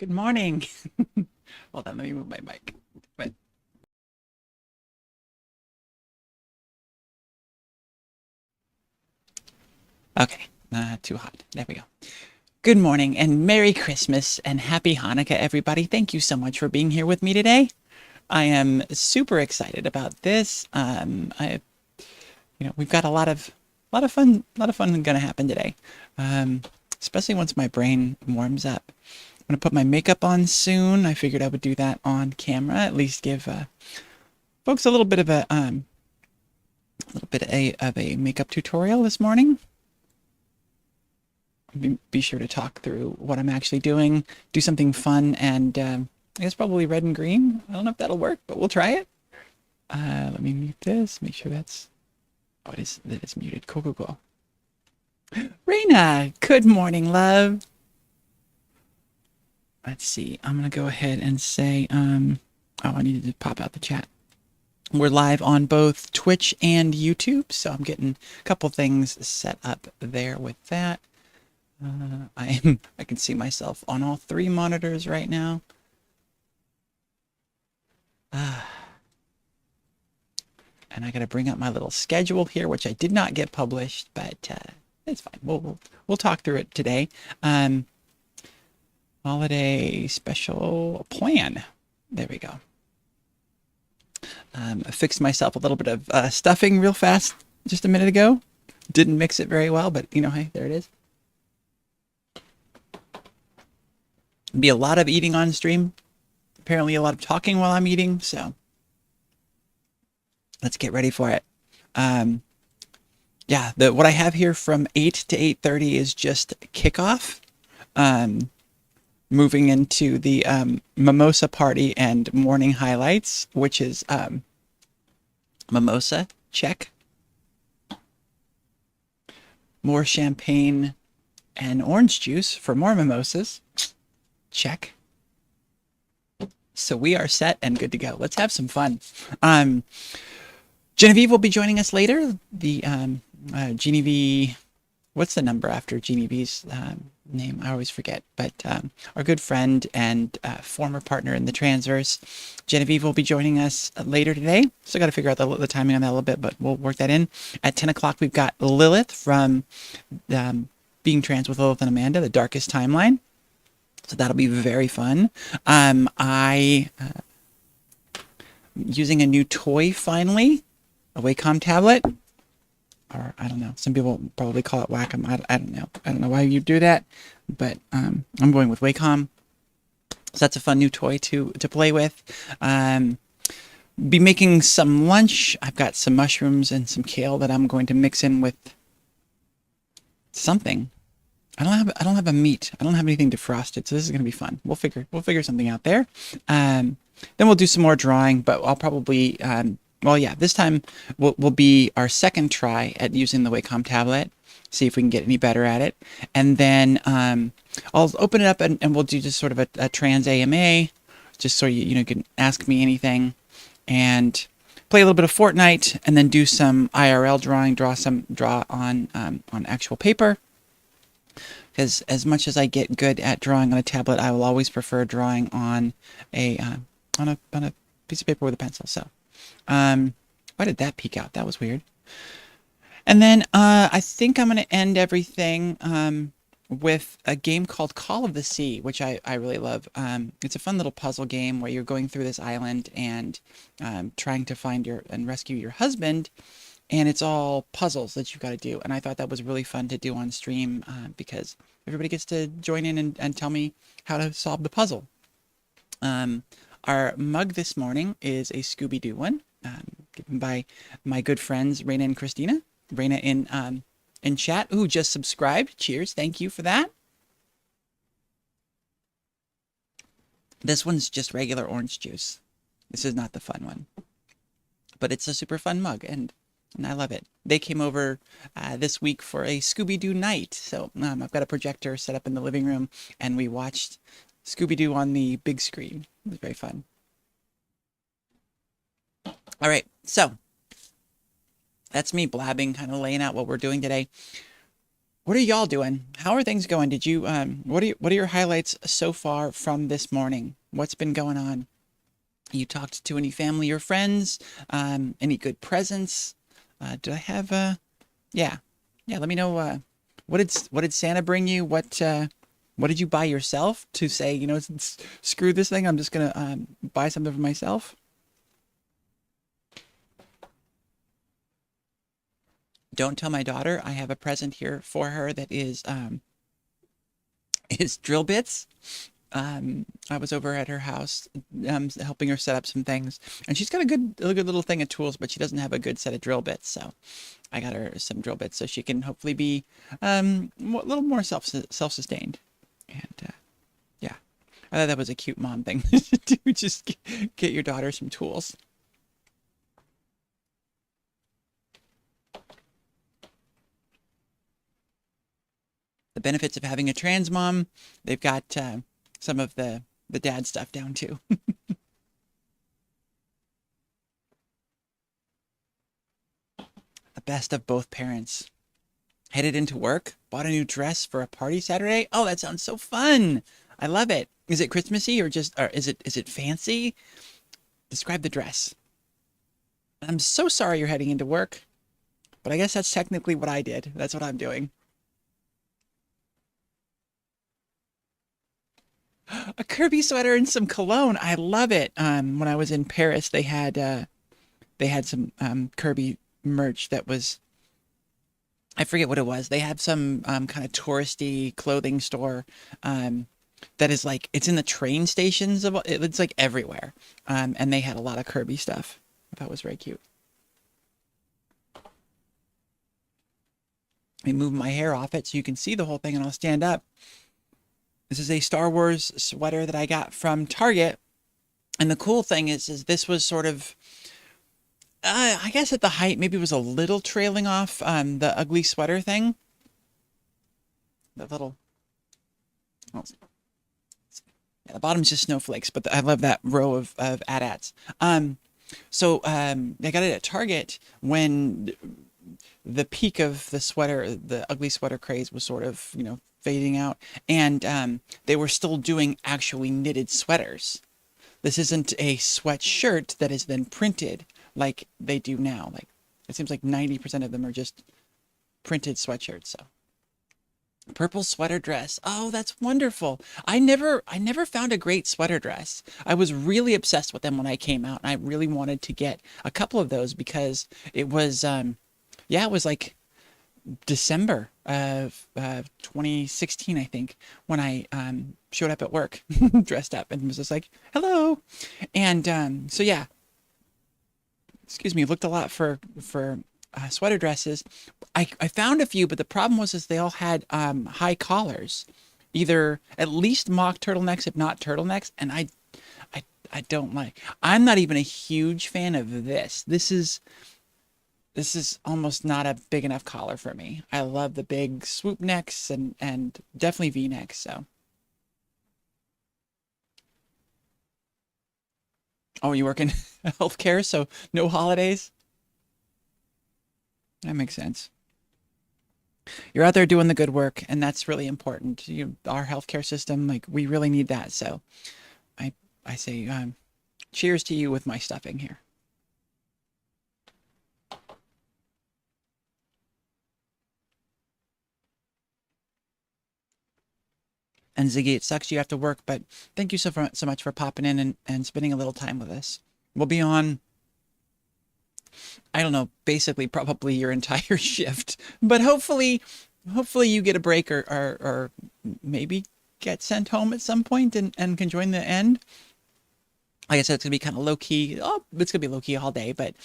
Good morning. Hold on, let me move my mic. But okay, not too hot. There we go. Good morning and Merry Christmas and Happy Hanukkah, everybody. Thank you so much for being here with me today. I am super excited about this. We've got a lot of fun going to happen today. Especially once my brain warms up. I'm going to put my makeup on soon. I figured I would do that on camera, at least give folks a little bit of a makeup tutorial this morning. Be sure to talk through what I'm actually doing, do something fun, and I guess probably red and green. I don't know if that'll work, but we'll try it. Let me mute this, make sure that's, oh, that is muted. Cool, cool, cool. Raina, good morning, love. Let's see, I'm gonna go ahead and say, oh, I needed to pop out the chat. We're live on both Twitch and YouTube, so I'm getting a couple things set up there with that. I can see myself on all three monitors right now. And I got to bring up my little schedule here, which I did not get published, but it's fine. We'll talk through it today. Holiday special plan. There we go. I fixed myself a little bit of stuffing real fast just a minute ago. Didn't mix it very well, but hey, there it is. Be a lot of eating on stream. Apparently a lot of talking while I'm eating, so let's get ready for it. Yeah, what I have here from 8 to 8:30 is just kickoff. Moving into the mimosa party and morning highlights, which is mimosa, check. More champagne and orange juice for more mimosas. Check. So we are set and good to go. Let's have some fun. Genevieve will be joining us later. The Genevieve, what's the number after Genevieve's name? I always forget. But our good friend and former partner in the Transverse, Genevieve will be joining us later today. Still got to figure out the timing on that a little bit, but we'll work that in. At 10 o'clock, we've got Lilith from Being Trans with Lilith and Amanda, the Darkest Timeline. So that'll be very fun. I using a new toy finally, a Wacom tablet, or I don't know. Some people probably call it Wacom. I don't know. I don't know why you do that, but I'm going with Wacom. So that's a fun new toy to play with. Be making some lunch. I've got some mushrooms and some kale that I'm going to mix in with something. I don't have a meat. I don't have anything defrosted, so this is gonna be fun. We'll figure something out there. Then we'll do some more drawing, but I'll probably well, yeah, this time will be our second try at using the Wacom tablet. See if we can get any better at it, and then I'll open it up and we'll do just sort of a trans AMA, just so you can ask me anything, and play a little bit of Fortnite, and then do some IRL drawing, draw on actual paper. Because as much as I get good at drawing on a tablet, I will always prefer drawing on a piece of paper with a pencil. So, why did that peek out? That was weird. And then I think I'm going to end everything with a game called Call of the Sea, which I really love. It's a fun little puzzle game where you're going through this island and trying to find and rescue your husband. And it's all puzzles that you've got to do. And I thought that was really fun to do on stream because everybody gets to join in and tell me how to solve the puzzle. Our mug this morning is a Scooby-Doo one, given by my good friends Raina and Christina. Raina in chat, who just subscribed. Cheers. Thank you for that. This one's just regular orange juice. This is not the fun one. But it's a super fun mug, and I love it. They came over this week for a Scooby-Doo night. So I've got a projector set up in the living room, and we watched Scooby-Doo on the big screen. It was very fun. All right, so that's me blabbing, kind of laying out what we're doing today. What are y'all doing? How are things going? Did you what are your highlights so far from this morning? What's been going on? You talked to any family or friends? Any good presents? Did I have yeah. Yeah, let me know what did Santa bring you? What did you buy yourself to say, screw this thing, I'm just gonna buy something for myself? Don't tell my daughter I have a present here for her that is drill bits. I was over at her house, helping her set up some things, and she's got a good little thing of tools, but she doesn't have a good set of drill bits. So I got her some drill bits so she can hopefully be a little more self-sustained. And yeah, I thought that was a cute mom thing to do. Just get your daughter some tools. The benefits of having a trans mom, they've got some of the dad stuff down too. The best of both parents. Headed into work, bought a new dress for a party Saturday. Oh, that sounds so fun. I love it. Is it Christmassy or is it fancy? Describe the dress. I'm so sorry you're heading into work, but I guess that's technically what I did. That's what I'm doing. A Kirby sweater and some cologne. I love it. When I was in Paris, they had some Kirby merch that was, I forget what it was. They had some kind of touristy clothing store that is like it's in the train stations it's like everywhere. And they had a lot of Kirby stuff. I thought it was very cute. Let me move my hair off it so you can see the whole thing and I'll stand up. This is a Star Wars sweater that I got from Target. And the cool thing is this was sort of, I guess at the height, maybe it was a little trailing off the ugly sweater thing. The little, well, yeah, the bottom's just snowflakes, but I love that row of AT-ATs. So I got it at Target when the peak of the ugly sweater craze was sort of, fading out. And they were still doing actually knitted sweaters. This isn't a sweatshirt that is then printed like they do now. Like it seems like 90% of them are just printed sweatshirts. So purple sweater dress. Oh, that's wonderful. I never found a great sweater dress. I was really obsessed with them when I came out, and I really wanted to get a couple of those because it was yeah, it was like December of 2016, I think, when I showed up at work dressed up and was just like, hello. And so yeah, excuse me, looked a lot for sweater dresses. I found a few, but the problem was is they all had high collars, either at least mock turtlenecks, if not turtlenecks, and I don't like. I'm not even a huge fan of this. This is almost not a big enough collar for me. I love the big swoop necks and definitely V-necks. So, oh, you work in healthcare, so no holidays. That makes sense. You're out there doing the good work, and that's really important. Our healthcare system, like we really need that. So, I I say, cheers to you with my stuffing here. And Ziggy, it sucks you have to work, but thank you so much for popping in and spending a little time with us. We'll be on, I don't know, basically probably your entire shift, but hopefully you get a break or maybe get sent home at some point and can join the end. Like I said, it's gonna be kind of low key. Oh, it's gonna be low key all day, but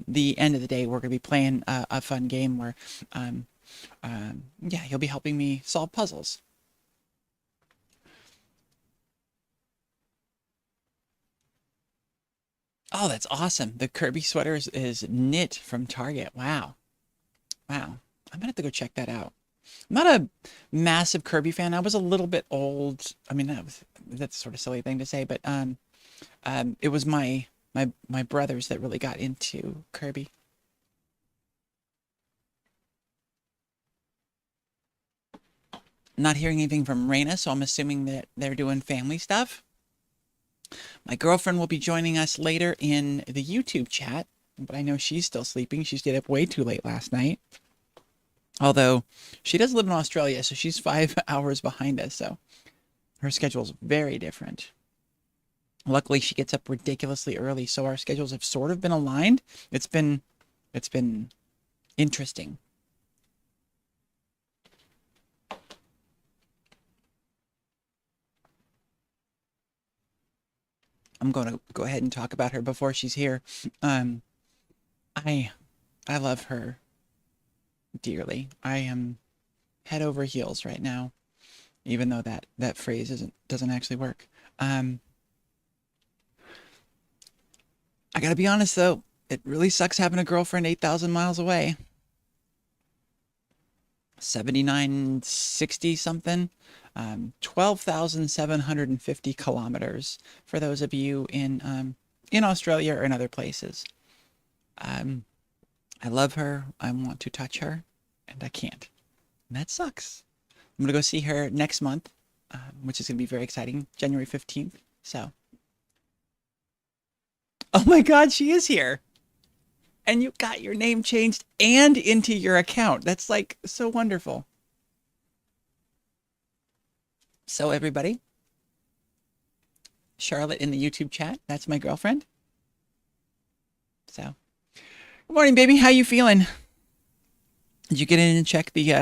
the end of the day, we're gonna be playing a fun game where, yeah, you'll be helping me solve puzzles. Oh, that's awesome. The Kirby sweater is knit from Target. Wow. Wow. I'm gonna have to go check that out. I'm not a massive Kirby fan. I was a little bit old. I mean, that's sort of silly thing to say, but it was my brothers that really got into Kirby. Not hearing anything from Raina, so I'm assuming that they're doing family stuff. My girlfriend will be joining us later in the YouTube chat, but I know she's still sleeping. She stayed up way too late last night. Although she does live in Australia, so she's 5 hours behind us, so her schedule's very different. Luckily, she gets up ridiculously early, so our schedules have sort of been aligned. It's been interesting. I'm going to go ahead and talk about her before she's here. I love her dearly. I am head over heels right now, even though that phrase doesn't actually work. I gotta be honest though, it really sucks having a girlfriend 8,000 miles away. 7960 something. 12,750 kilometers for those of you in Australia or in other places. I love her. I want to touch her, and I can't. And that sucks. I'm gonna go see her next month, which is gonna be very exciting, January 15th. So, oh my God, she is here, and you got your name changed and into your account. That's like so wonderful. So everybody, Charlotte in the YouTube chat, that's my girlfriend. So, good morning, baby. How you feeling? Did you get in and check the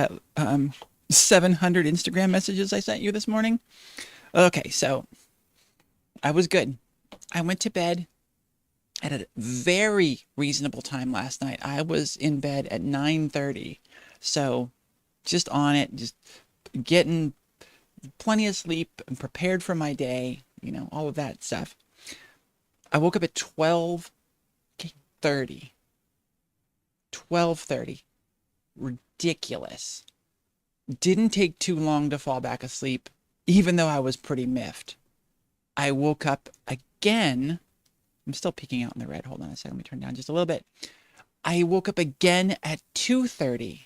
700 Instagram messages I sent you this morning? Okay, so I was good. I went to bed at a very reasonable time last night. I was in bed at 9:30. So just on it, just getting plenty of sleep and prepared for my day, all of that stuff. I woke up at 12:30. 12:30. Ridiculous. Didn't take too long to fall back asleep, even though I was pretty miffed. I woke up again. I'm still peeking out in the red. Hold on a second. Let me turn down just a little bit. I woke up again at 2:30.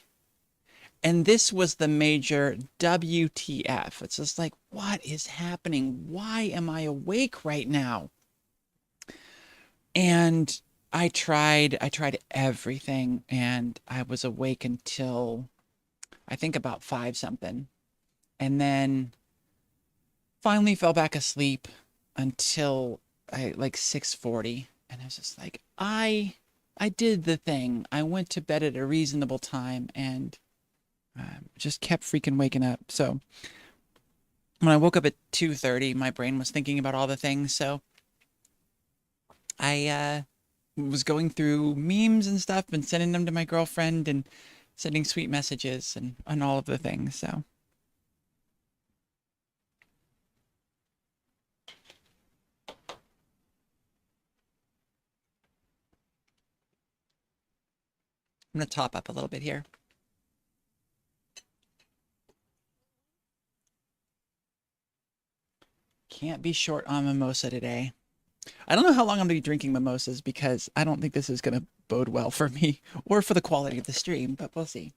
And this was the major WTF. It's just like, what is happening? Why am I awake right now? And I tried everything, and I was awake until I think about 5 something. And then finally fell back asleep until like 6:40. And I was just like, I did the thing. I went to bed at a reasonable time and just kept freaking waking up. So when I woke up at 2:30, my brain was thinking about all the things. So I was going through memes and stuff and sending them to my girlfriend and sending sweet messages and all of the things. So I'm going to top up a little bit here. Can't be short on mimosa today. I don't know how long I'm going to be drinking mimosas because I don't think this is going to bode well for me or for the quality of the stream, but we'll see.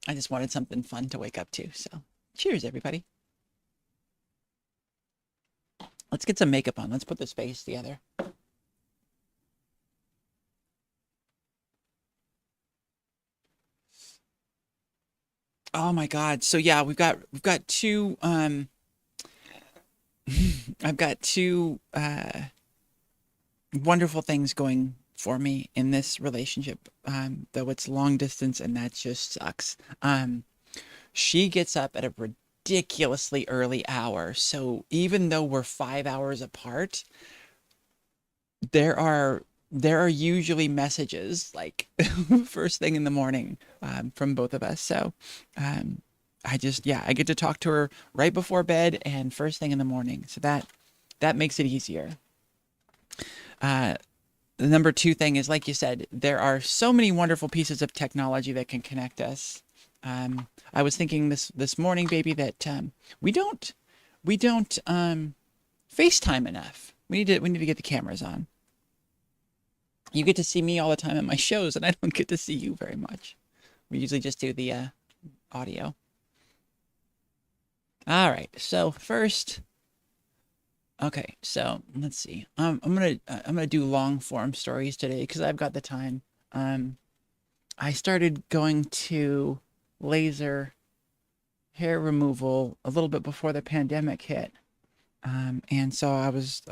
I just wanted something fun to wake up to. So cheers, everybody. Let's get some makeup on. Let's put this face together. Oh my God. So yeah, we've got two I've got two wonderful things going for me in this relationship, though it's long distance and that just sucks. She gets up at a ridiculously early hour. So even though we're 5 hours apart, there are usually messages like first thing in the morning from both of us. So I get to talk to her right before bed and first thing in the morning. So that makes it easier. The number 2 thing is, like you said, there are so many wonderful pieces of technology that can connect us. I was thinking this morning, baby, that we don't FaceTime enough. We need to get the cameras on. You get to see me all the time at my shows, and I don't get to see you very much. We usually just do the audio. All right. So first, okay. So let's see. I'm gonna do long form stories today because I've got the time. Um, I started going to laser hair removal a little bit before the pandemic hit. And so I was,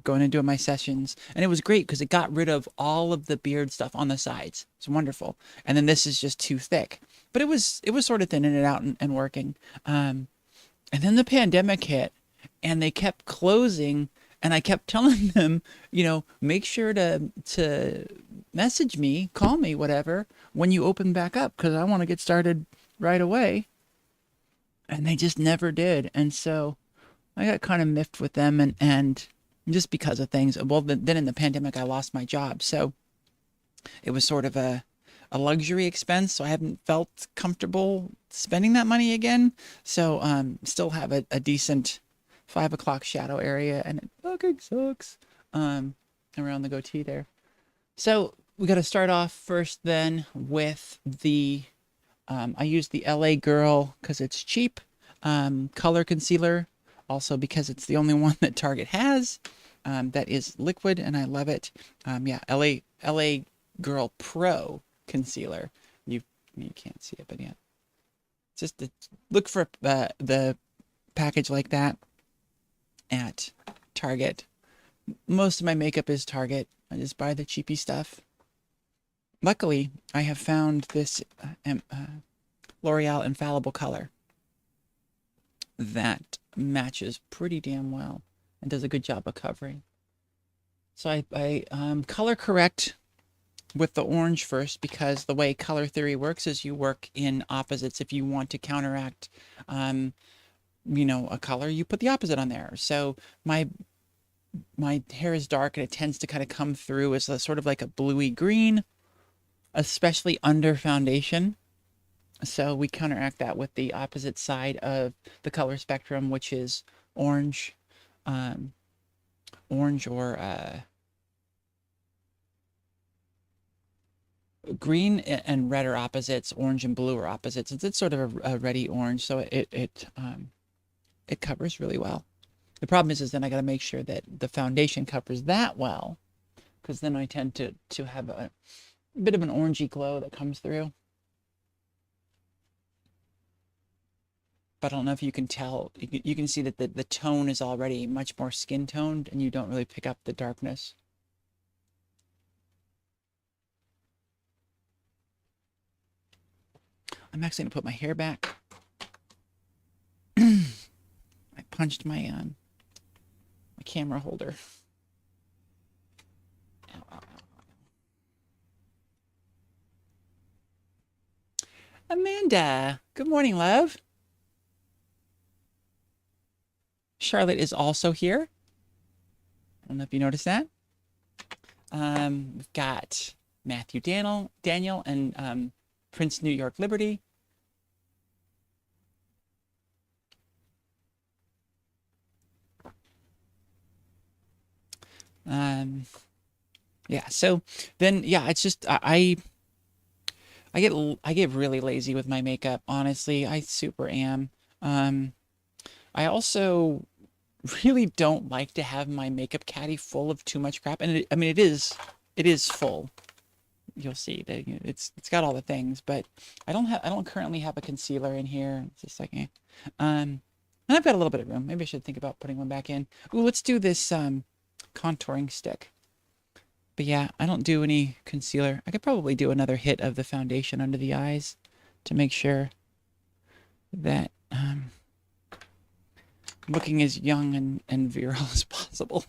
going and doing my sessions, and it was great because it got rid of all of the beard stuff on the sides. It's wonderful. And then this is just too thick, but it was sort of thinning it out and working. Um, and then the pandemic hit, and they kept closing, and I kept telling them, make sure to message me, call me, whatever, when you open back up, because I want to get started right away. And they just never did. And so I got kind of miffed with them, and just because of things. Well, then in the pandemic, I lost my job. So it was sort of a luxury expense. So I haven't felt comfortable spending that money again. So still have a decent 5 o'clock shadow area, and it fucking sucks around the goatee there. So we got to start off first then with I use the LA Girl because it's cheap color concealer. Also because it's the only one that Target has that is liquid, and I love it. Yeah, LA Girl Pro concealer. You can't see it, but yeah, just look for the package like that at Target. Most of my makeup is Target. I just buy the cheapy stuff. Luckily, I have found this L'Oreal Infallible color that matches pretty damn well and does a good job of covering. So I color correct with the orange first, because the way color theory works is you work in opposites. If you want to counteract, a color, you put the opposite on there. So my hair is dark, and it tends to kind of come through as a sort of like a bluey green, especially under foundation. So we counteract that with the opposite side of the color spectrum, which is orange, orange or green and red are opposites. Orange and blue are opposites. It's sort of a reddy orange, so it covers really well. The problem is then I got to make sure that the foundation covers that well, because then I tend to have a bit of an orangey glow that comes through. But I don't know if you can tell. You can see that the tone is already much more skin toned, and you don't really pick up the darkness. I'm actually going to put my hair back. I punched my camera holder. Ow, ow, ow. Amanda, good morning, love. Charlotte is also here. I don't know if you noticed that. We've got Matthew Daniel, and Prince New York Liberty. Yeah. So then, yeah, it's just I get really lazy with my makeup. Honestly, I super am. I also really don't like to have my makeup caddy full of too much crap, and it is full. You'll see that it's got all the things, but I don't currently have a concealer in here. It's just like, and I've got a little bit of room. Maybe I should think about putting one back in. Ooh, let's do this contouring stick. But yeah, I don't do any concealer. I could probably do another hit of the foundation under the eyes to make sure that looking as young and virile as possible.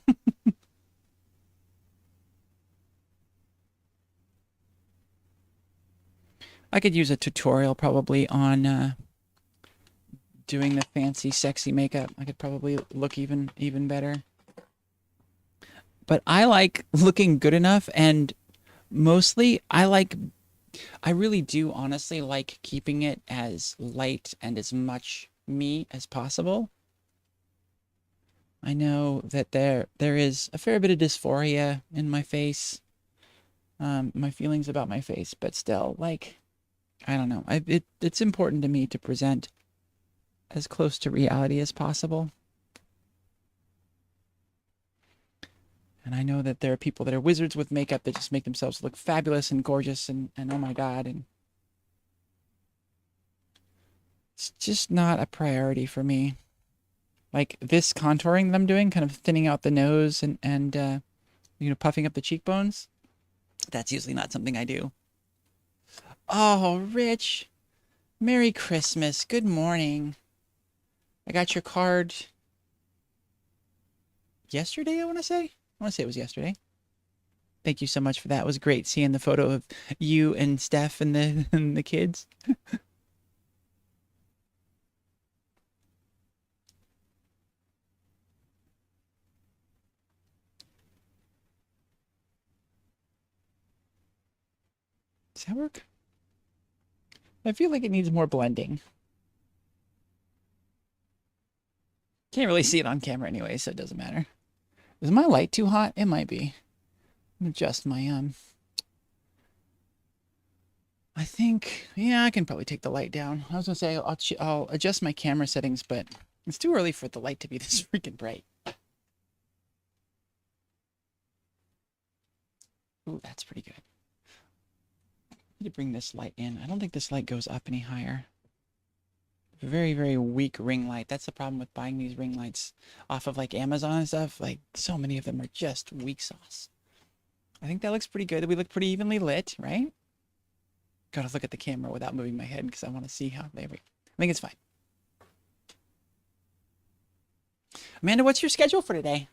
I could use a tutorial probably on doing the fancy, sexy makeup. I could probably look even better. But I like looking good enough, and mostly I really do honestly like keeping it as light and as much me as possible. I know that there is a fair bit of dysphoria in my face, my feelings about my face, but still, like, I don't know. It's important to me to present as close to reality as possible. And I know that there are people that are wizards with makeup that just make themselves look fabulous and gorgeous and oh my God. And it's just not a priority for me. Like this contouring that I'm doing, kind of thinning out the nose and puffing up the cheekbones. That's usually not something I do. Oh, Rich, Merry Christmas. Good morning. I got your card yesterday, I want to say. I want to say it was yesterday. Thank you so much for that. It was great seeing the photo of you and Steph and the kids. Does that work? I feel like it needs more blending. Can't really see it on camera anyway, so it doesn't matter. Is my light too hot? It might be. Adjust my I think, yeah, I can probably take the light down. I was gonna say I'll adjust my camera settings, but it's too early for the light to be this freaking bright. Ooh, that's pretty good. I need to bring this light in. I don't think this light goes up any higher. Very, very weak ring light. That's the problem with buying these ring lights off of like Amazon and stuff. Like so many of them are just weak sauce. I think that looks pretty good. We look pretty evenly lit, right? Gotta look at the camera without moving my head because I want to see how they read. I think it's fine. Amanda, what's your schedule for today?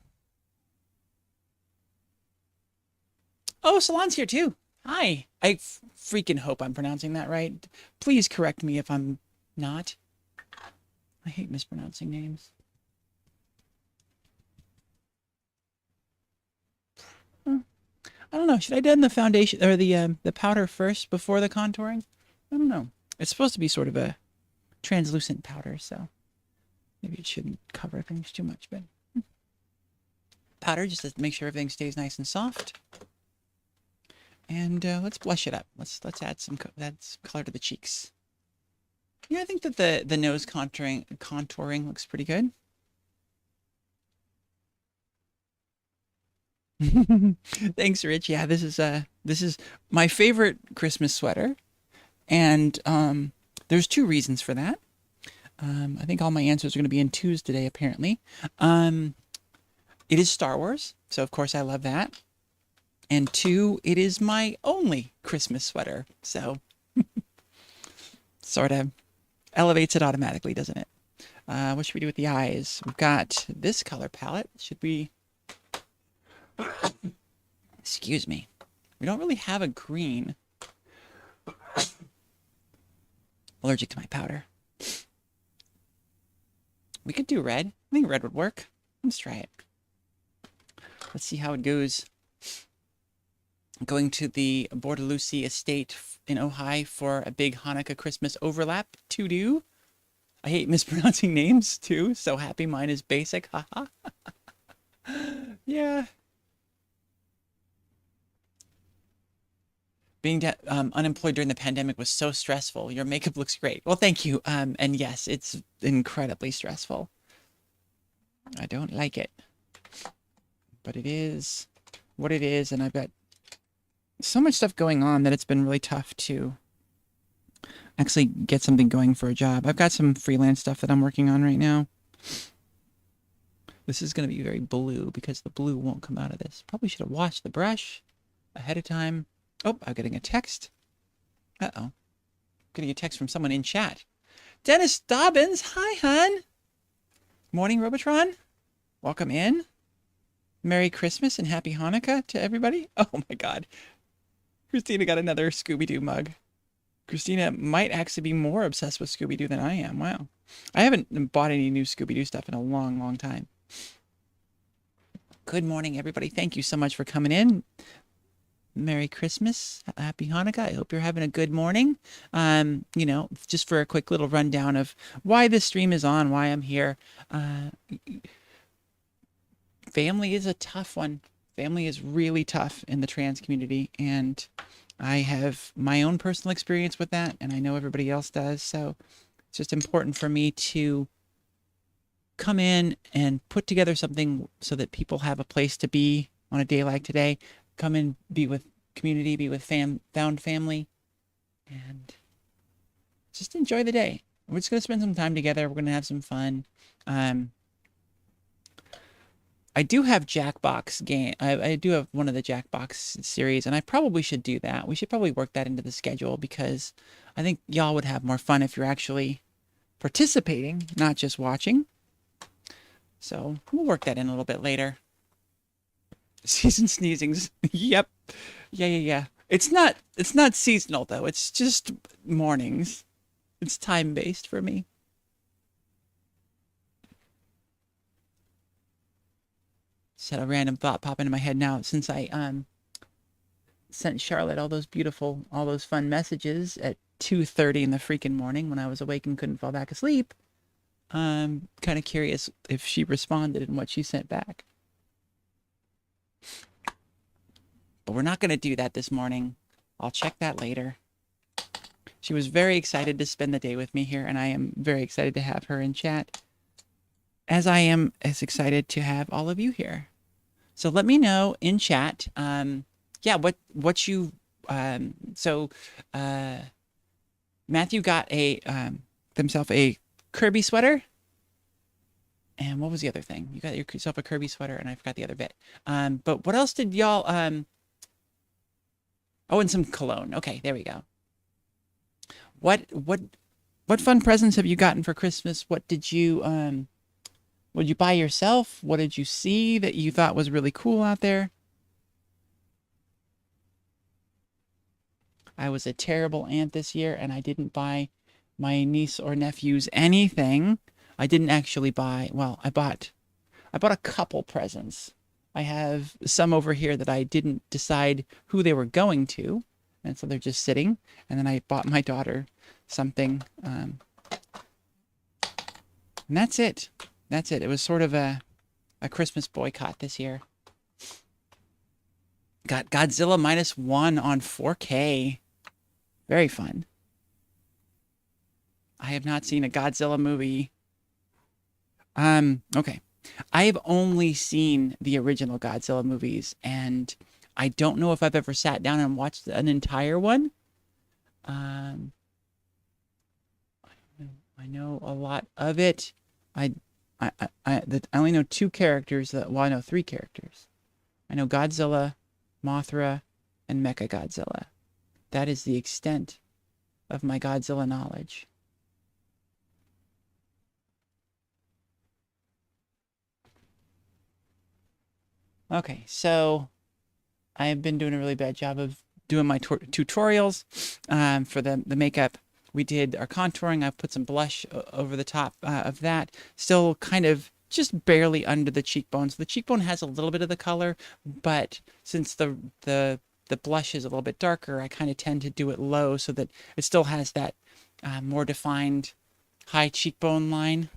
Oh, Salon's here too. Hi. I freaking hope I'm pronouncing that right. Please correct me if I'm not. I hate mispronouncing names. I don't know. Should I do the foundation or the powder first before the contouring? I don't know. It's supposed to be sort of a translucent powder, so maybe it shouldn't cover things too much. But powder just to make sure everything stays nice and soft. And let's blush it up. Let's add some color to the cheeks. Yeah, I think that the nose contouring looks pretty good. Thanks, Rich. Yeah, this is my favorite Christmas sweater, and there's two reasons for that. I think all my answers are going to be in twos today, apparently. It is Star Wars, so of course I love that. And two, it is my only Christmas sweater, so sort of elevates it automatically, doesn't it? What should we do with the eyes? We've got this color palette. Should we... Excuse me. We don't really have a green. Allergic to my powder. We could do red. I think red would work. Let's try it. Let's see how it goes. Going to the Bordelucy estate in Ojai for a big Hanukkah Christmas overlap to do. I hate mispronouncing names too. So happy mine is basic. Haha. Yeah. Being unemployed during the pandemic was so stressful. Your makeup looks great. Well, thank you. And yes, it's incredibly stressful. I don't like it. But it is what it is, and I've got so much stuff going on that it's been really tough to actually get something going for a job. I've got some freelance stuff that I'm working on right now. This is going to be very blue because the blue won't come out of this. Probably should have washed the brush ahead of time. Oh, I'm getting a text. Uh-oh. Getting a text from someone in chat. Dennis Dobbins. Hi, hun. Morning, Robotron. Welcome in. Merry Christmas and Happy Hanukkah to everybody. Oh, my God. Christina got another Scooby-Doo mug. Christina might actually be more obsessed with Scooby-Doo than I am. Wow. I haven't bought any new Scooby-Doo stuff in a long, long time. Good morning, everybody. Thank you so much for coming in. Merry Christmas. Happy Hanukkah. I hope you're having a good morning. Just for a quick little rundown of why this stream is on, why I'm here. Family is a tough one. Family is really tough in the trans community, and I have my own personal experience with that, and I know everybody else does. So It's just important for me to come in and put together something so that people have a place to be on a day like today. Come in, be with community, be with found family, and just enjoy the day. We're just going to spend some time together. We're going to have some fun. I do have Jackbox game. I do have one of the Jackbox series, and I probably should do that. We should probably work that into the schedule because I think y'all would have more fun if you're actually participating, not just watching. So we'll work that in a little bit later. Season sneezings. Yep. Yeah. It's not seasonal though. It's just mornings. It's time-based for me. Just had a random thought pop into my head now since I sent Charlotte all those fun messages at 2:30 in the freaking morning when I was awake and couldn't fall back asleep. I'm kind of curious if she responded and what she sent back. But we're not going to do that this morning. I'll check that later. She was very excited to spend the day with me here, and I am very excited to have her in chat, as I am as excited to have all of you here. So let me know in chat, what you, Matthew got himself a Kirby sweater. And what was the other thing? You got yourself a Kirby sweater, and I forgot the other bit. But what else did y'all, oh, and some cologne. Okay, there we go. What fun presents have you gotten for Christmas? What did you buy yourself? What did you see that you thought was really cool out there? I was a terrible aunt this year, and I didn't buy my niece or nephews anything. I didn't actually buy, well, I bought a couple presents. I have some over here that I didn't decide who they were going to, and so they're just sitting. And then I bought my daughter something, and that's it. That's it. It was sort of a Christmas boycott this year. Got Godzilla -1 on 4K. Very fun. I have not seen a Godzilla movie. Okay. I have only seen the original Godzilla movies, and I don't know if I've ever sat down and watched an entire one. I know a lot of it. I only know two characters. I know three characters. I know Godzilla, Mothra, and Mechagodzilla. That is the extent of my Godzilla knowledge. Okay, so I've been doing a really bad job of doing my tutorials for the makeup. We did our contouring. I've put some blush over the top of that. Still kind of just barely under the cheekbones. The cheekbone has a little bit of the color, but since the blush is a little bit darker, I kind of tend to do it low so that it still has that more defined high cheekbone line,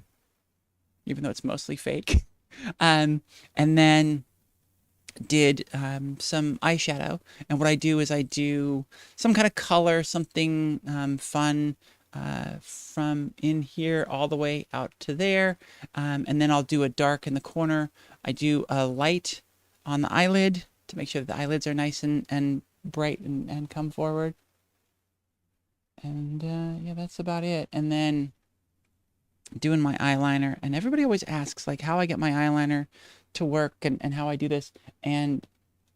even though it's mostly fake. And then did some eyeshadow, and what I do is I do some kind of color, something fun from in here all the way out to there, and then I'll do a dark in the corner. I do a light on the eyelid to make sure that the eyelids are nice and bright and come forward, and yeah, that's about it. And then doing my eyeliner, and everybody always asks like how I get my eyeliner to work and how I do this, and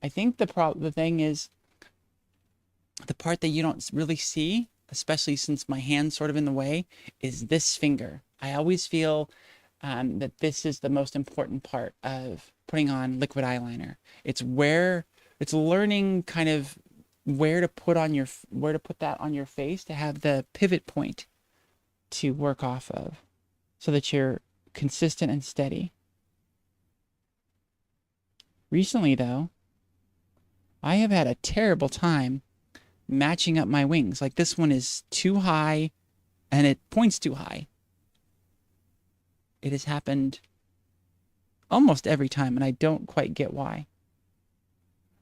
I think the thing is, the part that you don't really see, especially since my hand's sort of in the way, is this finger. I always feel that this is the most important part of putting on liquid eyeliner. It's learning kind of where to put that on your face to have the pivot point to work off of, so that you're consistent and steady. Recently, though, I have had a terrible time matching up my wings. Like, this one is too high, and it points too high. It has happened almost every time, and I don't quite get why.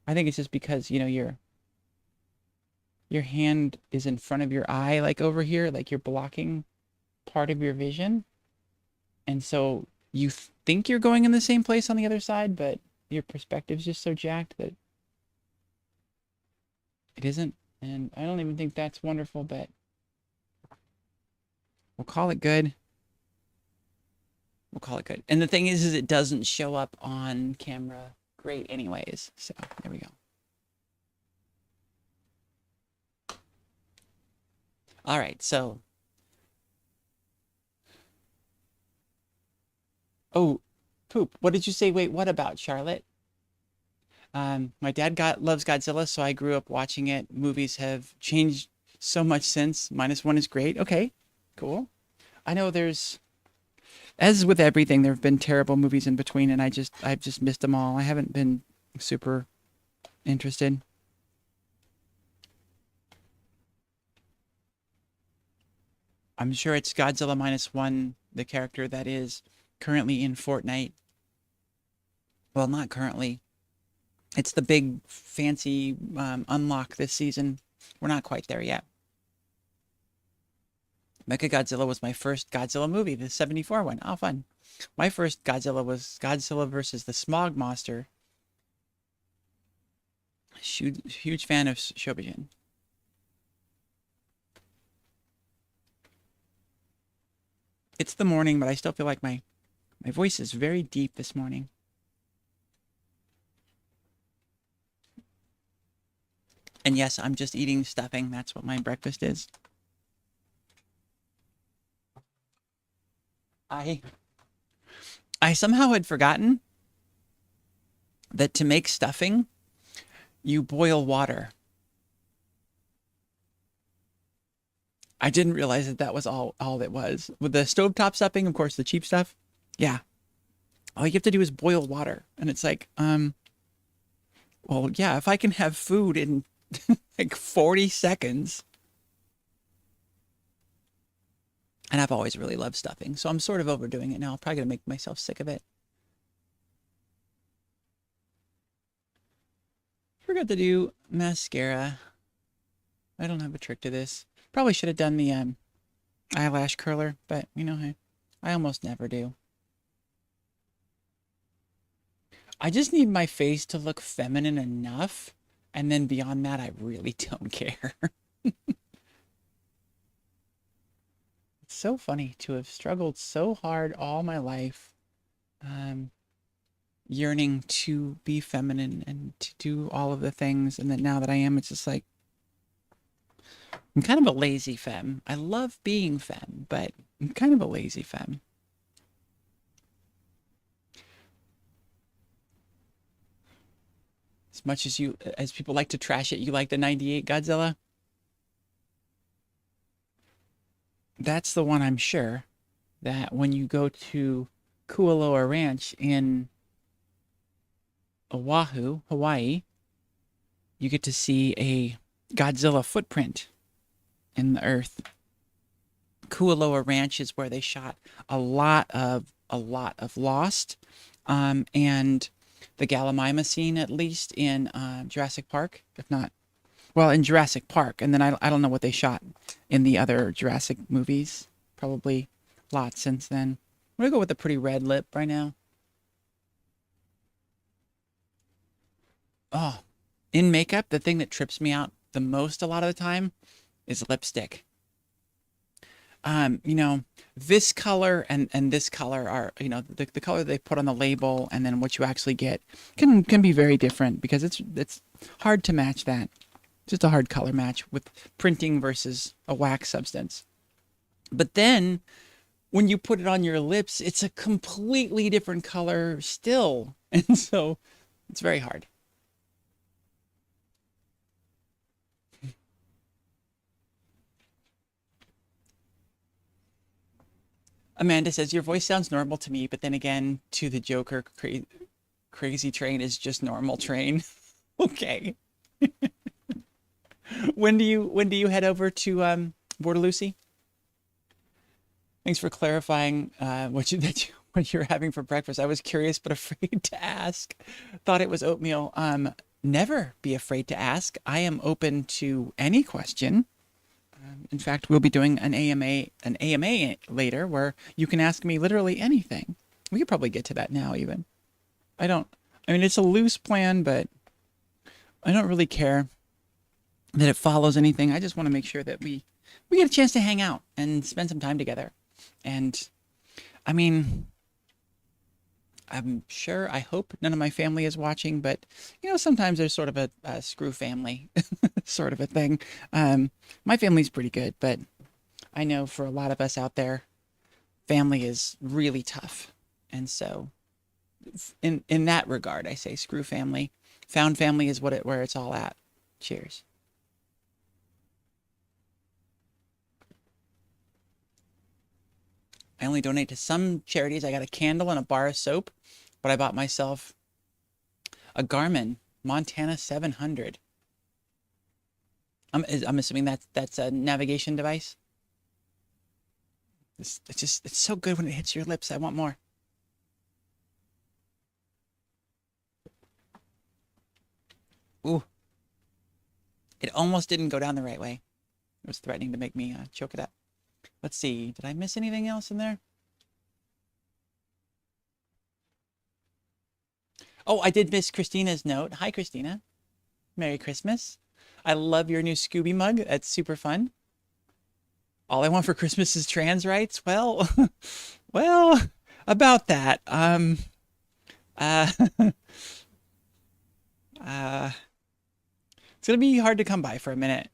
I think it's just because, you know, your hand is in front of your eye, like over here, like you're blocking part of your vision. And so you think you're going in the same place on the other side, but your perspective's just so jacked that it isn't. And I don't even think that's wonderful, but we'll call it good. We'll call it good. And the thing is it doesn't show up on camera great anyways. So there we go. All right, so. Oh, poop. What did you say? Wait, what about Charlotte? My dad loves Godzilla, so I grew up watching it. Movies have changed so much since. -1 is great. Okay, cool. I know as with everything, there have been terrible movies in between, and I've just missed them all. I haven't been super interested. I'm sure it's Godzilla -1, the character that is currently in Fortnite. Well, not currently. It's the big fancy unlock this season. We're not quite there yet. Mechagodzilla was my first Godzilla movie, the 74 one. Oh, fun. My first Godzilla was Godzilla versus the Smog Monster. Huge fan of Shobijin. It's the morning, but I still feel like my voice is very deep this morning. And yes, I'm just eating stuffing. That's what my breakfast is. I somehow had forgotten that to make stuffing, you boil water. I didn't realize that was all it was. With the stovetop stuffing, of course, the cheap stuff. Yeah. All you have to do is boil water. And it's like, well, yeah, if I can have food in like 40 seconds. And I've always really loved stuffing, so I'm sort of overdoing it now. I'm probably going to make myself sick of it. Forgot to do mascara. I don't have a trick to this. Probably should have done the eyelash curler, but you know, I almost never do. I just need my face to look feminine enough, and then beyond that, I really don't care. It's so funny to have struggled so hard all my life, yearning to be feminine and to do all of the things, and then now that I am, it's just like, I'm kind of a lazy femme. I love being femme, but I'm kind of a lazy femme. As much as people like to trash it, you like the 98 Godzilla? That's the one, I'm sure, that when you go to Kualoa Ranch in Oahu, Hawaii, you get to see a Godzilla footprint in the earth. Kualoa Ranch is where they shot a lot of Lost, and the Gallimimus scene, at least in Jurassic Park, if not, well, in Jurassic Park. And then I don't know what they shot in the other Jurassic movies. Probably lots since then. I'm gonna go with a pretty red lip right now. Oh, in makeup, the thing that trips me out the most a lot of the time is lipstick. You know, this color and this color are, you know, the color they put on the label and then what you actually get can be very different because it's hard to match that. Just a hard color match with printing versus a wax substance. But then when you put it on your lips, it's a completely different color still. And so it's very hard. Amanda says, your voice sounds normal to me, but then again, to the Joker, crazy train is just normal train. Okay. When do you head over to Border Lucy? Thanks for clarifying what you're having for breakfast. I was curious but afraid to ask. Thought it was oatmeal. Never be afraid to ask. I am open to any question. In fact, we'll be doing an AMA later where you can ask me literally anything. We could probably get to that now even. I don't, I mean, it's a loose plan, but I don't really care that it follows anything. I just want to make sure that we get a chance to hang out and spend some time together. And I mean, I'm sure, I hope none of my family is watching, but sometimes there's sort of a screw family sort of a thing. My family's pretty good, but I know for a lot of us out there, family is really tough. And so in that regard, I say screw family. Found family is where it's all at. Cheers. I only donate to some charities. I got a candle and a bar of soap, but I bought myself a Garmin Montana 700. I'm assuming that's a navigation device. It's so good when it hits your lips. I want more. Ooh. It almost didn't go down the right way. It was threatening to make me choke it up. Let's see. Did I miss anything else in there? Oh, I did miss Christina's note. Hi, Christina. Merry Christmas. I love your new Scooby mug. That's super fun. All I want for Christmas is trans rights. Well, well, about that. Uh, uh, it's gonna be hard to come by for a minute.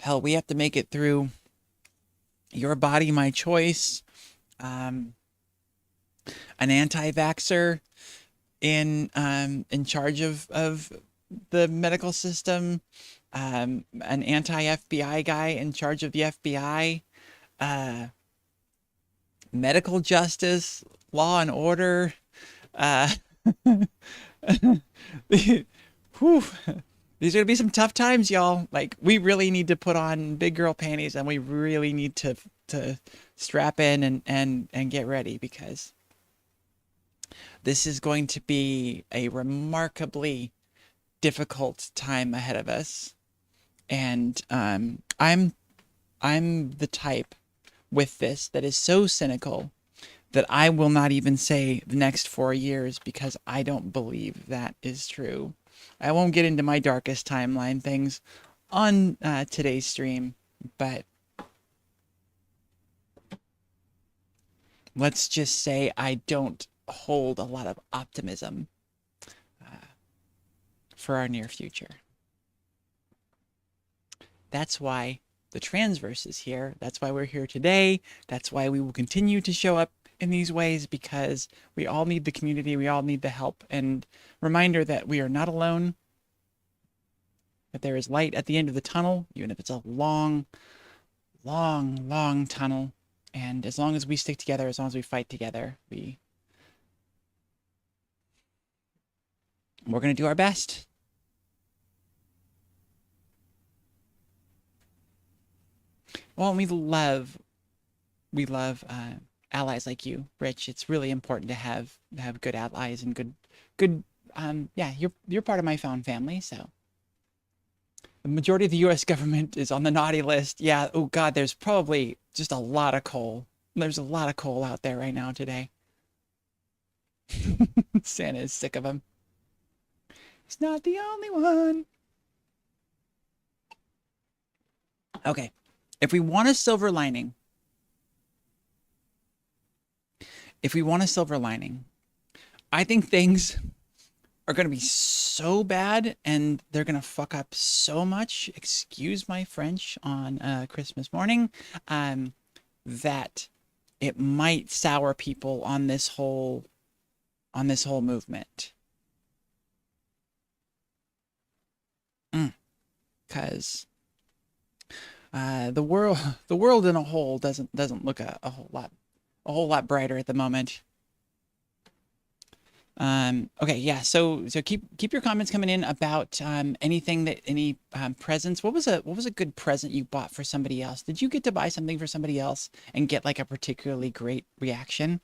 Hell, we have to make it through Your Body, My Choice, an anti-vaxxer in charge of the medical system, an anti-FBI guy in charge of the FBI, medical justice, law and order. Whew. These are gonna be some tough times, y'all. Like, we really need to put on big girl panties, and we really need to strap in and get ready, because this is going to be a remarkably difficult time ahead of us. And I'm the type with this that is so cynical that I will not even say the next 4 years, because I don't believe that is true. I won't get into my darkest timeline things on today's stream, but let's just say I don't hold a lot of optimism for our near future. That's why the Transverse is here. That's why we're here today. That's why we will continue to show up in these ways, because we all need the community. We all need the help. And reminder that we are not alone, that there is light at the end of the tunnel, even if it's a long, long, long tunnel. And as long as we stick together, as long as we fight together, we're going to do our best. Well, we love allies like you, Rich. It's really important to have good allies and good yeah, you're part of my found family. So the majority of the US government is on the naughty list. Yeah, oh god, there's probably just a lot of coal. There's a lot of coal out there right now today. Santa is sick of him. He's not the only one. Okay, if we want a silver lining, I think things are going to be so bad and they're going to fuck up so much, excuse my French on Christmas morning, that it might sour people on this whole movement. Because the world in a whole doesn't look a whole lot brighter at the moment. Okay, yeah. So keep your comments coming in about any presents. What was a good present you bought for somebody else? Did you get to buy something for somebody else and get like a particularly great reaction?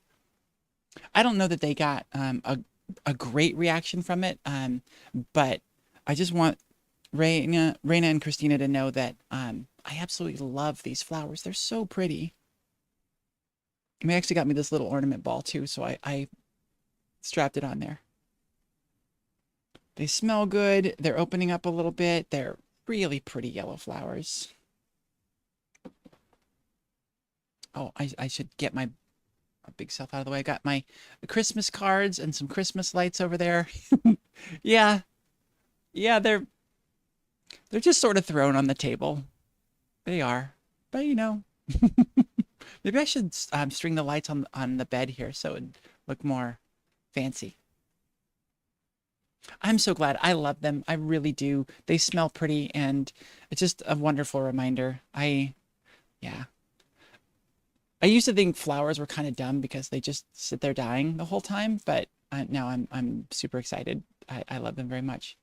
I don't know that they got a great reaction from it, but I just want Raina and Christina to know that I absolutely love these flowers. They're so pretty. And they actually got me this little ornament ball too, so I strapped it on there. They smell good. They're opening up a little bit. They're really pretty yellow flowers. Oh, I should get my big self out of the way. I got my Christmas cards and some Christmas lights over there. Yeah, yeah, they're just sort of thrown on the table. They are, but maybe I should string the lights on the bed here so it'd look more fancy. I'm so glad. I love them. I really do. They smell pretty, and it's just a wonderful reminder. Yeah. I used to think flowers were kind of dumb because they just sit there dying the whole time, but now I'm super excited. I love them very much.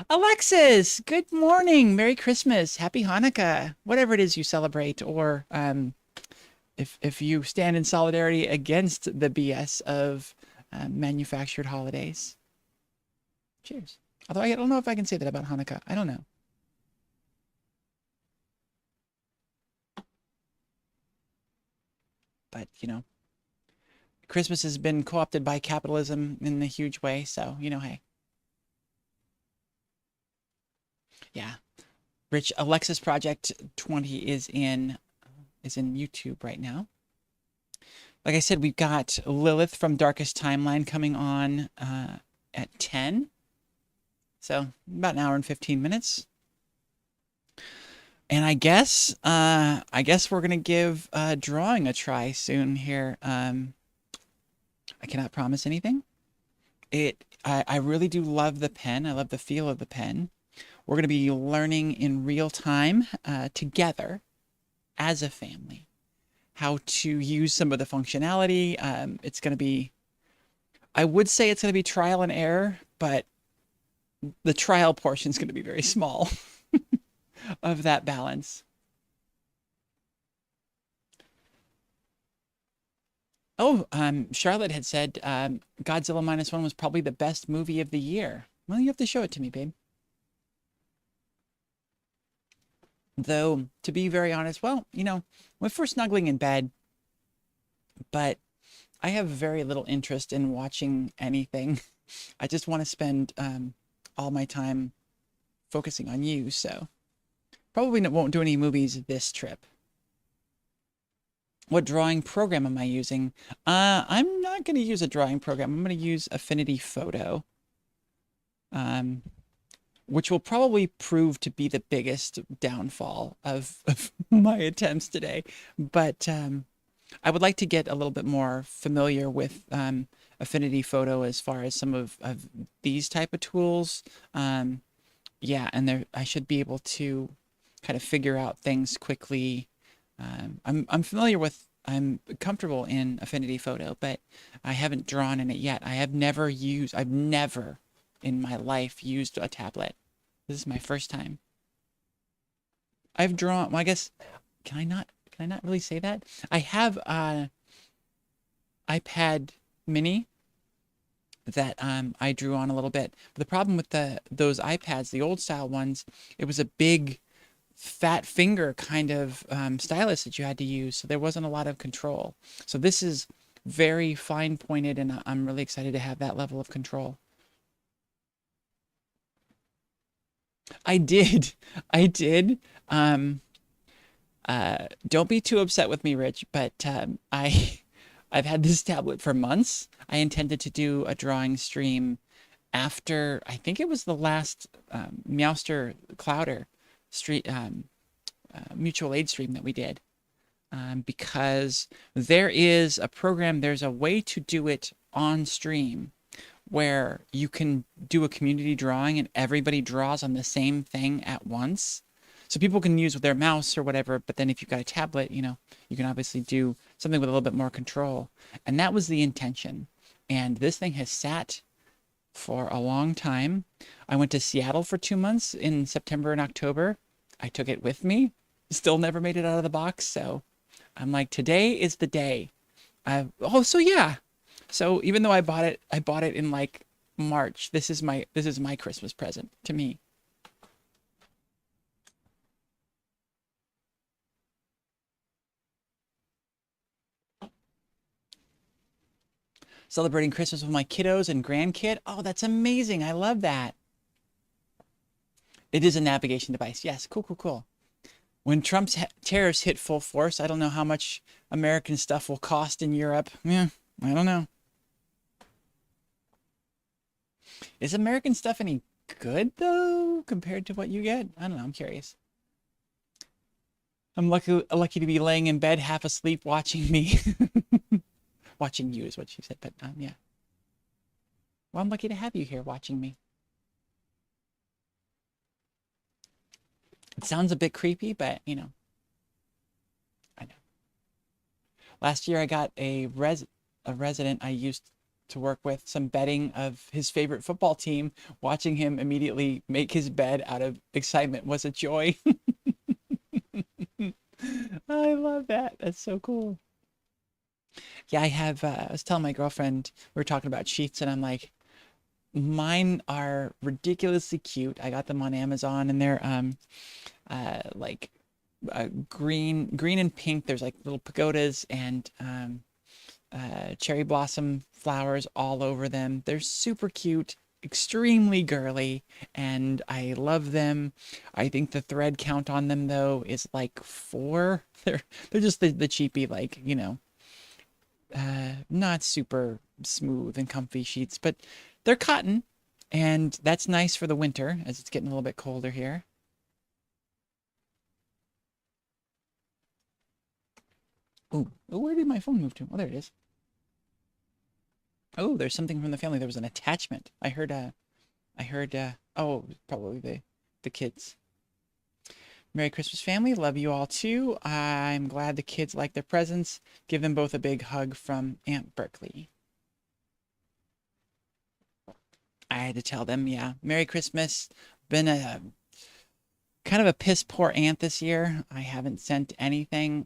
Alexis, good morning. Merry Christmas. Happy Hanukkah. Whatever it is you celebrate, or if you stand in solidarity against the BS of manufactured holidays. Cheers. Although I don't know if I can say that about Hanukkah. I don't know. But, Christmas has been co-opted by capitalism in a huge way. So, hey. Yeah. Rich, Alexis Project 20 is in YouTube right now. Like I said, we've got Lilith from Darkest Timeline coming on at 10. So about an hour and 15 minutes. And I guess we're gonna give drawing a try soon here. I cannot promise anything. I really do love the pen. I love the feel of the pen. We're gonna be learning in real time together as a family how to use some of the functionality. It's gonna be, I would say it's gonna be trial and error, but the trial portion is gonna be very small of that balance. Oh, Charlotte had said Godzilla Minus One was probably the best movie of the year. Well, you have to show it to me, babe. Though, to be very honest, well, when we're snuggling in bed, but I have very little interest in watching anything. I just want to spend all my time focusing on you, so probably won't do any movies this trip. What drawing program am I using? I'm not going to use a drawing program. I'm going to use Affinity Photo, which will probably prove to be the biggest downfall of my attempts today. But I would like to get a little bit more familiar with Affinity Photo as far as some of these type of tools. Yeah, and I should be able to kind of figure out things quickly. I'm familiar with, I'm comfortable in Affinity Photo, but I haven't drawn in it yet. I've never in my life used a tablet. This is my first time. I've drawn, well, I guess, can I not really say that? I have iPad mini that I drew on a little bit. But the problem with those iPads, the old style ones, it was a big fat finger kind of stylus that you had to use, so there wasn't a lot of control. So this is very fine pointed, and I'm really excited to have that level of control. I did. I did. Don't be too upset with me, Rich, but I've had this tablet for months. I intended to do a drawing stream after, I think it was the last Meowster Clouder street mutual aid stream that we did, because there is a program, there's a way to do it on stream where you can do a community drawing and everybody draws on the same thing at once. So people can use with their mouse or whatever, but then if you've got a tablet, you can obviously do something with a little bit more control. And that was the intention. And this thing has sat for a long time. I went to Seattle for 2 months in September and October. I took it with me. Still never made it out of the box. So I'm like, today is the day. So yeah. So even though I bought it in like March. This is my Christmas present to me. Celebrating Christmas with my kiddos and grandkid. Oh, that's amazing. I love that. It is a navigation device. Yes, cool, cool, cool. When Trump's tariffs hit full force, I don't know how much American stuff will cost in Europe. Yeah, I don't know. Is American stuff any good though compared to what you get? I don't know. I'm curious. I'm lucky to be laying in bed half asleep watching me. Watching you is what she said, but yeah. Well, I'm lucky to have you here watching me. It sounds a bit creepy, but you know, I know. Last year I got a resident I used to work with some bedding of his favorite football team. Watching him immediately make his bed out of excitement was a joy. I love that. That's so cool. Yeah, I have I was telling my girlfriend we were talking about sheets and I'm like, mine are ridiculously cute. I got them on Amazon and they're like green and pink. There's like little pagodas and cherry blossom flowers all over them. They're super cute, extremely girly, and I love them. I think the thread count on them though is like 4. They're just the cheapy, like, you know, not super smooth and comfy sheets, but they're cotton, and that's nice for the winter as it's getting a little bit colder here. Ooh, where did my phone move to? Oh, there it is. Oh, there's something from the family. There was an attachment. I heard, oh, probably the kids. Merry Christmas, family. Love you all too. I'm glad the kids like their presents. Give them both a big hug from Aunt Berkeley. I had to tell them, yeah, Merry Christmas. Been a kind of a piss poor aunt this year. I haven't sent anything.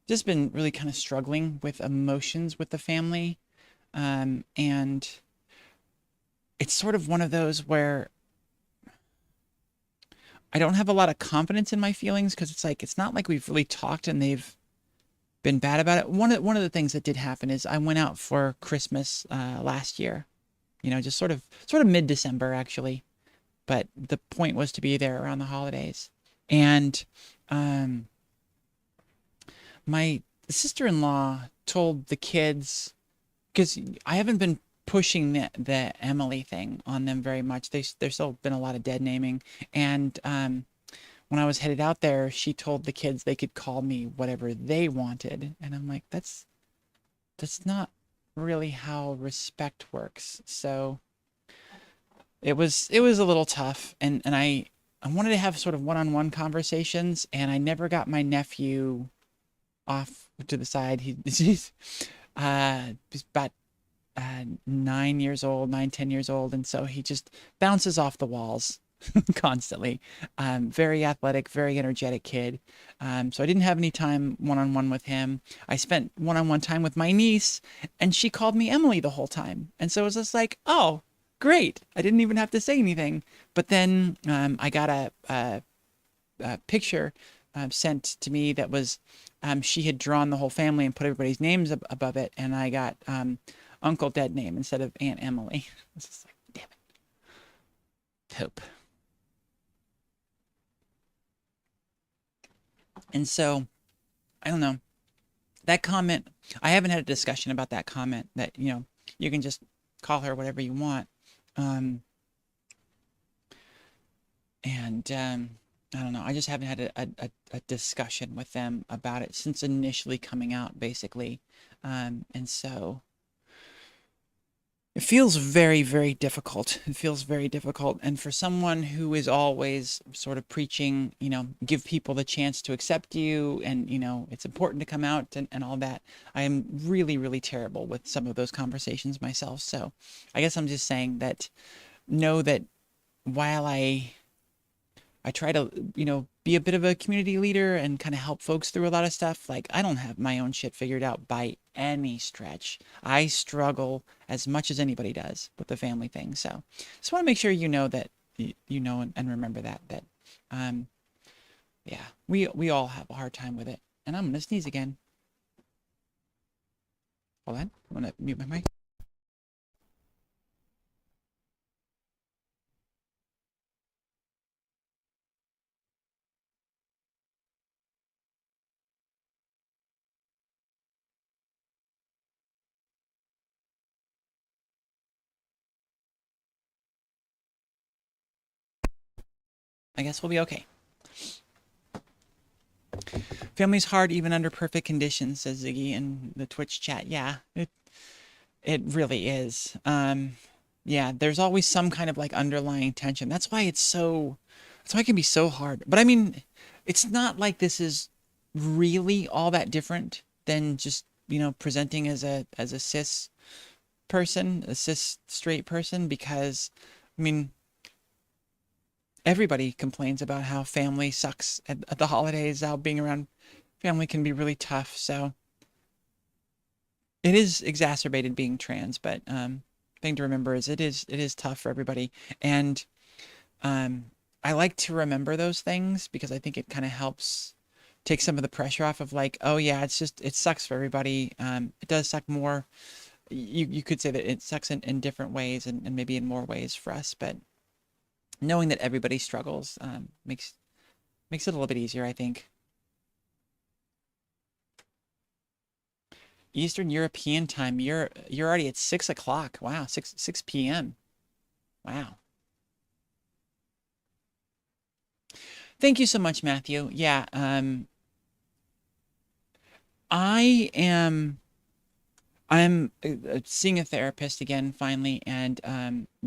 Just been really kind of struggling with emotions with the family. And it's sort of one of those where I don't have a lot of confidence in my feelings because it's like it's not like we've really talked and they've been bad about it. One of the things that did happen is I went out for Christmas last year, you know, just sort of mid-December actually, but the point was to be there around the holidays. And um, my sister-in-law told the kids because I haven't been pushing the Emily thing on them very much. There's still been a lot of dead naming, and when I was headed out there, she told the kids they could call me whatever they wanted, and I'm like, that's not really how respect works. So it was a little tough, and I wanted to have sort of one-on-one conversations, and I never got my nephew off to the side. He's about 9 years old, 10 years old, and so he just bounces off the walls constantly. Very athletic, very energetic kid. So I didn't have any time one-on-one with him. I spent one-on-one time with my niece, and she called me Emily the whole time. And so it was just like, oh, great. I didn't even have to say anything. But then I got a picture sent to me that was she had drawn the whole family and put everybody's names above it, and I got Uncle Dead name instead of Aunt Emily. It's just like, damn it. Hope. And so, I don't know. That comment, I haven't had a discussion about that comment that, you know, you can just call her whatever you want. Um, and I don't know. I just haven't had a discussion with them about it since initially coming out, basically. And so it feels very, very difficult. It feels very difficult. And for someone who is always sort of preaching, you know, give people the chance to accept you and, you know, it's important to come out and all that, I am really, really terrible with some of those conversations myself. So I guess I'm just saying that know that while I I try to, be a bit of a community leader and kind of help folks through a lot of stuff. Like, I don't have my own shit figured out by any stretch. I struggle as much as anybody does with the family thing. So just want to make sure you know that, and remember that, um, yeah, we all have a hard time with it. And I'm going to sneeze again. Hold on. I'm going to mute my mic. I guess we'll be okay. Family's hard even under perfect conditions, says Ziggy in the Twitch chat. Yeah, it really is. Yeah, there's always some kind of like underlying tension. That's why it can be so hard. But I mean, it's not like this is really all that different than just, presenting as a cis person, a cis straight person, because I mean, everybody complains about how family sucks at the holidays, how being around family can be really tough. So it is exacerbated being trans, but thing to remember is it is tough for everybody. And I like to remember those things because I think it kind of helps take some of the pressure off of like, oh yeah, it sucks for everybody. It does suck more. You could say that it sucks in different ways and maybe in more ways for us, but knowing that everybody struggles makes it a little bit easier, I think. Eastern European time, you're already at 6 o'clock. Wow, 6 p.m. Wow. Thank you so much, Matthew. Yeah, I am I'm seeing a therapist again finally, and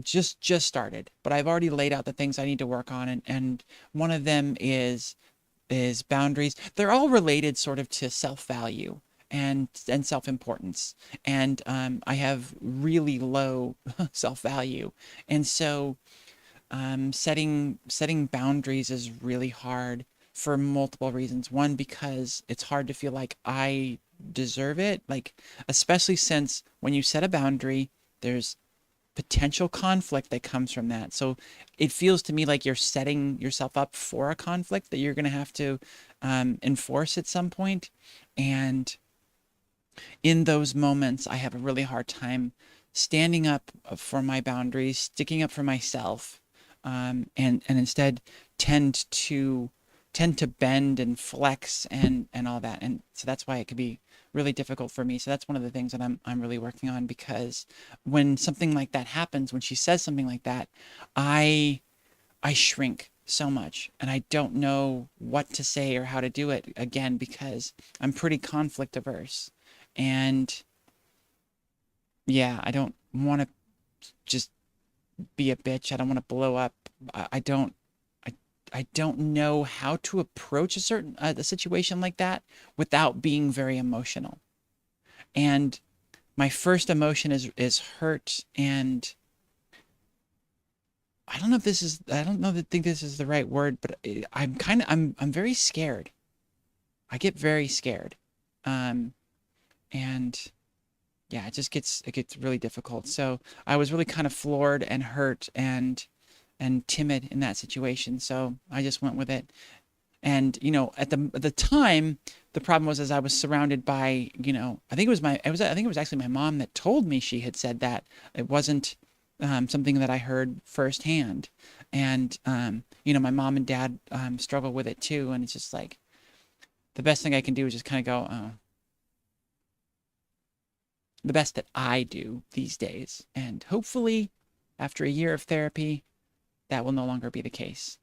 just started, but I've already laid out the things I need to work on, and one of them is boundaries. They're all related sort of to self-value and self-importance. And I have really low self-value. And so setting boundaries is really hard for multiple reasons. One, because it's hard to feel like I deserve it, like especially since when you set a boundary, there's potential conflict that comes from that. So it feels to me like you're setting yourself up for a conflict that you're going to have to enforce at some point. And in those moments, I have a really hard time standing up for my boundaries, sticking up for myself, and instead tend to tend to bend and flex and all that. And so that's why it could be really difficult for me. So that's one of the things that I'm really working on, because when something like that happens, when she says something like that, I I shrink so much and I don't know what to say or how to do it again because I'm pretty conflict averse. And yeah, I don't want to just be a bitch. I don't want to blow up. I don't I I don't know how to approach a situation like that without being very emotional. And my first emotion is hurt, and I don't know that think this is the right word, but I'm very scared. I get very scared. Um and yeah, it gets really difficult. So I was really kind of floored and hurt and timid in that situation. So I just went with it. And at the time, the problem was as I was surrounded by, I think it was actually my mom that told me she had said that. It wasn't something that I heard firsthand. And my mom and dad struggle with it too. And it's just like the best thing I can do is just kind of go, oh, the best that I do these days. And hopefully, after a year of therapy, that will no longer be the case.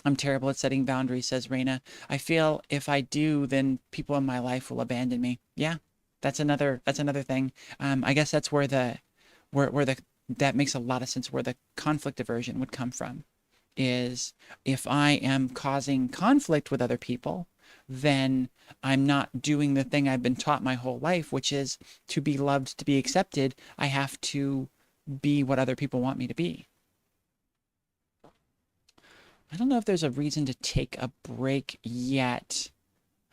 I'm terrible at setting boundaries, says Raina. I feel if I do, then people in my life will abandon me. Yeah, that's another thing. I guess that's where the that makes a lot of sense where the conflict aversion would come from. Is if I am causing conflict with other people, then I'm not doing the thing I've been taught my whole life, which is to be loved, to be accepted. I have to be what other people want me to be. I don't know if there's a reason to take a break yet.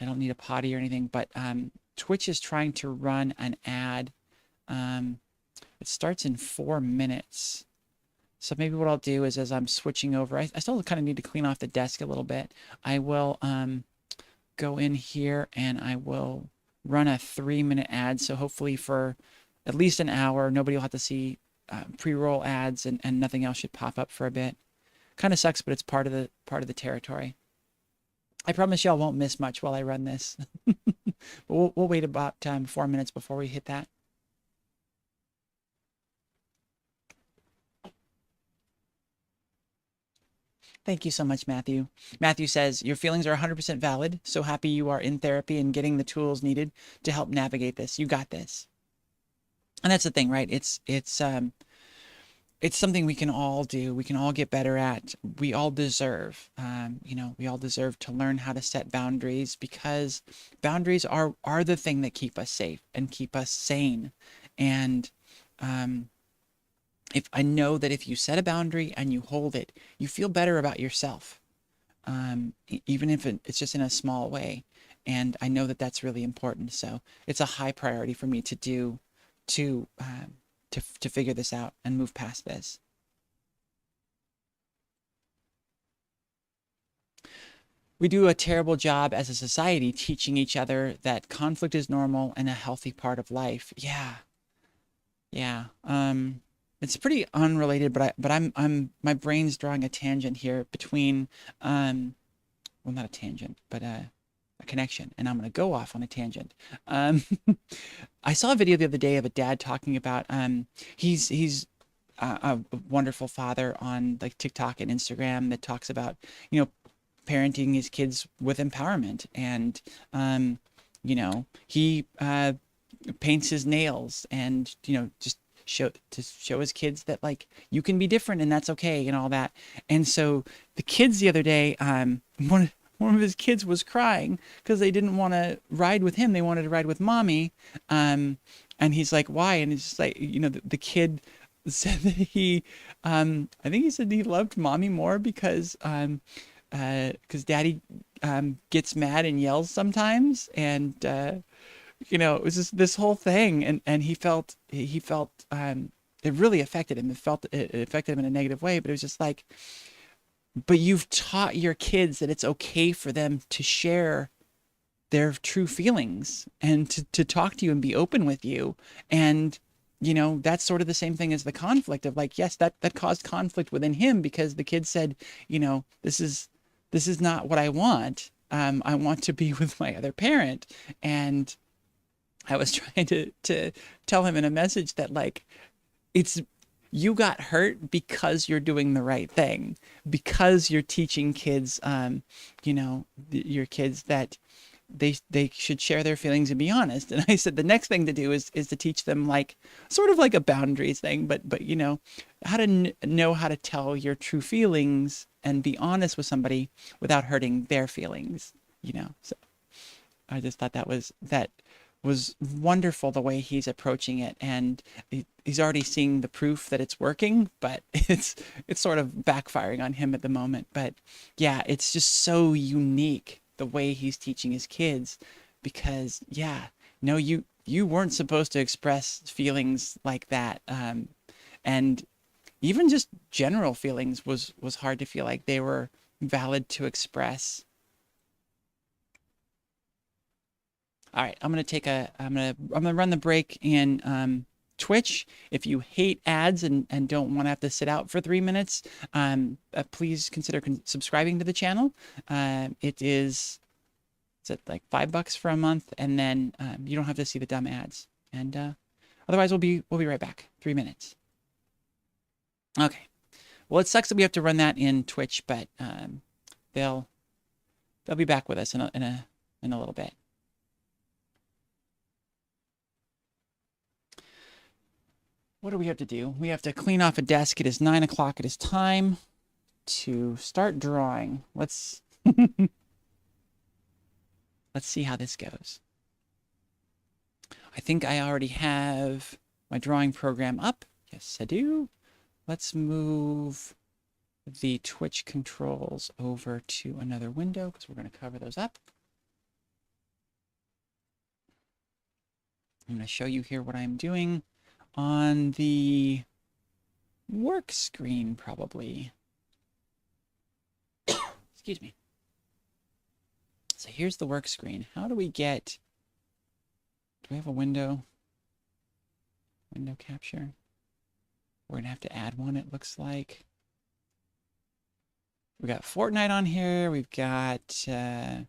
I don't need a potty or anything, but Twitch is trying to run an ad. It starts in 4 minutes. So maybe what I'll do is, as I'm switching over, I still kind of need to clean off the desk a little bit. I will go in here and I will run a 3-minute ad. So hopefully for at least an hour, nobody will have to see pre-roll ads, and nothing else should pop up for a bit. Kind of sucks, but it's part of the territory. I promise y'all won't miss much while I run this. But we'll wait about 4 minutes before we hit that. Thank you so much, Matthew. Matthew says, your feelings are 100% valid. So happy you are in therapy and getting the tools needed to help navigate this. You got this. And that's the thing, right? It's something we can all do. We can all get better at. We all deserve, we all deserve to learn how to set boundaries, because boundaries are the thing that keep us safe and keep us sane. And if I know that if you set a boundary and you hold it, you feel better about yourself, even if it's just in a small way. And I know that that's really important. So it's a high priority for me to do to figure this out and move past this. We do a terrible job as a society teaching each other that conflict is normal and a healthy part of life. Yeah. Yeah. It's pretty unrelated, but I'm my brain's drawing a tangent here between well, not a tangent, but a connection, and I'm going to go off on a tangent. I saw a video the other day of a dad talking about he's a wonderful father on like TikTok and Instagram that talks about, parenting his kids with empowerment, and he paints his nails, and just show his kids that like you can be different and that's okay and all that. And so the kids the other day, one of his kids was crying because they didn't want to ride with him. They wanted to ride with mommy. And he's like, why? And it's just like, the kid said that I think he said he loved mommy more because daddy gets mad and yells sometimes. And, it was just this whole thing. And he felt it really affected him. It affected him in a negative way, but it was just like, but you've taught your kids that it's okay for them to share their true feelings and to talk to you and be open with you. And, that's sort of the same thing as the conflict of like, yes, that caused conflict within him because the kid said, this is not what I want. I want to be with my other parent. And I was trying to tell him in a message that like, you got hurt because you're doing the right thing, because you're teaching kids, your kids that they should share their feelings and be honest. And I said the next thing to do is to teach them like sort of like a boundaries thing, but how to know how to tell your true feelings and be honest with somebody without hurting their feelings. So I just thought that was wonderful the way he's approaching it, and he's already seeing the proof that it's working, but it's sort of backfiring on him at the moment. But yeah, it's just so unique the way he's teaching his kids, because you weren't supposed to express feelings like that, and even just general feelings was hard to feel like they were valid to express. All right, I'm gonna run the break in Twitch. If you hate ads and don't want to have to sit out for 3 minutes, please consider subscribing to the channel. It's at like $5 for a month, and then you don't have to see the dumb ads. And otherwise, we'll be right back. 3 minutes. Okay. Well, it sucks that we have to run that in Twitch, but they'll be back with us in a little bit. What do we have to do? We have to clean off a desk. It is 9 o'clock. It is time to start drawing. Let's see how this goes. I think I already have my drawing program up. Yes, I do. Let's move the Twitch controls over to another window because we're going to cover those up. I'm going to show you here what I'm doing on the work screen, probably. Excuse me. So here's the work screen. How do we get... Do we have a window? Window capture? We're going to have to add one, it looks like. We got Fortnite on here. We've got... oh,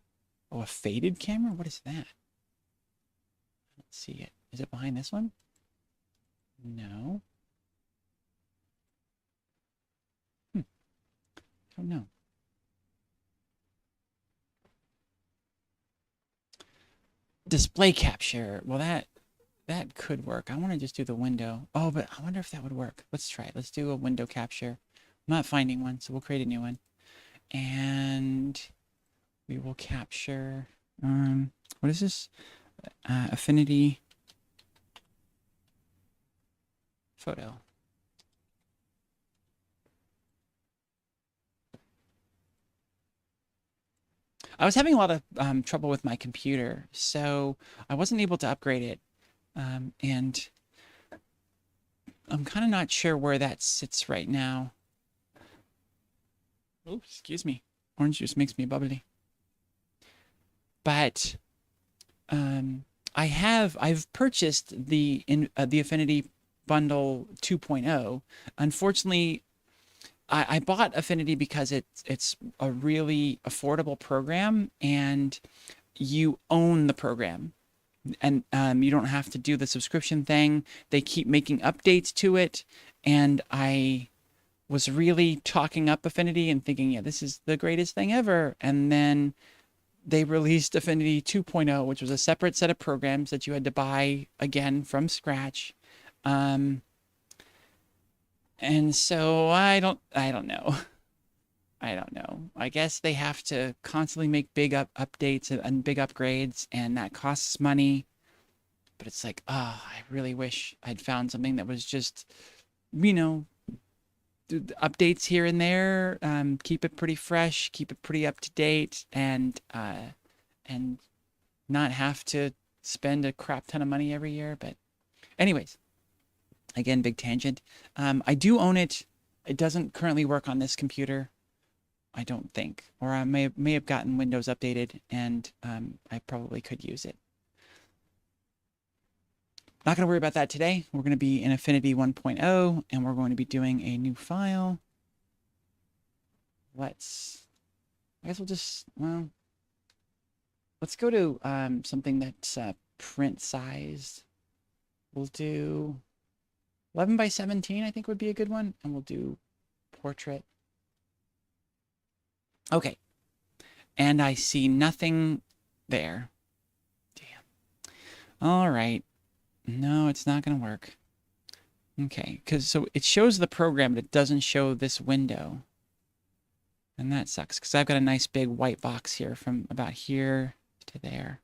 a faded camera? What is that? I don't see it. Is it behind this one? No. I don't know. Display capture. Well, that could work. I want to just do the window. Oh, but I wonder if that would work. Let's try it. Let's do a window capture. I'm not finding one, so we'll create a new one. And we will capture, what is this? Affinity photo. I was having a lot of trouble with my computer, so I wasn't able to upgrade it. And I'm kind of not sure where that sits right now. Oh, excuse me. Orange juice makes me bubbly. But I've purchased the Affinity Bundle 2.0. Unfortunately, I bought Affinity because it's a really affordable program and you own the program. And you don't have to do the subscription thing. They keep making updates to it. And I was really talking up Affinity and thinking, yeah, this is the greatest thing ever. And then they released Affinity 2.0, which was a separate set of programs that you had to buy again from scratch. And so I don't know. I don't know. I guess they have to constantly make big updates and big upgrades, and that costs money. But it's like, I really wish I'd found something that was just, updates here and there, keep it pretty fresh, keep it pretty up to date, and not have to spend a crap ton of money every year. But anyways, again, big tangent. I do own it. It doesn't currently work on this computer, I don't think, or I may have gotten Windows updated, and I probably could use it. Not going to worry about that today. We're going to be in Affinity 1.0, and we're going to be doing a new file. I guess we'll just, well, let's go to something that's print sized. We'll do 11 by 17, I think would be a good one, and we'll do portrait. Okay, and I see nothing there. Damn. All right. No, it's not going to work. Okay, so it shows the program, but it doesn't show this window. And that sucks, because I've got a nice big white box here from about here to there.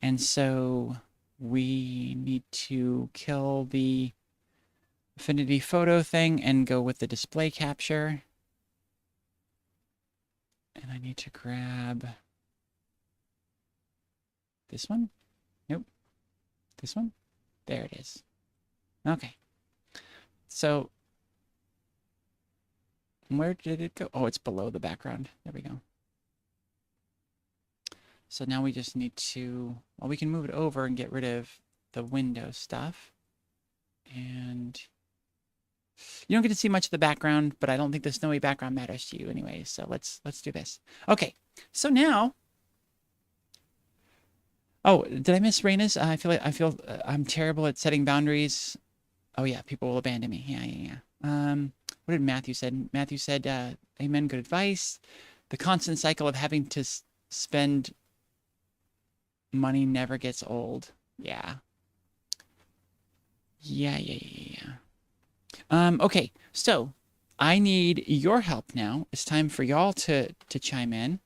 And so we need to kill the Affinity photo thing and go with the display capture. And I need to grab this one. Nope. This one? There it is. Okay. So, where did it go? Oh, it's below the background. There we go. So now we just need to, well, we can move it over and get rid of the window stuff. And you don't get to see much of the background, but I don't think the snowy background matters to you anyway. So let's do this. Okay. So now, oh, did I miss Raina's? I feel I'm terrible at setting boundaries. Oh yeah, people will abandon me. Yeah. What did Matthew said? Matthew said, "Amen. Good advice. The constant cycle of having to spend money never gets old." Yeah. Okay, so I need your help now. It's time for y'all to chime in.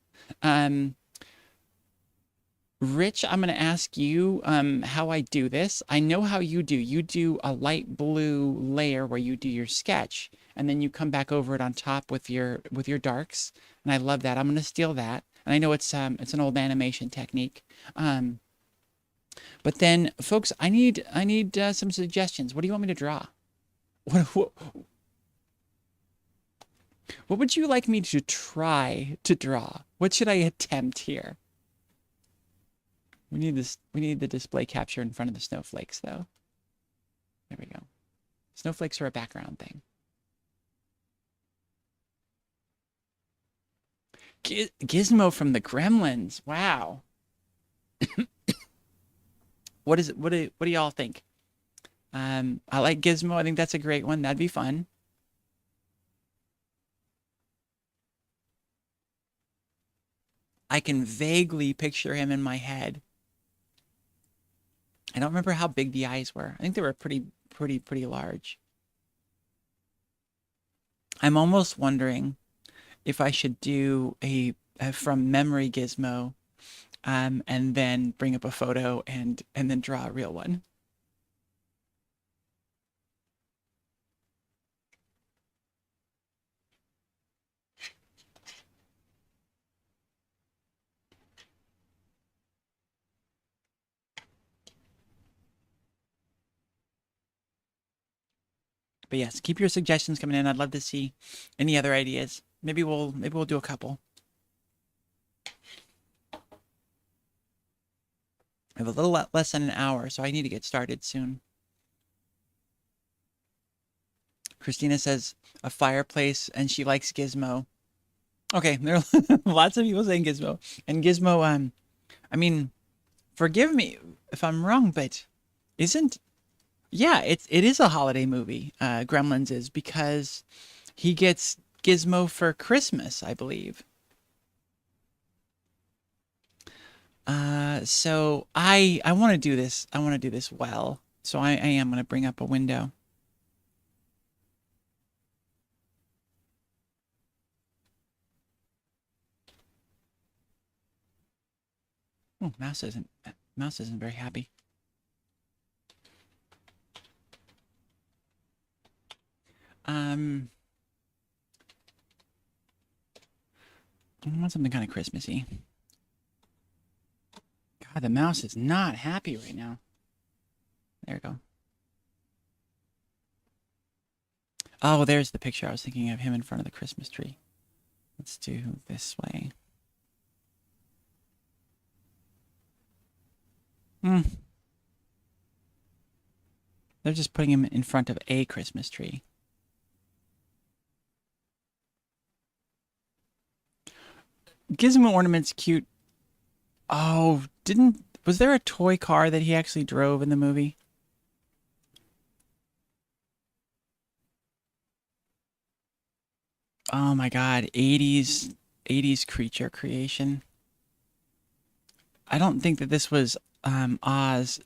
Rich, I'm going to ask you how I do this. I know how you do. You do a light blue layer where you do your sketch, and then you come back over it on top with your darks, and I love that. I'm gonna steal that, and I know it's an old animation technique. But then, folks, I need some suggestions. What do you want me to draw? What, what would you like me to try to draw? What should I attempt here? We need this. We need the display capture in front of the snowflakes, though. There we go. Snowflakes are a background thing. Gizmo from the Gremlins. Wow. What is it? What do y'all think? I like Gizmo. I think that's a great one. That'd be fun. I can vaguely picture him in my head. I don't remember how big the eyes were. I think they were pretty large. I'm almost wondering if I should do a from memory Gizmo, and then bring up a photo and then draw a real one. But yes, keep your suggestions coming in. I'd love to see any other ideas. Maybe we'll do a couple. I have a little less than an hour, so I need to get started soon. Christina says a fireplace, and she likes Gizmo. Okay, there are lots of people saying Gizmo. And Gizmo, I mean, forgive me if I'm wrong, but isn't yeah, it is a holiday movie. Gremlins is, because he gets Gizmo for Christmas, I believe. So I want to do this. I want to do this well. So I am going to bring up a window. Oh, mouse isn't very happy. I want something kind of Christmassy. God, the mouse is not happy right now. There we go. Oh, there's the picture. I was thinking of him in front of the Christmas tree. Let's do this way. They're just putting him in front of a Christmas tree. Gizmo ornament's cute. Oh, was there a toy car that he actually drove in the movie? Oh my God, 80s creature creation. I don't think that this was Oz.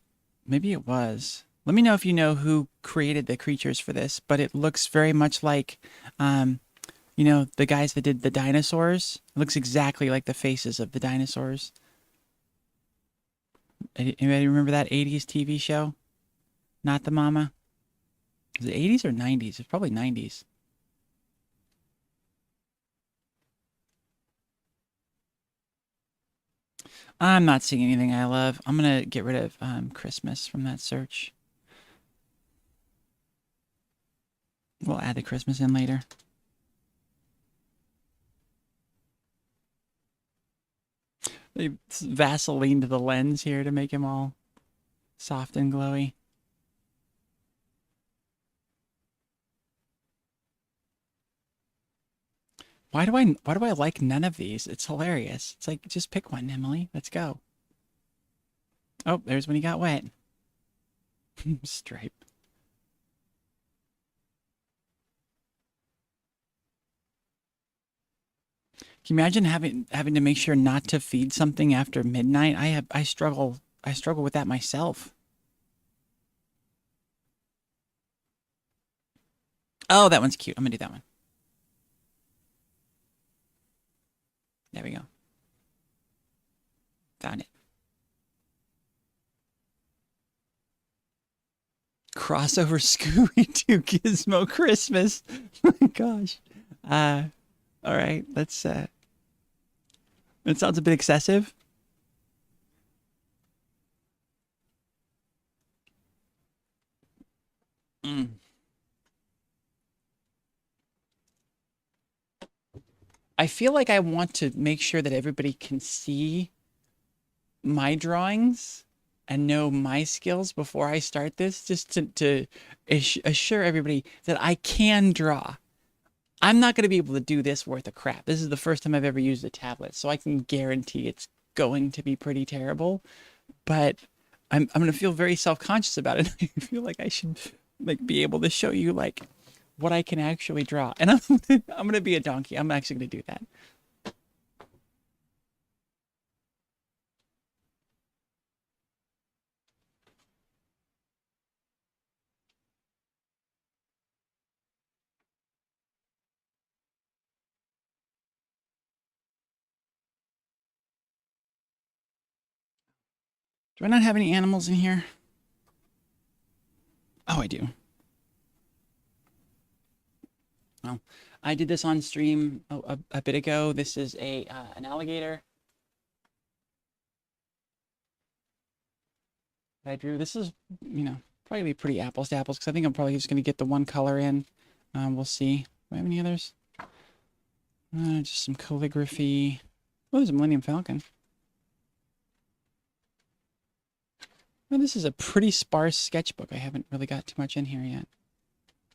Maybe it was. Let me know if you know who created the creatures for this, but it looks very much like the guys that did the dinosaurs. It looks exactly like the faces of the dinosaurs. Anybody remember that 80s TV show? Not the Mama? Was it 80s or 90s? It's probably 90s. I'm not seeing anything I love. I'm going to get rid of Christmas from that search. We'll add the Christmas in later. They Vaseline to the lens here to make him all soft and glowy. Why do I like none of these? It's hilarious. It's like, just pick one, Emily. Let's go. Oh, there's when he got wet. Stripe. Can you imagine having to make sure not to feed something after midnight? I struggle with that myself. Oh, that one's cute. I'm gonna do that one. There we go. Found it. Crossover Scooby-Doo Gizmo Christmas. Oh my gosh. All right. Let's. It sounds a bit excessive. Mm. I feel like I want to make sure that everybody can see my drawings and know my skills before I start this, just to assure everybody that I can draw. I'm not going to be able to do this worth of crap. This is the first time I've ever used a tablet, so I can guarantee it's going to be pretty terrible. But I'm going to feel very self-conscious about it. I feel like I should like be able to show you like what I can actually draw. And I'm going to be a donkey. I'm actually going to do that. Do I not have any animals in here? Oh, I do. Well, I did this on stream a bit ago. This is a an alligator that I drew. This is, probably pretty apples to apples because I think I'm probably just going to get the one color in. We'll see. Do I have any others? Just some calligraphy. Oh, there's a Millennium Falcon. Well, this is a pretty sparse sketchbook. I haven't really got too much in here yet.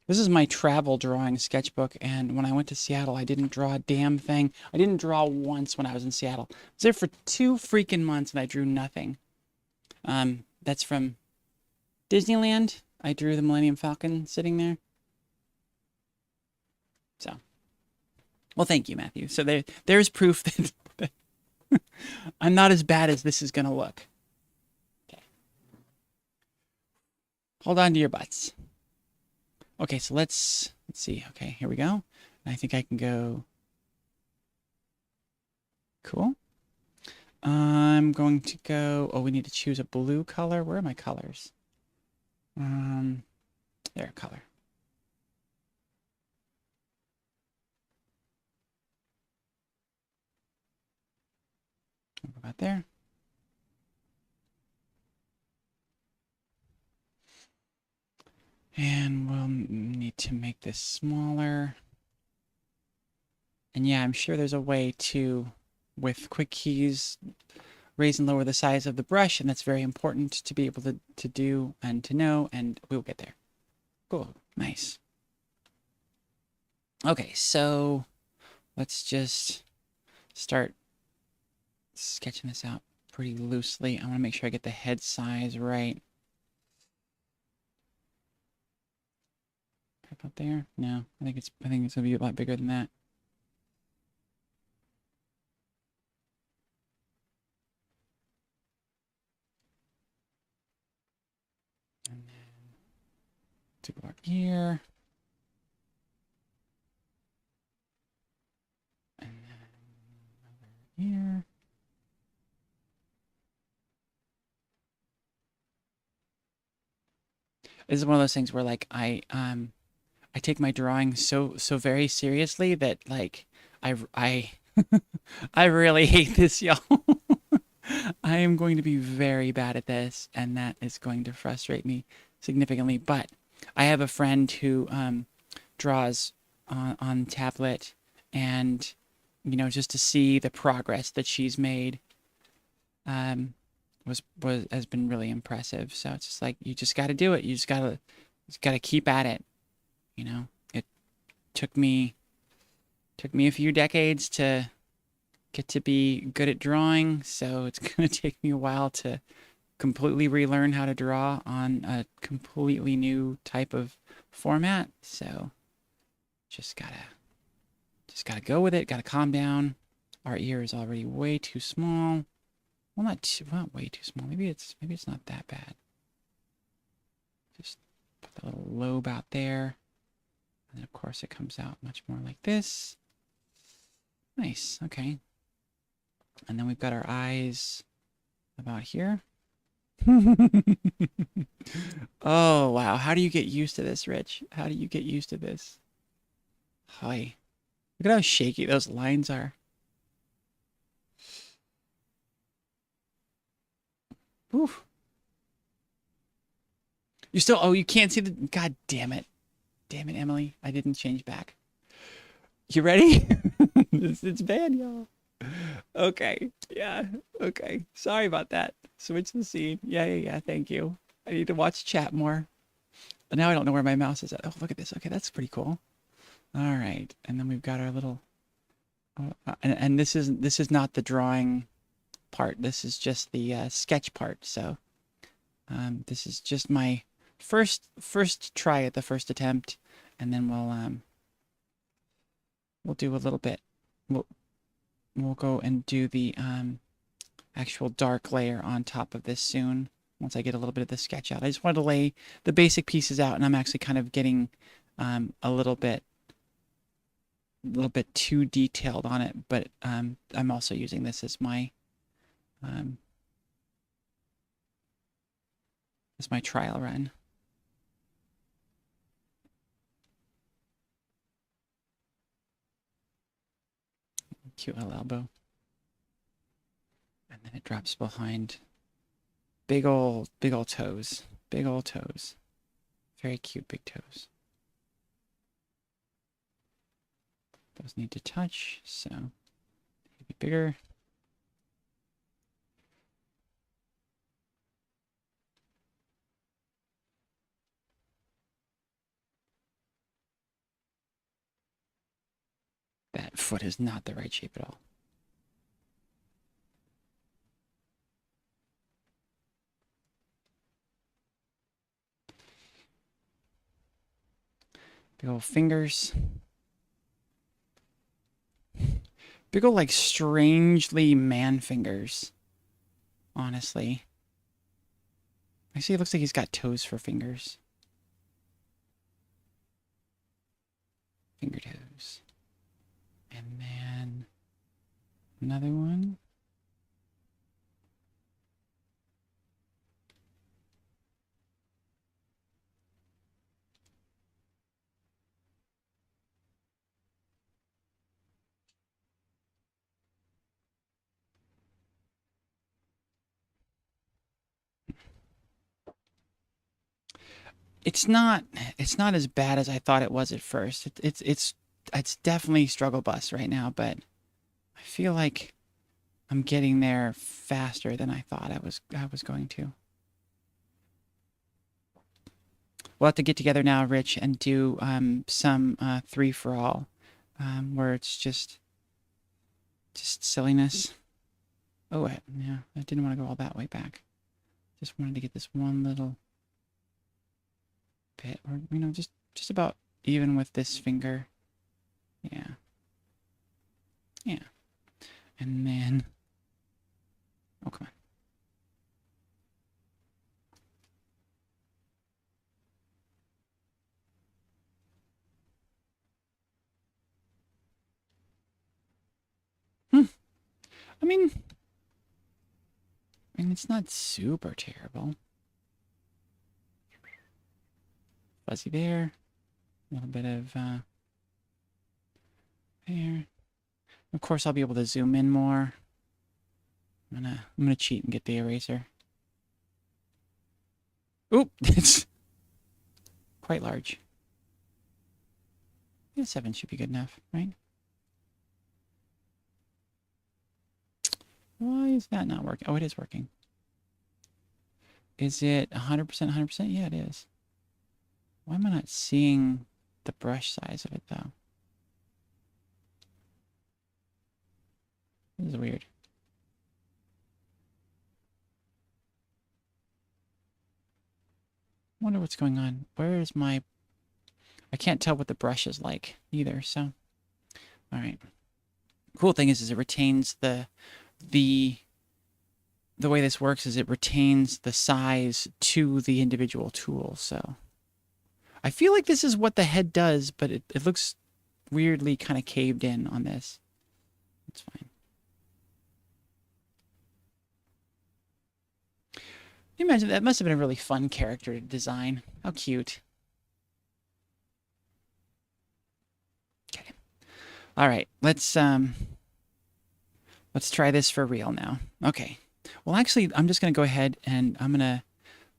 This is my travel drawing sketchbook, and when I went to Seattle, I didn't draw a damn thing. I didn't draw once when I was in Seattle. I was there for 2 freaking months, and I drew nothing. That's from Disneyland. I drew the Millennium Falcon sitting there. So, well, thank you, Matthew. So there's proof that I'm not as bad as this is going to look. Okay. Hold on to your butts. Okay, so let's see. Okay, here we go. I think I can go. Cool. I'm going to go. Oh, we need to choose a blue color. Where are my colors? There, color. About there. And we'll need to make this smaller. And yeah, I'm sure there's a way to, with quick keys, raise and lower the size of the brush, and that's very important to be able to do and to know, and we'll get there. Cool. Nice. Okay, so let's just start sketching this out pretty loosely. I want to make sure I get the head size right. About there? No, I think it's gonna be a lot bigger than that. And then to go up here. And then over here. This is one of those things where like I take my drawing so very seriously that like I I really hate this, y'all. I am going to be very bad at this, and that is going to frustrate me significantly. But I have a friend who draws on tablet, and just to see the progress that she's made has been really impressive. So it's just like you just got to do it. You just gotta keep at it. It took me a few decades to get to be good at drawing, so it's gonna take me a while to completely relearn how to draw on a completely new type of format. So just gotta go with it. Gotta calm down. Our ear is already way too small. Well, not way too small. Maybe it's not that bad. Just put the little lobe out there. And then, of course, it comes out much more like this. Nice. Okay. And then we've got our eyes about here. Oh, wow. How do you get used to this, Rich? How do you get used to this? Hi. Look at how shaky those lines are. Oof. You still, oh, you can't see the, God damn it. Damn it, Emily. I didn't change back. You ready? It's bad, y'all. Okay. Yeah. Okay. Sorry about that. Switch the scene. Yeah, yeah, yeah. Thank you. I need to watch chat more. But now I don't know where my mouse is at. Oh, look at this. Okay, that's pretty cool. All right. And then we've got our little, and this is not the drawing part. This is just the sketch part. So this is just my first try at the first attempt, and then we'll do a little bit. We'll go and do the actual dark layer on top of this soon. Once I get a little bit of the sketch out, I just wanted to lay the basic pieces out, and I'm actually kind of getting a little bit too detailed on it. But I'm also using this um, as my trial run. Cute little elbow. And then it drops behind big old toes. Big old toes. Very cute big toes. Those need to touch, so maybe bigger. That foot is not the right shape at all. Big old fingers. Big old, like, strangely man fingers. Honestly. Actually, it looks like he's got toes for fingers. Finger toes. And then another one. It's not as bad as I thought it was at first. It's definitely struggle bus right now, but I feel like I'm getting there faster than I thought I was going to. We'll have to get together now, Rich, and do some three for all, where it's just silliness. Oh, yeah, I didn't want to go all that way back. Just wanted to get this one little bit, or just about even with this finger. Yeah, yeah, and then oh come on. I mean, it's not super terrible. Fuzzy there, a little bit of there. Of course, I'll be able to zoom in more. I'm gonna cheat and get the eraser. Oop, it's quite large. Yeah, 7 should be good enough, right? Why is that not working? Oh, it is working. Is it 100%, 100%? Yeah, it is. Why am I not seeing the brush size of it, though? This is weird. I wonder what's going on. Where is my... I can't tell what the brush is like either, so... All right. Cool thing is it retains the way this works is it retains the size to the individual tool, so... I feel like this is what the head does, but it looks weirdly kind of caved in on this. It's fine. you imagine that must have been a really fun character to design. How cute. Okay. All right. Let's try this for real now. Okay. Well, actually, I'm just going to go ahead and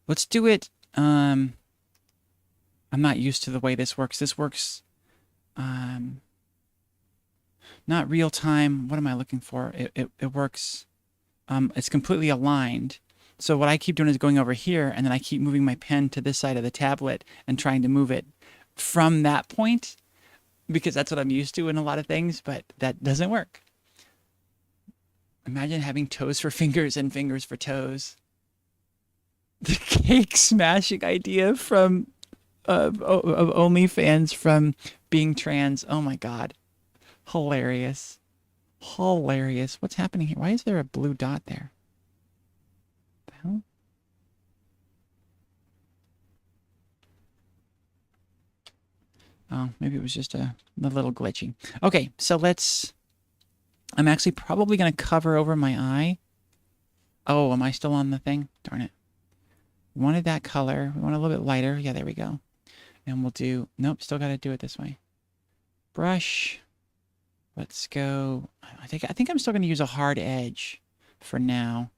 let's do it. I'm not used to the way this works. This works not real time. What am I looking for? It works. It's completely aligned. So what I keep doing is going over here, and then I keep moving my pen to this side of the tablet and trying to move it from that point, because that's what I'm used to in a lot of things, but that doesn't work. Imagine having toes for fingers and fingers for toes. The cake smashing idea from of OnlyFans from being trans. Oh my God. Hilarious. Hilarious. What's happening here? Why is there a blue dot there? The hell? Oh, maybe it was just a little glitchy. Okay, so I'm actually probably going to cover over my eye. Oh, am I still on the thing? Darn it. We wanted that color. We want a little bit lighter. Yeah, there we go. And we'll do... Nope, still got to do it this way. Brush. Let's go... I think I'm still going to use a hard edge for now.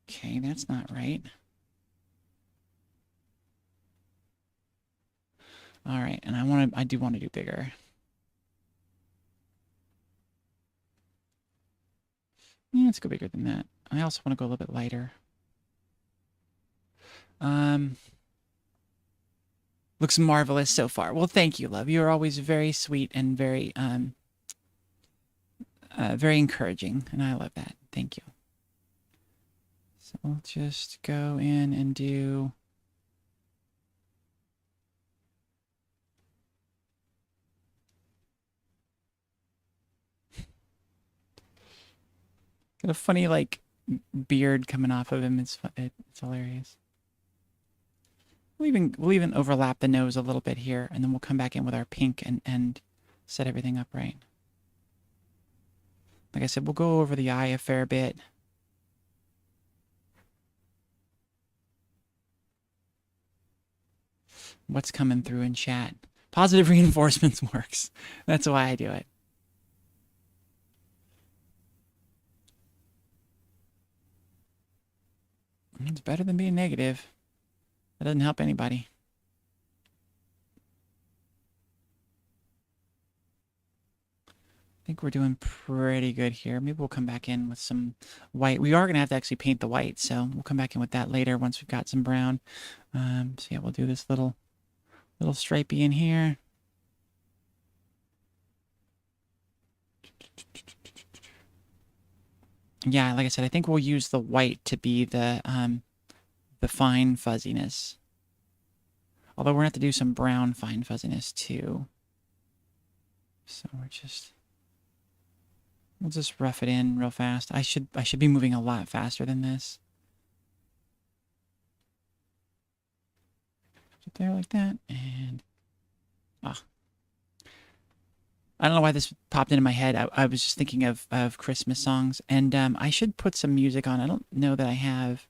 Okay, that's not right. All right, and I do want to do bigger. Yeah, let's go bigger than that. I also want to go a little bit lighter. Looks marvelous so far. Well, thank you, love. You're always very sweet and very very encouraging, and I love that. Thank you. So we'll just go in and do... Got a funny, like, beard coming off of him. It's hilarious. We'll even overlap the nose a little bit here, and then we'll come back in with our pink and set everything up right. Like I said, we'll go over the eye a fair bit. What's coming through in chat? Positive reinforcements works. That's why I do it. It's better than being negative. That doesn't help anybody. I think we're doing pretty good here. Maybe we'll come back in with some white. We are going to have to actually paint the white, so we'll come back in with that later once we've got some brown. So yeah, we'll do this little stripey in here. Yeah, like I said, I think we'll use the white to be the fine fuzziness. Although we're going to have to do some brown fine fuzziness too. So we'll just rough it in real fast. I should be moving a lot faster than this. Put it there like that, and I don't know why this popped into my head. I was just thinking of Christmas songs, and I should put some music on. I don't know that I have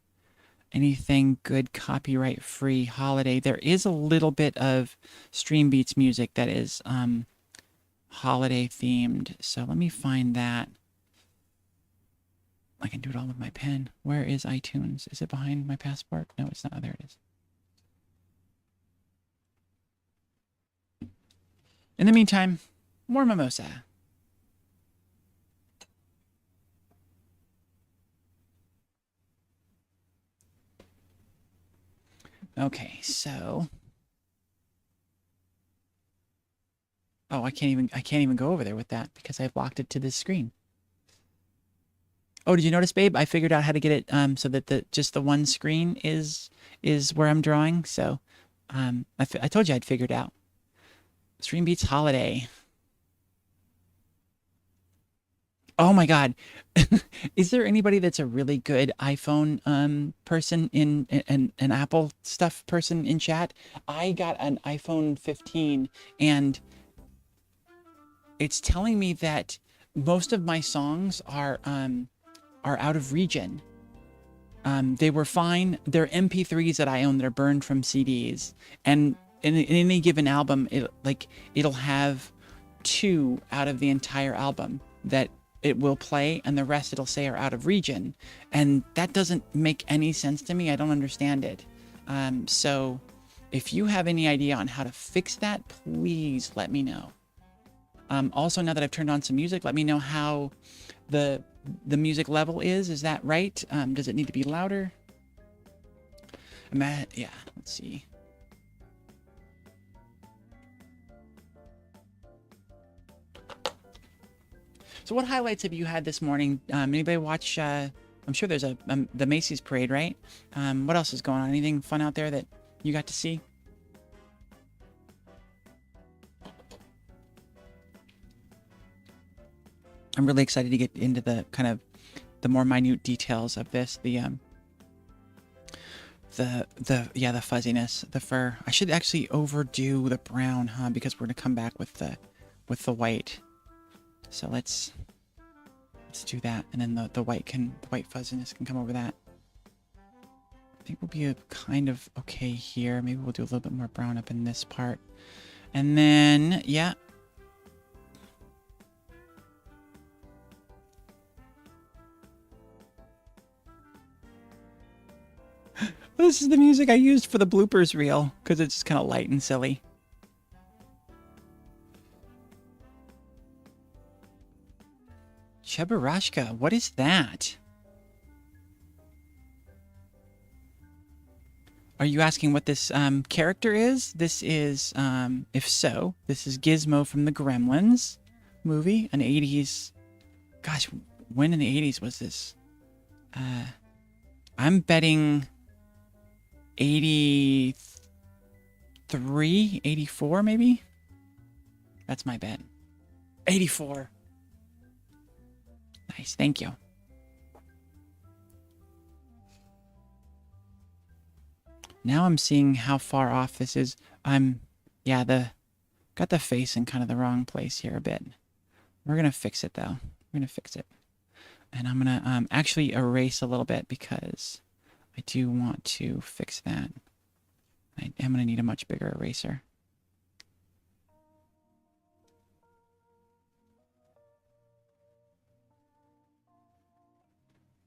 anything good copyright-free holiday. There is a little bit of Stream Beats music that is holiday themed, so let me find that. I can do it all with my pen. Where is iTunes? Is it behind my passport? No, it's not. Oh, there it is. In the meantime, more mimosa. Okay, so... Oh, I can't even go over there with that because I've locked it to this screen. Oh, did you notice, babe? I figured out how to get it so that just the one screen is where I'm drawing. So I told you I'd figured out. Stream Beats Holiday. Oh my God. Is there anybody that's a really good iPhone person in an Apple stuff person in chat? I got an iPhone 15 and it's telling me that most of my songs are out of region. They were fine. They're MP3s that I own that are burned from CDs. And in any given album, it'll have 2 out of the entire album that it will play, and the rest it'll say are out of region. And that doesn't make any sense to me. I don't understand it. So if you have any idea on how to fix that, please let me know. Also, now that I've turned on some music, let me know how the music level is. Is that right? Does it need to be louder? Yeah, let's see. So what highlights have you had this morning? Anybody watch, I'm sure there's the Macy's parade, right? What else is going on? Anything fun out there that you got to see? I'm really excited to get into the kind of the more minute details of this. The fuzziness, the fur. I should actually overdo the brown, huh? Because we're gonna come back with the white. So let's do that, and then the white fuzziness can come over that. I think we'll be kind of okay here. Maybe we'll do a little bit more brown up in this part, and then yeah. This is the music I used for the bloopers reel because it's just kind of light and silly. Cheburashka, what is that? Are you asking what this character is? This is, if so, this is Gizmo from the Gremlins movie, an 80s. Gosh, when in the 80s was this? I'm betting 83, 84 maybe? That's my bet. 84. Nice, thank you. Now I'm seeing how far off this is. Got the face in kind of the wrong place here a bit. We're gonna fix it though. We're gonna fix it. And I'm gonna actually erase a little bit because I do want to fix that. I am gonna need a much bigger eraser.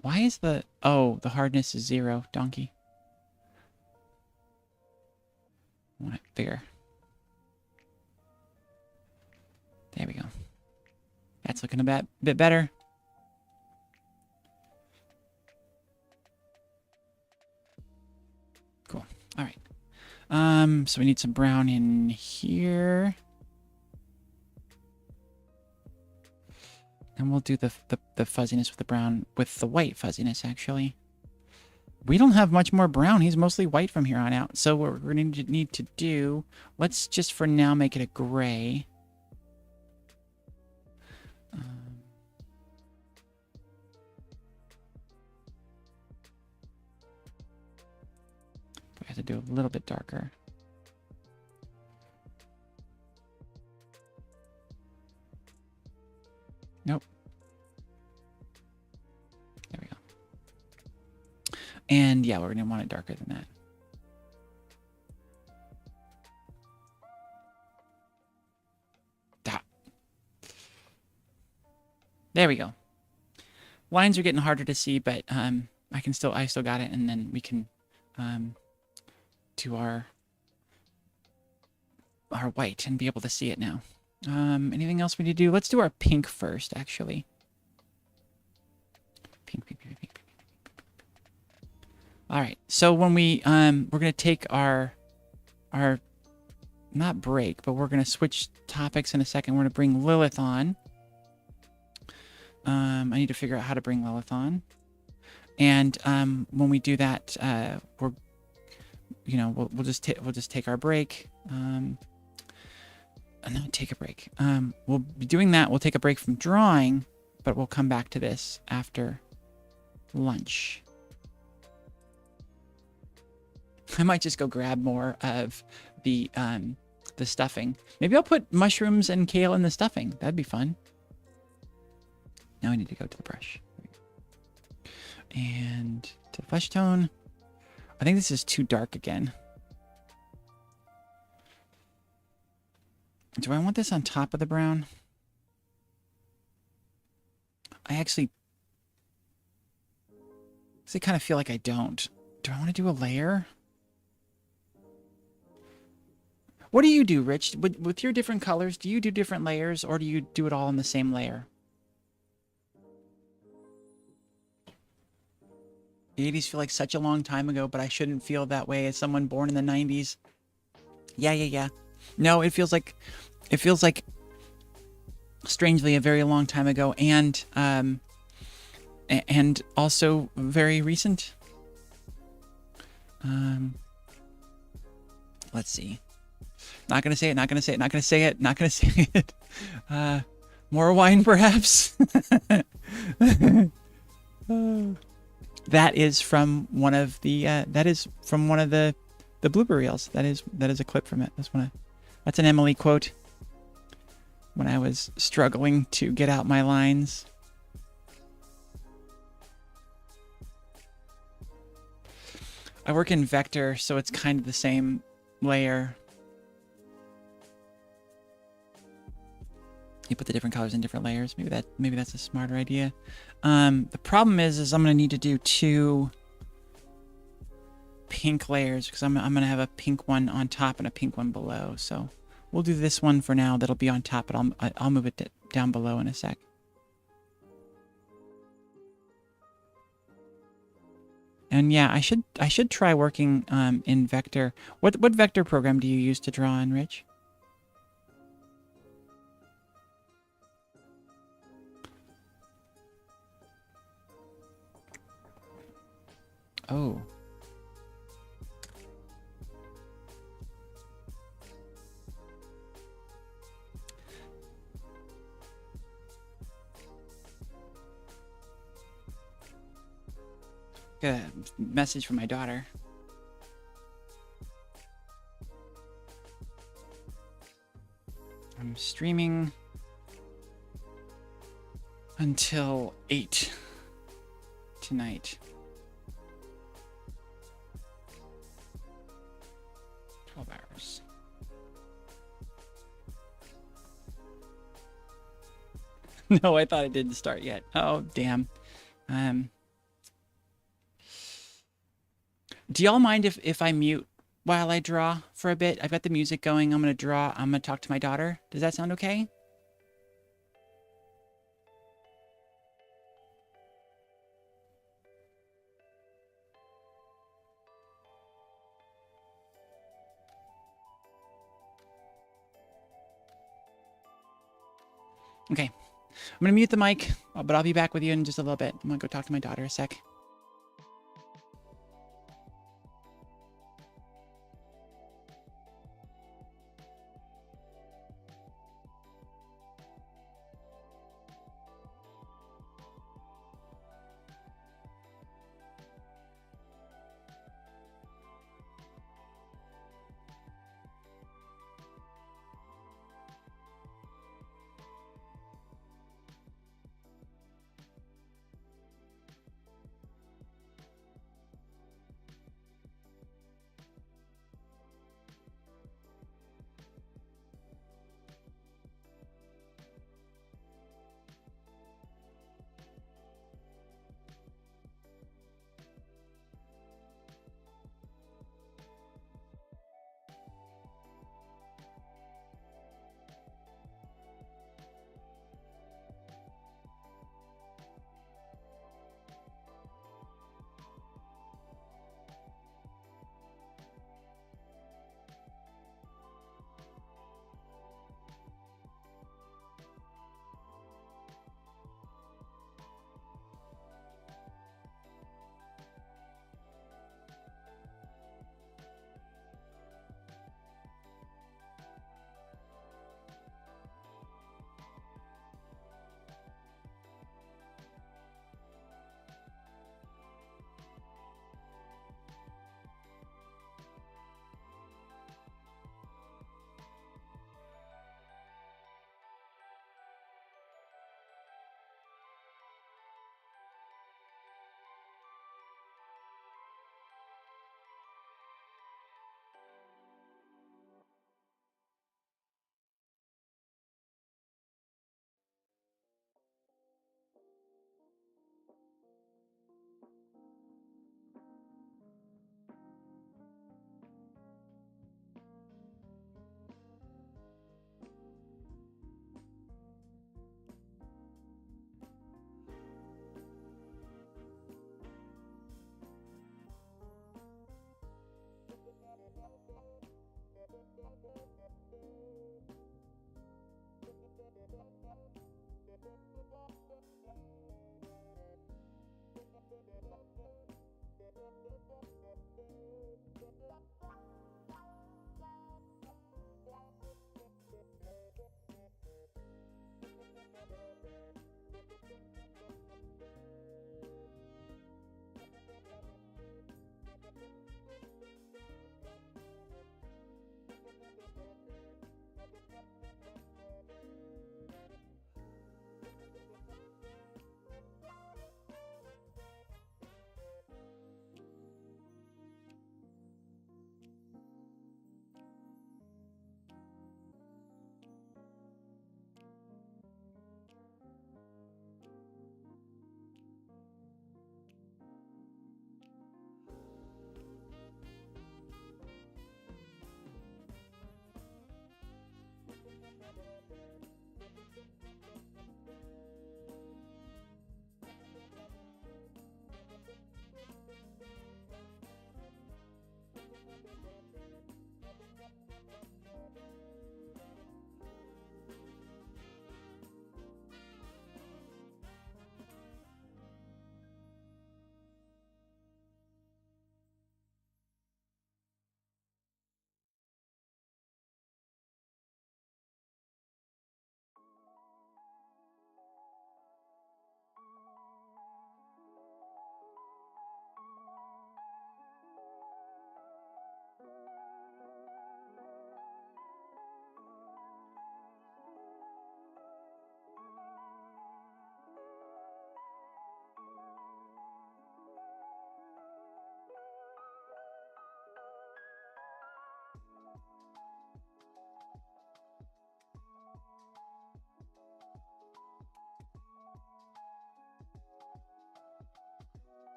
Why is the hardness is 0, donkey? I want it bigger. There we go. That's looking a bit better. Cool. All right. So we need some brown in here. And we'll do the fuzziness with the brown, with the white fuzziness, actually. We don't have much more brown. He's mostly white from here on out. So what we're going to need to do, let's just for now make it a gray. We have to do a little bit darker. Nope. There we go. And yeah, we're going to want it darker than that. There we go. Lines are getting harder to see, but I still got it, and then we can do our white and be able to see it now. Anything else we need to do? Let's do our pink first, actually. Pink. All right. So when we're gonna take our not break, but we're gonna switch topics in a second. We're gonna bring Lilith on. I need to figure out how to bring Lilith on. And when we do that, we'll just take our break. Not take a break. We'll be doing that. We'll take a break from drawing, but we'll come back to this after lunch. I might just go grab more of the stuffing. Maybe I'll put mushrooms and kale in the stuffing. That'd be fun. Now I need to go to the brush. And to flesh tone. I think this is too dark again. Do I want this on top of the brown? I actually kind of feel like I don't. Do I want to do a layer? What do you do, Rich? With your different colors, do you do different layers or do you do it all in the same layer? The 80s feel like such a long time ago, but I shouldn't feel that way as someone born in the 90s. Yeah. No, it feels like strangely a very long time ago, and also very recent. Let's see. Not gonna say it. More wine, perhaps. That is from one of the blooper reels. That is a clip from it. That's an Emily quote. When I was struggling to get out my lines. I work in vector, so it's kind of the same layer. You put the different colors in different layers. Maybe that's a smarter idea. The problem is I'm gonna need to do 2 pink layers because I'm gonna have a pink one on top and a pink one below. So we'll do this one for now. That'll be on top, but I'll move it down below in a sec. And yeah, I should try working in vector. What vector program do you use to draw in, Rich? Oh. Got a message from my daughter. I'm streaming until 8 tonight. 12 hours. No, I thought it didn't start yet. Oh, damn. Do y'all mind if I mute while I draw for a bit? I've got the music going. I'm going to draw. I'm going to talk to my daughter. Does that sound okay? Okay. I'm going to mute the mic, but I'll be back with you in just a little bit. I'm going to go talk to my daughter a sec.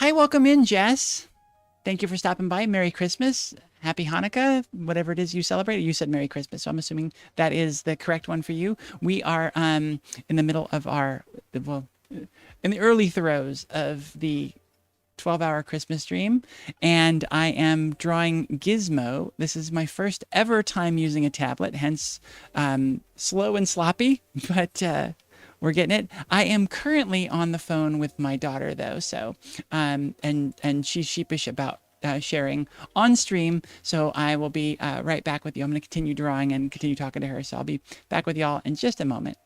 Hi, welcome in, Jess. Thank you for stopping by. Merry Christmas. Happy Hanukkah, whatever it is you celebrate. You said Merry Christmas, so I'm assuming that is the correct one for you. We are in the middle of our, well, in the early throes of the 12-hour Christmas dream, and I am drawing Gizmo. This is my first ever time using a tablet, hence slow and sloppy, but we're getting it. I am currently on the phone with my daughter though, so and she's sheepish about sharing on stream. So I will be right back with you. I'm going to continue drawing and continue talking to her. So I'll be back with y'all in just a moment.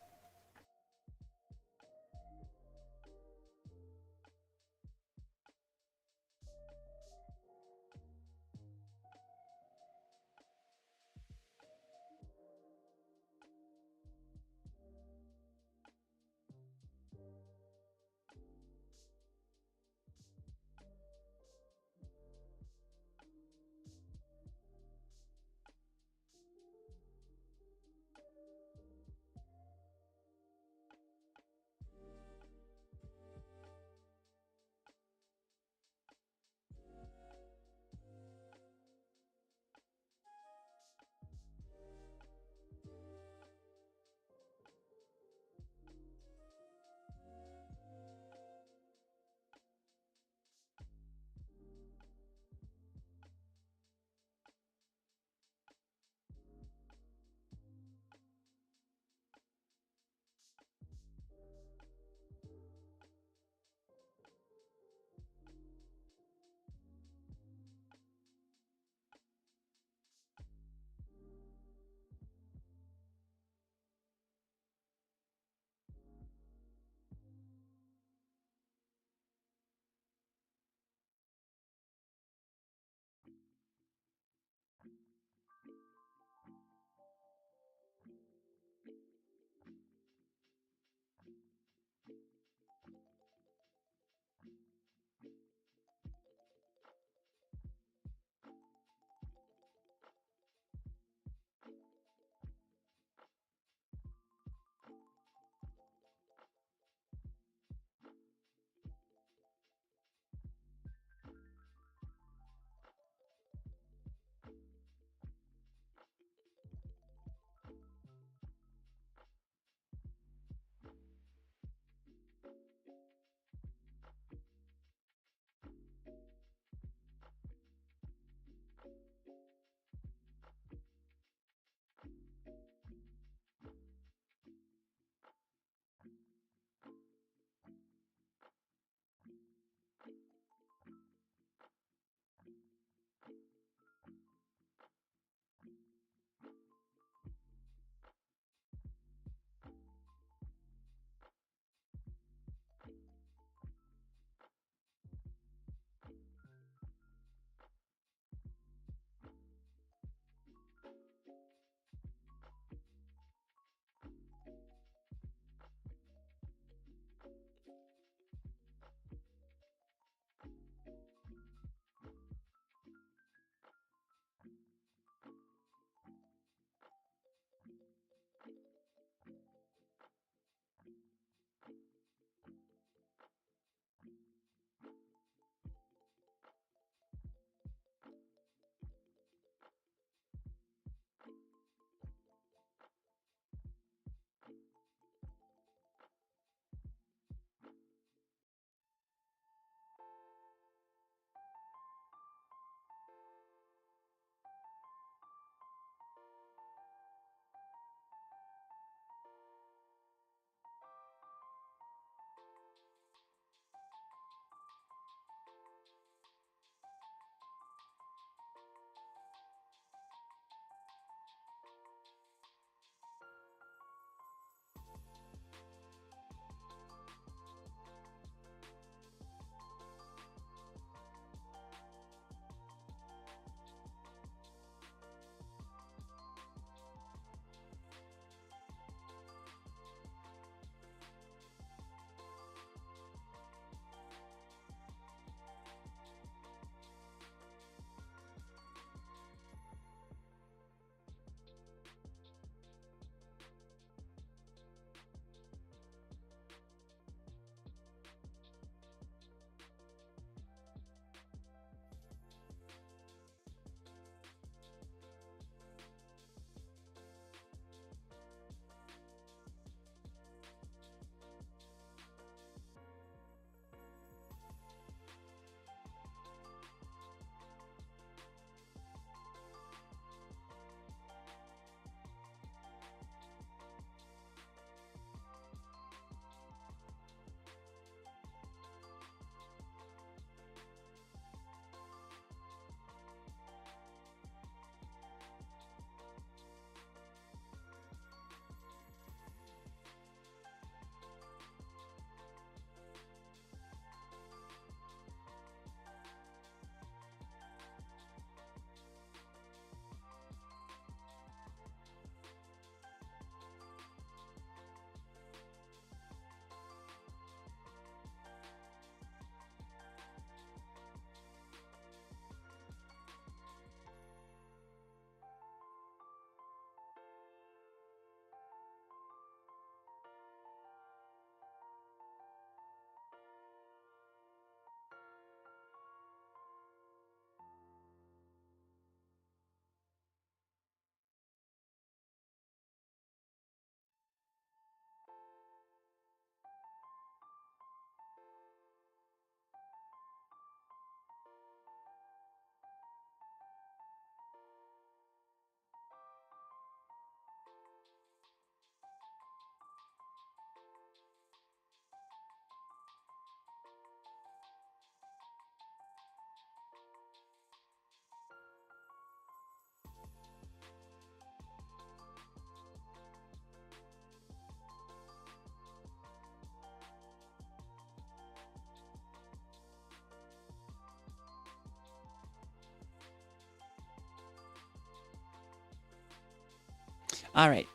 All right.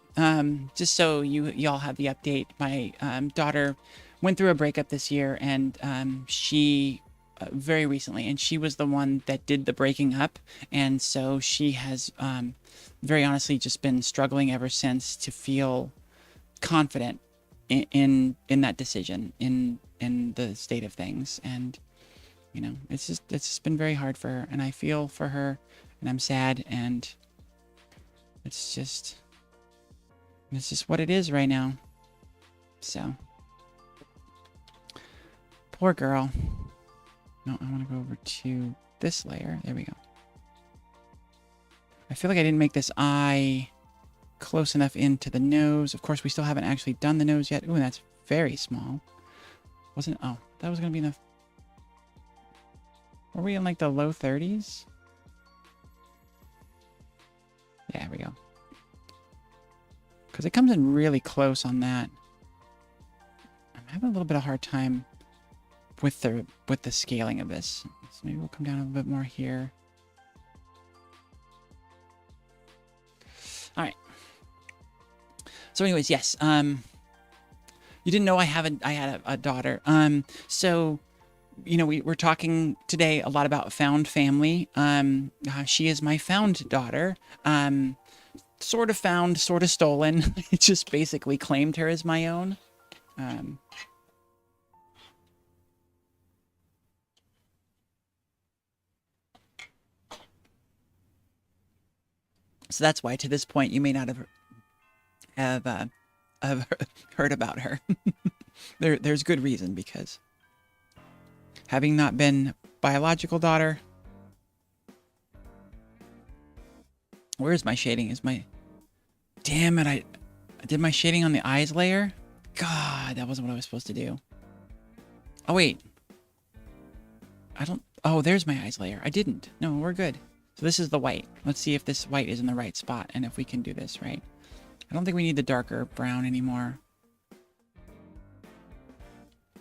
Just so y'all have the update, my daughter went through a breakup this year, and she very recently, and she was the one that did the breaking up, and so she has very honestly just been struggling ever since to feel confident in that decision, in the state of things. And you know, it's just been very hard for her, and I feel for her, and I'm sad, and it's just what it is right now. So poor girl. No, I want to go over to this layer. There we go. I feel like I didn't make this eye close enough into the nose. Of course, we still haven't actually done the nose yet. Ooh, that's very small. Wasn't, oh, that was going to be enough. Were we in like the low 30s? Yeah, there we go. Because it comes in really close on that. I'm having a little bit of a hard time with the scaling of this. So maybe we'll come down a little bit more here. All right. So anyways, yes. You didn't know I had a daughter. So, you know, we're talking today a lot about found family. She is my found daughter. Sort of found, sort of stolen. I just basically claimed her as my own. So that's why to this point you may not have heard about her. There's good reason, because having not been biological daughter. Where's my shading? Damn it, I did my shading on the eyes layer? God, that wasn't what I was supposed to do. Oh, wait. Oh, there's my eyes layer. I didn't. No, we're good. So this is the white. Let's see if this white is in the right spot and if we can do this right. I don't think we need the darker brown anymore.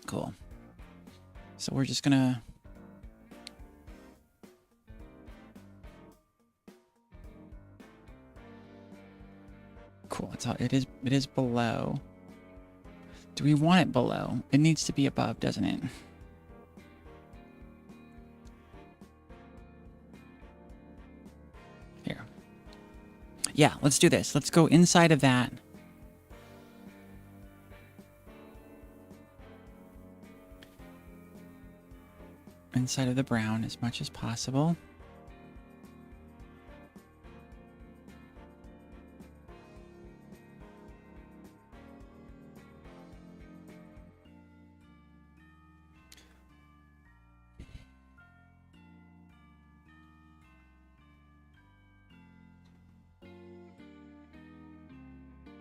Cool. So we're just gonna... Cool. It is below. Do we want it below? It needs to be above, doesn't it? Here. Yeah, let's do this. Let's go inside of that. Inside of the brown as much as possible.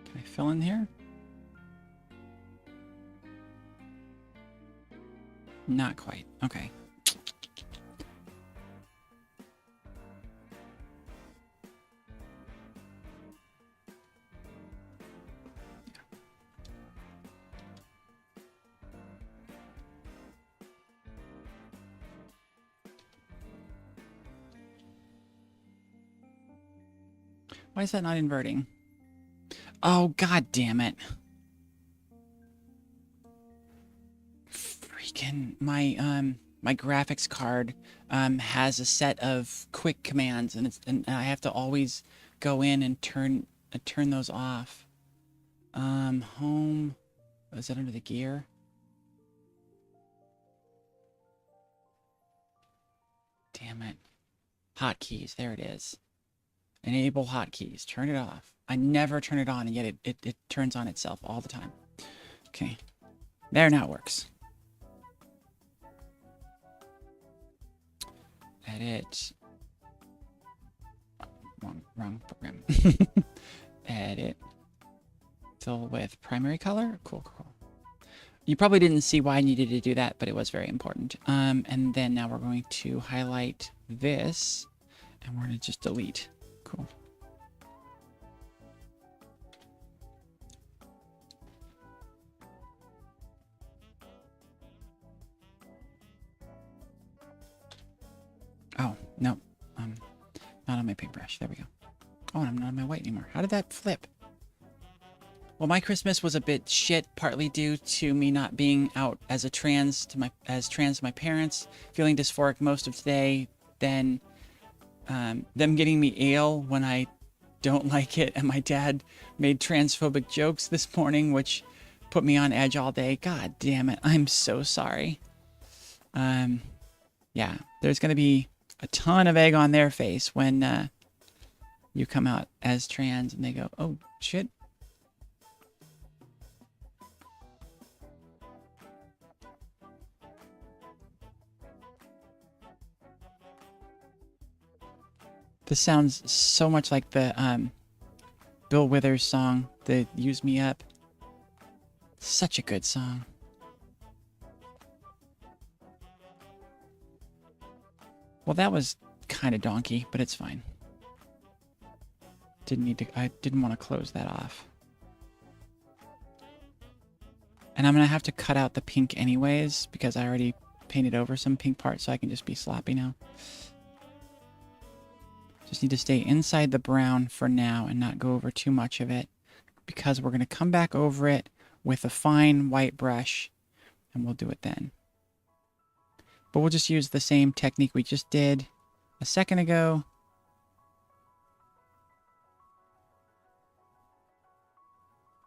Can I fill in here? Not quite. Okay. Why is that not inverting? Oh, god damn it. Freaking my graphics card has a set of quick commands, and I have to always go in and turn those off. Home. Oh, is that under the gear? Damn it. Hotkeys, there it is. Enable hotkeys. Turn it off. I never turn it on, and yet it turns on itself all the time. Okay. There, now it works. Edit. Wrong program. Edit. Fill with primary color. Cool. You probably didn't see why I needed to do that, but it was very important. And then now we're going to highlight this, and we're going to just delete. Cool. Oh, no. Not on my paintbrush. There we go. Oh, and I'm not on my white anymore. How did that flip? Well, my Christmas was a bit shit, partly due to me not being out as a trans to my parents, feeling dysphoric most of today, then them getting me ale when I don't like it, and my dad made transphobic jokes this morning, which put me on edge all day. God damn it, I'm so sorry. Yeah, there's gonna be a ton of egg on their face when you come out as trans and they go, oh shit. This sounds so much like the Bill Withers song, the Use Me Up. Such a good song. Well, that was kind of donkey, but it's fine. I didn't want to close that off. And I'm going to have to cut out the pink anyways, because I already painted over some pink parts, so I can just be sloppy now. Just need to stay inside the brown for now and not go over too much of it, because we're going to come back over it with a fine white brush, and we'll do it then. But we'll just use the same technique we just did a second ago.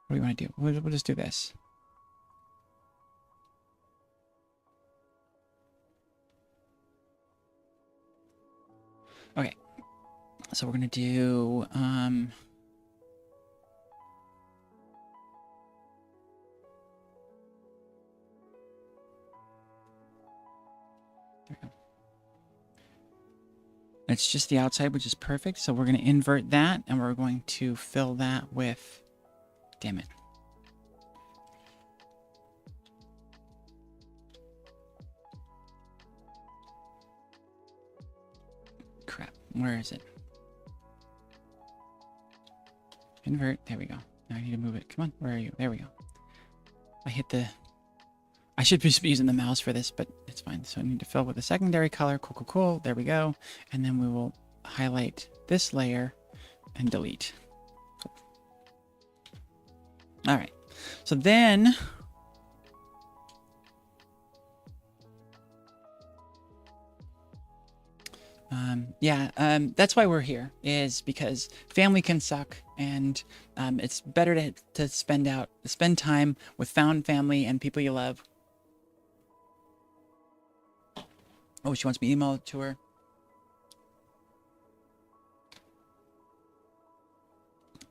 What do you want to do? We'll just do this. Okay. So we're going to do... There we go. It's just the outside, which is perfect. So we're going to invert that, and we're going to fill that with... Damn it. Crap. Where is it? Invert. There we go. Now I need to move it. Come on. Where are you? There we go. I hit the... I should just be using the mouse for this, but it's fine. So I need to fill with a secondary color. Cool, cool, cool. There we go. And then we will highlight this layer and delete. Cool. All right. So then... that's why we're here, is because family can suck, and it's better to spend time with found family and people you love. Oh, she wants me to email it to her.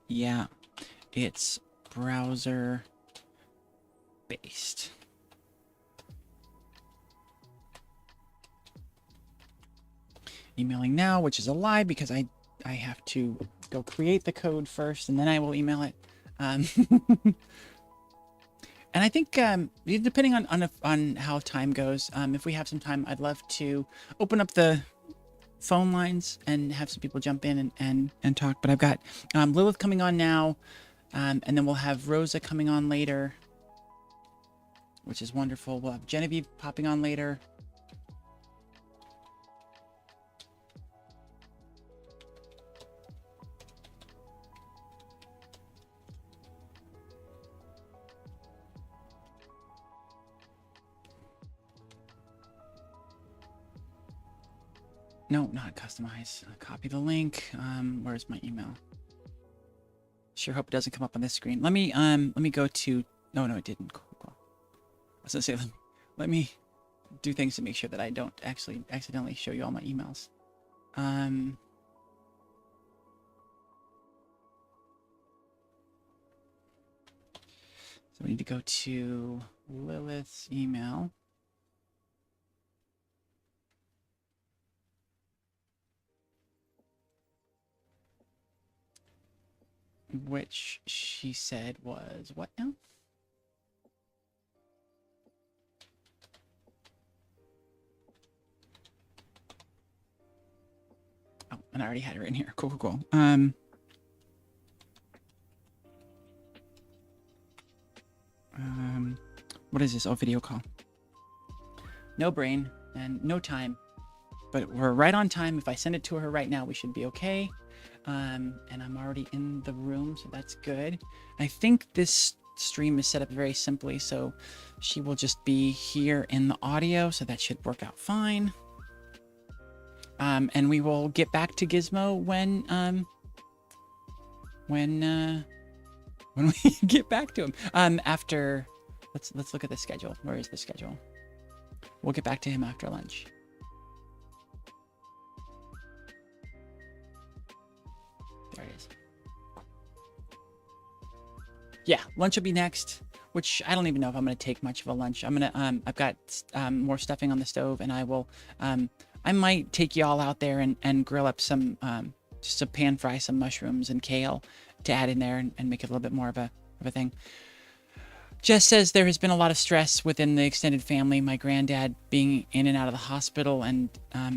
Yeah, it's browser based. Emailing now, which is a lie because I have to go create the code first and then I will email it. And I think depending on how time goes, if we have some time, I'd love to open up the phone lines and have some people jump in and talk. But I've got Lilith coming on now, and then we'll have Rosa coming on later, which is wonderful. We'll have Genevieve popping on later. No, not customize. Copy the link. Where's my email? Sure hope it doesn't come up on this screen. Let me go to... No, it didn't. Cool. I was gonna say, let me do things to make sure that I don't actually accidentally show you all my emails. So we need to go to Lilith's email. Which she said was what now? Oh, and I already had her in here. Cool. What is this? Oh, video call. No brain and no time. but we're right on time. If I send it to her right now, we should be okay. And I'm already in the room, so that's good. I think this stream is set up very simply, so she will just be here in the audio, so that should work out fine. And we will get back to Gizmo when we get back to him. After, let's look at the schedule. Where is the schedule? We'll get back to him after lunch. There it is. Yeah, lunch will be next, which I don't even know if I'm going to take much of a lunch. I'm going to, I've got more stuffing on the stove, and I will, I might take y'all out there and grill up some, just to pan fry some mushrooms and kale to add in there and make it a little bit more of a thing. Jess says there has been a lot of stress within the extended family. My granddad being in and out of the hospital and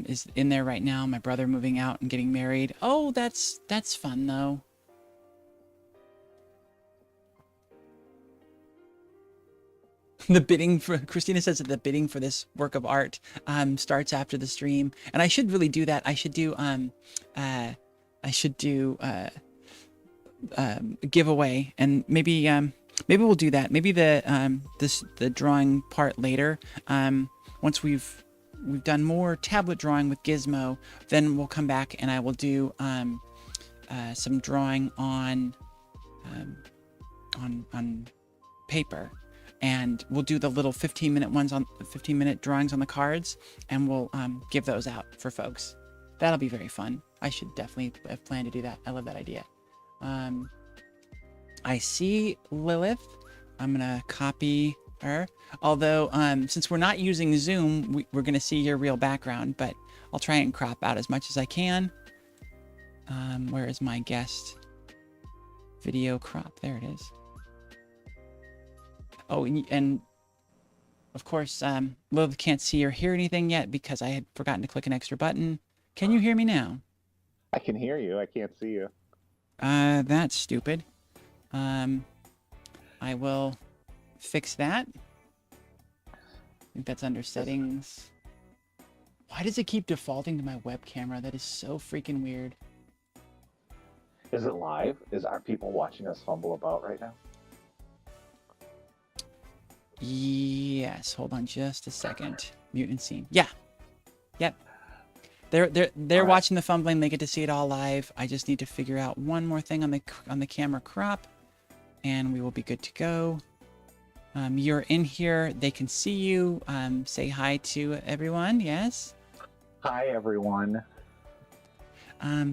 is in there right now. My brother moving out and getting married. Oh, that's fun though. The bidding for, Christina says that the bidding for this work of art starts after the stream, and I should really do that. I should do giveaway, and maybe we'll do that. Maybe the drawing part later. Once we've done more tablet drawing with Gizmo, then we'll come back and I will do some drawing on paper. And we'll do the little 15-minute ones on 15-minute drawings on the cards, and we'll give those out for folks. That'll be very fun. I should definitely have planned to do that. I love that idea. I see Lilith. I'm gonna copy her. Although since we're not using Zoom, we're gonna see your real background, but I'll try and crop out as much as I can. Where is my guest video crop? There it is. Oh, and of course, Lilith can't see or hear anything yet because I had forgotten to click an extra button. Can you hear me now? I can hear you. I can't see you. That's stupid. I will fix that. I think that's under settings. Why does it keep defaulting to my web camera? That is so freaking weird. Is it live? Are people watching us fumble about right now? Yes, hold on just a second. Mute and scene. Yeah. Yep. They're watching the fumbling. They get to see it all live. I just need to figure out one more thing on the camera crop, and we will be good to go. You're in here. They can see you. Say hi to everyone. Yes. Hi, everyone.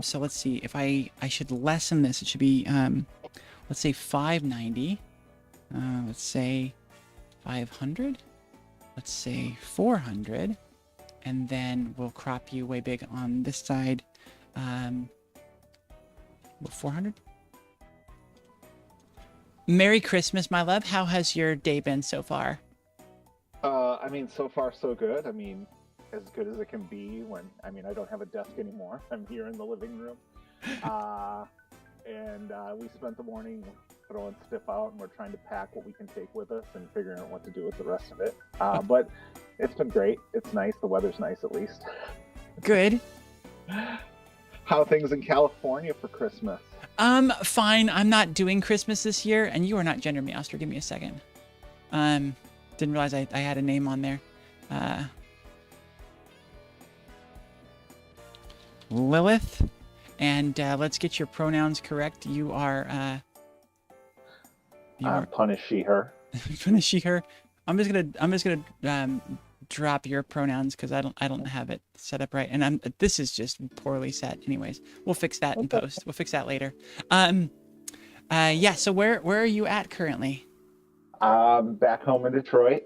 So let's see if I should lessen this. It should be let's say 590. Let's say 500. Let's say 400. And then we'll crop you way big on this side. 400. Merry Christmas, my love. How has your day been so far? I mean, so far so good. I mean, as good as it can be when, I don't have a desk anymore. I'm here in the living room. And we spent the morning throwing stuff out, and we're trying to pack what we can take with us and figuring out what to do with the rest of it. But it's been great. It's nice. The weather's nice, at least. Good. How are things in California for Christmas? Fine. I'm not doing Christmas this year, and you are not Gender Meowster. Give me a second. Didn't realize I had a name on there. Lilith, and let's get your pronouns correct. You are Punish she, her. Punish she, her. I'm just gonna drop your pronouns because I don't have it set up right, and this is just poorly set. Anyways, we'll fix that in post. We'll fix that later. Yeah. So where are you at currently? Back home in Detroit.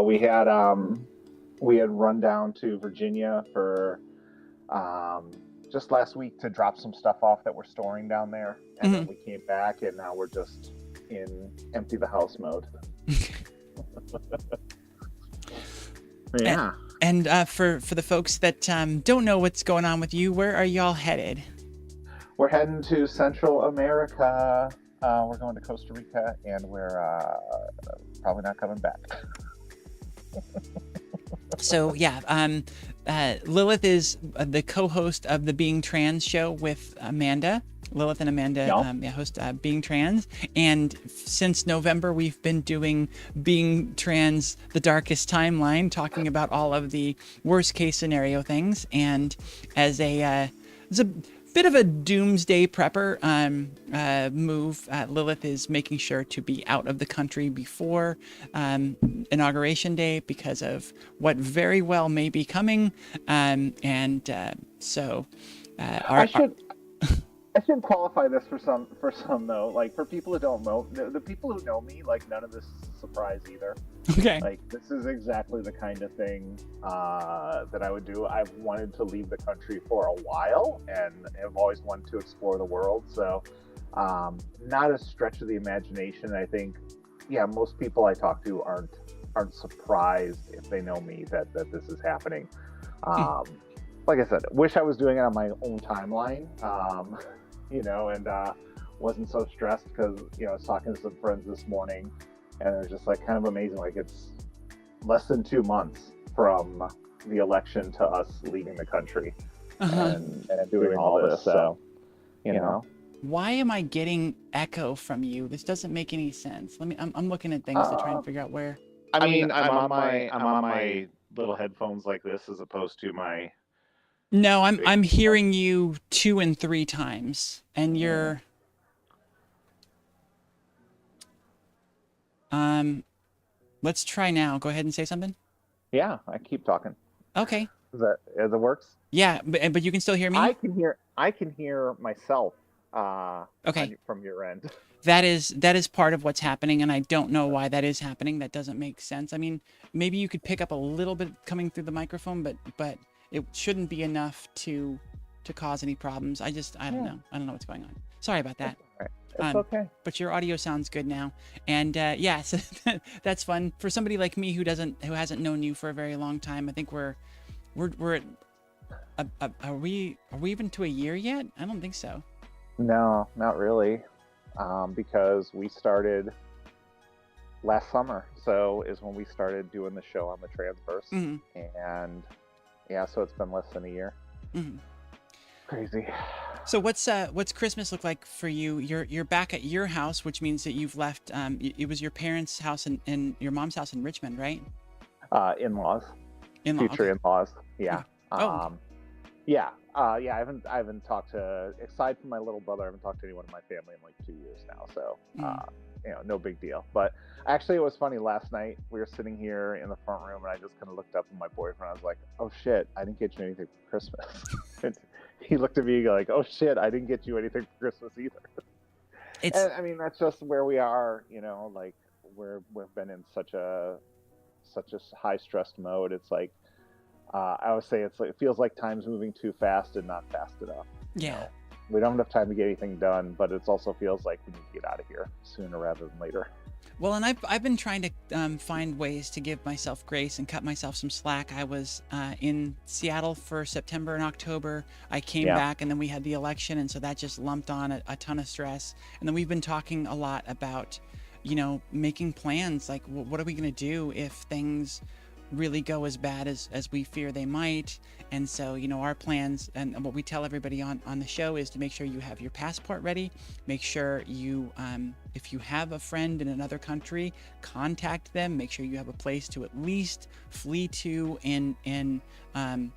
We had run down to Virginia for just last week to drop some stuff off that we're storing down there, and then we came back, and now we're just in empty the house mode. Yeah. And for the folks that don't know what's going on with you, where are y'all headed? We're heading to Central America. We're going to Costa Rica, and we're probably not coming back. So yeah, Lilith is the co-host of the Being Trans show with Amanda. Lilith and Amanda host Being Trans, and since November we've been doing Being Trans: The Darkest Timeline, talking about all of the worst case scenario things. And as a bit of a doomsday prepper move, Lilith is making sure to be out of the country before inauguration day because of what very well may be coming. So I should qualify this for some though. Like for people who don't know, the people who know me, like none of this is a surprise either. Okay. Like this is exactly the kind of thing that I would do. I've wanted to leave the country for a while, and have always wanted to explore the world. So, not a stretch of the imagination. I think, yeah, most people I talk to aren't surprised if they know me that this is happening. Like I said, wish I was doing it on my own timeline. And wasn't so stressed because, I was talking to some friends this morning, and it was just like kind of amazing. Like it's less than 2 months from the election to us leaving the country and doing all this. So, Why am I getting echo from you? This doesn't make any sense. I'm looking at things to try and figure out where. I mean, I'm on my little headphones like this as opposed to my. No, I'm hearing you 2 and 3 times, and you're. Let's try now. Go ahead and say something. Yeah, I keep talking. Okay. That works? Yeah, but you can still hear me? I can hear myself. Okay. From your end. That is part of what's happening, and I don't know why that is happening. That doesn't make sense. I mean, maybe you could pick up a little bit coming through the microphone, but it shouldn't be enough to cause any problems. I don't know. I don't know what's going on. Sorry about that. It's okay. But your audio sounds good now, and so that's fun for somebody like me who hasn't known you for a very long time. I think we're at, are we even to a year yet? I don't think so. No, not really, because we started last summer. So is when we started doing the show on the Transverse, and so it's been less than a year. Crazy. So what's Christmas look like for you? You're back at your house, which means that you've left. It was your parents' house and your mom's house in Richmond, right? In-laws. Okay. Future in-laws. Yeah. Oh. Yeah. I haven't talked to, aside from my little brother, I haven't talked to anyone in my family in like 2 years now. So, no big deal. But actually, it was funny. Last night we were sitting here in the front room, and I just kind of looked up at my boyfriend. I was like, "Oh shit, I didn't get you anything for Christmas." And he looked at me like, "Oh shit, I didn't get you anything for Christmas either." And, I mean, that's just where we are. Like we've been in such a high stressed mode. It's like. I always say it feels like time's moving too fast and not fast enough. Yeah. We don't have enough time to get anything done, but it also feels like we need to get out of here sooner rather than later. Well, and I've been trying to find ways to give myself grace and cut myself some slack. I was in Seattle for September and October. I came back, and then we had the election, and so that just lumped on a ton of stress. And then we've been talking a lot about, making plans. Like, what are we going to do if things really go as bad as we fear they might? And so our plans and what we tell everybody on the show is to make sure you have your passport ready. Make sure you if you have a friend in another country, contact them. Make sure you have a place to at least flee to in a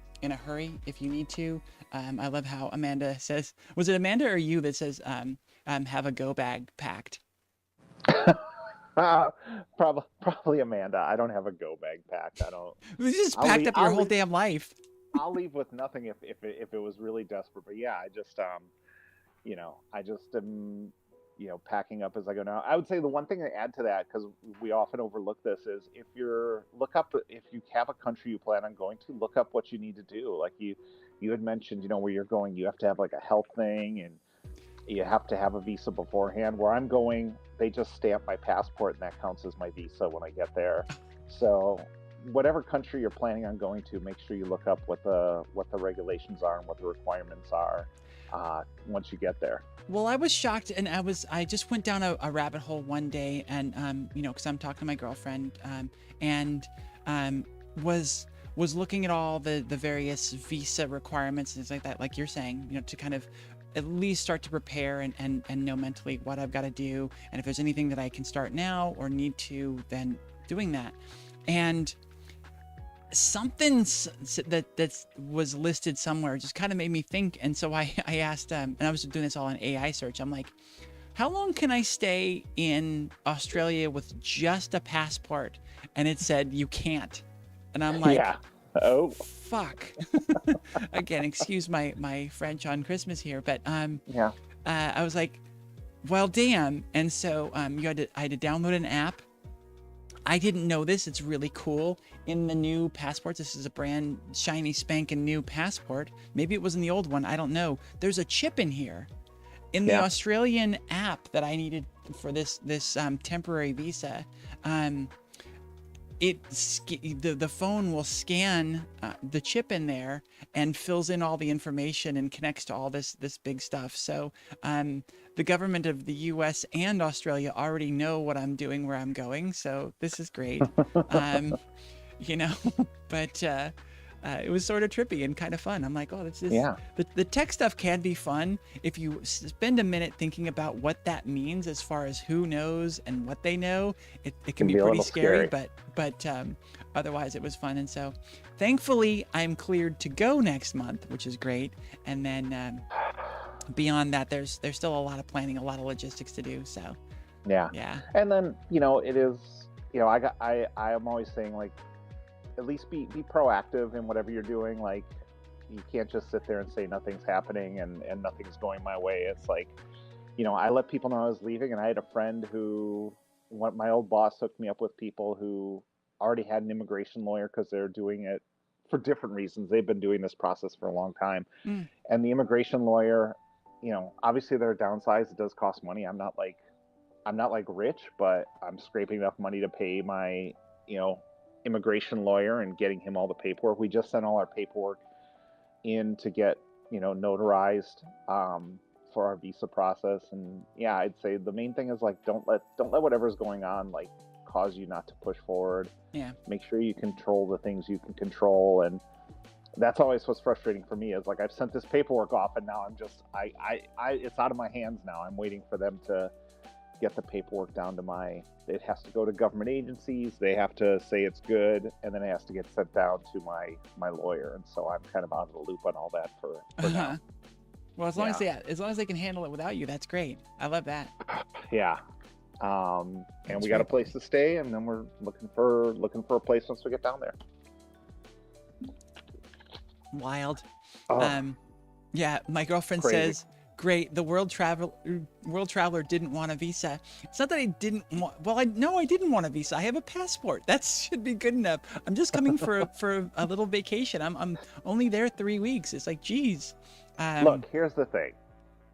hurry if you need to. I love how Amanda says, was it Amanda or you that says have a go bag packed? Probably Amanda. I don't have a go bag packed. I don't. You just packed up your whole damn life. I'll leave with nothing if it was really desperate. But yeah, I just am packing up as I go now. I would say the one thing to add to that, because we often overlook this, is if you have a country you plan on going to, look up what you need to do. Like you had mentioned, where you're going, you have to have like a health thing, and you have to have a visa beforehand. Where I'm going, they just stamp my passport, and that counts as my visa when I get there. So whatever country you're planning on going to, make sure you look up what the regulations are and what the requirements are once you get there. Well, I was shocked, and I just went down a rabbit hole one day, and because I'm talking to my girlfriend, and was was looking at all the various visa requirements and things like that, like you're saying, to kind of at least start to prepare and know mentally what I've got to do, and if there's anything that I can start now or need to, then doing that. And something that was listed somewhere just kind of made me think, and so I asked, and I was doing this all on AI search. I'm like, how long can I stay in Australia with just a passport? And it said you can't. And I'm like, Yeah. Oh, fuck. Again, excuse my French on Christmas here, but yeah. I was like, well, damn. And so I had to download an app. I didn't know this. It's really cool. In the new passports, this is a brand shiny spanking new passport. Maybe it was in the old one. I don't know. There's a chip in here. In the Australian app that I needed for this temporary visa, the phone will scan the chip in there and fills in all the information and connects to all this big stuff. So the government of the US and Australia already know what I'm doing, where I'm going. So this is great. But it was sort of trippy and kind of fun. I'm like, oh, this is, the tech stuff can be fun if you spend a minute thinking about what that means as far as who knows and what they know. It can be pretty scary, but otherwise it was fun. And so thankfully I'm cleared to go next month, which is great. And then beyond that, there's still a lot of planning, a lot of logistics to do. So yeah. And then, it is, I am always saying, like, at least be proactive in whatever you're doing. Like, you can't just sit there and say nothing's happening and nothing's going my way. It's like, I let people know I was leaving, and I had a friend my old boss hooked me up with people who already had an immigration lawyer because they're doing it for different reasons. They've been doing this process for a long time. And the immigration lawyer, obviously there are downsides. It does cost money. I'm not like rich, but I'm scraping enough money to pay my, immigration lawyer and getting him all the paperwork. We just sent all our paperwork in to get, notarized for our visa process. And yeah, I'd say the main thing is, like, don't let whatever's going on, like, cause you not to push forward. Yeah. Make sure you control the things you can control. And that's always what's frustrating for me, is like, I've sent this paperwork off and now I'm just, it's out of my hands now. I'm waiting for them to get the paperwork down to it has to go to government agencies. They have to say it's good, and then it has to get sent down to my lawyer. And so I'm kind of out of the loop on all that for now. Well, as long as they can handle it without you, that's great. I love that. Yeah. And we got a place to stay, and then we're looking for a place once we get down there. Wild. Yeah, my girlfriend says, great, the world traveler didn't want a visa. It's not that I didn't want, I didn't want a visa. I have a passport. That should be good enough. I'm just coming for a little vacation. I'm only there 3 weeks. It's like, geez. Look, here's the thing.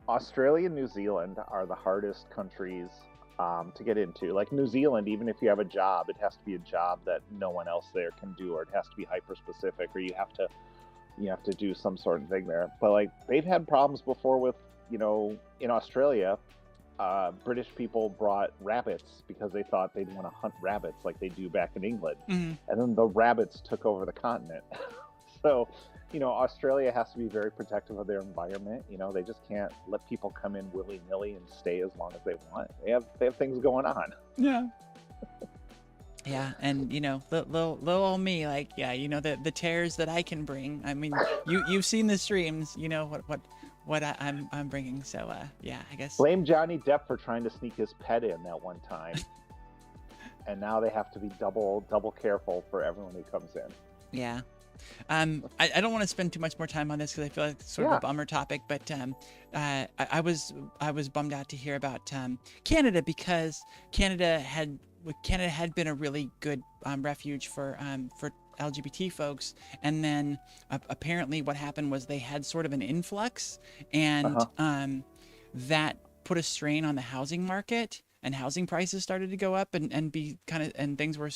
Australia and New Zealand are the hardest countries to get into. Like, New Zealand, even if you have a job, it has to be a job that no one else there can do, or it has to be hyper specific, or you have to do some sort of thing there. But, like, they've had problems before with, in Australia, British people brought rabbits because they thought they'd want to hunt rabbits like they do back in England. And then the rabbits took over the continent. So, Australia has to be very protective of their environment. They just can't let people come in willy-nilly and stay as long as they want. They have things going on. Yeah. Yeah, and little old me, like, the tears that I can bring. I mean, you've seen the streams, what I'm bringing. So I guess blame Johnny Depp for trying to sneak his pet in that one time, and now they have to be double careful for everyone who comes in. Yeah. I don't want to spend too much more time on this because I feel like it's sort of a bummer topic, but I was bummed out to hear about Canada, because Canada had been a really good refuge for LGBT folks, and then apparently what happened was they had sort of an influx, and that put a strain on the housing market, and housing prices started to go up and be and things were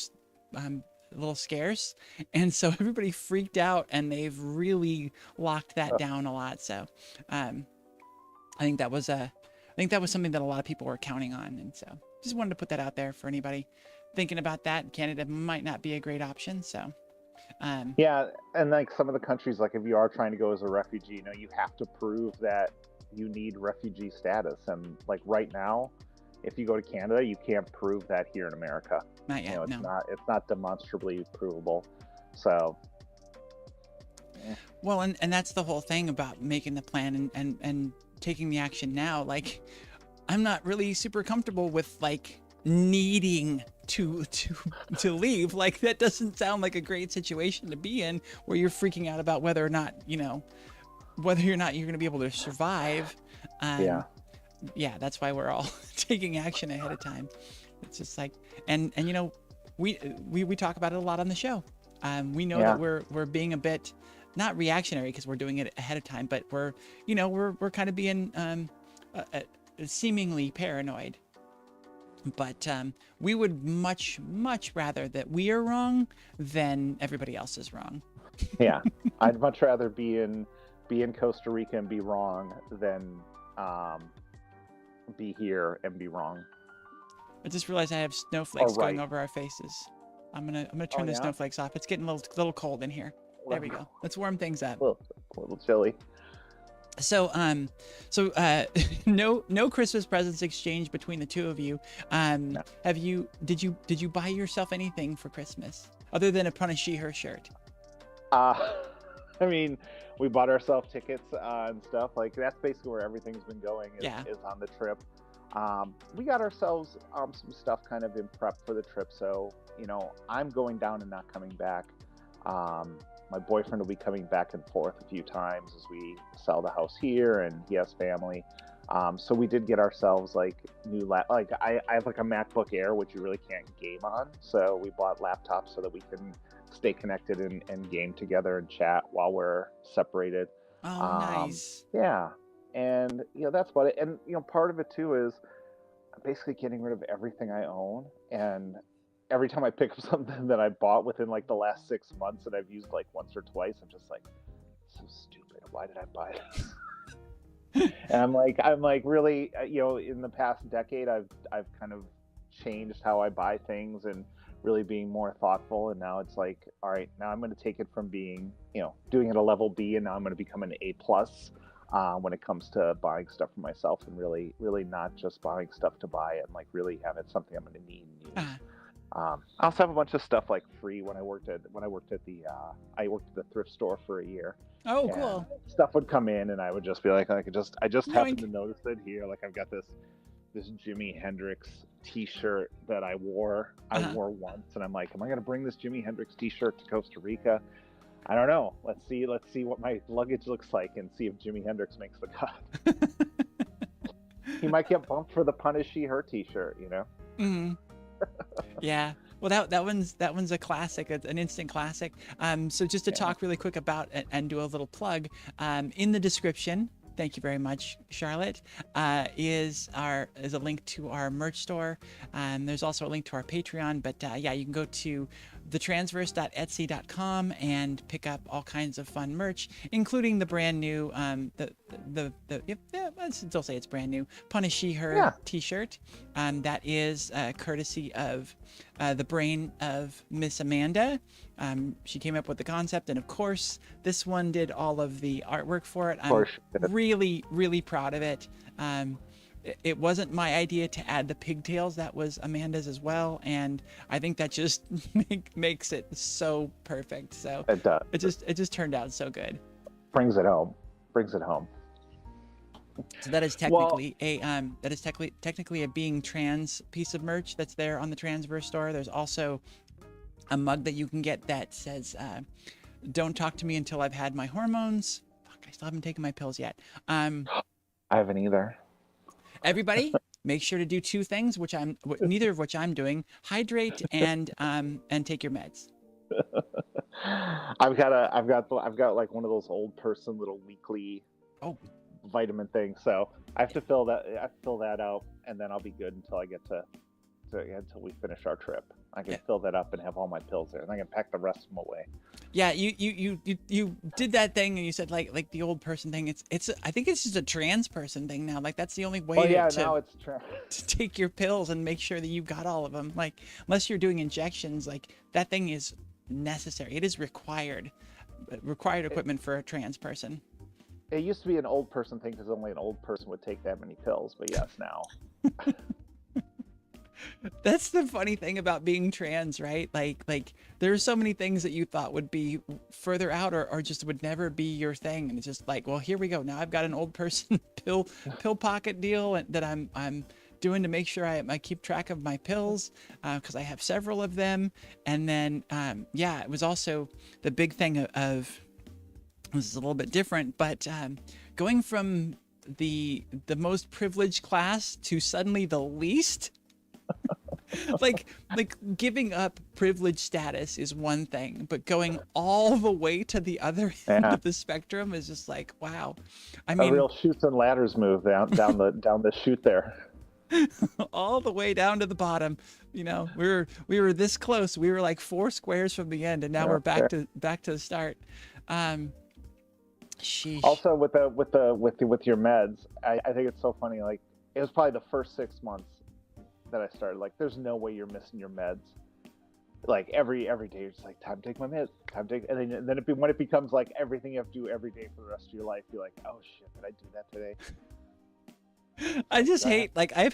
a little scarce, and so everybody freaked out, and they've really locked that down a lot. So I think that was something that a lot of people were counting on, and so just wanted to put that out there for anybody thinking about that. Canada might not be a great option. So Yeah, and like some of the countries, like if you are trying to go as a refugee, you have to prove that you need refugee status. And like right now, if you go to Canada, you can't prove that here in America. Not yet, It's no. not demonstrably provable. So Well, and that's the whole thing about making the plan and taking the action now. Like, I'm not really super comfortable with like needing to leave. Like, that doesn't sound like a great situation to be in, where you're freaking out about whether or not whether or not you're going to be able to survive. yeah, Yeah, that's why we're all taking action ahead of time. It's just like, and we talk about it a lot on the show. We know that we're being a bit not reactionary because we're doing it ahead of time, but we're kind of being seemingly paranoid. But we would much rather that we are wrong than everybody else is wrong. yeah. I'd much rather be in Costa Rica and be wrong than be here and be wrong. I just realized I have snowflakes Oh, right. going over our faces. I'm gonna turn the yeah? snowflakes off. It's getting a little cold in here. There we go. Let's warm things up. A little chilly. So no Christmas presents exchanged between the two of you. No. Did you buy yourself anything for Christmas other than a Punishy-Her shirt? I mean, we bought ourselves tickets and stuff. Like that's basically where everything's been going is on the trip. We got ourselves some stuff kind of in prep for the trip. So, I'm going down and not coming back. My boyfriend will be coming back and forth a few times as we sell the house here, and he has family. So we did get ourselves like new I have like a MacBook Air, which you really can't game on. So we bought laptops so that we can stay connected and game together and chat while we're separated. Oh, nice. Yeah. And, that's about it. And, part of it too is basically getting rid of everything I own. And every time I pick up something that I bought within like the last 6 months and I've used like once or twice, I'm just like, so stupid. Why did I buy this? And I'm like really, in the past decade, I've kind of changed how I buy things and really being more thoughtful. And now it's like, all right, now I'm going to take it from being, doing it a level B, and now I'm going to become an A plus when it comes to buying stuff for myself, and really not just buying stuff to buy and like really have it something I'm going to need and use. I also have a bunch of stuff like free when I worked at the thrift store for a year. Oh, cool. Stuff would come in and I would just be like, I just happened Yoink. to notice it here. Like I've got this Jimi Hendrix t-shirt that I wore once, and I'm like, am I going to bring this Jimi Hendrix t-shirt to Costa Rica? I don't know. Let's see what my luggage looks like and see if Jimi Hendrix makes the cut. He might get bumped for the Punishy-Her t-shirt, Mm-hmm. Yeah. Well, that one's a classic, an instant classic. So just to talk really quick about it and do a little plug, in the description, thank you very much, Charlotte, is a link to our merch store. There's also a link to our Patreon, but you can go to thetransverse.etsy.com and pick up all kinds of fun merch, including the brand new, let's still say it's brand new, Punishy-Her t-shirt. That is courtesy of the brain of Miss Amanda. She came up with the concept, and of course, this one did all of the artwork for it. I'm really proud of it. It wasn't my idea to add the pigtails. That was Amanda's as well, and I think that just makes it so perfect. So it does. It just turned out so good. Brings it home. So that is technically technically a being trans piece of merch that's there on the Transverse store. There's also a mug that you can get that says, "Don't talk to me until I've had my hormones." Fuck, I still haven't taken my pills yet. I haven't either. Everybody, make sure to do two things, neither of which I'm doing: hydrate and take your meds. I've got like one of those old person little weekly vitamin things, so I have to fill that out, and then I'll be good until I get until we finish our trip. I can fill that up and have all my pills there, and I can pack the rest of them away. Yeah, you did that thing, and you said like the old person thing. It's I think it's just a trans person thing now. Like that's the only way now it's to take your pills and make sure that you've got all of them. Like unless you're doing injections, like that thing is necessary. It is required equipment for a trans person. It used to be an old person thing because only an old person would take that many pills, but yes, now. That's the funny thing about being trans, right? Like there's so many things that you thought would be further out or just would never be your thing, and it's just like, well, here we go. Now I've got an old person pill pocket deal that I'm doing to make sure I keep track of my pills because I have several of them. And then it was also the big thing of this is a little bit different, but going from the most privileged class to suddenly the least. like giving up privilege status is one thing, but going all the way to the other end of the spectrum is just like, wow. I mean, a real chutes and ladders move down the chute there. All the way down to the bottom. You know, we were this close. We were like 4 squares from the end, and now we're back to the start. Sheesh. Also, with your meds, I think it's so funny. Like, it was probably the first 6 months that I started. Like, there's no way you're missing your meds. Like every day, you're just like, time to take my meds, and then when it becomes like everything you have to do every day for the rest of your life, you're like, oh shit, did I do that today? I just hate, like, I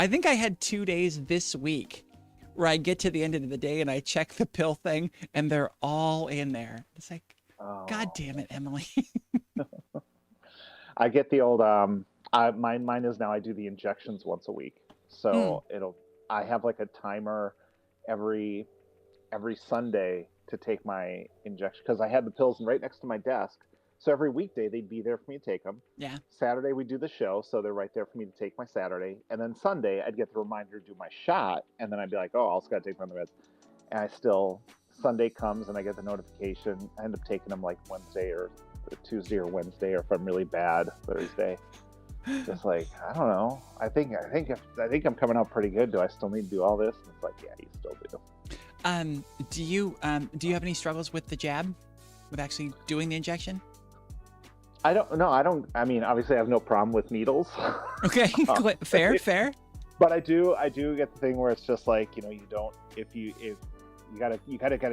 think I had 2 days this week where I get to the end of the day and I check the pill thing and they're all in there. It's like, God damn it, Emily. I get the old, mine is now I do the injections once a week. So I have like a timer every Sunday to take my injection because I had the pills right next to my desk. So every weekday they'd be there for me to take them. Yeah. Saturday we do the show, so they're right there for me to take my Saturday. And then Sunday I'd get the reminder to do my shot, and then I'd be like, oh, I also got to take my other meds. And Sunday comes and I get the notification. I end up taking them like Wednesday or Tuesday or Wednesday, or if I'm really bad, Thursday. Just like, I don't know. I think I'm coming out pretty good. Do I still need to do all this? And it's like, yeah, you still do. Do you have any struggles with the jab, with actually doing the injection? I don't know. I mean, obviously I have no problem with needles. Okay. Fair. But I do get the thing where it's just like, you know, you gotta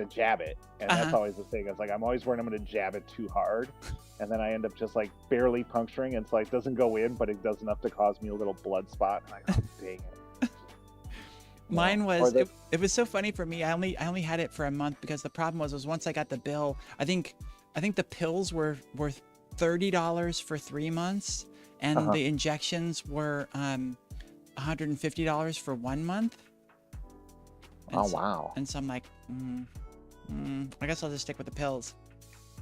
jab it. And that's always the thing. It's like, I'm always worried I'm going to jab it too hard. And then I end up just like barely puncturing. And it's like, it doesn't go in, but it does enough to cause me a little blood spot. And I'm like, oh, dang it. Mine was, it was so funny for me. I only had it for a month because the problem was once I got the bill, I think the pills were worth $30 for 3 months, and the injections were $150 for 1 month. And wow. And so I'm like, I guess I'll just stick with the pills.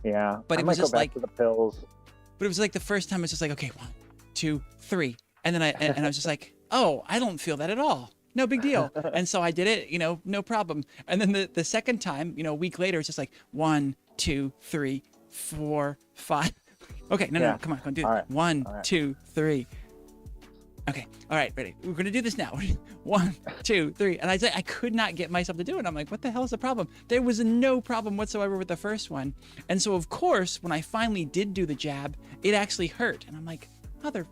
Yeah. But it was just like to the pills. But it was like the first time it's just like, okay, 1, 2, 3. And then I was just like, oh, I don't feel that at all. No big deal. And so I did it, you know, no problem. And then the second time, you know, a week later, it's just like 1, 2, 3, 4, 5. Okay, no, come on, do it. Right. 1, 2, 3. Okay, all right, ready. We're gonna do this now. 1, 2, 3. And I could not get myself to do it. I'm like, what the hell is the problem? There was no problem whatsoever with the first one. And so, of course, when I finally did do the jab, it actually hurt. And I'm like, mother.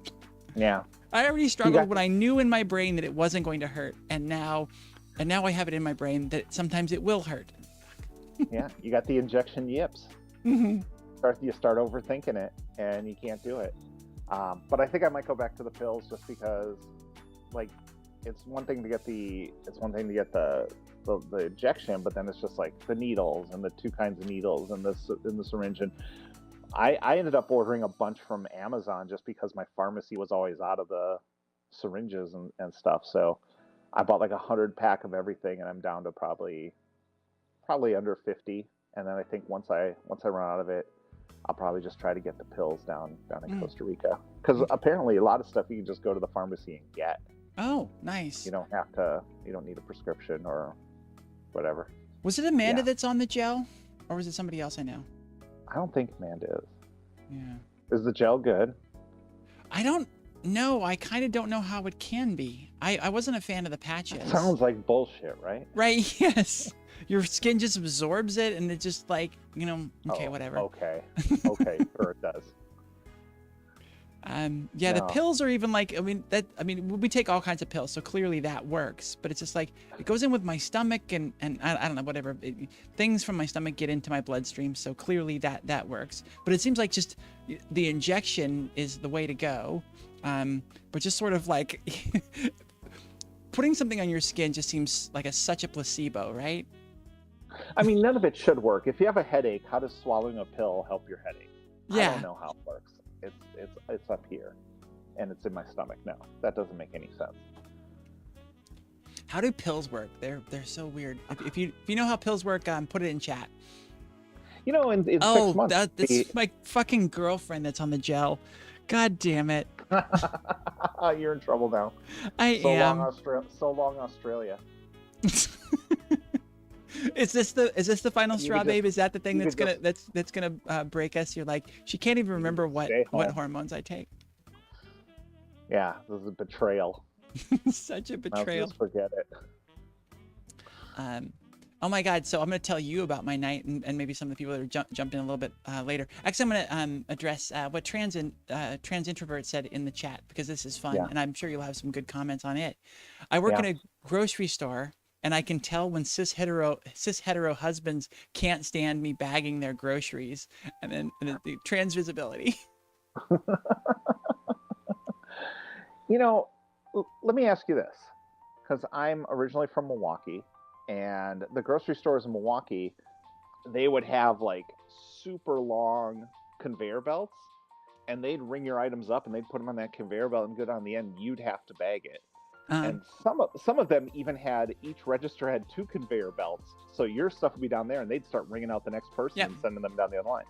Yeah. I already struggled when I knew in my brain that it wasn't going to hurt. And now I have it in my brain that sometimes it will hurt. Yeah, you got the injection yips. Mm-hmm. You start overthinking it, and you can't do it. But I think I might go back to the pills just because, like, it's one thing to get the injection, but then it's just like the needles and the 2 kinds of needles and the syringe. And I ended up ordering a bunch from Amazon just because my pharmacy was always out of the syringes and stuff. So I bought like 100 pack of everything, and I'm down to probably under 50. And then I think once I run out of it, I'll probably just try to get the pills down in Costa Rica. Because apparently a lot of stuff you can just go to the pharmacy and get. Oh, nice. You don't need a prescription or whatever. Was it Amanda that's on the gel? Or was it somebody else I know? I don't think Amanda is. Yeah. Is the gel good? I don't know. I kind of don't know how it can be. I wasn't a fan of the patches. It sounds like bullshit, right? Right, yes. Your skin just absorbs it, and it just like, you know, okay, whatever. Okay, sure it does. Yeah, the No. pills are even like, we take all kinds of pills, so clearly that works. But it's just like it goes in with my stomach, and I don't know, whatever things from my stomach get into my bloodstream, so clearly that works. But it seems like just the injection is the way to go. But just sort of like putting something on your skin just seems like such a placebo, right? I mean, none of it should work. If you have a headache, how does swallowing a pill help your headache? I don't Yeah. know how it works. It's up here, and it's in my stomach now. That doesn't make any sense. How do pills work? They're so weird. If you know how pills work, put it in chat. In 6 Oh, months, that's my fucking girlfriend that's on the gel. God damn it. you're in trouble now. I am. So long, Australia. Is this the final You straw, could babe? just- Is that the thing you could that's gonna break us? You're like, she can't even remember what stay home. hormones I take. Yeah, this is a betrayal. Such a I'll betrayal. just forget it. Oh my God! So I'm going to tell you about my night, and maybe some of the people that are jumped in a little bit later. Actually, I'm going to address what trans introvert said in the chat, because this is fun, Yeah. and I'm sure you'll have some good comments on it. I work in a grocery store, and I can tell when cis hetero husbands can't stand me bagging their groceries, and then the trans visibility. Let me ask you this, because I'm originally from Milwaukee, and the grocery stores in Milwaukee, they would have like super long conveyor belts, and they'd ring your items up and they'd put them on that conveyor belt and go down the end. You'd have to bag it. And some of them even had, each register had 2 conveyor belts, so your stuff would be down there, and they'd start ringing out the next person and sending them down the other line.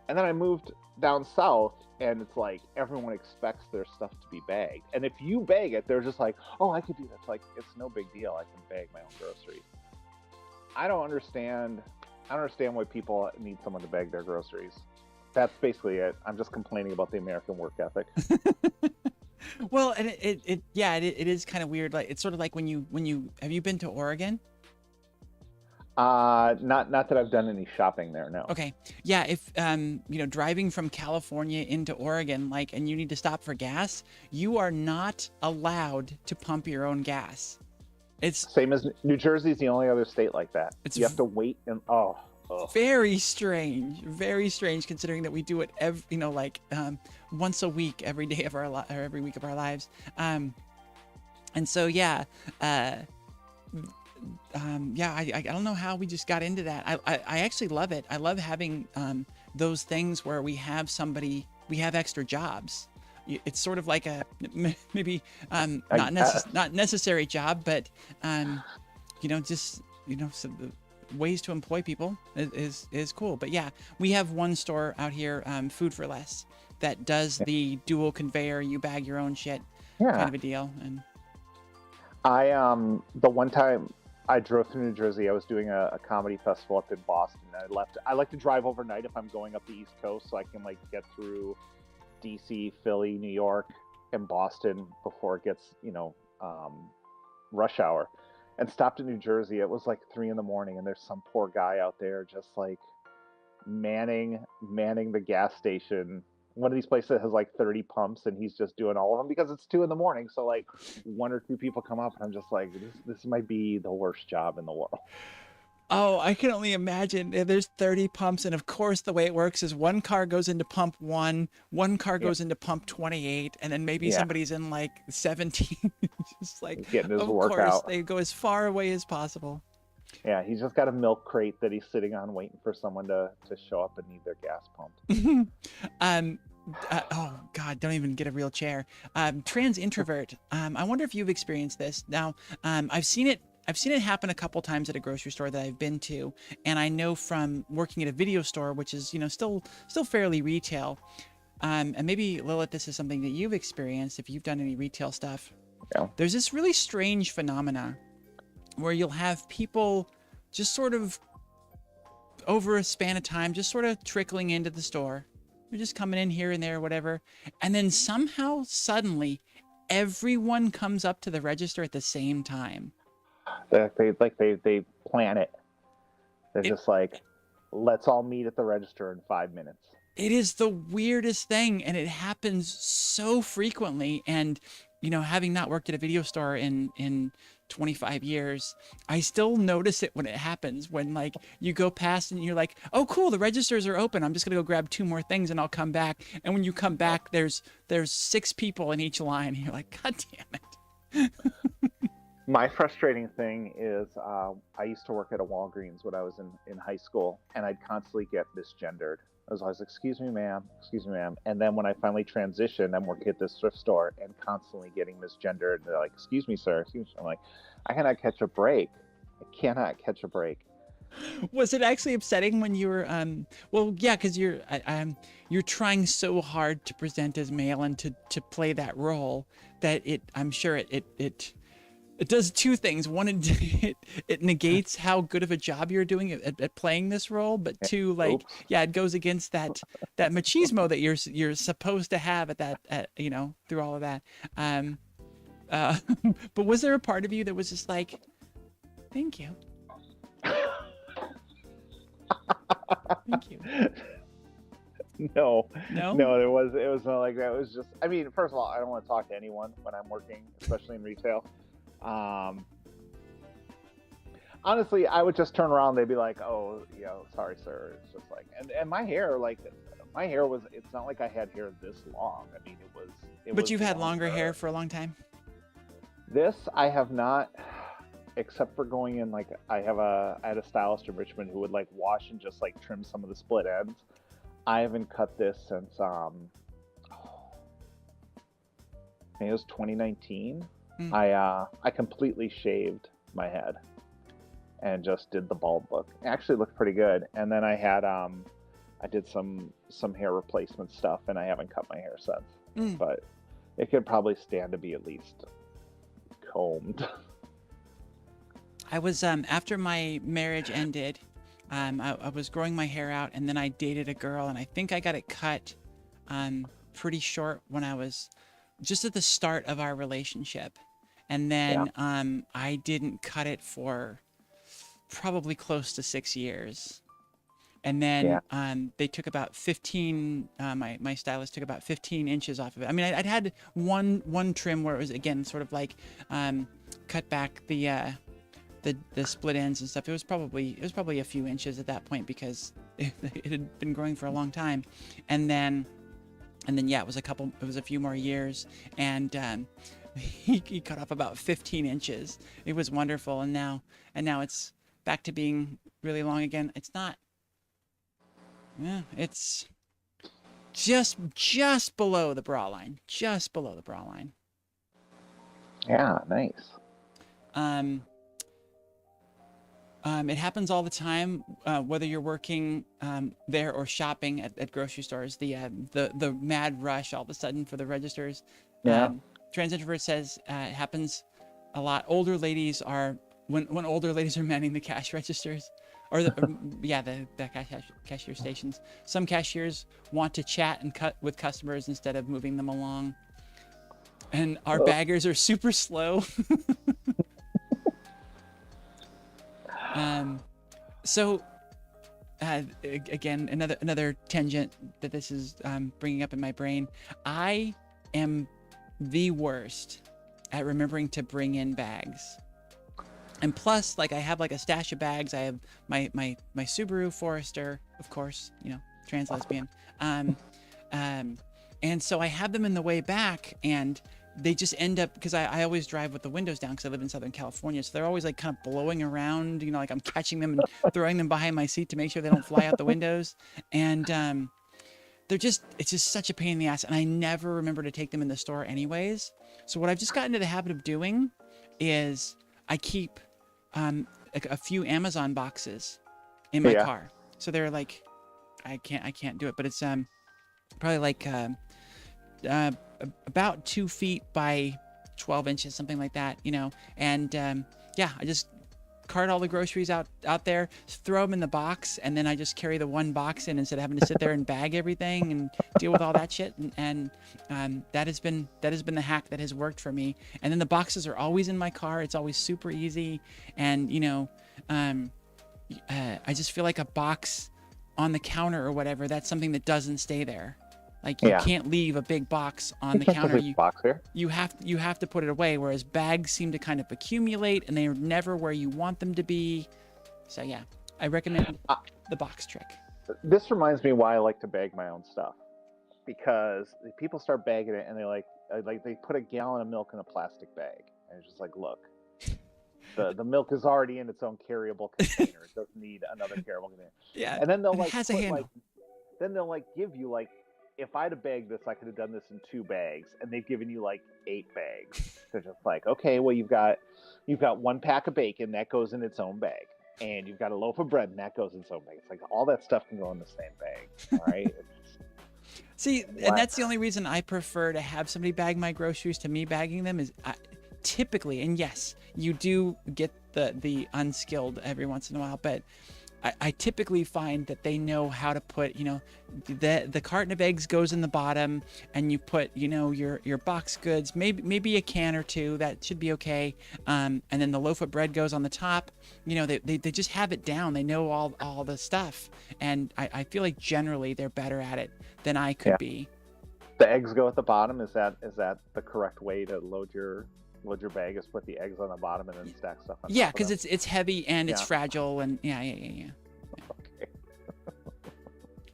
And then I moved down south, and it's like everyone expects their stuff to be bagged. And if you bag it, they're just like, "Oh, I could do that." It's like, it's no big deal. I can bag my own groceries. I don't understand why people need someone to bag their groceries. That's basically it. I'm just complaining about the American work ethic. Well, and it is kind of weird. Like, it's sort of like when you have you been to Oregon? Not that I've done any shopping there, no. Okay. Yeah, if driving from California into Oregon, like, and you need to stop for gas, you are not allowed to pump your own gas. It's same as New Jersey's the only other state like that. You have to wait and very strange considering that we do it once a week, every day of our or every week of our lives. And so I don't know how we just got into that. I actually love it. I love having those things where we have extra jobs. It's sort of like a maybe not necessary job, but some ways to employ people is cool. But yeah, we have one store out here, Food for Less, that does the dual conveyor. You bag your own shit, kind of a deal. And the one time I drove through New Jersey, I was doing a comedy festival up in Boston. I like to drive overnight if I'm going up the East Coast, so I can get through DC, Philly, New York, and Boston before it gets rush hour. And stopped in New Jersey. It was like 3 a.m, and there's some poor guy out there just like manning the gas station. One of these places has like 30 pumps, and he's just doing all of them because it's 2 a.m. So like 1 or 2 people come up, and I'm just like, this might be the worst job in the world. Oh, I can only imagine. There's 30 pumps, and of course the way it works is one car goes into pump 1, one car goes into pump 28, and then maybe somebody's in like 17. Just like, getting his of workout. course, they go as far away as possible. Yeah, he's just got a milk crate that he's sitting on waiting for someone to show up and need their gas pumped. Oh God, don't even get a real chair. Trans introvert. I wonder if you've experienced this. Now, I've seen it happen a couple times at a grocery store that I've been to, and I know from working at a video store, which is still fairly retail. And maybe Lilith, this is something that you've experienced if you've done any retail stuff. Yeah. There's this really strange phenomena where you'll have people just sort of over a span of time, just sort of trickling into the store. They're just coming in here and there, whatever. And then somehow, suddenly, everyone comes up to the register at the same time. They plan it. They're just like, let's all meet at the register in 5 minutes. It is the weirdest thing, and it happens so frequently. And having not worked at a video store in 25 years, I still notice it when it happens. When like you go past and you're like, "Oh, cool, the registers are open. I'm just gonna go grab 2 more things and I'll come back." And when you come back, there's 6 people in each line. And you're like, "God damn it!" My frustrating thing is I used to work at a Walgreens when I was in high school, and I'd constantly get misgendered. I was always, excuse me, ma'am, excuse me, ma'am. And then when I finally transitioned, I'm working at this thrift store and constantly getting misgendered. And they're like, excuse me, sir. Excuse me. I'm like, I cannot catch a break. I cannot catch a break. Was it actually upsetting when you were well, yeah, because you're trying so hard to present as male and to play that role that I'm sure it does 2 things. One, it negates how good of a job you're doing at playing this role, but 2, like, Oops. yeah, it goes against that machismo that you're supposed to have through all of that. But was there a part of you that was just like, thank you, thank you? No, No? it was not like that. It was just, I mean, first of all, I don't want to talk to anyone when I'm working, especially in retail. Honestly, I would just turn around. They'd be like, "Oh, sorry, sir." It's just like, and my hair was. It's not like I had hair this long. I mean, it was. But you've had longer hair for a long time. This I have not, except for going in. Like, I had a stylist in Richmond who would like wash and just like trim some of the split ends. I haven't cut this since it was 2019. I completely shaved my head and just did the bald look. It actually looked pretty good. And then I did some hair replacement stuff, and I haven't cut my hair since. But it could probably stand to be at least combed. I was after my marriage ended, I was growing my hair out, and then I dated a girl, and I think I got it cut pretty short when I was just at the start of our relationship. And then I didn't cut it for probably close to 6 years. And then they took about 15, my stylist took about 15 inches off of it. I mean, I'd had one trim where it was, again, sort of like cut back the split ends and stuff. It was probably a few inches at that point because it had been growing for a long time. And then yeah, it was a few more years, and he cut off about 15 inches. It was wonderful, and now it's back to being really long again. It's not. Yeah, it's just below the bra line. Just below the bra line. Yeah, nice. It happens all the time, whether you're working there or shopping at grocery stores. The mad rush all of a sudden for the registers. Yeah. Trans Introvert says it happens a lot. Older ladies are when older ladies are manning the cash registers, or the cashier stations. Some cashiers want to chat and cut with customers instead of moving them along, and our baggers are super slow. So again, another tangent that this is bringing up in my brain. I am the worst at remembering to bring in bags. And plus, like, I have like a stash of bags. I have my Subaru Forester, of course, trans lesbian. And so I have them in the way back, and they just end up, because I always drive with the windows down because I live in Southern California. So they're always like kind of blowing around, like I'm catching them and throwing them behind my seat to make sure they don't fly out the windows. And it's just such a pain in the ass. And I never remember to take them in the store anyways. So what I've just gotten into the habit of doing is I keep a few Amazon boxes in my car. So they're like, I can't do it, but it's probably like about 2 feet by 12 inches, something like that, and I just cart all the groceries out there, throw them in the box, and then I just carry the one box in instead of having to sit there and bag everything and deal with all that shit. And that has been the hack that has worked for me. And then the boxes are always in my car. It's always super easy. And I just feel like a box on the counter or whatever, that's something that doesn't stay there. Like you Yeah. can't leave a big box on You the can't just counter. leave the box here. You have to put it away, whereas bags seem to kind of accumulate and they're never where you want them to be. So yeah, I recommend the box trick. This reminds me why I like to bag my own stuff, because people start bagging it and they put a gallon of milk in a plastic bag, and it's just like, look, the milk is already in its own carryable container. It doesn't need another carryable container. Yeah, And then they'll it has a handle. then they'll give you if I'd have bagged this, I could have done this in 2 bags, and they've given you 8 bags. They're just like, okay, well you've got 1 pack of bacon that goes in its own bag, and you've got a loaf of bread and that goes in its own bag. It's like all that stuff can go in the same bag. All right. See, and that's the only reason I prefer to have somebody bag my groceries to me bagging them is typically, and yes, you do get the unskilled every once in a while, but I typically find that they know how to put, the carton of eggs goes in the bottom, and you put, your box goods, maybe a can or 2, that should be okay. And then the loaf of bread goes on the top. They just have it down. They know all the stuff. And I feel like generally they're better at it than I could be. The eggs go at the bottom. Is that the correct way to load your bag, is put the eggs on the bottom and then stack stuff on top? Yeah, because it's heavy and it's fragile, and yeah. Okay.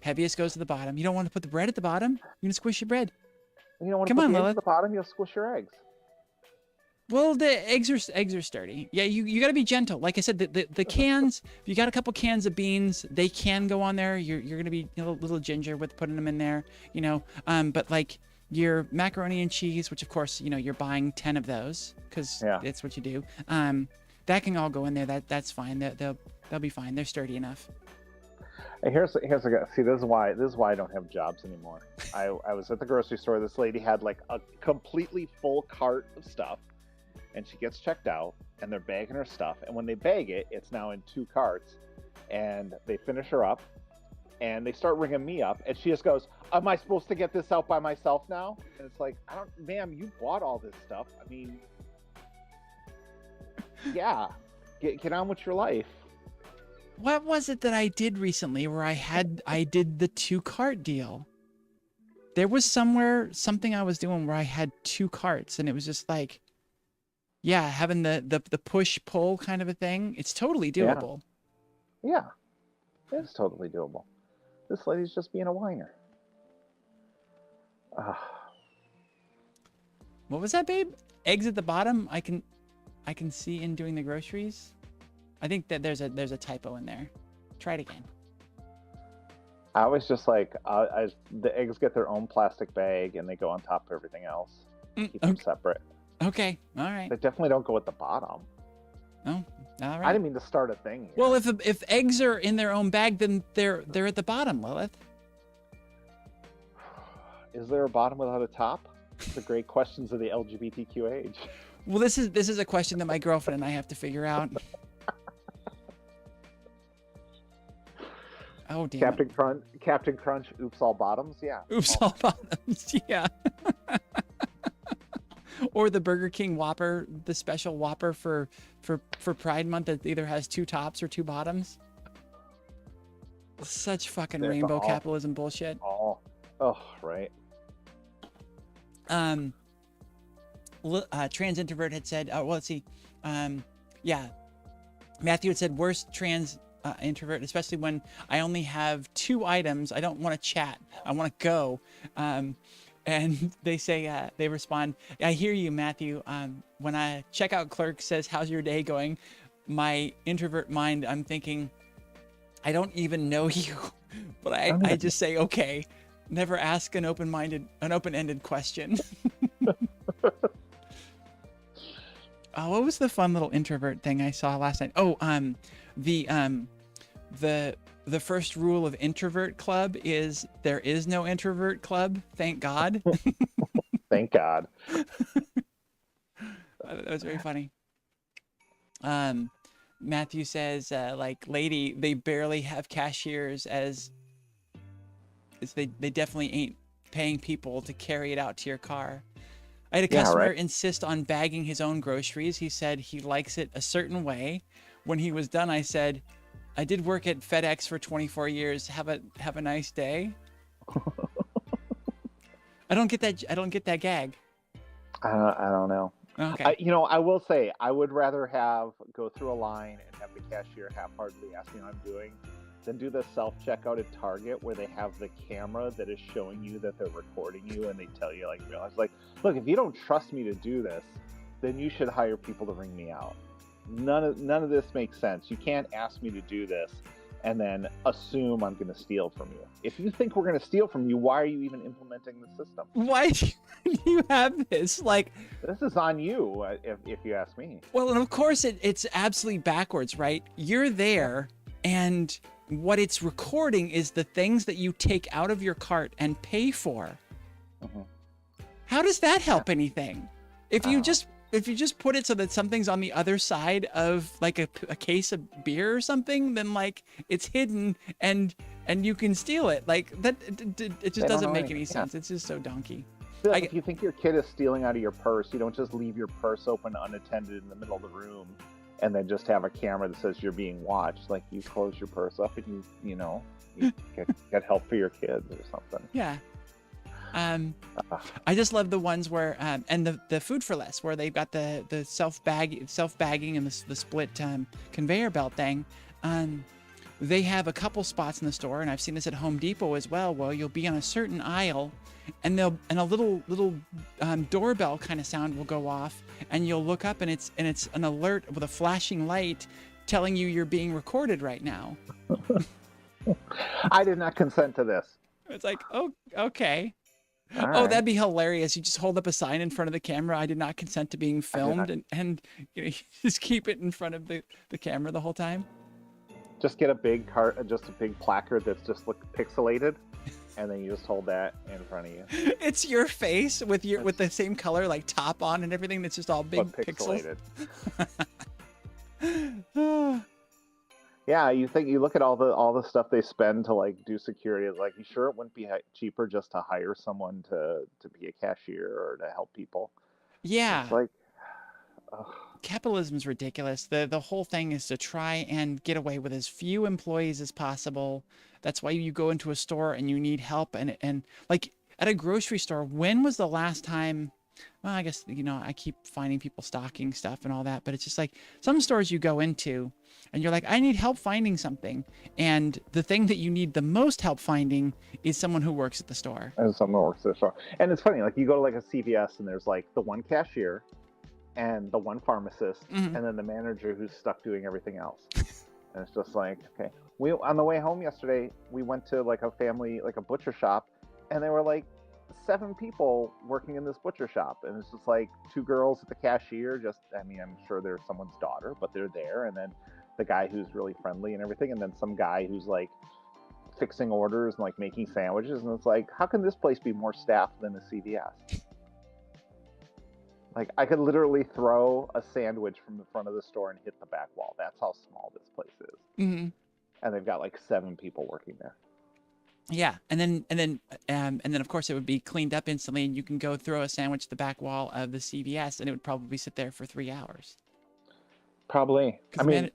Heaviest goes to the bottom. You don't want to put the bread at the bottom. You're gonna squish your bread. You don't want to put the eggs at the bottom. You'll squish your eggs. Well, the eggs are sturdy. Yeah, you got to be gentle. Like I said, the cans. If you got a couple cans of beans, they can go on there. You're gonna be a little ginger with putting them in there. But like your macaroni and cheese, which of course you're buying 10 of those because that's what you do. That can all go in there. That's fine. They'll be fine. They're sturdy enough. And here's a guy. See, this is why I don't have jobs anymore. I was at the grocery store. This lady had a completely full cart of stuff, and she gets checked out, and they're bagging her stuff. And when they bag it, it's now in 2 carts, and they finish her up, and they start ringing me up, and she just goes, "Am I supposed to get this out by myself now?" And it's like, ma'am, you bought all this stuff. I mean, yeah, get on with your life. What was it that I did recently where I did the 2 cart deal? There was something I was doing where I had 2 carts, and it was just like, having the push pull kind of a thing. It's totally doable. Yeah, it's totally doable. This lady's just being a whiner. What was that, babe? Eggs at the bottom. I can see in doing the groceries. I think that there's a typo in there. Try it again. I was just like, the eggs get their own plastic bag and they go on top of everything else. Keep them separate. Okay, all right. They definitely don't go at the bottom. Oh, all right. I didn't mean to start a thing here. Well, if eggs are in their own bag, then they're at the bottom, Lilith. Is there a bottom without a top? The great questions of the LGBTQ age. Well, this is a question that my girlfriend and I have to figure out. Oh, damn. Captain Crunch, oops, all bottoms? Yeah. Oops, all bottoms, yeah. Or the Burger King Whopper, the special Whopper for Pride Month that either has 2 tops or 2 bottoms. Such fucking rainbow capitalism bullshit. Right. Trans introvert had said, let's see. Matthew had said, worst trans introvert, especially when I only have 2 items. I don't want to chat. I want to go. And they say, they respond, I hear you, Matthew. When a checkout clerk says, how's your day going? My introvert mind, I'm thinking, I don't even know you, but I just say, okay. Never ask an open-ended question. What was the fun little introvert thing I saw last night? The first rule of introvert club is there is no introvert club. Thank God. Thank God. That was very funny. Matthew says, lady, they barely have cashiers as they definitely ain't paying people to carry it out to your car. I had a customer insist on bagging his own groceries. He said he likes it a certain way. When he was done, I said, I did work at FedEx for 24 years. Have a nice day. I don't get that. I don't get that gag. I don't know. Okay. I will say I would rather go through a line and have the cashier half-heartedly ask me how I'm doing than do the self-checkout at Target where they have the camera that is showing you that they're recording you and they tell you realize look, if you don't trust me to do this, then you should hire people to ring me out. None of this makes sense. You can't ask me to do this and then assume I'm going to steal from you. If you think we're going to steal from you, why are you even implementing the system? Why do you have this? This is on you, if you ask me. Well, and of course it's absolutely backwards, right? You're there, and what it's recording is the things that you take out of your cart and pay for. Mm-hmm. How does that help anything? If you just put it so that something's on the other side of a case of beer or something, then it's hidden and you can steal it. It just doesn't make any sense. It's just so donkey. If you think your kid is stealing out of your purse, you don't just leave your purse open unattended in the middle of the room and then just have a camera that says you're being watched. You close your purse up and you get help for your kids or something. Yeah. I just love the ones where and the Food for Less, where they've got the self bagging and the split conveyor belt thing. They have a couple spots in the store, and I've seen this at Home Depot as well, where you'll be on a certain aisle, and a little doorbell kind of sound will go off, and you'll look up, and it's an alert with a flashing light telling you you're being recorded right now. I did not consent to this. It's oh, okay. All Oh, right. that'd be hilarious. You just hold up a sign in front of the camera. I did not consent to being filmed, and you just keep it in front of the camera the whole time. Just get a big placard that's just pixelated, and then you just hold that in front of you. It's your face with the same color top on and everything. That's just all big pixelated. Pixels. Yeah, you look at all the stuff they spend to do security. It's you sure it wouldn't be cheaper just to hire someone to be a cashier or to help people? Yeah. It's capitalism's ridiculous. The whole thing is to try and get away with as few employees as possible. That's why you go into a store and you need help. And at a grocery store, when was the last time? Well, I guess, I keep finding people stocking stuff and all that, but it's just some stores you go into and you're I need help finding something. And the thing that you need the most help finding is someone who works at the store. And someone who works at the store. And it's funny, you go to a CVS and there's the one cashier and the one pharmacist, Mm-hmm. and then the manager who's stuck doing everything else. And it's just okay. We, on the way home yesterday, we went to a family, a butcher shop, and there were 7 people working in this butcher shop, and it's just two girls at the cashier. I'm sure they're someone's daughter, but they're there, and then the guy who's really friendly and everything, and then some guy who's fixing orders and making sandwiches, and it's how can this place be more staffed than a CVS? I could literally throw a sandwich from the front of the store and hit the back wall. That's how small this place is. Mm-hmm. And they've got 7 people working there. Yeah, and then of course it would be cleaned up instantly, and you can go throw a sandwich at the back wall of the CVS, and it would probably sit there for 3 hours. Probably.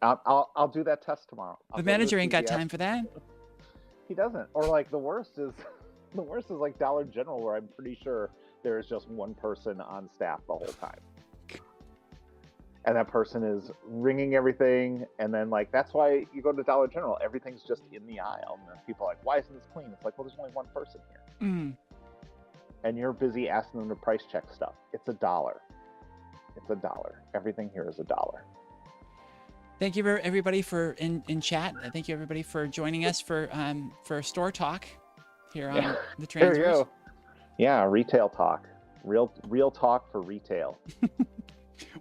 I'll do that test tomorrow. The manager ain't got time for that. He doesn't. Or the worst is Dollar General, where I'm pretty sure there is just one person on staff the whole time. And that person is ringing everything, and then that's why you go to Dollar General. Everything's just in the aisle, and then people are why isn't this clean? It's well, there's only one person here. Mm. And you're busy asking them to price check stuff. It's $1. It's $1. Everything here is $1. Thank you everybody for in chat. Thank you everybody for joining us for store talk here on the Transverse. There you go. Yeah, retail talk. Real talk for retail.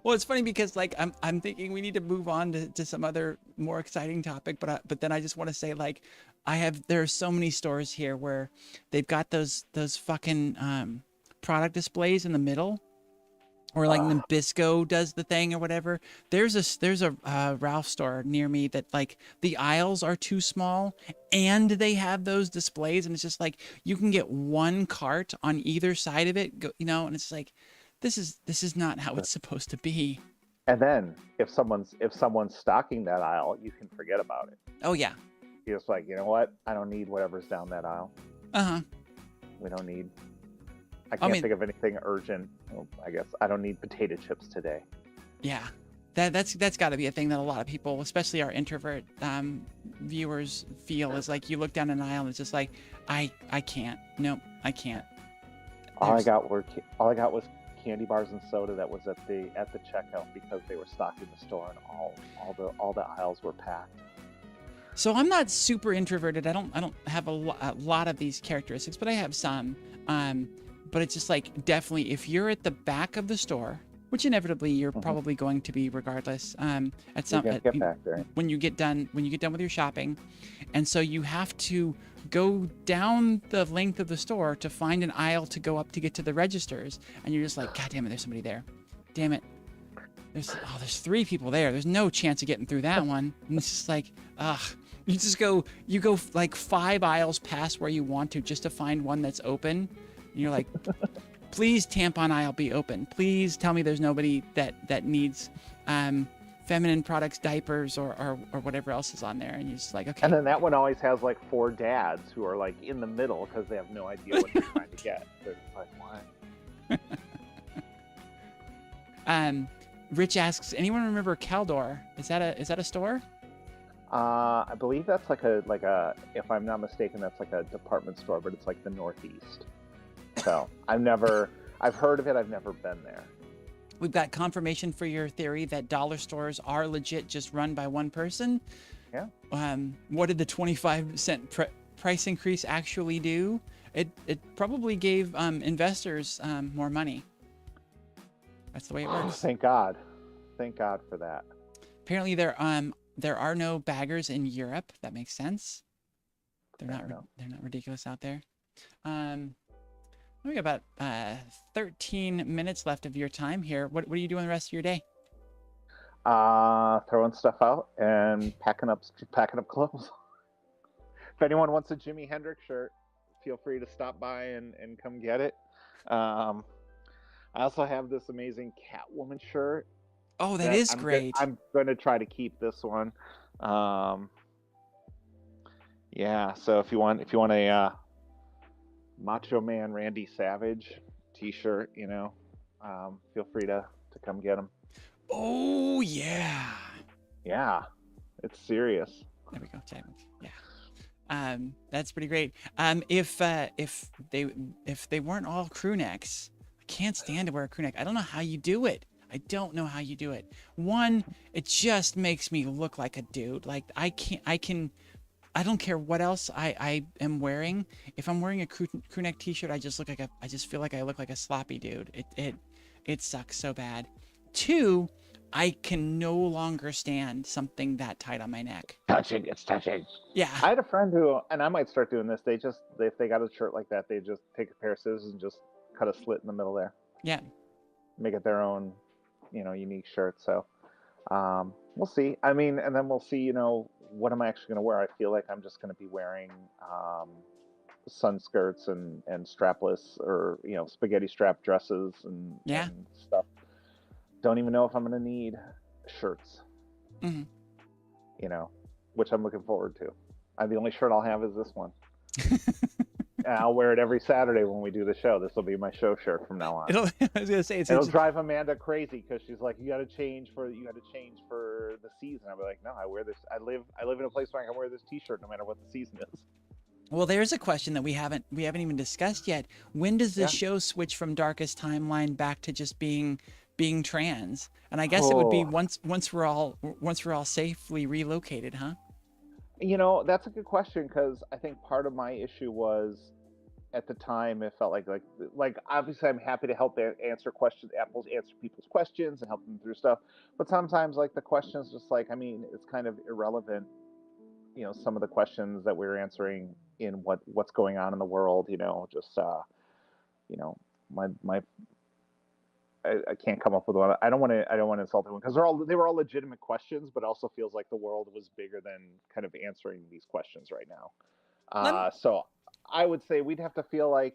Well, it's funny because I'm thinking we need to move on to some other more exciting topic, but then I just want to say there are so many stores here where they've got those fucking product displays in the middle, or Nabisco does the thing or whatever. There's a Ralph store near me that the aisles are too small and they have those displays, and it's just you can get one cart on either side of it, and it's this is not how it's supposed to be. And then if someone's stocking that aisle, you can forget about it. Oh yeah. You're just like, you know what? I don't need whatever's down that aisle. Uh-huh. We don't need. I I can't mean, think of anything urgent. Well, I guess I don't need potato chips today. yeah. That's got to be a thing that a lot of people, especially our introvert viewers, feel is like you look down an aisle and it's just like I can't. Nope, I can't. All I There's got was candy bars and soda that was at the checkout because they were stocking the store and all the aisles were packed. So I'm not super introverted. I don't have a lot of these characteristics, but I have some. But it's just like definitely if you're at the back of the store, which inevitably you're probably going to be regardless. At some You're gonna get back there. when you get done with your shopping, and so you have to go down the length of the store to find an aisle to go up to get to the registers, and you're just like, God damn it, there's somebody there. Damn it. There's 3 people there. There's no chance of getting through that one. And it's just like, ugh. You go like 5 aisles past where you want to just to find one that's open. And you're like, please tampon aisle be open. Please tell me there's nobody that needs feminine products, diapers, or whatever else is on there. And you're just like, okay. And then that one always has like 4 dads who are like in the middle because they have no idea what they're trying to get. They're just like, what? Rich asks, anyone remember Caldor? Is that a store? I believe that's like a if I'm not mistaken, that's like a department store, but it's like the Northeast. So I've heard of it. I've never been there. We've got confirmation for your theory that dollar stores are legit, just run by one person. Yeah. What did the 25-cent price increase actually do? It probably gave investors more money. That's the way it works. Thank God for that. Apparently there are no baggers in Europe. That makes sense. They're not ridiculous out there. We got about 13 minutes left of your time here. What are you doing the rest of your day? Throwing stuff out and packing up clothes. If anyone wants a Jimi Hendrix shirt, feel free to stop by and come get it. I also have this amazing Catwoman shirt. Oh, that is great. I'm going to try to keep this one. Yeah, so if you want a Macho Man Randy Savage t-shirt, feel free to come get them. Oh yeah. Yeah, it's serious. There we go. Yeah. That's pretty great. If they weren't all crew necks, I can't stand to wear a crew neck. I don't know how you do it. I don't know how you do it. One, it just makes me look like a dude. Like I don't care what else I am wearing. If I'm wearing a crew neck t-shirt, I just feel like I look like a sloppy dude. It sucks so bad. 2, I can no longer stand something that tight on my neck. It's touching. Yeah. I had a friend who, and I might start doing this. If they got a shirt like that, they just take a pair of scissors and just cut a slit in the middle there. Yeah. Make it their own, unique shirt. So, we'll see. I mean, and then we'll see, what am I actually going to wear? I feel like I'm just going to be wearing sun skirts and strapless or, spaghetti strap dresses and stuff. Don't even know if I'm going to need shirts, which I'm looking forward to. The only shirt I'll have is this one. And I'll wear it every Saturday when we do the show. This will be my show shirt from now on. I was gonna say it'll drive Amanda crazy because she's like, you got to change for the season. I'll be like, no, I wear this. I live in a place where I can wear this T-shirt no matter what the season is. Well, there's a question that we haven't even discussed yet. When does the show switch from Darkest Timeline back to just being trans? And I guess it would be once we're all safely relocated, huh? That's a good question because I think part of my issue was at the time it felt like obviously I'm happy to help answer people's questions and help them through stuff, but sometimes like the questions just like, it's kind of irrelevant. Some of the questions that we're answering in what's going on in the world, I can't come up with one. I don't want to insult anyone because they were all legitimate questions, but it also feels like the world was bigger than kind of answering these questions right now. So I would say we'd have to feel like,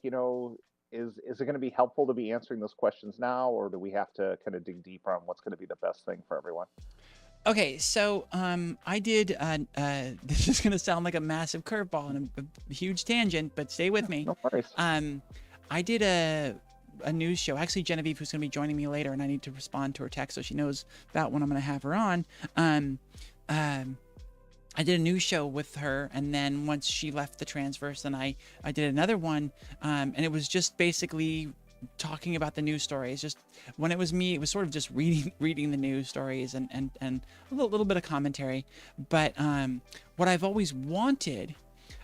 is it going to be helpful to be answering those questions now, or do we have to kind of dig deeper on what's going to be the best thing for everyone? Okay, so I did. This is gonna sound like a massive curveball and a huge tangent, but stay with me. No worries. I did a news show. Actually, Genevieve, who's gonna be joining me later, and I need to respond to her text so she knows about when I'm gonna have her on. I did a news show with her, and then once she left the Transverse, then I did another one, and it was just basically talking about the news stories. Just when it was me, it was sort of just reading the news stories and a little bit of commentary. But what I've always wanted,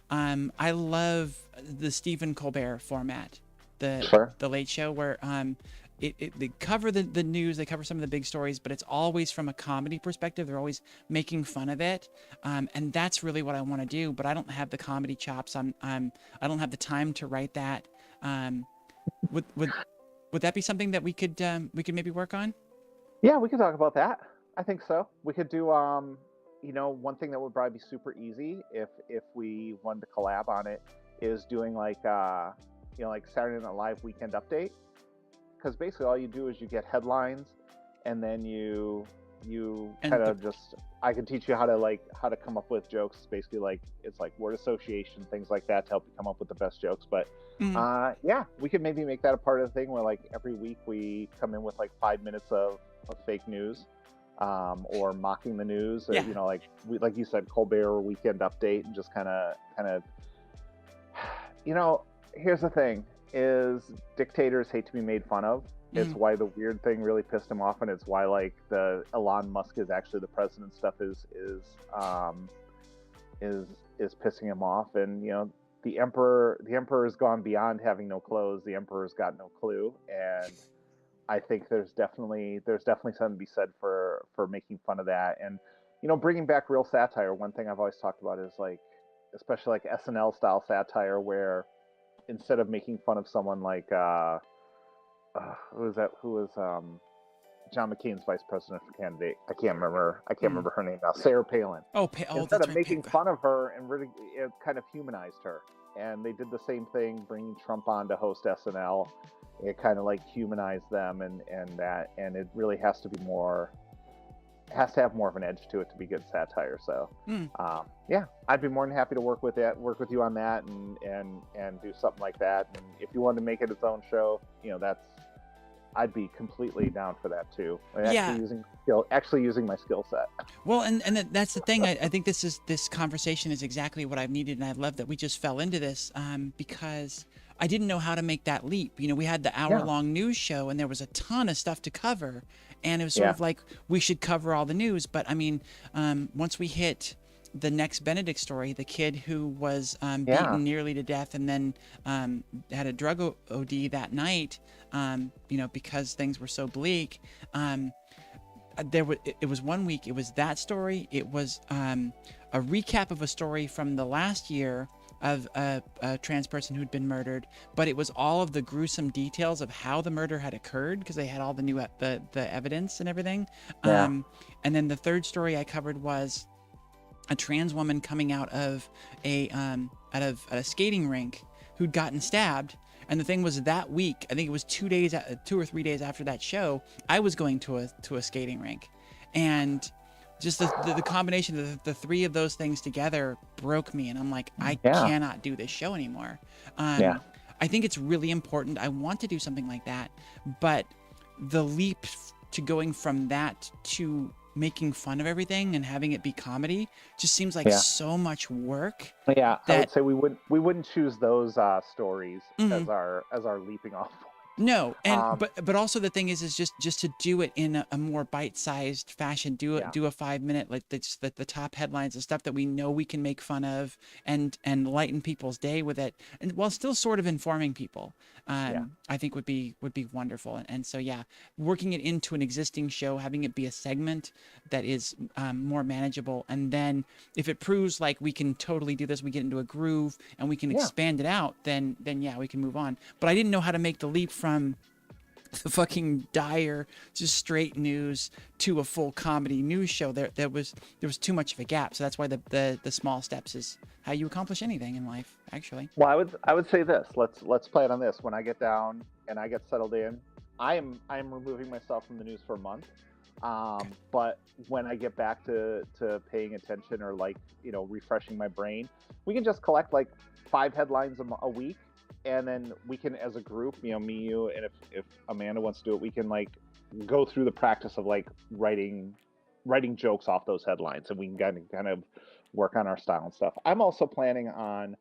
I love the Stephen Colbert format, the Late Show, where they cover the news, they cover some of the big stories, but it's always from a comedy perspective. They're always making fun of it, and that's really what I want to do. But I don't have the comedy chops. I don't have the time to write that. Would that be something that we could maybe work on? Yeah, we could talk about that. I think so. We could do one thing that would probably be super easy if we wanted to collab on it is doing like Saturday Night Live weekend update. Because basically all you do is you get headlines, and then you kind of just, I can teach you how to come up with jokes. Basically, like it's like word association, things like that to help you come up with the best jokes. But yeah, we could maybe make that a part of the thing where like every week we come in with like 5 minutes of fake news, or mocking the news. Yeah. Like you said, Colbert weekend update, and just kind of here's the thing. Is dictators hate to be made fun of. It's why the weird thing really pissed him off, and it's why like the Elon Musk is actually the president stuff is pissing him off. And the emperor has gone beyond having no clothes. The emperor's got no clue, and I think there's definitely something to be said for making fun of that, and bringing back real satire. One thing I've always talked about is like, especially like SNL style satire, where instead of making fun of someone like who was John McCain's vice presidential candidate, I can't remember her name now, Sarah Palin. Instead of making fun of her and really, it kind of humanized her. And they did the same thing, bringing Trump on to host SNL. It kind of like humanized them, and it really has to have more of an edge to it to be good satire. So yeah, I'd be more than happy to work with you on that, and do something like that. And if you wanted to make it its own show, I'd be completely down for that too. Actually using my skill set. Well, and that's the thing. I think this conversation is exactly what I've needed, and I love that we just fell into this, because I didn't know how to make that leap. We had the hour-long news show, and there was a ton of stuff to cover, and it was sort of like we should cover all the news. But I mean, once we hit the next Benedict story, the kid who was beaten nearly to death and then had a drug OD that night, because things were so bleak. It was 1 week. It was that story. It was a recap of a story from the last year of a trans person who'd been murdered, but it was all of the gruesome details of how the murder had occurred, because they had all the new the evidence and everything. And then the third story I covered was a trans woman coming out of a skating rink who'd gotten stabbed. And the thing was, that week, I think it was 2 or 3 days after that show, I was going to a skating rink, and just the combination of the three of those things together broke me. And I'm like, I cannot do this show anymore. I think it's really important. I want to do something like that, but the leap to going from that to making fun of everything and having it be comedy just seems like so much work. I would say we wouldn't choose those stories as our leaping off point. No, and but also the thing is just to do it in a more bite-sized fashion. Do a 5 minute, like the top headlines, the stuff that we know we can make fun of, and lighten people's day with it, and while still sort of informing people. I think would be wonderful. And so working it into an existing show, having it be a segment that is more manageable, and then if it proves like we can totally do this, we get into a groove and we can expand it out, then we can move on. But I didn't know how to make the leap from the fucking dire, just straight news to a full comedy news show. There was too much of a gap. So that's why the small steps is how you accomplish anything in life, actually. Well, I would say this. Let's play it on this. When I get down and I get settled in, I am removing myself from the news for a month. But when I get back to paying attention or like refreshing my brain, we can just collect like 5 headlines a week, and then we can, as a group, me, you, and if Amanda wants to do it, we can like go through the practice of like writing jokes off those headlines, and we can kind of work on our style and stuff. I'm also planning on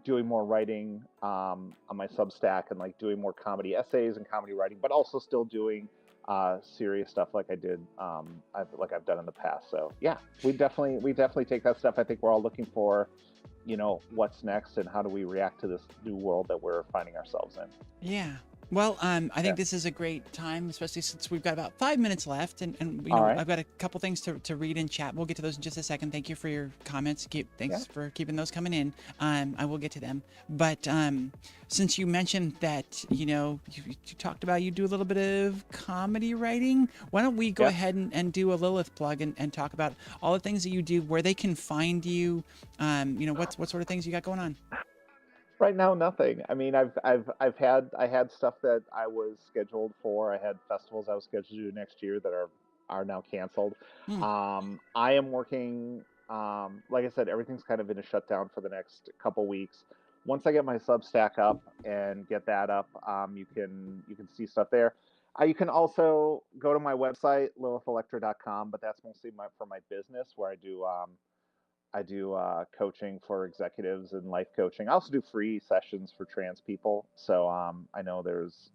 doing more writing on my Substack, and like doing more comedy essays and comedy writing, but also still doing serious stuff like I did, I've done in the past. So yeah, we definitely take that stuff. I think we're all looking for, what's next and how do we react to this new world that we're finding ourselves in. Yeah. Well, I think this is a great time, especially since we've got about 5 minutes left, and All right. I've got a couple things to read in chat. We'll get to those in just a second. Thank you for your comments. Thanks for keeping those coming in. I will get to them. But since you mentioned that, you talked about you do a little bit of comedy writing, why don't we go ahead and do a Lilith plug and talk about all the things that you do, where they can find you, what sort of things you got going on? Right now, nothing. I mean, I had stuff that I was scheduled for. I had festivals I was scheduled to do next year that are now canceled. Hmm. I am working. Like I said, everything's kind of in a shutdown for the next couple weeks. Once I get my Substack up and get that up, you can see stuff there. You can also go to my website, lilithelectra.com, but that's mostly for my business, where I do coaching for executives and life coaching. I also do free sessions for trans people. So I know there's,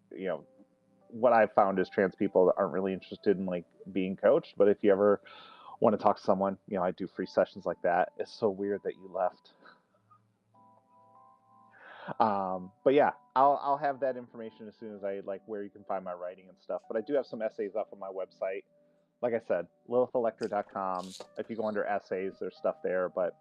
what I've found is trans people that aren't really interested in like being coached. But if you ever want to talk to someone, I do free sessions like that. It's so weird that you left. But yeah, I'll have that information as soon as I like where you can find my writing and stuff. But I do have some essays up on my website. Like I said, lilithelectra.com. If you go under essays, there's stuff there. But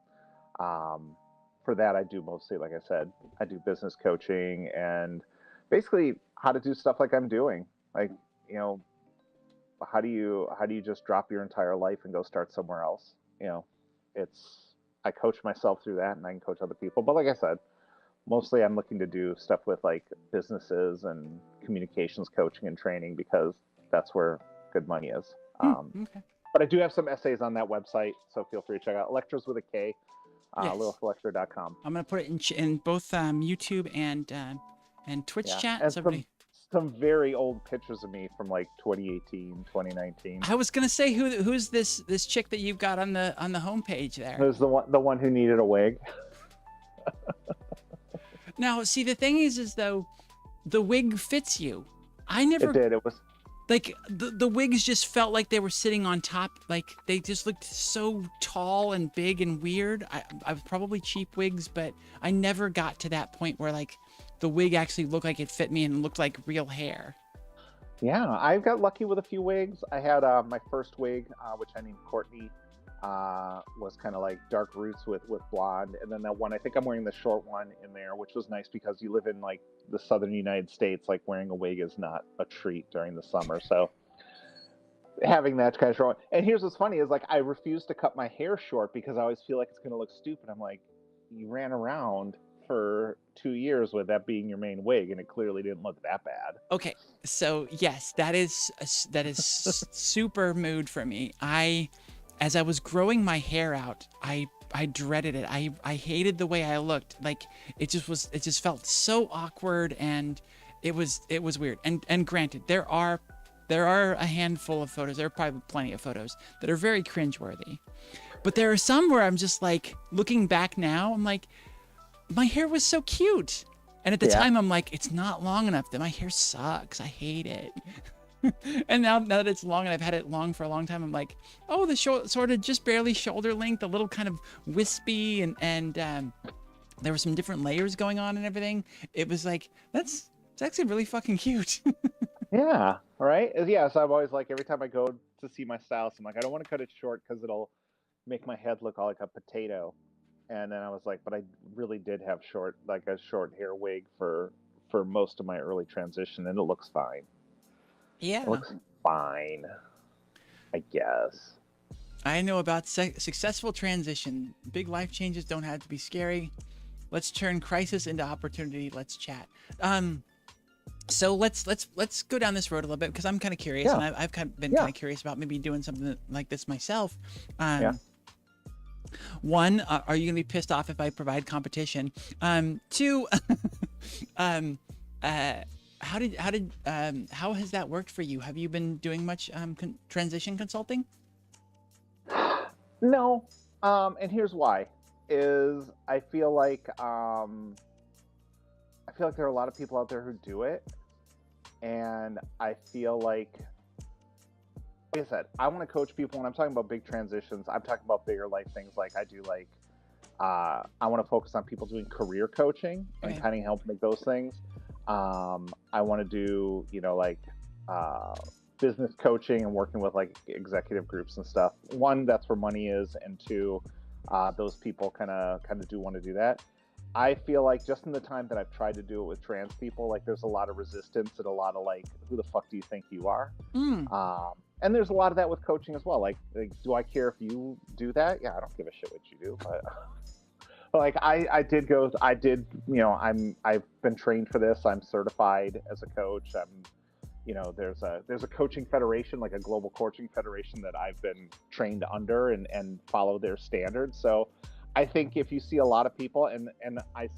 for that, I do mostly, like I said, I do business coaching and basically how to do stuff like I'm doing. Like, how do you just drop your entire life and go start somewhere else? I coach myself through that, and I can coach other people. But like I said, mostly I'm looking to do stuff with like businesses and communications coaching and training, because that's where good money is. Okay. But I do have some essays on that website, so feel free to check out. Electras with a K, Yes. lilithlectra.com. I'm gonna put it in both YouTube and Twitch Yeah, chat. and So some very old pictures of me from like 2018, 2019. I was gonna say, who's this chick that you've got on the homepage there? There's the one who needed a wig. Now, see, the thing is though, the wig fits you. I never. It did. It was. Like, the wigs just felt like they were sitting on top. Like, they just looked so tall and big and weird. I was probably cheap wigs, but I never got to that point where, like, the wig actually looked like it fit me and looked like real hair. Yeah, I got lucky with a few wigs. I had my first wig, which I named Courtney, was kind of like dark roots with blonde. And then that one, I think I'm wearing the short one in there, which was nice because you live in like the southern United States, like wearing a wig is not a treat during the summer. So having that kind of short. And here's what's funny is like I refuse to cut my hair short because I always feel like it's going to look stupid. I'm like, you ran around for 2 years with that being your main wig, and it clearly didn't look that bad. Okay, so yes, that is super mood for me. As I was growing my hair out, I dreaded it. I hated the way I looked. Like, it just felt so awkward, and it was weird. And granted, there are a handful of photos, there are probably plenty of photos that are very cringeworthy. But there are some where I'm just like, looking back now, I'm like, my hair was so cute. And at the time, I'm like, it's not long enough. That my hair sucks. I hate it. And now that it's long and I've had it long for a long time, I'm like, oh, the sort of just barely shoulder length, a little kind of wispy, and there were some different layers going on and everything. It was like, it's actually really fucking cute. Yeah, right? Yeah, so I'm always like, every time I go to see my stylist, I'm like, I don't want to cut it short because it'll make my head look like a potato. And then I was like, but I really did have a short hair wig for for most of my early transition, and it looks fine. It Yeah. looks fine, I guess. I know about successful transition. Big life changes don't have to be scary. Let's turn crisis into opportunity. Let's chat. So let's go down this road a little bit because I'm kind of curious, and Yeah. I've been Yeah. kind of curious about maybe doing something like this myself. Yeah. One, are you gonna be pissed off if I provide competition? Two, how has that worked for you? Have you been doing much transition consulting? No. And here's why: is I feel like there are a lot of people out there who do it, and I feel like I said, I want to coach people when I'm talking about big transitions. I'm talking about bigger life things. Like I do, like I want to focus on people doing career coaching and Okay. kind of help make those things. I want to do, business coaching and working with like executive groups and stuff. One, that's where money is, and two, those people kind of do want to do that. I feel like just in the time that I've tried to do it with trans people, like there's a lot of resistance and a lot of like, who the fuck do you think you are? Mm. And there's a lot of that with coaching as well. Like, do I care if you do that? Yeah, I don't give a shit what you do. But like, I've been trained for this. I'm certified as a coach. There's a coaching federation, like a global coaching federation that I've been trained under and follow their standards. So I think if you see a lot of people, and I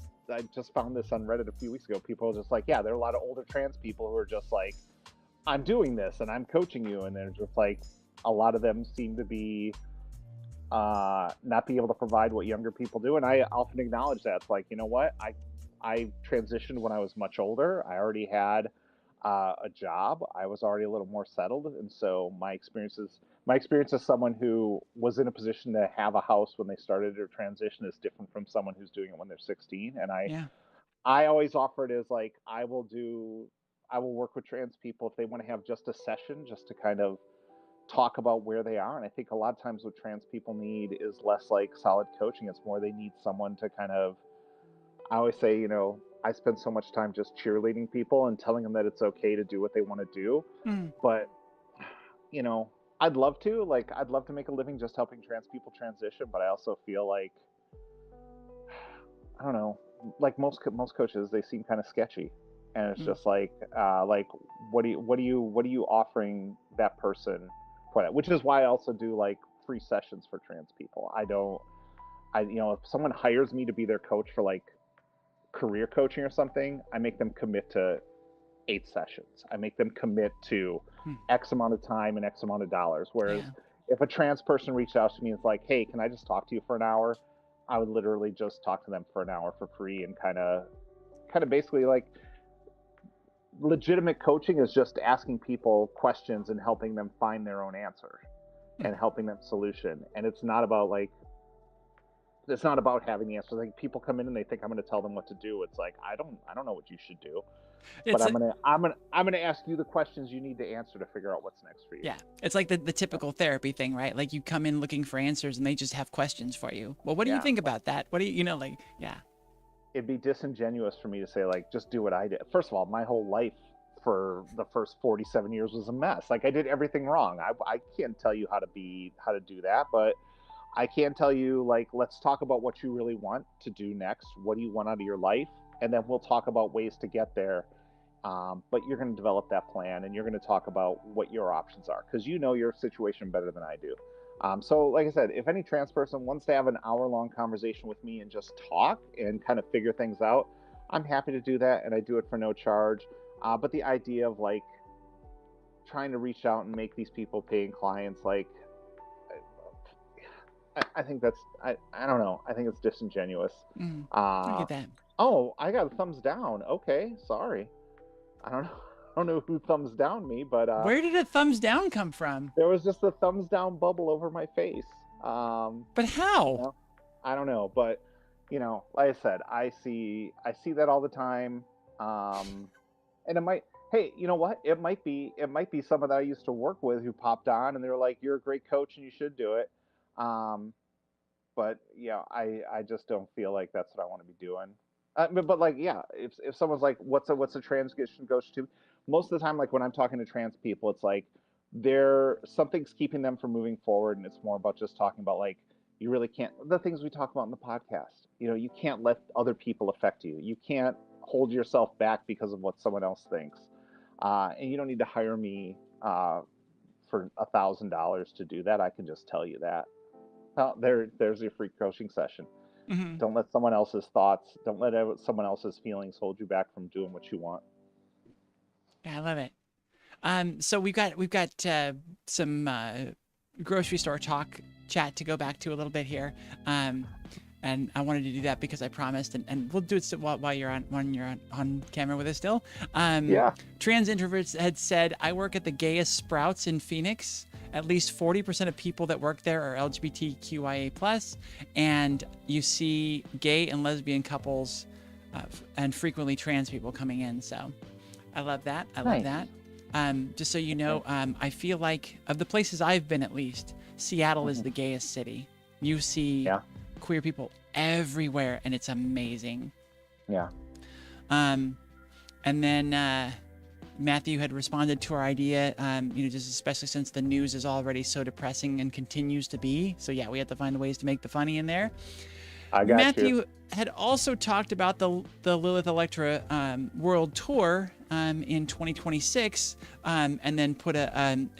just found this on Reddit a few weeks ago, people are just like, yeah, there are a lot of older trans people who are just like, I'm doing this and I'm coaching you, and they're just like, a lot of them seem to be not be able to provide what younger people do, and I often acknowledge that. It's like, you know what, I transitioned when I was much older. I already had a job. I was already a little more settled, and so my experience as someone who was in a position to have a house when they started their transition is different from someone who's doing it when they're 16. And Yeah. I always offer it as like, I will work with trans people if they want to have just a session just to kind of talk about where they are. And I think a lot of times what trans people need is less like solid coaching. It's more they need someone to kind of, I always say, I spend so much time just cheerleading people and telling them that it's okay to do what they want to do. Mm. But, I'd love to make a living just helping trans people transition. But I also feel like, I don't know, like most coaches, they seem kind of sketchy. And it's just like what are you offering that person for that? Which is why I also do like free sessions for trans people. If someone hires me to be their coach for like career coaching or something, I make them commit to 8 sessions. I make them commit to X amount of time and X amount of dollars. Whereas if a trans person reached out to me and is like, hey, can I just talk to you for an hour? I would literally just talk to them for an hour for free, and kind of basically like, legitimate coaching is just asking people questions and helping them find their own answer and helping them solution. And it's not about having the answer. Like, people come in and they think I'm going to tell them what to do. It's like, I don't know what you should do, but I'm going to ask you the questions you need to answer to figure out what's next for you. Yeah, it's like the typical therapy thing, right? Like you come in looking for answers and they just have questions for you. Well, what do you think about that? What do yeah. It'd be disingenuous for me to say, like, just do what I did. First of all, my whole life for the first 47 years was a mess. Like, I did everything wrong. I can't tell you how to do that, but I can tell you, like, let's talk about what you really want to do next. What do you want out of your life? And then we'll talk about ways to get there. But you're going to develop that plan, and you're going to talk about what your options are, because you know your situation better than I do. So like I said, if any trans person wants to have an hour-long conversation with me and just talk and kind of figure things out, I'm happy to do that, and I do it for no charge. But the idea of like trying to reach out and make these people paying clients, like, I think that's, I don't know. I think it's disingenuous. I get that. Oh, I got a thumbs down. Okay, sorry. I don't know who thumbs down me, but where did a thumbs down come from? there was just a thumbs down bubble over my face. But how? I don't know, but like I said, I see that all the time. And it might, hey, you know what? It might be someone that I used to work with who popped on and they were like, "You're a great coach and you should do it." But yeah, I just don't feel like that's what I want to be doing. But like, yeah, if someone's like, what's a transition coach to? Most of the time, like when I'm talking to trans people, it's like something's keeping them from moving forward, and it's more about just talking about like you really can't the things we talk about in the podcast. You can't let other people affect you. You can't hold yourself back because of what someone else thinks, and you don't need to hire me for $1,000 to do that. I can just tell you that. There's your free coaching session. Hmm. Don't let someone else's thoughts, don't let someone else's feelings hold you back from doing what you want. Yeah, I love it. So we've got some grocery store talk chat to go back to a little bit here. And I wanted to do that because I promised, and we'll do it while you're on camera with us still. Yeah. Trans introverts had said, I work at the gayest Sprouts in Phoenix. At least 40% of people that work there are LGBTQIA+, and you see gay and lesbian couples and frequently trans people coming in. So I love that. I love Nice. that. Just so you know, I feel like of the places I've been, at least, Seattle is Mhm. the gayest city. You see Yeah. queer people everywhere, and it's amazing. Yeah. And then Matthew had responded to our idea, just especially since the news is already so depressing and continues to be. So yeah, we have to find ways to make the funny in there. I got Matthew you. had also talked about the Lilith Electra world tour in 2026, and then put an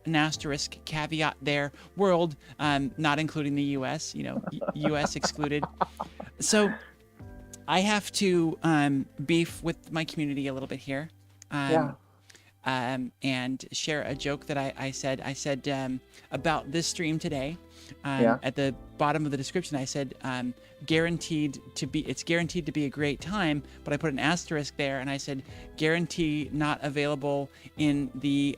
asterisk caveat there, world, not including the U.S. U.S. excluded. So I have to beef with my community a little bit here. Yeah. And share a joke that I said. I said about this stream today. Yeah. At the bottom of the description, I said it's guaranteed to be a great time, but I put an asterisk there, and I said guarantee not available in the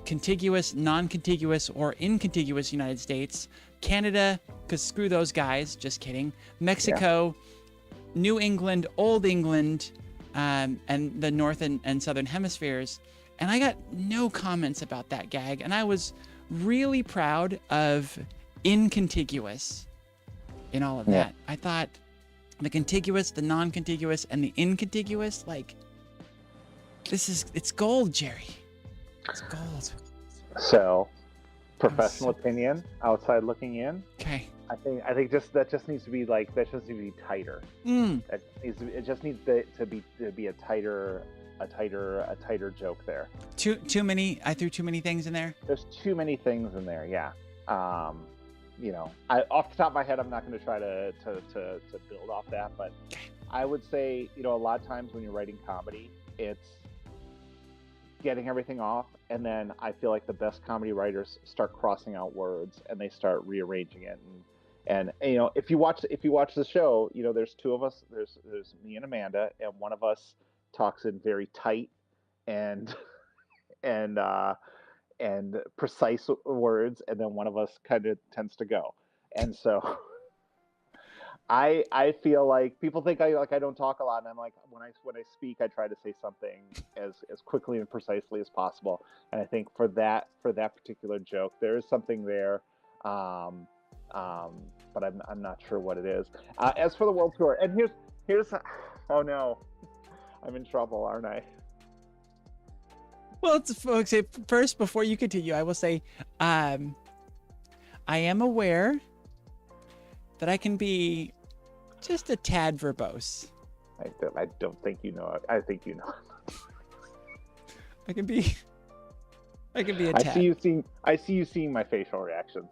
contiguous, non-contiguous, or incontiguous United States, Canada, because screw those guys. Just kidding. Mexico, New England, Old England, and the North and Southern hemispheres. And I got no comments about that gag, and I was really proud of incontiguous in all of that. I thought the contiguous, the non-contiguous, and the incontiguous, like, it's gold, Jerry. It's gold. So, professional opinion, outside looking in. Okay. I think that just needs to be tighter. It just needs to be a tighter joke there. Too many. I threw too many things in there. There's too many things in there. Yeah. Off the top of my head, I'm not going to try to build off that, but I would say, a lot of times when you're writing comedy, it's getting everything off, and then I feel like the best comedy writers start crossing out words and they start rearranging it. And if you watch the show, there's two of us. There's me and Amanda, and one of us talks in very tight and and precise words, and then one of us kind of tends to go. And so I feel like people think I don't talk a lot, and I'm like, when I speak, I try to say something as quickly and precisely as possible. And I think for that particular joke, there is something there. But I'm not sure what it is. As for the world tour, and here's oh no, I'm in trouble, aren't I? Well, folks, first, before you continue, I will say, I am aware that I can be just a tad verbose. I don't think you know it. I think you know. I can be a tad. I see you seeing my facial reactions.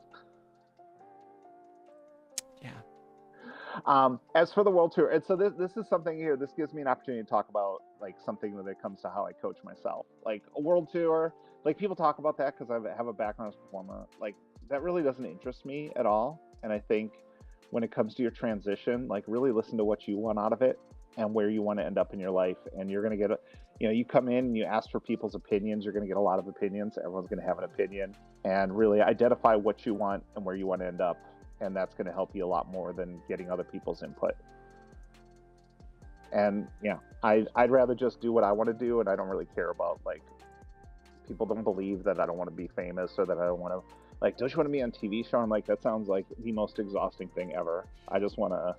Yeah. As for the world tour, and so this is something here. This gives me an opportunity to talk about like something when it comes to how I coach myself. Like a world tour, like people talk about that because I have a background as a performer. Like that really doesn't interest me at all. And I think when it comes to your transition, like really listen to what you want out of it and where you want to end up in your life. And you're going to get you come in and you ask for people's opinions. You're going to get a lot of opinions. Everyone's going to have an opinion, and really identify what you want and where you want to end up. And that's going to help you a lot more than getting other people's input. And I'd rather just do what I want to do, and I don't really care about like people don't believe that I don't want to be famous or that I don't want to don't you want to be on TV show? I'm like, that sounds like the most exhausting thing ever. I just want to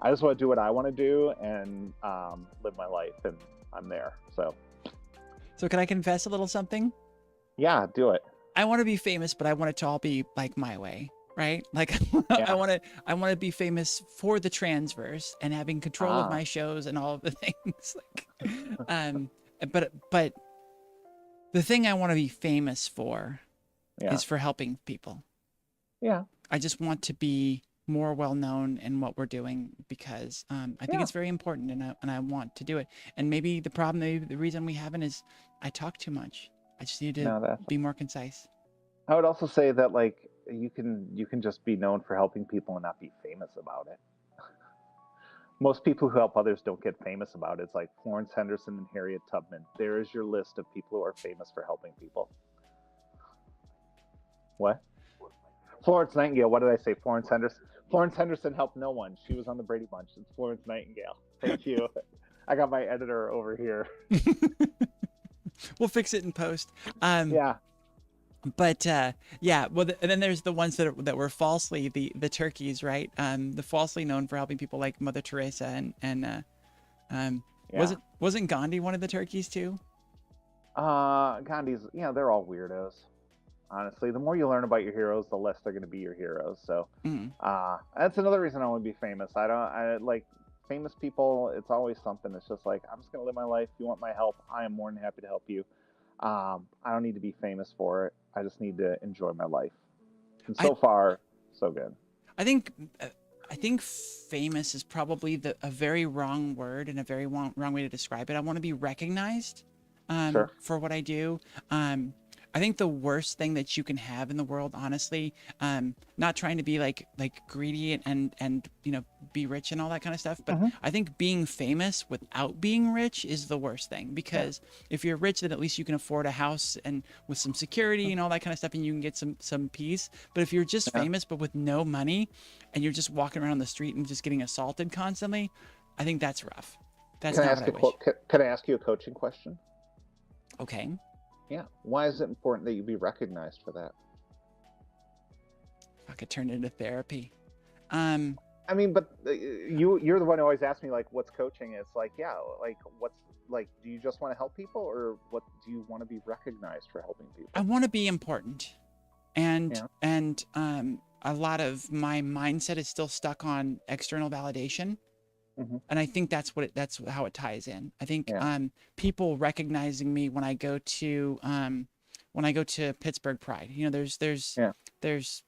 I just want to do what I want to do and live my life, and I'm there. So can I confess a little something? yeah, do it. I want to be famous, but I want it to all be like my way, right? Like Yeah. I want to be famous for the Transverse and having control of my shows and all of the things. But the thing I want to be famous for is for helping people. Yeah. I just want to be more well known in what we're doing because I think it's very important, and I want to do it. And maybe the reason we haven't is I talk too much. I just need to be more concise. I would also say that like you can just be known for helping people and not be famous about it. Most people who help others don't get famous about it. It's like Florence Henderson and Harriet Tubman. There is your list of people who are famous for helping people. What? Florence Nightingale. What did I say? Florence Henderson. Florence Henderson helped no one. She was on the Brady Bunch. It's Florence Nightingale. Thank you. I got my editor over here. We'll fix it in post. Yeah. But yeah, well, and then there's the ones that were falsely the turkeys, right? The falsely known for helping people like Mother Teresa and wasn't Gandhi one of the turkeys too? Gandhi's, they're all weirdos. Honestly, the more you learn about your heroes, the less they're going to be your heroes. So that's another reason I want to be famous. I like famous people. It's always something. It's just like, I'm just going to live my life. If you want my help, I am more than happy to help you. I don't need to be famous for it. I just need to enjoy my life. And so far, so good. I think famous is probably a very wrong word and a very wrong way to describe it. I want to be recognized for what I do. I think the worst thing that you can have in the world, honestly, not trying to be like greedy and be rich and all that kind of stuff, but I think being famous without being rich is the worst thing, because if you're rich, then at least you can afford a house and with some security and all that kind of stuff, and you can get some peace. But if you're just famous but with no money and you're just walking around the street and just getting assaulted constantly, I think that's rough. That's not what I wish. Can I ask you a coaching question? Okay. Yeah. Why is it important that you be recognized for that? I could turn it into therapy. I mean, but you're the one who always asks me like, what's coaching? It's like, what's like, do you just want to help people, or what do you want to be recognized for helping people? I want to be important, and a lot of my mindset is still stuck on external validation. And I think that's how it ties in. I think people recognizing me when I go to Pittsburgh Pride, there's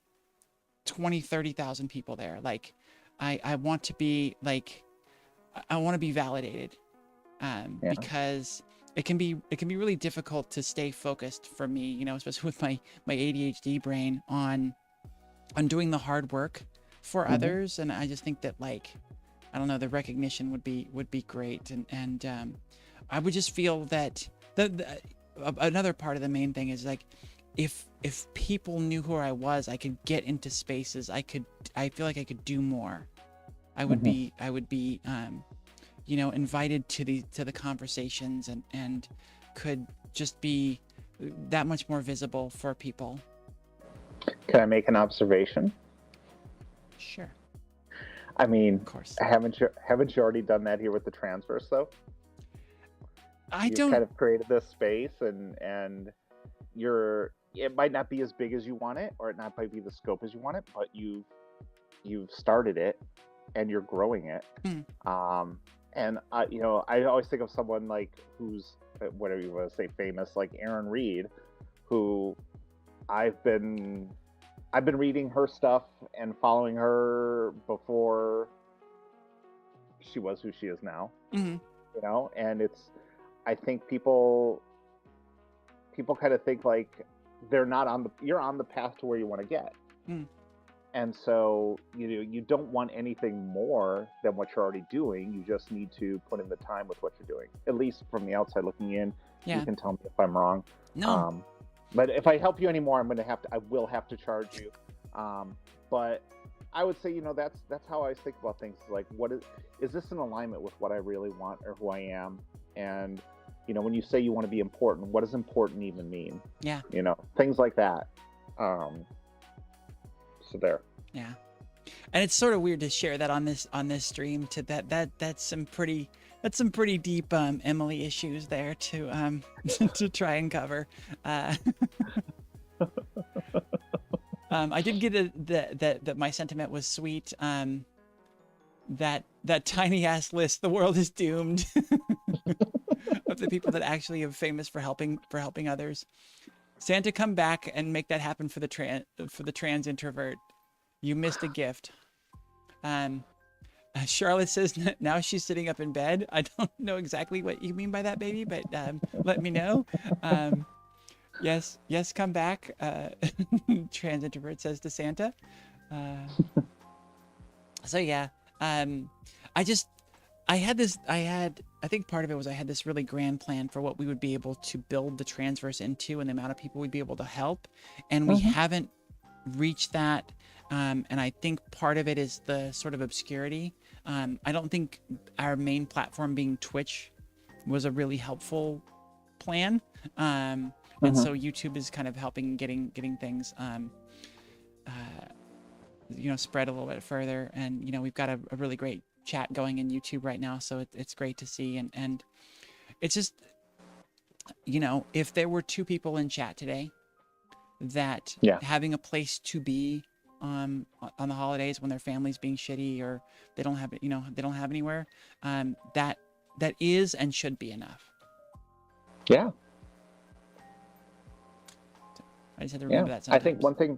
20, 30,000 people there. Like I want to be validated, because it can be really difficult to stay focused for me, especially with my ADHD brain on doing the hard work for others. And I just think that I don't know, the recognition would be great, and I would just feel that another part of the main thing is like, if people knew who I was, I could get into spaces. I feel like I could do more. I would be invited to the conversations and could just be that much more visible for people. Can I make an observation? Sure. I mean, of course. Haven't you already done that here with the Transverse though? You've kind of created this space, and it might not be as big as you want it, or it not might be the scope as you want it, but you've started it and you're growing it. And I always think of someone like who's, whatever you want to say, famous, like Erin Reed, who I've been reading her stuff and following her before she was who she is now. And I think people kind of think like you're on the path to where you want to get. And so, you don't want anything more than what you're already doing. You just need to put in the time with what you're doing. At least from the outside looking in, you can tell me if I'm wrong. No. But if I help you anymore, I will have to charge you. But I would say, that's how I think about things. Like, is this in alignment with what I really want or who I am? And, when you say you want to be important, what does important even mean? Yeah. Things like that. So there. Yeah. And it's sort of weird to share that on this stream. To that's some pretty deep Emily issues there to to try and cover. Uh, I did get that my sentiment was sweet. That tiny ass list, the world is doomed, of the people that actually are famous for helping others. Santa, come back and make that happen for the trans introvert. You missed a gift. Um, Charlotte says now she's sitting up in bed. I don't know exactly what you mean by that, baby, but let me know. Um, yes, come back. Trans introvert says to Santa. Uh, so yeah, I just I think part of it was I had this really grand plan for what we would be able to build the Transverse into and the amount of people we'd be able to help, and we haven't reached that. And I think part of it is the sort of obscurity. I don't think our main platform being Twitch was a really helpful plan. And so YouTube is kind of helping getting things spread a little bit further. And we've got a really great chat going in YouTube right now, so it's great to see. And it's just, if there were two people in chat today that having a place to be on the holidays when their family's being shitty or they don't have they don't have anywhere, that is and should be enough. Yeah. I just had to remember that sometimes. I think one thing,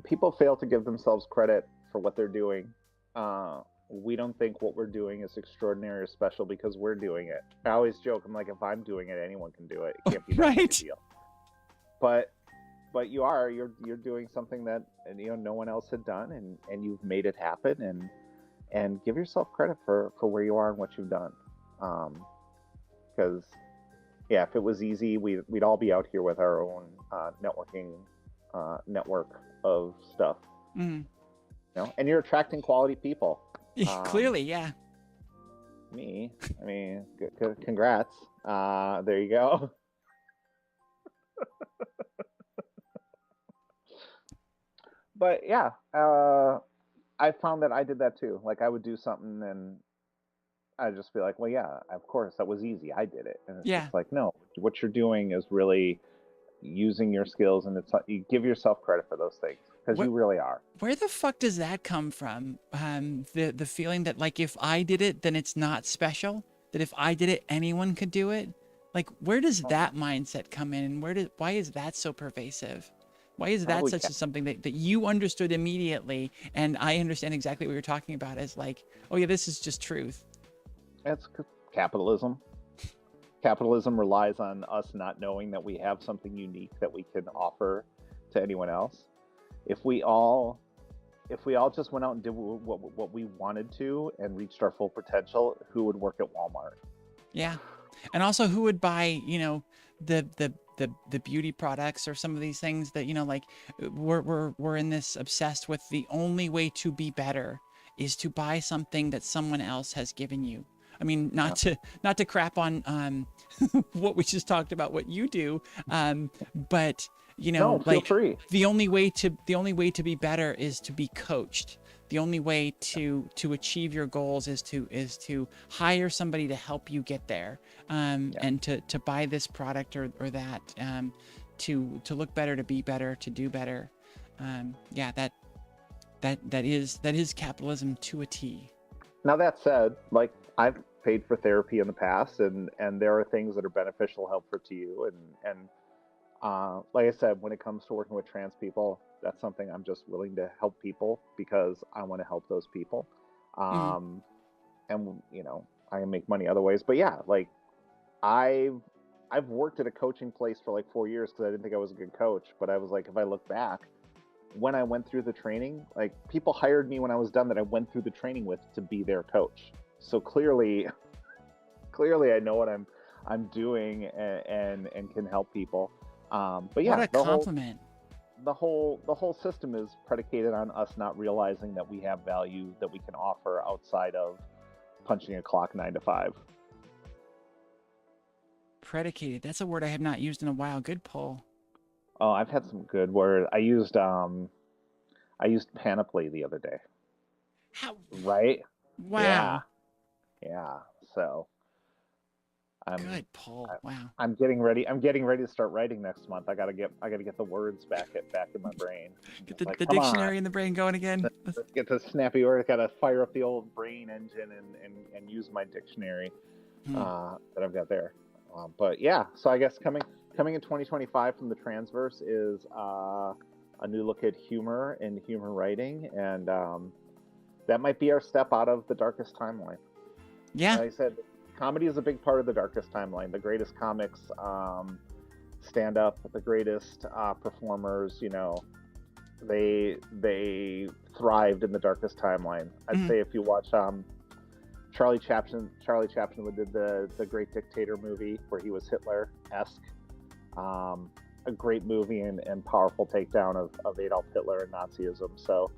people fail to give themselves credit for what they're doing. We don't think what we're doing is extraordinary or special because we're doing it. I always joke, I'm like, if I'm doing it, anyone can do it. It can't be that big a deal. But you're doing something that no one else had done, and you've made it happen, and give yourself credit for where you are and what you've done. Because if it was easy, we'd all be out here with our own networking network of stuff. And you're attracting quality people. Clearly, yeah. Me, I mean, congrats. There you go. But yeah, I found that I did that too. Like, I would do something and I'd just be like, well, yeah, of course, that was easy. I did it. And it's just like, no, what you're doing is really using your skills, and it's you give yourself credit for those things because you really are. Where the fuck does that come from? The feeling that, like, if I did it, then it's not special. That if I did it, anyone could do it. Like, where does that mindset come in, and why is that so pervasive? Why is that something that you understood immediately, and I understand exactly what you're talking about as like, oh yeah, this is just truth. It's capitalism. Capitalism relies on us not knowing that we have something unique that we can offer to anyone else. If we all just went out and did what we wanted to and reached our full potential, who would work at Walmart? Yeah. And also, who would buy, the beauty products or some of these things that, like, we're in this obsessed with the only way to be better is to buy something that someone else has given you. I mean, not to crap on what we just talked about, what you do, but feel free. The only way to be better is to be coached. The only way to achieve your goals is to hire somebody to help you get there, and to buy this product or that, to look better, to be better, to do better. That is capitalism to a T. Now, that said, like, I've paid for therapy in the past, and there are things that are beneficial, helpful to you, and like I said, when it comes to working with trans people, that's something I'm just willing to help people because I want to help those people. And I can make money other ways. But yeah, like, I've worked at a coaching place for like 4 years because I didn't think I was a good coach. But I was like, if I look back, when I went through the training, like, people hired me when I was done that I went through the training with to be their coach. So clearly I know what I'm doing and can help people. But yeah, what a compliment. The whole system is predicated on us not realizing that we have value that we can offer outside of punching a clock 9 to 5. Predicated. That's a word I have not used in a while. Good pull. Oh, I've had some good words. I used panoply the other day. How? right? Yeah, Wow. yeah. So I'm Good pull. Wow. I'm getting ready. I'm getting ready to start writing next month. I gotta get the words back in my brain. Get It's like, the come on, dictionary in the brain going again. let's get the snappy word. Gotta fire up the old brain engine and use my dictionary Hmm. that I've got there. But yeah, so I guess coming in 2025 from the Transverse is a new look at humor and humor writing, and that might be our step out of the darkest timeline. Yeah. Like I said, comedy is a big part of the darkest timeline. The greatest comics stand up, the greatest performers, they thrived in the darkest timeline. I'd Mhm. say if you watch Charlie Chaplin did the Great Dictator movie where he was Hitler-esque. A great movie and powerful takedown of Adolf Hitler and Nazism. So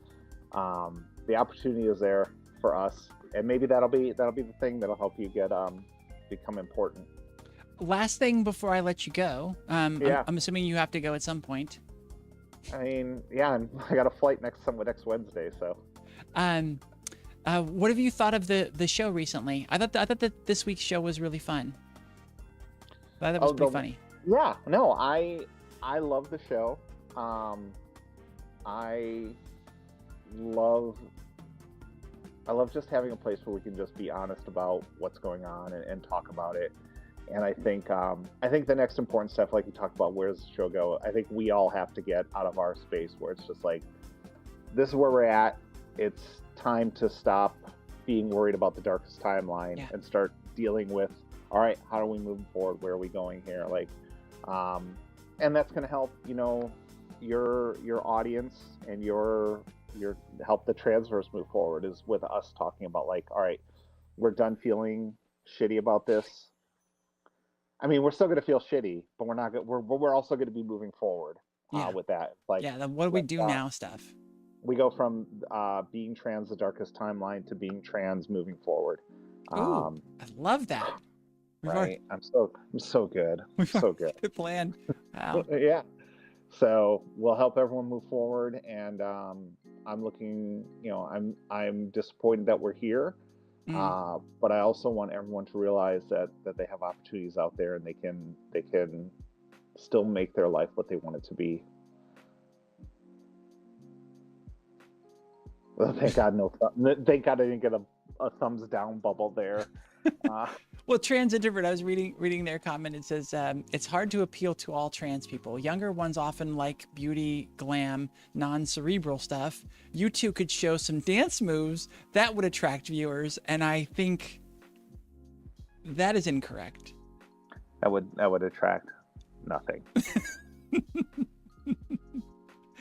the opportunity is there for us, and maybe that'll be the thing that'll help you get become important. Last thing before I let you go. Yeah, I'm assuming you have to go at some point. I mean, yeah, I got a flight next Wednesday, so. Um, what have you thought of the show recently? I thought that this week's show was really fun. I thought that was pretty funny. Yeah, no, I love the show. I love just having a place where we can just be honest about what's going on and talk about it. And I think the next important step, like you talked about, where does the show go? I think we all have to get out of our space where it's just like, this is where we're at. It's time to stop being worried about the darkest timeline and start dealing with, all right, how are we moving forward? Where are we going here? Like, and that's going to help, your audience and your help the Transverse move forward is with us talking about, like, all right, we're done feeling shitty about this. I mean, we're still going to feel shitty, but we're not. We're also going to be moving forward with that. Like, the what do we do now stuff. We go from being trans, the darkest timeline, to being trans, moving forward. Ooh, I love that. Right? I'm so good. So good. Good plan. Wow. Yeah. So we'll help everyone move forward, and I'm looking. I'm disappointed that we're here. But I also want everyone to realize that they have opportunities out there, and they can still make their life what they want it to be. Well, thank God thank God I didn't get a thumbs down bubble there. Well, Trans Introvert, I was reading their comment. It says, it's hard to appeal to all trans people. Younger ones often like beauty, glam, non-cerebral stuff. You two could show some dance moves that would attract viewers, and I think that is incorrect. That would attract nothing.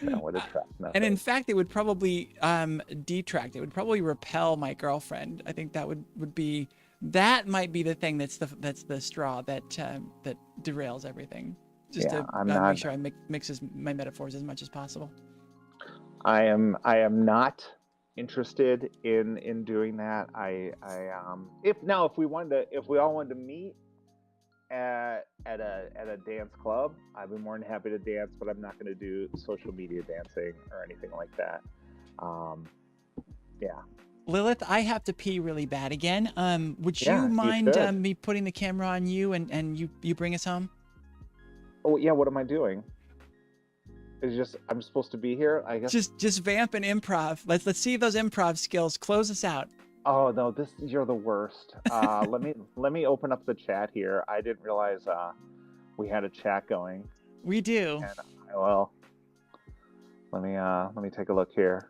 That would attract nothing. And in fact, it would probably detract. It would probably repel my girlfriend. I think that might be the thing that's the straw that derails everything. Just to make sure I mix my metaphors as much as possible. I am not interested in doing that. If we all wanted to meet at a dance club, I'd be more than happy to dance, but I'm not going to do social media dancing or anything like that. Yeah. Lilith, I have to pee really bad again. Would you mind me putting the camera on you and you bring us home? Oh yeah, what am I doing? I'm supposed to be here, I guess. Just vamp and improv. Let's see those improv skills. Close us out. Oh no, you're the worst. Let me open up the chat here. I didn't realize we had a chat going. We do. And, let me take a look here.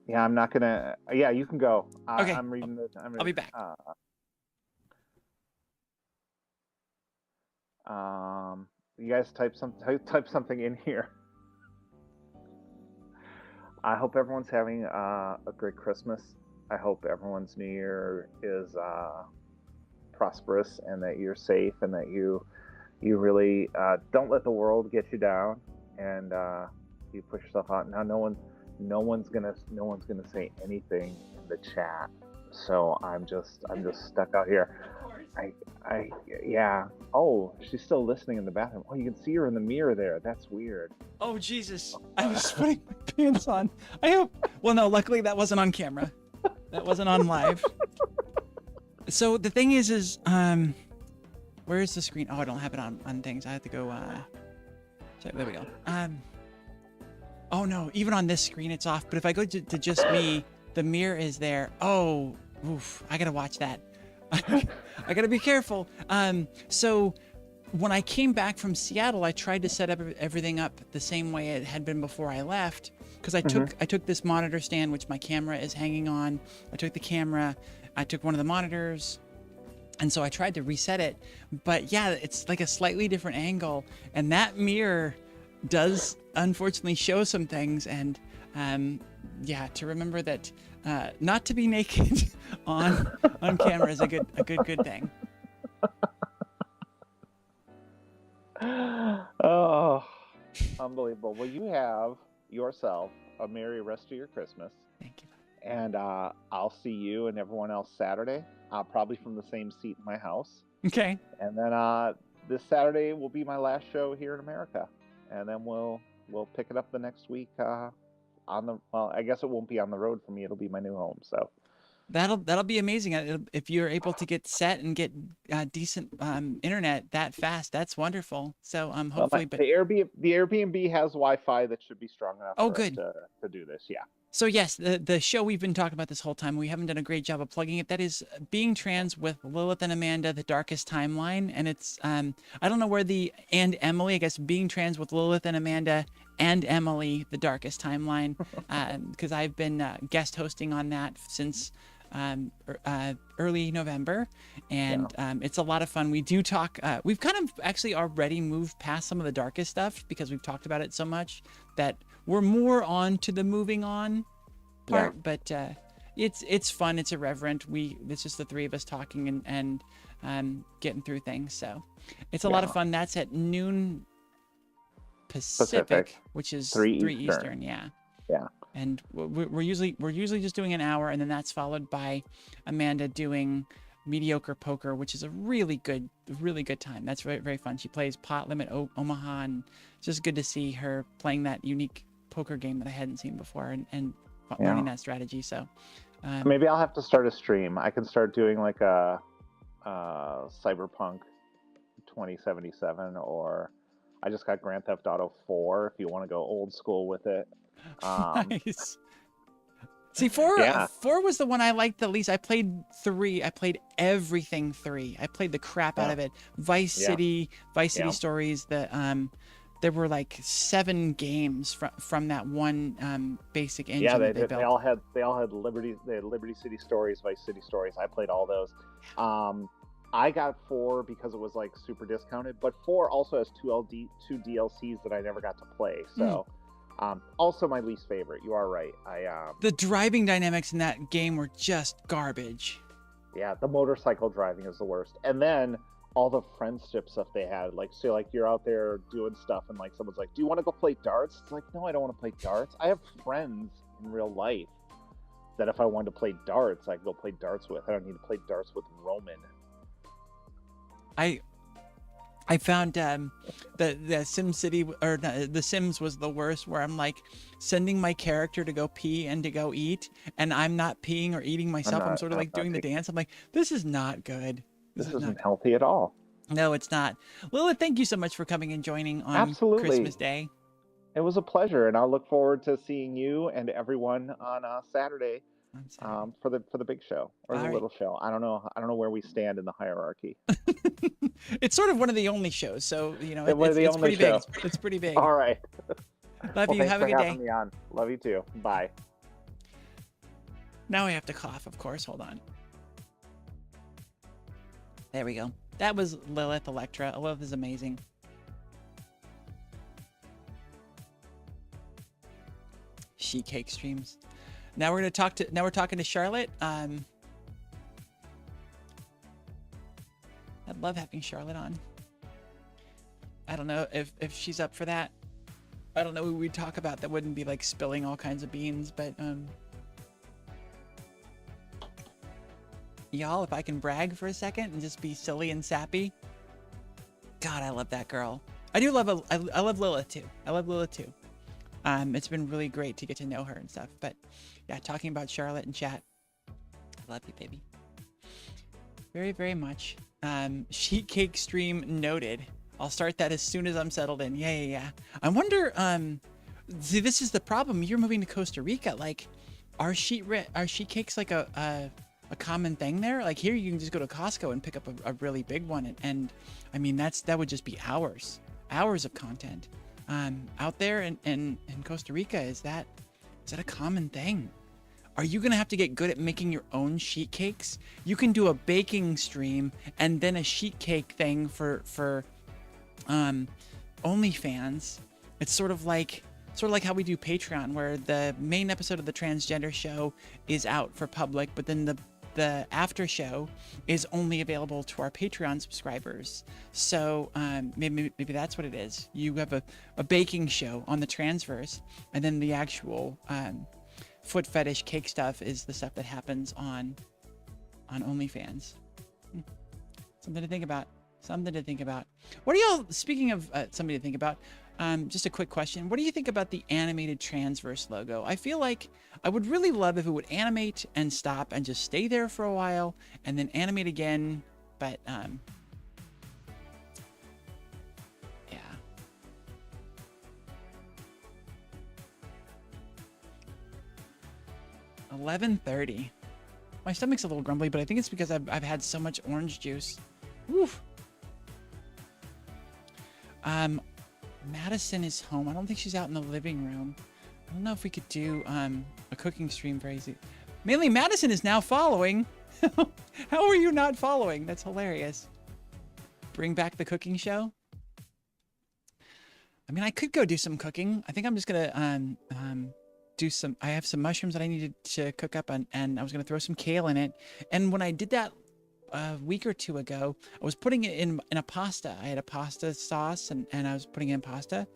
Yeah, I'm not gonna. Yeah, you can go. Okay. I'm reading this. I'll be back. You guys type something in here. I hope everyone's having a great Christmas. I hope everyone's New Year is prosperous, and that you're safe, and that you really don't let the world get you down, and you push yourself out. Now, no one's gonna say anything in the chat, so I'm just stuck out here. I, yeah. Oh, she's still listening in the bathroom. Oh, you can see her in the mirror there. That's weird. Oh, Jesus. I was putting my pants on. I hope. Well, no, luckily that wasn't on camera. That wasn't on live. So the thing is, where is the screen? Oh, I don't have it on things. I have to go, so there we go. Oh no, even on this screen it's off. But if I go to just me, the mirror is there. Oh, oof, I gotta watch that. I gotta be careful. So when I came back from Seattle, I tried to set up everything up the same way it had been before I left, because I took this monitor stand, which my camera is hanging on. I took the camera, I took one of the monitors, and so I tried to reset it. But yeah, it's like a slightly different angle, and that mirror does unfortunately show some things. And yeah, to remember that not to be naked on camera is a good thing. Oh, unbelievable. Well, you have yourself a merry rest of your Christmas. Thank you. And I'll see you and everyone else Saturday, probably from the same seat in my house. Okay. And then this Saturday will be my last show here in America, and then we'll pick it up the next week well, I guess it won't be on the road for me. It'll be my new home. So that'll be amazing. If you're able to get set and get decent internet that fast, that's wonderful. So hopefully, the Airbnb has Wi-Fi that should be strong enough. Oh, for good. us to do this. Yeah. So yes, the show we've been talking about this whole time, we haven't done a great job of plugging it. That is Being Trans with Lilith and Amanda, The Darkest Timeline. And it's, I don't know where and Emily, I guess Being Trans with Lilith and Amanda and Emily, The Darkest Timeline, because I've been guest hosting on that since early November, and it's a lot of fun. We do talk, we've kind of actually already moved past some of the darkest stuff because we've talked about it so much that we're more on to the moving on part. Yeah. But it's fun, it's irreverent. It's just the three of us talking and getting through things, so it's a lot of fun. That's at noon Pacific, which is 3 Eastern. Yeah. And we're usually just doing an hour, and then that's followed by Amanda doing Mediocre Poker, which is a really good time. That's very, very fun. She plays Pot Limit Omaha, and it's just good to see her playing that unique poker game that I hadn't seen before, and learning that strategy. So maybe I'll have to start a stream. I can start doing like a Cyberpunk 2077, or I just got Grand Theft Auto 4 if you want to go old school with it. Nice. See, 4 was the one I liked the least. I played 3. I played everything 3. I played the crap out of it. Vice City Stories. There were like 7 games from that one basic engine. Yeah, they all had Liberty. They had Liberty City Stories, Vice City Stories. I played all those. I got 4 because it was like super discounted, but 4 also has 2 DLCs that I never got to play. So. Also my least favorite. You are right. The driving dynamics in that game were just garbage. Yeah, the motorcycle driving is the worst. And then all the friendship stuff they had, like, so like you're out there doing stuff and like someone's like, do you want to go play darts? It's like, no, I don't want to play darts. I have friends in real life that if I wanted to play darts, I could go play darts with. I don't need to play darts with Roman. I found the SimCity, or the Sims was the worst, where I'm like sending my character to go pee and to go eat, and I'm not peeing or eating myself. I'm sort of like doing the dance. I'm like, this is not good. This isn't healthy at all. No, it's not. Lilith, thank you so much for coming and joining on Christmas Day. It was a pleasure, and I'll look forward to seeing you and everyone on Saturday. For the big show or the little show. I don't know where we stand in the hierarchy. It's sort of one of the only shows, so it's pretty big. It's pretty big. All right. Love you. Have a good day. Me on. Love you too. Bye. Now I have to cough, of course. Hold on. There we go. That was Lilith Electra. Lilith is amazing. She cake streams. Now we're talking to Charlotte. I'd love having Charlotte on. I don't know if she's up for that. I don't know what we'd talk about that wouldn't be like spilling all kinds of beans, but Y'all, if I can brag for a second and just be silly and sappy. God, I love that girl. I do love, I love Lilith too. I love Lilith too. It's been really great to get to know her and stuff. But yeah, talking about Charlotte in chat. I love you, baby. Very, very much. Sheet cake stream noted. I'll start that as soon as I'm settled in. Yeah. I wonder, see, this is the problem. You're moving to Costa Rica. Like, are sheet cakes like a common thing there? Like here, you can just go to Costco and pick up a really big one. And I mean, that would just be hours of content. Out there in Costa Rica, is that a common thing? Are you gonna have to get good at making your own sheet cakes? You can do a baking stream and then a sheet cake thing for OnlyFans. It's sort of like how we do Patreon, where the main episode of the transgender show is out for public, but then the after show is only available to our Patreon subscribers. So maybe that's what it is. You have a baking show on the Transverse, and then the actual foot fetish cake stuff is the stuff that happens on OnlyFans. Something to think about. What are y'all, speaking of something to think about, just a quick question. What do you think about the animated Transverse logo? I feel like I would really love if it would animate and stop and just stay there for a while and then animate again. But yeah. 11:30. My stomach's a little grumbly, but I think it's because I've had so much orange juice. Woof. Madison is home. I don't think she's out in the living room. I don't know if we could do a cooking stream very easy. Mainly Madison is now following. How are you not following? That's hilarious. Bring back the cooking show. I mean, I could go do some cooking. I think I'm just gonna do some. I have some mushrooms that I needed to cook up, and I was gonna throw some kale in it. And when I did that a week or two ago, I was putting it in a pasta. I had a pasta sauce, and I was putting it in pasta,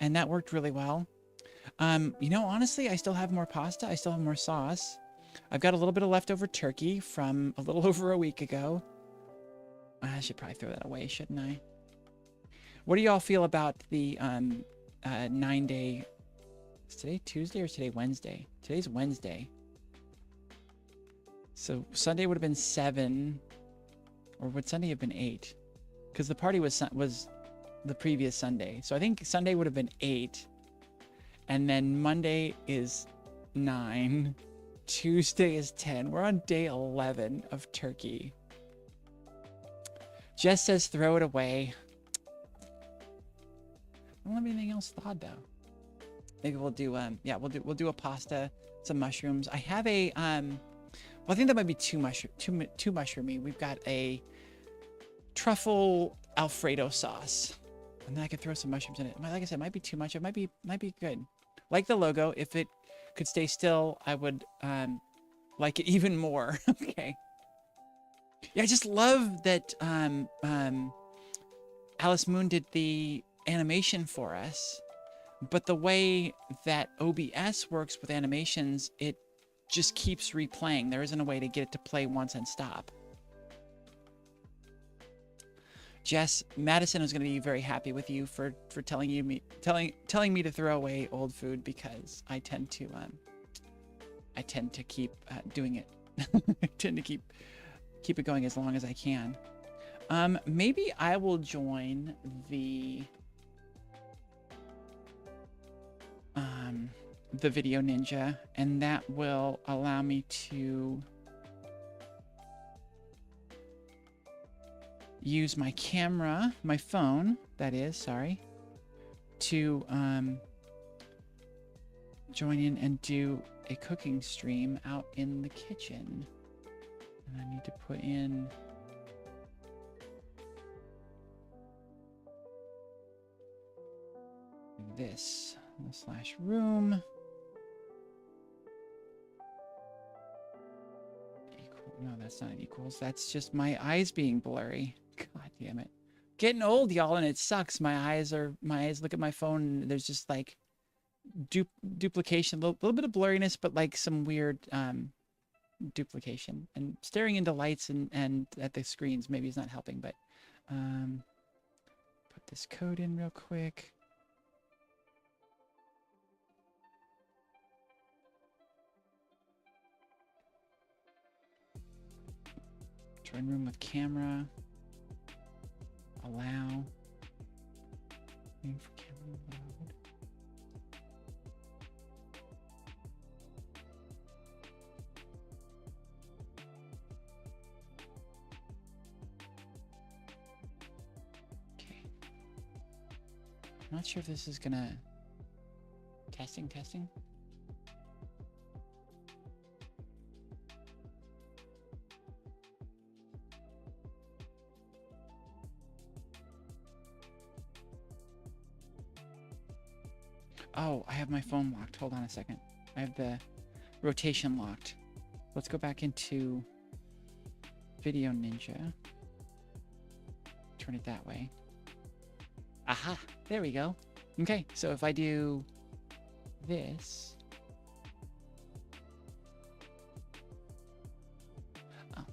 and that worked really well. You know, honestly, I still have more pasta. I still have more sauce. I've got a little bit of leftover turkey from a little over a week ago. I should probably throw that away, shouldn't I? What do y'all feel about the 9-day? Is today Tuesday or is today Wednesday? Today's Wednesday. So Sunday would have been 7, or would Sunday have been 8? Because the party was the previous Sunday. So I think Sunday would have been 8, and then Monday is 9. Tuesday is 10. We're on day 11 of turkey. Jess says throw it away. I don't have anything else thawed though. Maybe we'll do yeah, we'll do a pasta, some mushrooms. I have a well, I think that might be too mushroomy. We've got a truffle Alfredo sauce, and then I could throw some mushrooms in it. Like I said, it might be too much. It might be good. Like the logo, if it could stay still, I would like it even more. Okay. Yeah, I just love that Alice Moon did the animation for us, but the way that OBS works with animations, it just keeps replaying. There isn't a way to get it to play once and stop. Jess, Madison is going to be very happy with you for telling me to throw away old food, because I tend to keep doing it. I tend to keep it going as long as I can. Maybe I will join the Video Ninja, and that will allow me to use my camera, my phone, that is, sorry, to join in and do a cooking stream out in the kitchen. And I need to put in this / room. No, that's not equals. That's just my eyes being blurry. God damn it. Getting old, y'all, and it sucks. My eyes look at my phone, and there's just like duplication, a little bit of blurriness, but like some weird duplication, and staring into lights and at the screens maybe is not helping, but put this code in real quick. Join room with camera. Allow. Waiting for camera to load. Okay. I'm not sure if this is gonna... Testing. Oh, I have my phone locked. Hold on a second. I have the rotation locked. Let's go back into Video Ninja. Turn it that way. Aha! There we go. Okay, so if I do this... Oh.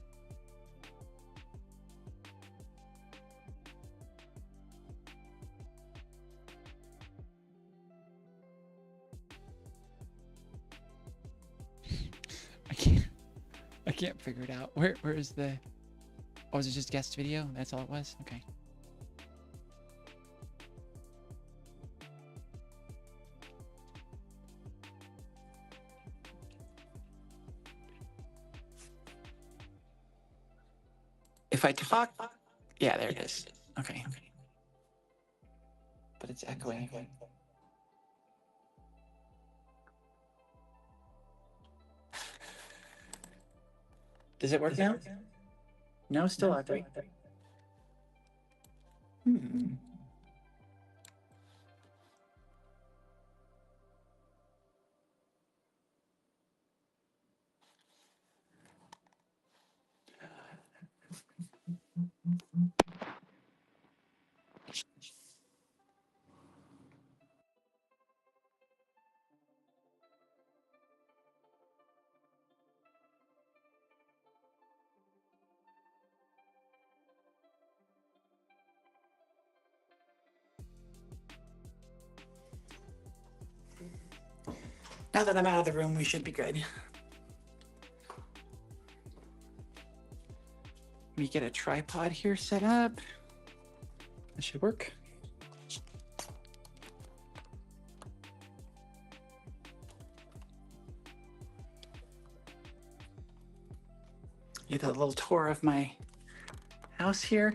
I can't figure it out. Where is the... Oh, is it just guest video? That's all it was? Okay. If I talk... Yeah, there it is. Okay. But it's echoing. Does it work now? No, still echoing. Now that I'm out of the room, we should be good. Let me get a tripod here set up. That should work. Get a little tour of my house here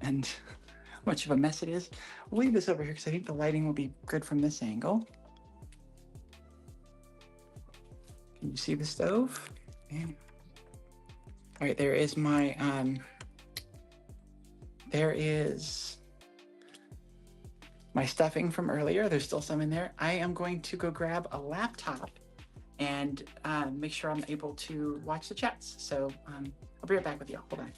and how much of a mess it is. We'll leave this over here because I think the lighting will be good from this angle. Can you see the stove? Yeah. All right, there is my, there is my stuffing from earlier. There's still some in there. I am going to go grab a laptop and make sure I'm able to watch the chats. So I'll be right back with you. Hold on.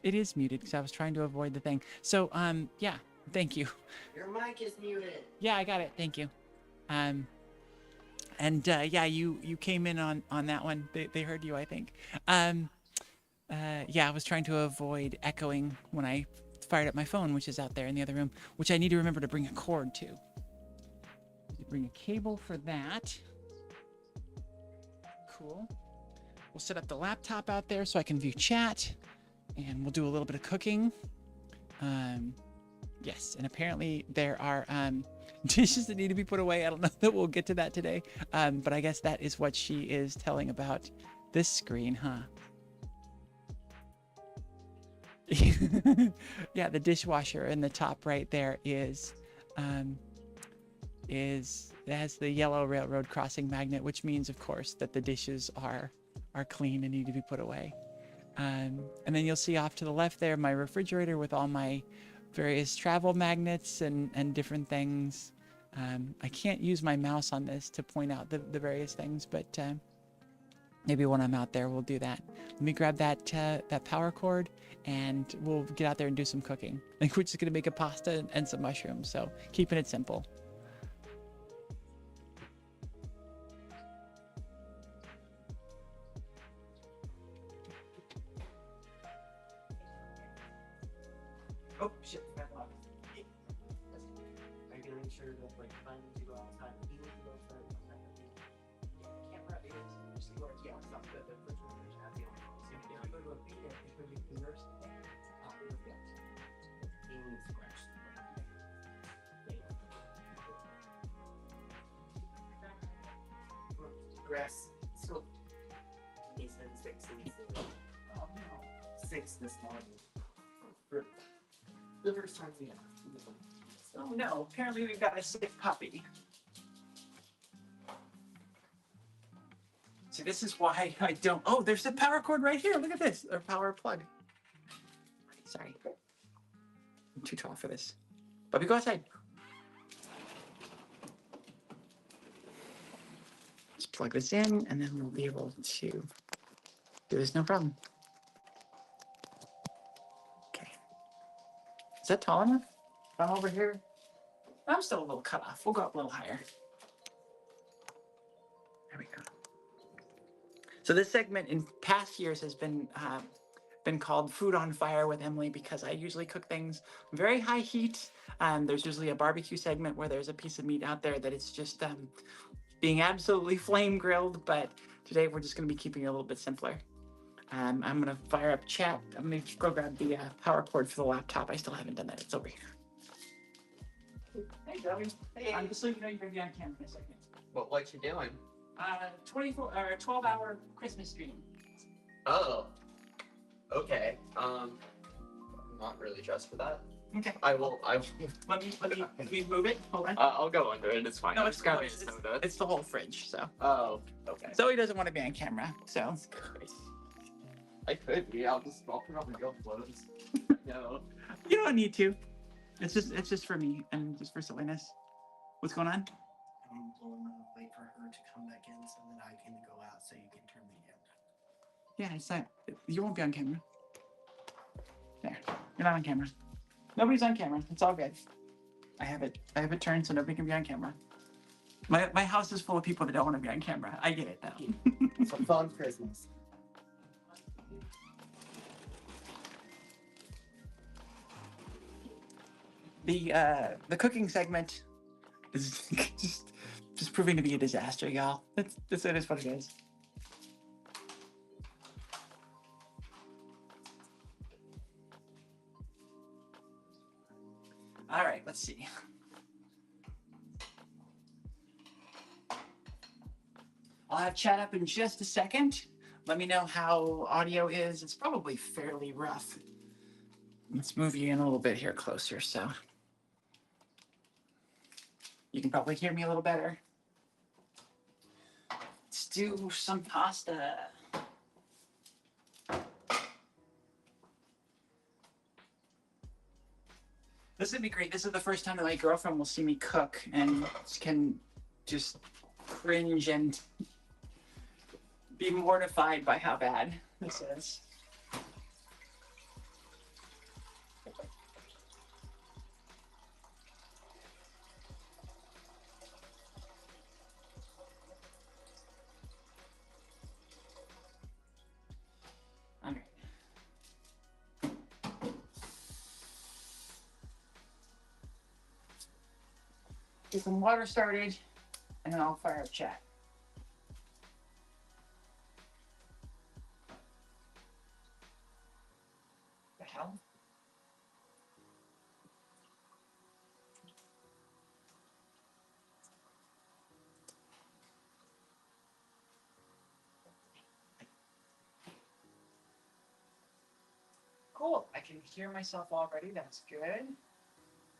It is muted because I was trying to avoid the thing. So, yeah, thank you. Your mic is muted. Yeah, I got it. Thank you. And yeah, you came in on that one. They heard you, I think. Yeah, I was trying to avoid echoing when I fired up my phone, which is out there in the other room, which I need to remember to bring a cord to. Bring a cable for that. Cool. We'll set up the laptop out there so I can view chat, and we'll do a little bit of cooking. Yes, and apparently there are dishes that need to be put away. I don't know that we'll get to that today, but I guess that is what she is telling about this screen, huh? Yeah, the dishwasher in the top right there is it has the yellow railroad crossing magnet, which means, of course, that the dishes are clean and need to be put away. And then you'll see off to the left there my refrigerator with all my various travel magnets and different things. I can't use my mouse on this to point out the various things, but maybe when I'm out there we'll do that. Let me grab that power cord and we'll get out there and do some cooking. I think we're just gonna make a pasta and some mushrooms, so keeping it simple. Oh shit! Are you gonna make sure that like if I need to go outside, you need to go outside, Camera is usually where it's going. Stuff that the refrigerator has. So if you go to a beat it, it could be conversed. he needs to scratch. Grass still. He's been 6 since Oh no. 6 this morning. For the first time we have. Oh no, apparently we've got a sick puppy. See, this is why I don't. Oh, there's the power cord right here. Look at this. Or power plug. Sorry. I'm too tall for this. Puppy, go outside. Just plug this in and then we'll be able to do this no problem. Okay. Is that tall enough? If I'm over here, I'm still a little cut off. We'll go up a little higher. There we go. So this segment in past years has been called Food on Fire with Emily because I usually cook things very high heat. There's usually a barbecue segment where there's a piece of meat out there that it's just being absolutely flame grilled, but today we're just going to be keeping it a little bit simpler. I'm going to fire up chat. I'm going to go grab the power cord for the laptop. I still haven't done that. It's over here. Hey, Joey. Hey. I'm just letting you know you're going to be on camera in a second. What you doing? 24 or 12-hour Christmas stream. Oh. Okay. I'm not really dressed for that. Okay. I will. Let me move it. Hold on. I'll go under it. It's fine. No, I'm it's just grabbing a soda. It's the whole fridge. So. Oh. Okay. Zoe doesn't want to be on camera, so. I could be. I'll put on my real clothes. No. You don't need to. It's just for me and just for silliness. What's going on? I'm going to wait for her to come back in so that I can go out so you can turn me in. Yeah, it's not. You won't be on camera. There. You're not on camera. Nobody's on camera. It's all good. I have it turned so nobody can be on camera. My house is full of people that don't want to be on camera. I get it though. It's a fun Christmas. The cooking segment is just proving to be a disaster, y'all. That's it is what it is. All right, let's see. I'll have chat up in just a second. Let me know how audio is. It's probably fairly rough. Let's move you in a little bit here closer so you can probably hear me a little better. Let's do some pasta. This would be great. This is the first time that my girlfriend will see me cook and can just cringe and be mortified by how bad this is. get some water started, and then I'll fire up chat. The hell? Cool. I can hear myself already. That's good.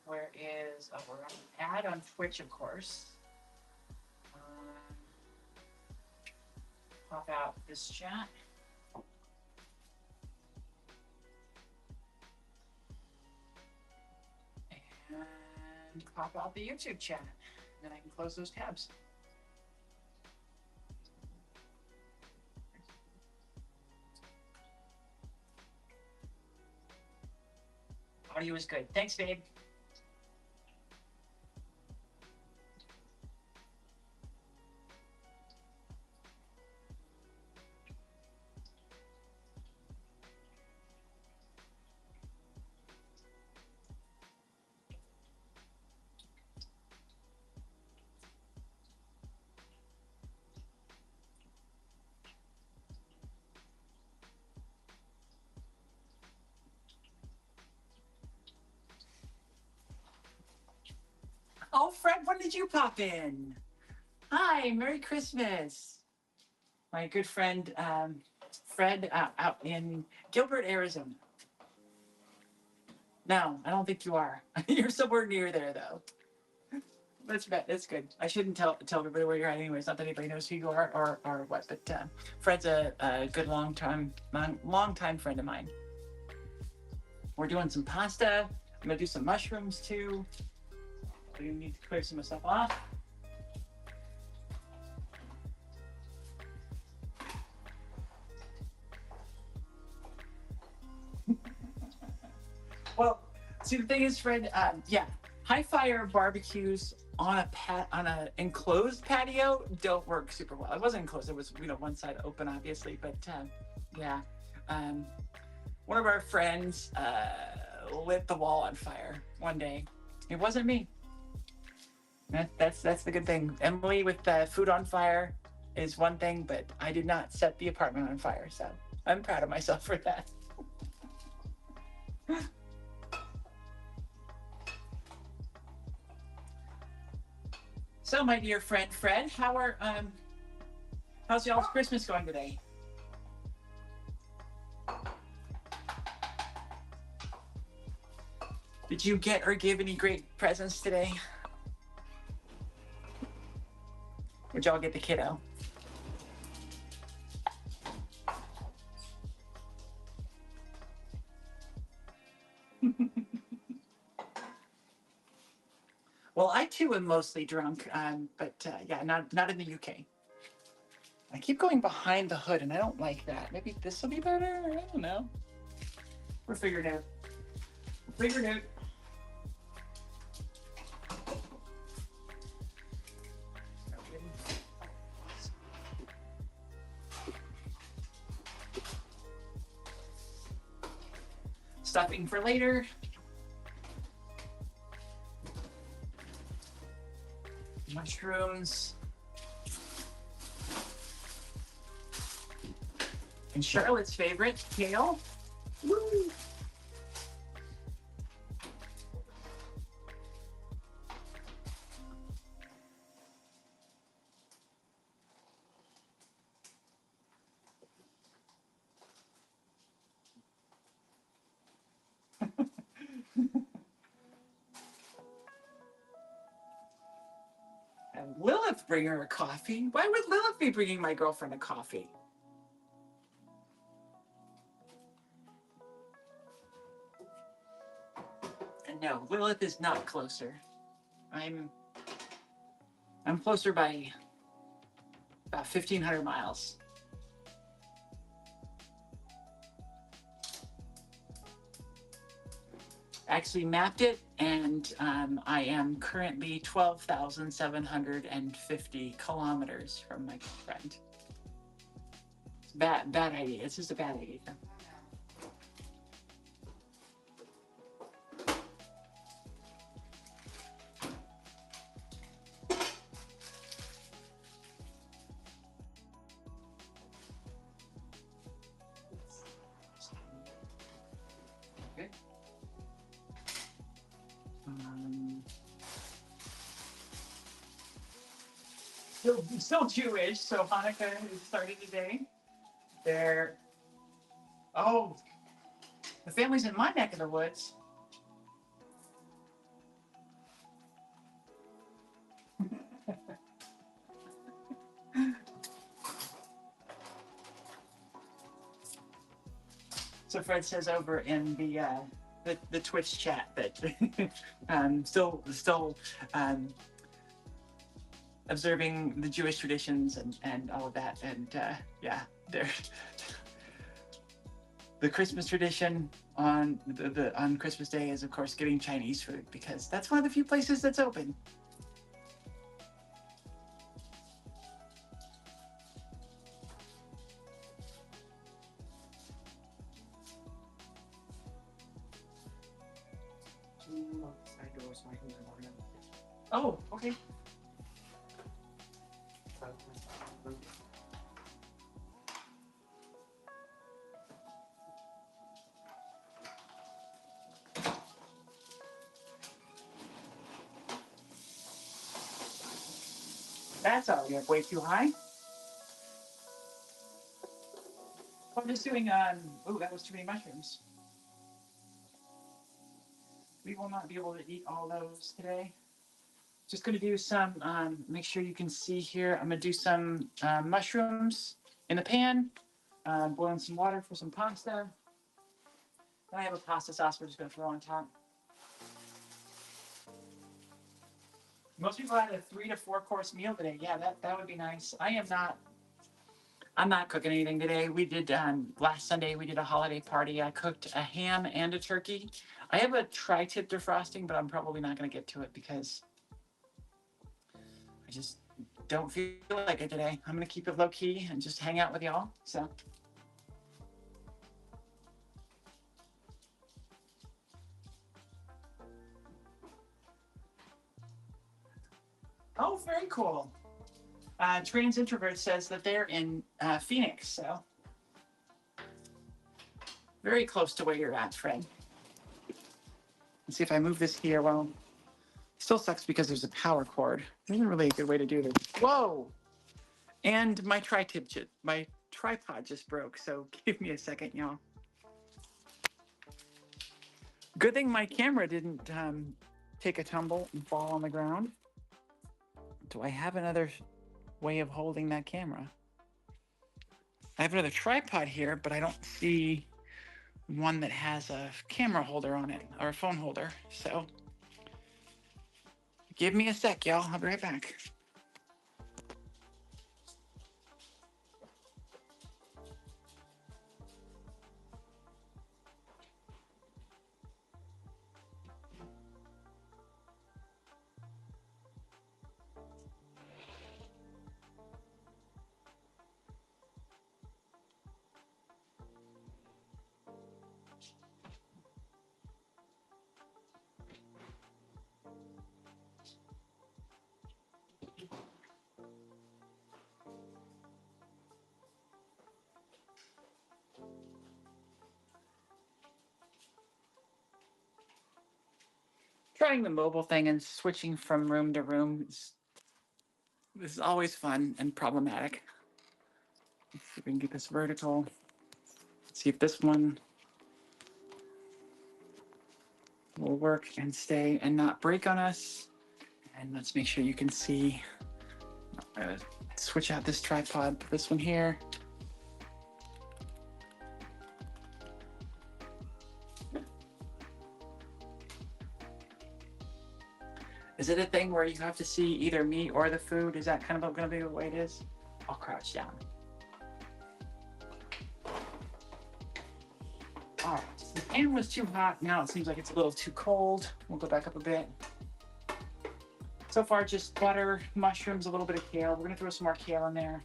Where is... Oh, we're on an ad on Twitch, of course. Pop out this chat. And pop out the YouTube chat. Then I can close those tabs. Audio is good. Thanks, babe. Oh, Fred, when did you pop in? Hi, Merry Christmas. My good friend, Fred, out in Gilbert, Arizona. No, I don't think you are. You're somewhere near there, though. That's bad. That's good. I shouldn't tell everybody where you're at anyway. It's not that anybody knows who you are or what. But Fred's a good long time friend of mine. We're doing some pasta. I'm gonna do some mushrooms too. We need to clear some of stuff off. Well, see, the thing is, Fred, yeah, high fire barbecues on a enclosed patio don't work super well. It wasn't enclosed; it was one side open, obviously. But yeah, one of our friends lit the wall on fire one day. It wasn't me. That's the good thing. Emily with food on fire is one thing, but I did not set the apartment on fire, so I'm proud of myself for that. So, my dear friend Fred, how's y'all's Christmas going today? Did you get or give any great presents today? Would y'all get the kiddo? Well, I too am mostly drunk, but yeah, not in the UK. I keep going behind the hood, and I don't like that. Maybe this will be better. I don't know. We'll figure it out. Stuffing for later. Mushrooms. And Charlotte's favorite, kale. Woo! And Lilith bring her a coffee. Why would Lilith be bringing my girlfriend a coffee? And no, Lilith is not closer. I'm closer by about 1,500 miles. Actually mapped it, and I am currently 12,750 kilometers from my girlfriend. It's bad idea. It's just a bad idea. Still Jewish, so Hanukkah is starting today. They're the family's in my neck of the woods. So Fred says over in the Twitch chat that still observing the Jewish traditions and all of that, and yeah, they're the Christmas tradition on on Christmas Day is of course getting Chinese food because that's one of the few places that's open. Oh, okay. That's already up way too high. I'm just doing oh, that was too many mushrooms. We will not be able to eat all those today. Just going to do some, make sure you can see here. I'm going to do some mushrooms in the pan, boiling some water for some pasta. Then I have a pasta sauce we're just going to throw on top. Most people had a 3 to 4 course meal today. Yeah, that would be nice. I'm not cooking anything today. We did, last Sunday, we did a holiday party. I cooked a ham and a turkey. I have a tri-tip defrosting, but I'm probably not going to get to it because I just don't feel like it today. I'm going to keep it low key and just hang out with y'all. So. Oh, very cool. Trans Introvert says that they're in Phoenix, so very close to where you're at, Fred. Let's see if I move this here. Well, still sucks because there's a power cord. There isn't really a good way to do this. Whoa! And my tripod just broke, so give me a second, y'all. Good thing my camera didn't take a tumble and fall on the ground. Do I have another way of holding that camera? I have another tripod here, but I don't see one that has a camera holder on it or a phone holder. So give me a sec, y'all. I'll be right back. Trying the mobile thing and switching from room to room is always fun and problematic. Let's see if we can get this vertical. Let's see if this one will work and stay and not break on us. And let's make sure you can see. I'm gonna switch out this tripod, put this one here. Is it a thing where you have to see either me or the food? Is that kind of going to be the way it is? I'll crouch down. All right, the pan was too hot. Now it seems like it's a little too cold. We'll go back up a bit. So far, just butter, mushrooms, a little bit of kale. We're going to throw some more kale in there.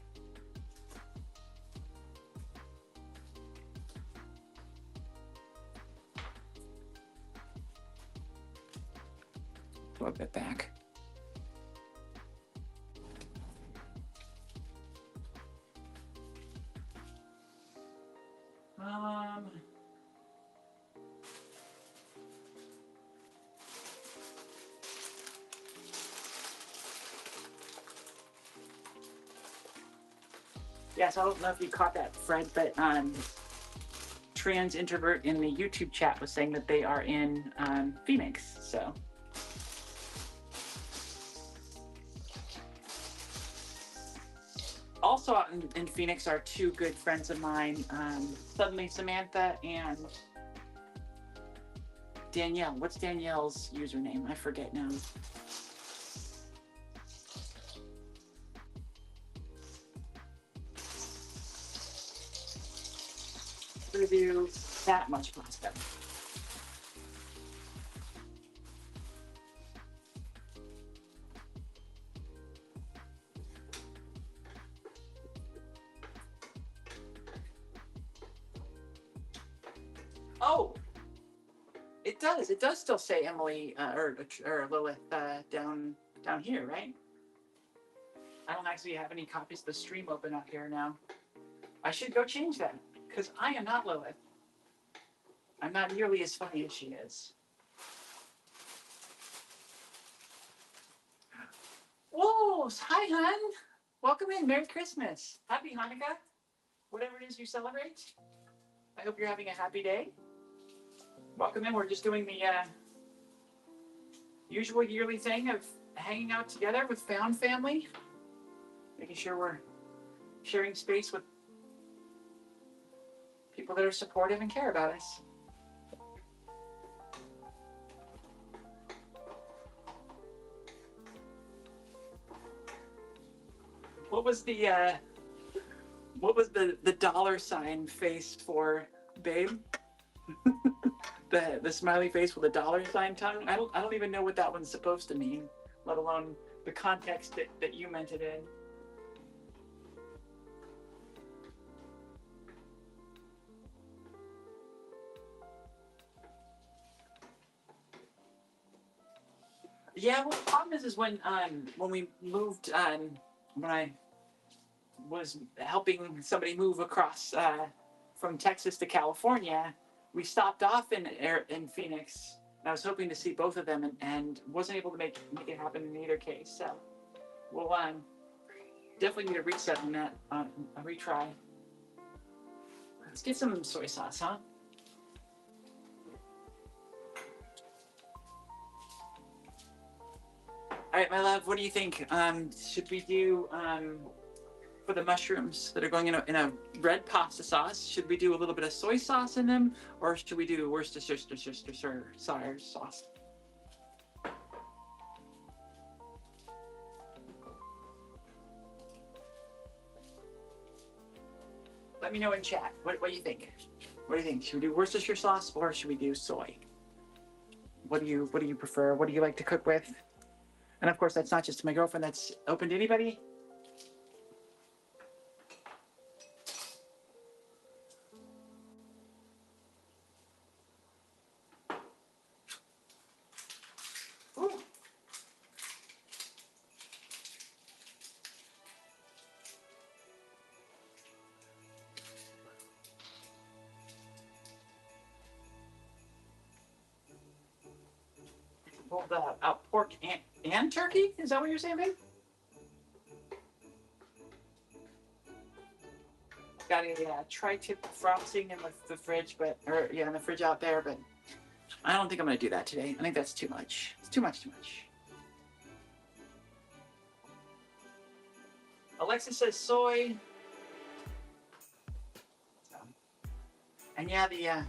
Throw a bit back. Yes, I don't know if you caught that, Fred, but Trans Introvert in the YouTube chat was saying that they are in Phoenix. So. Also out in Phoenix are two good friends of mine, Suddenly Samantha and Danielle. What's Danielle's username? I forget now. Review that much pasta. Oh, it does. It does still say Emily or Lilith down here, right? I don't actually have any copies of the stream open up here now. I should go change that because I am not Lilith. I'm not nearly as funny as she is. Whoa! Hi, hon. Welcome in. Merry Christmas. Happy Hanukkah. Whatever it is you celebrate. I hope you're having a happy day. Welcome in. We're just doing the usual yearly thing of hanging out together with found family, making sure we're sharing space with people that are supportive and care about us. What was the dollar sign face for, babe? the smiley face with a dollar sign tongue? I don't even know what that one's supposed to mean, let alone the context that you meant it in. Yeah, well, the problem is when we moved, when I was helping somebody move across from Texas to California, we stopped off in Phoenix. And I was hoping to see both of them and wasn't able to make it happen in either case. So we'll definitely need a reset on that, a retry. Let's get some soy sauce, huh? All right, my love, what do you think? Should we do, for the mushrooms that are going in a red pasta sauce, should we do a little bit of soy sauce in them, or should we do Worcestershire sauce? Let me know in chat. What do you think? What do you think? Should we do Worcestershire sauce or should we do soy? What do you prefer? What do you like to cook with? And of course, that's not just my girlfriend. That's open to anybody. Ooh. Pulled out pork and turkey? Is that what you're saying, babe? Got a tri-tip frosting in the fridge, in the fridge out there, but I don't think I'm gonna do that today. I think that's too much. It's too much. Alexa says soy. And yeah,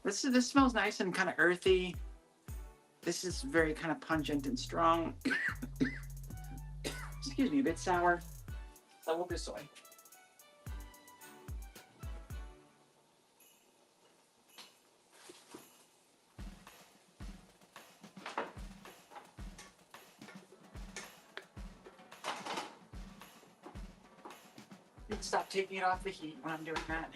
this smells nice and kind of earthy. This is very kind of pungent and strong. Excuse me, a bit sour. So we'll do soy. You can stop taking it off the heat when I'm doing that.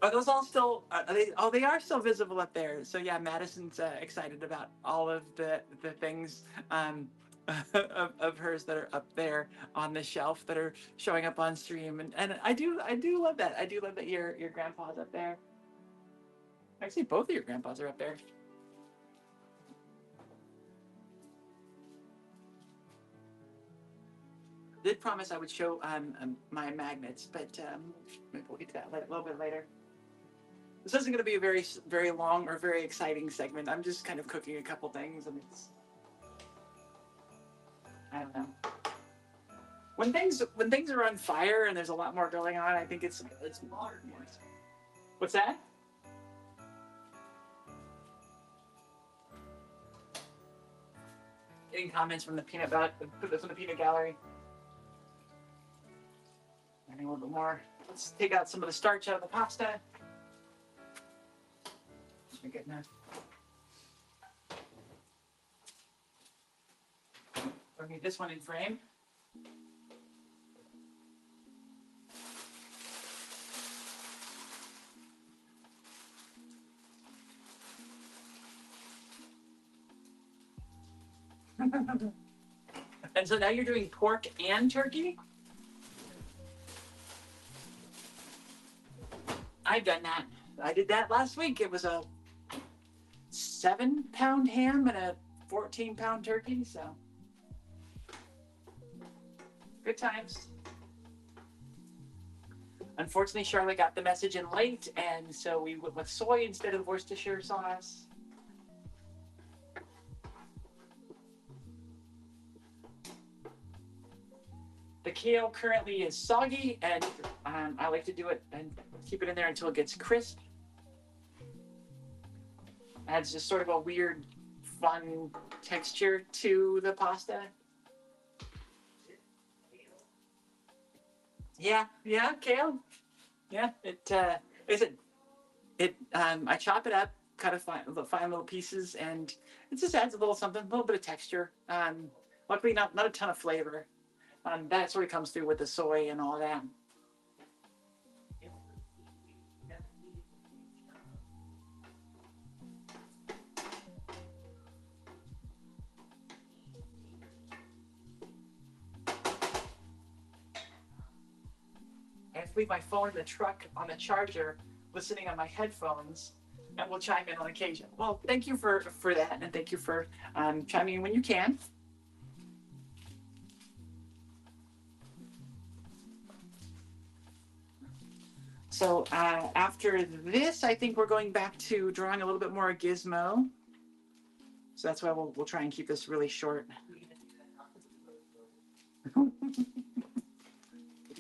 Are those all still? Are they? Oh, they are still visible up there. So yeah, Madison's excited about all of the things of hers that are up there on the shelf that are showing up on stream, and I do love that. I do love that your grandpa's up there. Actually, both of your grandpas are up there. Did promise I would show my magnets, but maybe we'll get to that a little bit later. This isn't going to be a very long or very exciting segment. I'm just kind of cooking a couple things, and I don't know. When things are on fire and there's a lot more going on, I think it's modern. What's that? Getting comments from the peanut gallery. Adding a little bit more. Let's take out some of the starch out of the pasta. We're getting that. We'll get this one in frame. And so now you're doing pork and turkey? I've done that. I did that last week. It was a 7-pound ham and a 14-pound turkey, so good times. Unfortunately, Charlotte got the message in late, and so we went with soy instead of Worcestershire sauce. The kale currently is soggy, and I like to do it and keep it in there until it gets crisp. Adds just sort of a weird, fun texture to the pasta. Yeah, kale. Yeah, I chop it up, cut it fine little pieces, and it just adds a little something, a little bit of texture. Luckily, not a ton of flavor. That sort of comes through with the soy and all that. I have to leave my phone in the truck on the charger, listening on my headphones, and we'll chime in on occasion. Well, thank you for that, and thank you for chiming in when you can. So after this, I think we're going back to drawing a little bit more gizmo. So that's why we'll try and keep this really short.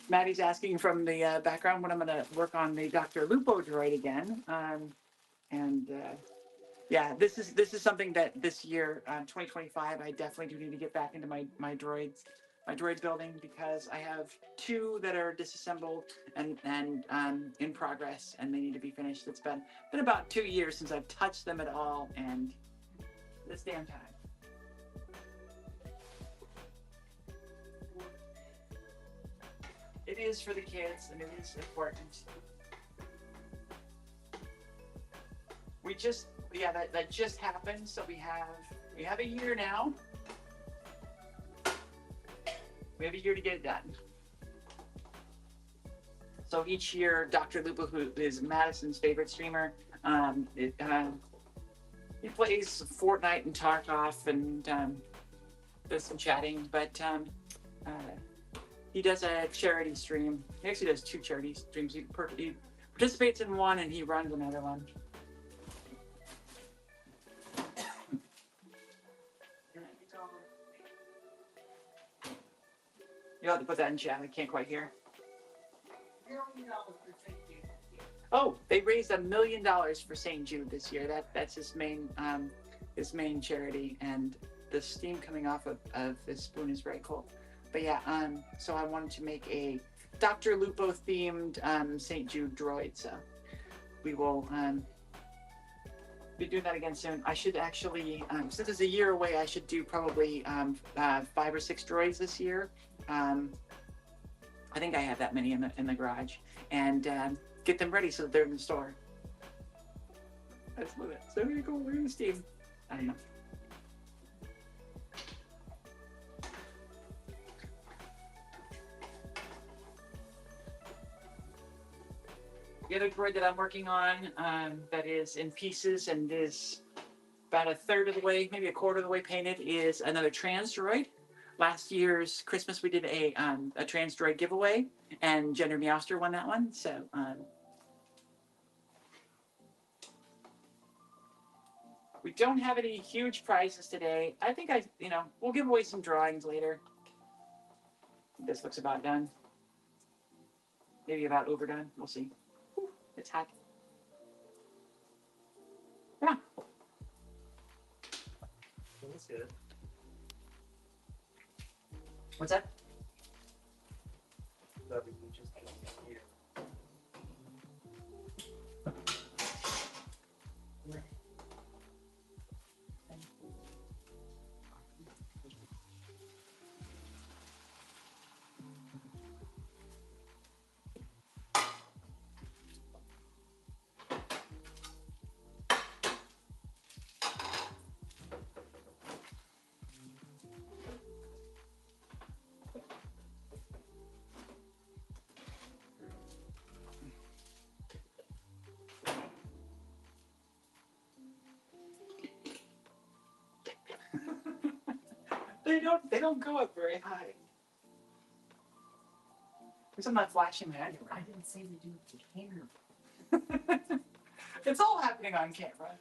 Maddie's asking from the background when I'm going to work on the Dr. Lupo droid again. Yeah, this is something that this year, 2025, I definitely do need to get back into my droids building, because I have 2 that are disassembled and in progress, and they need to be finished. It's been about 2 years since I've touched them at all, and this damn time. It is for the kids, and it is important. That just happened. So we have a year now. We have a year to get it done. So each year, Dr. Lupo, who is Madison's favorite streamer, he plays Fortnite and Tarkov and does some chatting, but he does a charity stream. He actually does 2 charity streams. He participates in one and he runs another one. You'll have to put that in chat. I can't quite hear. Oh, they raised $1 million for St. Jude this year. That's his main charity, and the steam coming off of this spoon is very cool. But yeah, so I wanted to make a Dr. Lupo themed St. Jude droid. So we will be doing that again soon. I should actually, since it's a year away, I should do probably 5 or 6 droids this year. I think I have that many in the garage, and get them ready so that they're in the store. I just love it. So here you go. We're gonna steam. I don't know. The other droid that I'm working on that is in pieces and is about a third of the way, maybe a quarter of the way painted, is another trans droid. Last year's Christmas we did a trans droid giveaway, and Gender Meowster won that one. So we don't have any huge prizes today. I think we'll give away some drawings later. This looks about done. Maybe about overdone. We'll see. Whew, it's hot. Yeah. That's good. What's that? That we can just here. They don't go up very high. Because I'm not flashing my eye. I didn't say to do it with the camera. It's all happening on camera.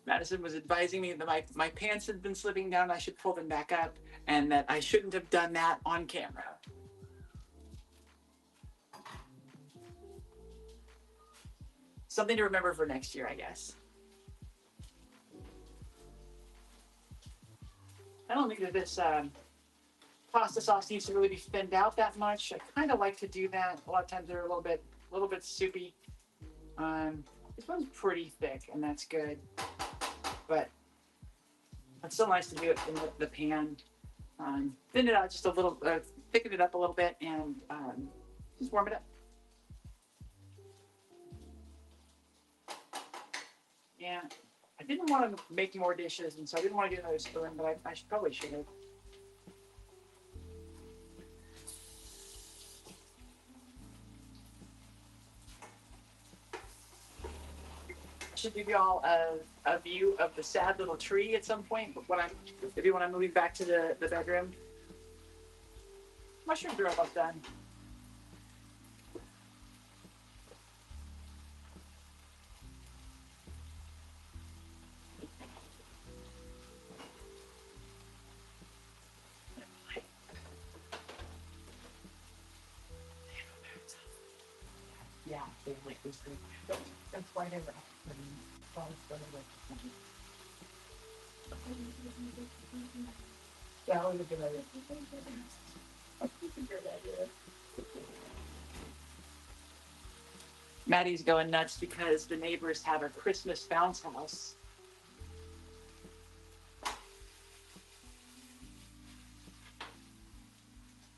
Madison was advising me that my pants had been slipping down. I should pull them back up, and that I shouldn't have done that on camera. Something to remember for next year, I guess. I don't think that this pasta sauce needs to really be thinned out that much. I kind of like to do that. A lot of times they're a little bit soupy. This one's pretty thick, and that's good. But it's still nice to do it in the pan. Thin it out just a little, thicken it up a little bit, and just warm it up. Yeah, I didn't want to make more dishes, and so I didn't want to do another spoon, but I probably should have. I should give y'all a view of the sad little tree at some point maybe when I'm moving back to the bedroom. Mushrooms are almost done. Yeah, they like this thing. That's why they were yeah, I'll look at it. Maddie's going nuts because the neighbors have a Christmas bounce house.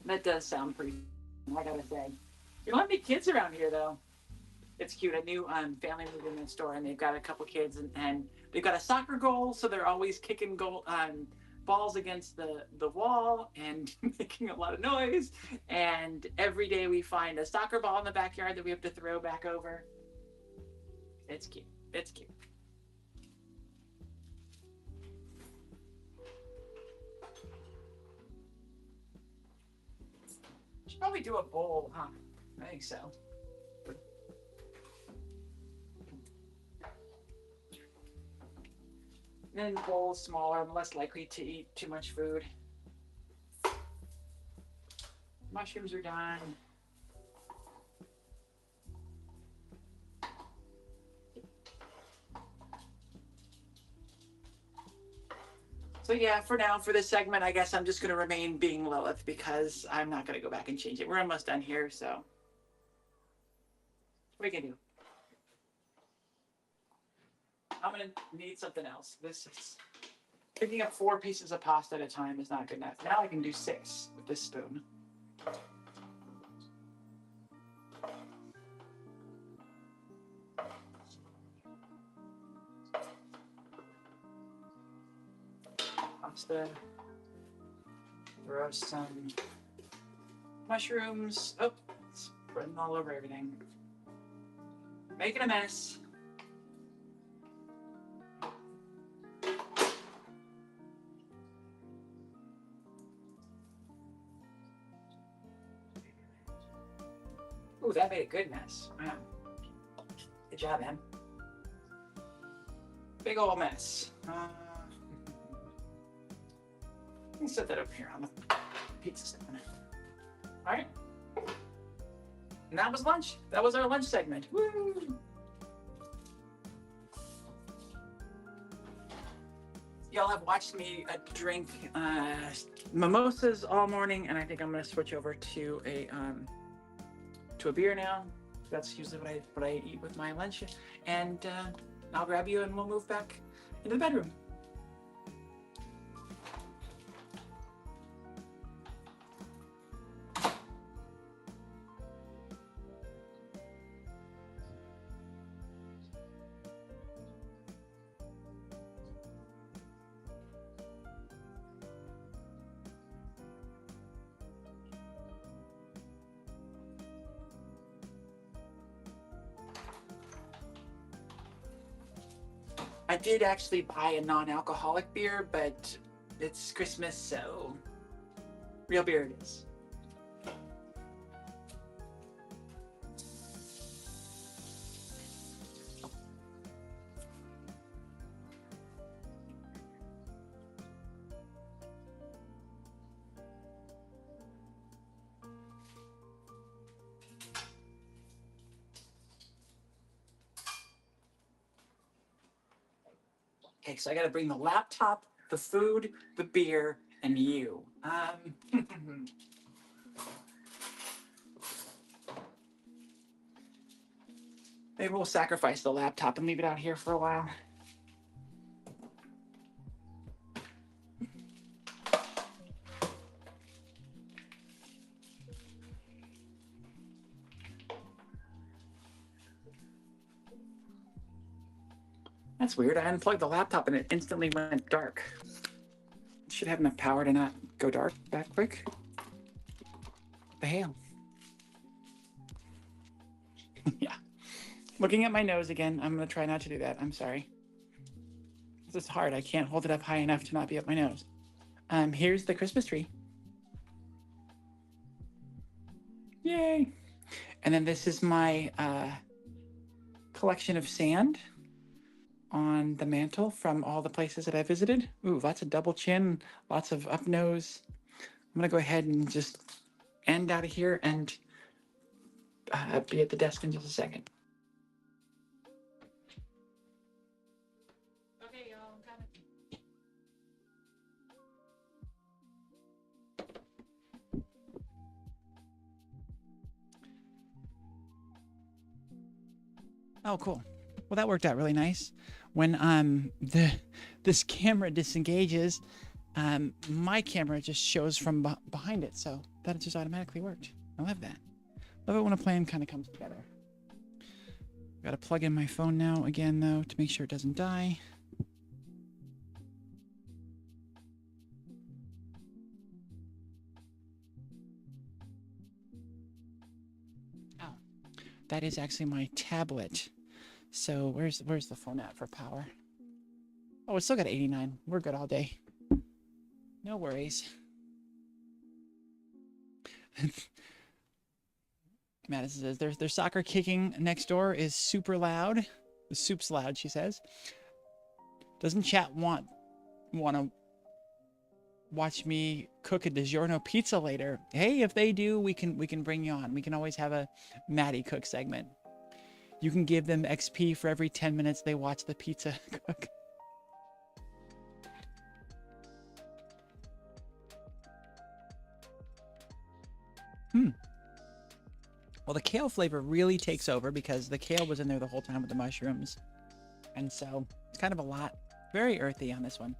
That does sound pretty, I gotta say. You don't have any kids around here, though. It's cute. A new family moved in next door, and they've got a couple kids, and they've got a soccer goal, so they're always kicking balls against the wall and making a lot of noise. And every day we find a soccer ball in the backyard that we have to throw back over. It's cute. It's cute. Should probably do a bowl, huh? I think so. And then bowls smaller, I'm less likely to eat too much food. Mushrooms are done. So yeah, for now, for this segment, I guess I'm just gonna remain being Lilith because I'm not gonna go back and change it. We're almost done here, so what are you gonna do? I'm gonna need something else. This is Picking up 4 pieces of pasta at a time is not good enough. Now I can do 6 with this spoon. Pasta. Throw some mushrooms. Oh, spreading all over everything. Making a mess. Ooh, that made a good mess. Wow. Good job, man. Big old mess. Let me set that over here on the pizza stand. All right. And that was lunch. That was our lunch segment. Woo! Y'all have watched me drink mimosas all morning, and I think I'm gonna switch over to a beer now. That's usually what I eat with my lunch. And I'll grab you and we'll move back into the bedroom. I did actually buy a non-alcoholic beer, but it's Christmas, so real beer it is. Okay, so I gotta bring the laptop, the food, the beer, and you. Maybe we'll sacrifice the laptop and leave it out here for a while. That's weird. I unplugged the laptop and it instantly went dark. It should have enough power to not go dark that quick. The hell? Yeah. Looking at my nose again. I'm going to try not to do that. I'm sorry. This is hard. I can't hold it up high enough to not be up my nose. Here's the Christmas tree. Yay. And then this is my collection of sand on the mantle from all the places that I visited. Ooh, lots of double chin, lots of up nose. I'm gonna go ahead and just end out of here and be at the desk in just a second. Okay, y'all, I'm coming. Oh, cool. Well, that worked out really nice. When this camera disengages, my camera just shows from behind it, so that just automatically worked. I love that. Love it when a plan kind of comes together. Got to plug in my phone now again, though, to make sure it doesn't die. Oh, that is actually my tablet. So where's the phone at for power? Oh, it's still got 89. We're good all day. No worries. Madison says their soccer kicking next door is super loud. The soup's loud, she says. Doesn't chat want to watch me cook a DiGiorno pizza later? Hey, if they do, we can bring you on. We can always have a Maddie cook segment. You can give them XP for every 10 minutes they watch the pizza cook. Well, the kale flavor really takes over because the kale was in there the whole time with the mushrooms. And so it's kind of a lot. Very earthy on this one.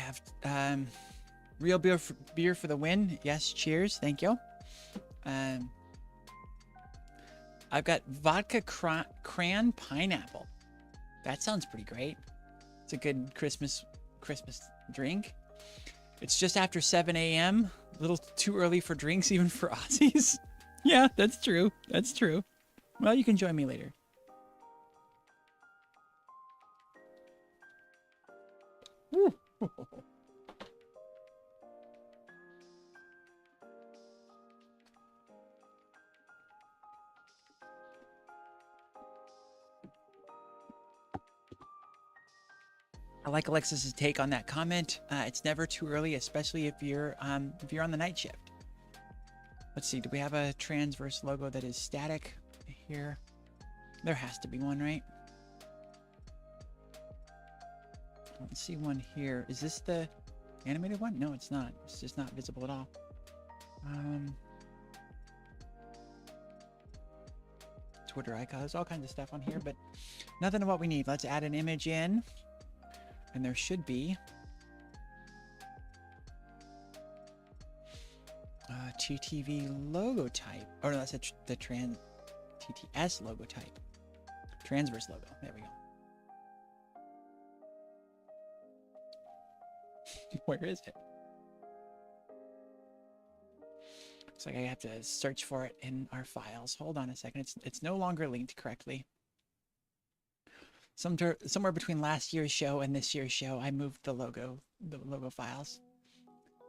have real beer for the win. Yes, cheers. Thank you. I've got vodka cran pineapple. That sounds pretty great. It's a good Christmas drink. It's just after 7 a.m. A little too early for drinks, even for Aussies. Yeah, that's true. That's true. Well, you can join me later. Woo. I like Alexis's take on that comment. It's never too early, especially if you're on the night shift. Let's see. Do we have a Transverse logo that is static here? There has to be one, right? I don't see one here. Is this the animated one? No, it's not. It's just not visible at all. Twitter icon. There's all kinds of stuff on here, but nothing of what we need. Let's add an image in. And there should be TTV logo type. Oh, no, that's the TTS logo type. Transverse logo. There we go. Where is it? Looks like I have to search for it in our files. Hold on a second. It's no longer linked correctly. Somewhere between last year's show and this year's show, I moved the logo files.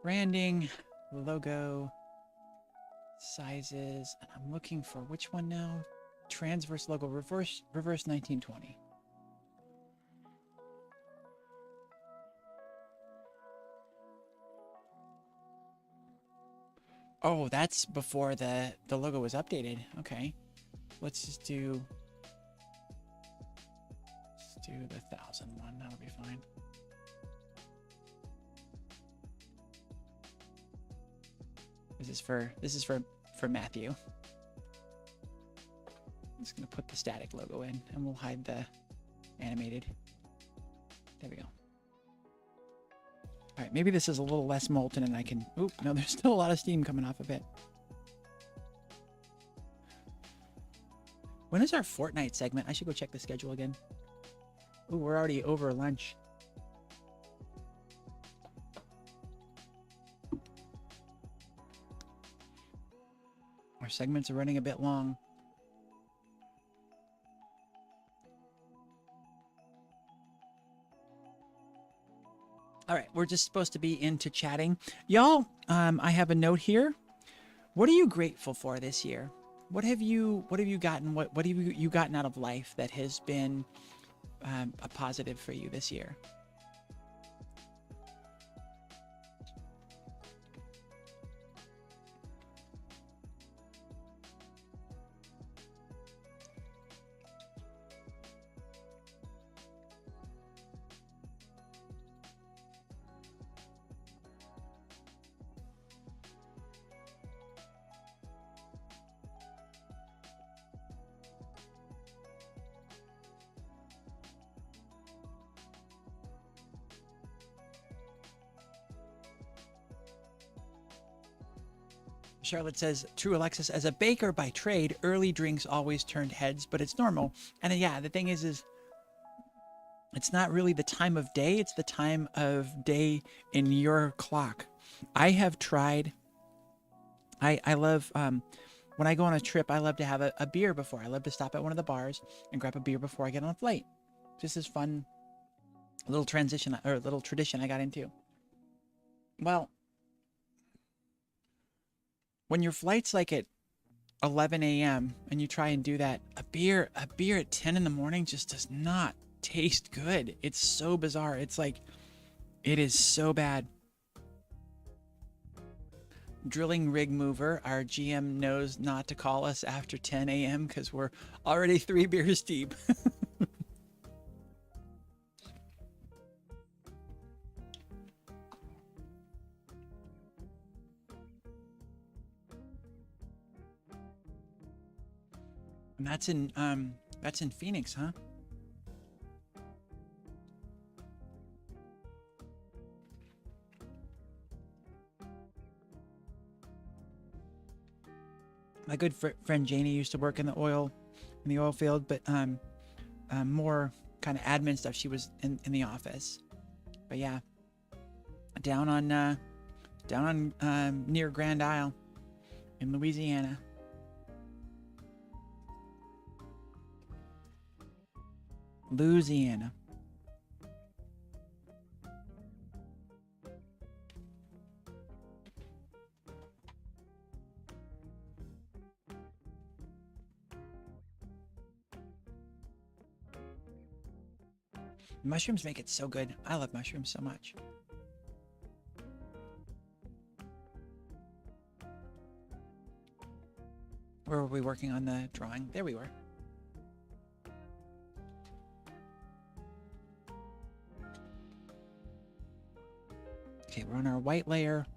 Branding, logo, sizes, and I'm looking for which one now? Transverse logo, reverse 1920. Oh, that's before the logo was updated. Okay. Let's just do the 1000 one. That'll be fine. This is for Matthew. I'm just gonna put the static logo in and we'll hide the animated. There we go. All right, maybe this is a little less molten and I can, oop, no, there's still a lot of steam coming off of it. When is our Fortnite segment? I should go check the schedule again. Ooh, we're already over lunch. Our segments are running a bit long. All right, we're just supposed to be into chatting. Y'all, I have a note here. What are you grateful for this year? What have you gotten? What have you gotten out of life that has been a positive for you this year? Charlotte says, true, Alexis, as a baker by trade, early drinks always turned heads, but it's normal. And yeah, the thing is it's not really the time of day. It's the time of day in your clock. I have tried, I love, when I go on a trip, I love to have a beer before. I love to stop at one of the bars and grab a beer before I get on a flight. Just this fun little tradition I got into. Well, when your flight's like at 11 a.m. and you try and do that, a beer at 10 in the morning just does not taste good. It's so bizarre. It's like, it is so bad. Drilling Rig Mover, our GM knows not to call us after 10 a.m. because we're already 3 beers deep. And that's in Phoenix, huh? My good friend Janie used to work in the oil field, but more kind of admin stuff. She was in the office. But yeah, down on near Grand Isle in Louisiana. Louisiana. Mushrooms make it so good. I love mushrooms so much. Where were we working on the drawing? There we were. Okay, we're on our white layer,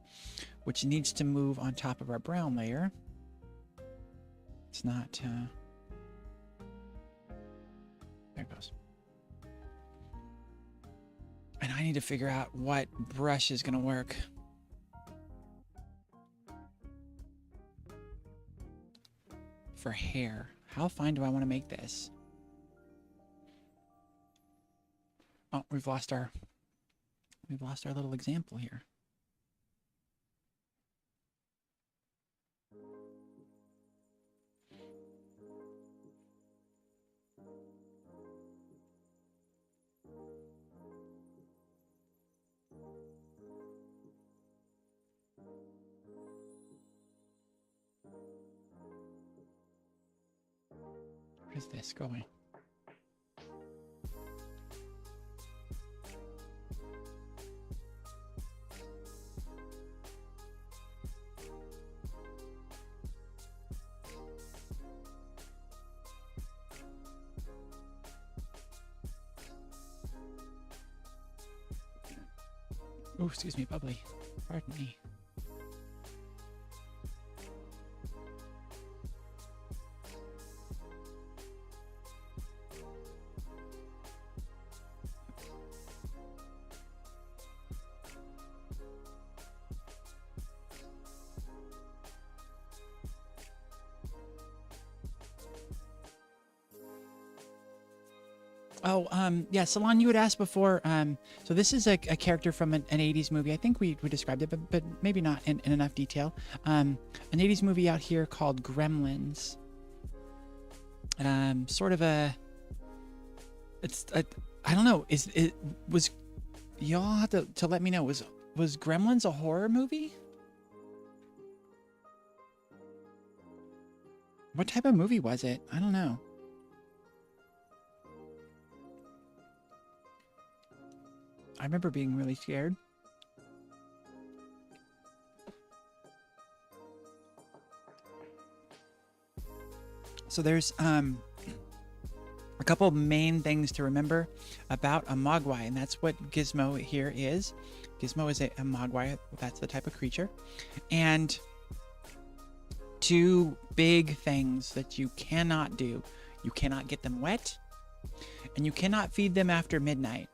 which needs to move on top of our brown layer. It's not, there it goes. And I need to figure out what brush is going to work. For hair. How fine do I want to make this? Oh, we've lost our little example here. Where's this going? Oh, excuse me, bubbly. Pardon me. Oh, yeah, Salon, you had asked before, so this is a character from an 80s movie. I think we described it, but maybe not in enough detail. An 80s movie out here called Gremlins. Sort of a, I don't know, y'all have to let me know, was Gremlins a horror movie? What type of movie was it? I don't know. I remember being really scared. So there's a couple main things to remember about a mogwai, and that's what Gizmo here is. Gizmo is a mogwai. That's the type of creature. And two big things that you cannot do. You cannot get them wet, and you cannot feed them after midnight.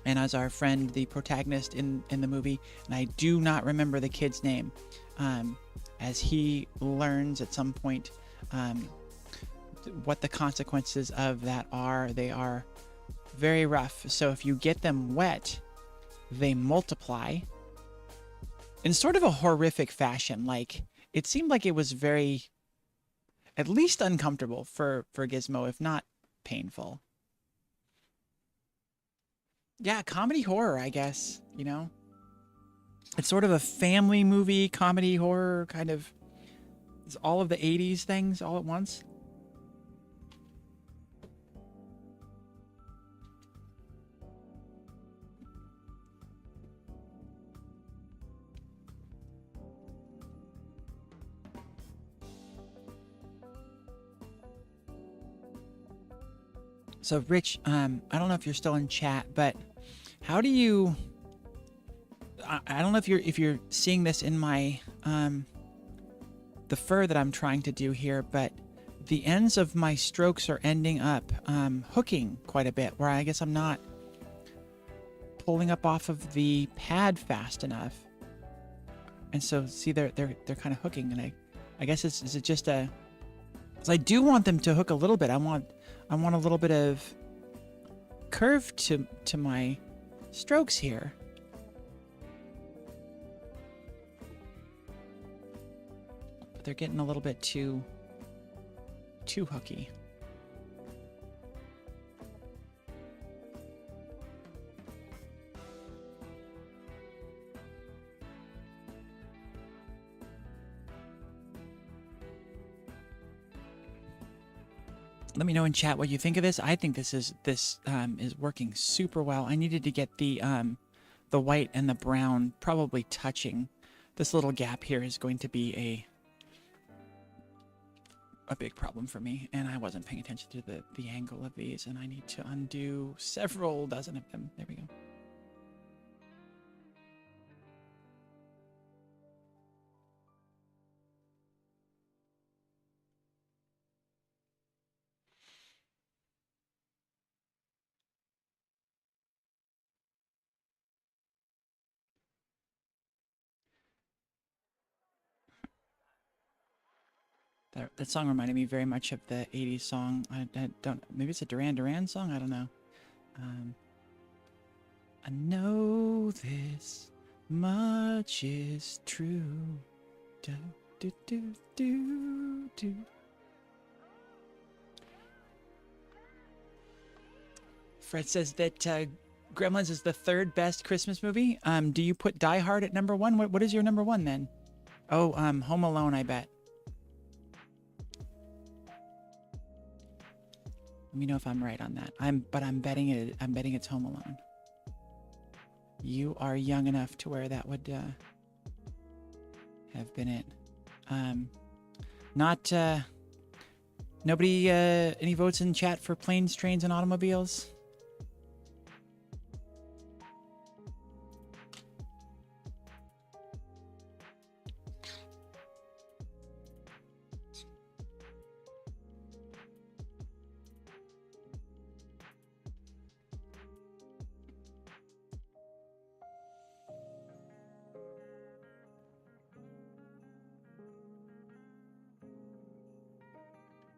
And as our friend, the protagonist in the movie, and I do not remember the kid's name, as he learns at some point what the consequences of that are, they are very rough. So if you get them wet, they multiply in sort of a horrific fashion. Like, it seemed like it was very, at least uncomfortable for Gizmo, if not painful. Yeah, comedy horror, I guess, you know? It's sort of a family movie, comedy horror, kind of. It's all of the 80s things all at once. So, Rich, I don't know if you're still in chat, but how do you? I don't know if you're seeing this in my the fur that I'm trying to do here, but the ends of my strokes are ending up hooking quite a bit, where I guess I'm not pulling up off of the pad fast enough, and so see they're kind of hooking, and I guess is it just a? 'Cause I do want them to hook a little bit. I want a little bit of curve to my strokes here. But they're getting a little bit too hooky. Let me know in chat what you think of this. I think this is working super well. I needed to get the white and the brown probably touching. This little gap here is going to be a big problem for me, and I wasn't paying attention to the angle of these, and I need to undo several dozen of them. There we go. That song reminded me very much of the 80s song. I don't, maybe it's a Duran Duran song? I don't know. I know this much is true. Do, do, do, do, do. Fred says that Gremlins is the third best Christmas movie. Do you put Die Hard at number one? What is your number one then? Oh, Home Alone, I bet. Let me know if I'm right on that. I'm betting it's Home Alone. You are young enough to where that would have been it. Nobody any votes in chat for Planes, Trains, and Automobiles?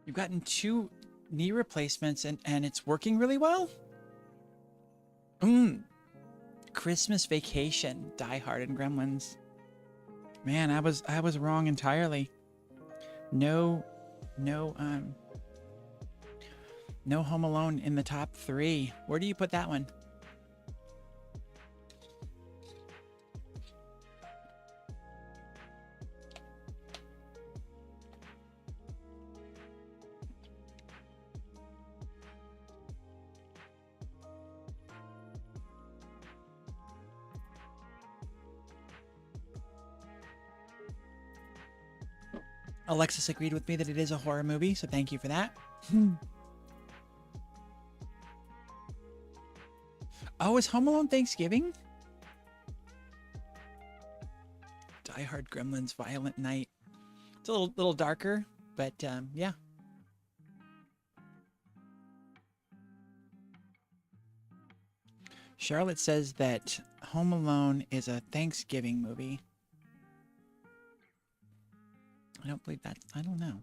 You've gotten 2 knee replacements and it's working really well? Christmas Vacation, Die Hard, and Gremlins. Man, I was wrong entirely. No Home Alone in the top 3. Where do you put that one? Alexis agreed with me that it is a horror movie, so thank you for that. Oh, is Home Alone Thanksgiving? Die Hard, Gremlins, Violent Night. It's a little darker, but yeah. Charlotte says that Home Alone is a Thanksgiving movie. I don't believe that. I don't know.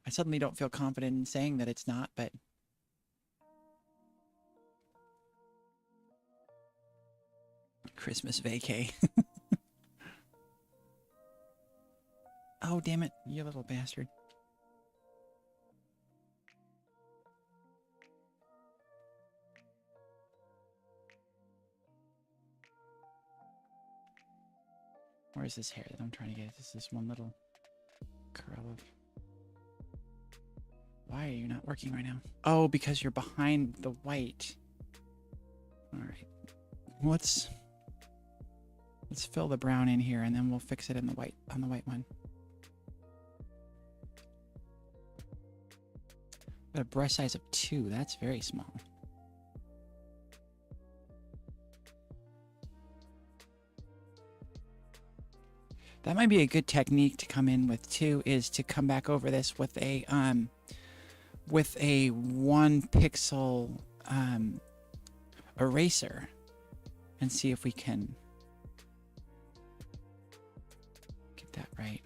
I suddenly don't feel confident in saying that it's not, but Christmas vacay. Oh, damn it, you little bastard. Where's this hair that I'm trying to get? This is one little curl of... Why are you not working right now? Oh, because you're behind the white. All right. Let's fill the brown in here, and then we'll fix it in the white, on the white one. Got a brush size of 2. That's very small. That might be a good technique to come in with too, is to come back over this with a 1 pixel eraser and see if we can get that right.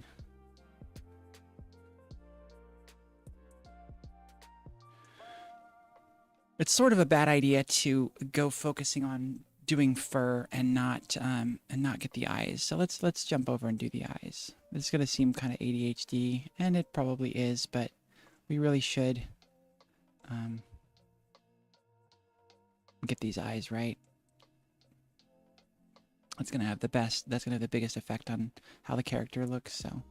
It's sort of a bad idea to go focusing on doing fur and not get the eyes. So let's jump over and do the eyes. This is gonna seem kind of ADHD, and it probably is, but we really should get these eyes right. That's gonna have the biggest effect on how the character looks. So.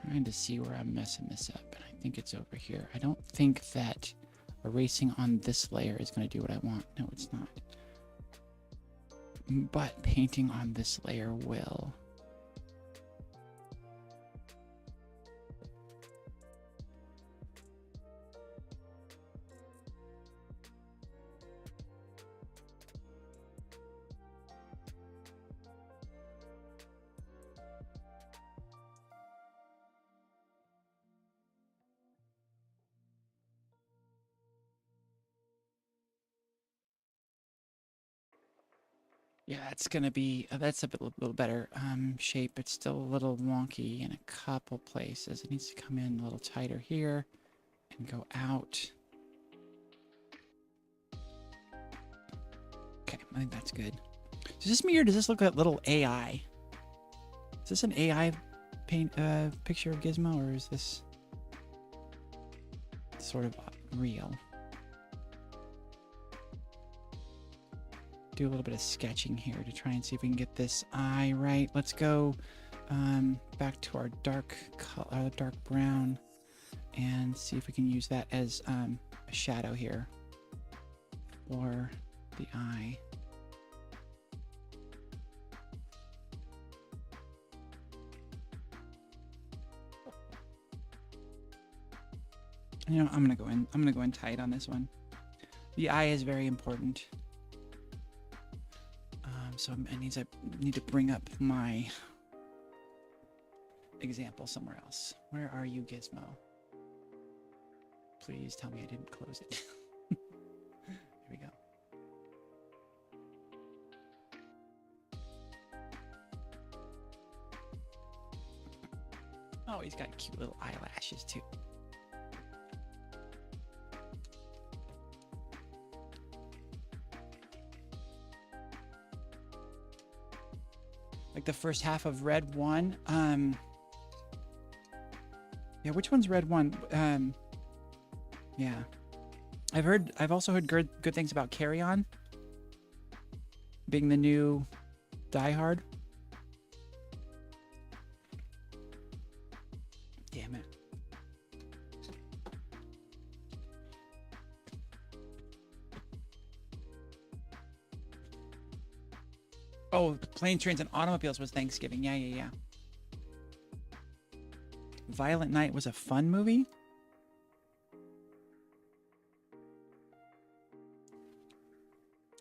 Trying to see where I'm messing this up, and I think it's over here. I don't think that erasing on this layer is going to do what I want. No, it's not. But painting on this layer will. Yeah, that's gonna be that's a little better shape. It's still a little wonky in a couple places. It needs to come in a little tighter here and go out. Okay, I think that's good. Does this me or does this look like a little AI? Is this an AI picture of Gizmo, or is this sort of real? Do a little bit of sketching here to try and see if we can get this eye right. Let's go back to our dark color, dark brown, and see if we can use that as a shadow here for the eye. You know, I'm gonna go in tight on this one. The eye is very important. So I need to bring up my example somewhere else. Where are you, Gizmo? Please tell me I didn't close it. Here we go. Oh, he's got cute little eyelashes too. Like the first half of Red 1. Yeah, which one's Red 1? Yeah. I've also heard good things about Carry On being the new Die Hard. Damn it. Oh, Planes, Trains, and Automobiles was Thanksgiving. Yeah. Violent Night was a fun movie?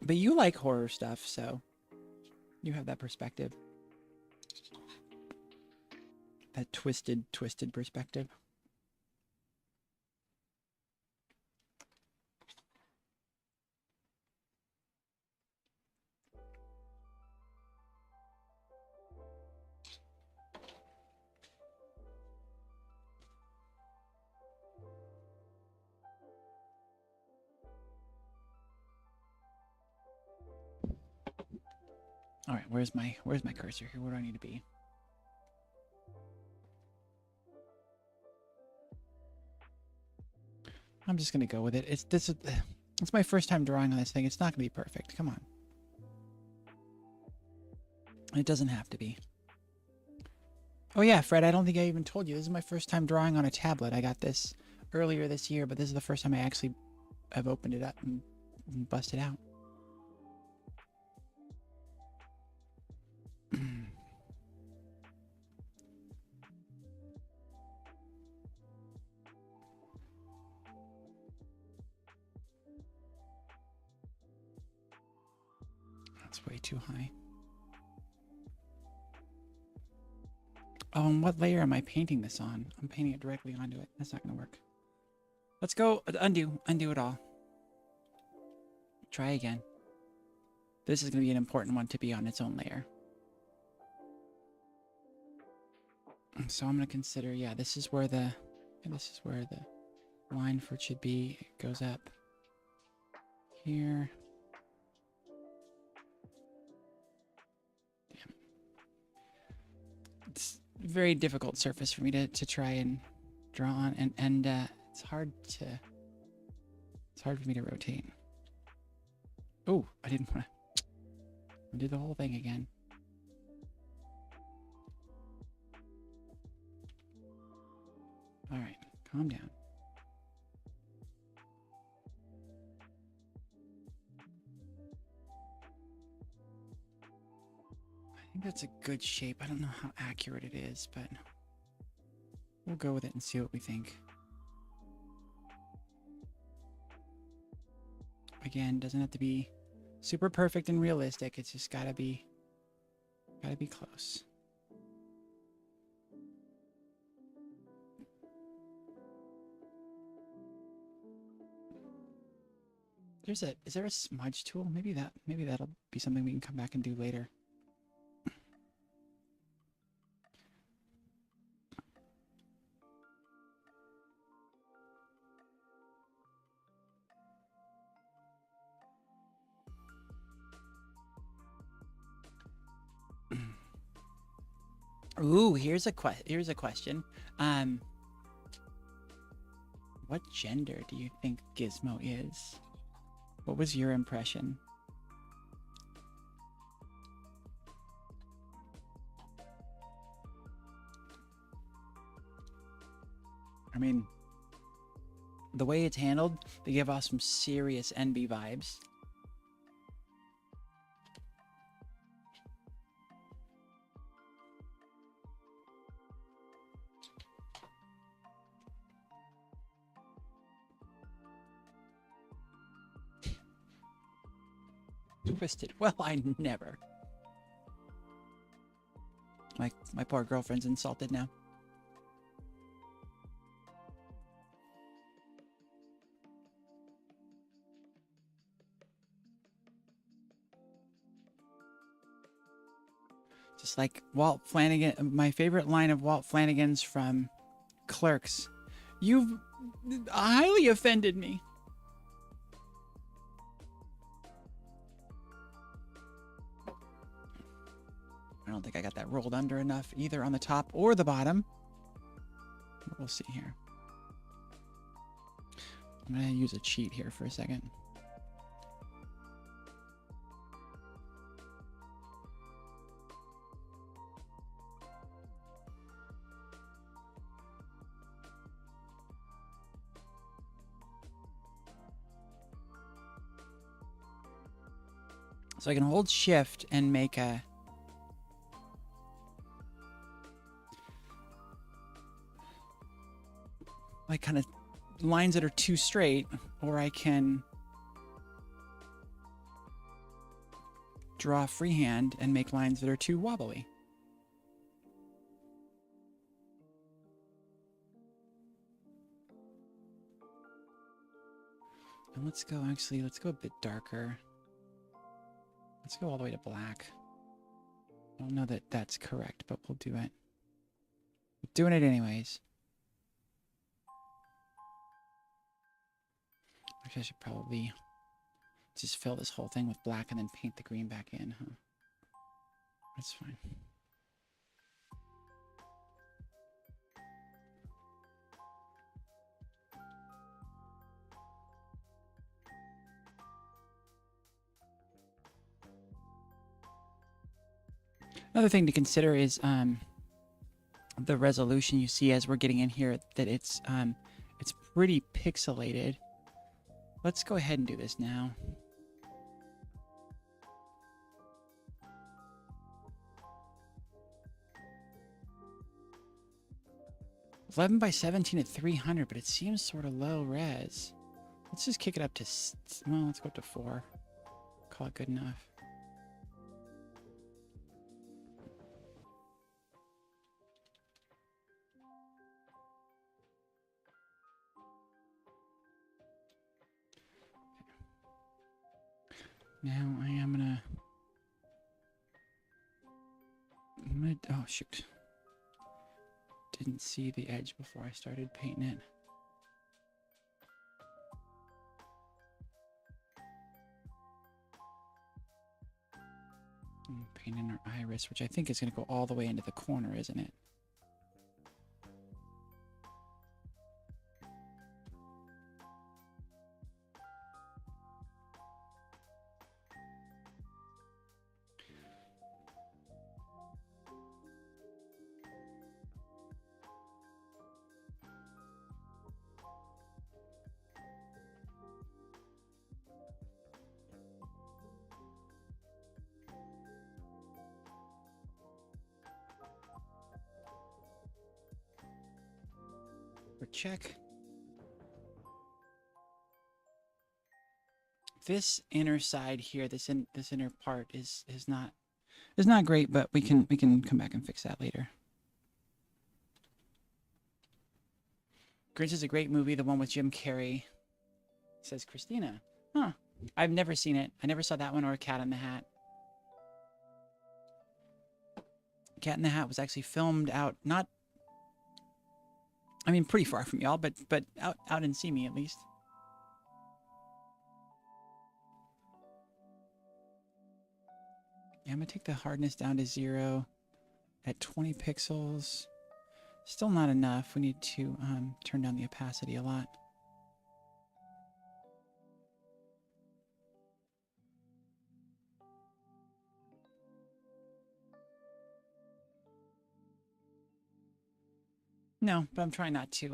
But you like horror stuff, so you have that perspective. That twisted perspective. All right, where's my cursor here? Where do I need to be? I'm just gonna go with it. It's my first time drawing on this thing. It's not gonna be perfect. Come on. It doesn't have to be. Oh yeah, Fred, I don't think I even told you. This is my first time drawing on a tablet. I got this earlier this year, but this is the first time I actually have opened it up and busted out. That's way too high. Oh, and what layer am I painting this on? I'm painting it directly onto it. That's not going to work. Let's go undo it all. Try again. This is going to be an important one to be on its own layer. So I'm going to consider, yeah, this is where the line for it should be. It goes up here. Damn. It's a very difficult surface for me to try and draw on, and it's hard for me to rotate. Oh, I didn't want to do the whole thing again. All right, calm down. I think that's a good shape. I don't know how accurate it is, but we'll go with it and see what we think. Again, doesn't have to be super perfect and realistic. It's just gotta be close. Is there a smudge tool? Maybe that'll be something we can come back and do later. Ooh, here's a question. What gender do you think Gizmo is? What was your impression? I mean, the way it's handled, they give off some serious NB vibes. Twisted. Well, I never. My poor girlfriend's insulted now. Just like Walt Flanagan, my favorite line of Walt Flanagan's from Clerks. You've highly offended me. I don't think I got that rolled under enough either on the top or the bottom. We'll see here. I'm going to use a cheat here for a second. So I can hold shift and make a like kind of lines that are too straight, or I can draw freehand and make lines that are too wobbly. And let's go a bit darker. Let's go all the way to black. I don't know that that's correct, but we'll do it. We're doing it anyways. Actually, I should probably just fill this whole thing with black and then paint the green back in, huh? That's fine. Another thing to consider is the resolution. You see as we're getting in here that it's pretty pixelated. Let's go ahead and do this now. $11 by 17 at 300, but it seems sort of low res. Let's just kick it up to, well, let's go up to 4. Call it good enough. Now oh shoot. Didn't see the edge before I started painting it. I'm painting her iris, which I think is going to go all the way into the corner, isn't it? Check. This inner side here, this inner part is not great, but we can come back and fix that later. Grinch is a great movie, the one with Jim Carrey, says Christina. Huh. I've never seen it. I never saw that one or Cat in the Hat. Cat in the Hat was actually filmed out, not, I mean, pretty far from y'all, but out in Simi at least. Yeah, I'm gonna take the hardness down to 0 at 20 pixels. Still not enough. We need to turn down the opacity a lot. No, but I'm trying not to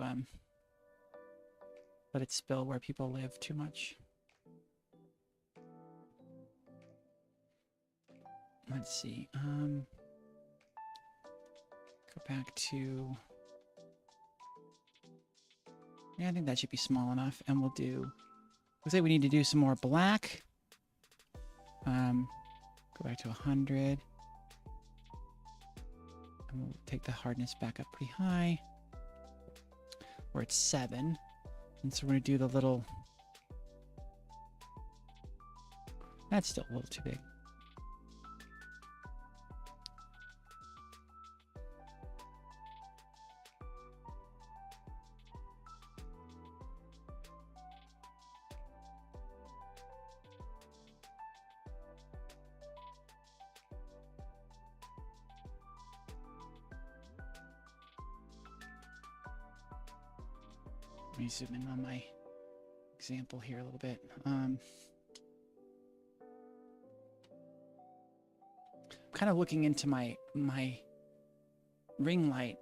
let it spill where people live too much. Let's see. Go back to. Yeah, I think that should be small enough, and we'll do. Looks like we need to do some more black. Go back to 100, and we'll take the hardness back up pretty high. We're at 7, and so we're gonna do the little. That's still a little too big. Let me zoom in on my example here a little bit. I'm kind of looking into my ring light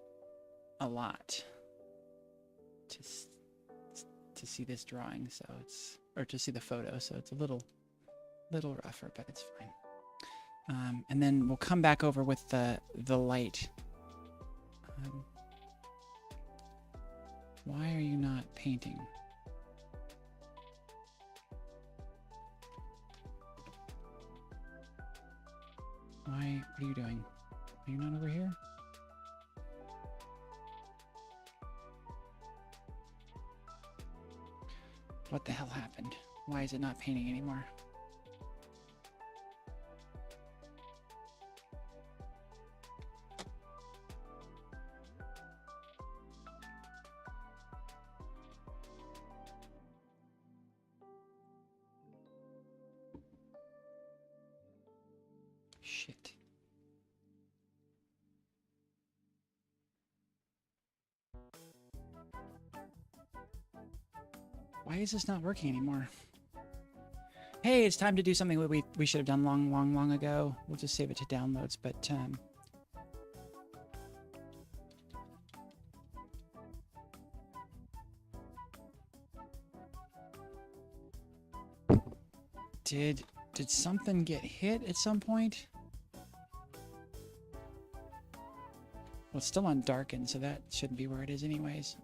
a lot to see this drawing, so it's, or to see the photo, so it's a little rougher, but it's fine. And then we'll come back over with the light. Why are you not painting? Why? What are you doing? Are you not over here? What the hell happened? Why is it not painting anymore? Shit. Why is this not working anymore? Hey, it's time to do something that we should have done long ago. We'll just save it to downloads, but did something get hit at some point? Well, it's still on darken, so that shouldn't be where it is anyways.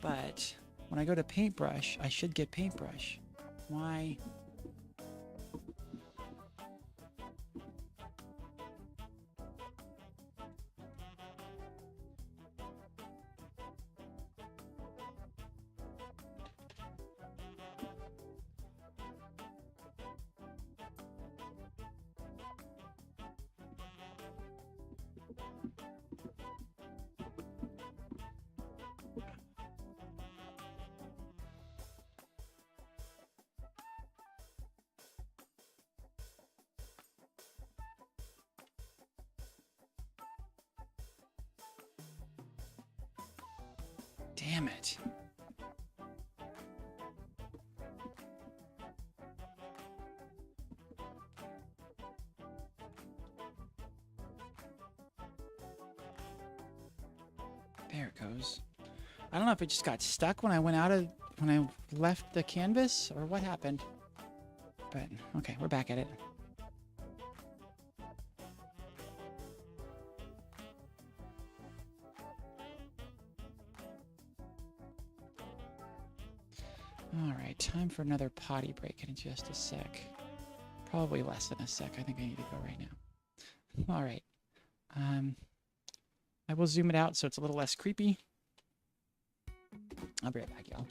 But when I go to paintbrush, I should get paintbrush. Why? Damn it. There it goes. I don't know if it just got stuck when I left the canvas or what happened. But okay, we're back at it. All right, time for another potty break in just a sec. Probably less than a sec. I think I need to go right now. All right. I will zoom it out so it's a little less creepy. I'll be right back, y'all.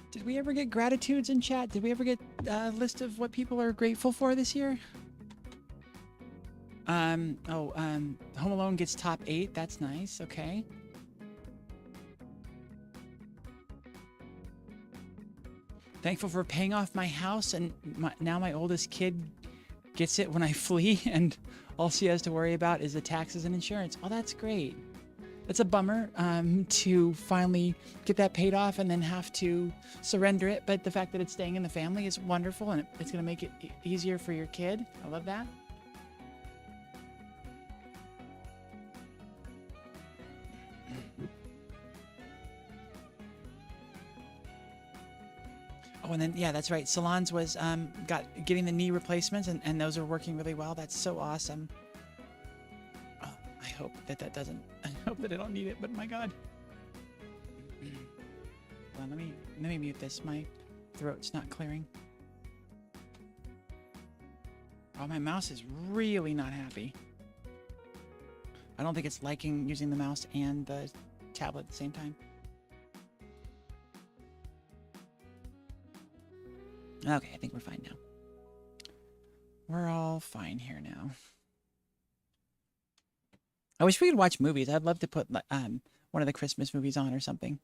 Did we ever get gratitudes in chat? Did we ever get a list of what people are grateful for this year? Home Alone gets top 8. That's nice. Okay. Thankful for paying off my house, and now my oldest kid gets it when I flee, and all she has to worry about is the taxes and insurance. Oh, that's great. It's a bummer to finally get that paid off and then have to surrender it. But the fact that it's staying in the family is wonderful, and it's going to make it easier for your kid. I love that. Oh, and then, yeah, that's right. Salons was getting the knee replacements, and those are working really well. That's so awesome. I hope that doesn't. I hope that I don't need it. But my God. Well, let me mute this. My throat's not clearing. Oh, my mouse is really not happy. I don't think it's liking using the mouse and the tablet at the same time. Okay, I think we're fine now. We're all fine here now. I wish we could watch movies. I'd love to put one of the Christmas movies on or something.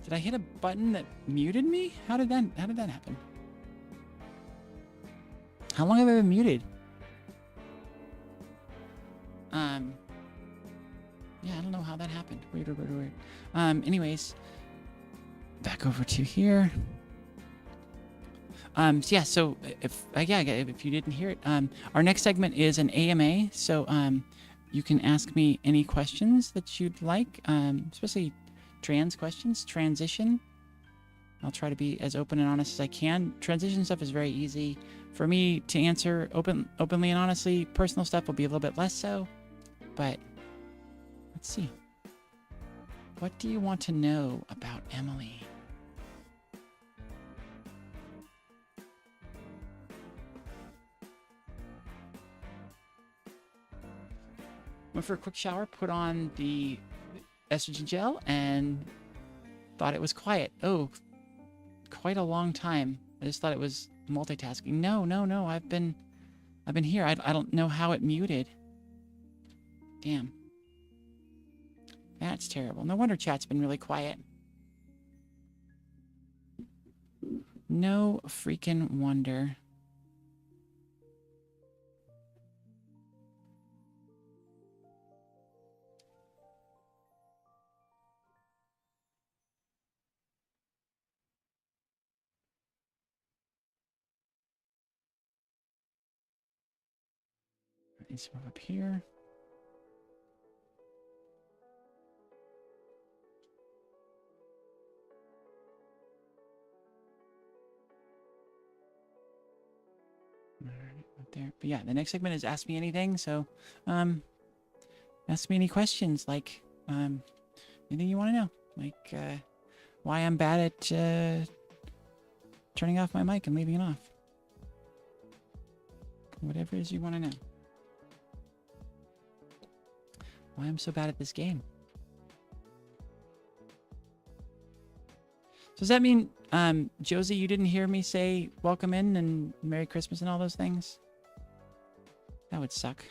Did I hit a button that muted me? How did that happen? How long have I been muted? Yeah, I don't know how that happened. Weird. Anyways, back over to here. So if you didn't hear it, our next segment is an AMA. So you can ask me any questions that you'd like, especially trans questions, transition. I'll try to be as open and honest as I can. Transition stuff is very easy for me to answer openly and honestly. Personal stuff will be a little bit less so, but let's see. What do you want to know about Emily? Went for a quick shower, put on the estrogen gel, and thought it was quiet. Oh, quite a long time. I just thought it was multitasking. No. I've been here. I don't know how it muted. Damn. That's terrible. No wonder chat's been really quiet. No freaking wonder. Let's move up here. All right, up there. But yeah, the next segment is Ask Me Anything. So, ask me any questions, like, anything you want to know. Like, why I'm bad at, turning off my mic and leaving it off. Whatever it is you want to know. Why I'm so bad at this game. So does that mean, Josie, you didn't hear me say welcome in and Merry Christmas and all those things? That would suck.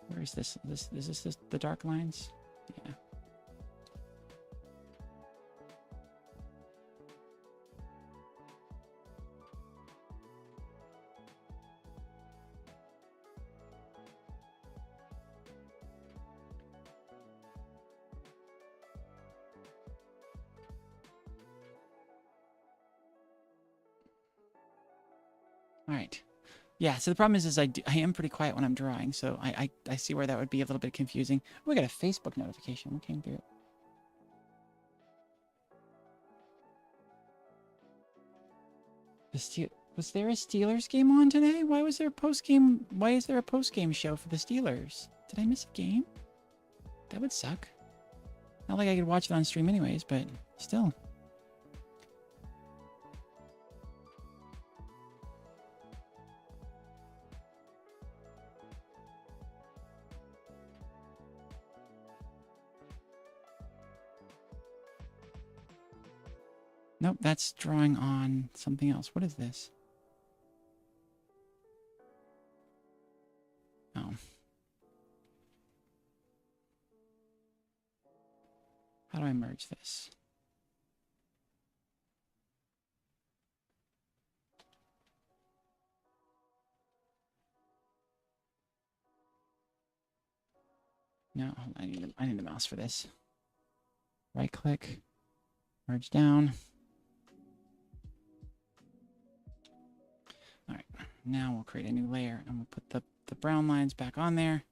Where is this? Is this the dark lines? Yeah. All right. Yeah, so the problem is I am pretty quiet when I'm drawing, so I see where that would be a little bit confusing. Oh, we got a Facebook notification. What came through? Was there a Steelers game on today? Why was there a post-game? Why is there a post-game show for the Steelers? Did I miss a game? That would suck. Not like I could watch it on stream anyways, but still. Nope, that's drawing on something else. What is this? Oh. How do I merge this? No, I need the mouse for this. Right click, merge down. All right, now we'll create a new layer and we'll put the brown lines back on there.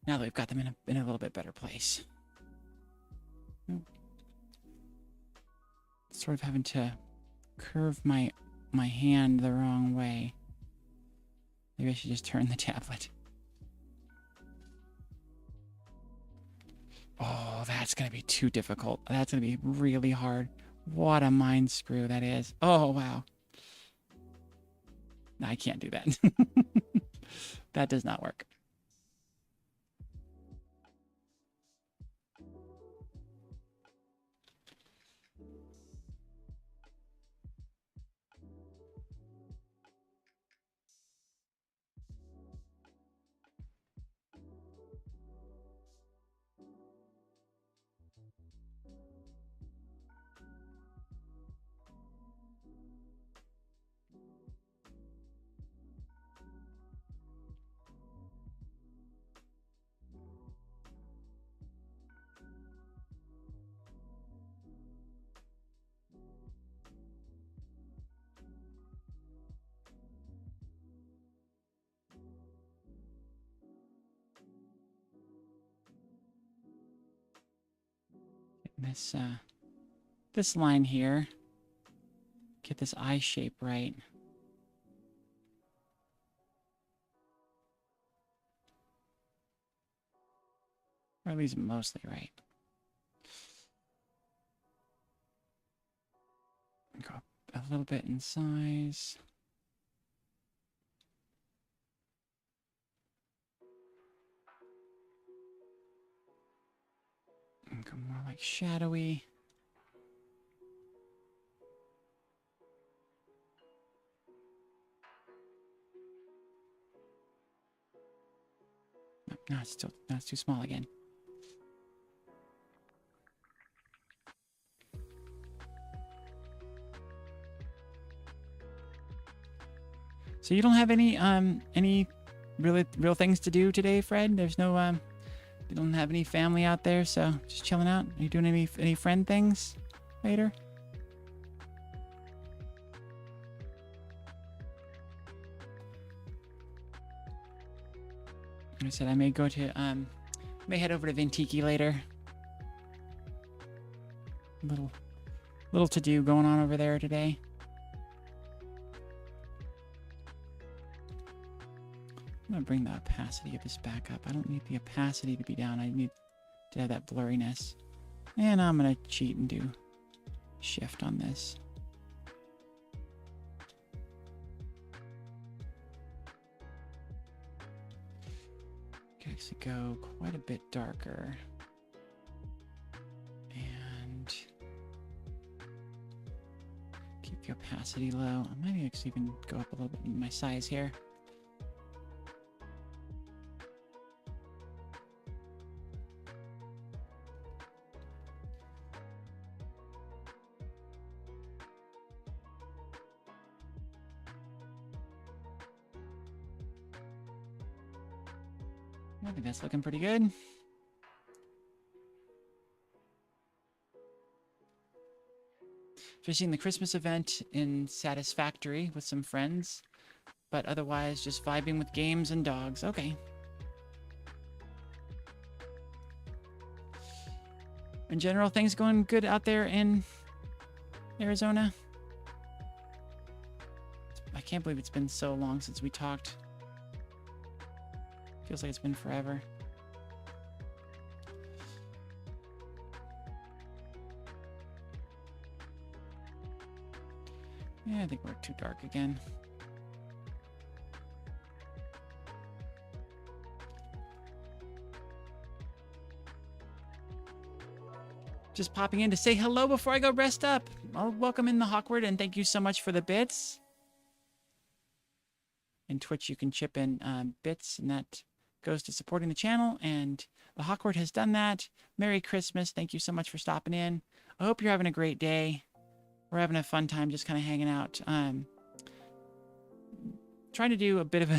Now that we've got them in a little bit better place. Sort of having to curve my hand the wrong way. Maybe I should just turn the tablet. Oh, that's going to be too difficult. That's going to be really hard. What a mind screw that is. Oh, wow. No, I can't do that. That does not work. This this line here. Get this eye shape right. Or at least mostly right. Go up a little bit in size. And go more like shadowy. No, it's too small again. So you don't have any real things to do today, Fred? There's no you don't have any family out there, so just chilling out. Are you doing any friend things later? Like I said, I may go to may head over to Vintiki later. Little to do going on over there today. I'm gonna bring the opacity of this back up. I don't need the opacity to be down. I need to have that blurriness. And I'm gonna cheat and do shift on this. Could actually go quite a bit darker. And keep the opacity low. I might actually even go up a little bit in my size here. I think that's looking pretty good. Finishing the Christmas event in Satisfactory with some friends, but otherwise just vibing with games and dogs. Okay. In general, things going good out there in Arizona? I can't believe it's been so long since we talked. Feels like it's been forever. Yeah, I think we're too dark again. Just popping in to say hello before I go rest up. I'll welcome in the Hawkward and thank you so much for the bits. In Twitch, you can chip in bits, and that goes to supporting the channel, and the Hawkward has done that. Merry Christmas. Thank you so much for stopping in. I hope you're having a great day. We're having a fun time just kind of hanging out. Trying to do a bit of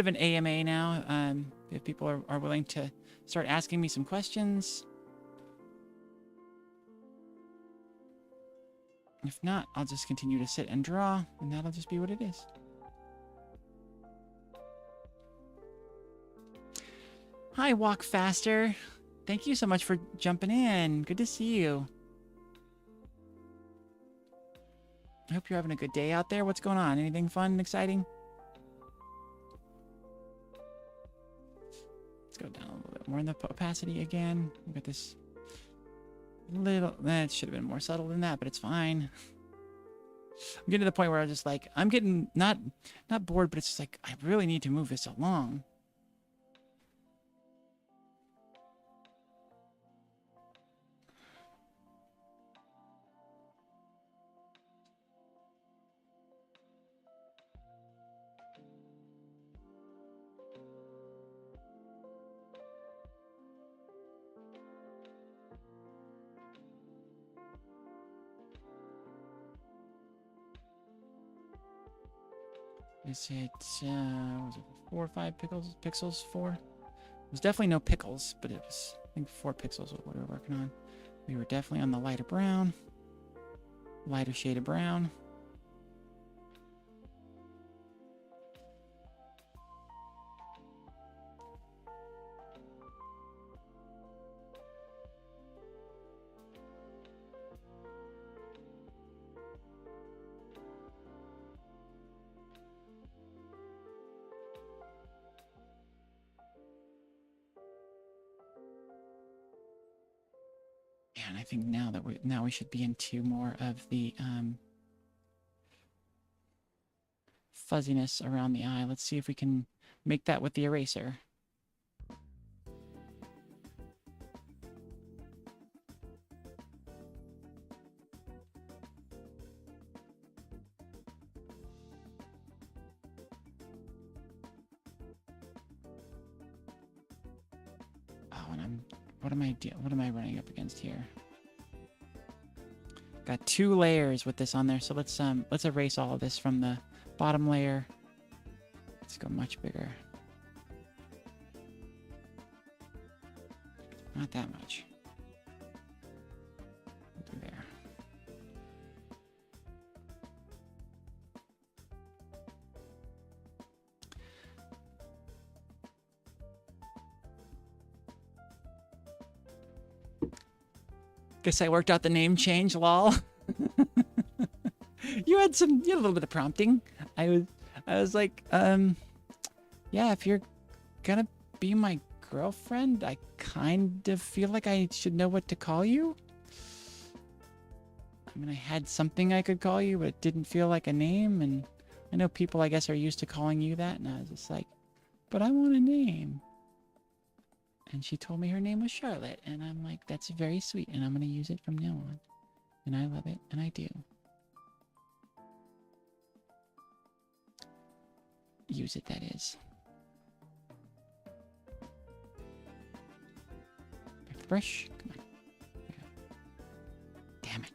an AMA now. If people are willing to start asking me some questions. If not, I'll just continue to sit and draw, and that'll just be what it is. Hi, Walk Faster. Thank you so much for jumping in. Good to see you. I hope you're having a good day out there. What's going on? Anything fun and exciting? Let's go down a little bit more in the opacity again. We've got this little... That should have been more subtle than that, but it's fine. I'm getting to the point where I'm just like, I'm getting not bored, but it's just like, I really need to move this along. Is it, was it 4 or 5 pixels? 4? It was definitely no pickles, but it was, I think 4 pixels was what we were working on. We were definitely on the lighter brown, lighter shade of brown. And I think now that we should be into more of the fuzziness around the eye. Let's see if we can make that with the eraser. Oh, and what am I running up against here? Got 2 layers with this on there, so let's erase all of this from the bottom layer. Let's go much bigger. Not that much. Do there. Guess I worked out the name change, lol. You had a little bit of prompting. I was like, yeah, if you're gonna be my girlfriend, I kind of feel like I should know what to call you. I mean, I had something I could call you, but it didn't feel like a name, and I know people, I guess, are used to calling you that, and I was just like, but I want a name. And she told me her name was Charlotte, and I'm like, that's very sweet, and I'm going to use it from now on. And I love it, and I do. Use it, that is. Refresh. Come on. Damn it.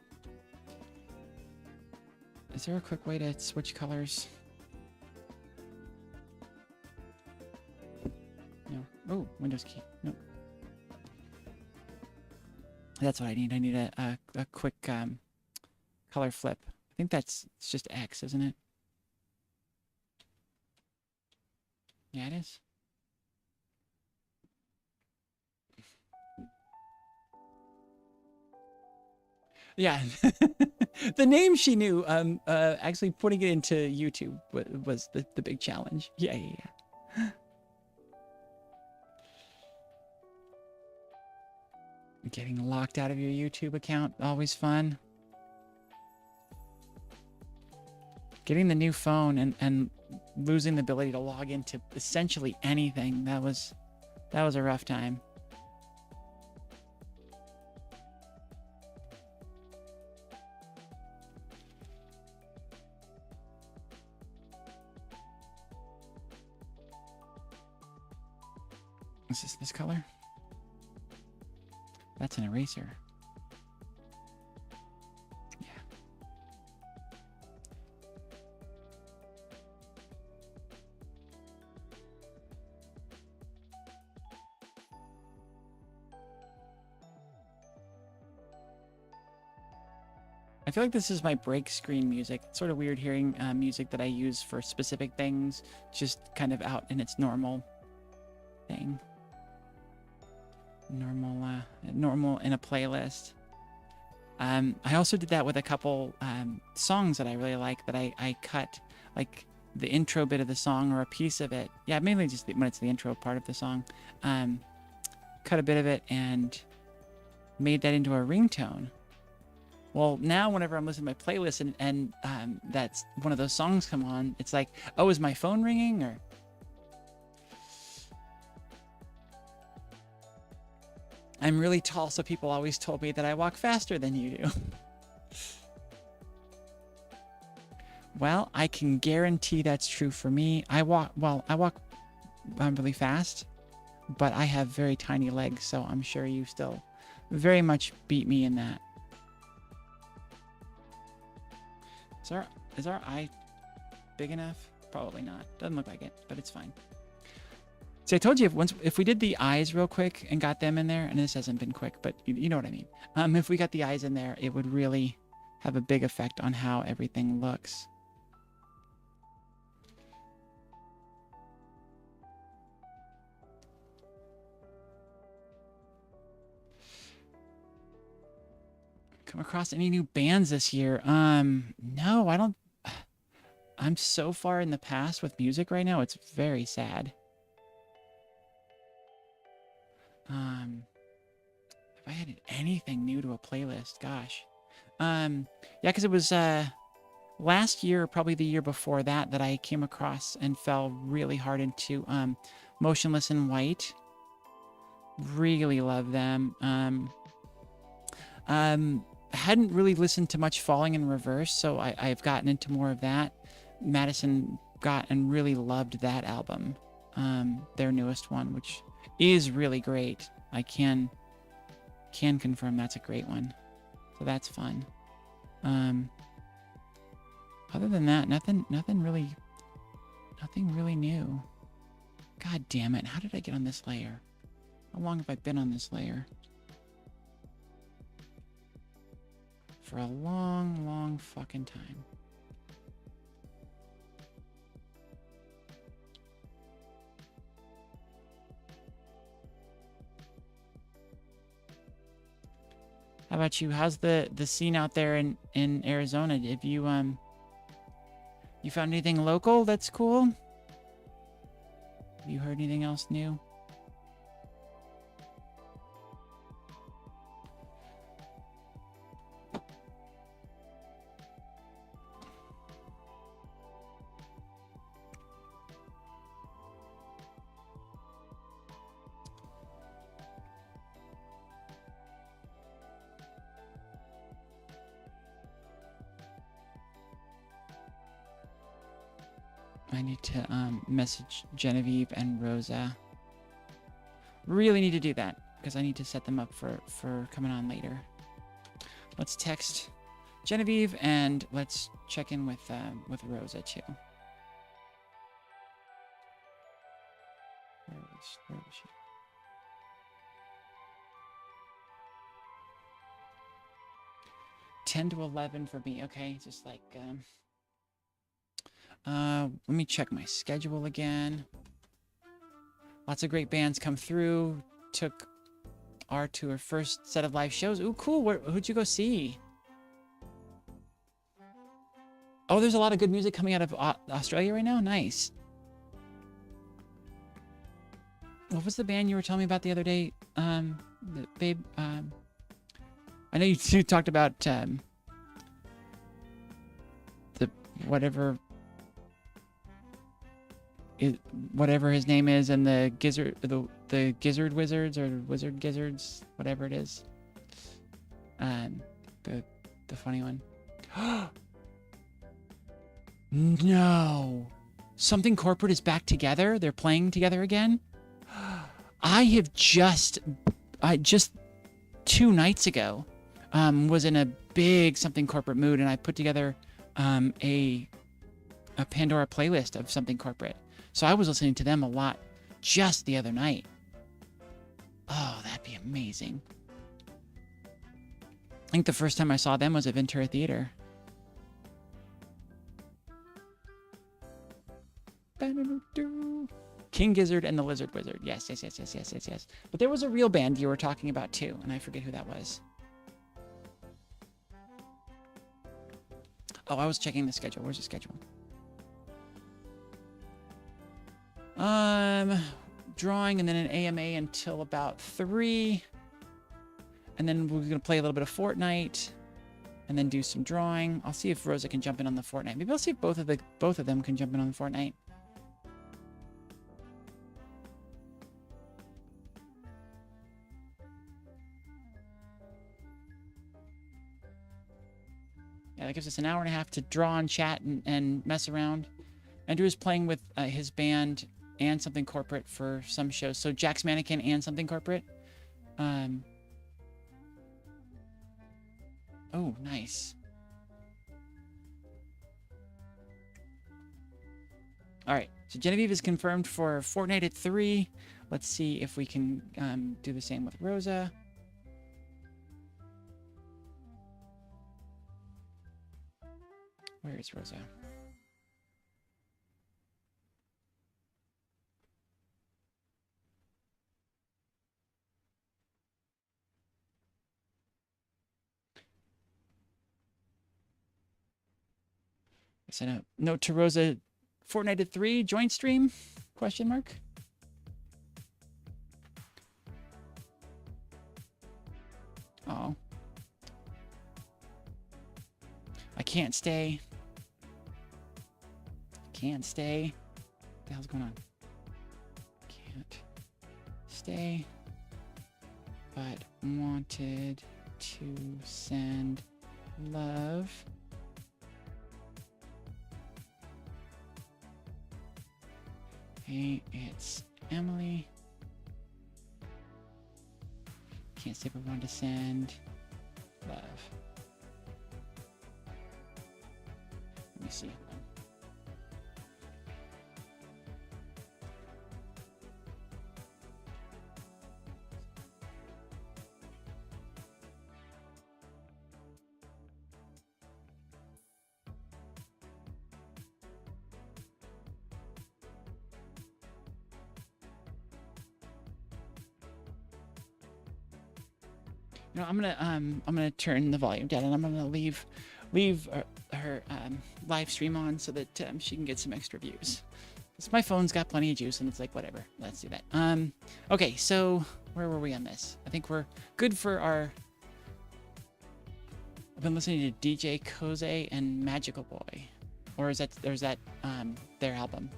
Is there a quick way to switch colors? No. Oh, Windows key. No. That's what I need. I need a quick color flip. I think it's just X, isn't it? Yeah, it is. Yeah. The name she knew, actually putting it into YouTube was the big challenge. Yeah. Getting locked out of your YouTube account, always fun. Getting the new phone and losing the ability to log into essentially anything, that was a rough time. Is this color? That's an eraser. Yeah. I feel like this is my break screen music. It's sort of weird hearing music that I use for specific things just kind of out in its normal thing. Normal in a playlist. I also did that with a couple songs that I really like that I cut, like the intro bit of the song or a piece of it. Yeah, mainly just when it's the intro part of the song. Cut a bit of it and made that into a ringtone. Well, now whenever I'm listening to my playlist and that's one of those songs come on, it's like, oh, is my phone ringing? Or I'm really tall, so people always told me that I walk faster than you do. Well, I can guarantee that's true for me. I walk really fast, but I have very tiny legs, so I'm sure you still very much beat me in that. Is our eye big enough? Probably not. Doesn't look like it, but it's fine. See, I told you if we did the eyes real quick and got them in there, and this hasn't been quick, but you know what I mean. If we got the eyes in there, it would really have a big effect on how everything looks. Come across any new bands this year? No, I don't. I'm so far in the past with music right now. It's very sad. If I had anything new to a playlist, gosh. Yeah, because it was last year, probably the year before that I came across and fell really hard into Motionless in White. Really love them. Hadn't really listened to much Falling in Reverse, so I've gotten into more of that. Madison got and really loved that album, their newest one, which is really great. I can confirm that's a great one, so that's fun. Other than that, nothing really new. God damn it! How did I get on this layer? How long have I been on this layer? For a long, long fucking time. How about you? How's the scene out there in Arizona? Have you you found anything local that's cool? Have you heard anything else new? I need to message Genevieve and Rosa. Really need to do that because I need to set them up for coming on later. Let's text Genevieve and let's check in with Rosa too. Where was she? $10 to $11 for me. Okay, just like let me check my schedule again. Lots of great bands come through. Took R to her first set of live shows. Ooh, cool. Who'd you go see? Oh, there's a lot of good music coming out of Australia right now. Nice. What was the band you were telling me about the other day? Babe, I know you talked about the whatever his name is, and the Gizzard Wizards or Wizard Gizzards, whatever it is. The funny one. No, Something Corporate is back together. They're playing together again. I just 2 nights ago was in a big Something Corporate mood, and I put together a Pandora playlist of Something Corporate. So I was listening to them a lot just the other night. Oh, that'd be amazing. I think the first time I saw them was at Ventura Theater. King Gizzard and the Lizard Wizard. Yes. But there was a real band you were talking about too, and I forget who that was. Oh, I was checking the schedule. Where's the schedule? Drawing and then an AMA until about 3. And then we're going to play a little bit of Fortnite. and then do some drawing. I'll see if Rosa can jump in on the Fortnite. Maybe I'll see if both of them can jump in on the Fortnite. Yeah, that gives us an hour and a half to draw and chat and mess around. Andrew is playing with his band and something corporate for some shows. So Jack's Mannequin and something corporate. Oh, nice. All right, so Genevieve is confirmed for Fortnite at 3. Let's see if we can do the same with Rosa. Where is Rosa? Send a note to Rosa. Fortnite at 3, joint stream? Question mark. Oh. I can't stay. Can't stay. What the hell's going on? Can't stay. But wanted to send love. Hey, it's Emily. Can't stay, but wanted to send love. Let me see. You know, I'm gonna turn the volume down, and I'm gonna leave her live stream on so that she can get some extra views. Because my phone's got plenty of juice, and it's like whatever. Let's do that. Okay, so where were we on this? I think we're good for our. I've been listening to DJ Koze and Magical Boy, or is that their album?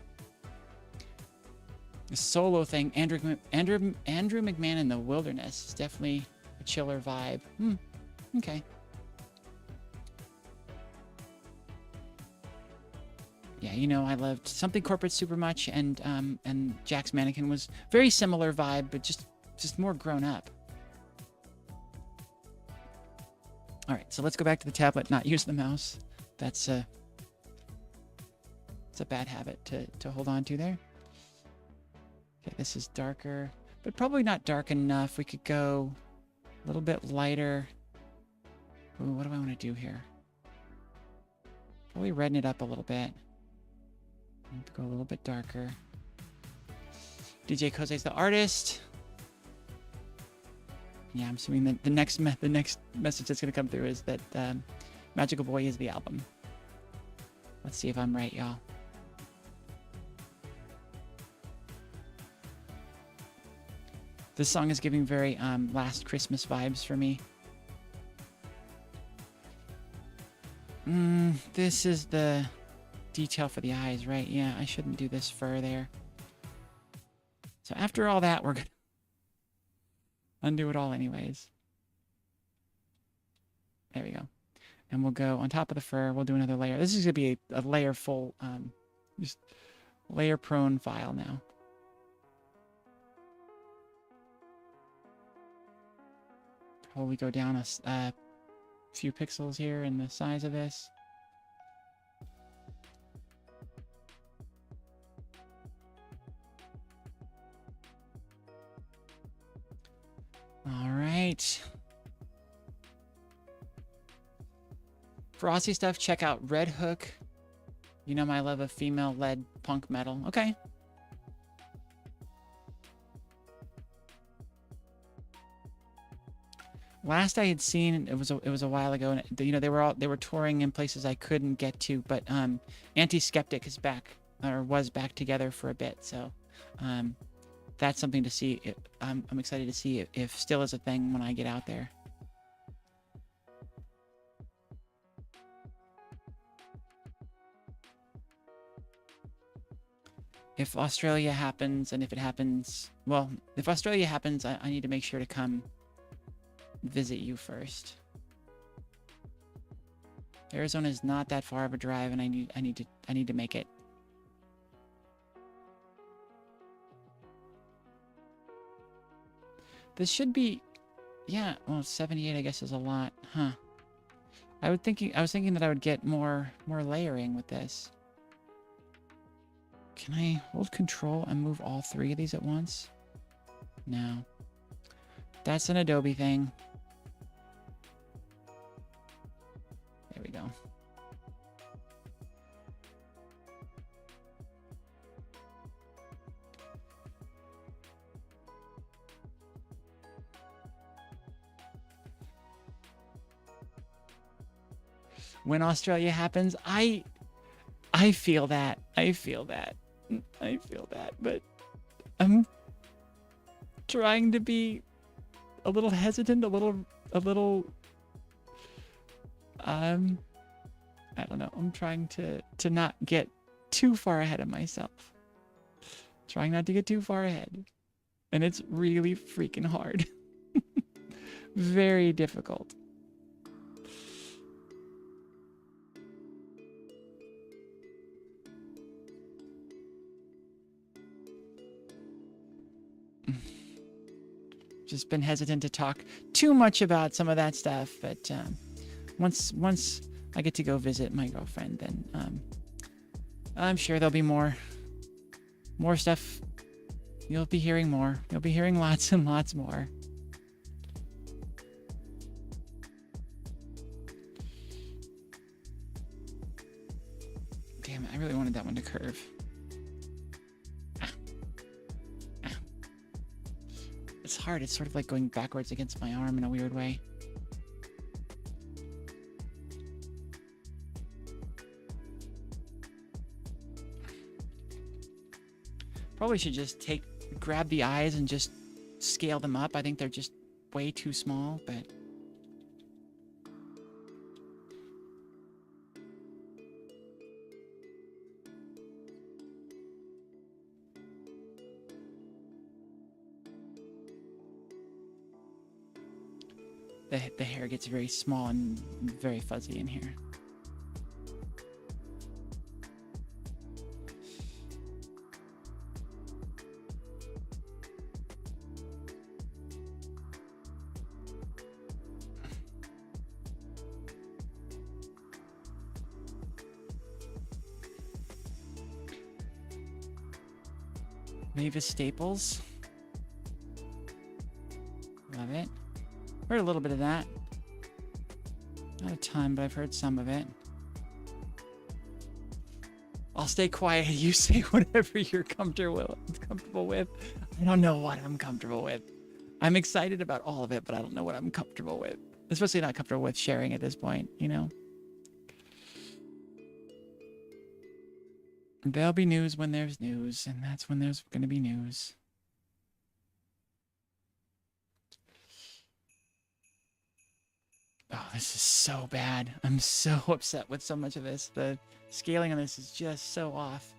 The solo thing, Andrew McMahon in the Wilderness is definitely a chiller vibe. Okay. Yeah, you know, I loved Something Corporate super much, and Jack's Mannequin was very similar vibe, but just more grown up. All right, so let's go back to the tablet, not use the mouse. It's a bad habit to hold on to there. Okay, this is darker, but probably not dark enough. We could go a little bit lighter. Ooh, what do I want to do here? Probably redden it up a little bit. Go a little bit darker. DJ Koze is the artist. Yeah, I'm assuming that the next message that's going to come through is that Magical Boy is the album. Let's see if I'm right, y'all. This song is giving very Last Christmas vibes for me. This is the detail for the eyes, right? Yeah, I shouldn't do this fur there. So after all that, we're gonna undo it all anyways. There we go. And we'll go on top of the fur. We'll do another layer. This is gonna be a layer full, just layer prone file now. Probably go down a few pixels here in the size of this. All right. For Aussie stuff, check out Red Hook. You know my love of female-led punk metal. Okay. Last I had seen, it was a while ago, and you know they were touring in places I couldn't get to, but Anti-Skeptic is back, or was back together for a bit, so that's something to see. I'm excited to see if still is a thing when I get out there. if Australia happens, and if it happens, well, if Australia happens, I need to make sure to come visit you first. Arizona is not that far of a drive, and I need to make it. This should be, yeah. Well, 78, I guess, is a lot, huh? I was thinking that I would get more layering with this. Can I hold control and move all 3 of these at once? No. That's an Adobe thing. There we go. When Australia happens, I feel that. I feel that. But I'm trying to be a little hesitant, a little I don't know. I'm trying to not get too far ahead of myself. Trying not to get too far ahead. And it's really freaking hard. Very difficult. Just been hesitant to talk too much about some of that stuff, but once I get to go visit my girlfriend, then I'm sure there'll be more stuff. You'll be hearing more. You'll be hearing lots and lots more. Damn it, I really wanted that one to curve. It's hard. It's sort of like going backwards against my arm in a weird way. Probably should just grab the eyes and just scale them up. I think they're just way too small, but... The hair gets very small and very fuzzy in here. Mavis Staples. Love it. Heard a little bit of that. Not a ton, but I've heard some of it. I'll stay quiet. You say whatever you're comfortable with. I don't know what I'm comfortable with. I'm excited about all of it, but I don't know what I'm comfortable with. Especially not comfortable with sharing at this point, you know? There'll be news when there's news, and that's when there's going to be news. Oh, this is so bad. I'm so upset with so much of this. The scaling on this is just so off.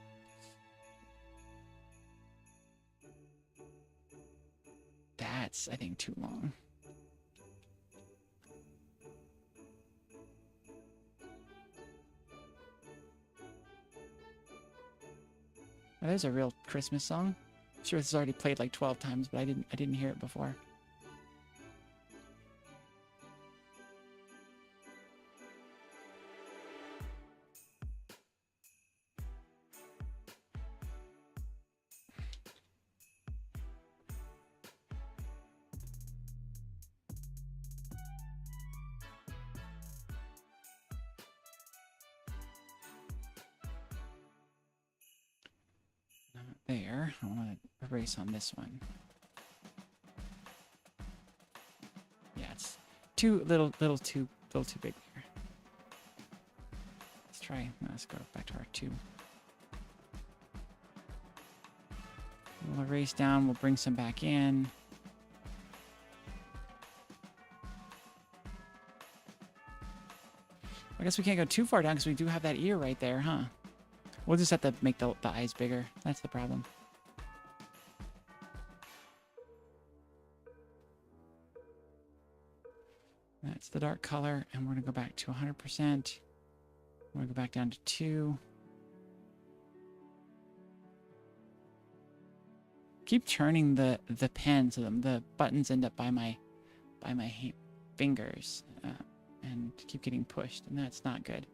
That's, I think, too long. Oh, there's a real Christmas song. I'm sure this is already played like 12 times, but I didn't hear it before. There. I want to erase on this one. Yeah, it's too little too big here. Let's try. Let's go back to our 2. We'll erase down. We'll bring some back in. I guess we can't go too far down because we do have that ear right there, huh? We'll just have to make the eyes bigger. That's the problem. That's the dark color, and we're going to go back to 100%. We're going to go back down to 2. Keep turning the pen so the buttons end up by my fingers and keep getting pushed, and that's not good.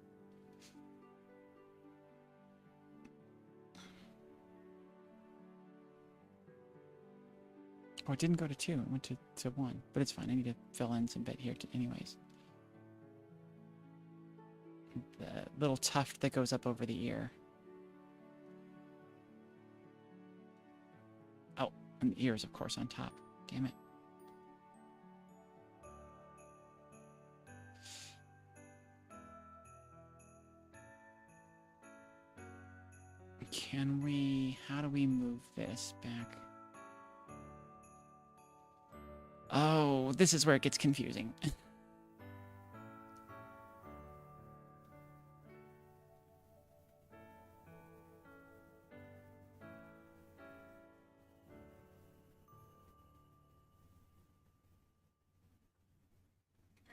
Oh, it didn't go to 2. It went to 1. But it's fine. I need to fill in some bit here anyways. The little tuft that goes up over the ear. Oh, and the ears, of course, on top. Damn it. How do we move this back? Oh, this is where it gets confusing. There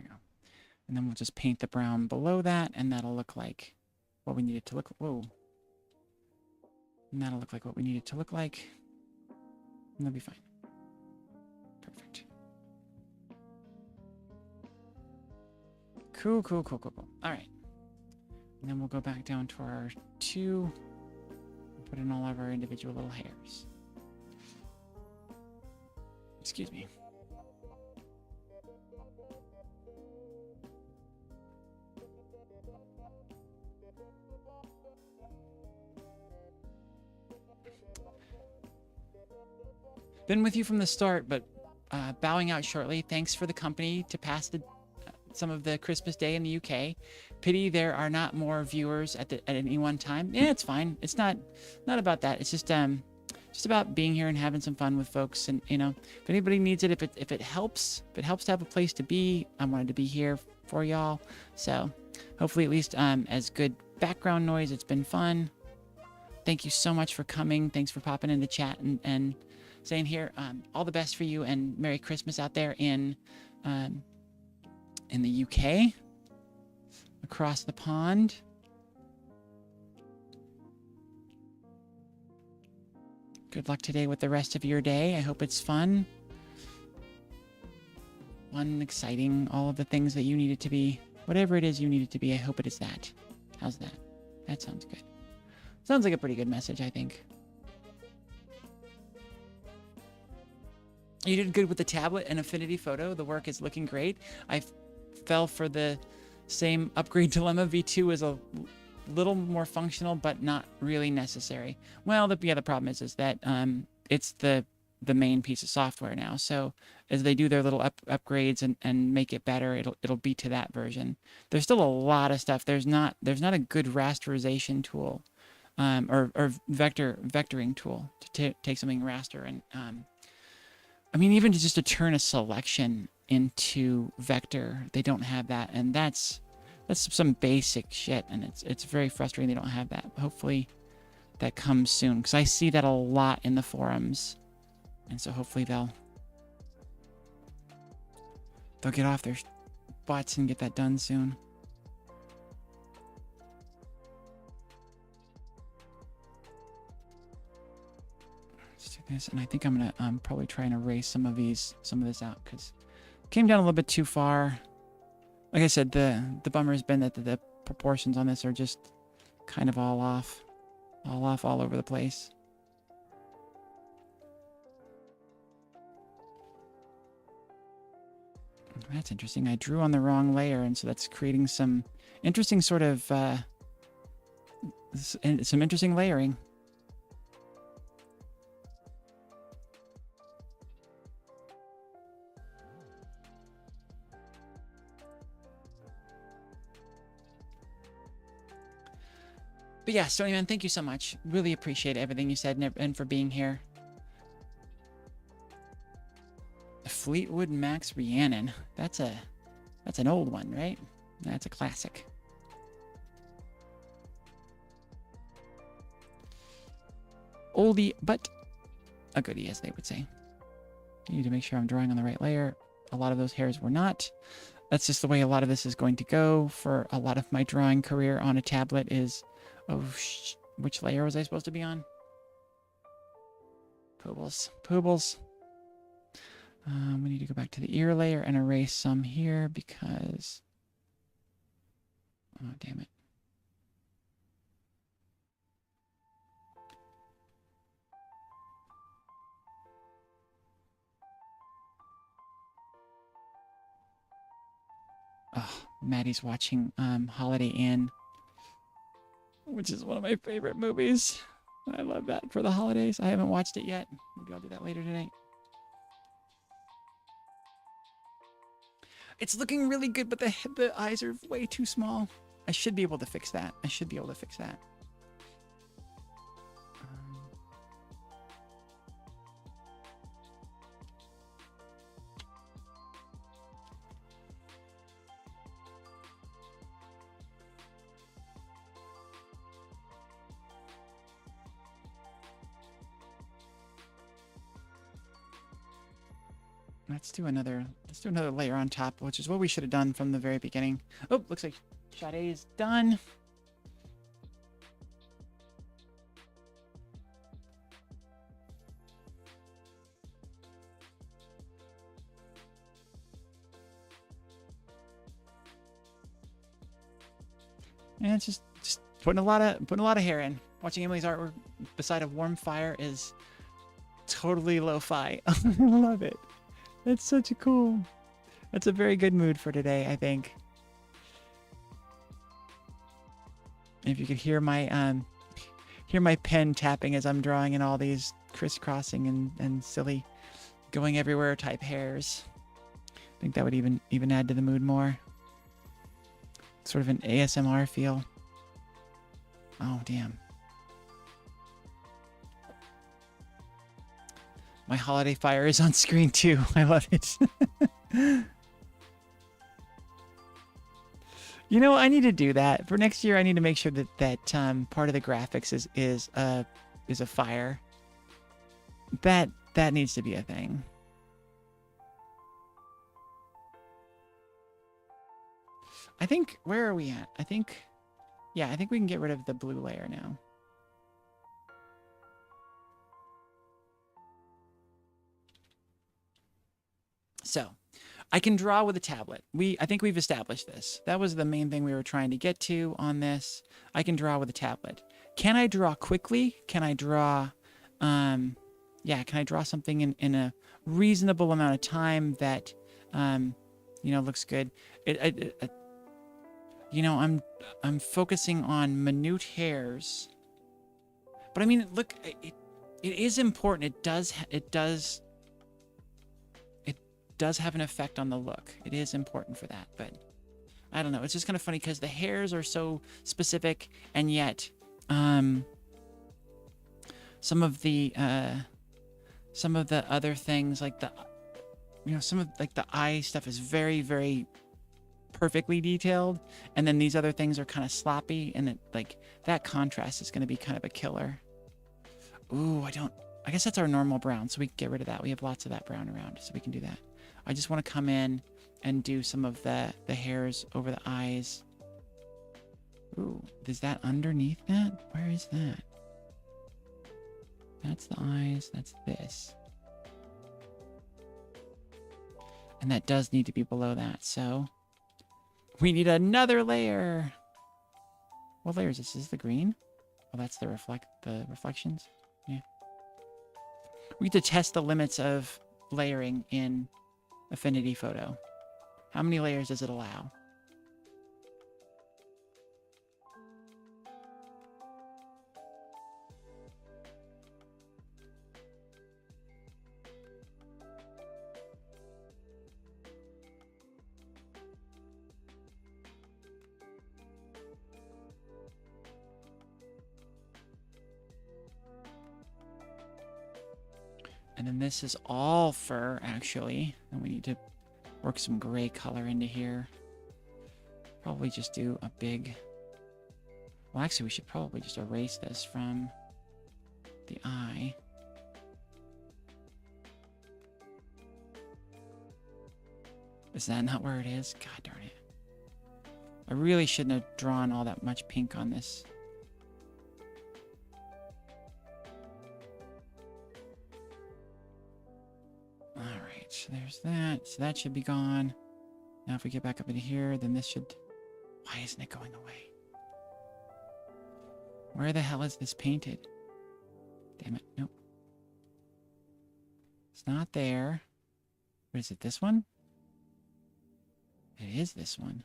you go. And then we'll just paint the brown below that, and that'll look like what we need it to look. Whoa. And that'll look like what we need it to look like. And that'll be fine. Perfect. Cool. All right. And then we'll go back down to our 2. Put in all of our individual little hairs. Excuse me. Been with you from the start, but bowing out shortly. Thanks for the company to pass some of the Christmas Day in the UK. Pity there are not more viewers at any one time. Yeah, it's fine. It's not about that. It's just about being here and having some fun with folks. And if anybody needs it, if it helps to have a place to be, I wanted to be here for y'all. So hopefully at least as good background noise. It's been fun. Thank you so much for coming. Thanks for popping in the chat and saying here, all the best for you and Merry Christmas out there in the UK, across the pond. Good luck today with the rest of your day. I hope it's fun. Fun, exciting, all of the things that you need it to be. Whatever it is you need it to be, I hope it is that. How's that? That sounds good. Sounds like a pretty good message, I think. You did good with the tablet and Affinity Photo. The work is looking great. I fell for the same upgrade dilemma. V2 is a little more functional, but not really necessary. Well, the problem is that it's the main piece of software now. So as they do their little upgrades and make it better, it'll be to that version. There's still a lot of stuff. There's not a good rasterization tool or vectoring tool to take something raster and I mean, even just to turn a selection into vector, they don't have that, and that's some basic shit, and it's very frustrating they don't have that. Hopefully that comes soon, because I see that a lot in the forums, and so hopefully they'll get off their butts and get that done soon. This, and I think I'm gonna probably try and erase some of this out because it came down a little bit too far. Like I said, the bummer has been that the proportions on this are just kind of all off all over the place. That's interesting. I drew on the wrong layer, and so that's creating some interesting sort of some interesting layering. But yeah, Stony Man, thank you so much. Really appreciate everything you said and for being here. Fleetwood Mac's Rhiannon. That's an old one, right? That's a classic. oldie, but a goodie, as they would say. I need to make sure I'm drawing on the right layer. A lot of those hairs were not. That's just the way a lot of this is going to go for a lot of my drawing career on a tablet is, which layer was I supposed to be on? Poobles. We need to go back to the ear layer and erase some here because, oh, damn it. Oh, Maddie's watching Holiday Inn, which is one of my favorite movies. I love that for the holidays. I haven't watched it yet. Maybe I'll do that later tonight. It's looking really good, but the eyes are way too small. I should be able to fix that. Let's do another layer on top, which is what we should have done from the very beginning. Oh, looks like Sade is done. And it's just putting a lot of hair in. Watching Emily's artwork beside a warm fire is totally lo-fi. I love it. That's a very good mood for today, I think. If you could hear my pen tapping as I'm drawing in all these crisscrossing and silly going everywhere type hairs, I think that would even add to the mood more. Sort of an ASMR feel. Oh, damn. My holiday fire is on screen too. I love it. You know, I need to do that for next year. I need to make sure that part of the graphics is a fire. That needs to be a thing. I think, where are we at? I think we can get rid of the blue layer now. So, I can draw with a tablet. I think we've established this. That was the main thing we were trying to get to on this. I can draw with a tablet. Can I draw quickly? Can I draw, can I draw something in a reasonable amount of time that, looks good? I'm focusing on minute hairs. But I mean, look, it is important. It does have an effect on the look. It is important for that, but I don't know. It's just kind of funny because the hairs are so specific, and yet some of the other things like the eye stuff is very, very perfectly detailed, and then these other things are kind of sloppy, and that contrast is going to be kind of a killer. Ooh, I guess that's our normal brown, so we can get rid of that. We have lots of that brown around, so we can do that. I just want to come in and do some of the hairs over the eyes. Ooh, is that underneath that? Where is that? That's the eyes. That's this. And that does need to be below that, so we need another layer. What layer is this? Is this the green? Oh, that's the reflections. Yeah. We get to test the limits of layering in Affinity Photo. How many layers does it allow? And then this is all fur, actually. And we need to work some gray color into here. Probably just do a big... Well, actually, we should probably just erase this from the eye. Is that not where it is? God darn it. I really shouldn't have drawn all that much pink on this. Alright, so there's that. So that should be gone. Now if we get back up into here, then this should... Why isn't it going away? Where the hell is this painted? Damn it, nope. It's not there. What is it, this one? It is this one.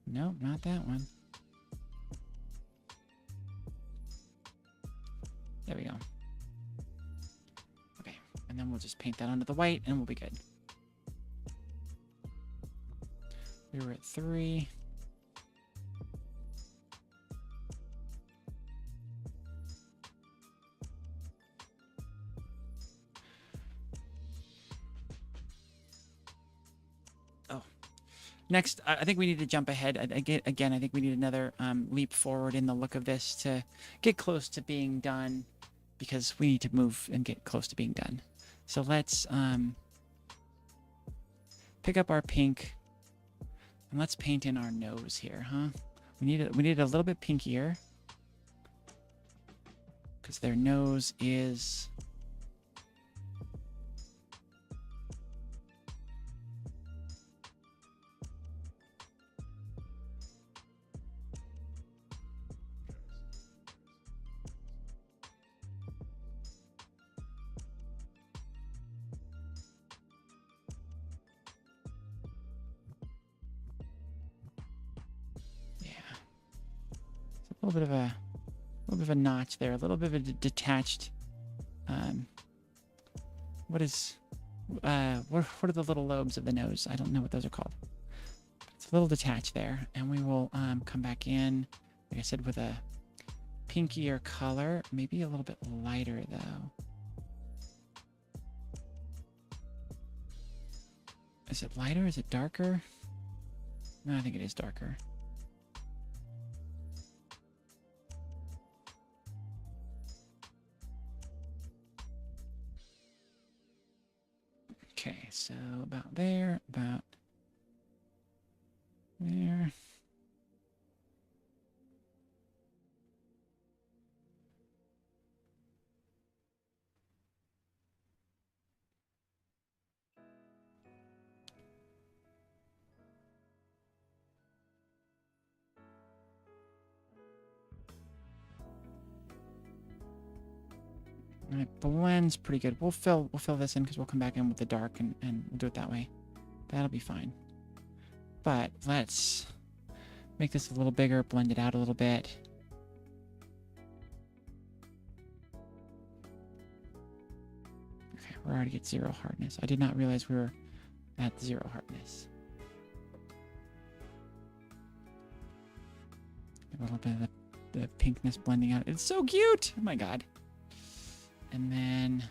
Nope, not that one. There we go. Okay, and then we'll just paint that onto the white and we'll be good. We were at 3. Oh. Next, I think we need to jump ahead. Again, I think we need another leap forward in the look of this to get close to being done, because we need to move and get close to being done. So let's pick up our pink and let's paint in our nose here, huh? We need it a little bit pinkier because their nose is... A little bit of a notch there, a little bit of a detached. What are the little lobes of the nose? I don't know what those are called. It's a little detached there, and we will come back in, like I said, with a pinkier color, maybe a little bit lighter though. Is it lighter? Is it darker? No, I think it is darker. Okay, so about there, about there. And it blends pretty good. We'll fill this in because we'll come back in with the dark and we'll do it that way. That'll be fine. But let's make this a little bigger, blend it out a little bit. Okay, we're already at 0 hardness. I did not realize we were at 0 hardness. A little bit of the pinkness blending out. It's so cute! Oh my god. And then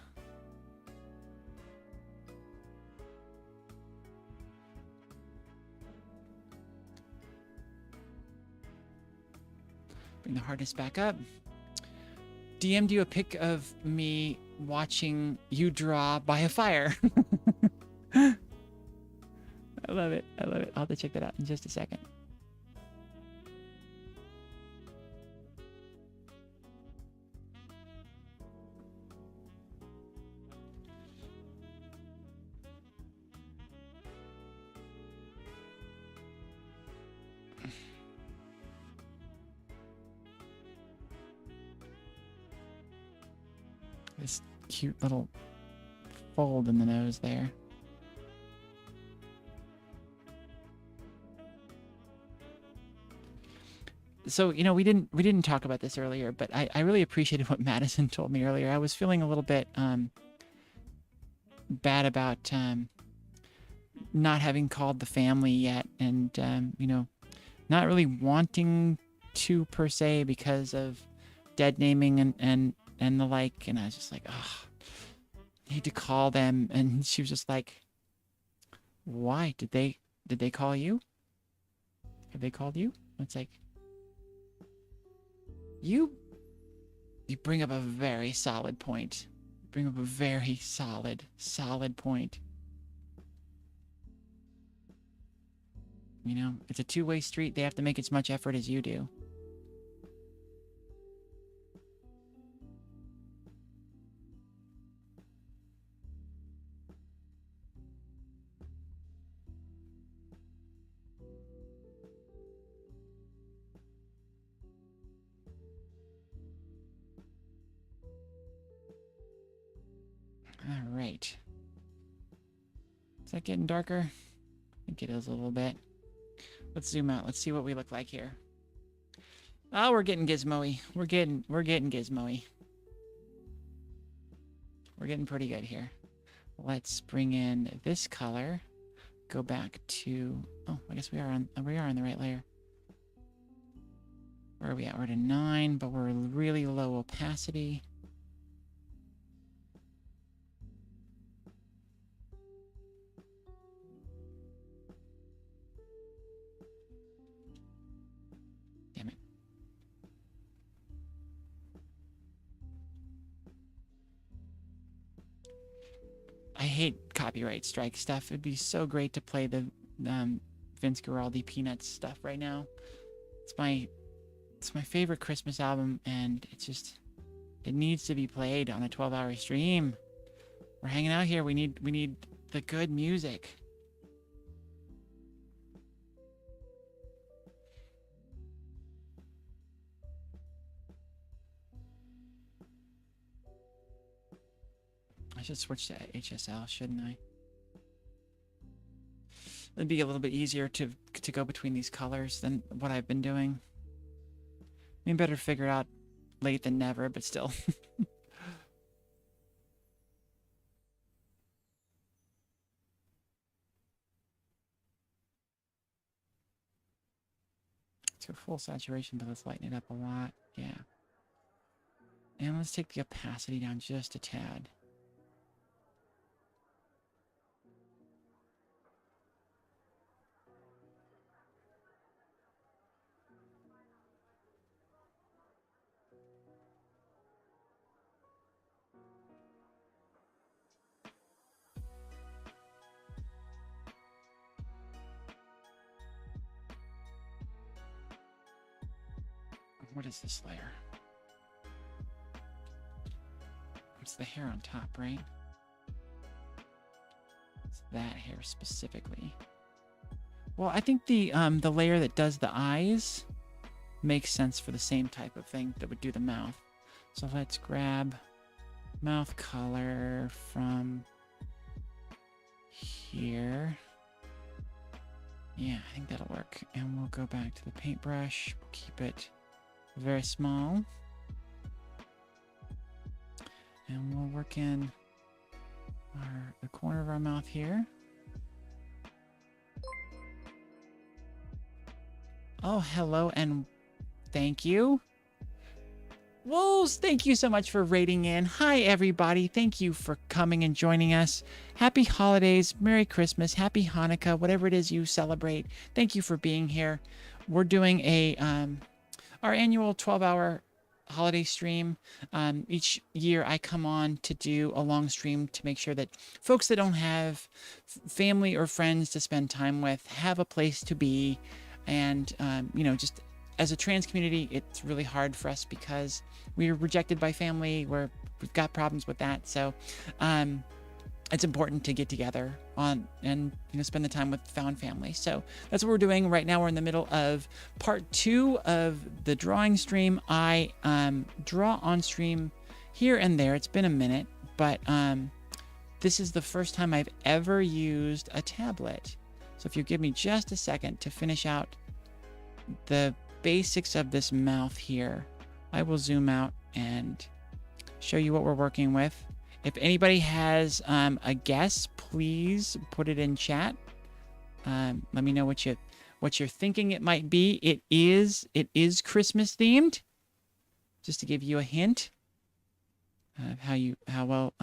bring the hardness back up. DM'd you a pic of me watching you draw by a fire. I love it. I love it. I'll have to check that out in just a second. This cute little fold in the nose there. So, you know, we didn't talk about this earlier, but I really appreciated what Madison told me earlier. I was feeling a little bit bad about not having called the family yet, and you know, not really wanting to per se because of dead naming and the like. And I was just like, oh, I need to call them. And she was just like, why did they Did they call you? Have they called you? It's like, you bring up a very solid point. Bring up a very solid point. You know, it's a two-way street. They have to make as much effort as you do. All right. Is that getting darker? I think it is a little bit. Let's zoom out. Let's see what we look like here. Oh, we're getting gizmo-y. We're getting gizmo-y. We're getting pretty good here. Let's bring in this color. Go back to, oh, I guess we are on the right layer. Where are we at? We're at 9, but we're really low opacity. Damn it. I hate copyright strike stuff. It'd be so great to play the Vince Guaraldi Peanuts stuff right now. It's my favorite Christmas album, and it needs to be played on a 12-hour stream. We're hanging out here. We need the good music. I should switch to HSL, shouldn't I? It'd be a little bit easier to go between these colors than what I've been doing. I mean, better figure it out late than never, but still. Let's go full saturation, but let's lighten it up a lot. Yeah. And let's take the opacity down just a tad. What is this layer? It's the hair on top, right? It's that hair specifically. Well, I think the layer that does the eyes makes sense for the same type of thing that would do the mouth. So let's grab mouth color from here. Yeah, I think that'll work. And we'll go back to the paintbrush. We'll keep it very small. And we'll work in the corner of our mouth here. Oh, hello and thank you. Wolves, thank you so much for rating in. Hi, everybody. Thank you for coming and joining us. Happy holidays, Merry Christmas, Happy Hanukkah, whatever it is you celebrate. Thank you for being here. We're doing our annual 12-hour holiday stream. Each year I come on to do a long stream to make sure that folks that don't have family or friends to spend time with have a place to be. And, you know, just as a trans community, it's really hard for us because we're rejected by family. We've got problems with that. So it's important to get together and, you know, spend the time with found family. So that's what we're doing right now. We're in the middle of part 2 of the drawing stream. I draw on stream here and there. It's been a minute, but this is the first time I've ever used a tablet. So if you give me just a second to finish out the basics of this mouth here, I will zoom out and show you what we're working with. If anybody has a guess, please put it in chat. Let me know what you're thinking it might be. It is Christmas themed. Just to give you a hint of how well,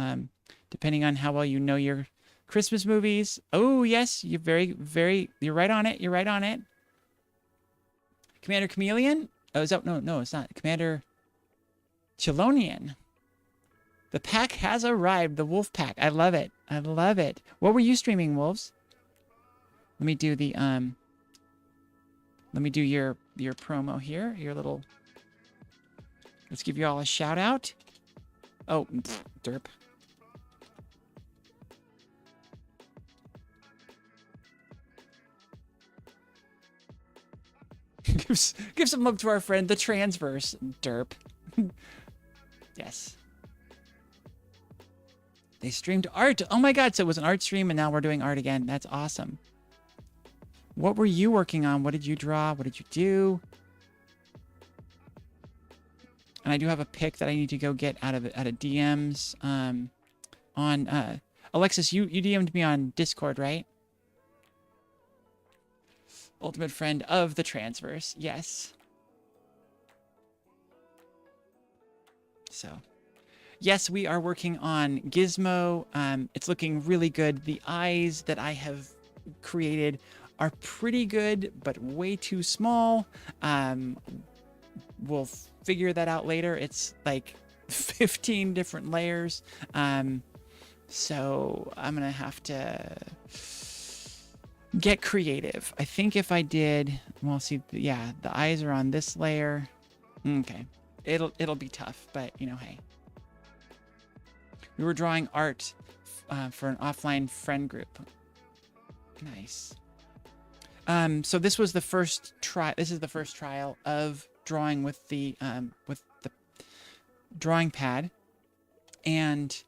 depending on how well you know your Christmas movies. Oh, yes, you're you're right on it. You're right on it. Commander Chameleon? Oh, no, it's not. Commander Chelonian. The pack has arrived. The wolf pack. I love it. I love it. What were you streaming, wolves? Let me do the let me do your promo here. Your little. Let's give you all a shout out. Oh, derp. Give some love to our friend, the Transverse, derp. Yes. They streamed art. Oh my god, so it was an art stream and now we're doing art again. That's awesome. What were you working on? What did you draw? What did you do? And I do have a pic that I need to go get out of DMs. On Alexis, you DM'd me on Discord, right? Ultimate friend of the Transverse, yes. So, yes, we are working on Gizmo. It's looking really good. The eyes that I have created are pretty good, but way too small. We'll figure that out later. It's like 15 different layers. So I'm gonna have to get creative. I think if I did, well, see, yeah, the eyes are on this layer. Okay, it'll be tough, but you know, hey. We were drawing art for an offline friend group. Nice. So this was the first try. This is the first trial of drawing with the drawing pad, and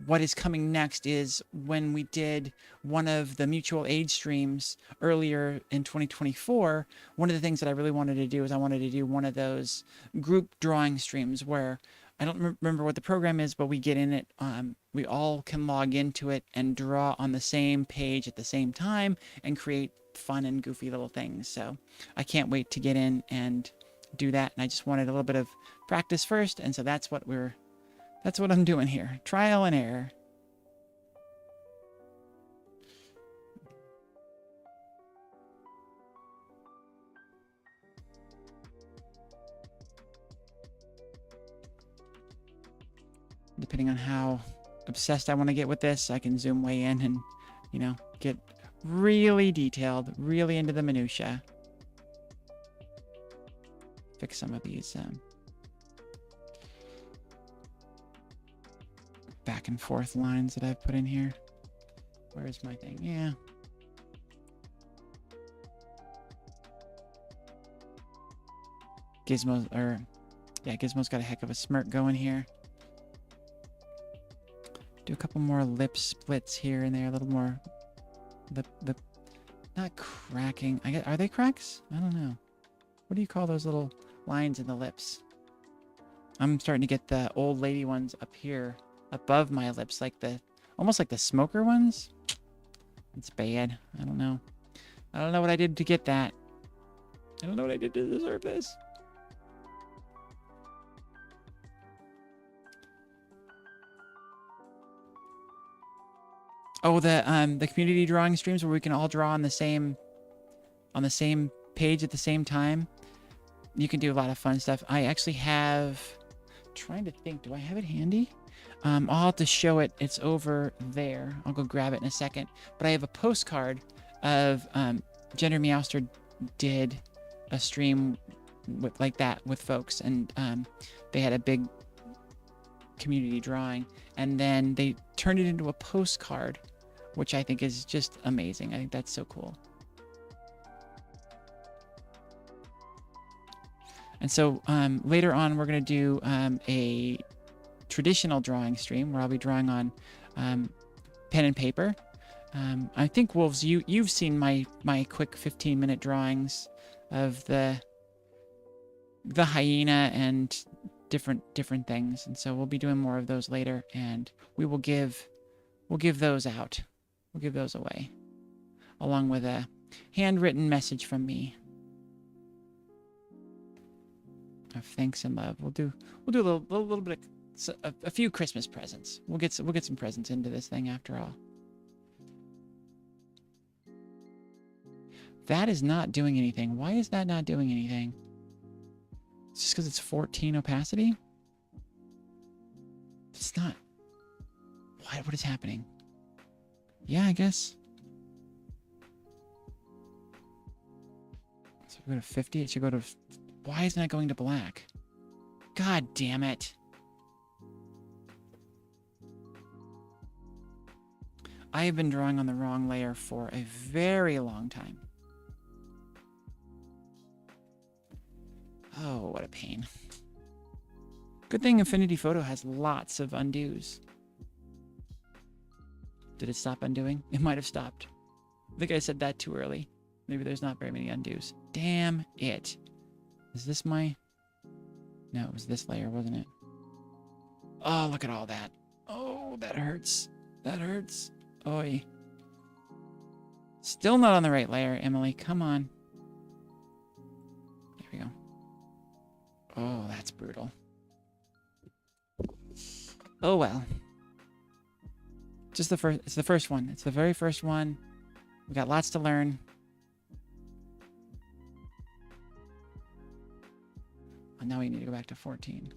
what is coming next is when we did one of the mutual aid streams earlier in 2024. One of the things that I really wanted to do is I wanted to do one of those group drawing streams where I don't remember what the program is, but we get in it. We all can log into it and draw on the same page at the same time and create fun and goofy little things. So I can't wait to get in and do that. And I just wanted a little bit of practice first. And so that's what I'm doing here. Trial and error. Depending on how obsessed I want to get with this, I can zoom way in and, you know, get really detailed, really into the minutia. Fix some of these back and forth lines that I've put in here. Where's my thing? Yeah. Gizmo's got a heck of a smirk going here. Do a couple more lip splits here and there, a little more lip, not cracking. Are they cracks? I don't know. What do you call those little lines in the lips? I'm starting to get the old lady ones up here above my lips, like almost like the smoker ones. It's bad. I don't know. I don't know what I did to get that. I don't know what I did to deserve this. Oh, the community drawing streams where we can all draw on the same page at the same time. You can do a lot of fun stuff. I actually have, trying to think, do I have it handy? I'll have to show it. It's over there. I'll go grab it in a second. But I have a postcard of Gender Meowster did a stream like that with folks, and they had a big community drawing, and then they turned it into a postcard, which I think is just amazing. I think that's so cool. And so later on, we're going to do a traditional drawing stream where I'll be drawing on pen and paper. I think, Wolves, you've seen my quick 15-minute drawings of the hyena and different things, and so we'll be doing more of those later, and we'll give those out. We'll give those away, along with a handwritten message from me of thanks and love. We'll do a little bit of a few Christmas presents. We'll get some presents into this thing after all. That is not doing anything. Why is that not doing anything? It's just because it's 14 opacity? It's not. What is happening? Yeah, I guess. So we go to 50. It should go to. Why isn't that going to black? God damn it. I have been drawing on the wrong layer for a very long time. Oh, what a pain. Good thing Infinity Photo has lots of undos. Did it stop undoing? It might have stopped. I think I said that too early. Maybe there's not very many undos. Damn it. Is this my... No, it was this layer, wasn't it? Oh, look at all that. Oh, that hurts. That hurts. Oi. Still not on the right layer, Emily. Come on. There we go. Oh, that's brutal. Oh, well. Just the first... It's the first one. It's the very first one. We got lots to learn. And now we need to go back to 14.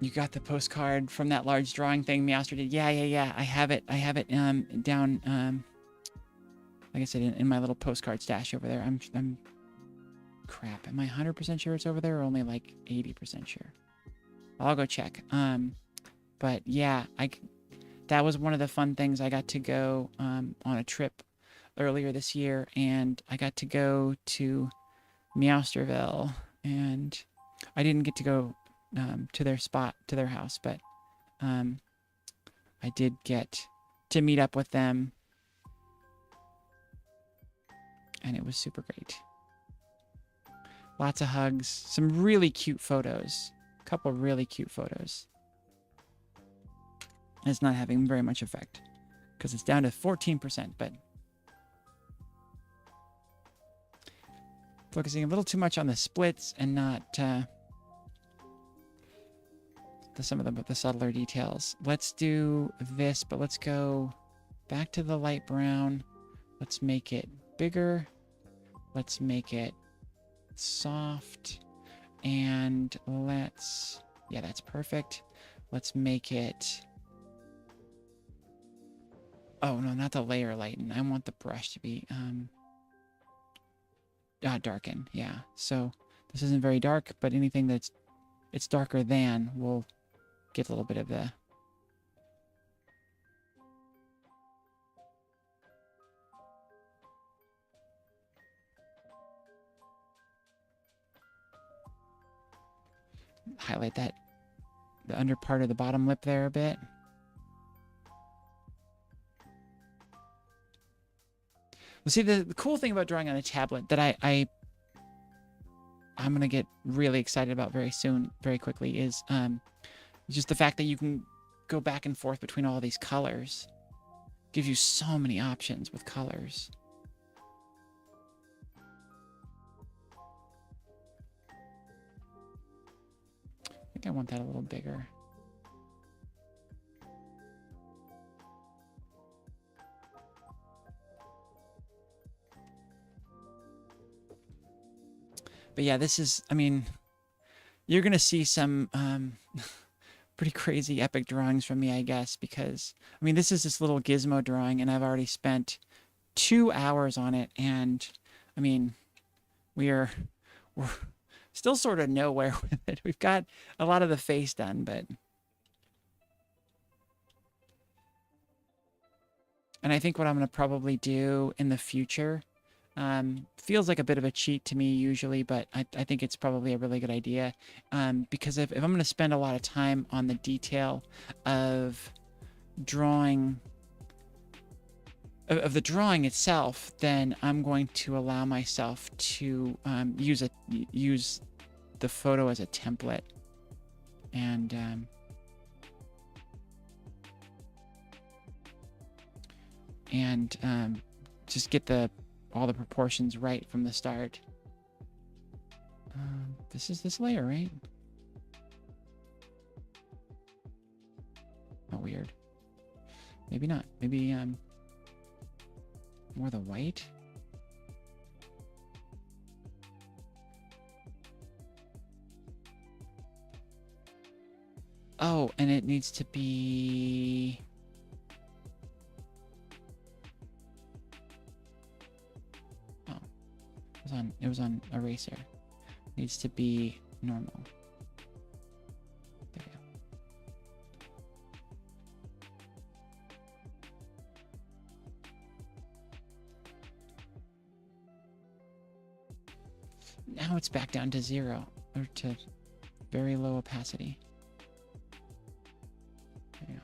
You got the postcard from that large drawing thing Meowster did. Yeah. I have it. I have it down. Like I said, in my little postcard stash over there. I'm. Crap. Am I 100% sure it's over there, or only like 80% sure? I'll go check. But yeah, that was one of the fun things. I got to go on a trip earlier this year, and I got to go to Meowsterville, and I didn't get to go to their spot, to their house, but I did get to meet up with them, and it was super great. Lots of hugs, some really cute photos, a couple really cute photos. And it's not having very much effect because it's down to 14%, but focusing a little too much on the splits and not some of the subtler details. Let's do this, but let's go back to the light brown. Let's make it bigger. Let's make it soft. And let's... Yeah, that's perfect. Let's make it... Oh, no, not the layer lighten. I want the brush to be... darken. Yeah. So this isn't very dark, but anything that's darker than will get a little bit of the... Highlight that, the under part of the bottom lip there a bit. Well, see, the cool thing about drawing on a tablet that I'm going to get really excited about very soon, very quickly, is just the fact that you can go back and forth between all these colors. Gives you so many options with colors. I think I want that a little bigger. But yeah, this is, I mean, you're going to see some pretty crazy epic drawings from me, I guess, because, I mean, this is this little gizmo drawing, and I've already spent 2 hours on it, and, I mean, we're still sort of nowhere with it. We've got a lot of the face done, but... And I think what I'm going to probably do in the future... feels like a bit of a cheat to me usually, but I think it's probably a really good idea, because if I'm going to spend a lot of time on the detail of drawing, of the drawing itself, then I'm going to allow myself to use the photo as a template, and just get all the proportions right from the start. this is this layer, right? Oh, weird. Maybe not. Maybe more the white. Oh, and it needs to be... Oh, it was on eraser. Needs to be normal. There we go. Now it's back down to 0, or to very low opacity. There you go.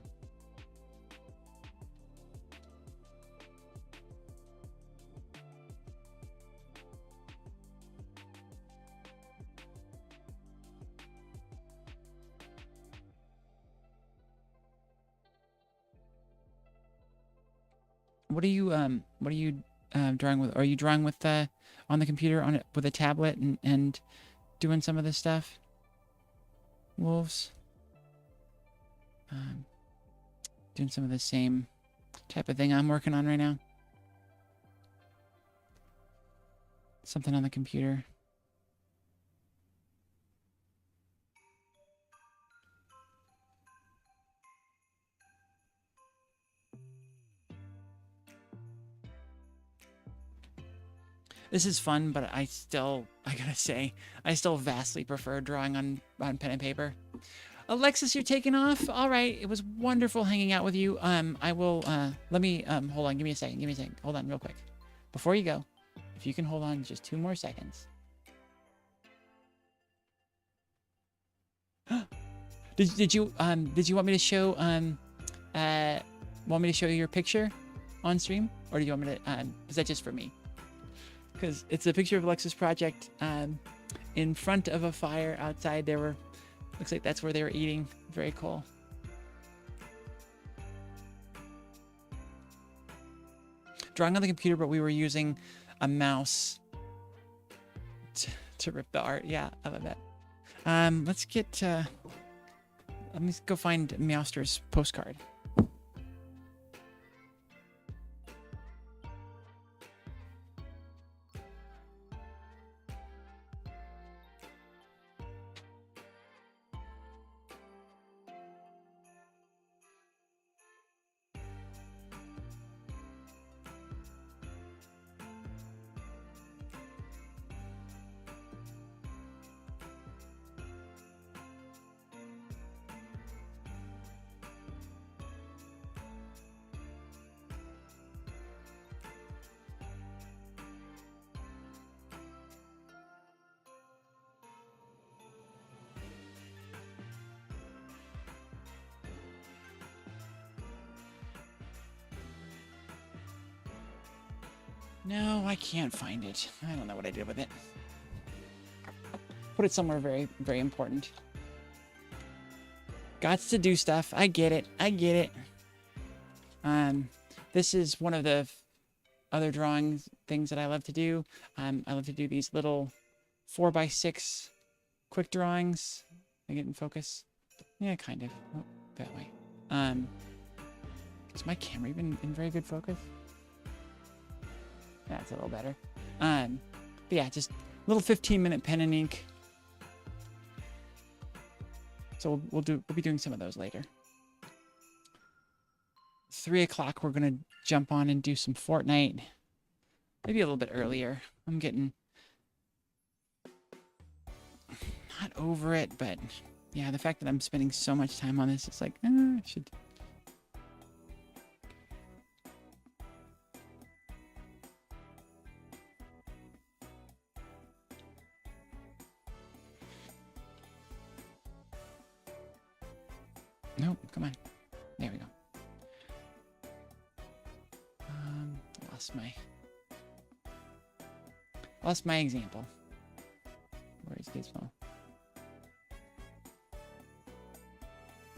What are you drawing with? Are you drawing with on the computer on it with a tablet and doing some of this stuff? Wolves. Doing some of the same type of thing I'm working on right now. Something on the computer. This is fun, but I gotta say, I still vastly prefer drawing on pen and paper. Alexis, you're taking off? All right, it was wonderful hanging out with you. I will, let me, hold on, give me a second. Hold on real quick. Before you go, if you can hold on just 2 more seconds. Did you want me to show, your picture on stream? Or do you want me to, is that just for me? Because it's a picture of Alexis' project in front of a fire outside. Looks like that's where they were eating. Very cool. Drawing on the computer, but we were using a mouse to rip the art. Yeah, I love that. Let's get, let me go find Meowster's postcard. No, I can't find it. I don't know what I did with it. Put it somewhere very, very important. Gots to do stuff. I get it. This is one of the other drawings things that I love to do. I love to do these little 4x6 quick drawings. I get in focus. Yeah, kind of. Oh, that way. Is my camera even in very good focus? That's a little better. But yeah, just little 15-minute pen and ink. So we'll be doing some of those later. 3 o'clock, we're gonna jump on and do some Fortnite. Maybe a little bit earlier. I'm getting not over it, but yeah, the fact that I'm spending so much time on this, it's like, I should. Nope, come on. There we go. Lost my example. Where is Gizmo?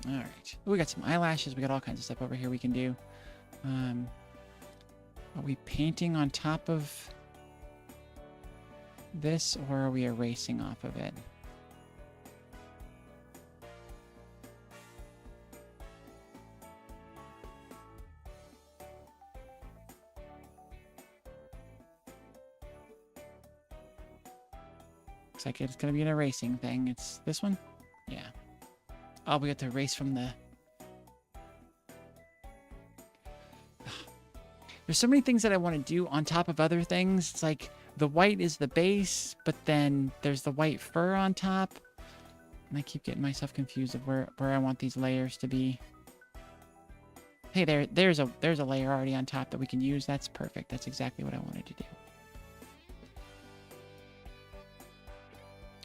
All right. We got some eyelashes. We got all kinds of stuff over here we can do. Are we painting on top of this, or are we erasing off of it? Looks like it's gonna be an erasing thing. It's this one? Yeah. Oh, we have to erase from the... There's so many things that I want to do on top of other things. It's like the white is the base, but then there's the white fur on top. And I keep getting myself confused of where I want these layers to be. Hey, there's a layer already on top that we can use. That's perfect. That's exactly what I wanted to do.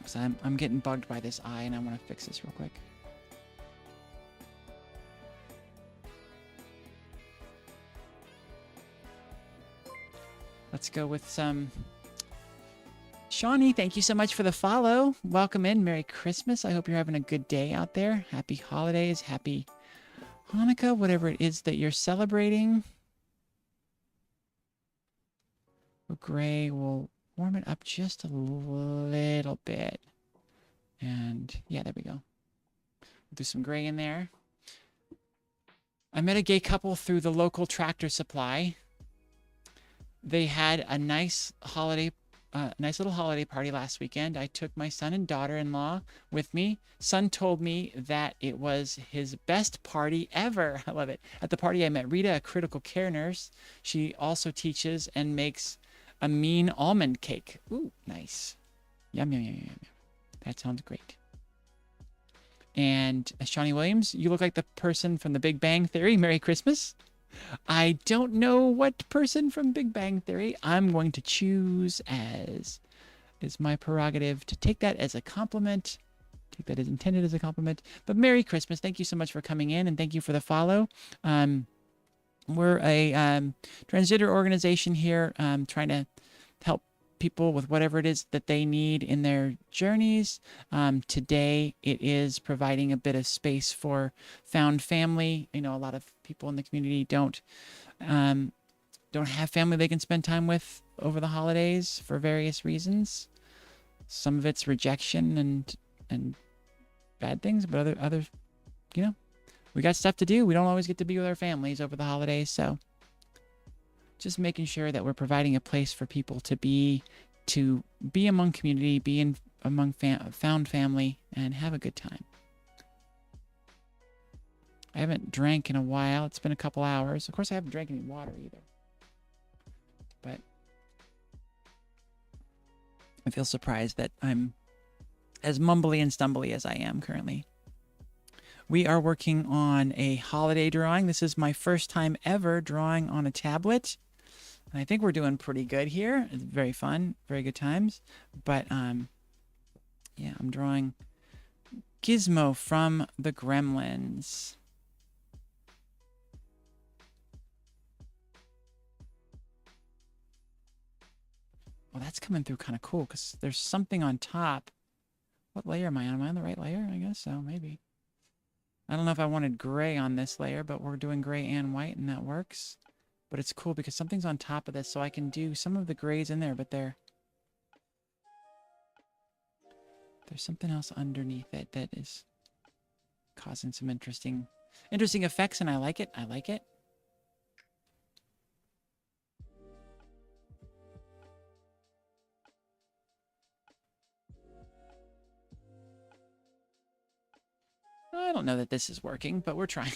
So I'm getting bugged by this eye, and I want to fix this real quick. Let's go with some... Shawnee, thank you so much for the follow. Welcome in. Merry Christmas. I hope you're having a good day out there. Happy holidays. Happy Hanukkah, whatever it is that you're celebrating. Gray will warm it up just a little bit. And yeah, there we go. Do some gray in there. I met a gay couple through the local Tractor Supply. They had a nice little holiday party last weekend. I took my son and daughter-in-law with me. Son told me that it was his best party ever. I love it. At the party, I met Rita, a critical care nurse. She also teaches and makes a mean almond cake. Ooh, nice. Yum, yum, yum, yum, yum. That sounds great. And Shawnee Williams, you look like the person from the Big Bang Theory. Merry Christmas. I don't know what person from Big Bang Theory I'm going to choose as is my prerogative to take that as a compliment. Take that as intended as a compliment. But Merry Christmas. Thank you so much for coming in, and thank you for the follow. We're a transgender organization here trying to help people with whatever it is that they need in their journeys. Today, it is providing a bit of space for found family. You know, a lot of people in the community don't have family they can spend time with over the holidays for various reasons. Some of it's rejection and bad things, but other, you know, we got stuff to do. We don't always get to be with our families over the holidays, so just making sure that we're providing a place for people to be among community, be among found family, and have a good time. I haven't drank in a while. It's been a couple hours. Of course, I haven't drank any water either. But I feel surprised that I'm as mumbly and stumbly as I am currently. We are working on a holiday drawing. This is my first time ever drawing on a tablet. And I think we're doing pretty good here. It's very fun, very good times. But yeah, I'm drawing Gizmo from the Gremlins. Well, that's coming through kind of cool because there's something on top. What layer am I on? Am I on the right layer? I guess so, maybe. I don't know if I wanted gray on this layer, but we're doing gray and white, and that works. But it's cool because something's on top of this, so I can do some of the grays in there, but there's something else underneath it that is causing some interesting effects, and I like it. I like it. I don't know that this is working, but we're trying.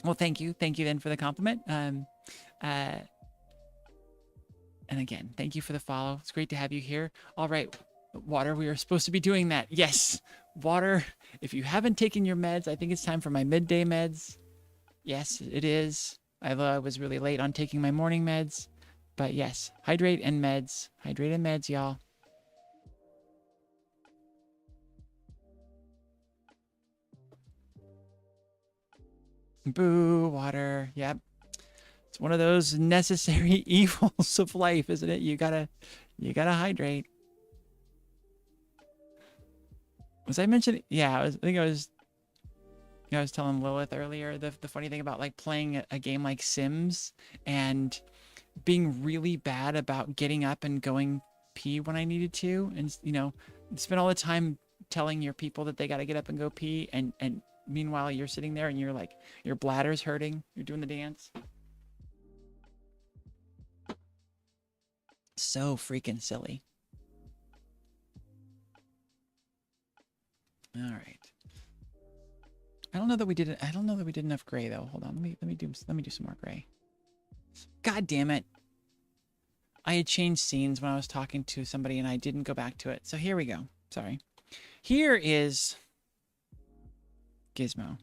Well, thank you. Thank you then for the compliment. And again, thank you for the follow. It's great to have you here. All right, water, we are supposed to be doing that. Yes, water. If you haven't taken your meds, I think it's time for my midday meds. Yes, it is. I was really late on taking my morning meds. But yes, hydrate and meds. Hydrate and meds, y'all. Boo, water. Yep. It's one of those necessary evils of life, isn't it? You gotta hydrate. Was I mentioning? Yeah, I think I was telling Lilith earlier the funny thing about like playing a game like Sims and being really bad about getting up and going pee when I needed to, and you know, spend all the time telling your people that they got to get up and go pee, and meanwhile you're sitting there and you're like, your bladder's hurting, you're doing the dance. So freaking silly. All right. I don't know that we did it. I don't know that we did enough gray though. Hold on. Let me do some more gray. God damn it. I had changed scenes when I was talking to somebody and I didn't go back to it. So here we go. Sorry. Here is Gizmo.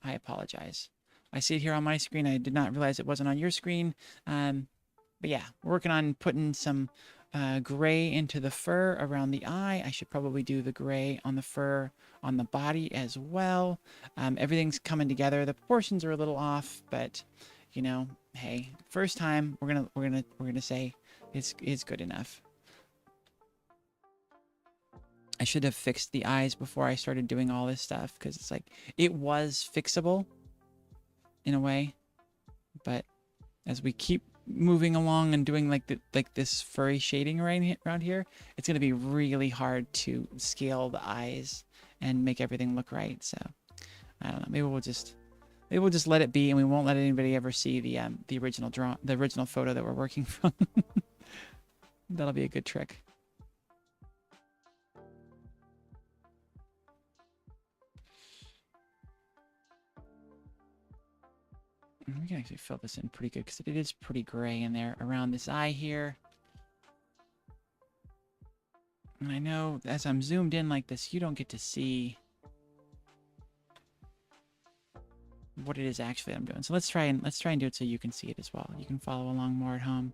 I apologize. I see it here on my screen. I did not realize it wasn't on your screen. But yeah, we're working on putting some gray into the fur around the eye. I should probably do the gray on the fur on the body as well. Everything's coming together. The proportions are a little off, but you know, hey, first time we're gonna say it's good enough. I should have fixed the eyes before I started doing all this stuff because it's like it was fixable in a way, but as we keep moving along and doing like this furry shading around here, it's gonna be really hard to scale the eyes and make everything look right. So I don't know. Maybe we'll just let it be, and we won't let anybody ever see the original photo that we're working from. That'll be a good trick. We can actually fill this in pretty good because it is pretty gray in there around this eye here. And I know as I'm zoomed in like this, you don't get to see what it is actually I'm doing. So let's try and do it so you can see it as well. You can follow along more at home.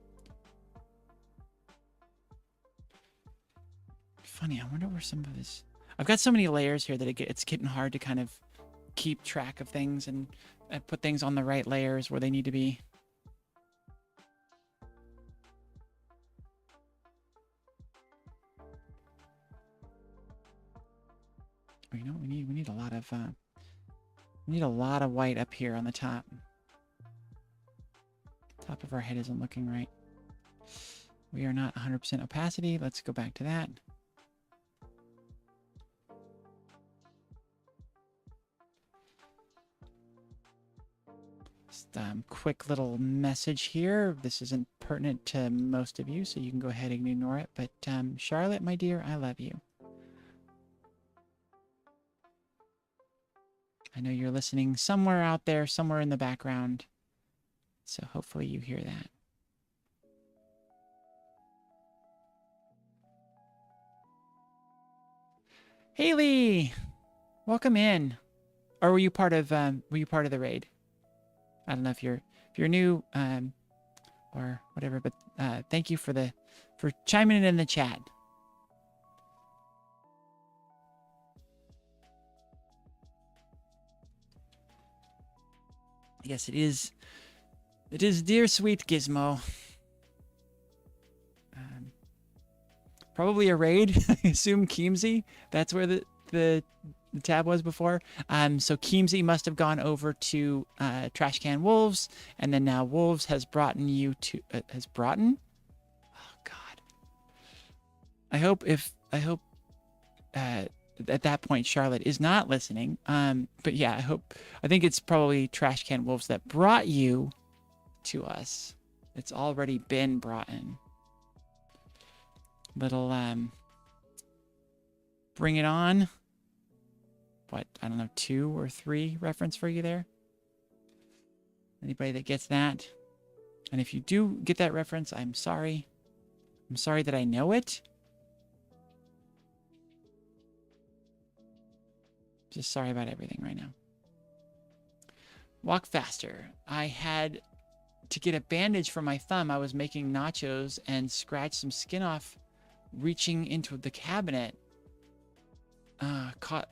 Funny, I wonder where some of this... I've got so many layers here that it's getting hard to kind of keep track of things and put things on the right layers where they need to be. Oh, you know what we need? We need a lot of white up here on the top. Top of our head isn't looking right. We are not 100% opacity. Let's go back to that. Just quick little message here. This isn't pertinent to most of you, so you can go ahead and ignore it. But Charlotte, my dear, I love you. I know you're listening somewhere out there, somewhere in the background. So hopefully you hear that. Haley, welcome in. Or were you part of the raid? I don't know if you're new or whatever, but thank you for chiming in the chat. Yes, it is. It is dear sweet Gizmo. Probably a raid. I assume Keemsey. That's where the tab was before. So Keemsey must have gone over to Trash Can Wolves, and then now Wolves has brought you to has brought. Oh God. I hope at that point Charlotte is not listening. But yeah, I think it's probably Trash Can Wolves that brought you to us. It's already been brought in. Little Bring It On. What, I don't know, 2 or 3 reference for you there? Anybody that gets that? And if you do get that reference, I'm sorry. I'm sorry that I know it. Just sorry about everything right now. Walk faster. I had to get a bandage for my thumb. I was making nachos and scratched some skin off reaching into the cabinet. Caught...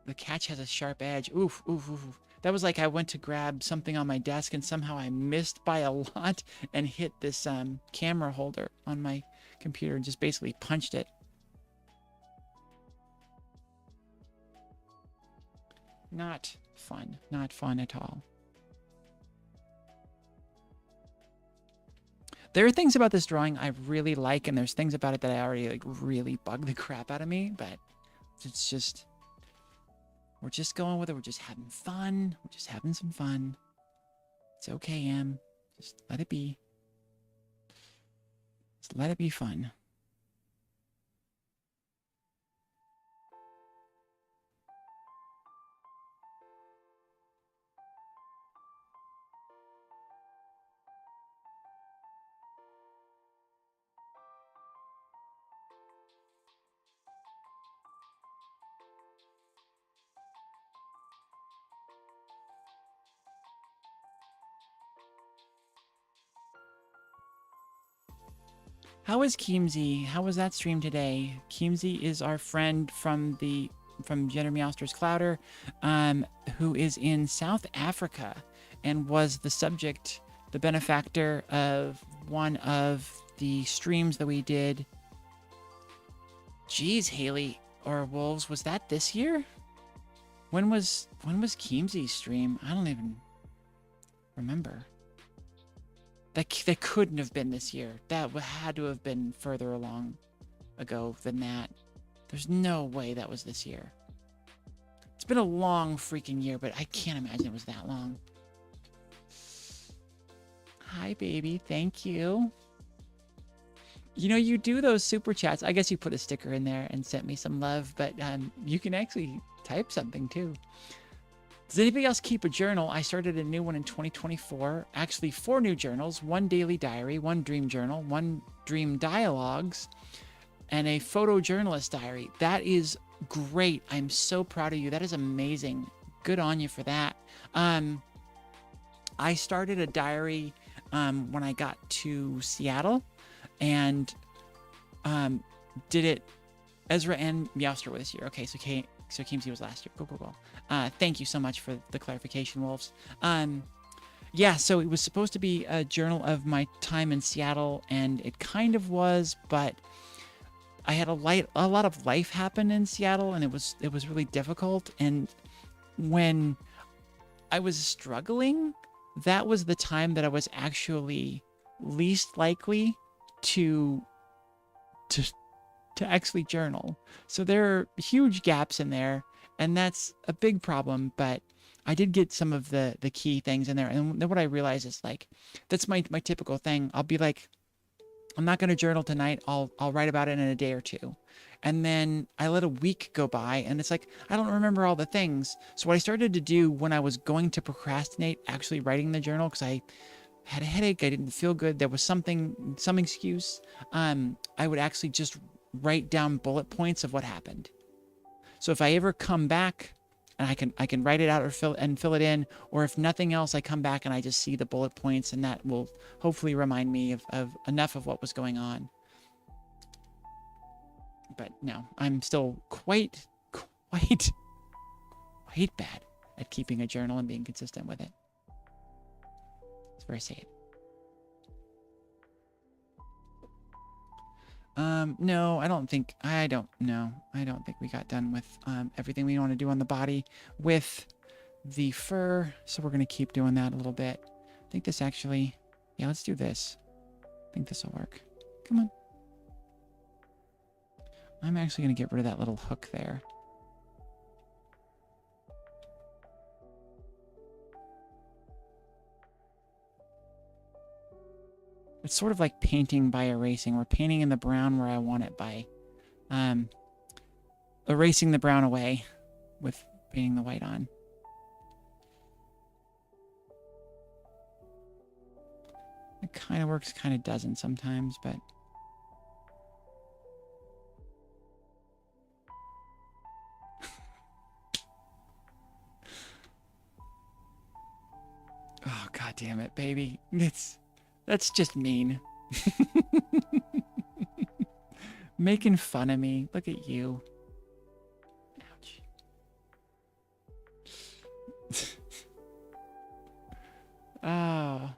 The catch has a sharp edge. Oof, oof, oof. That was like I went to grab something on my desk and somehow I missed by a lot and hit this camera holder on my computer and just basically punched it. Not fun. Not fun at all. There are things about this drawing I really like, and there's things about it that I already like really bug the crap out of me, but it's just... We're just going with it. We're just having fun. We're just having some fun. It's okay, Em. Just let it be. Just let it be fun. How is Keemsy? How was that stream today? Keemsy is our friend from Jenner Meowster's Clouder, who is in South Africa and was the subject, the benefactor of one of the streams that we did. Geez, Haley or Wolves, was that this year? When was Keemsy's stream? I don't even remember. That couldn't have been this year. That had to have been further along ago than that. There's no way that was this year. It's been a long freaking year, but I can't imagine it was that long. Hi, baby. Thank you. You know, you do those super chats. I guess you put a sticker in there and sent me some love, but you can actually type something too. Does anybody else keep a journal? I started a new one in 2024. Actually, 4 new journals, 1 daily diary, 1 dream journal, 1 dream dialogues, and a photojournalist diary. That is great. I'm so proud of you. That is amazing. Good on you for that. I started a diary when I got to Seattle and did it. Ezra and Meowster were this year. Okay, so Keemsy was last year. Go. Thank you so much for the clarification, Wolves. Yeah, so it was supposed to be a journal of my time in Seattle, and it kind of was, but I had a lot of life happen in Seattle, and it was really difficult. And when I was struggling, that was the time that I was actually least likely to actually journal. So there are huge gaps in there, and that's a big problem, but I did get some of the key things in there. And then what I realized is, like, that's my typical thing. I'll be like, I'm not going to journal tonight. I'll write about it in a day or two. And then I let a week go by, and it's like, I don't remember all the things. So what I started to do when I was going to procrastinate actually writing the journal, because I had a headache, I didn't feel good, there was some excuse, I would actually just write down bullet points of what happened. So if I ever come back and I can write it out or fill it in, or if nothing else, I come back and I just see the bullet points, and that will hopefully remind me of enough of what was going on. But no, I'm still quite bad at keeping a journal and being consistent with it. That's where I say it. No, I don't think we got done with everything we want to do on the body with the fur, so we're going to keep doing that a little bit. I think this actually, yeah, let's do this. I think this will work. Come on. I'm actually going to get rid of that little hook there. It's sort of like painting by erasing. We're painting in the brown where I want it by erasing the brown away with painting the white on. It kind of works, kind of doesn't sometimes, but... Oh, God damn it, baby. That's just mean. Making fun of me. Look at you. Ouch. Oh.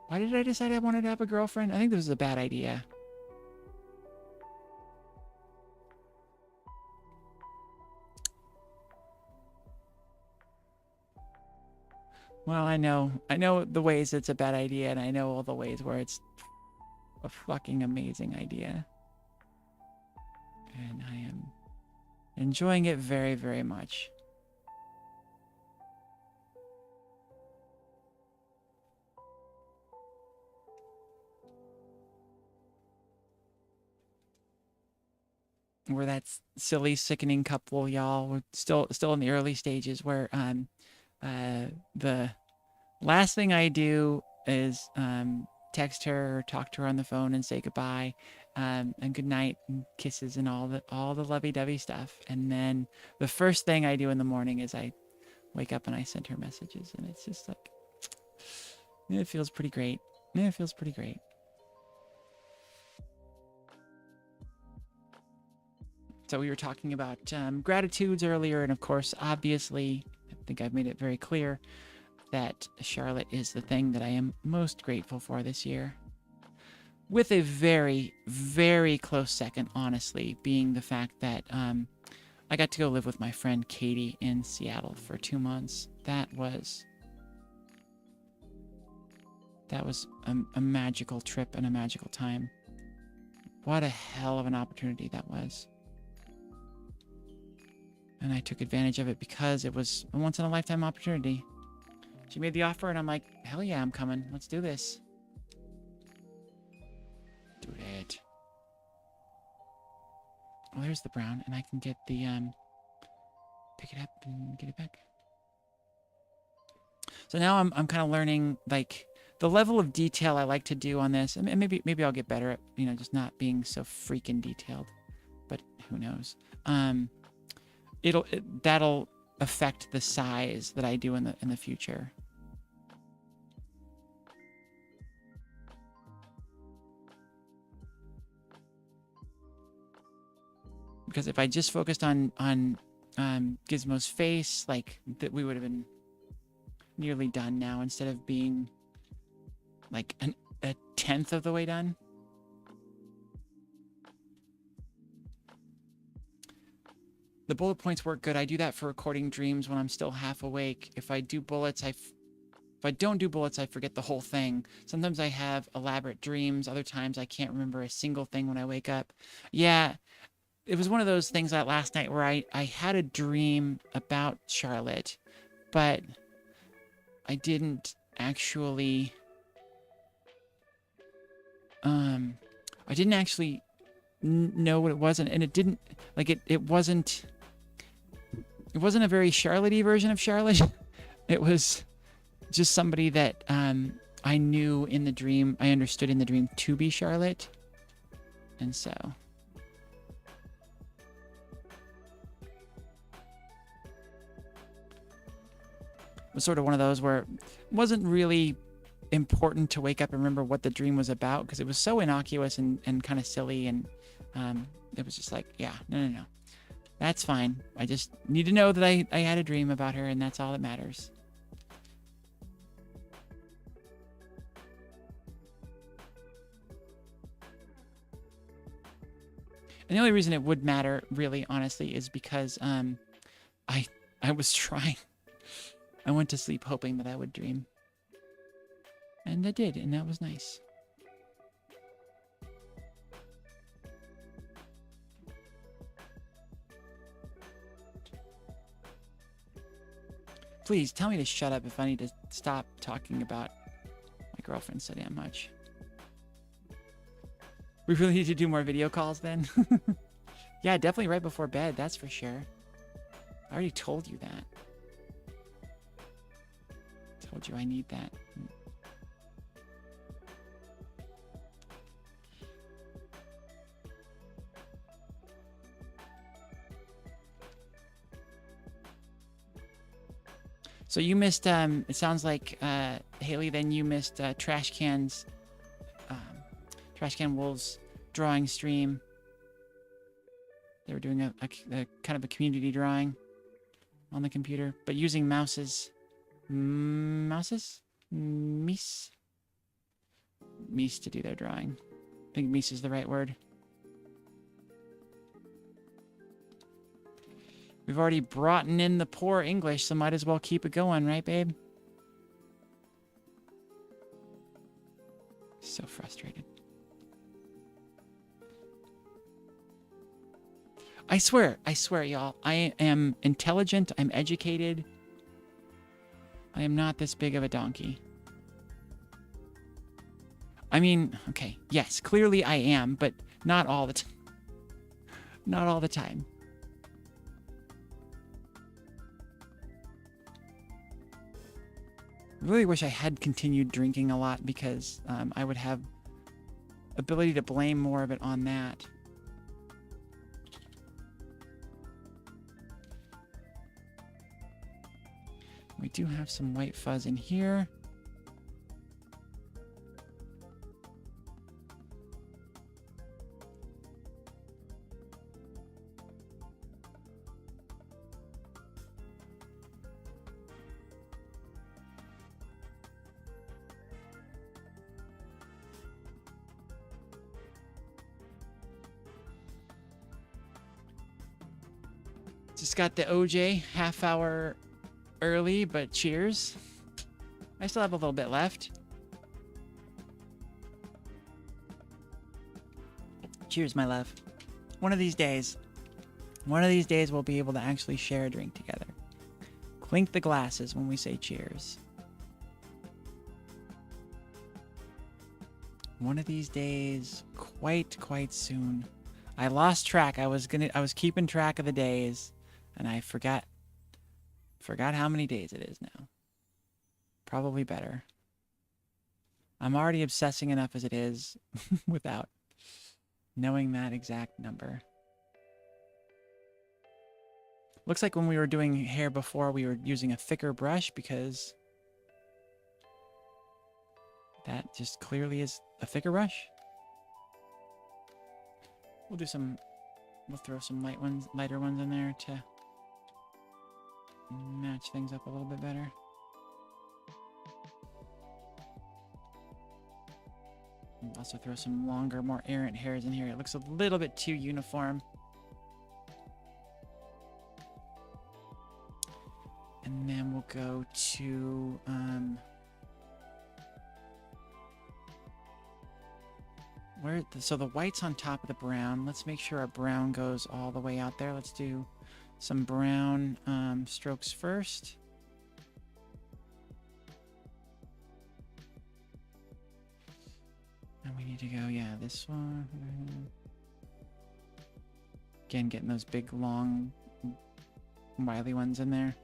Why did I decide I wanted to have a girlfriend? I think this was a bad idea. Well, I know the ways it's a bad idea, and I know all the ways where it's a fucking amazing idea. And I am enjoying it very, very much. we're that silly, sickening couple, y'all. We're still in the early stages where the last thing I do is text her or talk to her on the phone and say goodbye, and good night and kisses and all the lovey-dovey stuff. And then the first thing I do in the morning is I wake up and I send her messages, and it's just like, it feels pretty great. It feels pretty great. So we were talking about gratitudes earlier, and of course, obviously, I think I've made it very clear that Charlotte is the thing that I am most grateful for this year. With a very, very close second, honestly, being the fact that I got to go live with my friend Katie in Seattle for 2 months. That was a magical trip and a magical time. What a hell of an opportunity that was. And I took advantage of it because it was a once-in-a-lifetime opportunity. She made the offer, and I'm like, hell yeah, I'm coming. Let's do this. Do it. Oh, there's the brown, and I can get the, pick it up and get it back. So now I'm kind of learning, like, the level of detail I like to do on this, and maybe I'll get better at, just not being so freaking detailed, but who knows. That'll affect the size that I do in the future. Because if I just focused on Gizmo's face, like, that we would have been nearly done now, instead of being like a 10th of the way done. The bullet points work good. I do that for recording dreams when I'm still half awake. If I do bullets, if I don't do bullets, I forget the whole thing. Sometimes I have elaborate dreams. Other times I can't remember a single thing when I wake up. Yeah, it was one of those things that last night where I had a dream about Charlotte, but I didn't actually know what it was, and it didn't, like, it wasn't a very Charlotte-y version of Charlotte. It was just somebody that I knew in the dream, I understood in the dream to be Charlotte. And so it was sort of one of those where it wasn't really important to wake up and remember what the dream was about, because it was so innocuous and kind of silly, and it was just like, yeah, no, that's fine. I just need to know that I had a dream about her, and that's all that matters. And the only reason it would matter, really, honestly, is because I was trying. I went to sleep hoping that I would dream. And I did, and that was nice. Please, tell me to shut up if I need to stop talking about my girlfriend so damn much. We really need to do more video calls then? Yeah, definitely right before bed, that's for sure. I already told you that. Told you I need that. So you missed, it sounds like, Haley, then you missed Trash Can Wolves drawing stream. They were doing a kind of a community drawing on the computer, but using mouses. Mouses? Meese to do their drawing. I think meese is the right word. We've already brought in the poor English, so might as well keep it going, right, babe? So frustrated. I swear, y'all, I am intelligent, I'm educated. I am not this big of a donkey. I mean, okay, yes, clearly I am, but not all the time. Not all the time. Really wish I had continued drinking a lot because I would have ability to blame more of it on that. We do have some white fuzz in here. Just got the OJ half hour early, but cheers. I still have a little bit left. Cheers, my love. One of these days we'll be able to actually share a drink together. Clink the glasses when we say cheers. One of these days, quite soon. I lost track. I was keeping track of the days, and I forgot how many days it is now. Probably better. I'm already obsessing enough as it is without knowing that exact number. Looks like when we were doing hair before, we were using a thicker brush because that just clearly is a thicker brush. We'll throw some lighter ones in there to match things up a little bit better. And also throw some longer, more errant hairs in here. It looks a little bit too uniform. And then we'll go to so the white's on top of the brown. Let's make sure our brown goes all the way out there. Let's do some brown strokes first. And we need to go, yeah, this one. Again, getting those big, long, wily ones in there.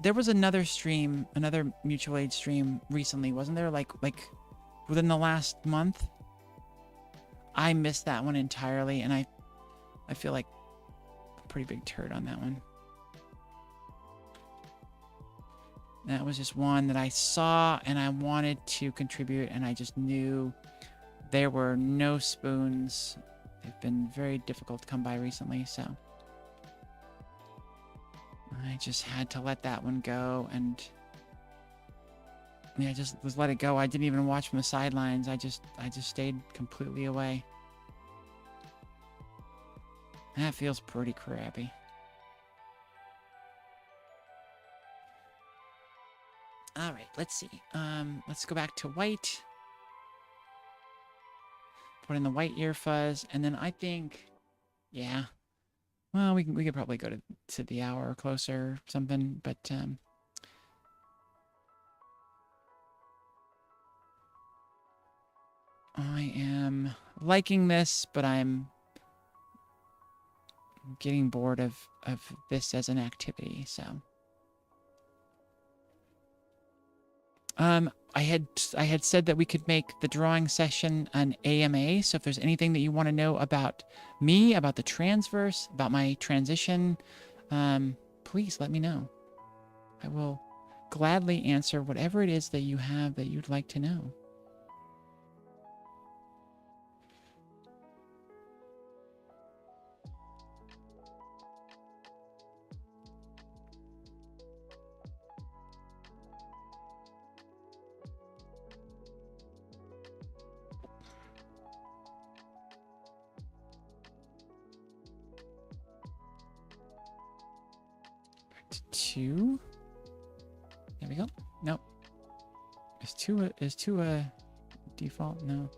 There was another stream, another mutual aid stream recently, wasn't there? Like within the last month? I missed that one entirely, and I feel like a pretty big turd on that one. That was just one that I saw and I wanted to contribute, and I just knew there were no spoons. They've been very difficult to come by recently, so I just had to let that one go, and yeah, just let it go. I didn't even watch from the sidelines. I just stayed completely away. That feels pretty crappy. All right, let's see. Let's go back to white. Put in the white ear fuzz, and then I think, yeah. Well, we could probably go to the hour or closer or something, but I am liking this, but I'm getting bored of this as an activity, so. I had said that we could make the drawing session an AMA, so if there's anything that you want to know about me, about the transverse, about my transition, please let me know. I will gladly answer whatever it is that you have that you'd like to know. Two. There we go. Nope. Is two a default? No.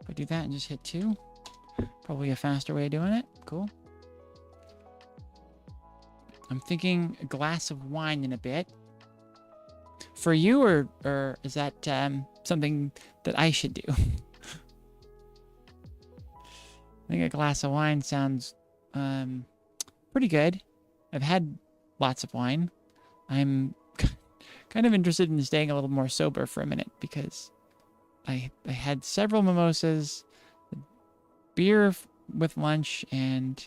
If I do that and just hit 2, probably a faster way of doing it. Cool. I'm thinking a glass of wine in a bit. For you, or is that something that I should do? I think a glass of wine sounds pretty good. I've had lots of wine. I'm kind of interested in staying a little more sober for a minute because I had several mimosas, beer with lunch, and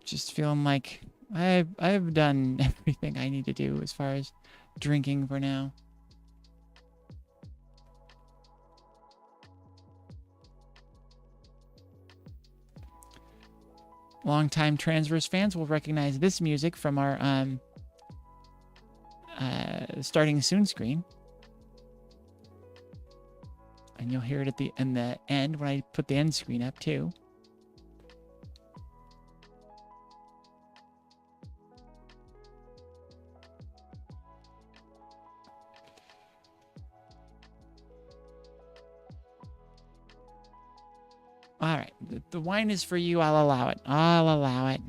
just feeling like I've done everything I need to do as far as drinking for now. Longtime Transverse fans will recognize this music from our starting soon screen. And you'll hear it at the end when I put the end screen up too. All right, the wine is for you. I'll allow it. I'll allow it.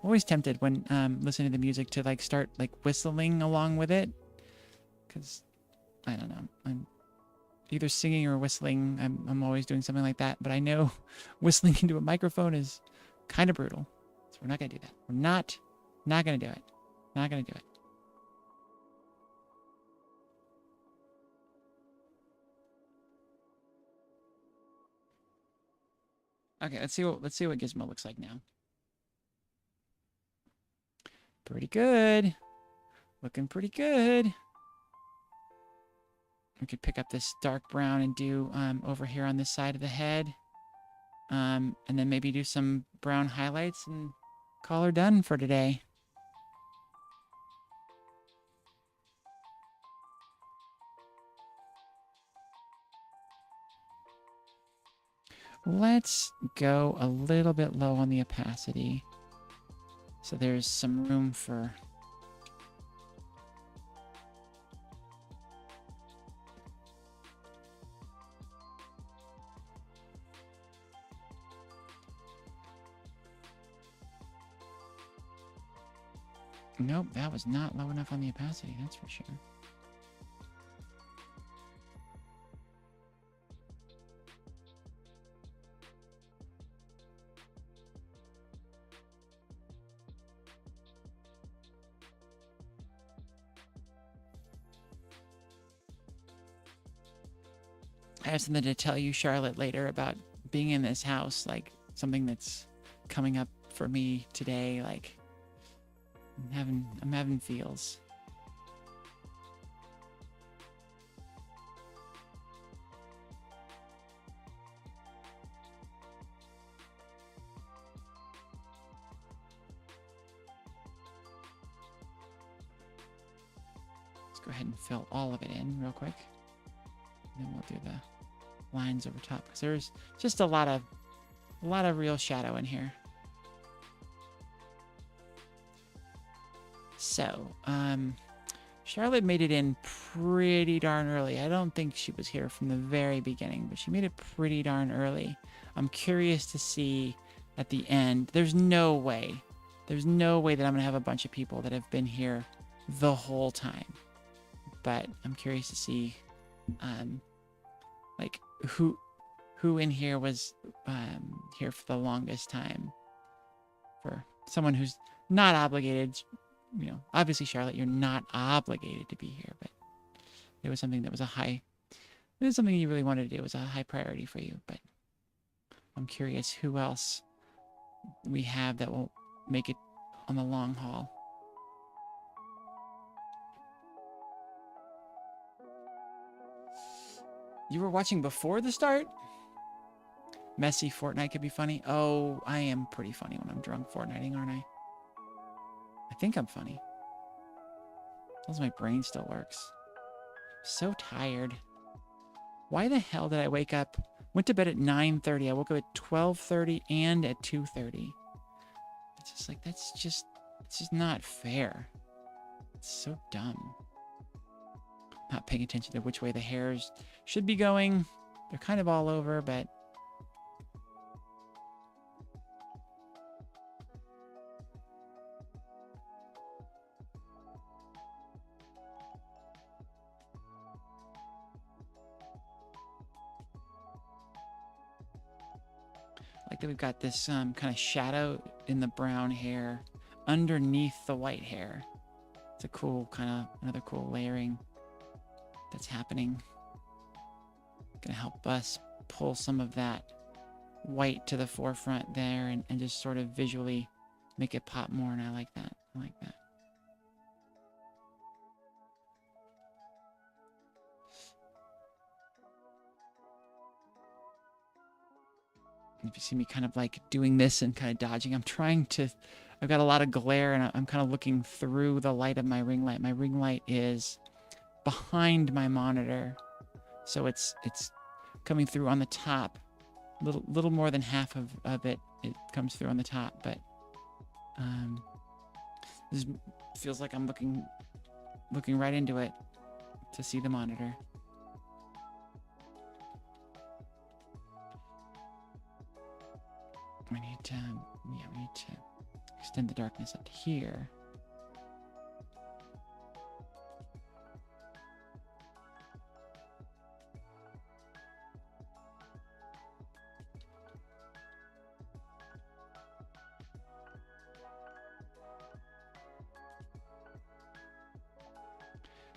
Always tempted when listening to the music to like start like whistling along with it, because I don't know, I'm either singing or whistling. I'm always doing something like that, but I know whistling into a microphone is kind of brutal, so we're not gonna do that. We're not gonna do it. Not gonna do it. Okay, let's see what Gizmo looks like now. Pretty good. Looking pretty good. We could pick up this dark brown and do over here on this side of the head. And then maybe do some brown highlights and call her done for today. Let's go a little bit low on the opacity, so there's some room for... Nope, that was not low enough on the opacity, that's for sure. I have something to tell you, Charlotte, later about being in this house, like something that's coming up for me today. Like I'm having feels. Let's go ahead and fill all of it in real quick. And then we'll do the lines over top, because there's just a lot of real shadow in here. So, Charlotte made it in pretty darn early. I don't think she was here from the very beginning, but she made it pretty darn early. I'm curious to see at the end. There's no way that I'm gonna have a bunch of people that have been here the whole time. But I'm curious to see like who in here was here for the longest time. For someone who's not obligated, you know, obviously Charlotte, you're not obligated to be here, but it was something that was it was something you really wanted to do. It was a high priority for you. But I'm curious who else we have that will make it on the long haul. You were watching before the start? Messy Fortnite could be funny. Oh, I am pretty funny when I'm drunk Fortniting, aren't I? I think I'm funny. As long as my brain still works. So tired. Why the hell did I wake up? Went to bed at 9:30. I woke up at 12:30 and at 2:30. It's just like, it's just not fair. It's so dumb. Not paying attention to which way the hairs should be going. They're kind of all over, but like that we've got this kind of shadow in the brown hair underneath the white hair. It's a cool kind of, another cool layering that's happening. Gonna help us pull some of that white to the forefront there and just sort of visually make it pop more, and I like that. I like that. If you see me kind of like doing this and kind of dodging, I've got a lot of glare and I'm kind of looking through the light of my ring light. My ring light is behind my monitor, so it's coming through on the top. Little more than half of it comes through on the top, but this feels like I'm looking right into it to see the monitor. We need to extend the darkness up to here.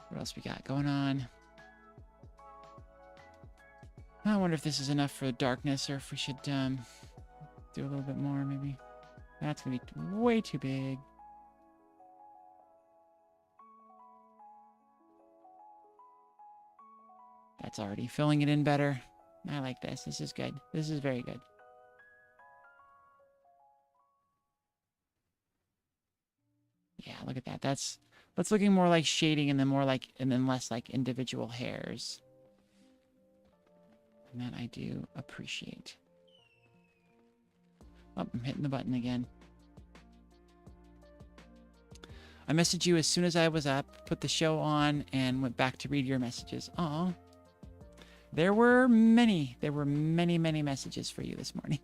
What else we got going on? I wonder if this is enough for darkness, or if we should do a little bit more, maybe. That's gonna be way too big. That's already filling it in better. I like this. This is good. This is very good. Yeah, look at that. That's looking more like shading, and then less like individual hairs. And that I do appreciate. Oh, I'm hitting the button again. I messaged you as soon as I was up, put the show on, and went back to read your messages. Aw. There were many messages for you this morning.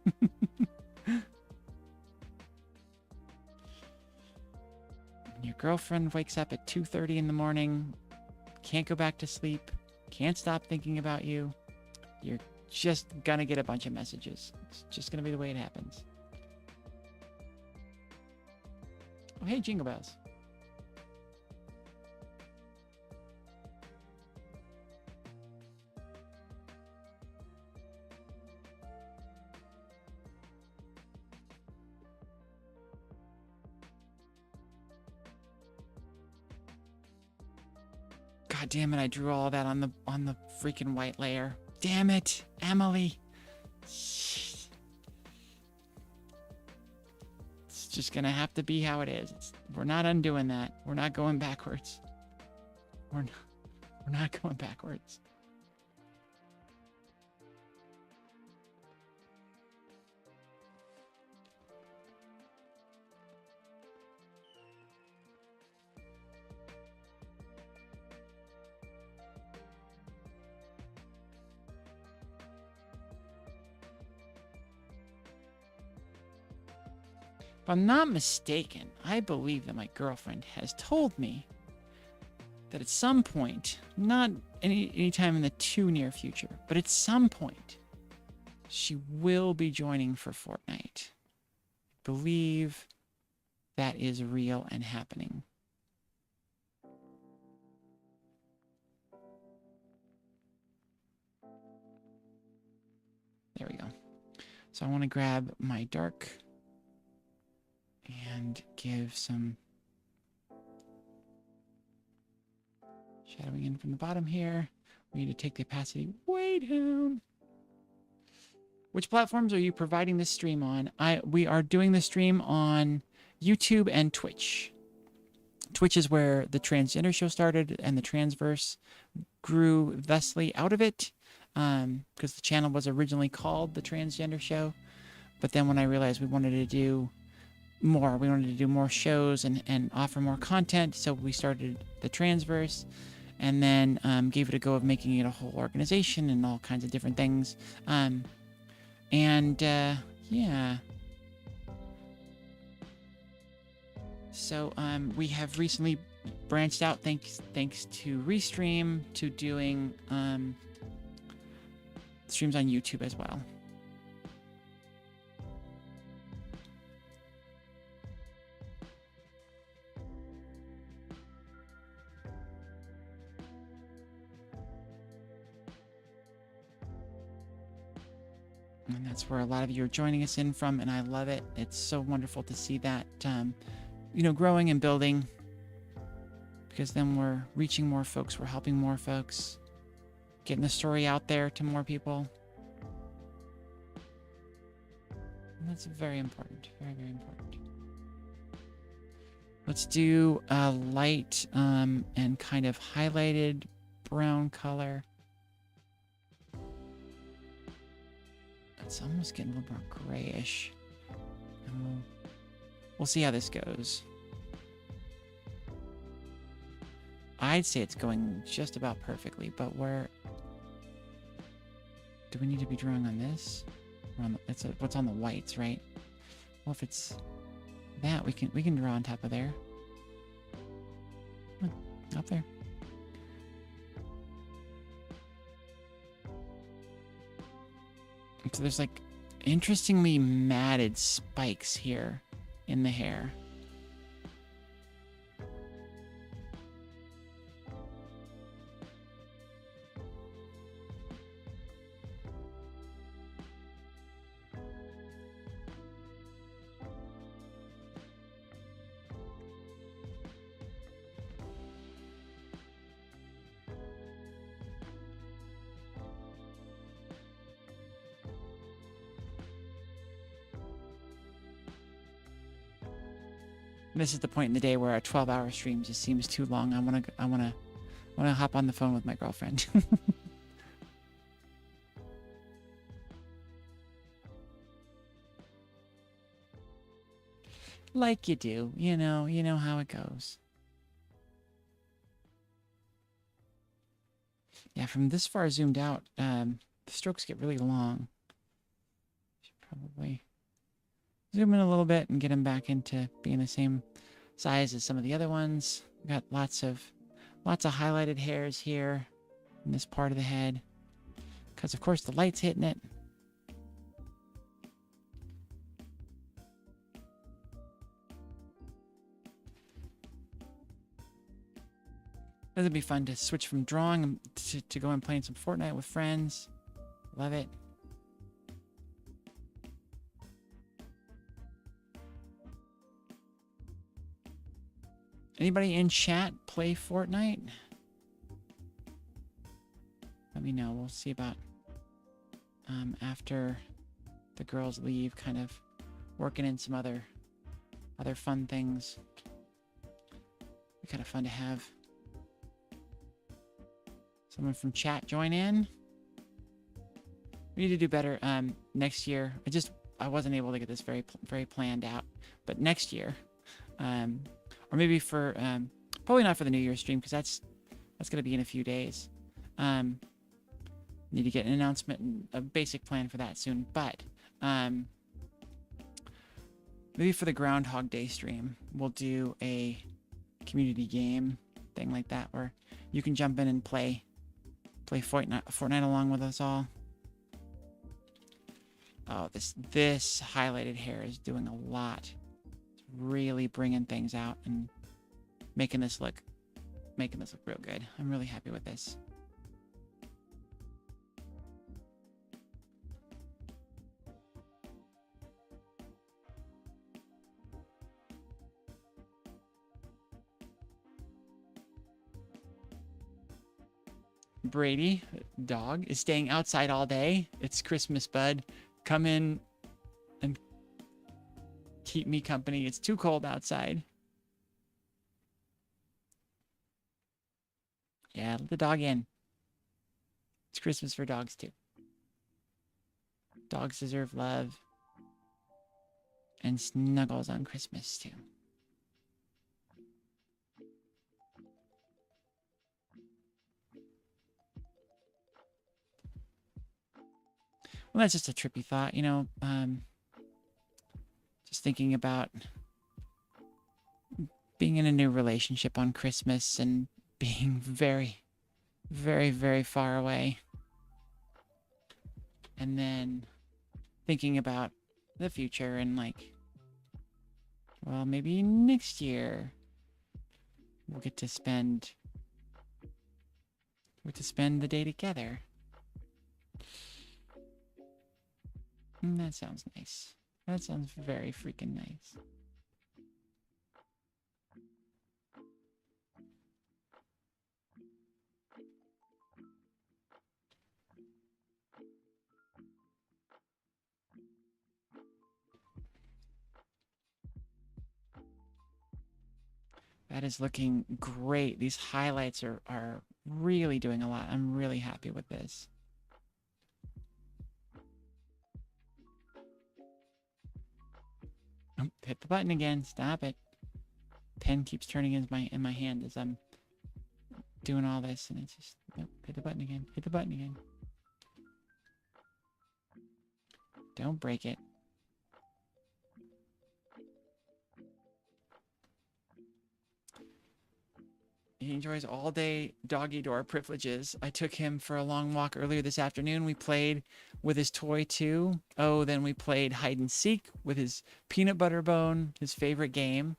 Your girlfriend wakes up at 2:30 in the morning, can't go back to sleep, can't stop thinking about you. You're just gonna get a bunch of messages. It's just gonna be the way it happens. Oh, hey, Jingle Bells. God damn it, I drew all that on the freaking white layer. Damn it, Emily. It's just gonna have to be how it is. We're not undoing that. We're not going backwards. We're not going backwards. If I'm not mistaken, I believe that my girlfriend has told me that at some point, not any time in the too near future, but at some point, she will be joining for Fortnite. I believe that is real and happening. There we go. So I want to grab my dark and give some shadowing in from the bottom here. We need to take the opacity way down. Which platforms are you providing this stream on? We are doing the stream on YouTube and Twitch. Twitch is where the transgender show started, and the Transverse grew thusly out of it, because the channel was originally called the Transgender Show. But then when I realized we wanted to do more shows and offer more content, so we started the Transverse, and then gave it a go of making it a whole organization and all kinds of different things. Yeah. So we have recently branched out, thanks to Restream, to doing streams on YouTube as well. And that's where a lot of you are joining us in from, and I love it. It's so wonderful to see that, growing and building, because then we're reaching more folks, we're helping more folks, getting the story out there to more people. And that's very important, very, very important. Let's do a light and kind of highlighted brown color. It's almost getting a little more grayish. And we'll see how this goes. I'd say it's going just about perfectly, but where do we need to be drawing on this? It's what's on the whites, right? Well, if it's that, we can draw on top of there. Up there. So there's like interestingly matted spikes here in the hair. This is the point in the day where a 12-hour stream just seems too long. I wanna hop on the phone with my girlfriend. Like you do, you know how it goes. Yeah, from this far zoomed out, the strokes get really long. Should probably zoom in a little bit and get them back into being the same size as some of the other ones. We've got lots of highlighted hairs here in this part of the head, because of course the light's hitting it. This would be fun to switch from drawing to go and playing some Fortnite with friends. Love it. Anybody in chat play Fortnite? Let me know. We'll see about after the girls leave, kind of working in some other fun things. Be kind of fun to have someone from chat join in. We need to do better next year. I wasn't able to get this very planned out, but next year, or maybe for probably not for the New Year's stream, because that's going to be in a few days. Need to get an announcement and a basic plan for that soon, but maybe for the Groundhog Day stream, we'll do a community game thing like that, where you can jump in and play Fortnite along with us all. Oh, this highlighted hair is doing a lot. It's really bringing things out and making this look real good. I'm really happy with this. Brady, dog, is staying outside all day. It's Christmas, bud. Come in and keep me company. It's too cold outside. Yeah, let the dog in. It's Christmas for dogs, too. Dogs deserve love and snuggles on Christmas, too. Well, that's just a trippy thought, just thinking about being in a new relationship on Christmas and being very, very, very far away. And then thinking about the future and like, well, maybe next year we'll get to spend the day together. That sounds nice. That sounds very freaking nice. That is looking great. These highlights are really doing a lot. I'm really happy with this. Oh, hit the button again. Stop it. Pen keeps turning in my hand as I'm doing all this, and it's just, nope, hit the button again. Hit the button again. Don't break it. He enjoys all-day doggy door privileges. I took him for a long walk earlier this afternoon. We played with his toy, too. Oh, then we played hide and seek with his peanut butter bone, his favorite game.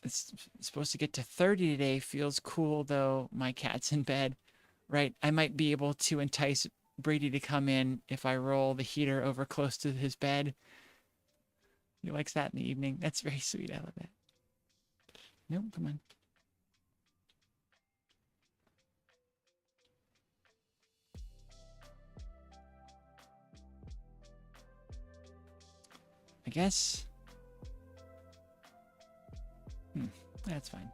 It's supposed to get to 30 today. Feels cool, though. My cat's in bed. Right, I might be able to entice Brady to come in if I roll the heater over close to his bed. He likes that in the evening. That's very sweet. I love that. Nope, come on. I guess. That's fine.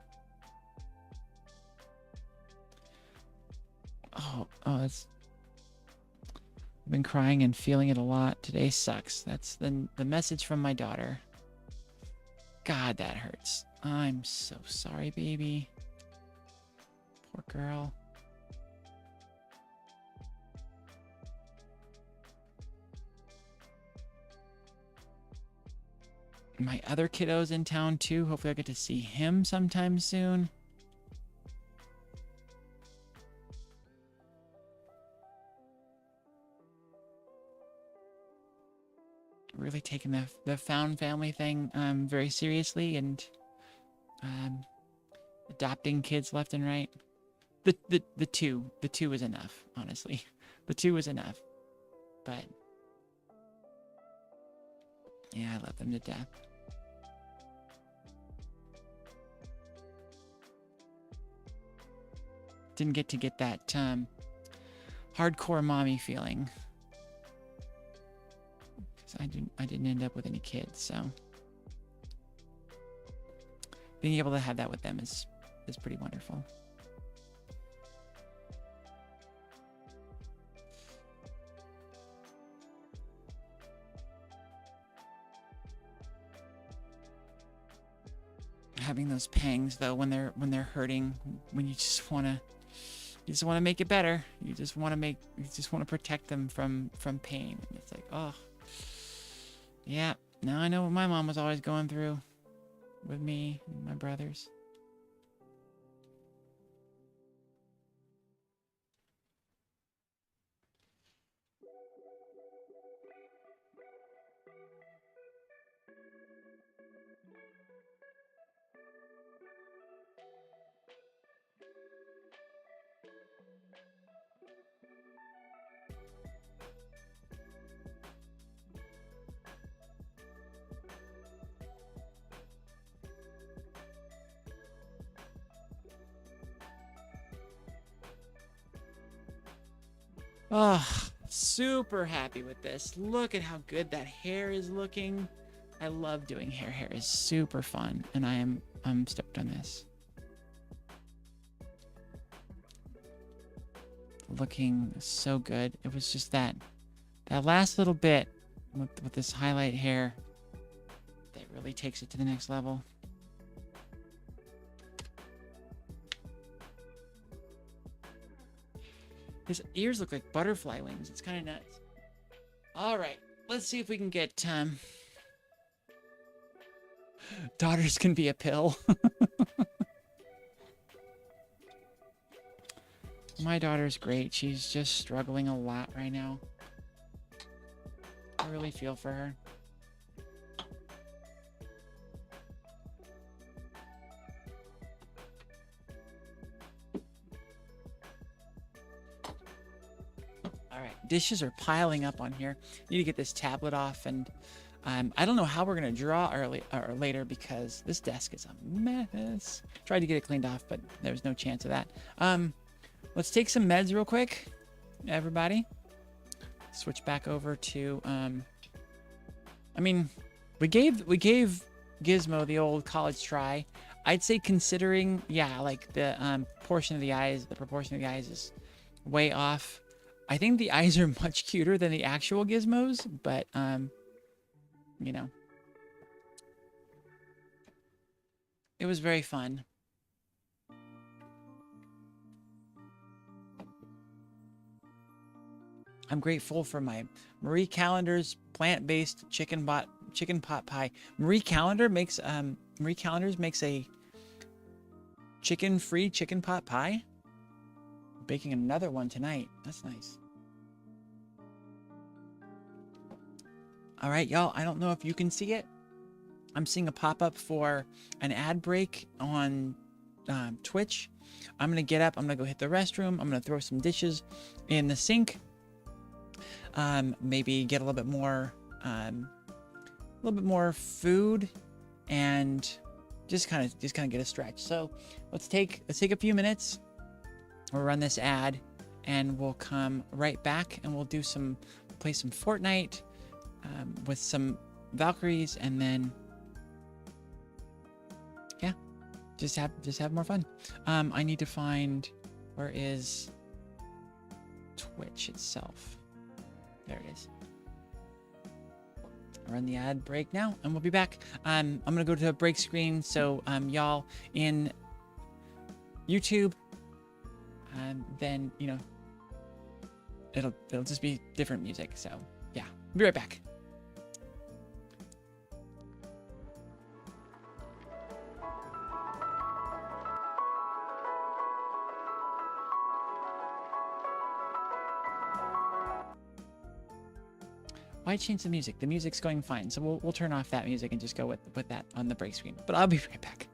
Oh, that's... I've been crying and feeling it a lot. Today sucks. That's the message from my daughter. God, that hurts. I'm so sorry, baby. Poor girl. My other kiddo's in town too. Hopefully I'll get to see him sometime soon. Really taking the found family thing very seriously, and adopting kids left and right. The two is enough, honestly. The two is enough. But yeah, I love them to death. Didn't get to get that hardcore mommy feeling. I didn't end up with any kids, so being able to have that with them is pretty wonderful. Having those pangs though when they're hurting, when you just want to make it better. You just want to protect them from pain. And it's like, oh. Yeah, now I know what my mom was always going through with me and my brothers. Oh, super happy with this. Look at how good that hair is looking. I love doing hair. Hair is super fun, and I'm stoked on this. Looking so good. It was just that last little bit with this highlight hair that really takes it to the next level. His ears look like butterfly wings. It's kind of nuts. All right, let's see if we can get daughters can be a pill. My daughter's great. She's just struggling a lot right now. I really feel for her. All right, dishes are piling up on here. Need to get this tablet off, and I don't know how we're gonna draw early or later because this desk is a mess. Tried to get it cleaned off, but there's no chance of that. Let's take some meds real quick, everybody. Switch back over to I mean, we gave Gizmo the old college try. I'd say considering, yeah, like the proportion of the eyes is way off. I think the eyes are much cuter than the actual Gizmos, but you know, it was very fun. I'm grateful for my Marie Callender's plant-based chicken pot pie. Marie Callender makes Marie Callender's makes a chicken-free chicken pot pie. Baking another one tonight. That's nice. All right, y'all. I don't know if you can see it. I'm seeing a pop-up for an ad break on Twitch. I'm gonna get up. I'm gonna go hit the restroom. I'm gonna throw some dishes in the sink. Maybe get a little bit more food, and just kind of get a stretch. So let's take a few minutes. We'll run this ad, and we'll come right back, and we'll play some Fortnite with some Valkyries, and then yeah, just have more fun. I need to find, where is Twitch itself? There it is. Run the ad break now, and we'll be back. I'm gonna go to a break screen, so y'all in YouTube, then you know it'll just be different music. So yeah, be right back. Why change the music? The music's going fine, so we'll turn off that music and just go with that on the break screen. But I'll be right back.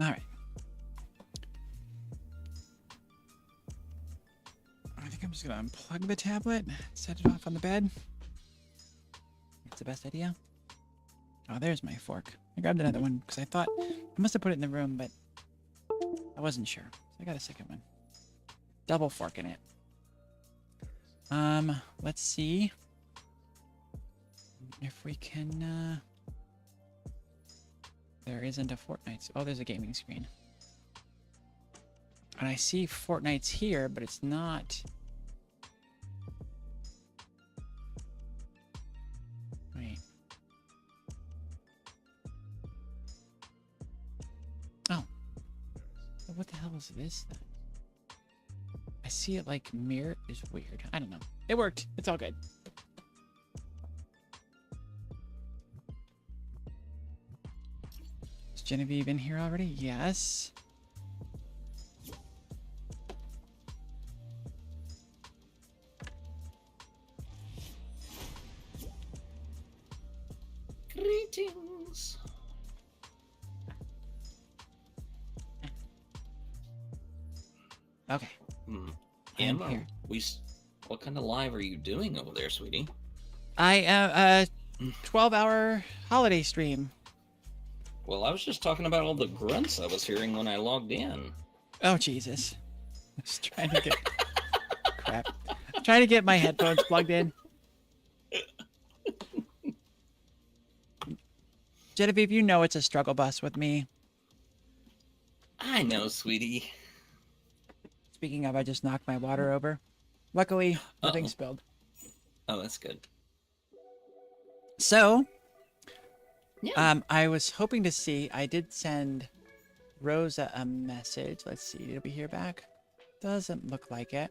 All right. I think I'm just gonna unplug the tablet, set it off on the bed. That's the best idea. Oh, there's my fork. I grabbed another one because I thought I must have put it in the room, but I wasn't sure. So I got a second one. Double fork in it. Let's see if we can, there isn't a Fortnite. Oh, there's a gaming screen. And I see Fortnite's here, but it's not. Wait. Oh. What the hell is this then? I see it like mirror is weird. I don't know. It worked. It's all good. Is Genevieve in here already? Yes. Greetings. Okay. Emma, I'm here. what kind of live are you doing over there, sweetie? I am 12-hour holiday stream. Well, I was just talking about all the grunts I was hearing when I logged in. Oh Jesus! I was trying to get crap. I'm trying to get my headphones plugged in. Genevieve, you know it's a struggle bus with me. I know, sweetie. Speaking of, I just knocked my water over. Luckily, nothing spilled. Oh, that's good. So, Yeah. I was hoping to see. I did send Rosa a message. Let's see. Did we hear back? Doesn't look like it.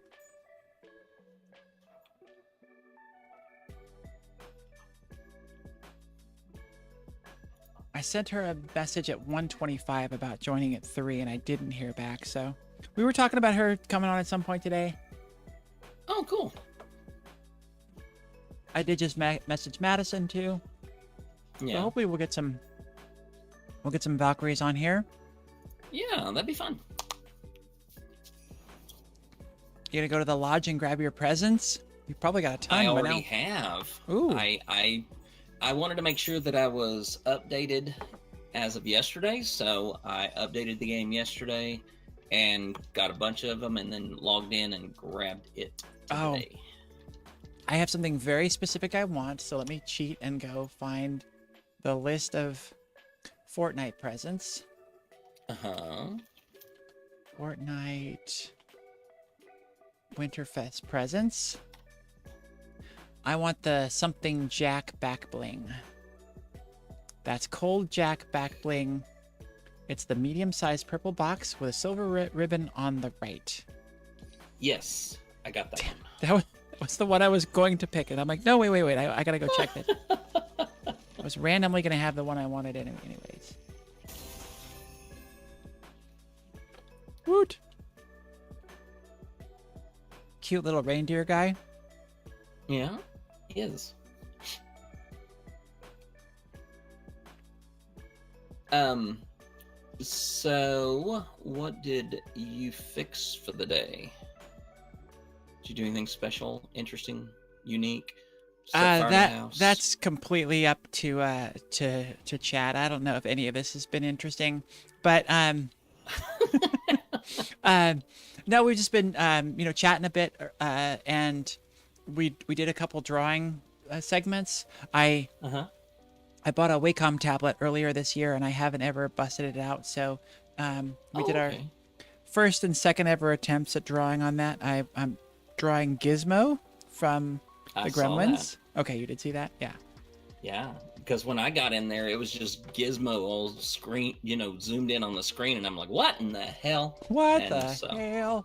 I sent her a message at 1:25 about joining at 3, and I didn't hear back. So, we were talking about her coming on at some point today. Oh, cool. I did just message Madison too. Yeah. So hopefully we'll get some Valkyries on here. Yeah, that'd be fun. You gonna go to the lodge and grab your presents? You probably got a ton I by already now. have. Ooh. I wanted to make sure that I was updated as of yesterday, so I updated the game yesterday and got a bunch of them, and then logged in and grabbed it today. I have something very specific I want, so let me cheat and go find the list of Fortnite presents. Uh-huh. Fortnite Winterfest presents. I want the something Jack back bling. That's Cold Jack back bling. It's the medium-sized purple box with a silver ribbon on the right. Yes, I got that one. That was the one I was going to pick, and I'm like, no, wait. I gotta go check that. I was randomly gonna have the one I wanted anyways. Woot! Cute little reindeer guy. Yeah, he is. So what did you fix for the day? Did you do anything special, interesting, unique? Set fire in the house? That's completely up to Chad. I don't know if any of this has been interesting, but no, we've just been chatting a bit, and we did a couple drawing segments. I bought a Wacom tablet earlier this year, and I haven't ever busted it out. So we did our first and second ever attempts at drawing on that. I'm drawing Gizmo from the Gremlins. Okay, you did see that? Yeah. Yeah, because when I got in there, it was just Gizmo all screen, zoomed in on the screen, and I'm like, what in the hell? What And the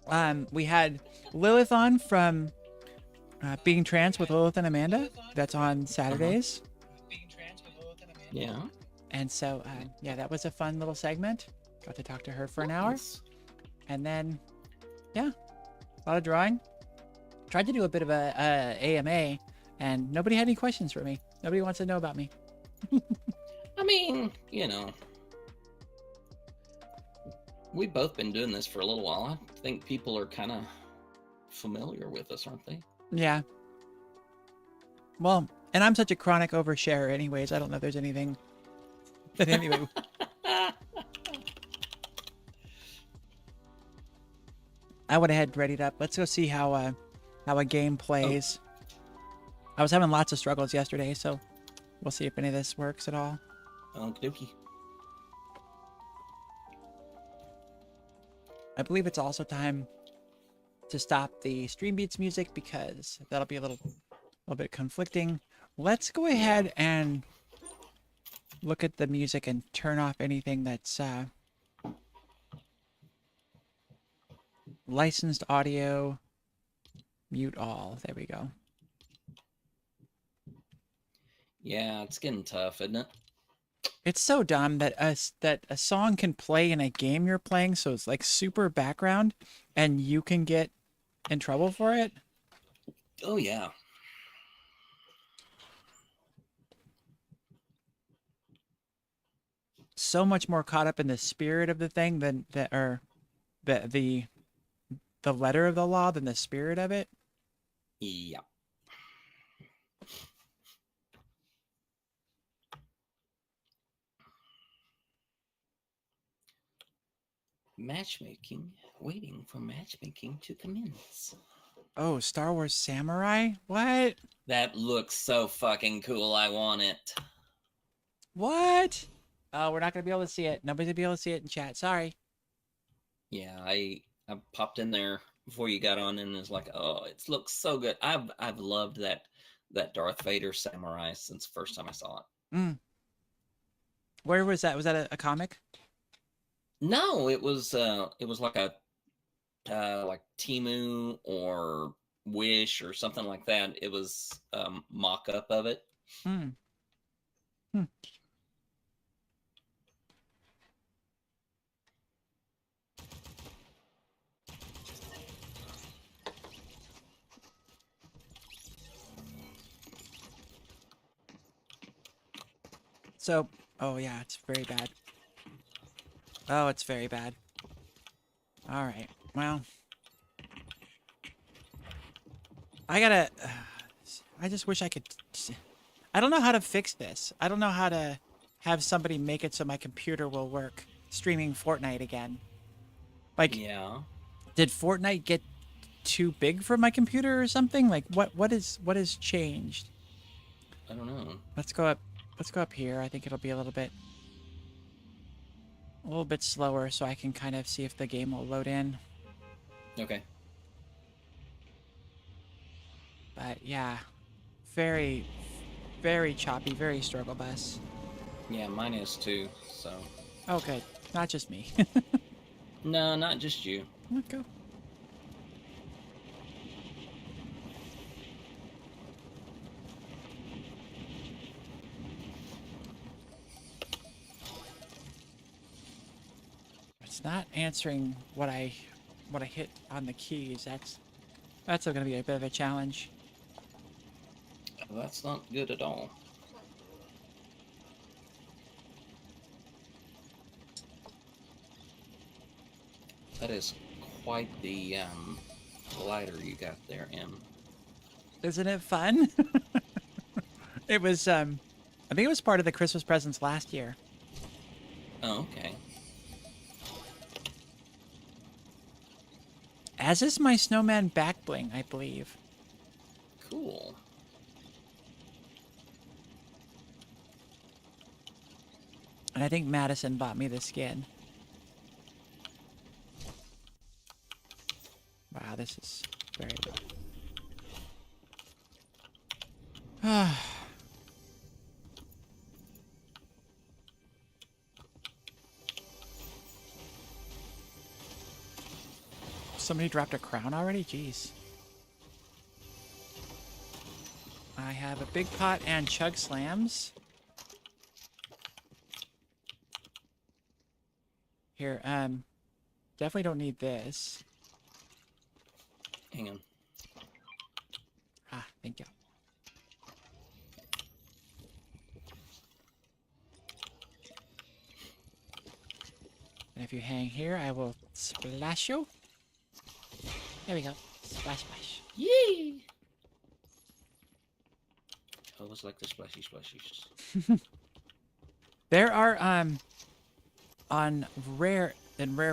hell? We had Lilith on from Being Trans with Lilith and Amanda. That's on Saturdays. Yeah. And so, yeah, that was a fun little segment. Got to talk to her for an hour. And then, yeah, a lot of drawing. Tried to do a bit of a AMA, and nobody had any questions for me. Nobody wants to know about me. I mean, we've both been doing this for a little while. I think people are kind of familiar with us, aren't they? Yeah. Well, and I'm such a chronic oversharer anyways. I don't know if there's anything. But anyway. I went ahead and readied up. Let's go see how a game plays. I was having lots of struggles yesterday, so we'll see if any of this works at all. Okie dokie. I believe it's also time to stop the stream beats music because that'll be a little bit conflicting. Let's go ahead and look at the music and turn off anything that's licensed audio. Mute all. There we go. Yeah, it's getting tough, isn't it? It's so dumb that a song can play in a game you're playing, so it's like super background, and you can get in trouble for it. Oh yeah. So much more caught up in the spirit of the thing than the letter of the law than the spirit of it. Yeah. Matchmaking, waiting for matchmaking to commence. Oh, Star Wars Samurai? What? That looks so fucking cool. I want it. What? Oh, we're not gonna be able to see it. Nobody's gonna be able to see it in chat. Sorry. Yeah, I popped in there before you got on and it's like, oh, it looks so good. I've loved that Darth Vader samurai since the first time I saw it. Mm. Where was that? Was that a comic? No, it was like a like Temu or Wish or something like that. It was mock up of it. Hmm. Hmm. So, oh yeah, it's very bad. Oh, it's very bad. All right. Well, I just wish I could. I don't know how to fix this. I don't know how to have somebody make it so my computer will work streaming Fortnite again. Like, Yeah. did Fortnite get too big for my computer or something? Like, what has changed? I don't know. Let's go up. Let's go up here. I think it'll be a little bit slower, so I can kind of see if the game will load in. Okay. But yeah, very, very choppy, very struggle bus. Yeah, mine is too. So. Oh, good. Not just me. No, not just you. Let's go. It's not answering what I hit on the keys. That's going to be a bit of a challenge. That's not good at all. That is quite the glider you got there, Em. Isn't it fun? It was I think it was part of the Christmas presents last year. Oh, okay. As is my snowman back bling, I believe. Cool. And I think Madison bought me the skin. Wow, this is very rough. Somebody dropped a crown already? Jeez. I have a big pot and chug slams. Here, definitely don't need this. Hang on. Ah, thank you. If you hang here, I will splash you. There we go. Splash, splash. Yee! I always like the splashy splashies. There are on rare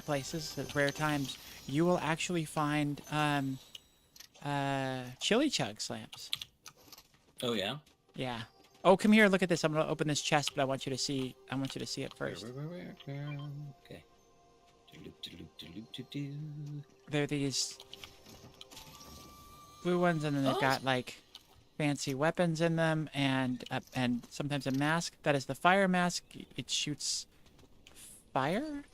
places at rare times, you will actually find chili chug slams. Oh yeah. Yeah. Oh, come here. Look at this. I'm gonna open this chest, but I want you to see. I want you to see it first. Okay. There are these blue ones, and then they've got like fancy weapons in them, and sometimes a mask. That is the fire mask. It shoots fire.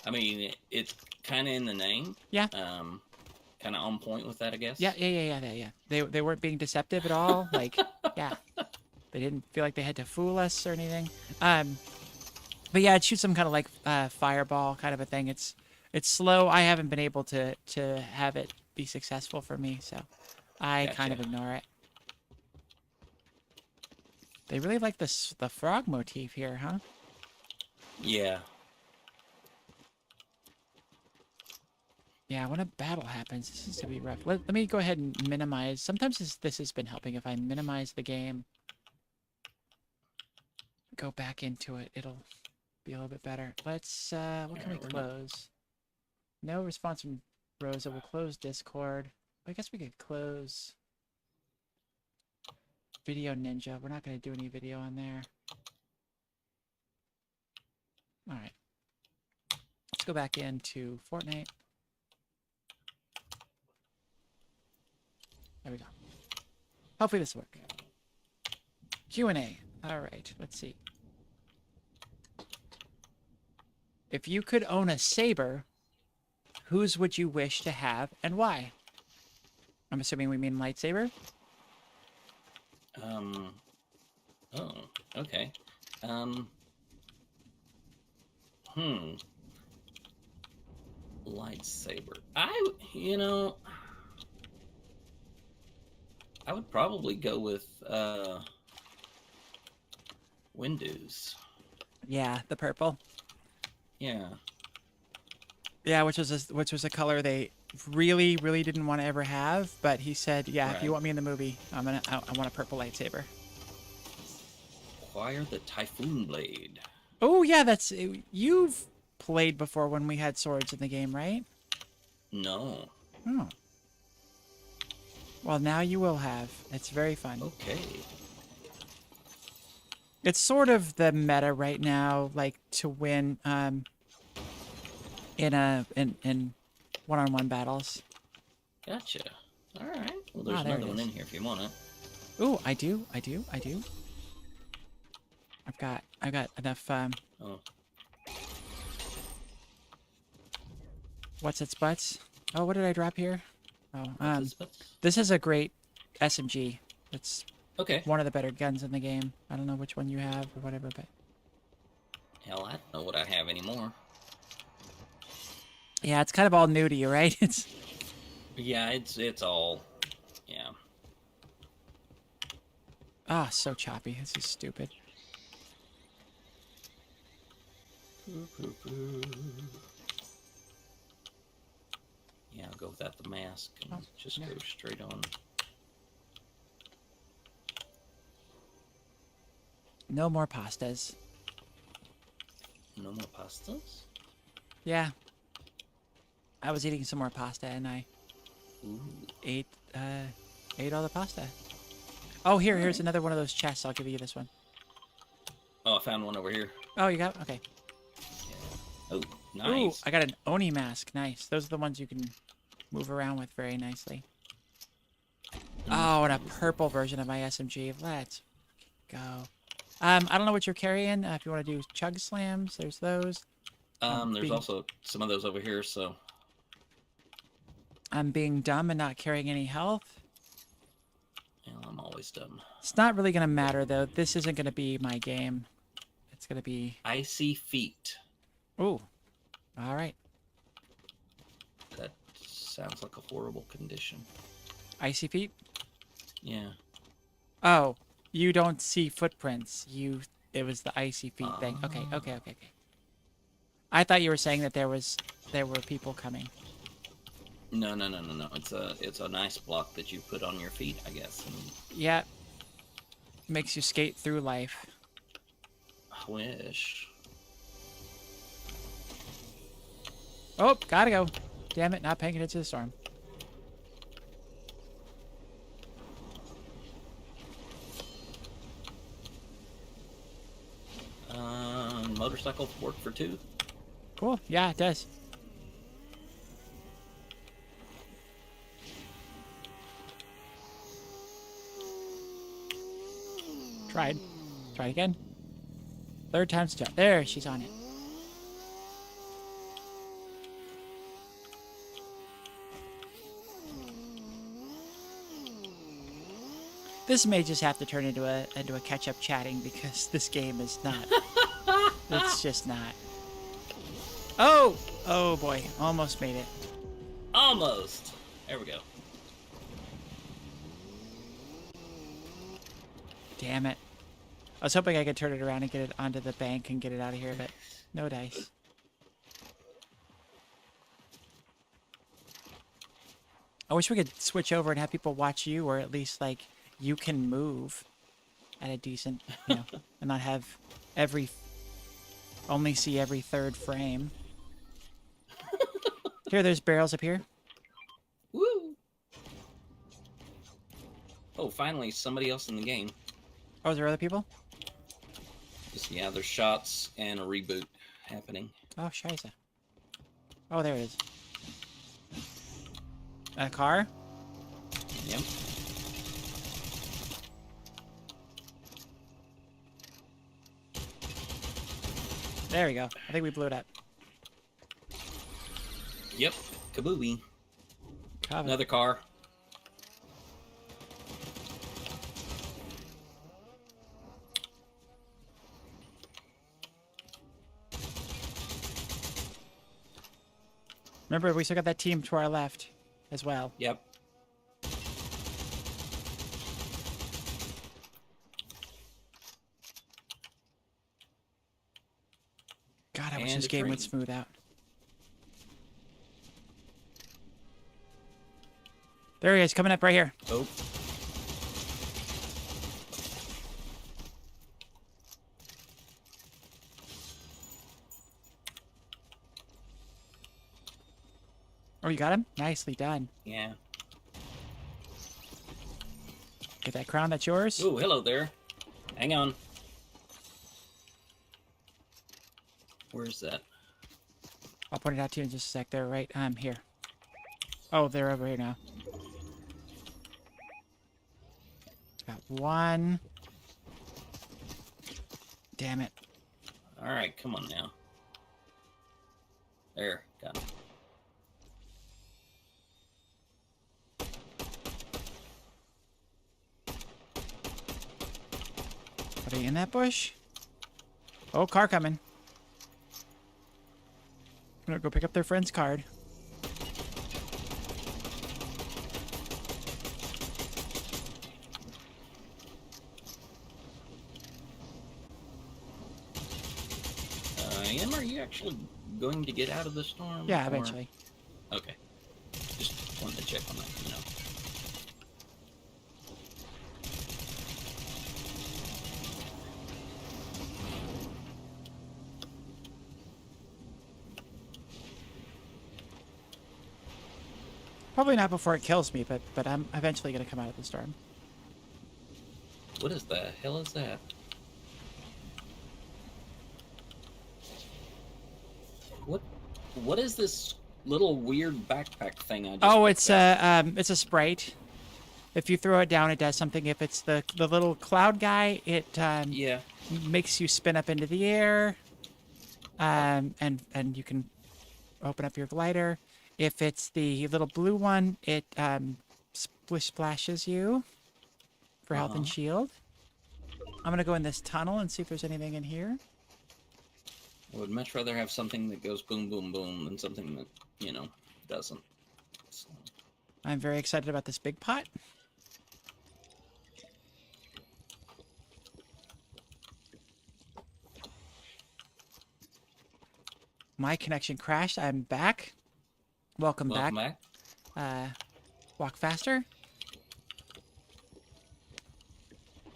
I mean, it's kind of in the name. Yeah. Kind of on point with that, I guess. Yeah. They weren't being deceptive at all. Like, yeah, they didn't feel like they had to fool us or anything. But yeah, it shoots some kind of like fireball kind of a thing. It's slow. I haven't been able to have it be successful for me, so I kind of ignore it. They really like the frog motif here, huh? Yeah. Yeah, when a battle happens, this is gonna be rough. Let me go ahead and minimize. Sometimes this has been helping. If I minimize the game, go back into it, it'll be a little bit better. Let's, what can we close? No response from Rosa. We'll close Discord. I guess we could close Video Ninja. We're not going to do any video on there. Alright. Let's go back into Fortnite. There we go. Hopefully this will work. Q&A. Alright, let's see. If you could own a saber, whose would you wish to have and why? I'm assuming we mean lightsaber. Oh, okay. Lightsaber. I would probably go with, Windows. Yeah, the purple. Yeah. Yeah, which was a color they really didn't want to ever have, but he said, yeah, if you want me in the movie, I want a purple lightsaber. Acquire the Typhoon Blade. Oh yeah, you've played before when we had swords in the game, right? No. Oh. Well, now you will have. It's very fun. Okay. It's sort of the meta right now, like to win in one-on-one battles. Gotcha. All right. Well, there's there another it one is. in here if you want it. Ooh, I do. I've got enough. Oh. What's its butts? Oh, what did I drop here? Oh, What's this? this is a great SMG. It's Okay. one of the better guns in the game. I don't know which one you have or whatever, but Hell, I don't know what I have anymore. yeah, it's kind of all new to you, right? It's Yeah, it's all. Yeah. so choppy. This is stupid. Yeah, I'll go without the mask and just yeah. go straight on. No more pastas. No more pastas? Yeah. I was eating some more pasta and I Ooh. ate all the pasta. Oh, here's another one of those chests. I'll give you this one. Oh, I found one over here. Oh, you got it? Okay. Oh, Ooh, nice. I got an Oni mask. Nice. Those are the ones you can move around with very nicely. Oh, and a purple version of my SMG. Let's go. I don't know what you're carrying. If you want to do chug slams, there's those. There's also some of those over here, so. I'm being dumb and not carrying any health. Yeah, I'm always dumb. It's not really going to matter, though. This isn't going to be my game. It's going to be... Icy feet. Ooh. All right. That sounds like a horrible condition. Icy feet? Yeah. Oh, you don't see footprints. It was the icy feet thing. Okay. I thought you were saying that there were people coming. No. It's a nice block that you put on your feet, I guess. And Yeah. Makes you skate through life. I wish. Oh, gotta go. Damn it, not paying attention to the storm. Motorcycle work for 2. Cool. Yeah, it does. Tried. Try again. Third time's a charm. There, she's on it. This may just have to turn into a catch-up chatting because this game is not. It's just not. Oh! Oh boy, almost made it. Almost. There we go. Damn it. I was hoping I could turn it around and get it onto the bank and get it out of here, but no dice. I wish we could switch over and have people watch you, or at least, like, you can move at a decent, you know, and not have only see every third frame. Here, there's barrels up here. Woo! Oh, finally, somebody else in the game. Oh, is there other people? Just, yeah, there's shots and a reboot happening. Oh, scheisse. Oh, there it is. A car? Yep. There we go. I think we blew it up. Yep. Kabooey. Cover. Another car. Remember, we still got that team to our left as well. Yep. God, I wish And this a game would train. smooth out. There he is, coming up right here. Oh. Oh, you got him? Nicely done. Yeah. Get that crown, that's yours. Oh, hello there. Hang on. Where's that? I'll point it out to you in just a sec. They're right here. Oh, they're over here now. Got one. Damn it. All right, come on now. There, got it. Are they in that bush? Oh, car coming. I'm gonna go pick up their friend's card. Are you actually going to get out of the storm? Yeah, or- eventually. Okay. Just wanted to check on that, you know. Probably not before it kills me, but I'm eventually gonna come out of the storm. What is the hell is that? What is this little weird backpack thing I just Oh, picked it's a sprite. If you throw it down, it does something. If it's the little cloud guy, it Yeah. makes you spin up into the air. And you can open up your glider. If it's the little blue one, it splish splashes you for health and shield. I'm gonna go in this tunnel and see if there's anything in here. I would much rather have something that goes boom, boom, boom than something that, you know, doesn't. So, I'm very excited about this big pot. my connection crashed. I'm back. Welcome Welcome back. back. Walk faster.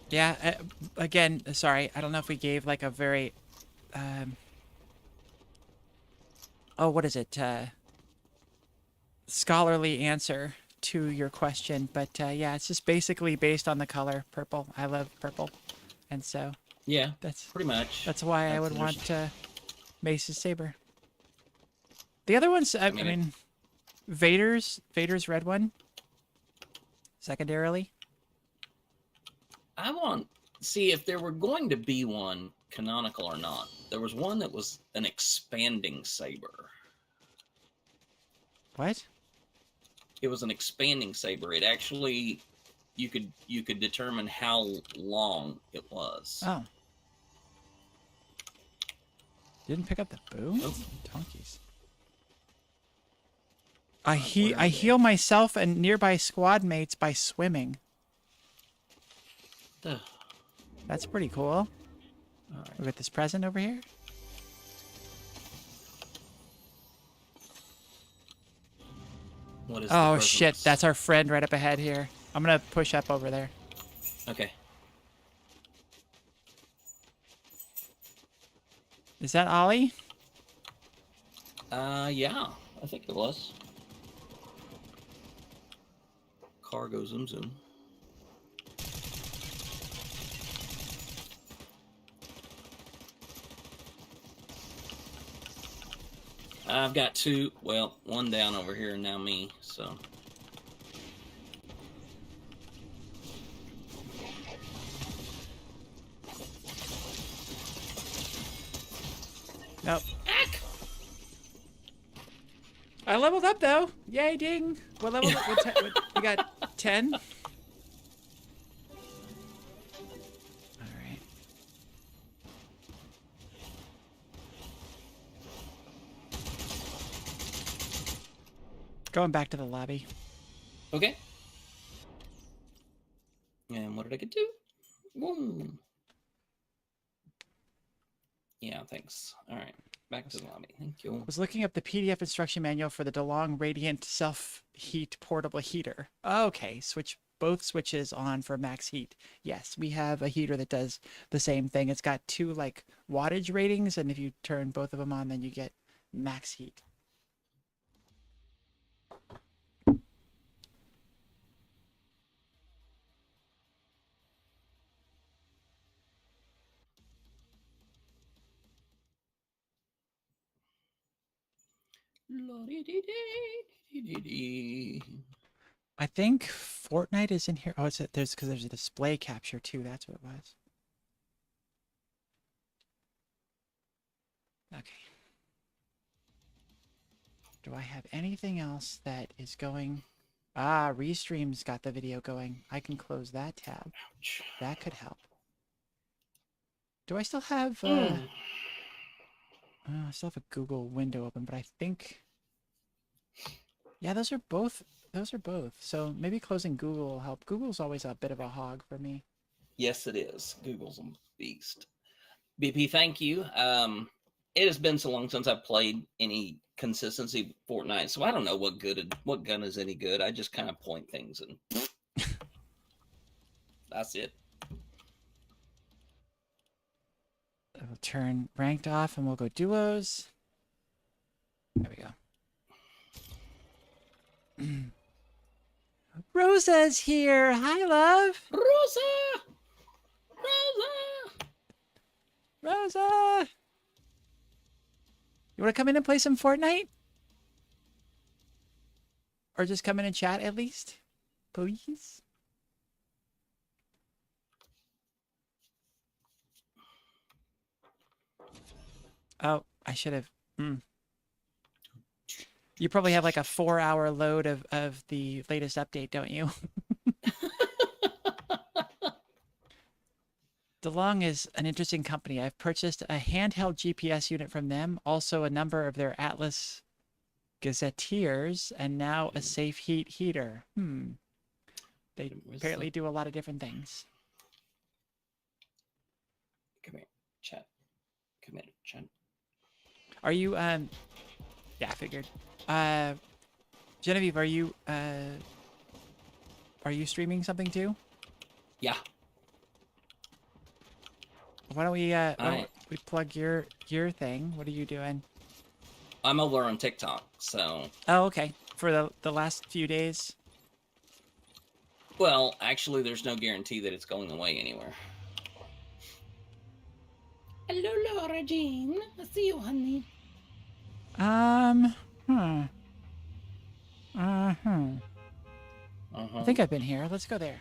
Yeah, again, sorry. I don't know if we gave like a very, oh, what is it? Scholarly answer to your question. But yeah, it's just basically based on the color purple. I love purple. And so Yeah, that's pretty much. that's why I That's would want understandable. Mace's saber. The other ones, I mean, mean, Vader's red one, secondarily. I want see if there were going to be one canonical or not. There was one that was an expanding saber. What? It was an expanding saber. It actually you could determine how long it was. Oh. Didn't pick up the boom? Nope. Donkeys. I heal myself and nearby squad mates by swimming. Duh. That's pretty cool. All right. We got this present over here. What is the Oh shit, presence? that's our friend right up ahead here. I'm gonna push up over there. Okay. Is that Ollie? Yeah, I think it was. Cargo zoom zoom. I've got two, well, one down over here and now me, so. Nope. I leveled up though. Yay, ding. What level? We got 10. All right. Going back to the lobby. Okay. And what did I get to? Woo. Yeah, thanks. All right. Back to the lobby. Thank you. Was looking up the PDF instruction manual for the DeLong Radiant Self-Heat Portable Heater. Okay, switch both switches on for max heat. Yes, we have a heater that does the same thing. It's got two like wattage ratings, and if you turn both of them on, then you get max heat. I think Fortnite is in here. Oh, it's there's because there's a display capture too. That's what it was. Okay. Do I have anything else that is going? Ah, Restream's got the video going. I can close that tab. Ouch. That could help. Do I still have? I still have a Google window open, but I think. Yeah, those are both. Those are both. So maybe closing Google will help. Google's always a bit of a hog for me. Yes, it is. Google's a beast. BP, thank you. It has been so long since I've played any consistency Fortnite, so I don't know what gun is any good. I just kind of point things and that's it. We'll turn ranked off and we'll go duos. There we go. Rosa's here. Hi, love. Rosa! Rosa! You want to come in and play some Fortnite? Or just come in and chat at least? Please? Oh, I should have. You probably have like a 4-hour load of the latest update, don't you? DeLong is an interesting company. I've purchased a handheld GPS unit from them, also a number of their Atlas Gazetteers, and now a safe heat heater. They apparently do a lot of different things. Come here, chat. Come here, chat. Are you yeah, I figured. Genevieve, are you streaming something too? Yeah. Why don't we plug your thing? What are you doing? I'm over on TikTok, so. Oh, okay. For the last few days. Well, actually, there's no guarantee that it's going away anywhere. Hello, Laura Jean. I see you, honey. I think I've been here. Let's go there.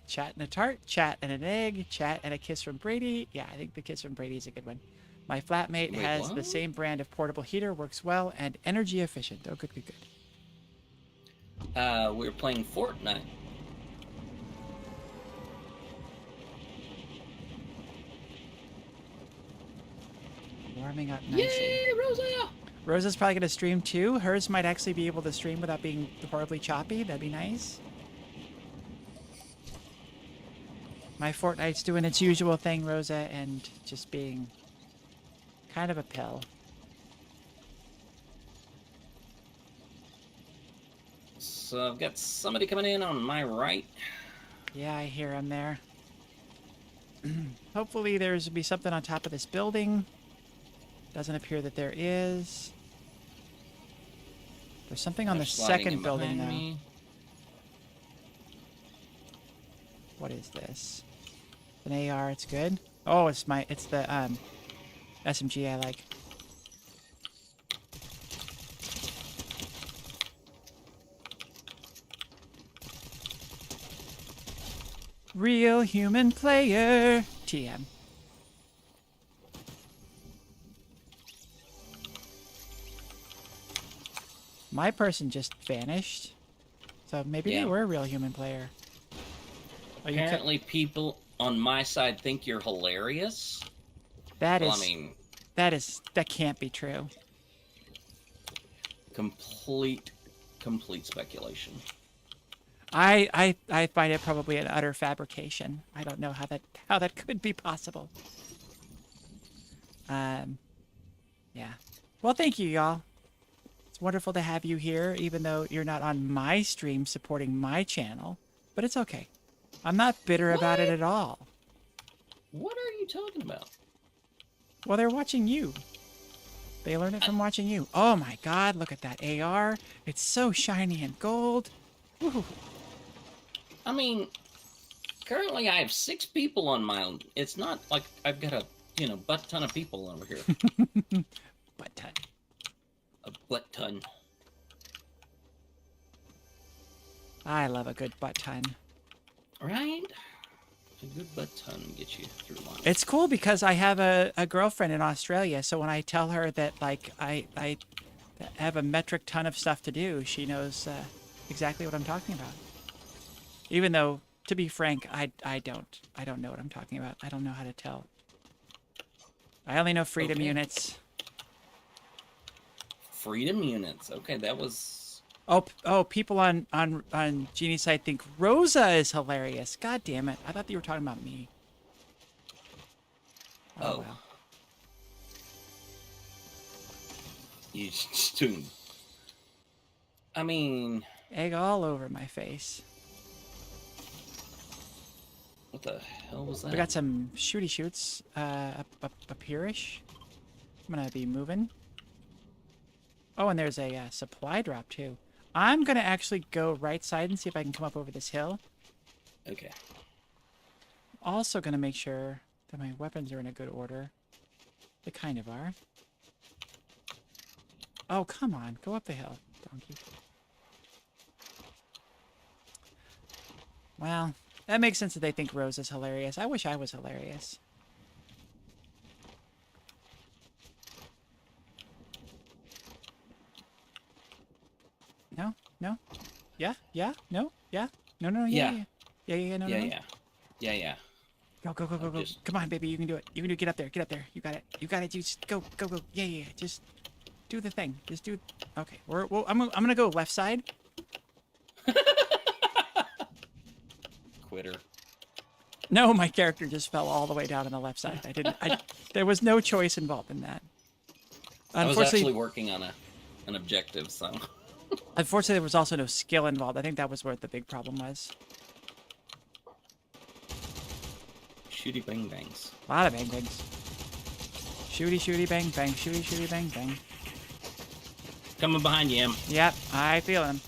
Chat and a tart, chat and an egg, chat and a kiss from Brady. Yeah, I think the kiss from Brady is a good one. My flatmate Wait, has what? the same brand of portable heater, works well, and energy efficient. Oh, good. We're playing Fortnite. Warming up nicely. Yay, Rosa! Rosa's probably going to stream too. Hers might actually be able to stream without being horribly choppy. That'd be nice. My Fortnite's doing its usual thing, Rosa, and just being kind of a pill. So I've got somebody coming in on my right. Yeah, I hear him there. Hopefully there's be something on top of this building. Doesn't appear that there is. There's something on the second building, though. Me. What is this? An AR, it's good. Oh, it's the SMG I like. Real human player. TM. My person just vanished. So maybe they were a real human player. Apparently people on my side think you're hilarious. That can't be true. Complete speculation. I find it probably an utter fabrication. I don't know how that could be possible. Yeah. Well, thank you, y'all. It's wonderful to have you here, even though you're not on my stream supporting my channel. But it's okay. I'm not bitter about it at all. What are you talking about? Well, they're watching you. They learned it from watching you. Oh my god, look at that AR. It's so shiny and gold. Woo. I mean, currently I have 6 people on my own. It's not like I've got a, butt ton of people over here. Butt ton. A butt ton. I love a good butt ton. Right? A good butt ton gets you through life. It's cool because I have a girlfriend in Australia, so when I tell her that like I have a metric ton of stuff to do, she knows exactly what I'm talking about. Even though, to be frank, I don't know what I'm talking about. I don't know how to tell. I only know freedom units. Freedom units. Okay, that was. Oh, people on Genie's side think Rosa is hilarious. God damn it! I thought you were talking about me. Oh. Well. You just doing. I mean. Egg all over my face. What the hell was that? We got some shooty shoots up here-ish. I'm gonna be moving. Oh, and there's a supply drop too. I'm gonna actually go right side and see if I can come up over this hill. Okay. Also gonna make sure that my weapons are in a good order. They kind of are. Oh, come on. Go up the hill, donkey. Well, that makes sense that they think Rose is hilarious. I wish I was hilarious. No? No? Yeah? Yeah? No? Yeah? No, no, yeah, yeah. Yeah, yeah, no, yeah, no. yeah. Yeah, yeah. Go. Come on, baby. You can do it. You can do it. Get up there. Get up there. You got it. You got it. Just go. Yeah, yeah. Just do the thing. Just do. Okay. I'm gonna go left side. Quitter. No, my character just fell all the way down on the left side. There was no choice involved in that. I was actually working on an objective, so. Unfortunately, there was also no skill involved. I think that was where the big problem was. Shooty bang bangs. A lot of bang bangs. Shooty, shooty, bang, bang, shooty, shooty, bang, bang. Coming behind you, Em. Yep, I feel him.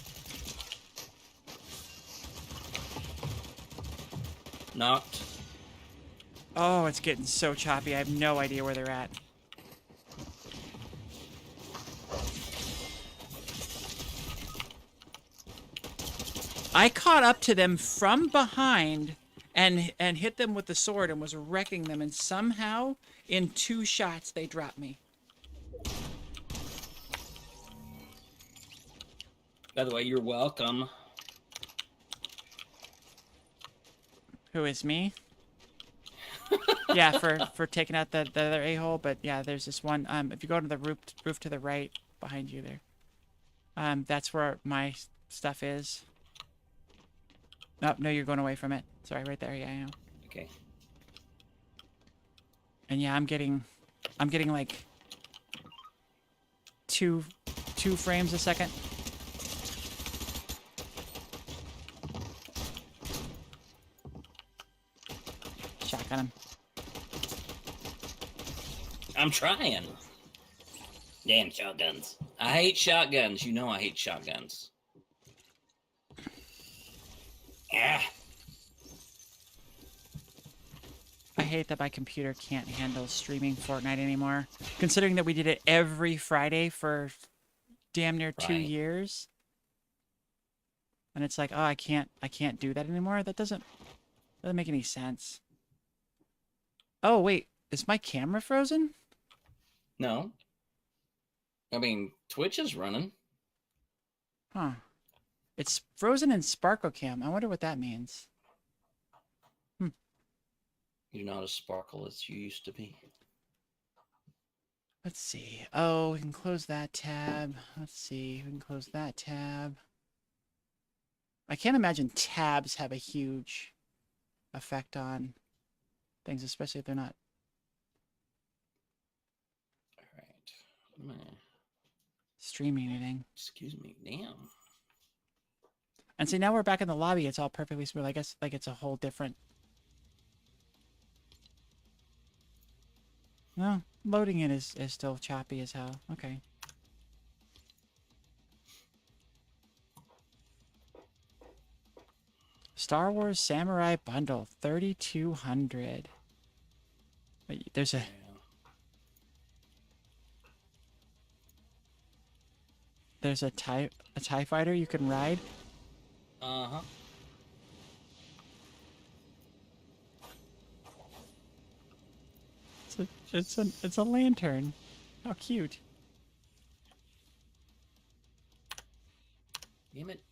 Knocked. Oh, it's getting so choppy. I have no idea where they're at. I caught up to them from behind and hit them with the sword and was wrecking them, and somehow in 2 shots they dropped me. By the way, you're welcome. Who is me? Yeah, for taking out the other a-hole, but yeah, there's this one. If you go to the roof to the right behind you there, that's where my stuff is. Oh, no, you're going away from it. Sorry, right there. Yeah, I know. Okay. And yeah, I'm getting like two frames a second. Shotgun him. I'm trying. Damn shotguns. I hate shotguns. You know I hate shotguns. Yeah. I hate that my computer can't handle streaming Fortnite anymore. Considering that we did it every Friday for damn near 2 Right. years. And it's like, oh, I can't do that anymore. That doesn't make any sense. Oh, wait. Is my camera frozen? No. I mean, Twitch is running. Huh. It's frozen in Sparkle Cam. I wonder what that means. You're not as sparkle as you used to be. Let's see. Oh, we can close that tab. Let's see. We can close that tab. I can't imagine tabs have a huge effect on things, especially if they're not. All right. I'm gonna... Streaming anything. Excuse me. Damn. And see, now we're back in the lobby. It's all perfectly smooth. I guess like it's a whole different. No, loading it is still choppy as hell. Okay. Star Wars Samurai Bundle, 3,200. There's a. Yeah. There's a TIE fighter you can ride. Uh-huh. It's a lantern. How cute. Damn it.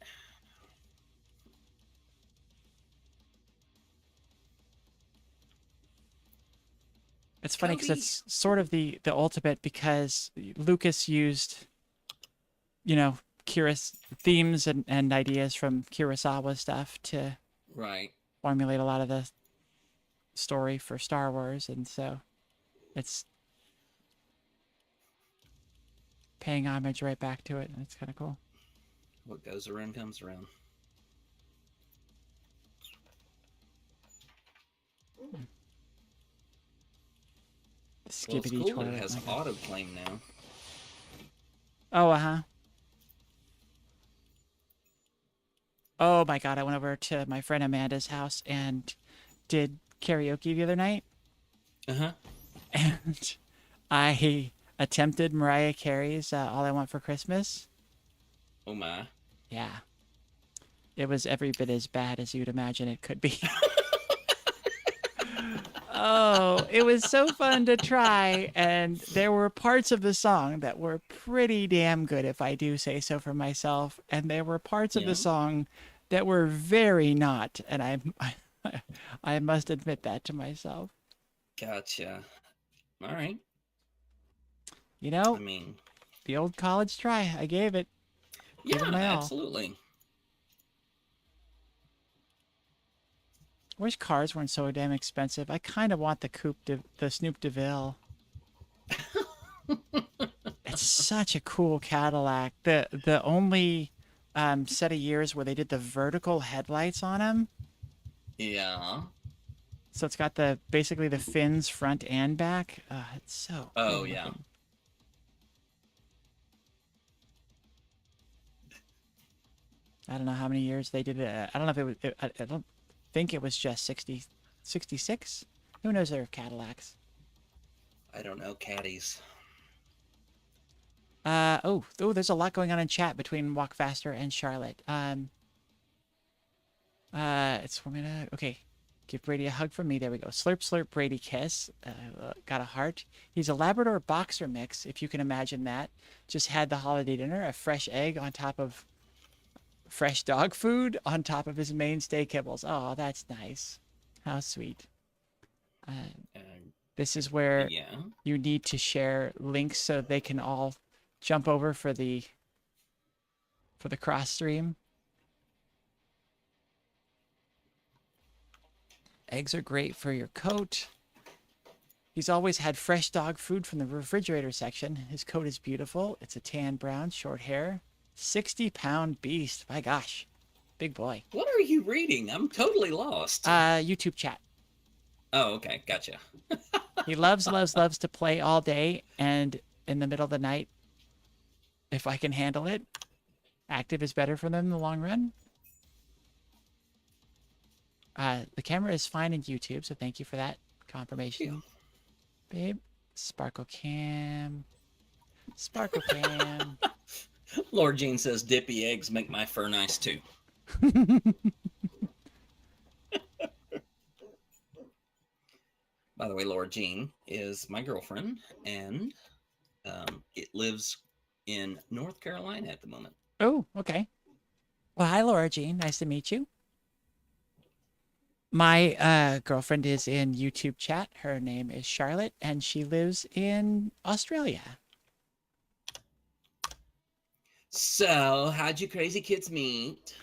It's funny because Kobe. it's sort of the ultimate, because Lucas used, you know, themes and ideas from Kurosawa stuff to Right. formulate a lot of the story for Star Wars, and so it's paying homage right back to it, and it's kind of cool. What goes around comes around. Well, it's Skibbity cool that toilet. it has my God. autoclaim now. Oh, oh my God, I went over to my friend Amanda's house and did karaoke the other night. Uh-huh. And I attempted Mariah Carey's All I Want for Christmas. Oh my. Yeah. It was every bit as bad as you'd imagine it could be. Oh, it was so fun to try, and there were parts of the song that were pretty damn good, if I do say so for myself, and there were parts of Yeah. the song that were very not, and I must admit that to myself. Gotcha. All right. You know, I mean, the old college try, I gave it. yeah, it my all. absolutely. wish cars weren't so damn expensive. I kind of want the Snoop DeVille. It's such a cool Cadillac. The only set of years where they did the vertical headlights on them. Yeah. So it's got basically the fins front and back. It's so cool Oh, yeah. looking. I don't know how many years they did it. I don't know if it was. I don't think it was just 66. Who knows their Cadillacs? I don't know, caddies. Oh, there's a lot going on in chat between Walk Faster and Charlotte. It's okay. Give Brady a hug from me. There we go. Slurp, slurp, Brady kiss. Got a heart. He's a Labrador boxer mix, if you can imagine that. Just had the holiday dinner, a fresh egg on top of fresh dog food on top of his mainstay kibbles. Oh, that's nice. How sweet. This is where Yeah. you need to share links so they can all jump over for the cross stream. Eggs are great for your coat. He's always had fresh dog food from the refrigerator section. His coat is beautiful. It's a tan brown, short hair, 60-pound beast. My gosh, big boy. What are you reading? I'm totally lost. YouTube chat. Oh, okay. Gotcha. He loves to play all day and in the middle of the night. If I can handle it, active is better for them in the long run. The camera is fine in YouTube, so thank you for that confirmation. Babe, Sparkle Cam. Sparkle Cam. Lord Jean says dippy eggs make my fur nice too. By the way, Laura Jean is my girlfriend, and it lives in North Carolina at the moment. Oh, okay. Well, hi, Laura Jean. Nice to meet you. My girlfriend is in YouTube chat. Her name is Charlotte, and she lives in Australia. So, how'd you crazy kids meet?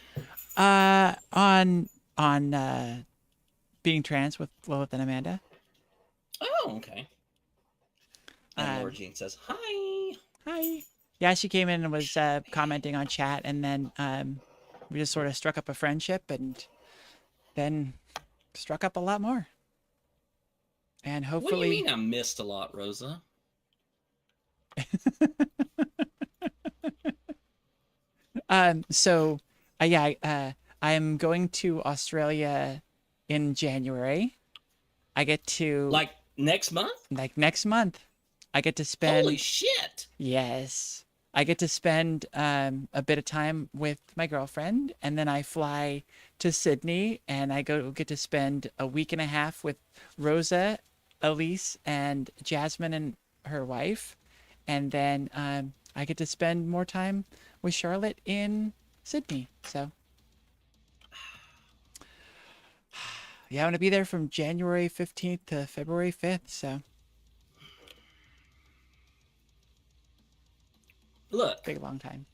On being trans with Lilith and Amanda. Oh, okay. And Laura Jean says, hi. Hi. Yeah, she came in and was commenting on chat, and then we just sort of struck up a friendship, and then struck up a lot more. And hopefully... What do you mean I missed a lot, Rosa? I am going to Australia in January. I get to... Like next month? Like next month. I get to spend... Holy shit! Yes. I get to spend a bit of time with my girlfriend, and then I fly to Sydney, and I get to spend a week and a half with Rosa, Elise, and Jasmine and her wife, and then I get to spend more time with Charlotte in Sydney. So yeah, I'm gonna be there from January 15th to February 5th. So look, big long time.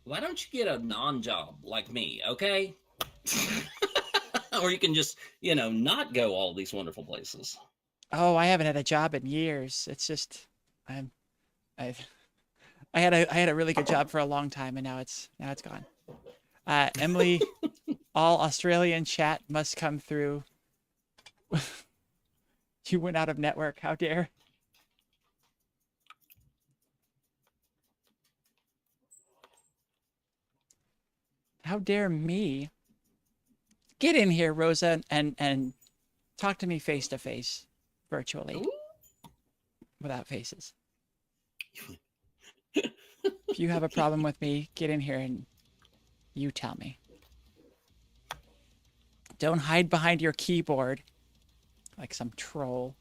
Why don't you get a non-job like me, okay? Or you can just, not go all these wonderful places. Oh, I haven't had a job in years. It's just I had a really good job for a long time, and now it's gone. Emily, all Australian chat must come through. You went out of network. How dare? How dare me? Get in here, Rosa, and talk to me face to face, virtually. Ooh. Without faces. If you have a problem with me, get in here and you tell me. Don't hide behind your keyboard like some troll.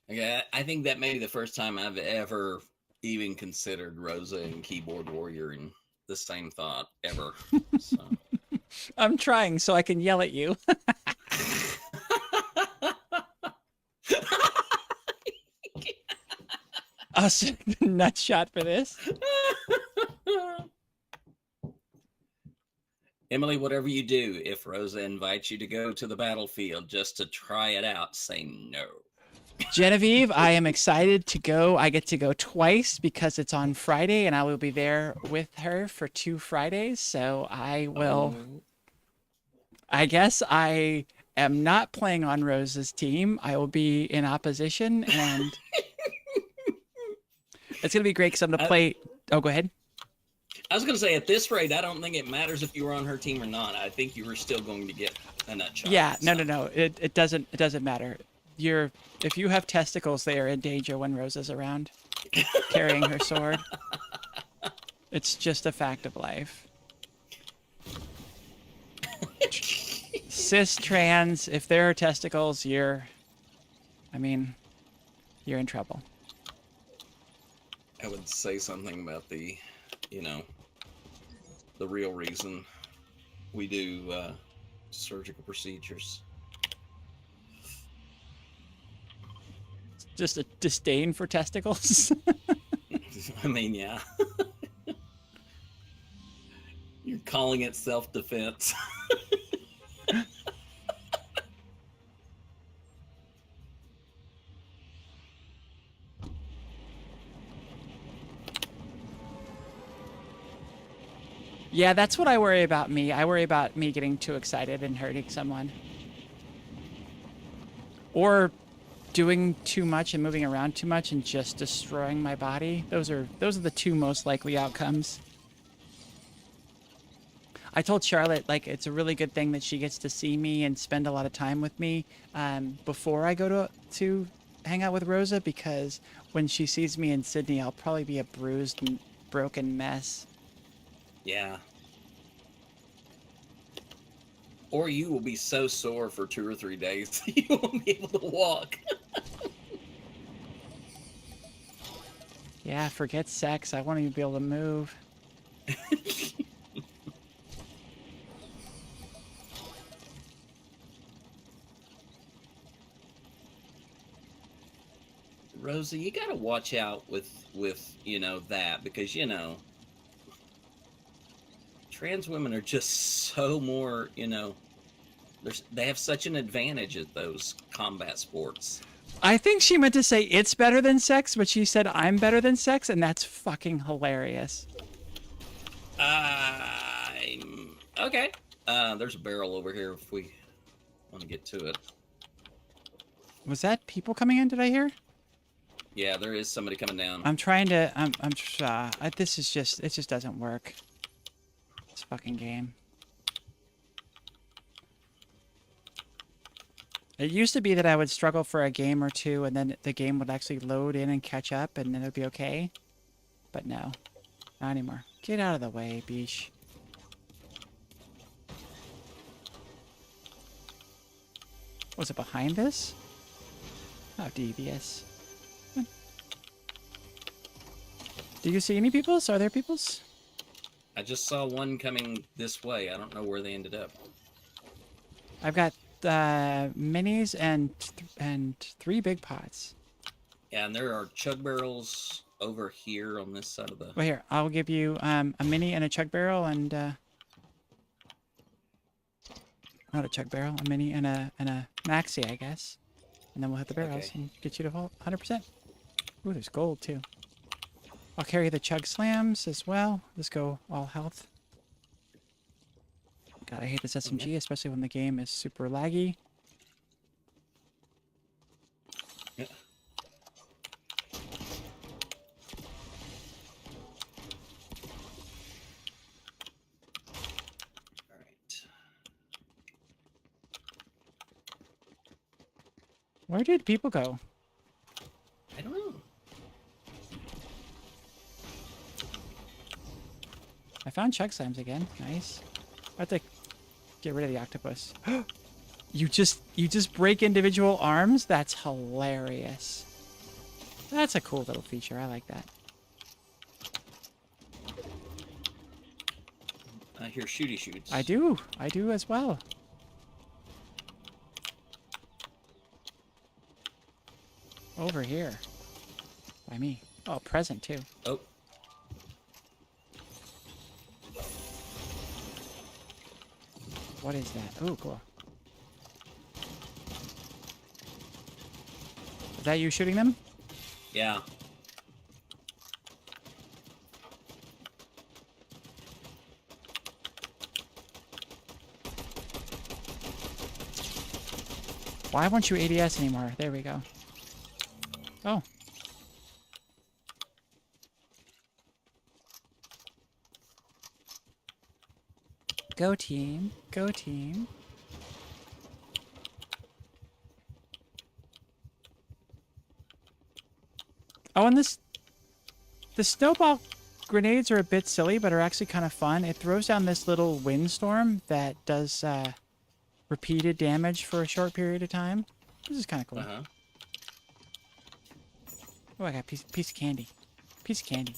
Okay, I think that may be the first time I've ever even considered Rosa and Keyboard Warrior in the same thought ever. So. I'm trying so I can yell at you. I'll send a nut shot for this. Emily, whatever you do, if Rosa invites you to go to the battlefield just to try it out, say no. Genevieve, I am excited to go. I get to go twice because it's on Friday, and I will be there with her for 2 Fridays. So I will. Oh, I guess I am not playing on Rose's team. I will be in opposition, and it's gonna be great because I'm gonna play. Oh, go ahead. I was going to say, at this rate, I don't think it matters if you were on her team or not. I think you were still going to get a nut shot. Yeah, no. It doesn't matter. If you have testicles, they are in danger when Rosa's around, carrying her sword. It's just a fact of life. Cis, trans, if there are testicles, you're in trouble. I would say something about the real reason we do surgical procedures. Just a disdain for testicles. I mean, yeah. You're calling it self-defense. Yeah, that's what I worry about me. I worry about me getting too excited and hurting someone. Or doing too much and moving around too much and just destroying my body. Those are the 2 most likely outcomes. I told Charlotte, like, it's a really good thing that she gets to see me and spend a lot of time with me before I go to hang out with Rosa, because when she sees me in Sydney, I'll probably be a bruised and broken mess. Yeah. Or you will be so sore for 2 or 3 days you won't be able to walk. Yeah, forget sex. I won't even be able to move. Rosa, you gotta watch out with that, because trans women are just so more, they have such an advantage at those combat sports. I think she meant to say it's better than sex, but she said I'm better than sex, and that's fucking hilarious. Okay. There's a barrel over here if we want to get to it. Was that people coming in? Did I hear? Yeah, there is somebody coming down. I'm trying to. This is just. It just doesn't work. This fucking game. It used to be that I would struggle for a game or two, and then the game would actually load in and catch up, and then it would be okay. But no, not anymore. Get out of the way, Beach. Was it behind this? How devious. Do you see any peoples? Are there peoples? I just saw one coming this way. I don't know where they ended up. I've got minis and 3 big pots. Yeah, and there are chug barrels over here on this side of the... Well, here, I'll give you a mini and a chug barrel, and not a chug barrel, a mini and a maxi, I guess. And then we'll hit the barrels and get you to 100%. Ooh, there's gold too. I'll carry the chug slams as well. Let's go all health. God, I hate this SMG, especially when the game is super laggy. Yeah. All right. Where did people go? I don't know. I found chug slams again. Nice. I have to get rid of the octopus. You just break individual arms? That's hilarious. That's a cool little feature. I like that. I hear shooty shoots. I do as well. Over here. By me. Oh, present too. Oh. What is that? Oh, cool. Is that you shooting them? Yeah. Why won't you ADS anymore? There we go. Oh. Go team. Go team. Oh, and the snowball grenades are a bit silly, but are actually kind of fun. It throws down this little windstorm that does repeated damage for a short period of time. This is kind of cool. Uh-huh. Oh, I got a piece of candy. Piece of candy.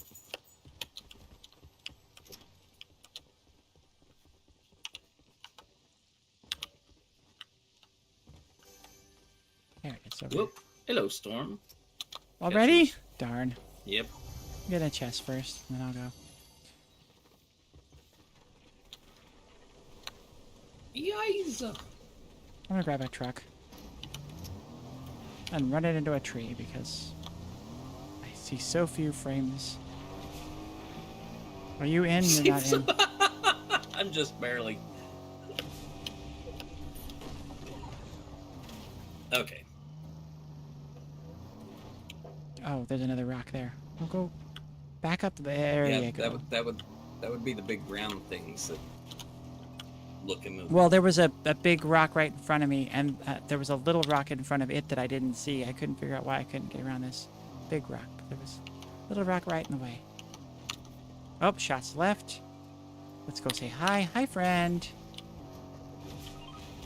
There it is. Over Whoop. Hello, Storm. there. Already? Darn. Yep. Get a chest first, and then I'll go. Yikes. I'm gonna grab a truck. And run it into a tree because I see so few frames. Are you in? You're not in. I'm just barely. Okay. Oh, there's another rock there. We'll go back up there. Yeah, You go. that would be the big round things that look and move. Well, there was a big rock right in front of me, and there was a little rock in front of it that I didn't see. I couldn't figure out why I couldn't get around this big rock. But there was a little rock right in the way. Oh, shots left. Let's go say hi. Hi, friend.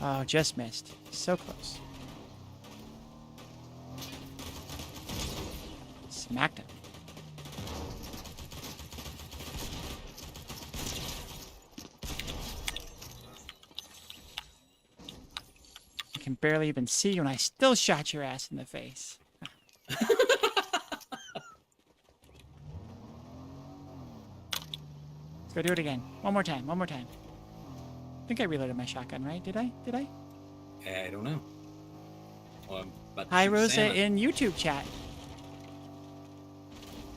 Oh, just missed. So close. Smacked him. I can barely even see you, and I still shot your ass in the face. Let's go do it again. One more time. One more time. I think I reloaded my shotgun, right? Did I? Did I? I don't know. Well, I'm about to Hi, shoot Rosa Santa. in YouTube chat.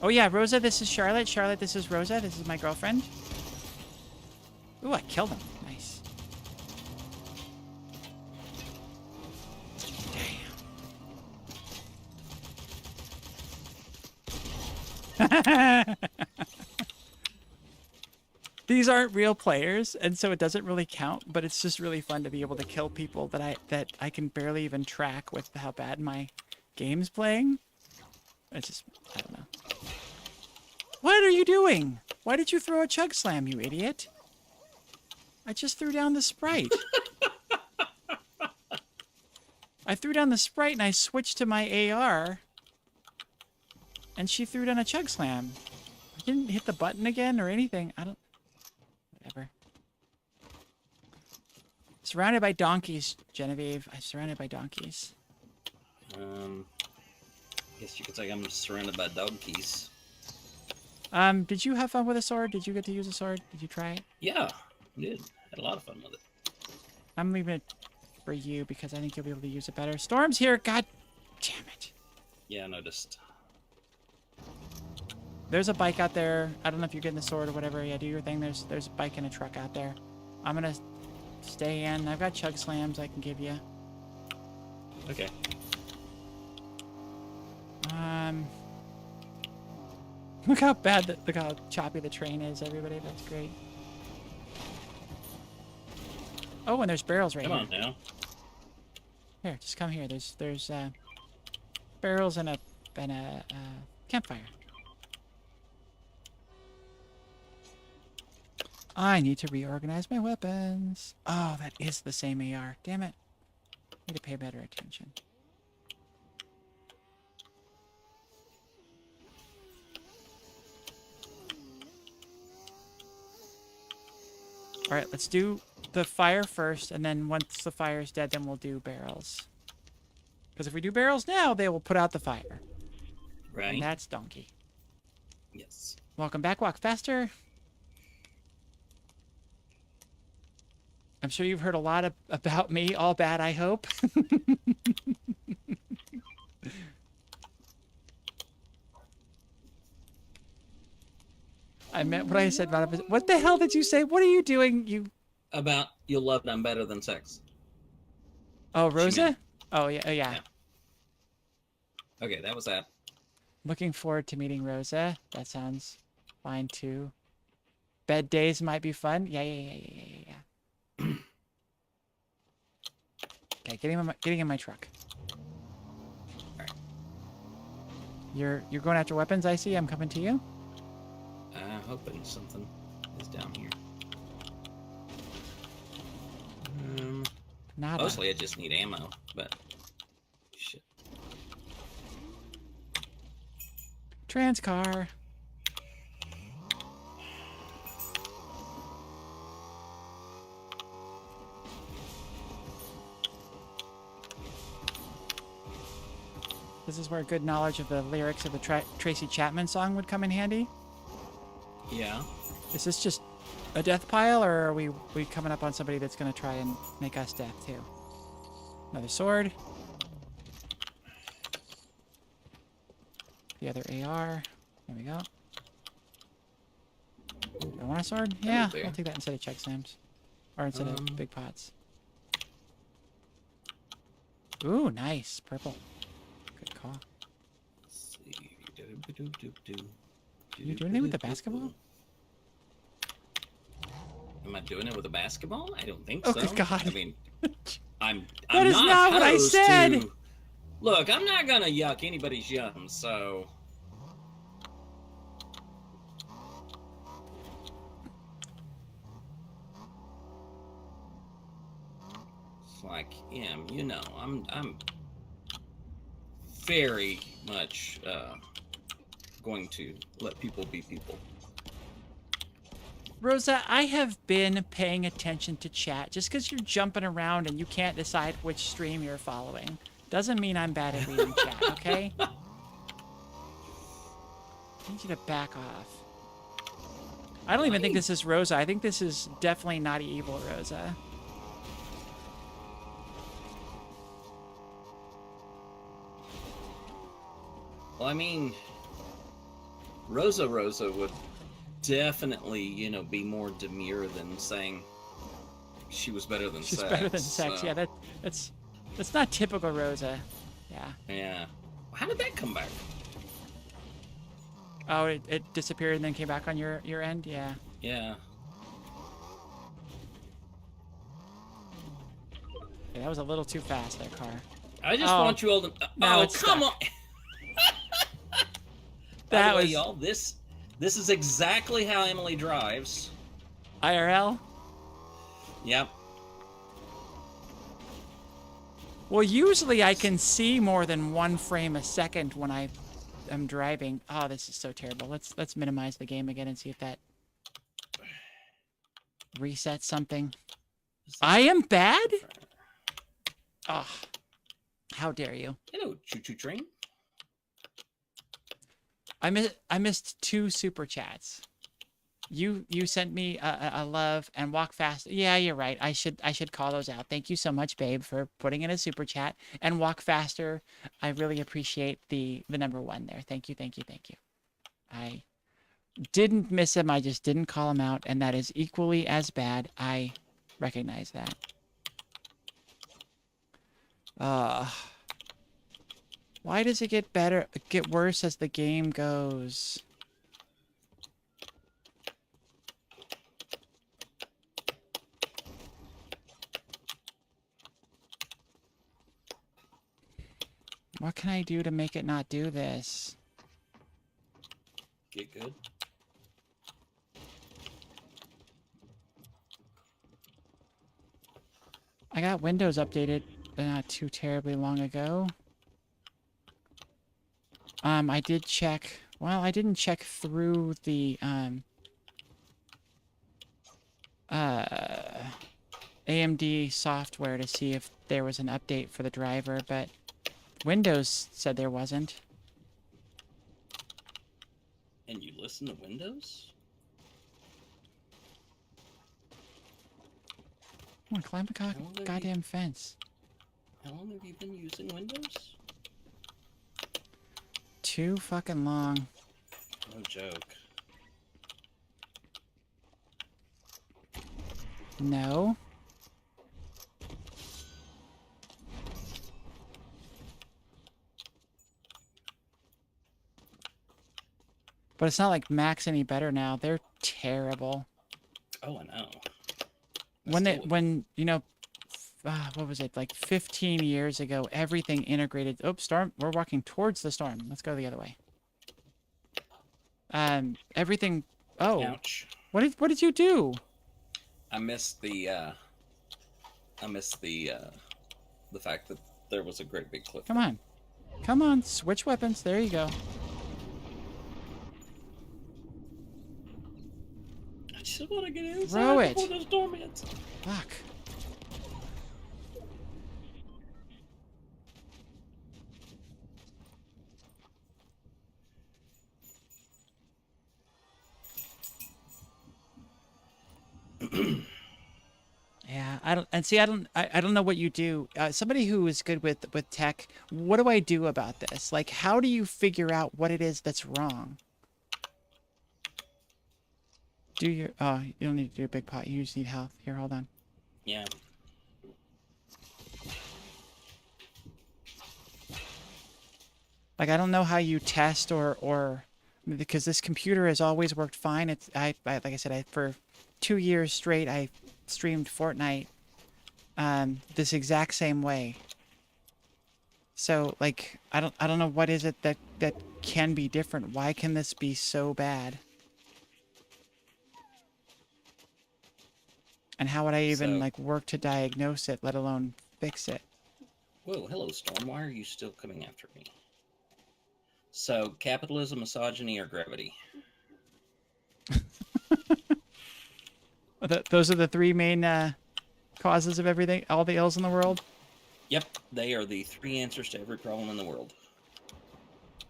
Oh, yeah, Rosa, this is Charlotte. Charlotte, this is Rosa. This is my girlfriend. Ooh, I killed him. Nice. Damn. These aren't real players, and so it doesn't really count, but it's just really fun to be able to kill people that I can barely even track with how bad my game's playing. It's just, I don't know. What are you doing? Why did you throw a chug slam, you idiot? I just threw down the Sprite. I threw down the Sprite and I switched to my AR. And she threw down a chug slam. I didn't hit the button again or anything. I don't... Whatever. Surrounded by donkeys, Genevieve. I'm surrounded by donkeys. Guess you could say I'm surrounded by dog keys. Did you have fun with a sword? Did you get to use a sword? Did you try it? Yeah, I did. Had a lot of fun with it. I'm leaving it for you because I think you'll be able to use it better. Storm's here. God damn it. Yeah, I noticed. There's a bike out there. I don't know if you're getting the sword or whatever. Yeah, do your thing. There's a bike and a truck out there. I'm gonna stay in. I've got chug slams I can give you. Okay. Look how bad look how choppy the train is, everybody. That's great. Oh, and there's barrels right Come here. on now. Here, just come here. There's barrels and a campfire. I need to reorganize my weapons. Oh, that is the same AR. Damn it. Need to pay better attention. All right, let's do the fire first, and then once the fire is dead, then we'll do barrels. Because if we do barrels now, they will put out the fire. Right. And that's donkey. Yes. Welcome back. Walk faster. I'm sure you've heard a lot about me, all bad, I hope. I meant what I said about it. What the hell did you say? What are you doing? You. About you'll love them better than sex. Oh, She Rosa? meant- Oh, yeah, yeah. Okay, that was that. Looking forward to meeting Rosa. That sounds fine, too. Bed days might be fun. Yeah. Okay, getting in my truck. Alright. You're going after weapons, I see. I'm coming to you. Hoping something is down here. Nada. Mostly I just need ammo, but shit. Trans car. This is where good knowledge of the lyrics of the Tracy Chapman song would come in handy. Yeah. Is this just a death pile, or are we coming up on somebody that's going to try and make us death, too? Another sword. The other AR. There we go. I want a sword? Yeah, there. I'll take that instead of check slams. Or instead of big pots. Ooh, nice. Purple. Good call. Let's see. You doing anything with the basketball? Am I doing it with a basketball? I don't think Oh, so. good God. I mean, I'm That is not what I opposed said! to- Look, I'm not gonna yuck anybody's yum, so. It's like, yeah, you know, I'm very much going to let people be people. Rosa, I have been paying attention to chat. Just because you're jumping around and you can't decide which stream you're following doesn't mean I'm bad at reading chat, okay? I need you to back off. I don't even think this is Rosa. I think this is definitely Naughty Evil Rosa. Well, I mean, Rosa would definitely, you know, be more demure than saying she was better than She's sex. better than sex. So, Yeah, that's not typical Rosa. Yeah. Yeah. How did that come back? Oh, it disappeared and then came back on your end? Yeah. Yeah. Yeah, that was a little too fast, that car. I just Oh, want you all to. now Oh, it's come stuck. on! That By the way, was- y'all, this is exactly how Emily drives. IRL? Yep. Well, usually I can see more than 1 frame a second when I am driving. Oh, this is so terrible. Let's minimize the game again and see if that resets something. I am bad? Oh, how dare you? Hello, choo-choo train. I missed 2 super chats. You sent me a love and walk fast. Yeah, you're right. I should call those out. Thank you so much, babe, for putting in a super chat and walk faster. I really appreciate the number 1 there. Thank you. I didn't miss him. I just didn't call him out, and that is equally as bad. I recognize that. Why does it get worse as the game goes? What can I do to make it not do this? Get good. I got Windows updated not too terribly long ago. I did check. Well, I didn't check through the AMD software to see if there was an update for the driver, but Windows said there wasn't. And you listen to Windows? Come on, climb the goddamn fence. How long have you been using Windows? Too fucking long. No joke. No. But it's not like Mac's any better now. They're terrible. Oh, I know. When you know, what was it, like 15 years ago, everything integrated. Oh, storm, we're walking towards the storm. Let's go the other way. Everything, oh. Ouch. What did you do? I missed the fact that there was a great big cliff. Come on. Come on, switch weapons. There you go. I just want to get inside Throw it. before the storm hits. Fuck. Yeah, I don't know what you do. Somebody who is good with tech, what do I do about this? Like, how do you figure out what it is that's wrong? You don't need to do a big pot. You just need health. Here, hold on. Yeah. Like, I don't know how you test or because this computer has always worked fine. Like I said, for 2 years straight, I streamed Fortnite this exact same way. So, like, I don't know what is it that can be different. Why can this be so bad? And how would I even like work to diagnose it, let alone fix it? Whoa, hello, Storm. Why are you still coming after me? So, capitalism, misogyny, or gravity? Those are the three main causes of everything, all the ills in the world? Yep, they are the 3 answers to every problem in the world.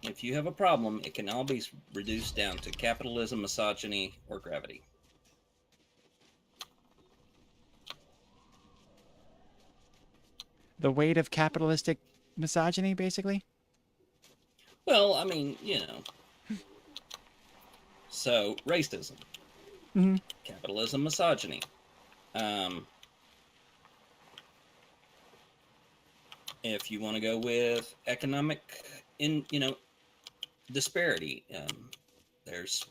If you have a problem, it can all be reduced down to capitalism, misogyny, or gravity. The weight of capitalistic misogyny, basically? Well, I mean, you know. So, racism. Mm-hmm. Capitalism, misogyny. If you want to go with economic, disparity, there's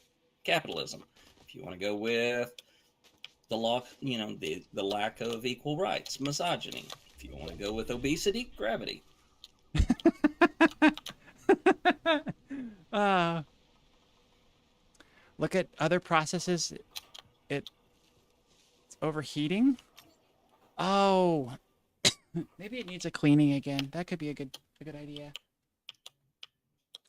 capitalism. If you want to go with the law, the lack of equal rights, misogyny. If you want to go with obesity, gravity. Look at other processes. It's overheating. Oh, maybe it needs a cleaning again. That could be a good idea.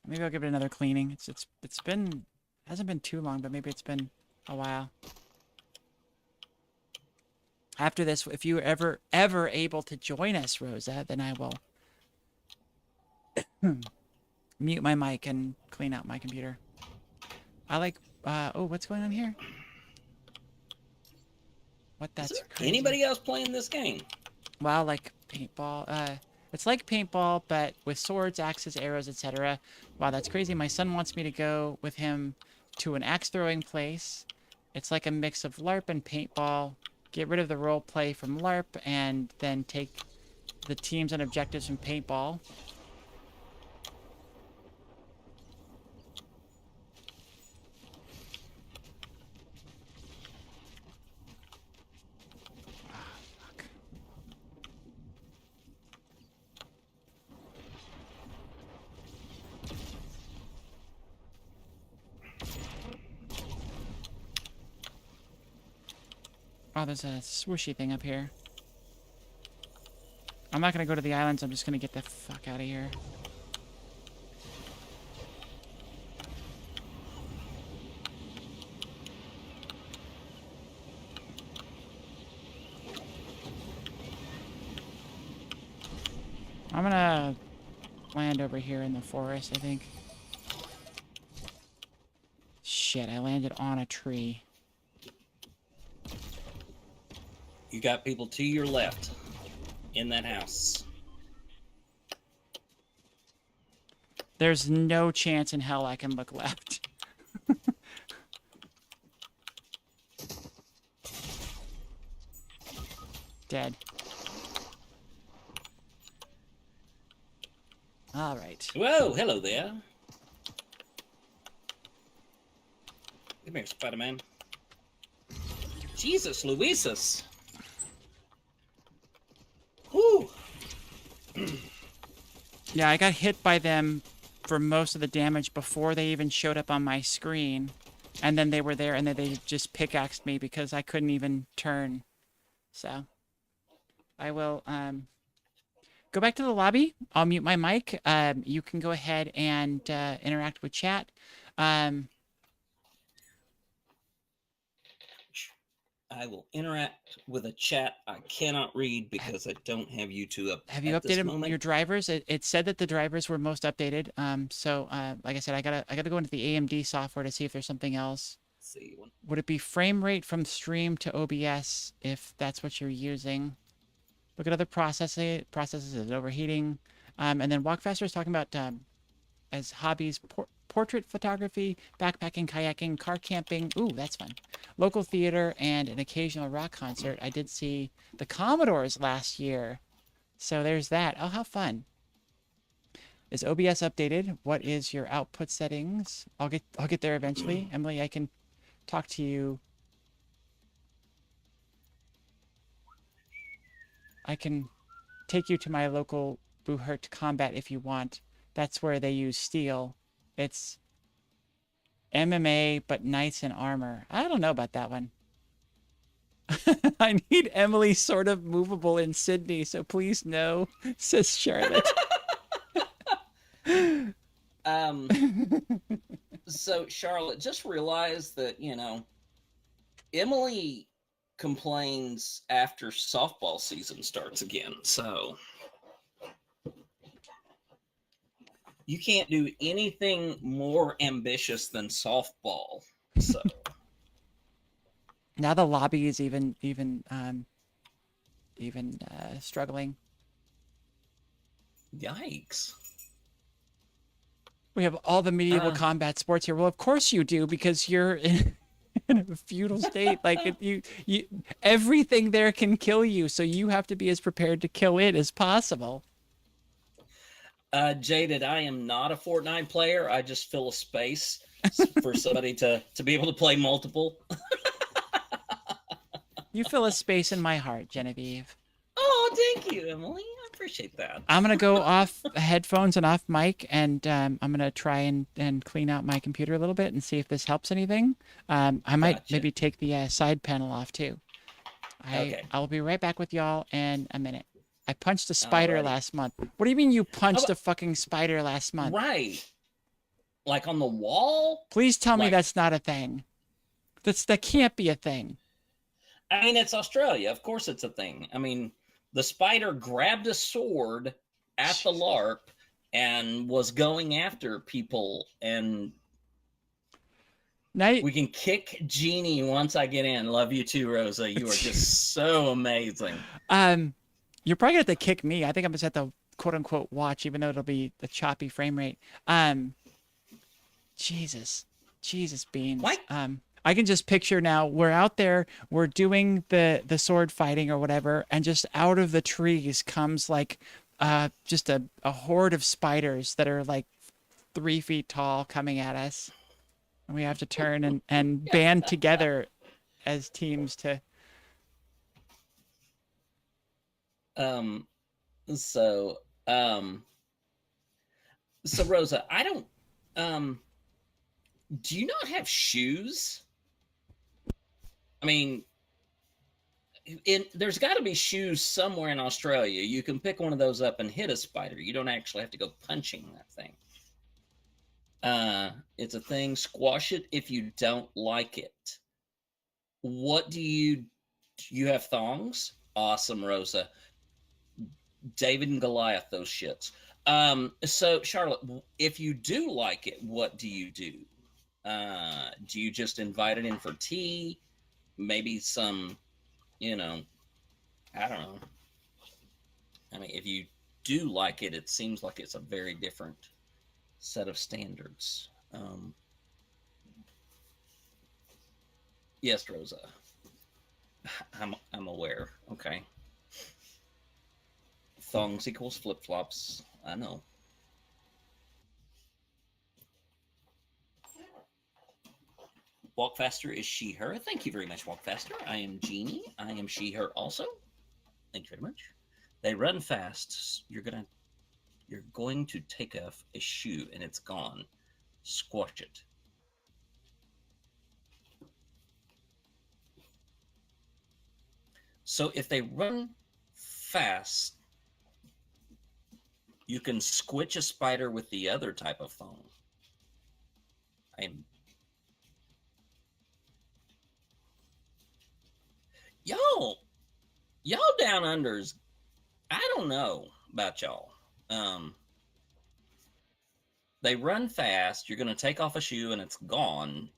Maybe I'll give it another cleaning. It's been, hasn't been too long, but maybe it's been a while. After this, if you are ever able to join us, Rosa, then I will mute my mic and clean out my computer. I like, oh, what's going on here? What, that's crazy. Anybody else playing this game? Well, like paintball. It's like paintball, but with swords, axes, arrows, etc. Wow, that's crazy. My son wants me to go with him to an axe throwing place. It's like a mix of LARP and paintball. Get rid of the role play from LARP and then take the teams and objectives from paintball. Oh, there's a swooshy thing up here. I'm not gonna go to the islands, I'm just gonna get the fuck out of here. I'm gonna land over here in the forest, I think. Shit, I landed on a tree. You got people to your left in that house. There's no chance in hell I can look left. Dead. All right. Whoa, hello there. Come here, Spider-Man. Jesus, Louises. Whew. Yeah, I got hit by them for most of the damage before they even showed up on my screen. And then they were there, and then they just pickaxed me because I couldn't even turn. So, I will go back to the lobby. I'll mute my mic. You can go ahead and interact with chat. I will interact with a chat I cannot read because I don't have YouTube up. Have you at this updated moment. your drivers? It said that the drivers were most updated. So like I said, I gotta go into the AMD software to see if there's something else. Let's see. Would it be frame rate from stream to OBS if that's what you're using? Look at other processes as overheating. And then Walk Faster is talking about as hobbies, portrait photography, backpacking, kayaking, car camping. Ooh, that's fun. Local theater and an occasional rock concert. I did see the Commodores last year. So there's that. Oh, how fun. Is OBS updated? What is your output settings? I'll get there eventually. Emily, I can talk to you. I can take you to my local Buhurt Combat if you want. That's where they use steel. It's MMA, but knights in armor. I don't know about that one. I need Emily sort of movable in Sydney, so please no, says Charlotte. So Charlotte, just realize that, Emily complains after softball season starts again, so you can't do anything more ambitious than softball. So Now the lobby is even struggling. Yikes. We have all the medieval combat sports here. Well, of course you do, because you're in a feudal state. Like you everything there can kill you, so you have to be as prepared to kill it as possible. Jaded, I am not a Fortnite player. I just fill a space for somebody to be able to play multiple. You fill a space in my heart, Genevieve. Oh, thank you, Emily. I appreciate that. I'm gonna go off headphones and off mic, and I'm gonna try and clean out my computer a little bit and see if this helps anything. I might maybe take the side panel off too. Okay. I'll be right back with y'all in a minute. I punched a spider last month. What do you mean you punched a fucking spider last month? Right. Like on the wall? Please tell me that's not a thing. That can't be a thing. I mean, it's Australia. Of course it's a thing. I mean, the spider grabbed a sword at the LARP and was going after people, and we can kick Jeannie once I get in. Love you too, Rosa. You are just so amazing. You're probably gonna have to kick me. I think I'm just at the quote unquote watch, even though it'll be a choppy frame rate. Jesus beans. What? I can just picture now, we're out there, we're doing the sword fighting or whatever, and just out of the trees comes like just a horde of spiders that are like 3 feet tall coming at us. And we have to turn and band together as teams to... So Rosa, I don't, do you not have shoes? I mean, there's got to be shoes somewhere in Australia. You can pick one of those up and hit a spider. You don't actually have to go punching that thing. It's a thing. Squash it if you don't like it. What do you have thongs? Awesome, Rosa. David and Goliath, those shits. So Charlotte, if you do like it, what do you do? Do you just invite it in for tea? Maybe some, I don't know. I mean, if you do like it, it seems like it's a very different set of standards. Yes, Rosa. I'm aware. Okay. Thongs equals flip flops. I know. Walk faster is she her. Thank you very much, Walk faster. I am Jeannie. I am she her also. Thank you very much. They run fast. You're going to take off a shoe and it's gone. Squash it. So if they run fast, you can squitch a spider with the other type of thong. Y'all down unders, I don't know about y'all. They run fast. You're going to take off a shoe and it's gone.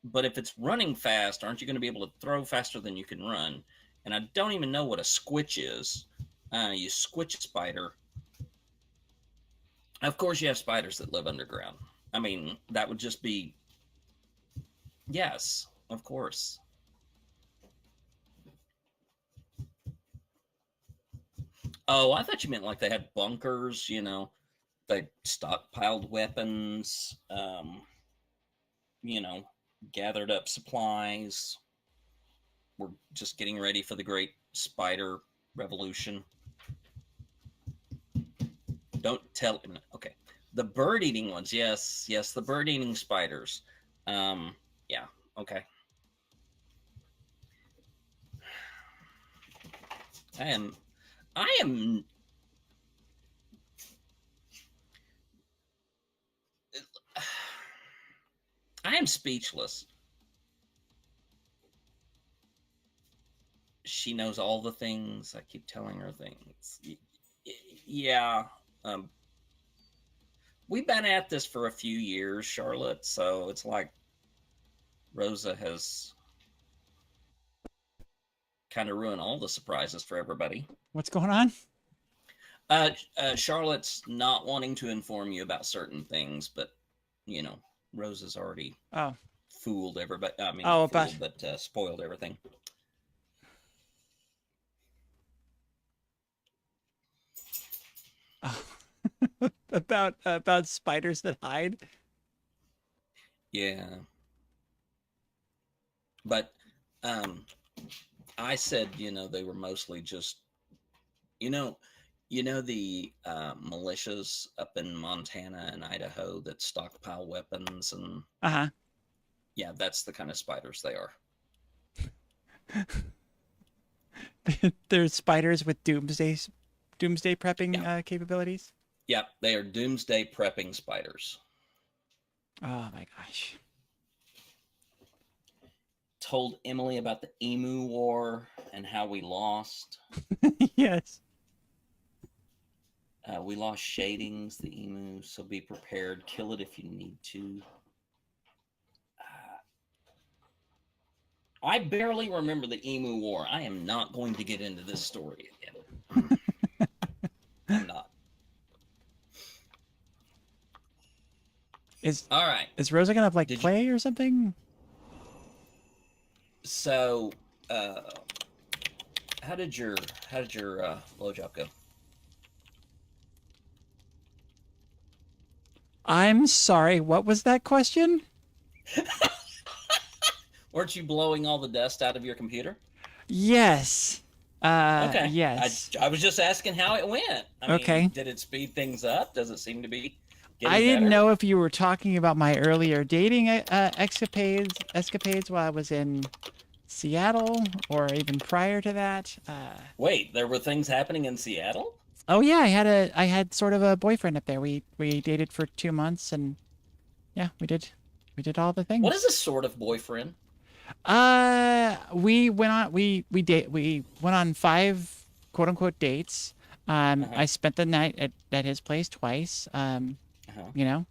But if it's running fast, aren't you going to be able to throw faster than you can run? And I don't even know what a squitch is. You squitch a spider. Of course, you have spiders that live underground. I mean, that would just be... Yes, of course. Oh, I thought you meant like they had bunkers, you know. They stockpiled weapons, you know, gathered up supplies. We're just getting ready for the great spider revolution. Don't tell him. Okay. The bird-eating ones. Yes, the bird-eating spiders. Yeah, okay. I am speechless. She knows all the things. I keep telling her things. Yeah. We've been at this for a few years, Charlotte, so it's like Rosa has kind of ruined all the surprises for everybody. What's going on? Charlotte's not wanting to inform you about certain things, but, you know, Rosa's already fooled everybody. I mean, spoiled everything. Oh. about spiders that hide. Yeah, but I said, you know, they were mostly just, you know the militias up in Montana and Idaho that stockpile weapons and yeah, that's the kind of spiders they are. They're spiders with doomsday prepping capabilities. Yeah, they are doomsday prepping spiders. Oh my gosh. Told Emily about the Emu War and how we lost. Yes. We lost Shadings, the emu, so be prepared. Kill it if you need to. I barely remember the Emu War. I am not going to get into this story again. I'm not. All right. Is Rosa gonna play or something? So, how did your blowjob go? I'm sorry. What was that question? Weren't you blowing all the dust out of your computer? Yes. Okay. Yes. I was just asking how it went. I mean, did it speed things up? Does it seem to be getting I didn't better? know if you were talking about my earlier dating escapades while I was in Seattle or even prior to that. Wait, there were things happening in Seattle? Oh yeah, I had sort of a boyfriend up there. We dated for 2 months and yeah, we did all the things. What is a sort of boyfriend? We went on 5 quote unquote dates. I spent the night at his place twice. You know,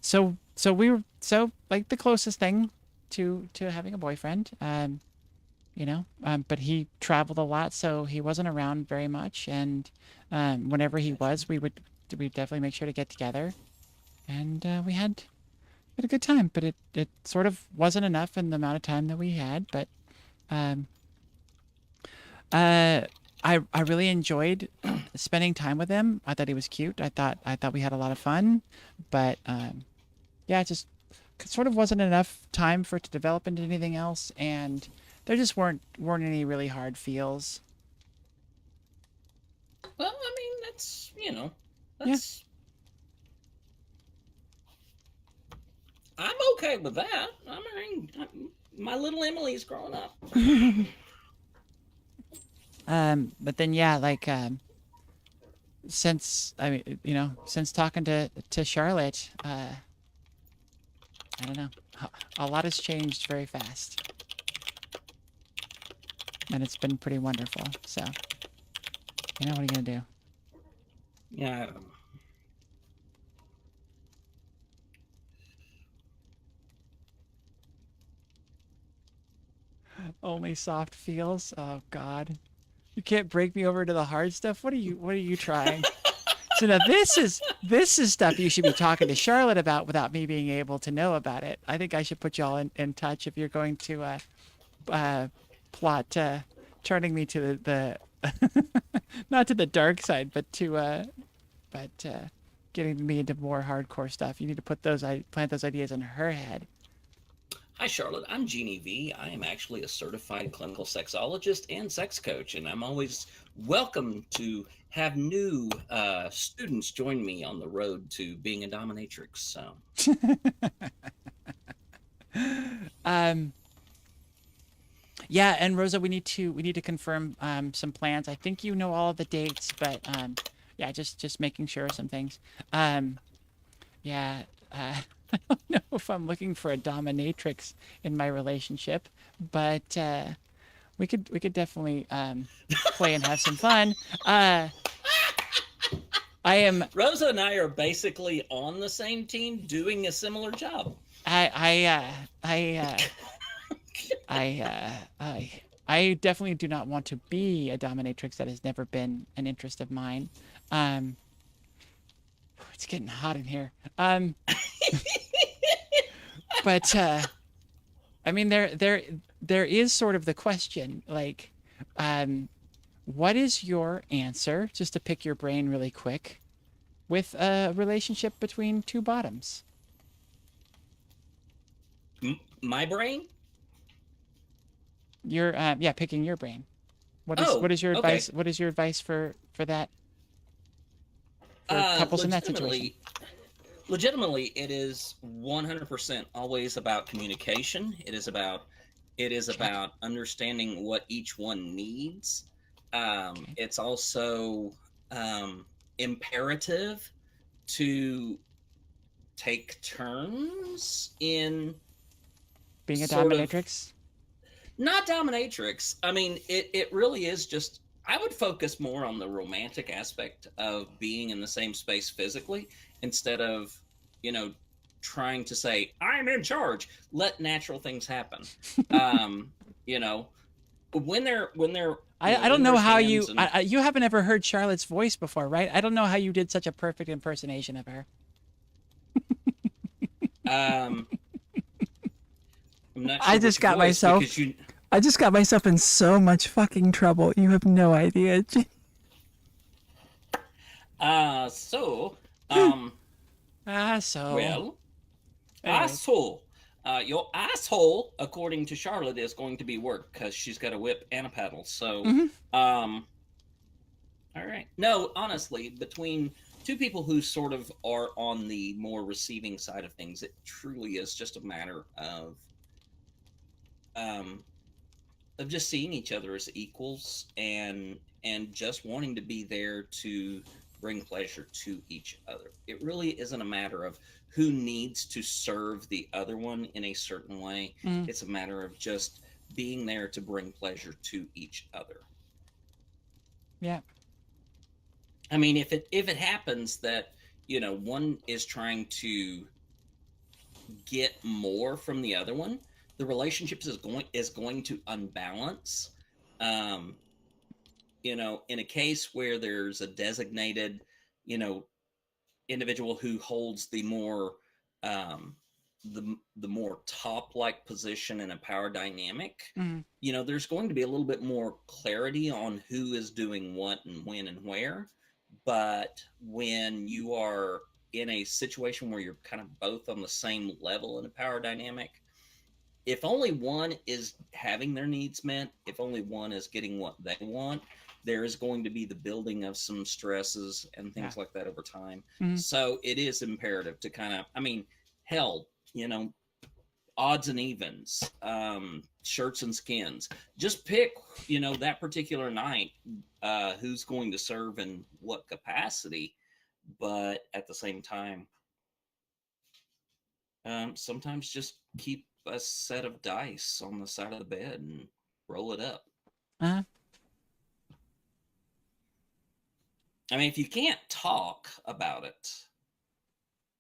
so we were like the closest thing to having a boyfriend. But he traveled a lot, so he wasn't around very much. And whenever he was, we definitely make sure to get together. And we had a good time, but it sort of wasn't enough in the amount of time that we had. But um, uh, I really enjoyed spending time with him. I thought he was cute. I thought we had a lot of fun, but yeah, it just sort of wasn't enough time for it to develop into anything else, and there just weren't any really hard feels. Well, I mean, that's Yeah. that's I'm okay with that. I mean, my little Emily's growing up. But then yeah, like since talking to Charlotte, I don't know, a lot has changed very fast, and it's been pretty wonderful. So, what are you gonna do? Yeah. Only soft feels. Oh God, you can't break me over to the hard stuff. What are you trying? So now this is stuff you should be talking to Charlotte about without me being able to know about it. I think I should put y'all in touch if you're going to plot turning me to the not to the dark side, but getting me into more hardcore stuff. You need to plant those ideas in her head. Hi, Charlotte. I'm Jeannie V. I am actually a certified clinical sexologist and sex coach, and I'm always welcome to have new students join me on the road to being a dominatrix. So, Yeah, and Rosa, we need to confirm some plans. I think you know all of the dates, but yeah, just making sure of some things. Yeah, I don't know if I'm looking for a dominatrix in my relationship, but we could definitely play and have some fun. I am Rosa and I are basically on the same team doing a similar job. I definitely do not want to be a dominatrix. That has never been an interest of mine. It's getting hot in here. But I mean, there is sort of the question, like, what is your answer, just to pick your brain really quick, with a relationship between two bottoms? My brain? Your yeah, picking your brain. What is your okay. advice? What is your advice for that? For couples in that situation. Legitimately, it is 100% always about communication. It is about understanding what each one needs. Okay. It's also imperative to take turns in Being a sort of- dominatrix. not dominatrix. I mean, it really is just, I would focus more on the romantic aspect of being in the same space physically instead of, trying to say, I'm in charge. Let natural things happen. When they're I don't know how you you haven't ever heard Charlotte's voice before, right? I don't know how you did such a perfect impersonation of her. I'm not I sure just which got voice, myself- because you I just got myself in so much fucking trouble. You have no idea. so So well Anyways. asshole. Your asshole, according to Charlotte, is going to be work because she's got a whip and a paddle. So, all right. No, honestly, between two people who sort of are on the more receiving side of things, it truly is just a matter of just seeing each other as equals and just wanting to be there to bring pleasure to each other. It really isn't a matter of who needs to serve the other one in a certain way. It's a matter of just being there to bring pleasure to each other. Yeah. I mean, if it happens that, one is trying to get more from the other one, the relationships is going to unbalance. You know, in a case where there's a designated, you know, individual who holds the more the more top like position in a power dynamic, Mhm. you know, there's going to be a little bit more clarity on who is doing what and when and where. But when you are in a situation where you're kind of both on the same level in a power dynamic, if only one is having their needs met, if only one is getting what they want, there is going to be the building of some stresses and things like that over time. Mhm. So it is imperative to kind of, I mean, hell, you know, odds and evens, shirts and skins. Just pick, you know, that particular night, who's going to serve in what capacity. But at the same time, sometimes just keep a set of dice on the side of the bed and roll it up. Uh-huh. I mean, if you can't talk about it,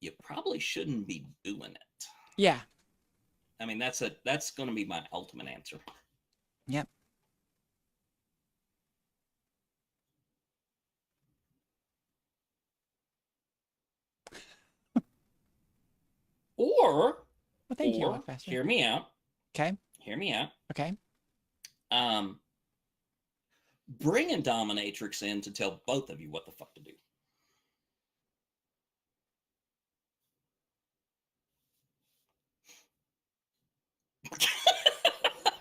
you probably shouldn't be doing it. Yeah. I mean, that's going to be my ultimate answer. Yep. Or, Well, thank you, Lockmaster. hear me out. Okay. Hear me out. Okay. Bring a dominatrix in to tell both of you what the fuck to do.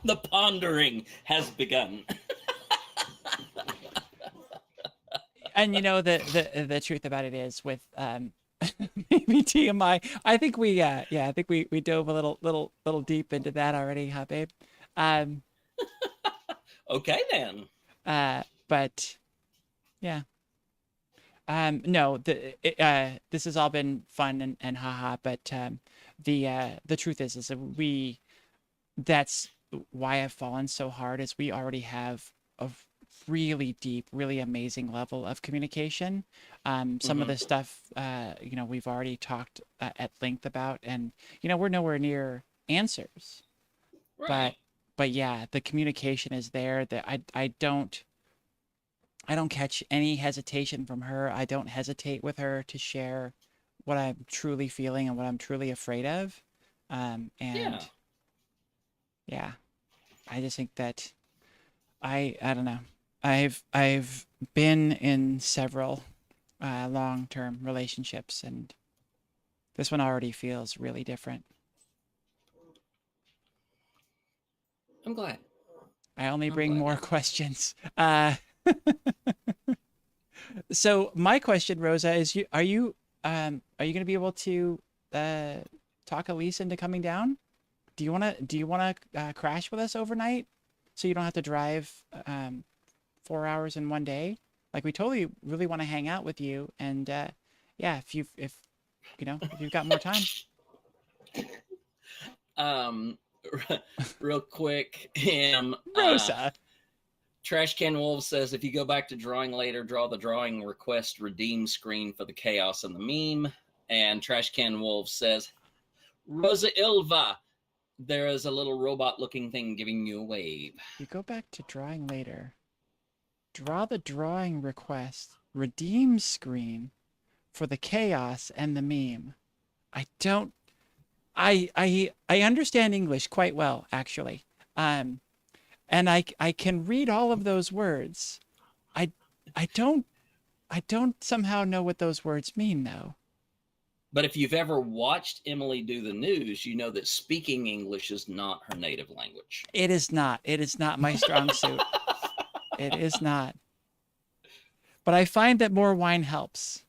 The pondering has begun. And you know the truth about it is with maybe TMI. I think we I think we dove a little deep into that already, huh, babe? Okay then. But yeah. No, this has all been fun and haha, but the truth is that that's why I've fallen so hard is we already have a really deep, really amazing level of communication. Some of the stuff, you know, we've already talked at length about, and you know, we're nowhere near answers. Right. But yeah, the communication is there. That I don't catch any hesitation from her. I don't hesitate with her to share what I'm truly feeling and what I'm truly afraid of. And yeah, I just think that I don't know. I've been in several long-term relationships, and this one already feels really different. I'm glad. I only I'm bring glad. more questions. So my question, Rosa, is are you going to be able to talk Elise into coming down? Do you want to crash with us overnight so you don't have to drive 4 hours in one day? Like, we totally really want to hang out with you, and yeah, if you know, if you've got more time. Real quick, Rosa. Trash Can Wolf says, if you go back to drawing later, draw the drawing request redeem screen for the chaos and the meme. And Trash Can Wolf says, Rosa Ilva, there is a little robot looking thing giving you a wave. You go back to drawing later, draw the drawing request redeem screen for the chaos and the meme. I understand English quite well, actually. And I can read all of those words. I don't somehow know what those words mean, though. But if you've ever watched Emily do the news, you know that speaking English is not her native language. It is not. It is not my strong suit. It is not. But I find that more wine helps.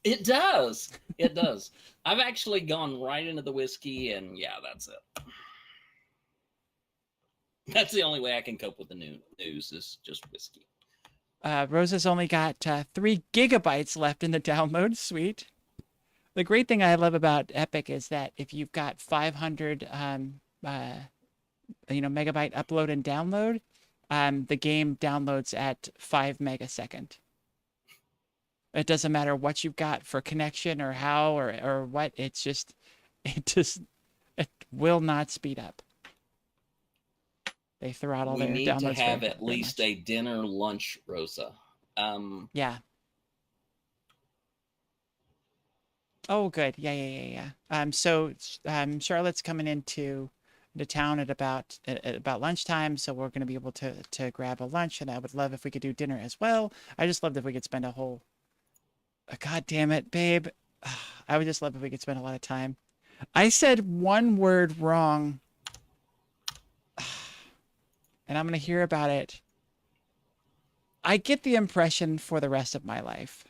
It does. It does. I've actually gone right into the whiskey, and yeah, that's it. That's the only way I can cope with the news is just whiskey. Rosa's only got 3 gigabytes left in the download. Sweet. The great thing I love about Epic is that if you've got 500 megabyte upload and download, the game downloads at 5 megasecond. It doesn't matter what you've got for connection or how or what. It will not speed up. they throttle We their need to downloads have very, at very least much. a dinner lunch, Rosa. Yeah. Oh, good. Yeah. So Charlotte's coming into the town at about lunchtime, so we're gonna be able to grab a lunch, and I would love if we could do dinner as well. I just loved if we could spend a whole. God damn it, babe. I would just love if we could spend a lot of time. I said one word wrong, and I'm gonna hear about it. I get the impression for the rest of my life.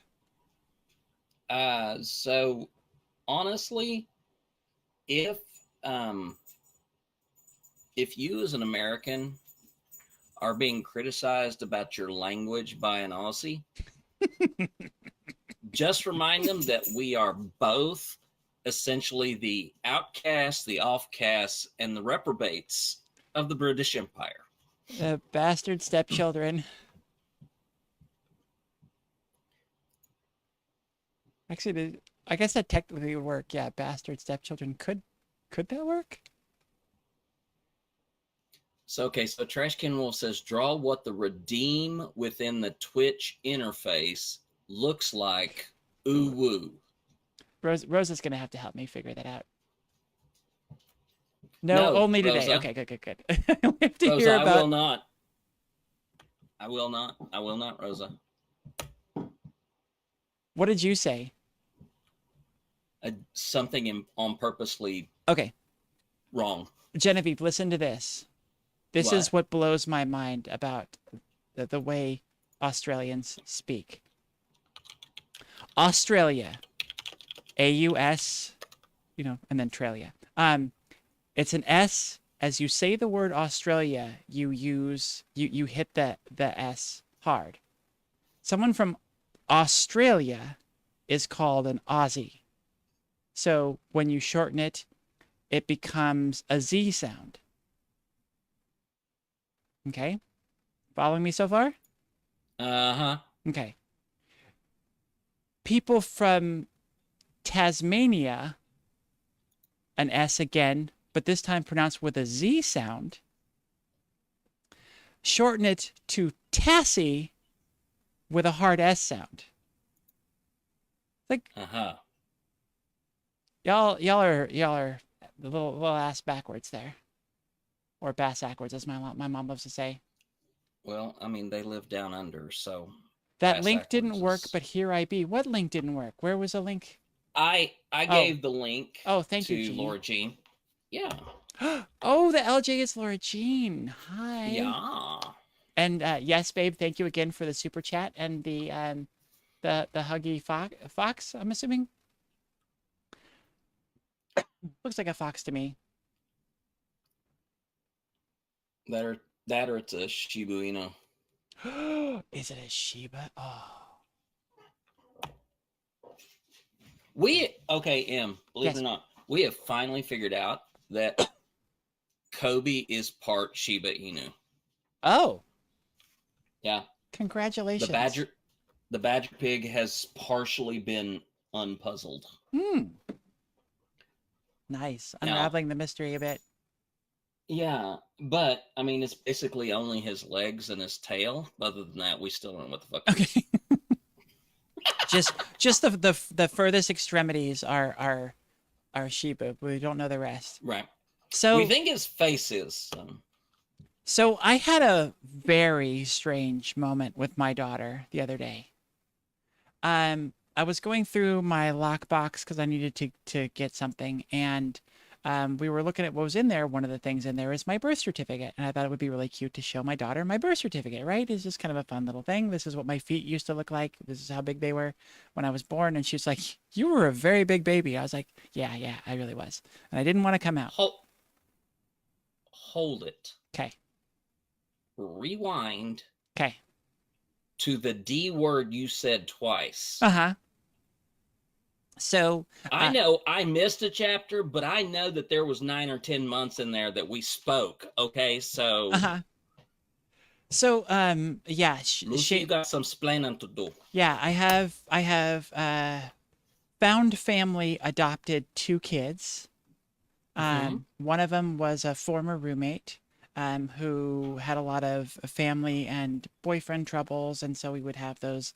So honestly, if um if you as an American are being criticized about your language by an Aussie, just remind them that we are both essentially the outcasts, the offcasts, and the reprobates of the British Empire. The bastard stepchildren. Actually, I guess that technically would work. Yeah, bastard stepchildren. Could that work? So, okay, so Trashcan Wolf says, draw what the redeem within the Twitch interface looks like. Ooh woo. Rosa's gonna have to help me figure that out. No, only today. Rosa. Okay, good. We have to Rosa, hear about. I will not. I will not, Rosa. What did you say? Something on purposely Okay, wrong. Genevieve, listen to this. This What? is what blows my mind about the way Australians speak. Australia, AUS, and then Tralia. It's an S. As you say the word Australia, you hit the S hard. Someone from Australia is called an Aussie. So when you shorten it, it becomes a Z sound. Okay? Following me so far? Uh-huh. Okay. People from Tasmania, an S again, but this time pronounced with a Z sound, shorten it to Tassie with a hard S sound. Like, Uh-huh. y'all are a little ass backwards there. Or bass backwards, as my mom loves to say. Well, I mean, they live down under, so That bass link didn't backwards work, is- but here I be. What link didn't work? Where was the link? I gave the link Thank to you, Jean. Laura Jean. Yeah. Oh, the LJ is Laura Jean. Hi. Yeah. And yes, babe, thank you again for the super chat and the huggy fox, I'm assuming. Looks like a fox to me. That or it's a Shiba Inu. Is it a Shiba? Oh. Believe Yes. it or not, we have finally figured out that Kobe is part Shiba Inu. Oh. Yeah. Congratulations. The badger pig has partially been unpuzzled. Nice. Now- Unraveling the mystery a bit. Yeah, but I mean, it's basically only his legs and his tail. Other than that, we still don't know what the fuck. It is. Okay. just the furthest extremities are Shiba. We don't know the rest. Right. So We think his face is. So I had a very strange moment with my daughter the other day. I was going through my lockbox because I needed to get something, and we were looking at what was in there. One of the things in there is my birth certificate, and I thought it would be really cute to show my daughter my birth certificate, right? It's just kind of a fun little thing. This is what my feet used to look like. This is how big they were when I was born. And she was like, "You were a very big baby." I was like, yeah, I really was. And I didn't want to come out. Hold it. Okay. Rewind Okay. to the D word you said twice. Uh-huh. So I know I missed a chapter, but I know that there was 9 or 10 months in there that we spoke. Okay, so So yeah, Lucy, you got some splaining to do. yeah, I have found family adopted 2 kids. One of them was a former roommate. who had a lot of family and boyfriend troubles, and so we would have those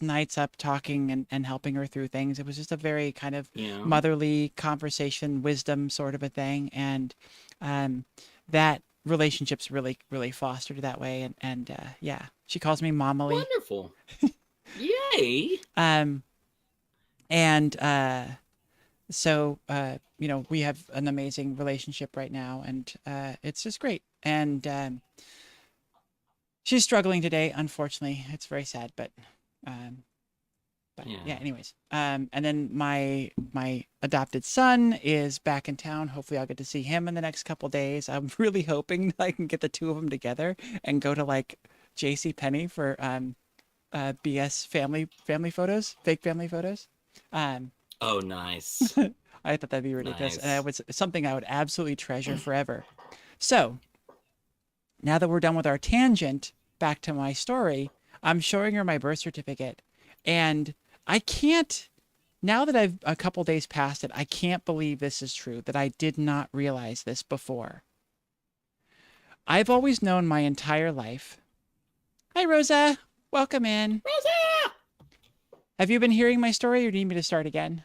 nights up talking and helping her through things. It was just a very kind of Yeah. motherly conversation, wisdom sort of a thing, and that relationship's really fostered that way. And yeah, she calls me Momily. Wonderful. Yay. And so you know, we have an amazing relationship right now, and it's just great. And she's struggling today, unfortunately. It's very sad, but yeah. Anyways, and then my adopted son is back in town. Hopefully I'll get to see him in the next couple days. I'm really hoping I can get the two of them together and go to like J.C. Penney for BS family photos, fake family photos. Oh, nice. I thought that'd be ridiculous. Nice. And it was something I would absolutely treasure forever. So now that we're done with our tangent, back to my story, I'm showing her my birth certificate, and I can't, now that I've a couple days past it, I can't believe this is true, that I did not realize this before. I've always known my entire life. Hi, Rosa. Welcome in. Rosa! Have you been hearing my story, or do you need me to start again?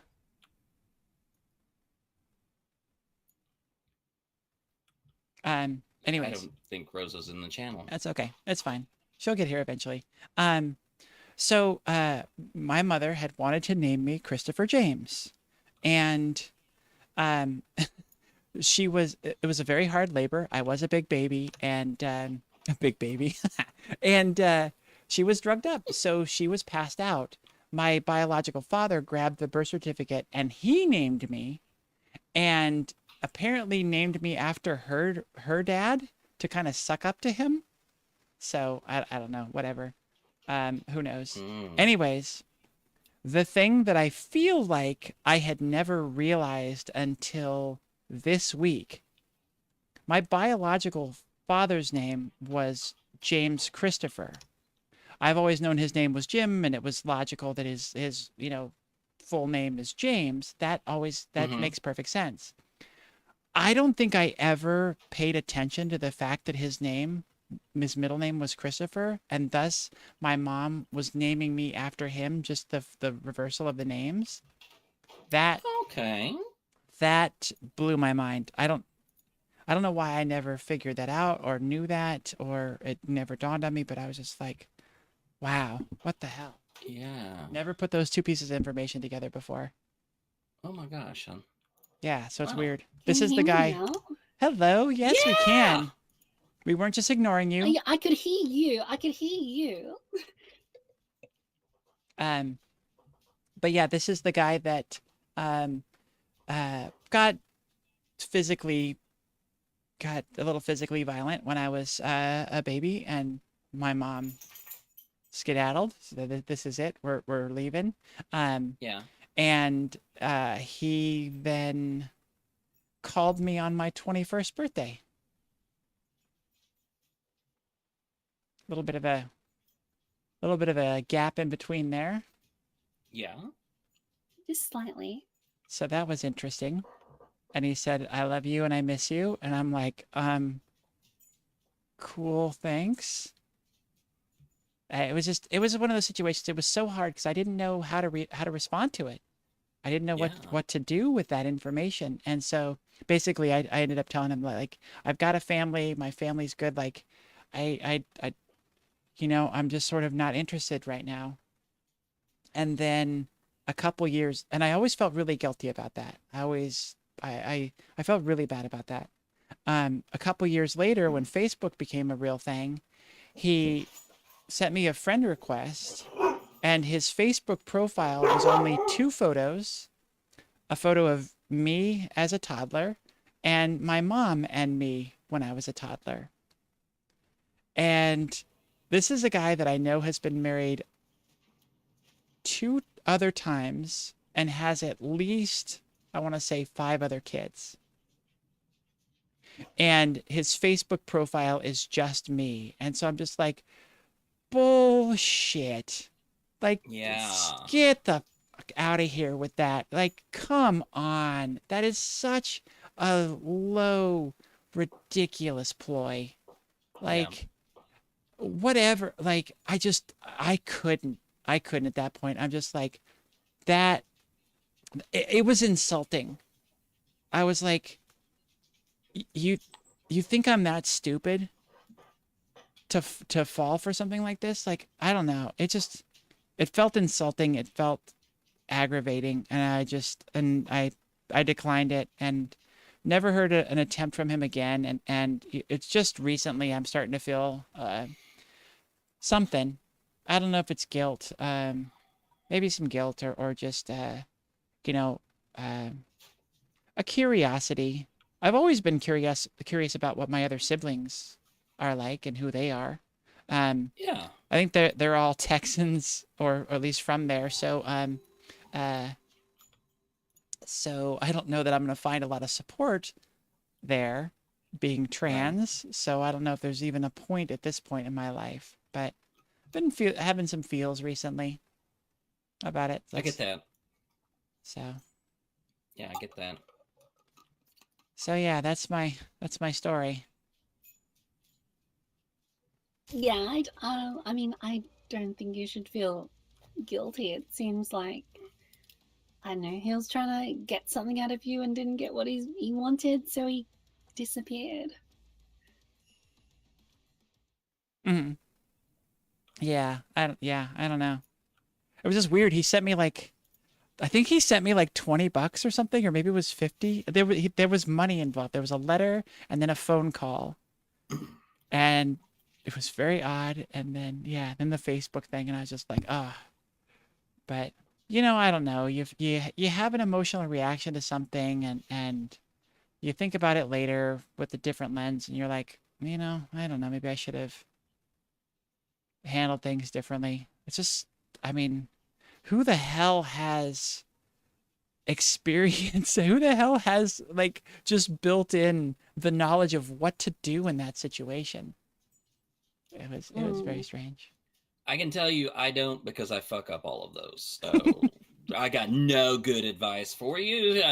Anyways. I don't think Rosa's in the channel. That's okay. It's fine. She'll get here eventually. So my mother had wanted to name me Christopher James, and it was a very hard labor. I was a big baby, and a big baby, and she was drugged up, so she was passed out. My biological father grabbed the birth certificate, and he named me, and apparently named me after her dad to kind of suck up to him. So I don't know, whatever. Who knows? Anyways, the thing that I feel like I had never realized until this week, my biological father's name was James Christopher. I've always known his name was Jim, and it was logical that his you know, full name is James. That makes perfect sense. I don't think I ever paid attention to the fact that his middle name was Christopher, and thus my mom was naming me after him, just the reversal of the names. That blew my mind. I don't know why I never figured that out or knew that, or it never dawned on me, but I was just like, wow, what the hell? Yeah. Never put those two pieces of information together before. Oh my gosh, son. Yeah, so it's Wow. weird. Can This you is hear the me guy. now? Hello, yes, we Yeah! can. We weren't just ignoring you. Yeah, I could hear you. I could hear you. But yeah, this is the guy that got a little physically violent when I was a baby, and my mom skedaddled. So this is it. We're leaving. Yeah. And he then called me on my 21st birthday. A little bit of a gap in between there. Yeah. Just slightly. So that was interesting. And he said, "I love you and I miss you." And I'm like, cool, thanks. It was one of those situations. It was so hard because I didn't know how to respond to it. I didn't know what to do with that information. And so basically I ended up telling him, like, I've got a family, my family's good. Like I you know, I'm just sort of not interested right now. And then a couple years, and I always felt really guilty about that. I felt really bad about that. A couple years later, when Facebook became a real thing, he sent me a friend request, and his Facebook profile was only 2 photos, a photo of me as a toddler and my mom and me when I was a toddler. And this is a guy that I know has been married 2 other times and has at least, I want to say, 5 other kids. And his Facebook profile is just me. And so I'm just like, bullshit. Like, Yeah. get the fuck out of here with that. Like, come on. That is such a low ridiculous ploy. Like, whatever. Like, I couldn't at that point. I'm just like, that, it was insulting. I was like, you think I'm that stupid to fall for something like this? Like, I don't know. It felt insulting. It felt aggravating, and I declined it and never heard an attempt from him again. And it's just recently I'm starting to feel something. I don't know if it's guilt, maybe some guilt or just you know, a curiosity. I've always been curious about what my other siblings are like and who they are. Yeah. I think they're all Texans or at least from there. So so I don't know that I'm going to find a lot of support there being trans. So I don't know if there's even a point at this point in my life, but I've been having some feels recently about it. I get that. So Yeah, I get that. so yeah, that's my story. Yeah, I mean, I don't think you should feel guilty. It seems like, I don't know, he was trying to get something out of you and didn't get what he wanted, so he disappeared. Mm-hmm. Yeah, I don't know. It was just weird. He sent me like, I think he sent me like $20 or something, or maybe it was 50. There was money involved. There was a letter and then a phone call, and it was very odd. And then then the Facebook thing, and I was just like, ah. But I don't know. You have an emotional reaction to something, and you think about it later with a different lens, and you're like, I don't know. Maybe I should have handled things differently. It's just, I mean, who the hell has experience? Who the hell has like just built in the knowledge of what to do in that situation? It was very strange. I can tell you I don't, because I fuck up all of those. So I got no good advice for you.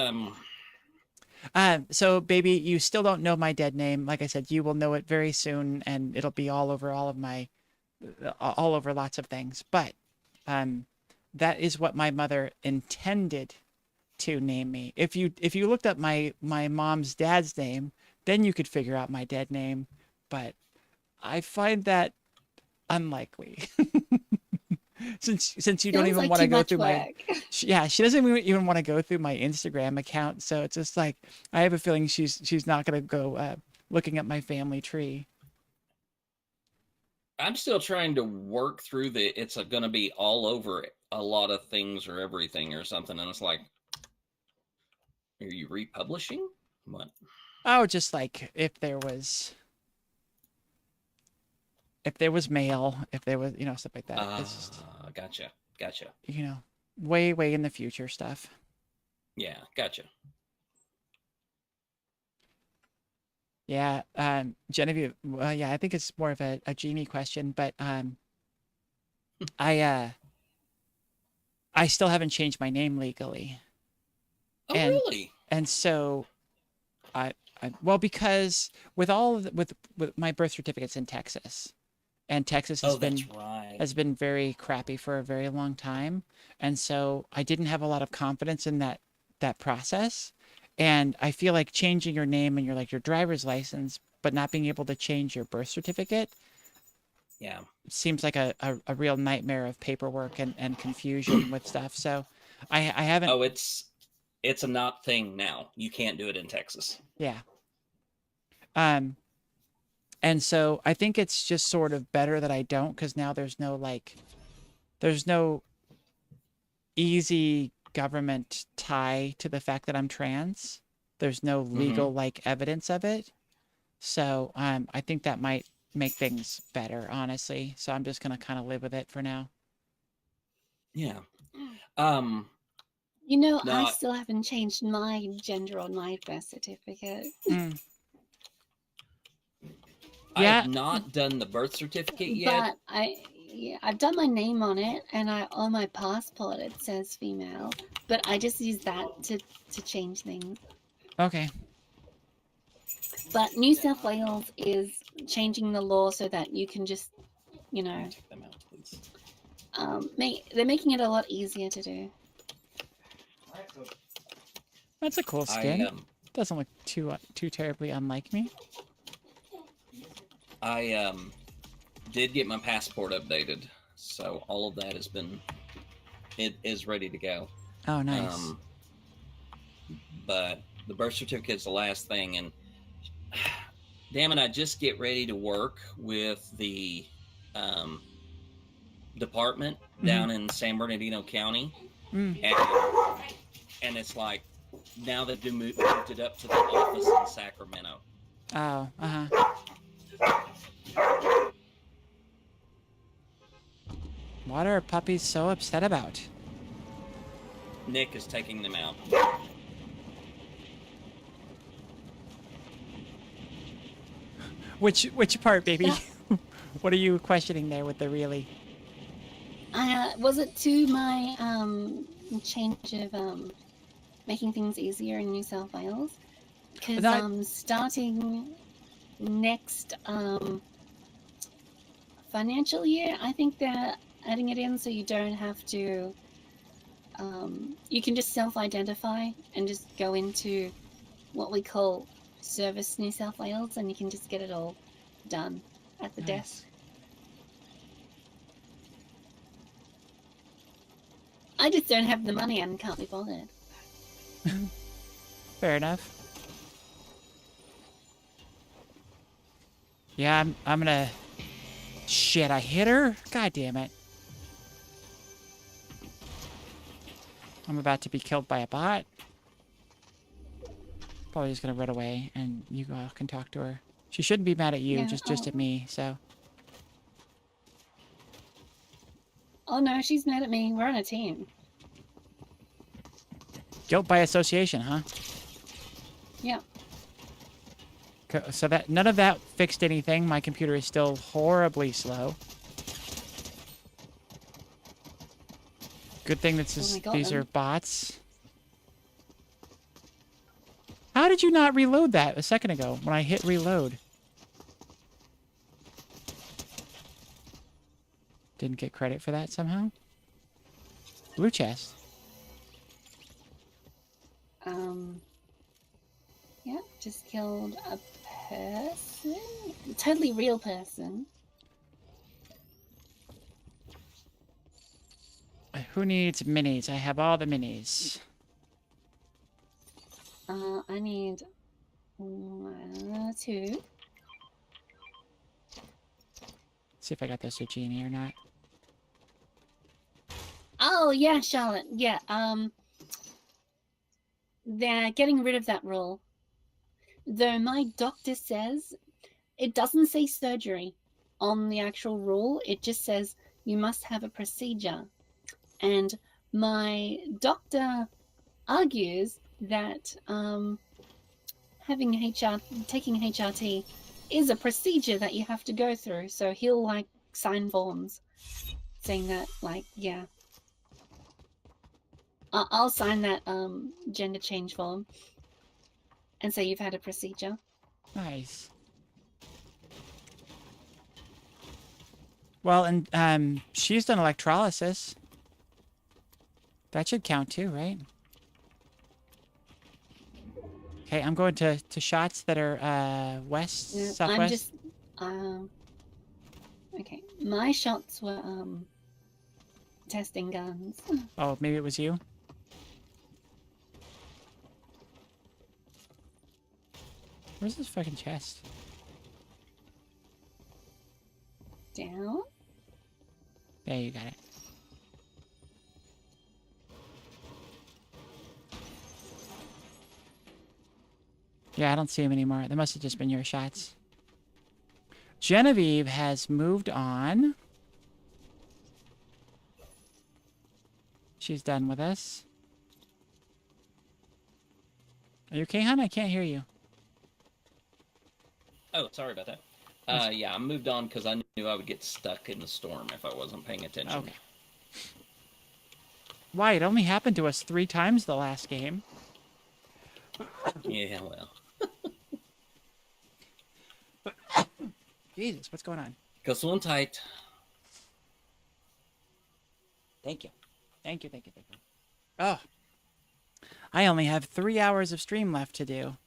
So baby, you still don't know my dead name. Like I said, you will know it very soon, and it'll be all over all over lots of things. But that is what my mother intended to name me. If you looked up my mom's dad's name, then you could figure out my dead name. But I find that unlikely. since you don't even want to go through my she doesn't even want to go through my Instagram account. So it's just like, I have a feeling she's not going to go looking at my family tree. I'm still trying to work through it's going to be all over a lot of things or everything or something. And it's like, are you republishing? What? Oh, just like if there was mail, if there was, stuff like that. It's just, gotcha. Way in the future stuff. Yeah, gotcha. Yeah, Genevieve. Well, yeah, I think it's more of a Jeannie question, but I still haven't changed my name legally. Oh, really? And so, well, because with my birth certificate's in Texas, and Texas has been very crappy for a very long time, and so I didn't have a lot of confidence in that process. And I feel like changing your name and your driver's license, but not being able to change your birth certificate, seems like a real nightmare of paperwork and confusion with stuff. So I haven't. Oh, it's a not thing now. You can't do it in Texas. Yeah. And so I think it's just sort of better that I don't, because now there's no easy government tie to the fact that I'm trans. There's no legal evidence of it. So I think that might make things better, honestly. So I'm just gonna kind of live with it for now. Yeah. I still haven't changed my gender on my birth certificate. I have not done the birth certificate yet. But I've done my name on it, and on my passport it says female. But I just use that to change things. Okay. But New South Wales is changing the law so that you can just, you know, Take them out, please. they're making it a lot easier to do. That's a cool I skin. Doesn't look too terribly unlike me. I did get my passport updated, so all of that it is ready to go. Oh, nice. But the birth certificate's the last thing, and damn it, I just get ready to work with the department down in San Bernardino County, and it's like now they've moved it up to the office in Sacramento. Oh, What are puppies so upset about? Nick is taking them out. Which part, baby? What are you questioning there with the really? Was it to my change of making things easier in New South Wales? Because starting next financial year, I think they're adding it in so you don't have to. You can just self-identify and just go into what we call Service New South Wales, and you can just get it all done at the desk. I just don't have the money and can't be bothered. Fair enough. Yeah, I'm gonna... Shit, I hit her? God damn it. I'm about to be killed by a bot. Probably just gonna run away, and you can talk to her. She shouldn't be mad at you, Yeah, just at me, so... Oh no, she's mad at me. We're on a team. Guilt by association, huh? Yeah. So that none of that fixed anything. My computer is still horribly slow. Good thing that these are bots. How did you not reload that a second ago when I hit reload? Didn't get credit for that somehow? Blue chest. Yeah, just killed a person. A totally real person. Who needs minis? I have all the minis. I need 2. See if I got the zucchini or not. Oh yeah, Charlotte. Yeah. They're getting rid of that rule. Though my doctor says it doesn't say surgery on the actual rule. It just says you must have a procedure. And my doctor argues that taking HRT is a procedure that you have to go through. So he'll like sign forms saying that, like, yeah. I'll sign that gender change form and say you've had a procedure. Nice. Well, and she's done electrolysis. That should count too, right? Okay, I'm going to shots that are west, Yeah, southwest. I'm just okay. My shots were testing guns. Oh, maybe it was you. Where's this fucking chest? Down. There, you got it. Yeah, I don't see him anymore. That must have just been your shots. Genevieve has moved on. She's done with us. Are you okay, hon? I can't hear you. Oh, sorry about that. Yeah, I moved on because I knew I would get stuck in the storm if I wasn't paying attention. Okay. Why? It only happened to us 3 times the last game. Yeah, well. Jesus, what's going on? Go swim tight. Thank you. Thank you. Oh, I only have 3 hours of stream left to do.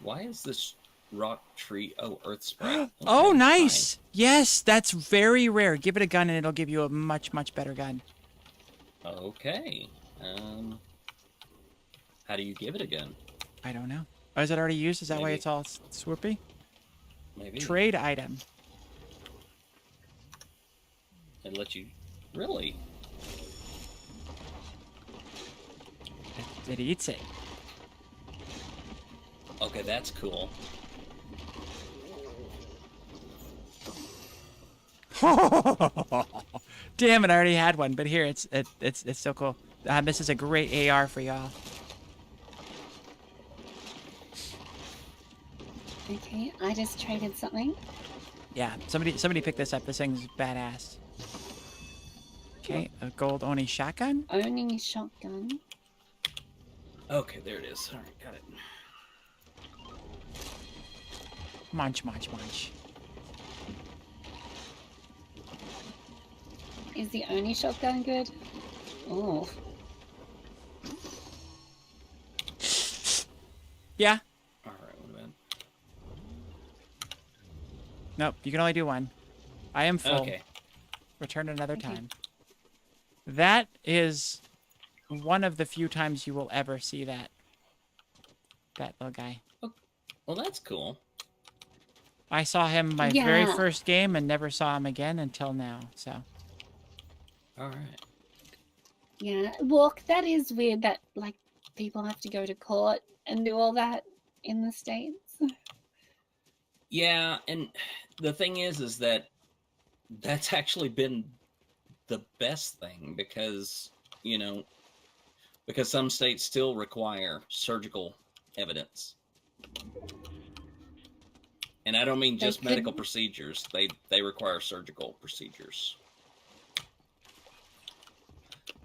Why is this rock tree? Oh, earth sprite. Oh, Okay, nice. Yes, that's very rare. Give it a gun and it'll give you a much, much better gun. fine. Okay. How do you give it a gun? I don't know. Oh, is it already used? Is that why Maybe. it's all swoopy? Maybe. Trade item. It let you. Really? It eats it. Okay, that's cool. Damn it! I already had one, but here it's still cool. This is a great AR for y'all. Okay, I just traded something. Yeah, somebody pick this up. This thing's badass. Okay, a gold Oni shotgun. Owning a shotgun. Okay, there it is. All right, got it. Munch, munch, munch. Is the only shotgun good? Oh. Yeah. All right, what about? Nope, you can only do one. I am full. Okay. Return another Okay. time. That is one of the few times you will ever see that little guy. Well, that's cool. I saw him my very Yeah. first game and never saw him again until now. So All right. Yeah, well, that is weird that, like, people have to go to court and do all that in the States. Yeah, and the thing is that that's actually been the best thing because, because some states still require surgical evidence. And I don't mean They just could- medical procedures. They require surgical procedures.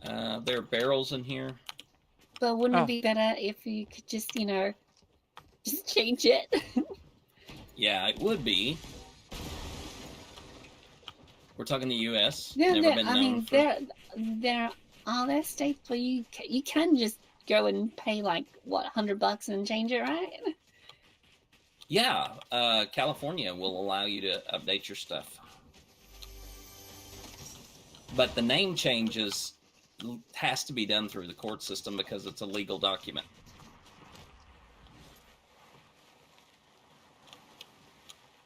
There are barrels in here. But wouldn't Oh. it be better if you could just, just change it? Yeah, it would be. We're talking the U.S. Yeah, Never been known for... there are states where you can just go and pay like what $100 and change it, right? Yeah, California will allow you to update your stuff. But the name changes has to be done through the court system because it's a legal document.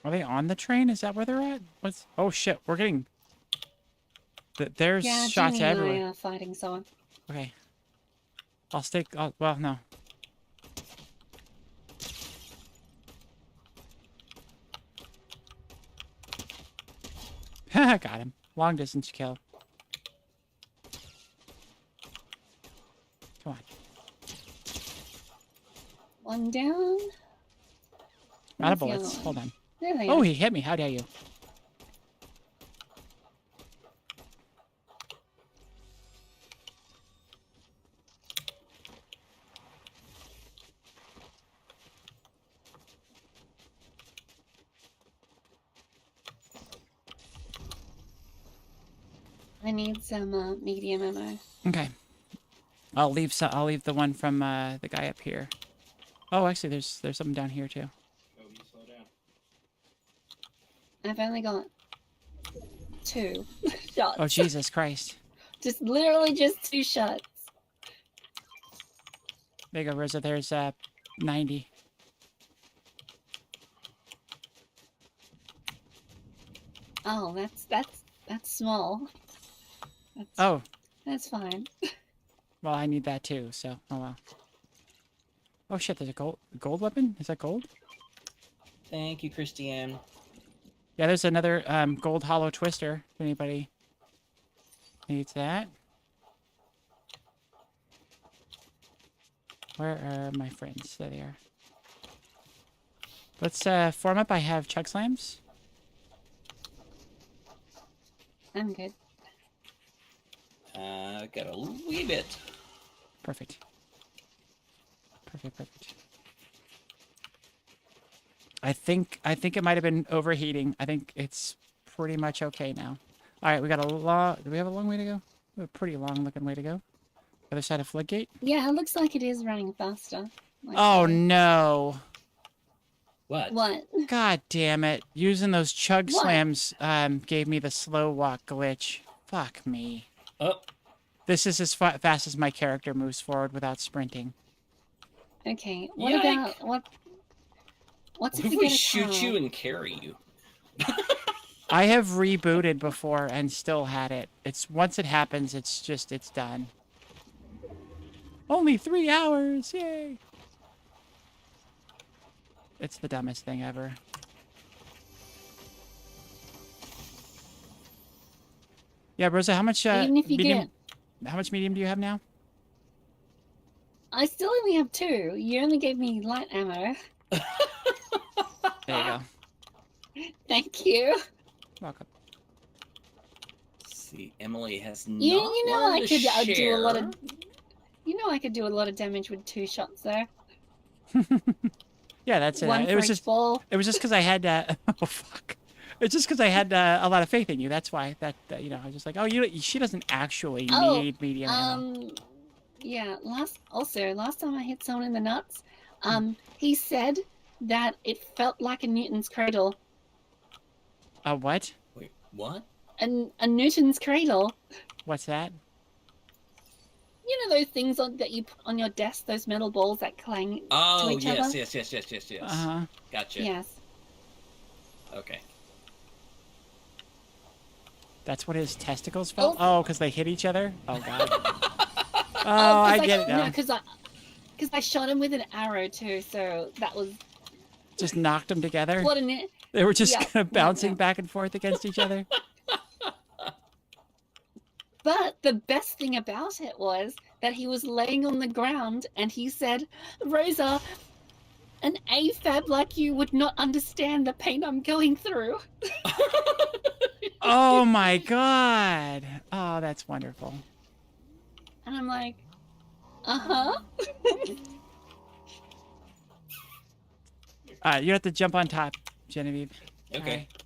are they on the train? Is that where they're at? What's? Oh shit! We're getting. There's Yeah, shots Jimmy and I everywhere. are fighting someone. Okay. I'll stay. Well, no. Got him. Long distance kill. Come on. One down. Out of Where's the other bullets. one? Hold on. There they Oh, are. he hit me. How dare you? I need some medium ammo. Okay. I'll leave the one from the guy up here. Oh, actually, there's something down here too. Slow down. I've only got 2 shots. Oh, Jesus Christ. Just literally just 2 shots. There you go, Rosa. There's 90. Oh, that's small. Oh, That's fine. well, I need that too. So, oh well. Oh shit! There's a gold weapon. Is that gold? Thank you, Christiane. Yeah, there's another gold hollow twister. If anybody needs that. Where are my friends? There they are. Let's form up. I have chug slams. I'm good. Got a wee bit. Perfect. Perfect. Perfect. I think it might have been overheating. I think it's pretty much okay now. All right, we got a long. Do we have a long way to go? We have a pretty long looking way to go. Other side of floodgate. Yeah, it looks like it is running faster. Like Oh the- no! What? What? God damn it! Using those chug What? slams gave me the slow walk glitch. Fuck me. Oh, This is as fast as my character moves forward without sprinting. Okay. What Yike. about what? What's what if if we we get a shoot car? you and carry you? I have rebooted before and still had it. It's once it happens, it's done. Only 3 hours, yay! It's the dumbest thing ever. Yeah, Rosa, how much Even if you medium? How much medium do you have now? I still only have 2. You only gave me light ammo. There you go. Thank you. Welcome. See, Emily has not You know I learned to could do a lot share. of. You know I could do a lot of damage with 2 shots there. Yeah, that's it. One It for was each just ball. it was just because I had oh fuck. It's just because I had a lot of faith in you. That's why you know I was just like, oh, she doesn't actually Oh, need medium ammo. Yeah. Last time I hit someone in the nuts, he said that it felt like a Newton's cradle. A what? Wait, what? A Newton's cradle. What's that? You know those things that you put on your desk, those metal balls that clang Oh, to each yes, other? yes. Uh huh. Gotcha. Yes. Okay. That's what his testicles felt. Oh, because they hit each other. Oh god. Oh, 'cause I get it No, now. because I shot him with an arrow too, so that was Just knocked them together. what an it. They were just Yeah, kind of bouncing yeah. back and forth against each other. But the best thing about it was that he was laying on the ground and he said, Rosa, an AFAB like you would not understand the pain I'm going through. Oh my god. Oh, that's wonderful. And I'm like, uh-huh. You have to jump on top, Genevieve. Okay. Alright.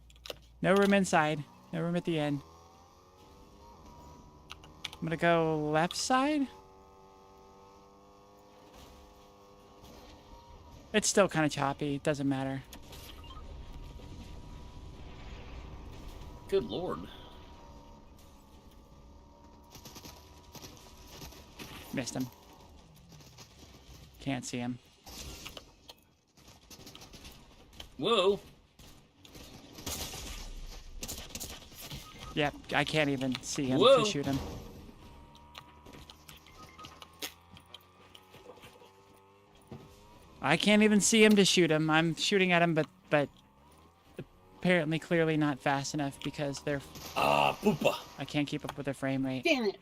No room inside. No room at the end. I'm gonna go left side. It's still kind of choppy. It doesn't matter. Good lord. Missed him. Can't see him. Whoa. Yep, I can't even see him Whoa. to shoot him. I can't even see him to shoot him. I'm shooting at him, but apparently clearly not fast enough because they're Ah, poopa. I can't keep up with their frame rate. Damn it.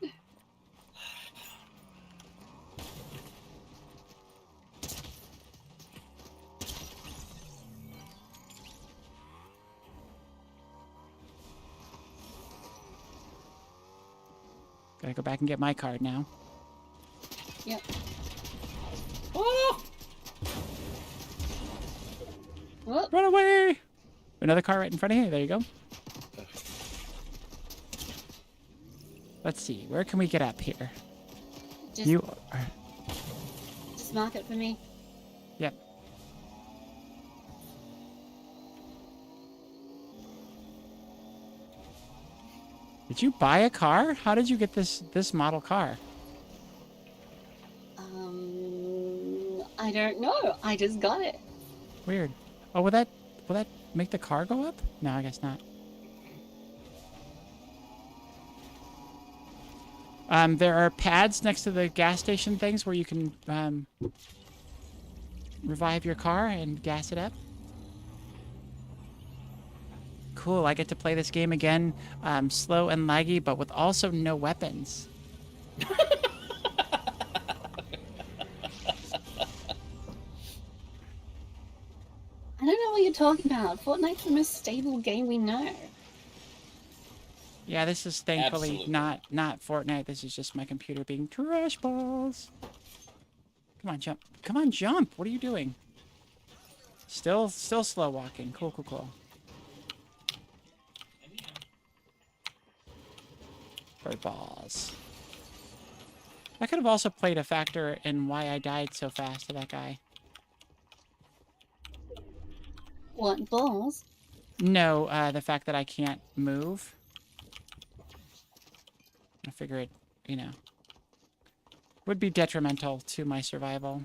Gotta go back and get my card now. Yep. Oh! Whoop. Run away! Another car right in front of you. There you go. Let's see. Where can we get up here? Just, You are... just mark it for me. Yep. Did you buy a car? How did you get this model car? I don't know. I just got it. Weird. Oh, will that make the car go up? No, I guess not. There are pads next to the gas station things where you can revive your car and gas it up. Cool, I get to play this game again, slow and laggy, but with also no weapons. I don't know what you're talking about. Fortnite's the most stable game we know. Yeah, this is thankfully Absolutely. not Fortnite. This is just my computer being trash balls. Come on, jump. Come on, jump. What are you doing? Still slow walking. Cool, cool, cool. Bird balls. That could have also played a factor in why I died so fast to that guy. What, balls? No, the fact that I can't move. I figured, you know, would be detrimental to my survival.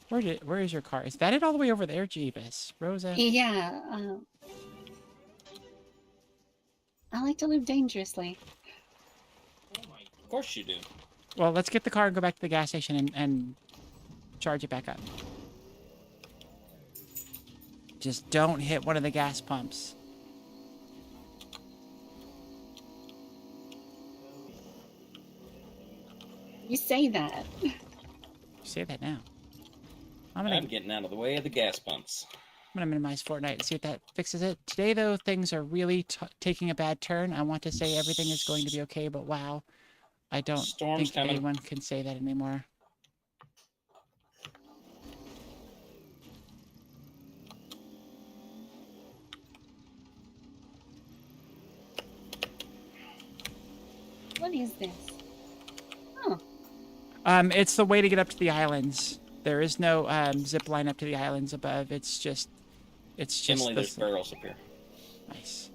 Where is your car? Is that it all the way over there? Jeebus. Rosa? Yeah, I like to live dangerously. Of course you do. Well, let's get the car and go back to the gas station and charge it back up. Just don't hit one of the gas pumps. You say that. Say that now. I'm getting out of the way of the gas pumps. I'm gonna minimize Fortnite and see if that fixes it. Today, though, things are really taking a bad turn. I want to say everything is going to be okay, but wow, I don't Storm's think coming. anyone can say that anymore. What is this? Oh, It's the way to get up to the islands. There is no zip line up to the islands above. It's just Emily, there's barrels up here. Nice.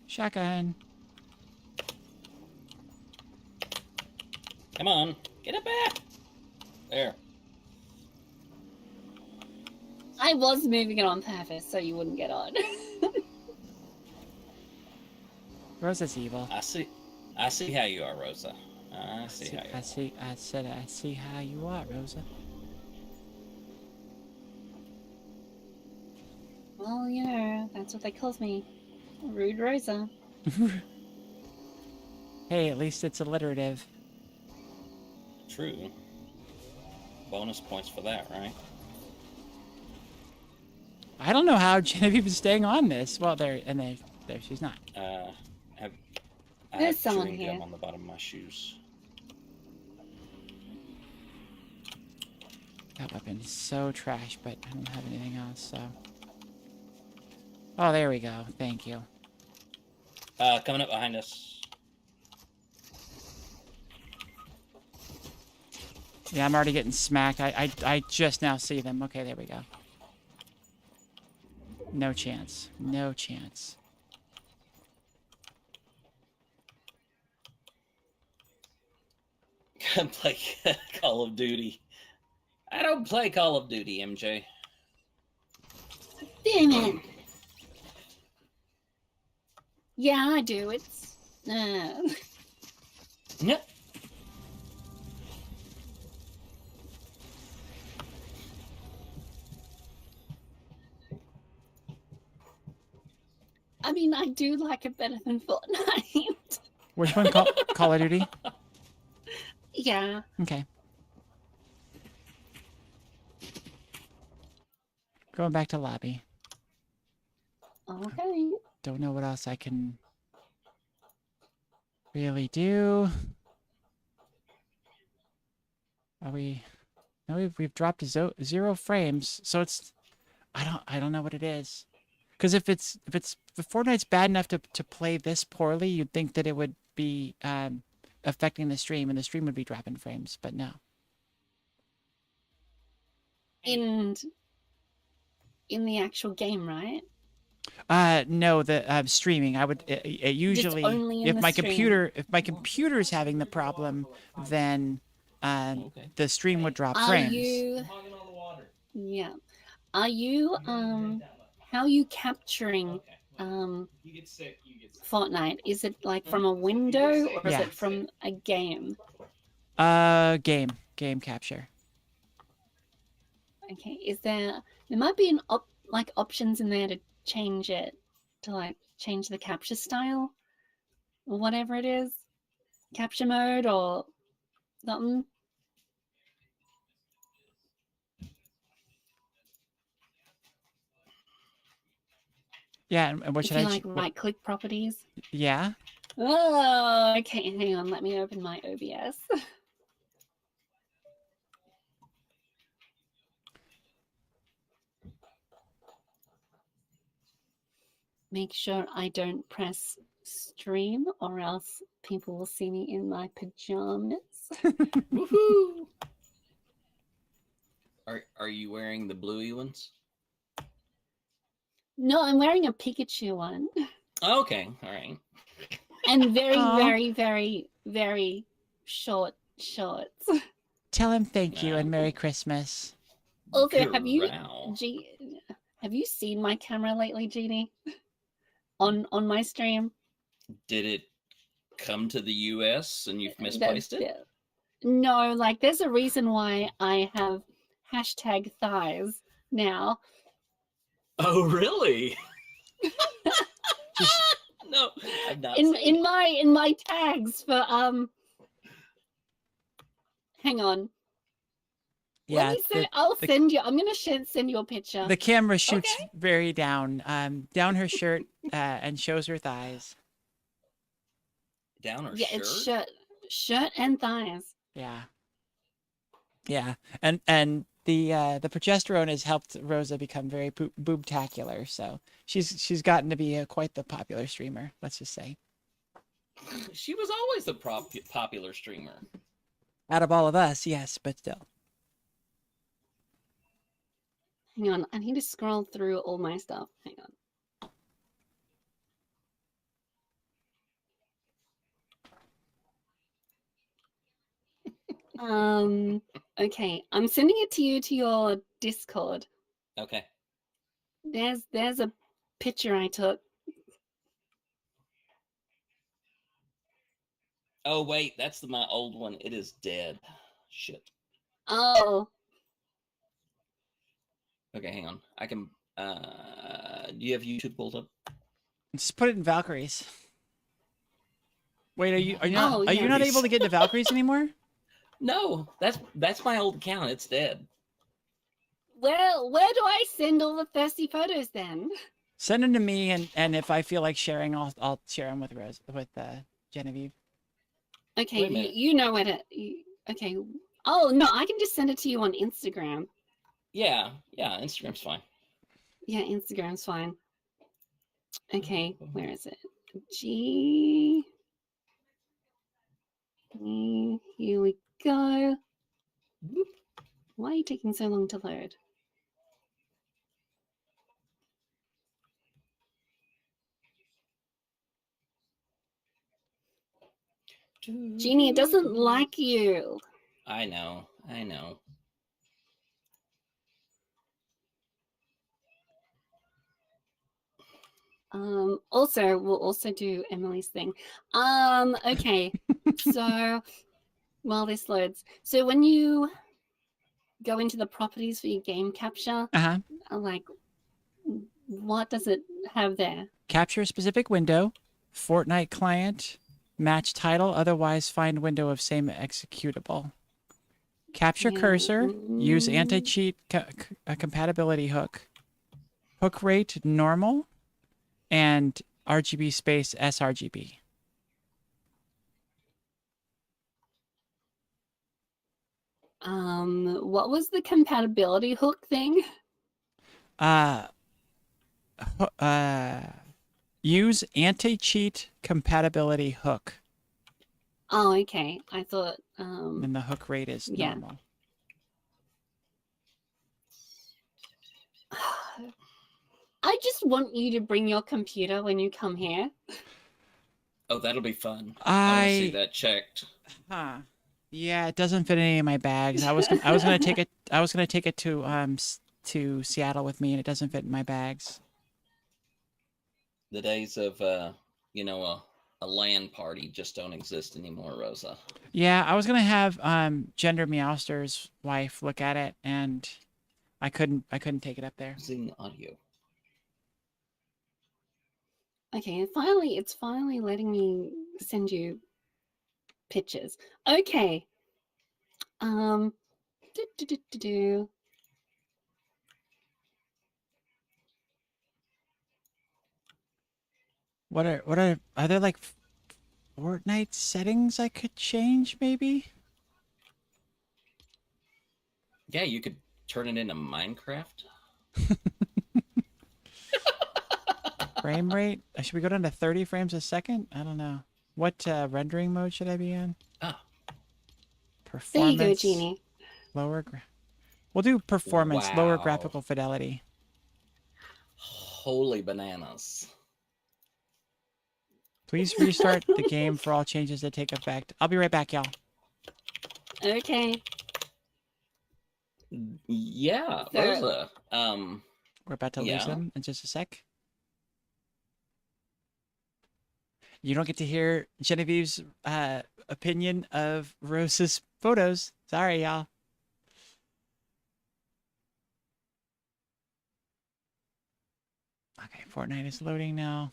Shotgun. Come on, get it back. There. I was moving it on purpose so you wouldn't get on. Rosa's evil. I see how you are, Rosa. I see how you are. I see how you are, Rosa. Well, you know, that's what they call me. Rude Rosa. Hey, at least it's alliterative. True. Bonus points for that, right? I don't know how Genevieve is staying on this. Well, there she's not. I There's have someone chewing here. gum on the bottom of my shoes. That weapon is so trash, but I don't have anything else, so. Oh, there we go. Thank you. Coming up behind us. Yeah, I'm already getting smacked. I just now see them. Okay, there we go. No chance. No chance. Come play Call of Duty. I don't play Call of Duty, MJ. Damn it. Yeah, I do. It's... Yep. I mean, I do like it better than Fortnite. Which one? Call of Duty? Yeah. Okay. Going back to lobby. Okay. Don't know what else I can really do. Are we? No, we've dropped to 0 frames, so it's. I don't know what it is. Because if Fortnite's bad enough to play this poorly, you'd think that it would be affecting the stream, and the stream would be dropping frames, but no. In the actual game, right? No, the streaming. I would usually only in if the my stream. computer's having the problem, then Okay. the stream would drop Are frames. you... Yeah. Are you, how are you capturing, Fortnite? Is it, like, from a window, or is Yeah. it from a game? Game capture. Okay, is there might be an options in there to change it, to, like, change the capture style, or whatever it is? Capture mode, or something? Yeah, and what If should you I? like What, right-click properties. yeah. Oh, okay. Hang on. Let me open my OBS. Make sure I don't press stream, or else people will see me in my pajamas. Woohoo! Are you wearing the bluey ones? No, I'm wearing a Pikachu one, Okay, all right. and very, Aw. very, very, very short shorts. Tell him thank you and Oh. Merry Christmas. Also, have you Growl. have you seen my camera lately, Jeannie? On my stream? Did it come to the US and you've misplaced it? No, like there's a reason why I have hashtag thighs now. Oh, really? Just No, I've not In seen it. in my tags for hang on. yeah, Let me say, I'll the- send you. I'm gonna send you a picture. the camera shoots Okay. very down her shirt and shows her thighs. Down her Yeah, shirt? it's shirt and thighs. Yeah. Yeah, and the progesterone has helped Rosa become very boobtacular, so she's gotten to be quite the popular streamer. Let's just say, She was always the popular streamer. out of all of us, yes, but still. Hang on, I need to scroll through all my stuff. Hang on. Okay, I'm sending it to you to your Discord. Okay. There's a picture I took. Oh, wait, that's my old one. It is dead. Shit. Oh, Okay, hang on. I can. Do you have YouTube pulled up? Just put it in Valkyries. Wait, are you Oh, not yeah. able to get into Valkyries anymore? No, that's my old account. It's dead. well, where do I send all the thirsty photos then? Send them to me, and if I feel like sharing, I'll share them with Genevieve. Okay, Wait a minute. you know where to. Okay. Oh no, I can just send it to you on Instagram. Yeah, Instagram's fine. Yeah, Instagram's fine. Okay, where is it? G. Here we go. Why are you taking so long to load? Jeannie, it doesn't like you. I know. Also, we'll also do Emily's thing. Okay. So while this loads, so when you go into the properties for your game capture, like what does it have there? Capture a specific window, Fortnite client, match title, otherwise find window of same executable. Capture cursor, use anti-cheat compatibility hook. Hook rate normal, and RGB space sRGB. What was the compatibility hook thing? Use anti-cheat compatibility hook. Oh, okay. I thought And the hook rate is normal. I just want you to bring your computer when you come here. Oh, that'll be fun. I want to see that checked. Yeah, it doesn't fit any of my bags. I was gonna take it. I was gonna take it to Seattle with me, and it doesn't fit in my bags. The days of a LAN party just don't exist anymore, Rosa. Yeah, I was gonna have Gender Meowster's wife look at it, and I couldn't take it up there. Using audio. Okay, it's finally letting me send you pictures. Okay. Do. Are there like Fortnite settings I could change maybe? Yeah, you could turn it into Minecraft. Frame rate? Should we go down to 30 frames a second? I don't know. What rendering mode should I be in? Ah, There you Performance. go, Genie. Lower. We'll do performance, lower wow. graphical fidelity. Holy bananas. Please restart the game for all changes that take effect. I'll be right back, y'all. Okay. Yeah, So- Rosa. We're about to lose Yeah. them in just a sec. You don't get to hear Genevieve's opinion of Rose's photos. Sorry, y'all. Okay, Fortnite is loading now.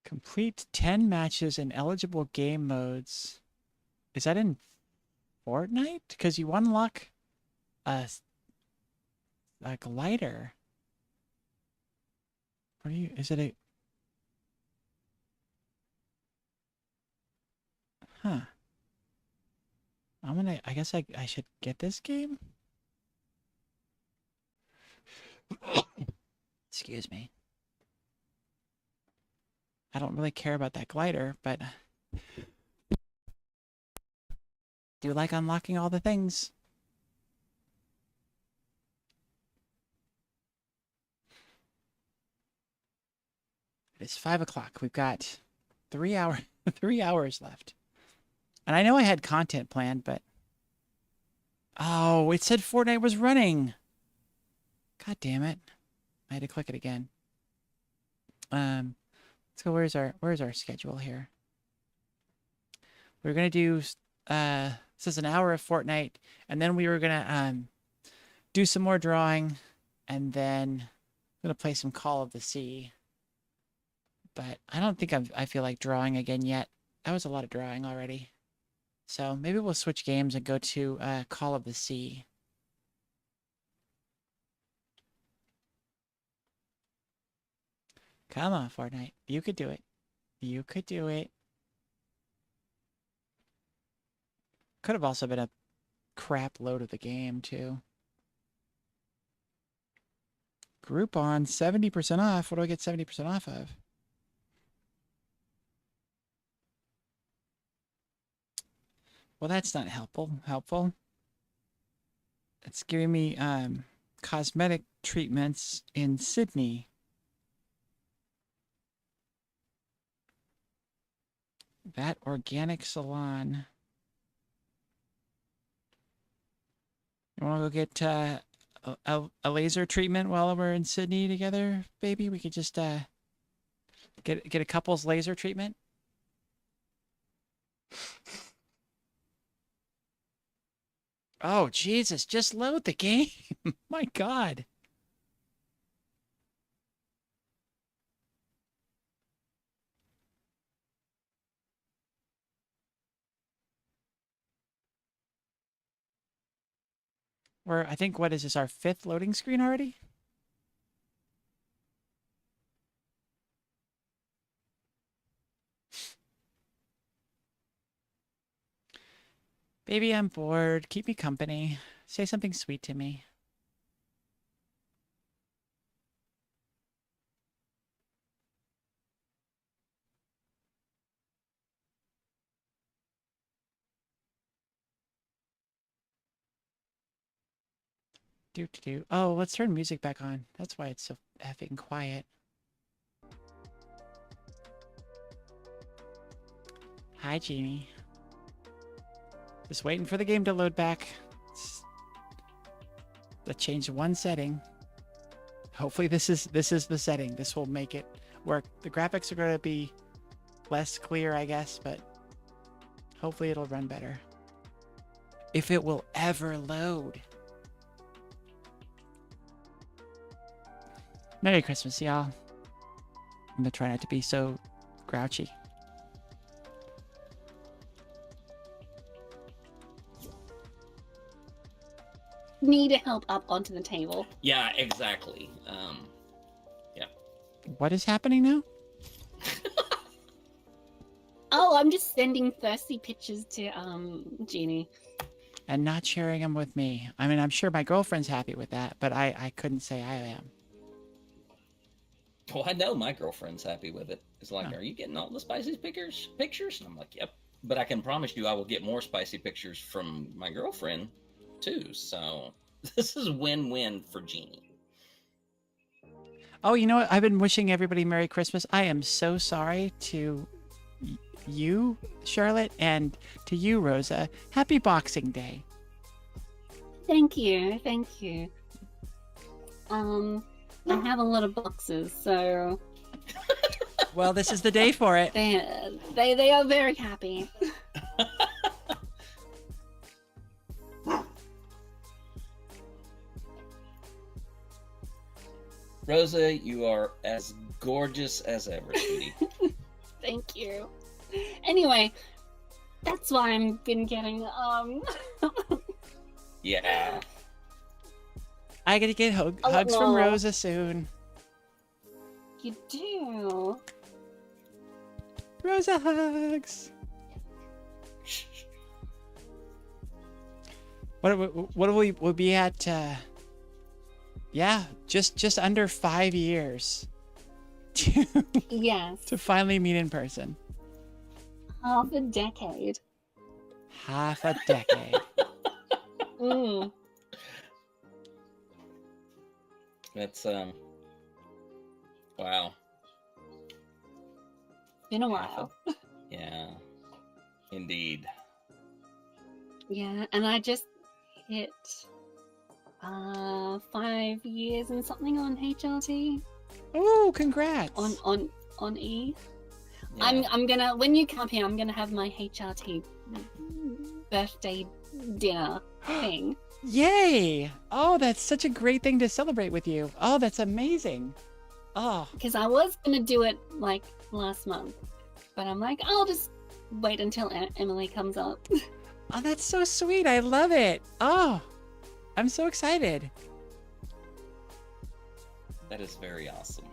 Complete 10 matches in eligible game modes. Is that in Fortnite? Because you unlock a glider. What are you? Is it a? Huh. I guess I should get this game. Excuse me. I don't really care about that glider, but do like unlocking all the things. It's 5 o'clock. We've got 3 hours left. And I know I had content planned, but oh, it said Fortnite was running. God damn it. I had to click it again. Let's go. Where's our schedule here? We're gonna do this is an hour of Fortnite, and then we were gonna do some more drawing, and then I'm gonna play some Call of the Sea. But I don't think I feel like drawing again yet. That was a lot of drawing already. So maybe we'll switch games and go to Call of the Sea. Come on, Fortnite. You could do it. You could do it. Could have also been a crap load of the game, too. Groupon, 70% off. What do I get 70% off of? Well, that's not helpful. It's giving me cosmetic treatments in Sydney. That organic salon. You want to go get a laser treatment while we're in Sydney together, baby? We could just get a couple's laser treatment. Oh, Jesus, just load the game. My God. I think, what is this, our 5th loading screen already? Baby, I'm bored. Keep me company. Say something sweet to me. Do. Oh, let's turn music back on. That's why it's so effing quiet. Hi, Jamie. Just waiting for the game to load back. Let's change one setting. Hopefully this is the setting. This will make it work. The graphics are going to be less clear, I guess, but hopefully it'll run better. If it will ever load. Merry Christmas, y'all. I'm gonna try not to be so grouchy. me to help up onto the table. Yeah, exactly. What is happening now? Oh, I'm just sending thirsty pictures to Jeannie. And not sharing them with me. I mean, I'm sure my girlfriend's happy with that, but I couldn't say I am. Well, I know my girlfriend's happy with it. It's like, Oh. are you getting all the spicy pictures? And I'm like, yep. But I can promise you I will get more spicy pictures from my girlfriend, too. So this is win-win for Jeannie. Oh, you know what? I've been wishing everybody Merry Christmas. I am so sorry to you, Charlotte, and to you, Rosa. Happy Boxing Day. Thank you, thank you. I have a lot of boxes, so Well, this is the day for it. they are very happy. Rosa, you are as gorgeous as ever, sweetie. Thank you. Anyway, that's why I've been getting Yeah. I gotta get hugs from Rosa soon. You do. Rosa hugs. What we'll be at? Yeah, just under 5 years to Yes. to finally meet in person. Half a decade. Half a decade. Mm. That's wow. Been a while. Yeah. Indeed. Yeah, and I just hit 5 years and something on HRT. Oh, congrats. On E. Yeah. I'm gonna, when you come here, I'm gonna have my HRT birthday dinner thing. Yay! Oh, that's such a great thing to celebrate with you. Oh, that's amazing. Oh, Because I was gonna do it like last month, but I'm like, I'll just wait until Emily comes up. oh, that's so sweet. I love it. Oh, I'm so excited. That is very awesome.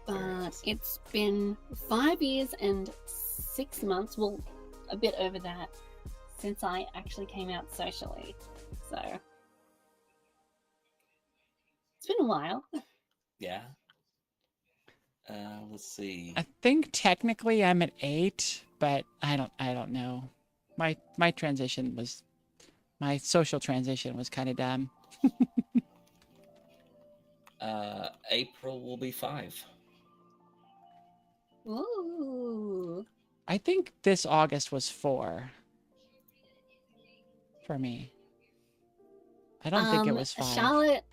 But it's been 5 years and 6 months, well, a bit over that, since I actually came out socially. So it's been a while. Yeah. Let's see. I think technically I'm at 8, but I don't know. My transition was, my social transition was kind of dumb. April will be 5. Ooh. I think this August was 4 for me. I don't think it was 5. Charlotte,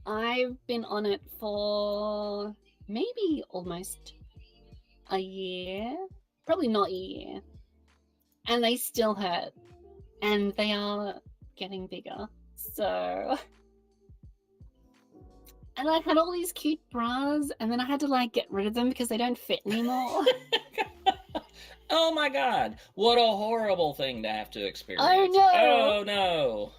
I've been on it for maybe almost a year. Probably not a year. And they still hurt. And they are getting bigger. So... And I had all these cute bras, and then I had to like get rid of them because they don't fit anymore. Oh my god. What a horrible thing to have to experience. Oh, no. Oh no.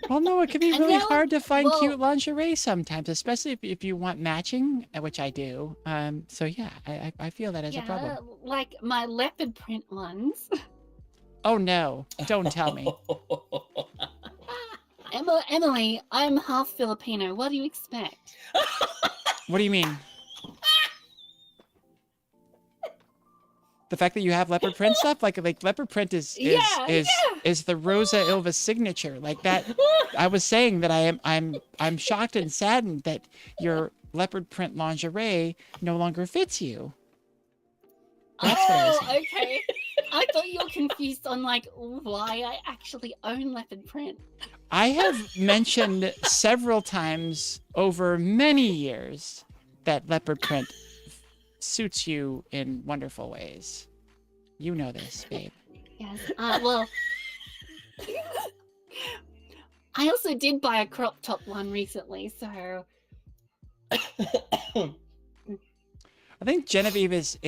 Well, no, it can be And really now- hard to find well- cute lingerie sometimes, especially if you want matching, which I do. So yeah, I feel that as a problem. like my leopard print ones. Oh no, don't tell me. Emily, I'm half Filipino. What do you expect? What do you mean? The fact that you have leopard print stuff, like leopard print is the Rosa Ilva signature, like that. I was saying that I'm shocked and saddened that your leopard print lingerie no longer fits you. That's what I was saying. Okay. I thought you were confused on like why I actually own leopard print. I have mentioned several times over many years that leopard print suits you in wonderful ways. You know this, babe. Yes. Well, I also did buy a crop top one recently, so I think Genevieve is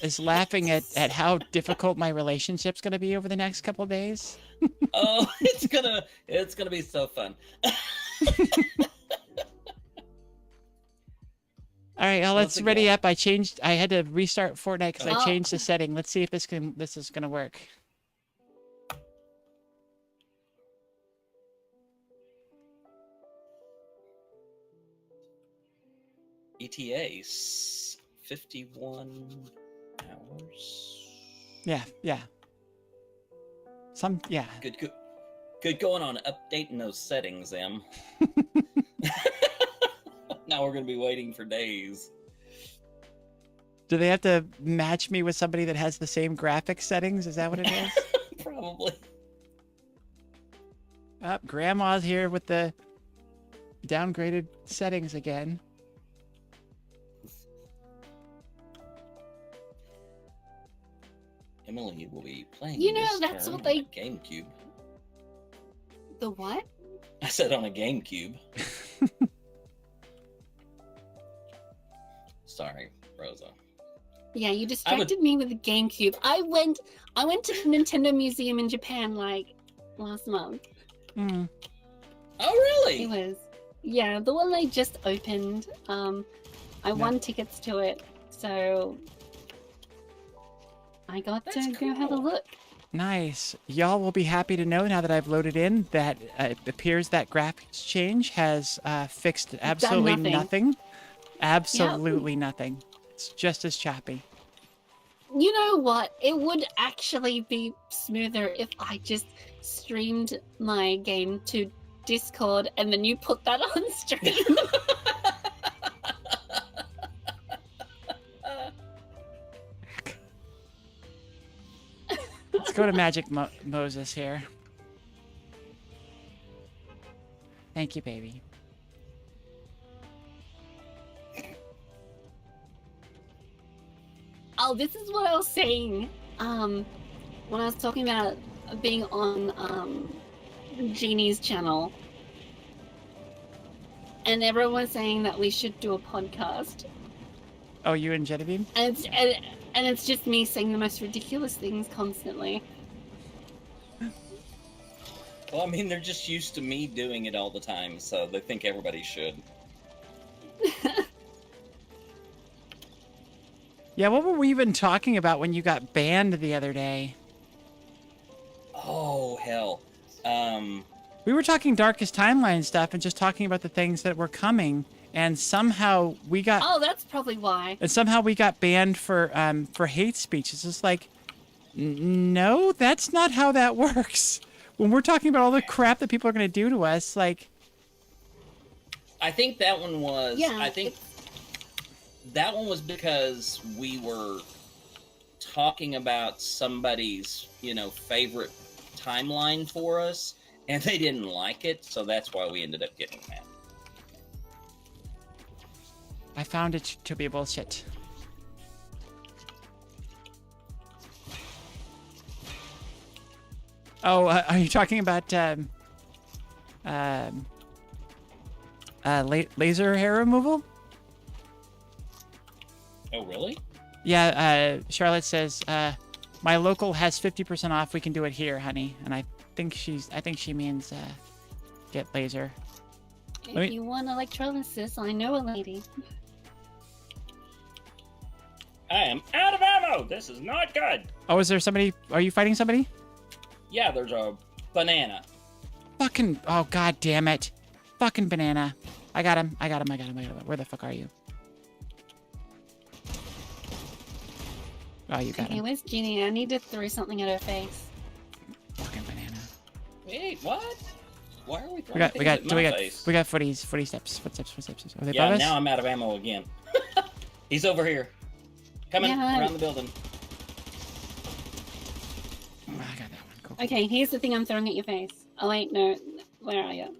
is laughing at how difficult my relationship's gonna be over the next couple of days. Oh, it's gonna be so fun. All right, let's ready up. I had to restart Fortnite because I Oh. changed the setting. Let's see if this is gonna work. ETA 51 hours. Yeah. Yeah. Good going on updating those settings, Em. Now we're gonna be waiting for days. Do they have to match me with somebody that has the same graphic settings? Is that what it is? Probably. Grandma's here with the downgraded settings again. Emily will be playing. You know, this that's turn what on they- a GameCube. The what? I said on a GameCube. Sorry, Rosa. Yeah, you distracted me with the GameCube. I went to the Nintendo Museum in Japan like last month. Mm. Oh, really? It was, yeah, the one they just opened. I won tickets to it, so I got That's to go have a cool. look. Nice. Y'all will be happy to know now that I've loaded in that it appears that graphics change has fixed absolutely nothing. Absolutely nothing. It's just as choppy. You know what? It would actually be smoother if I just streamed my game to Discord and then you put that on stream. Let's go to Magic Moses here. Thank you, baby. Oh, this is what I was saying. When I was talking about being on Jeannie's channel, and everyone was saying that we should do a podcast, Oh, you and Genevieve? and it's just me saying the most ridiculous things constantly. Well, I mean, they're just used to me doing it all the time, so they think everybody should. Yeah, what were we even talking about when you got banned the other day? Oh, hell. We were talking Darkest Timeline stuff and just talking about the things that were coming, and somehow we got Oh, that's probably why. banned for hate speech. It's just like, no, that's not how that works. When we're talking about all the crap that people are going to do to us, like, I think that one was... Yeah, I think that one was because we were talking about somebody's, favorite timeline for us, and they didn't like it, so that's why we ended up getting mad. I found it to be bullshit. Oh, are you talking about laser hair removal? Oh, really? Yeah, Charlotte says, my local has 50% off. We can do it here, honey. And I think she means get laser. If you want electrolysis, I know a lady. I am out of ammo! This is not good! Oh, is there somebody? Are you fighting somebody? Yeah, there's a banana. Fucking, oh, god damn it. Fucking banana. I got him. Where the fuck are you? Oh, you got Okay, him. where's Jeannie? I need to throw something at her face. Fucking banana. Wait, what? Why are we We throwing got things at my face? footsteps. Are they Yeah, above us? now I'm out of ammo again. He's over here. Coming Yeah. around the building. Oh, I got that one. Cool. Okay, here's the thing I'm throwing at your face. Oh wait, no. Where are you?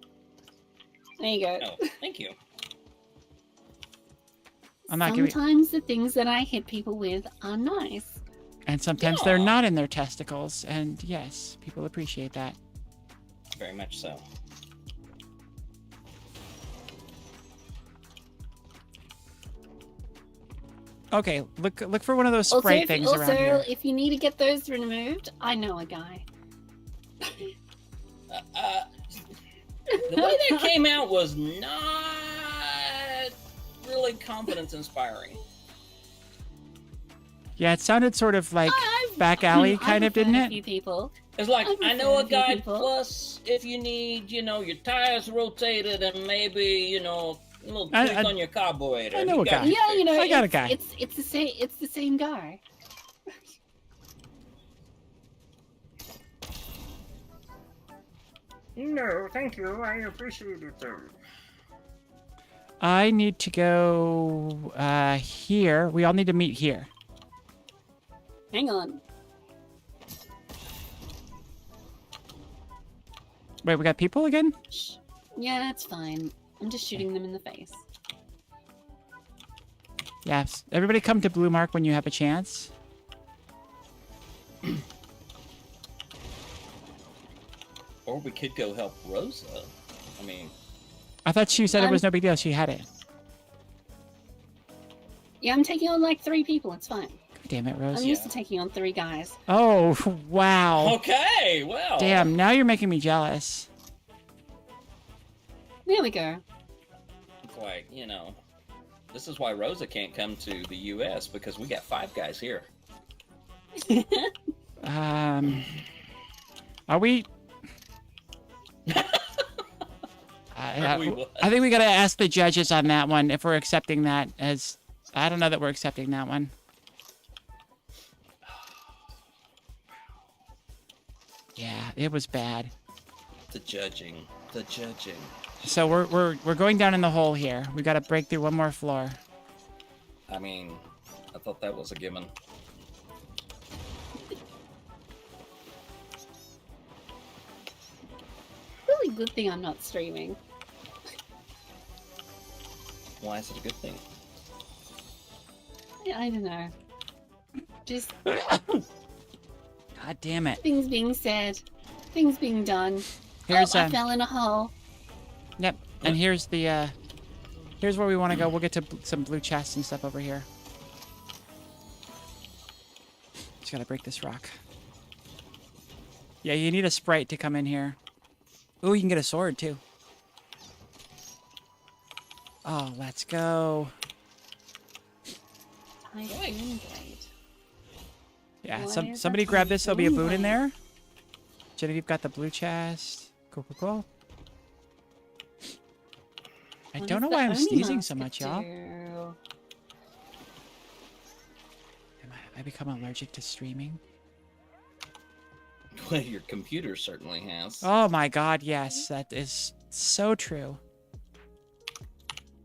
There you go. Oh, thank you. I'm not giving. Sometimes the things that I hit people with are nice. And sometimes they're Yeah. not in their testicles, and yes, people appreciate that. Very much so. Okay, look for one of those Also, sprite things around here. if you need to get those removed, I know a guy. The way that came out was not really confidence inspiring. Yeah, it sounded sort of like I've- back alley kind of, didn't A it? few people. It's like, I've I know a referred a few guy, people. plus if you need, your tires rotated and maybe, a little I- tweak I- on your carburetor. I know He a got guy. you Yeah, fixed. I got a guy. It's the same guy. No, thank you. I appreciate it, sir. I need to go here. We all need to meet here. Hang on. Wait, we got people again? Shh. Yeah, it's fine. I'm just shooting them in the face. Yes. Everybody come to Blue Mark when you have a chance. Or we could go help Rosa. I mean, I thought she said it was no big deal. She had it. Yeah, I'm taking on like 3 people. It's fine. Damn it, Rose. I'm used to taking on 3 guys. Oh, wow. okay, well. Damn, now you're making me jealous. There we go. It's like, this is why Rosa can't come to the U.S. because we got 5 guys here. Are we... Are we what? I think we gotta ask the judges on that one if we're accepting that as... I don't know that we're accepting that one. Yeah, it was bad. The judging. So we're going down in the hole here. We gotta break through one more floor. I mean, I thought that was a given. Really good thing I'm not streaming. Why is it a good thing? I don't know. Just God damn it. things being said, things being done. Here's I fell in a hole. Yep. And here's the here's where we want to go. We'll get to some blue chests and stuff over here. Just gotta break this rock. Yeah, you need a sprite to come in here. Ooh, you can get a sword too. Oh, let's go. Typhoon blade. Yeah, What is somebody a grab this. There'll be a typhoon boot in blade? there. Genevieve got the blue chest. Cool. I What don't know does why the I'm Oni sneezing so mask much, y'all. do? I become allergic to streaming? Well, your computer certainly has. Oh my god, yes, that is so true.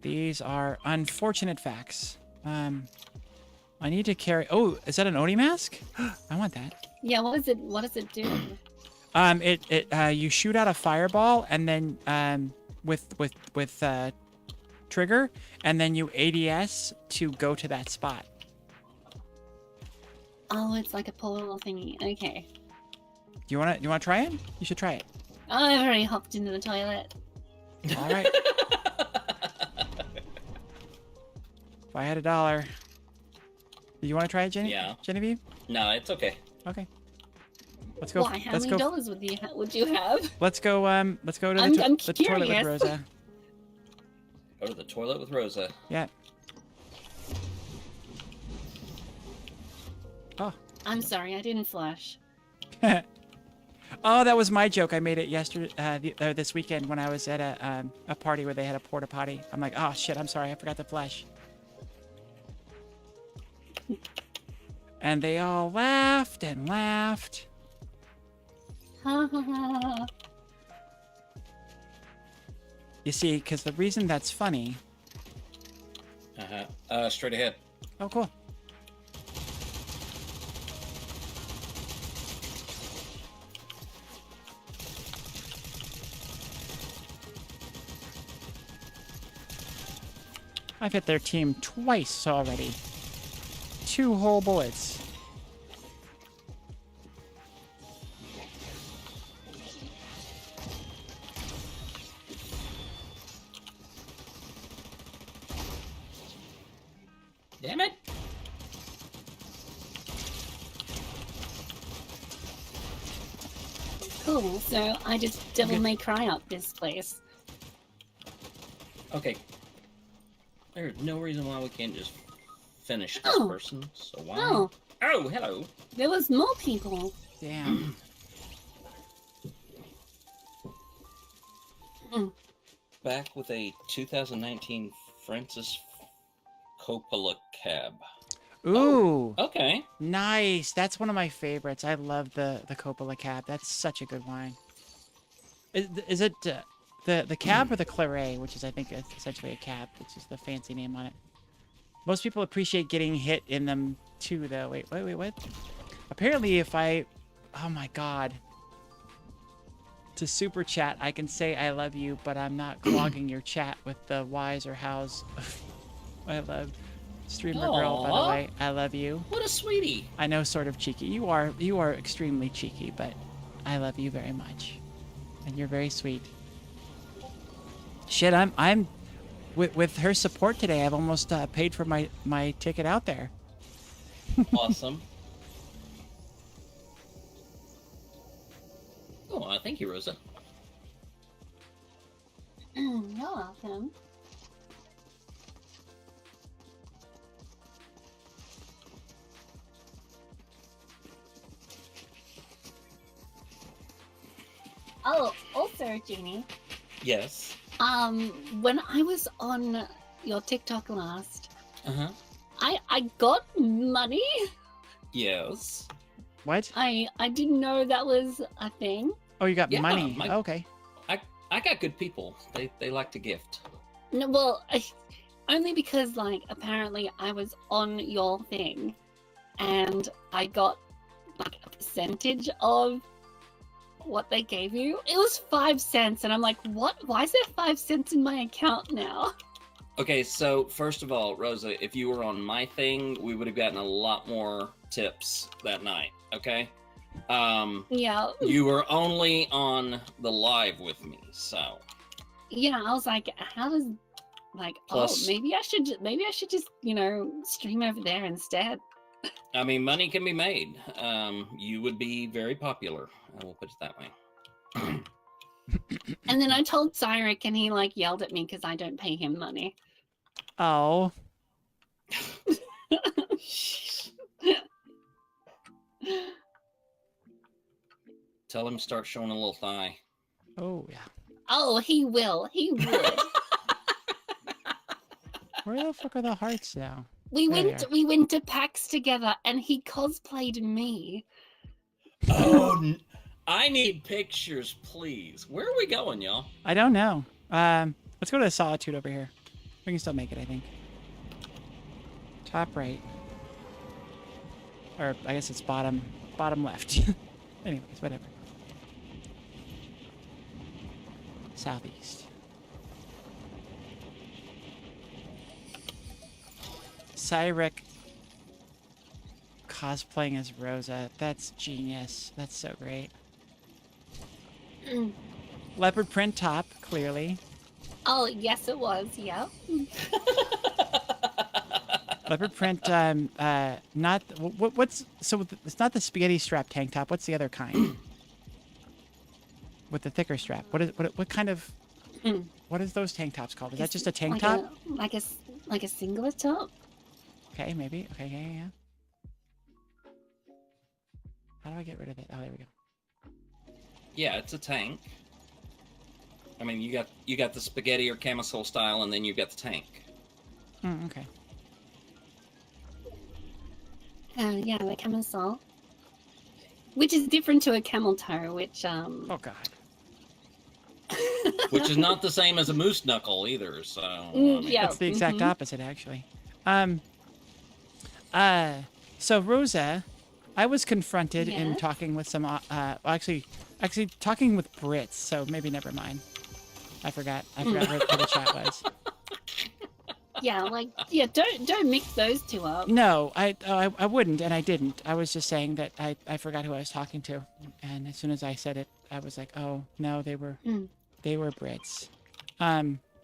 These are unfortunate facts. I need to carry... Oh, is that an Oni mask? I want that. Yeah, what does it do? You shoot out a fireball and then with trigger, and then you ADS to go to that spot. Oh, it's like a portal thingy. Okay. You wanna try it? You should try it. Oh, I've already hopped into the toilet. All right. If I had $1. Do you want to try it, Yeah. Genevieve? No, it's okay. Okay. Let's go. Why? How let's many go. dollars would you have? Let's go. Let's go to I'm the toilet with curious. Rosa. Go to the toilet with Rosa. Yeah. Oh. I'm sorry, I didn't flush. Oh, that was my joke. I made it yesterday, this weekend when I was at a party where they had a porta potty. I'm like, oh shit, I'm sorry, I forgot to flush. And they all laughed and laughed. Ha ha ha. You see, because the reason that's funny. Straight ahead. Oh, cool. I've hit their team twice already. 2 whole bullets. Damn it! Cool. So I just devil may cry up this place. Okay. There's no reason why we can't just finish this Oh. person. So why? Oh, Oh, hello. there was more people. Damn. Back with a 2019 Francis Coppola cab. Ooh. Okay. Nice. That's one of my favorites. I love the Coppola cab. That's such a good wine. Is it the cab or the claret, which is I think is essentially a cab, which is the fancy name on it. Most people appreciate getting hit in them too, though. Wait, what? Apparently, if I, oh my god, to super chat, I can say I love you, but I'm not clogging your chat with the whys or hows. I love streamer girl, by the Aw. way. I love you. What a sweetie. I know, sort of cheeky. You are extremely cheeky, but I love you very much, and you're very sweet. Shit, I'm with her support today. I've almost paid for my ticket out there. Awesome. Oh, thank you, Rosa. You're welcome. Oh, also, Jeannie, Yes. when I was on your TikTok last, Uh-huh. I got money. Yes. What? I didn't know that was a thing. Oh, you got Yeah, money. my- Okay. I got good people. They like to gift. No, well, only because like apparently I was on your thing, and I got like a percentage of what they gave you. It was 5 cents, and I'm like, what? Why is there 5 cents in my account now? Okay, so first of all, Rosa, if you were on my thing, we would have gotten a lot more tips that night. Okay. Yeah, You were only on the live with me, so yeah. I was like, how does like? Plus- oh, maybe I should just stream over there instead. I mean, money can be made. You would be very popular. I will put it that way. And then I told Cyric, and he like yelled at me because I don't pay him money. Oh. Tell him to start showing a little thigh. Oh yeah. Oh, he will. He would. Where the fuck are the hearts now? We There they went are. we went to PAX together, and he cosplayed me. Oh, I need pictures, please. Where are we going, y'all? I don't know. Let's go to the Solitude over here. We can still make it, I think. Top right. Or I guess it's bottom left. Anyways, whatever. Southeast. Cyric cosplaying as Rosa. That's genius. That's so great. Leopard print top, clearly. Oh, yes, it was. Yeah. Leopard print, not, what's, so it's not the spaghetti strap tank top. What's the other kind? With the thicker strap. What kind of, what is those tank tops called? Is that just a tank top? Like a singlet top? Okay, maybe. Okay, yeah. How do I get rid of it? Oh, there we go. Yeah, it's a tank. I mean, you got the spaghetti or camisole style, and then you've got the tank. Okay. Yeah, the camisole. Which is different to a camel toe, which Oh god. Which is not the same as a moose knuckle either. So I mean, yeah. That's the exact opposite, actually. So Rosa, I was confronted in Yes? talking with some, actually talking with Brits. So maybe never mind. I forgot where the chat was. Yeah, don't mix those two up. No, I wouldn't, and I didn't. I was just saying that I forgot who I was talking to, and as soon as I said it, I was like, oh no, they were Brits.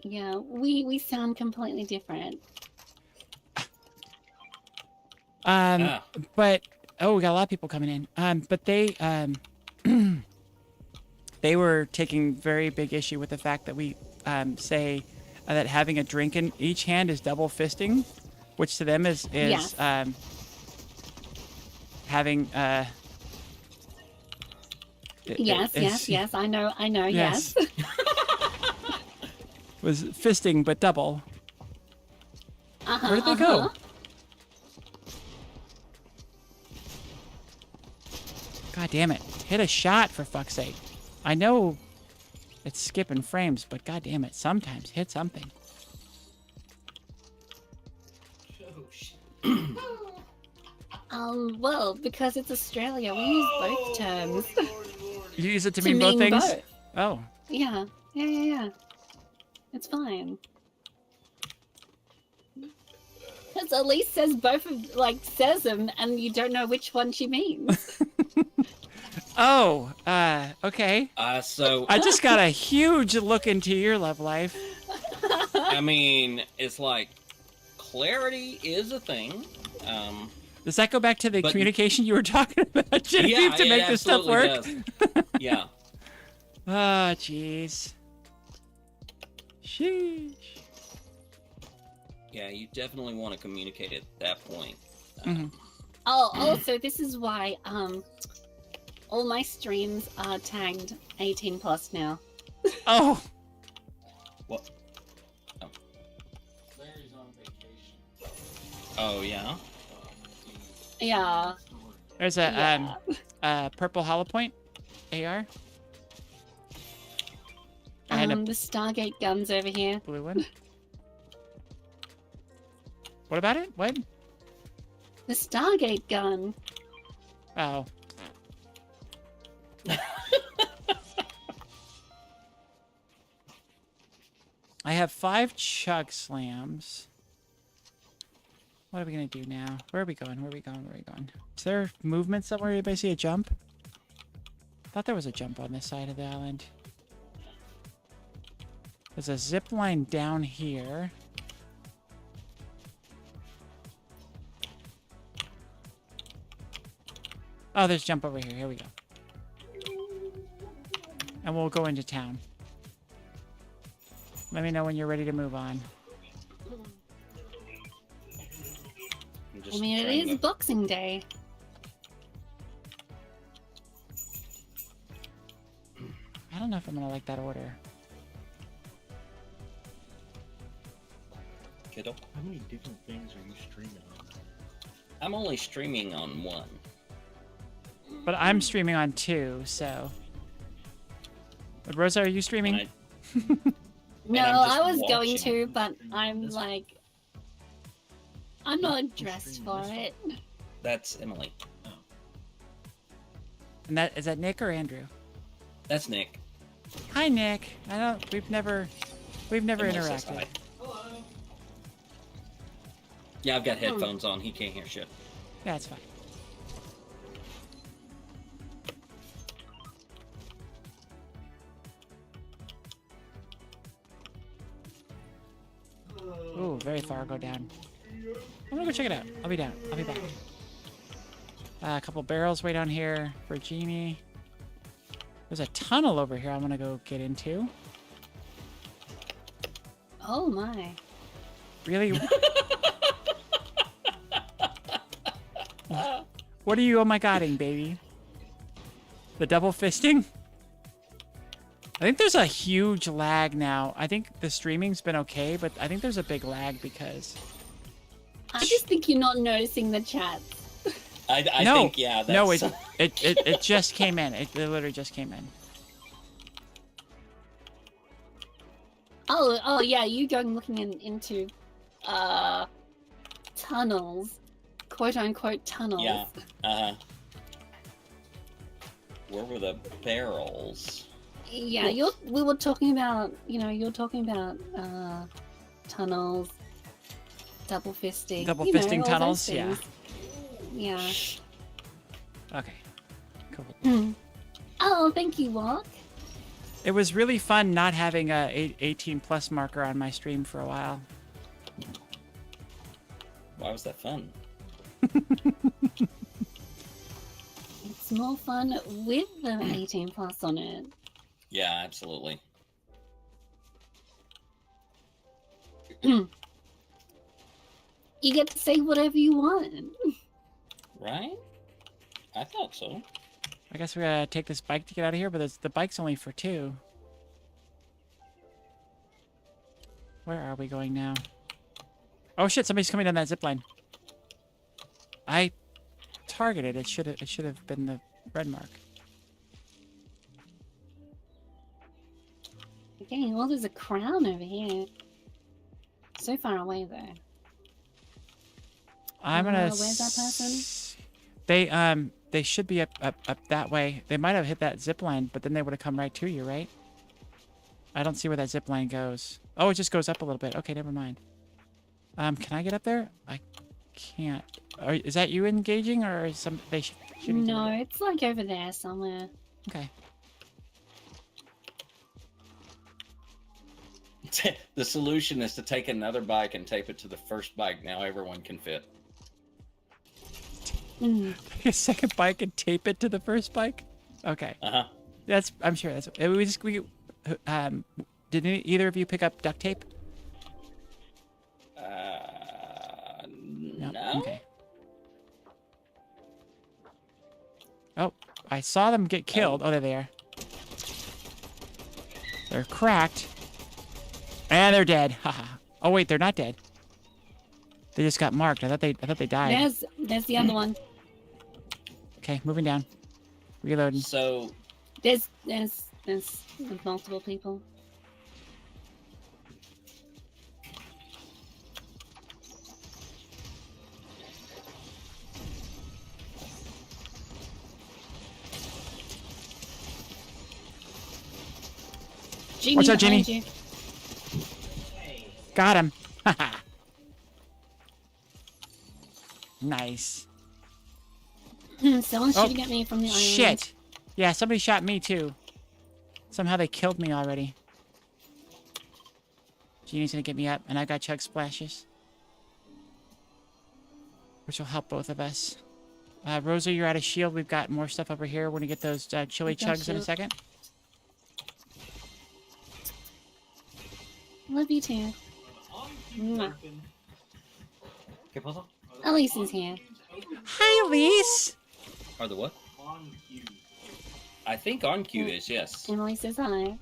Yeah, we sound completely different. But oh, we got a lot of people coming in. But they they were taking very big issue with the fact that we say that having a drink in each hand is double fisting, which to them is Yes. having Yes. I know. Yes. Yes. was fisting but double. Uh-huh, Where did they go? God damn it. Hit a shot, for fuck's sake. I know it's skipping frames, but god damn it, sometimes hit something. Well, because it's Australia, we use both terms. You use it to To mean both mean things? both. Oh. Yeah. It's fine. Because Elise says both of, says them, and you don't know which one she means. Oh, okay. So I just got a huge look into your love life. I mean, it's like clarity is a thing. Does that go back to the But- communication you were talking about, Genevieve, to make this stuff work? Does. Yeah. Ah, jeez. Sheesh. Yeah, you definitely want to communicate at that point. Mhm. Oh, also, this is why all my streams are tagged 18 plus now. Oh, What? Oh. Larry's on vacation. Oh yeah. Yeah. there's a purple hollow point AR. And a The Stargate guns over here. blue one. What about it? What? The Stargate gun. Oh. I have 5 chug slams. What are we gonna do now? Where are we going? Where are we going? Where are we going? Is there movement somewhere? Anybody see a jump? I thought there was a jump on this side of the island. There's a zip line down here. Oh, there's a jump over here. Here we go. And we'll go into town. Let me know when you're ready to move on. I'm just I mean, it trying is to- Boxing Day. I don't know if I'm gonna like that order. Kiddo. How many different things are you streaming on? I'm only streaming on one. But I'm streaming on 2, so. But Rosa, are you streaming? And No, I'm just I was going watching. to, but I'm I'm not dressed for it. That's Emily. And that is that Nick or Andrew? That's Nick. Hi, Nick. I don't. We've never Emily says interacted. hi. Yeah, I've got headphones on. He can't hear shit. Yeah, it's fine. Ooh, very far. Go down. I'm gonna go check it out. I'll be down. I'll be back. A couple barrels way down here for Genie. There's a tunnel over here I'm gonna go get into. Oh my. Really? What are you oh my godding, baby? The double fisting? I think there's a huge lag now. I think the streaming's been okay, but I think there's a big lag because... I just think you're not noticing the chat. I No, think, yeah. That's... No, it just came in. It literally just came in. Oh yeah, you going looking into tunnels, quote unquote tunnels. Yeah. Where were the barrels? Yeah, we were talking about, you're talking about tunnels, double fisting. Double you know, fisting all those tunnels, yeah. things. Yeah. Okay. Cool. Oh, thank you, Walk. It was really fun not having a 18 plus marker on my stream for a while. Why was that fun? It's more fun with the 18 plus on it. Yeah, absolutely. You get to say whatever you want. Right? I thought so. I guess we gotta take this bike to get out of here, but the bike's only for 2. Where are we going now? Oh shit! Somebody's coming down that zip line. I targeted. It should have been the red mark. Okay, well, there's a crown over here. So far away, though. I'm gonna. Where's that person? They should be up that way. They might have hit that zip line, but then they would have come right to you, right? I don't see where that zip line goes. Oh, it just goes up a little bit. Okay, never mind. Can I get up there? I can't. Is that you engaging, or is some they shooting? No, it's like over there somewhere. Okay. The solution is to take another bike and tape it to the first bike. Now everyone can fit. Take a second bike and tape it to the first bike. Okay. That's. I'm sure that's. Did either of you pick up duct tape? No. Okay. Oh, I saw them get killed. Oh, there they are. They're cracked. And they're dead. Haha. Oh wait, they're not dead. They just got marked. I thought they died. There's the other one. Okay, moving down. Reloading. So There's multiple people. Genie, Watch out, behind Genie. you. Got him. Nice. Someone's shooting at me from the island. Shit. Yeah, somebody shot me too. Somehow they killed me already. Genie's gonna get me up, and I got chug splashes, which will help both of us. Rosa, you're out of shield. We've got more stuff over here. We're gonna get those chili I've got chugs in a shield. second. Love you too. Mwah. ¿Qué pasó? Elise is here. Hi, Elise. Are the what? I think on cue is yes. Emily says hi.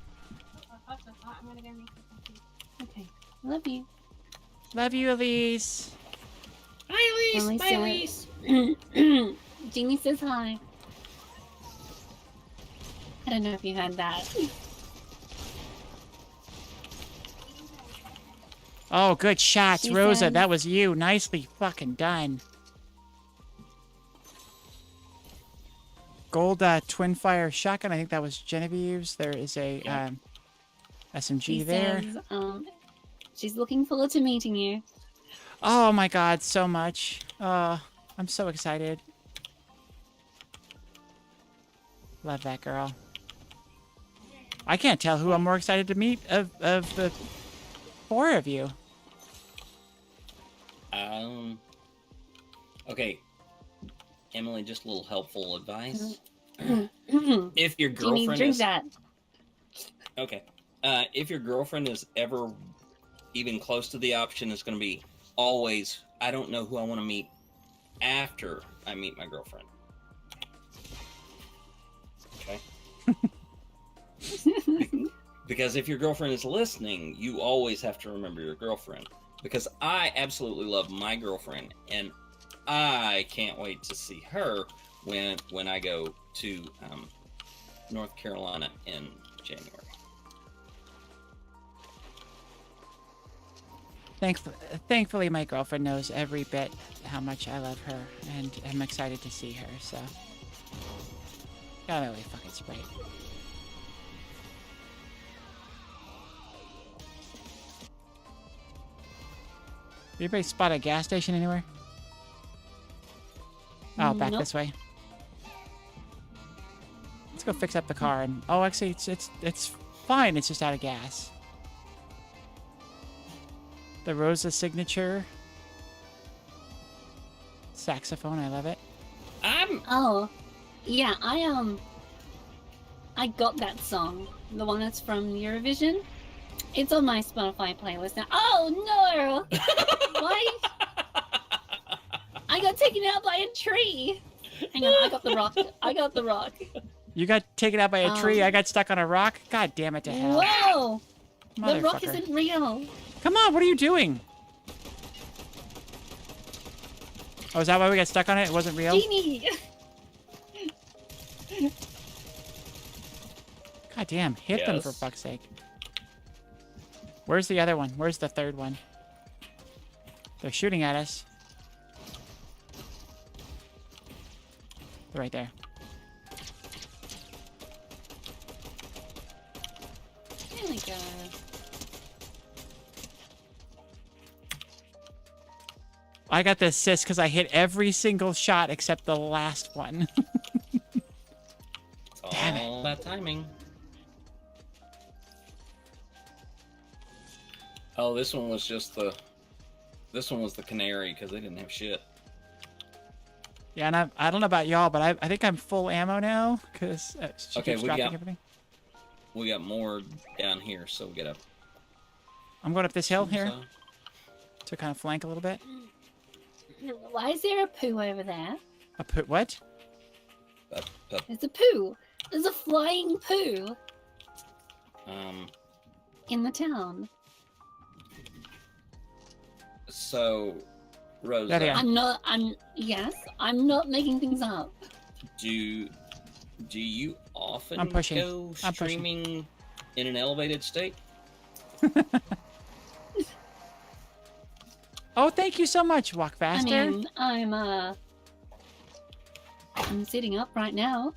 Okay. Love you. Love you, Elise. Hi, Elise. Emily Bye, says- Elise. Jeannie says hi. I don't know if you heard that. Oh, good shots, She Rosa. says- That was you. Nicely fucking done. Gold twin fire shotgun. I think that was Genevieve's. There is a SMG She there. says, she's looking forward to meeting you. Oh my god, so much. I'm so excited. Love that girl. I can't tell who I'm more excited to meet of the 4 of you. Okay. Emily, just a little helpful advice. Jeannie, If your girlfriend drink is that. okay, if your girlfriend is ever even close to the option, it's going to be always. I don't know who I want to meet after I meet my girlfriend. Okay. Because if your girlfriend is listening, you always have to remember your girlfriend. Because I absolutely love my girlfriend, and I can't wait to see her when I go to North Carolina in January. Thankfully, my girlfriend knows every bit how much I love her, and I'm excited to see her, so. Got my way fucking sprayed. Anybody spot a gas station anywhere? Oh, back Nope. this way. Let's go fix up the car. And oh, actually, it's fine. It's just out of gas. The Rosa signature saxophone. I love it. I'm Oh, yeah, I got that song, the one that's from Eurovision. It's on my Spotify playlist now. Oh no! Why? I got taken out by a tree. Hang on, I got the rock. I got the rock. You got taken out by a tree. I got stuck on a rock. God damn it to hell. Whoa! The rock Motherfucker. isn't real. Come on, what are you doing? Oh, is that why we got stuck on it? It wasn't real? Genie! God damn, hit them for fuck's sake. Where's the other one? Where's the third one? They're shooting at us. They're right there. There we go. I got the assist because I hit every single shot except the last one. Damn it. All that timing. Oh, this one was just the... This one was the canary because they didn't have shit. Yeah, and I don't know about y'all, but I think I'm full ammo now because she keeps dropping everything. We got more down here, so we gotta... I'm going up this hill here to kind of flank a little bit. Why is there a poo over there? A put what? There's a poo. There's a flying poo. In the town. So, Rosa, Yes, I'm not making things up. do you often I'm pushing. go I'm streaming in an elevated state? Oh, thank you so much, Walk Faster. I mean, I'm sitting up right now.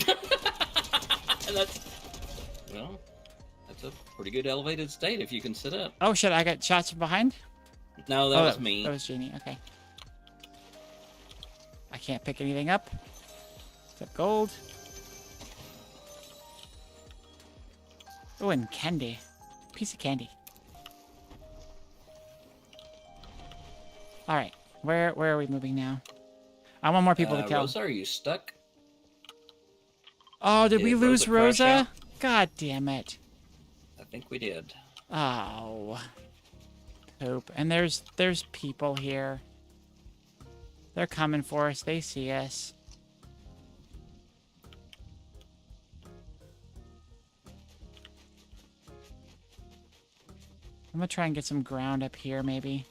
That's a pretty good elevated state if you can sit up. Oh shit, I got shots from behind? No, that was me. That was Jeannie, okay. I can't pick anything up. Except gold. Oh, and candy. Piece of candy. Alright, where are we moving now? I want more people to kill. Rosa, are you stuck? Oh, did we Did lose Rosa crash Rosa? God damn it. I think we did. Oh. Poop. And there's people here. They're coming for us. They see us. I'm gonna try and get some ground up here, maybe.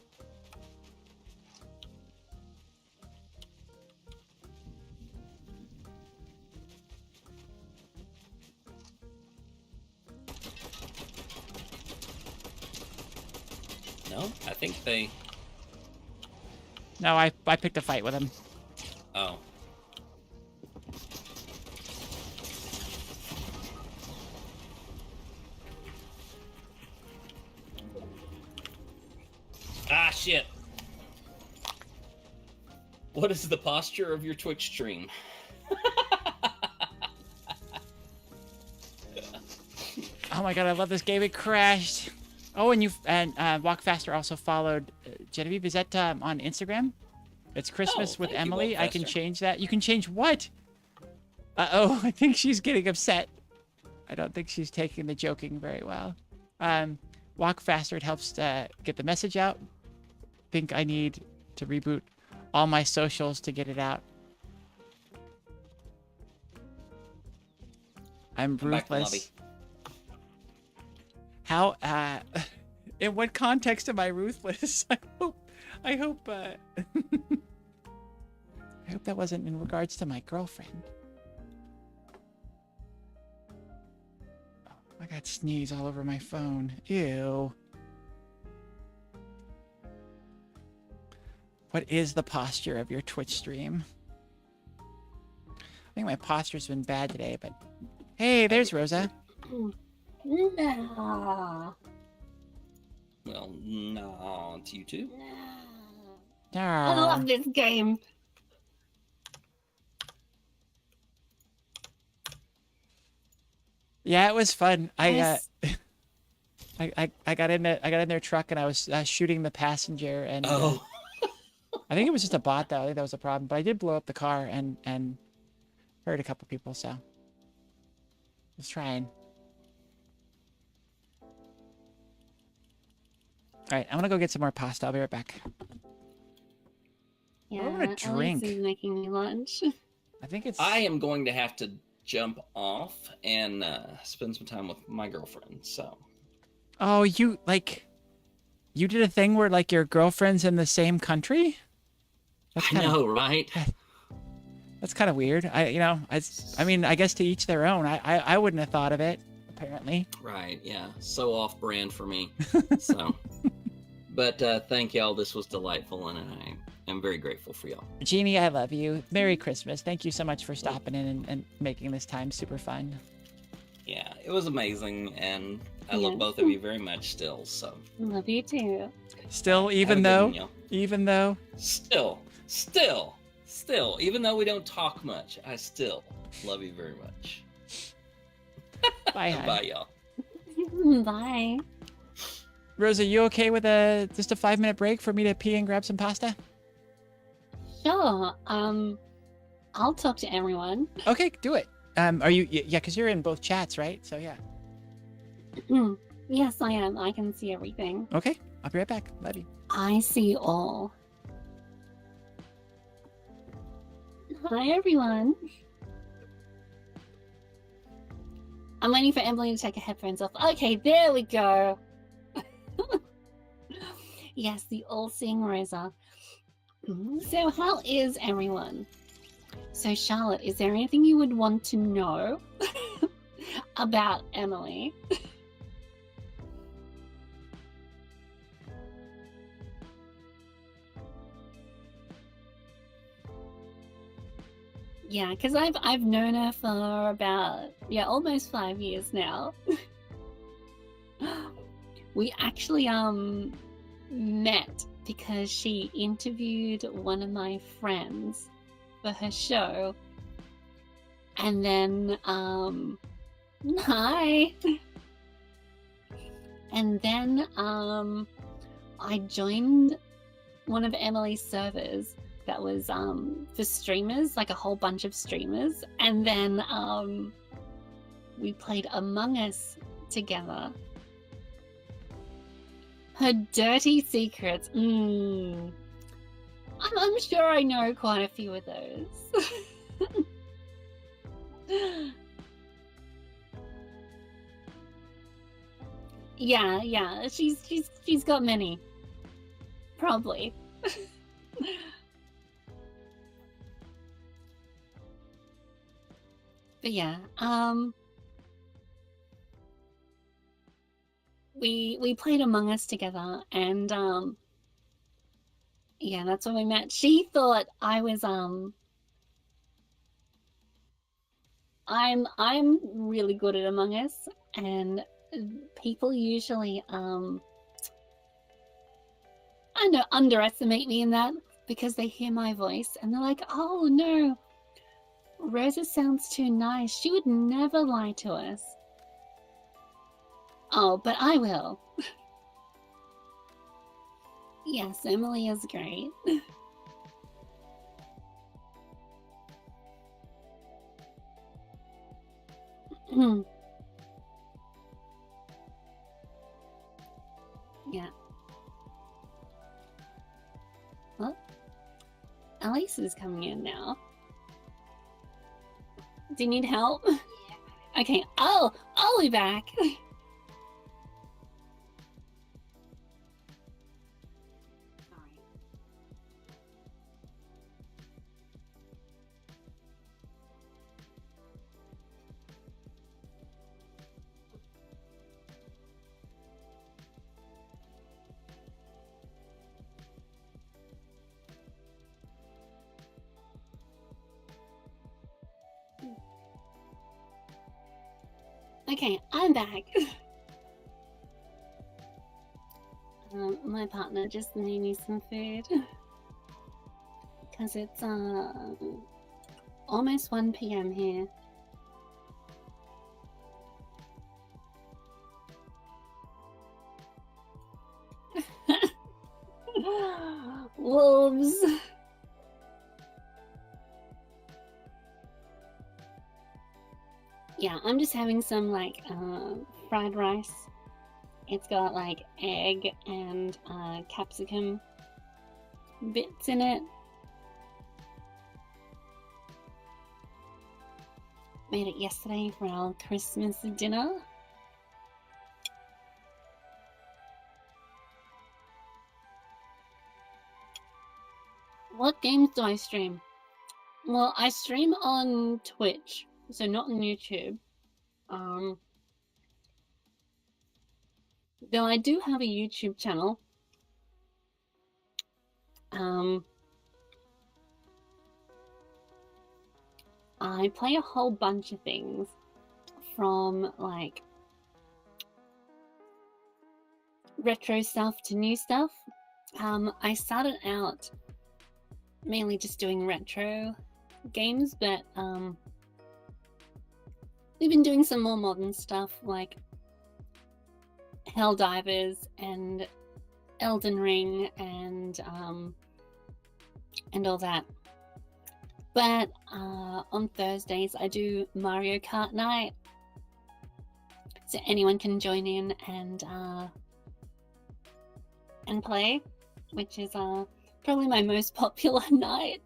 No, I think they... No, I picked a fight with him. Oh. Ah, shit. What is the posture of your Twitch stream? Oh my god, I love this game. It crashed. Oh, and Walk Faster also followed Genevieve. Is that on Instagram? It's Christmas with Emily. I can change that. You can change what? Uh-oh, I think she's getting upset. I don't think she's taking the joking very well. Walk Faster, it helps get the message out. Think I need to reboot all my socials to get it out. I'm ruthless. How, in what context am I ruthless? I hope that wasn't in regards to my girlfriend. Oh, I got sneeze all over my phone. Ew. What is the posture of your Twitch stream? I think my posture's been bad today, but... Hey, there's Rosa. No. Well, no, it's you too. No. I love this game. Yeah, it was fun. I got in their truck and I was shooting the passenger and I think it was just a bot though. I think that was a problem. But I did blow up the car and hurt a couple people. So Just trying. All right, I'm gonna go get some more pasta. I'll be right back. Yeah, I want a drink. Elise is making me lunch. I think it's. I am going to have to jump off and spend some time with my girlfriend. So. Oh, you did a thing where like your girlfriend's in the same country? I know, right? That's kind of weird. I mean, I guess to each their own. I wouldn't have thought of it, apparently. Right, yeah. So off-brand for me. So, but thank y'all. This was delightful, and I am very grateful for y'all. Jeannie, I love you. Merry Christmas. Thank you so much for stopping in and making this time super fun. Yeah, it was amazing, and I love both of you very much still, so. Love you too. Still, Have a good one, y'all. even though. Still, even though we don't talk much, I still love you very much. Bye, hon. Bye, y'all. Bye. Rose, are you okay with just a 5-minute break for me to pee and grab some pasta? Sure. I'll talk to everyone. Okay, do it. Are you? Yeah, because you're in both chats, right? So yeah. Yes, I am. I can see everything. Okay, I'll be right back. Love you. I see all. Hi, everyone. I'm waiting for Emily to take her headphones off. Okay, there we go. Yes, the all-seeing Rosa. So how is everyone? So Charlotte, is there anything you would want to know about Emily? Yeah, because I've known her for about almost 5 years now. We actually met because she interviewed one of my friends for her show, and then hi, and then I joined one of Emily's servers that was for streamers, like a whole bunch of streamers, and then we played Among Us together. Her dirty secrets. I'm sure I know quite a few of those. Yeah. She's got many. Probably. But yeah, we played Among Us together, and yeah, that's when we met. She thought I was I'm really good at Among Us, and people usually I know, underestimate me in that because they hear my voice and they're like, oh no, Rosa sounds too nice. She would never lie to us. Oh, but I will. Yes, Emily is great. Yeah. Well, Elise is coming in now. Do you need help? Okay, I'll be back. Okay, I'm back. My partner just made me some food. Because it's almost 1 p.m. here. Wolves! Yeah, I'm just having some like fried rice. It's got like egg and capsicum bits in it. Made it yesterday for our Christmas dinner. What games do I stream? Well, I stream on Twitch, so not on YouTube. Though I do have a YouTube channel. I play a whole bunch of things, from like retro stuff to new stuff. I started out mainly just doing retro games, but we've been doing some more modern stuff like Helldivers and Elden Ring and all that. But on Thursdays I do Mario Kart night, so anyone can join in and play, which is probably my most popular night.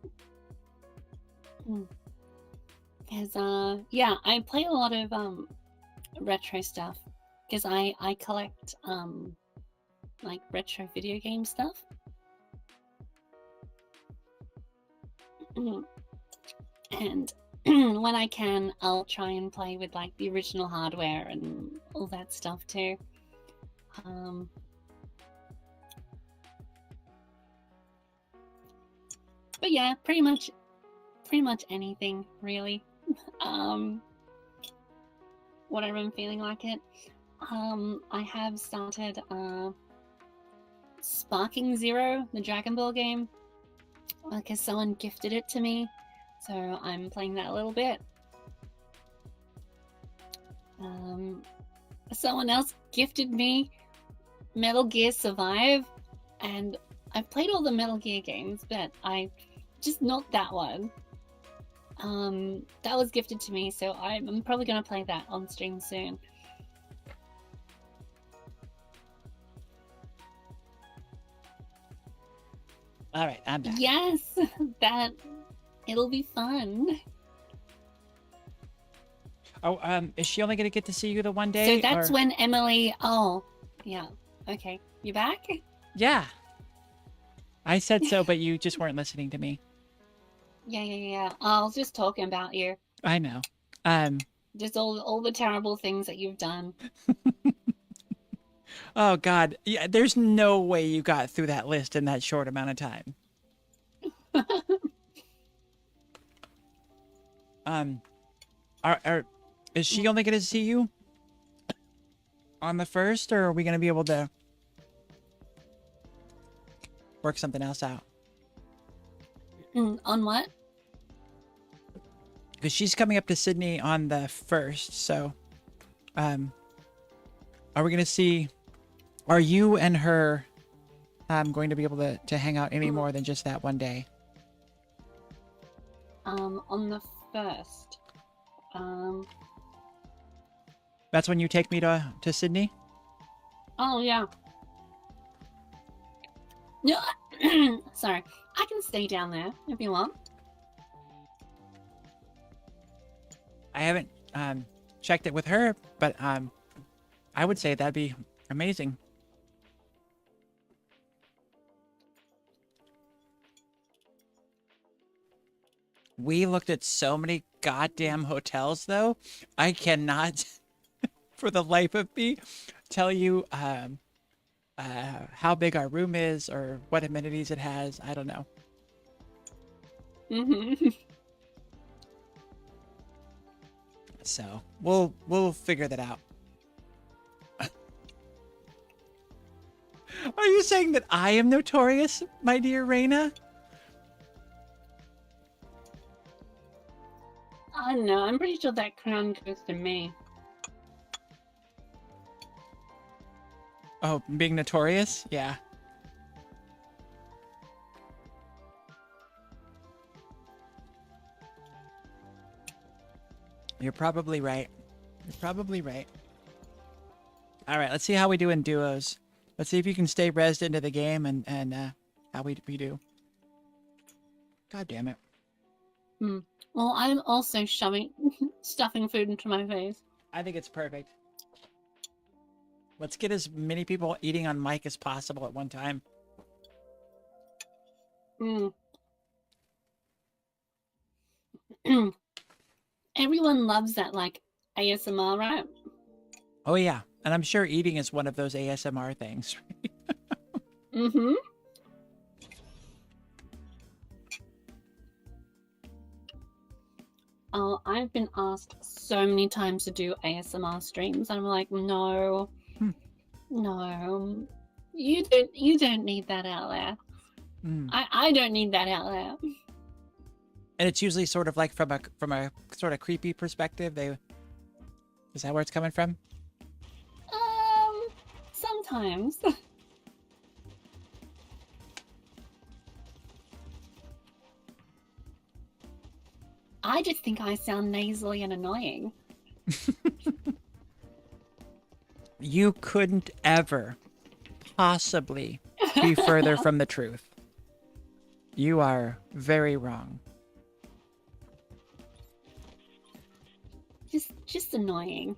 Because yeah, I play a lot of retro stuff because I collect like retro video game stuff. And when I can, I'll try and play with like the original hardware and all that stuff too. But yeah, pretty much anything really. Whatever I'm feeling like it. I have started Sparking Zero, the Dragon Ball game, because someone gifted it to me, so I'm playing that a little bit. Someone else gifted me Metal Gear Survive, and I've played all the Metal Gear games, but just not that one. That was gifted to me, so I'm probably going to play that on stream soon. All right, I'm back. Yes, it'll be fun. Oh, is she only gonna get to see you the one day? So that's or... when Emily. Oh, yeah. Okay, you back? Yeah. I said so, but you just weren't listening to me. Yeah. I was just talking about you. I know. Just all the terrible things that you've done. Oh God, yeah. There's no way you got through that list in that short amount of time. Is she only going to see you on the 1st, or are we going to be able to work something else out? On what? Because she's coming up to Sydney on the 1st, so are we going to see? Are you and her going to be able to hang out any more than just that one day? On the 1st. That's when you take me to Sydney? Oh, yeah. No, sorry. I can stay down there if you want. I haven't checked it with her, but I would say that'd be amazing. We looked at so many goddamn hotels, though. I cannot, for the life of me, tell you how big our room is or what amenities it has. I don't know. So we'll figure that out. Are you saying that I am notorious, my dear Reina? I don't know. I'm pretty sure that crown goes to me. Oh, being notorious? Yeah. You're probably right. You're probably right. All right, let's see how we do in duos. Let's see if you can stay rezzed into the game and how we do. God damn it. Well, I'm also stuffing food into my face. I think it's perfect. Let's get as many people eating on mic as possible at one time. Everyone loves that, like, ASMR, right? Oh, yeah. And I'm sure eating is one of those ASMR things. Mm-hmm. Oh, I've been asked so many times to do ASMR streams. I'm like, no, no, you don't need that out there. I don't need that out there. And it's usually sort of like from a sort of creepy perspective. Is that where it's coming from? Sometimes. I just think I sound nasally and annoying. You couldn't ever possibly be further from the truth. You are very wrong. Just annoying.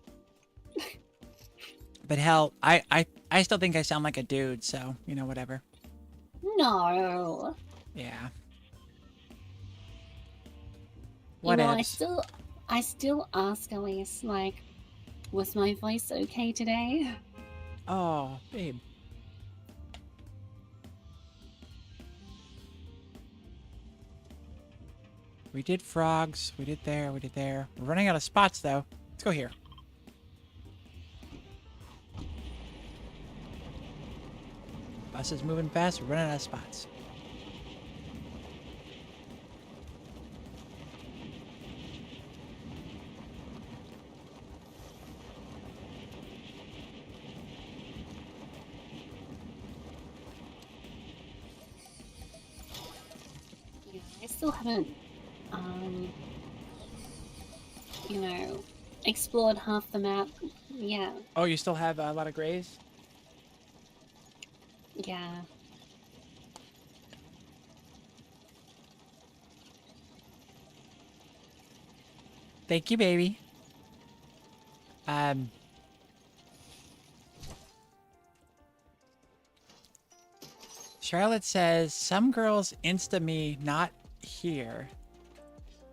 But hell, I still think I sound like a dude, so, you know, whatever. No. Yeah. You know, Whatevs. I still ask Elise, like, was my voice okay today? Oh, babe. We did frogs. We did there. We did there. We're running out of spots, though. Let's go here. Bus is moving fast. We're running out of spots. Yeah, I still haven't, you know, explored half the map. Yeah, Oh, you still have a lot of grays? yeah. Thank you, baby. Charlotte says, some girls insta me not here.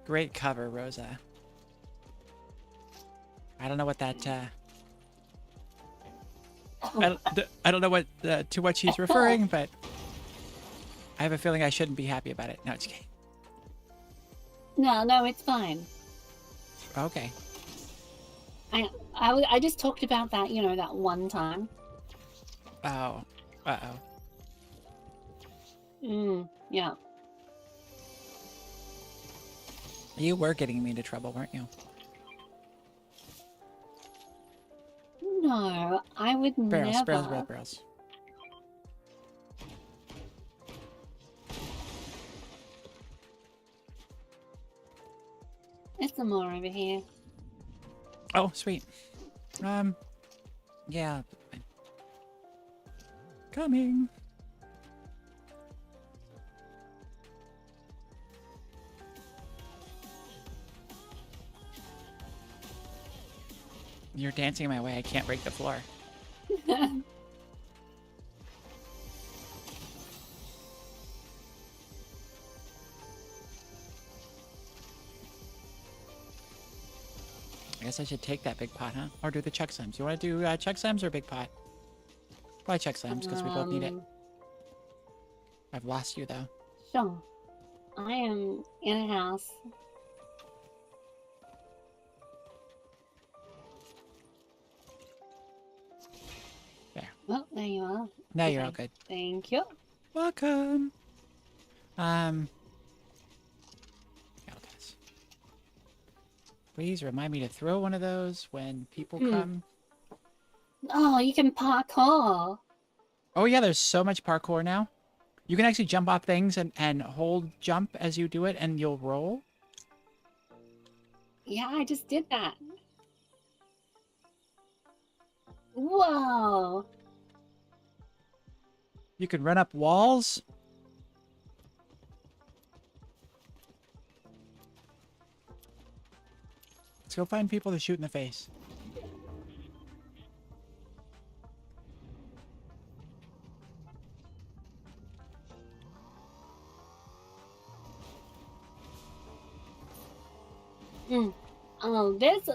Great cover, Rosa. I don't know what that, I don't know what to what she's referring, but I have a feeling I shouldn't be happy about it. No, it's okay. No, it's fine. Okay. I just talked about that, you know, that one time. Oh. Uh-oh. Yeah. You were getting me into trouble, weren't you? No, I would Barrels, never. barrels. There's some more over here. Oh, sweet. Yeah. Coming. You're dancing my way. I can't break the floor. I guess I should take that big pot, huh? Or do the chuck slams. You want to do chuck slams or big pot? Probably chuck slams because we both need it. I've lost you though. Sure. I am in a house. There. Well, there you are. Now you're all good. Thank you. Welcome. Please remind me to throw one of those when people come. Oh, you can parkour. Oh yeah, there's so much parkour now. You can actually jump off things and hold jump as you do it, and you'll roll. Yeah, I just did that. Whoa. You can run up walls. Let's go find people to shoot in the face. Oh, there's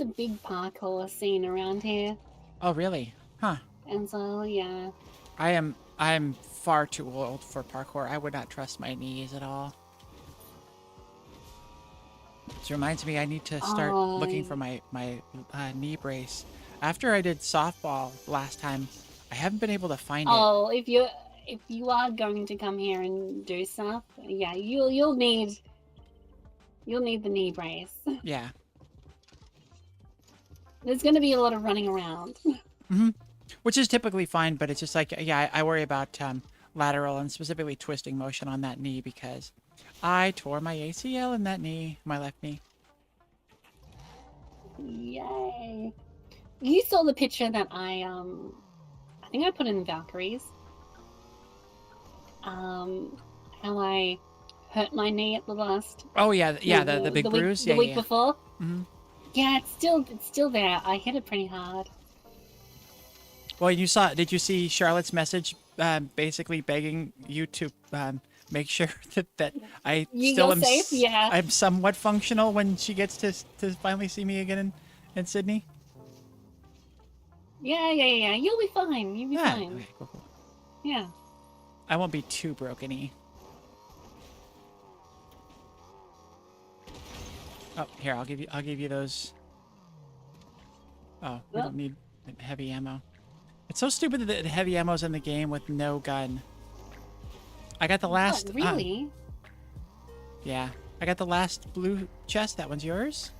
a big parkour scene around here, Oh, really? Huh. and so yeah. I'm far too old for parkour. I would not trust my knees at all. This reminds me, I need to start looking for my knee brace. After I did softball last time, I haven't been able to find it. Oh, if you are going to come here and do stuff, yeah, you'll need the knee brace. Yeah. There's going to be a lot of running around. Mm-hmm. Which is typically fine, but it's just like, yeah, I worry about lateral and specifically twisting motion on that knee because I tore my ACL in that knee, my left knee. Yay! You saw the picture that I think I put in Valkyries. How I hurt my knee at the last. Oh yeah, the big bruise. The week before. Mm-hmm. Yeah, it's still there. I hit it pretty hard. Well, did you see Charlotte's message basically begging you to make sure that I still am safe? Yeah. I'm somewhat functional when she gets to finally see me again in Sydney? Yeah. You'll be fine. You'll be fine. Okay, cool. Yeah. I won't be too broken-y. Oh, here, I'll give you those. Oh, we don't need heavy ammo. It's so stupid that the heavy ammo's in the game with no gun. I got the last. What, really? Yeah, I got the last blue chest. That one's yours.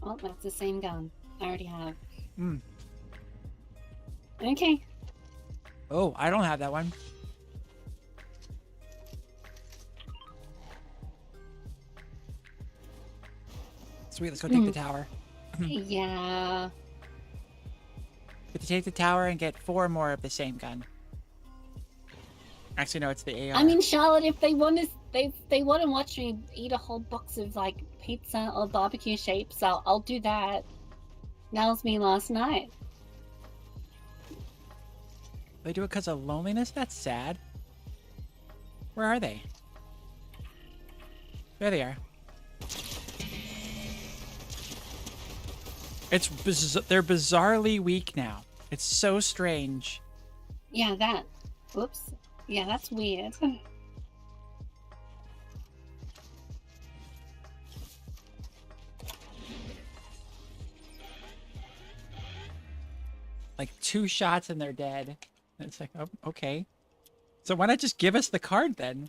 Oh, that's the same gun. I already have. Hmm. Okay. Oh, I don't have that one. Sweet, let's go take the tower. Yeah. Get to take the tower and get 4 more of the same gun. Actually, no, it's the AR. I mean, Charlotte, if they want to watch me eat a whole box of like pizza or barbecue shapes, I'll do that. That was me last night. They do it because of loneliness? That's sad. Where are they? There they are. They're bizarrely weak now. It's so strange. Yeah, that. Whoops. Yeah, that's weird. Like 2 shots and they're dead. And it's like, oh, okay. So why not just give us the card then?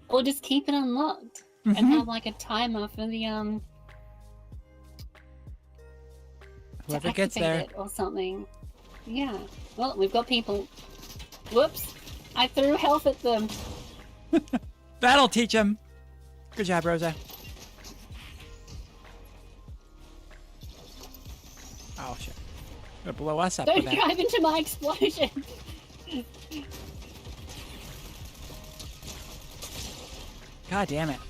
Or just keep it unlocked and have like a timer for the Whoever gets there. or something. Yeah. Well, we've got people. Whoops! I threw health at them. That'll teach them. Good job, Rosa. Oh shit! Gonna blow us up Don't with that. drive into my explosion. God damn it!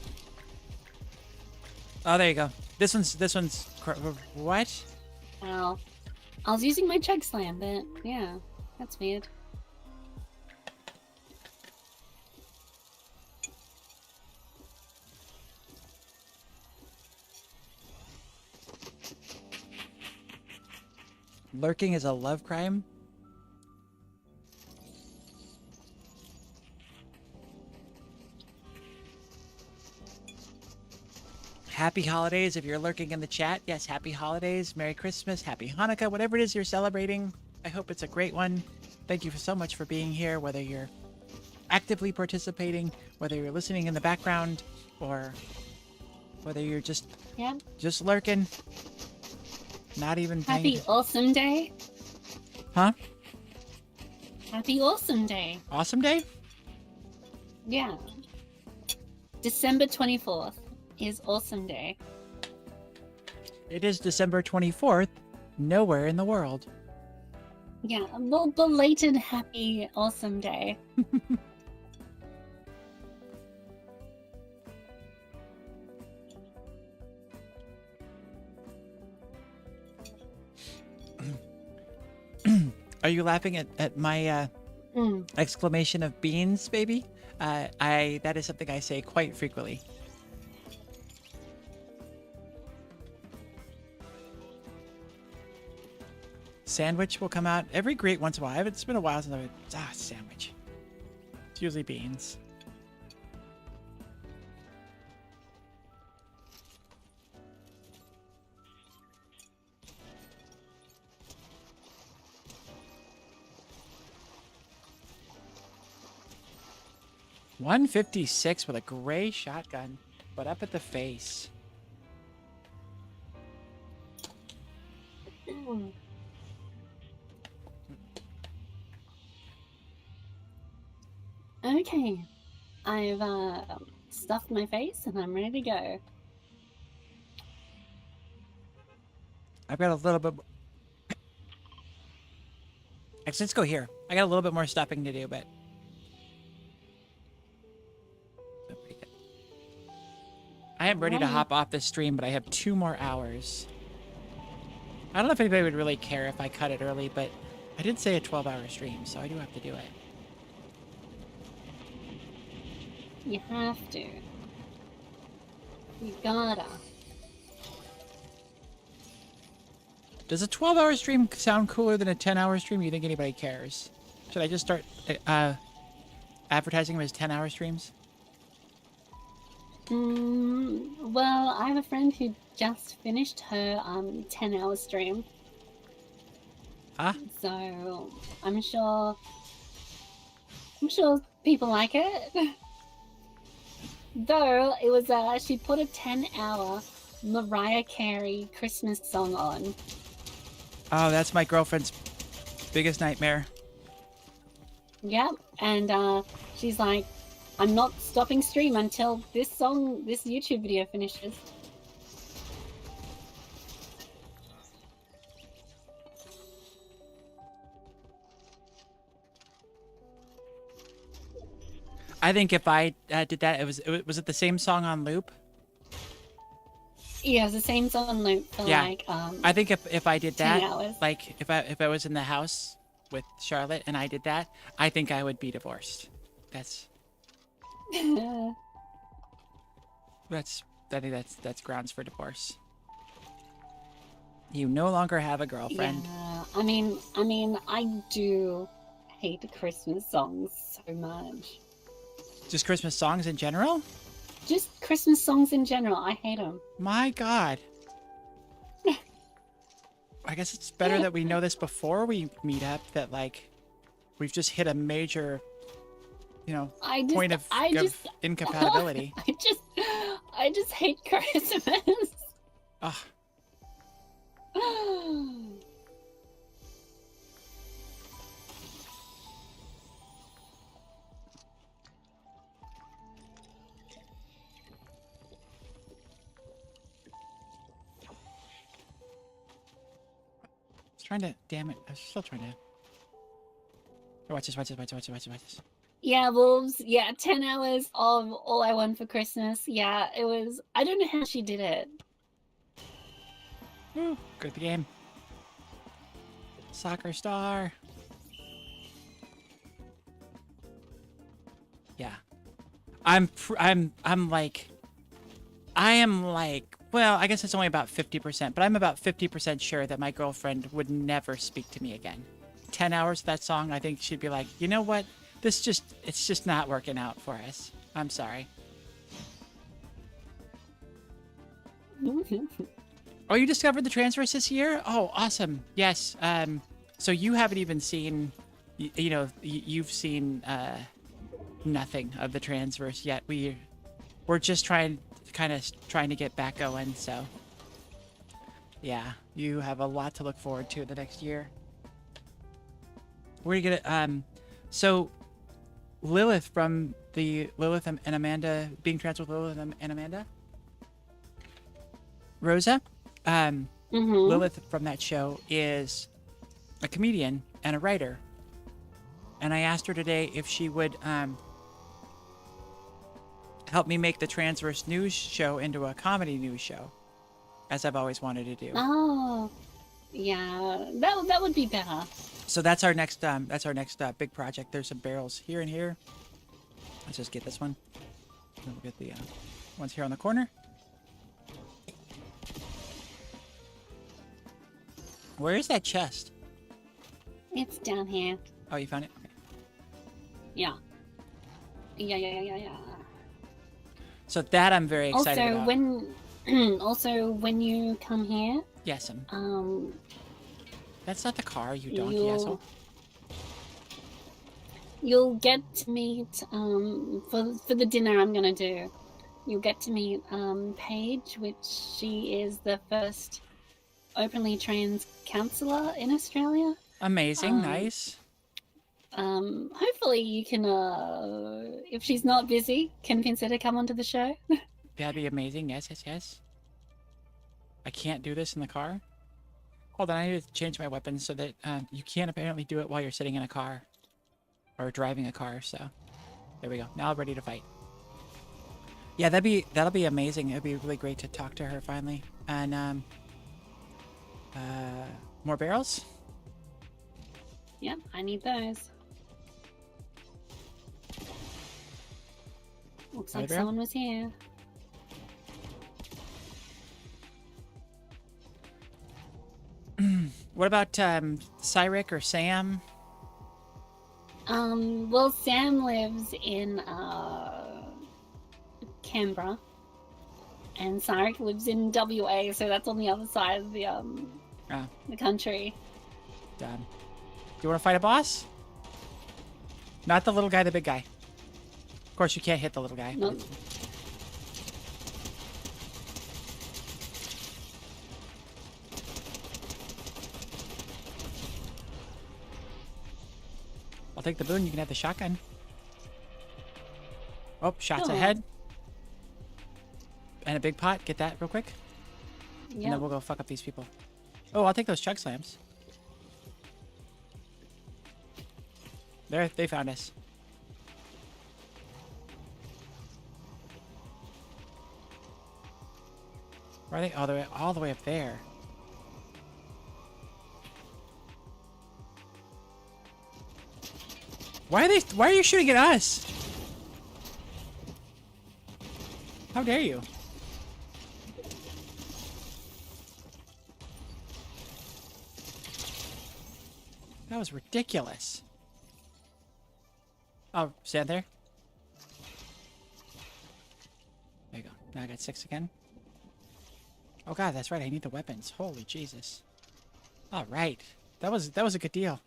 Oh, there you go. This one's. What? Well, I was using my chug slam, but yeah, that's weird. Lurking is a love crime? Happy holidays if you're lurking in the chat. Yes, happy holidays, Merry Christmas, Happy Hanukkah, whatever it is you're celebrating. I hope it's a great one. Thank you so much for being here, whether you're actively participating, whether you're listening in the background, or whether you're just lurking. Not even Happy awesome day. Huh? Happy Awesome Day. Awesome Day? Yeah. December 24th is Awesome Day. It is December 24th, nowhere in the world. Yeah, well, belated Happy Awesome Day. Are you laughing at my exclamation of beans, baby? That is something I say quite frequently. Sandwich will come out every great once in a while. It's been a while since I've sandwich. It's usually beans. .156 with a gray shotgun, but up at the face. Okay, I've stuffed my face and I'm ready to go. I've got a little bit. Actually, let's go here. I got a little bit more stuffing to do, but. I am ready to hop off this stream, but I have 2 more hours. I don't know if anybody would really care if I cut it early, but I did say a 12-hour stream, so I do have to do it. You have to. You gotta. Does a 12-hour stream sound cooler than a 10-hour stream? You think anybody cares? Should I just start advertising them as 10-hour streams? Well, I have a friend who just finished her 10-hour stream. Ah. So I'm sure people like it. Though it was she put a 10-hour Mariah Carey Christmas song on. Oh, that's my girlfriend's biggest nightmare. Yep, and she's like, I'm not stopping stream until this YouTube video finishes. I think if I did that, was it the same song on loop? Yeah, it's the same song on loop for like I think if I did 10 that, hours. like if I was in the house with Charlotte and I did that, I think I would be divorced. I think that's grounds for divorce. You no longer have a girlfriend. Yeah, I mean, I do hate Christmas songs so much. Just Christmas songs in general? Just Christmas songs in general, I hate them. My God. I guess it's better that we know this before we meet up, that like we've just hit a major, point of incompatibility. I just hate Christmas. Ugh. Damn it, I was still trying to. Watch this. Yeah, wolves. Yeah, 10 hours of All I Want for Christmas. Yeah, it was. I don't know how she did it. Woo, good at the game. Soccer star. Yeah, I am like, well, I guess it's only about 50%, but I'm about 50% sure that my girlfriend would never speak to me again. 10 hours of that song, I think she'd be like, you know what? It's just not working out for us. I'm sorry. Oh, you discovered the Transverse this year? Oh, awesome. Yes. So you haven't even seen, you've seen nothing of the Transverse yet. We're just trying to get back going, so yeah, you have a lot to look forward to the next year. We're gonna So Lilith from the Lilith and Amanda being trans with Lilith and Amanda. Rosa, Lilith from that show is a comedian and a writer. And I asked her today if she would help me make the Transverse News show into a comedy news show, as I've always wanted to do. Oh, yeah, that would be better. So that's our next big project. There's some barrels here and here. Let's just get this one. Then we'll get the ones here on the corner. Where is that chest? It's down here. Oh, you found it? Okay. Yeah. Yeah. So that I'm very excited Also, about. when you come here, Yes, that's not the car, you donkey you'll- asshole. you'll get to meet for the dinner I'm gonna do. You'll get to meet Paige, which she is the first openly trans counsellor in Australia. Amazing, nice. Hopefully you can, if she's not busy, convince her to come onto the show. That'd be amazing. Yes. I can't do this in the car. Hold on, I need to change my weapons so that you can't apparently do it while you're sitting in a car or driving a car. So there we go. Now I'm ready to fight. Yeah, that'll be amazing. It'd be really great to talk to her finally. And more barrels. Yep, I need those. Looks like Another barrel? someone was here. What about Cyric or Sam? Well, Sam lives in Canberra, and Sarek lives in WA, so that's on the other side of the country. Done. Do you want to fight a boss? Not the little guy, the big guy. Of course, you can't hit the little guy. No. I'll take the boon. You can have the shotgun. Oh, shots Oh. ahead. And a big pot. Get that real quick. And Yeah. then we'll go fuck up these people. Oh, I'll take those chug slams. There, they found us. Where are they? Oh, they're all the way up there. Why are you shooting at us? How dare you? That was ridiculous. Oh, stand there. There you go. Now I got 6 again. Oh god, that's right. I need the weapons. Holy Jesus. All right. That was a good deal.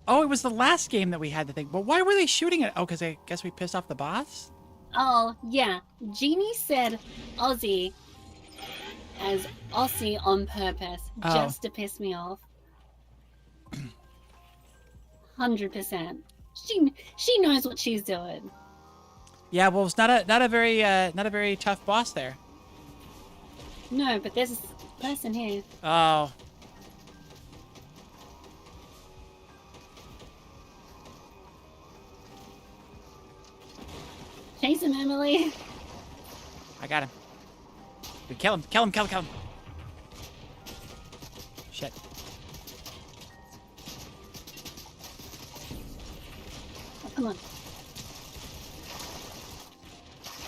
Oh, it was the last game that we had the thing. But why were they shooting it? Oh, because I guess we pissed off the boss? Oh, yeah. Jeannie said Aussie as Aussie on purpose, Oh. just to piss me off. 100%. She knows what she's doing. Yeah, well, it's not a very tough boss there. No, but there's a person here. Oh. Chase him, Emily. I got him. We kill him. Kill him. Shit. Oh, come on.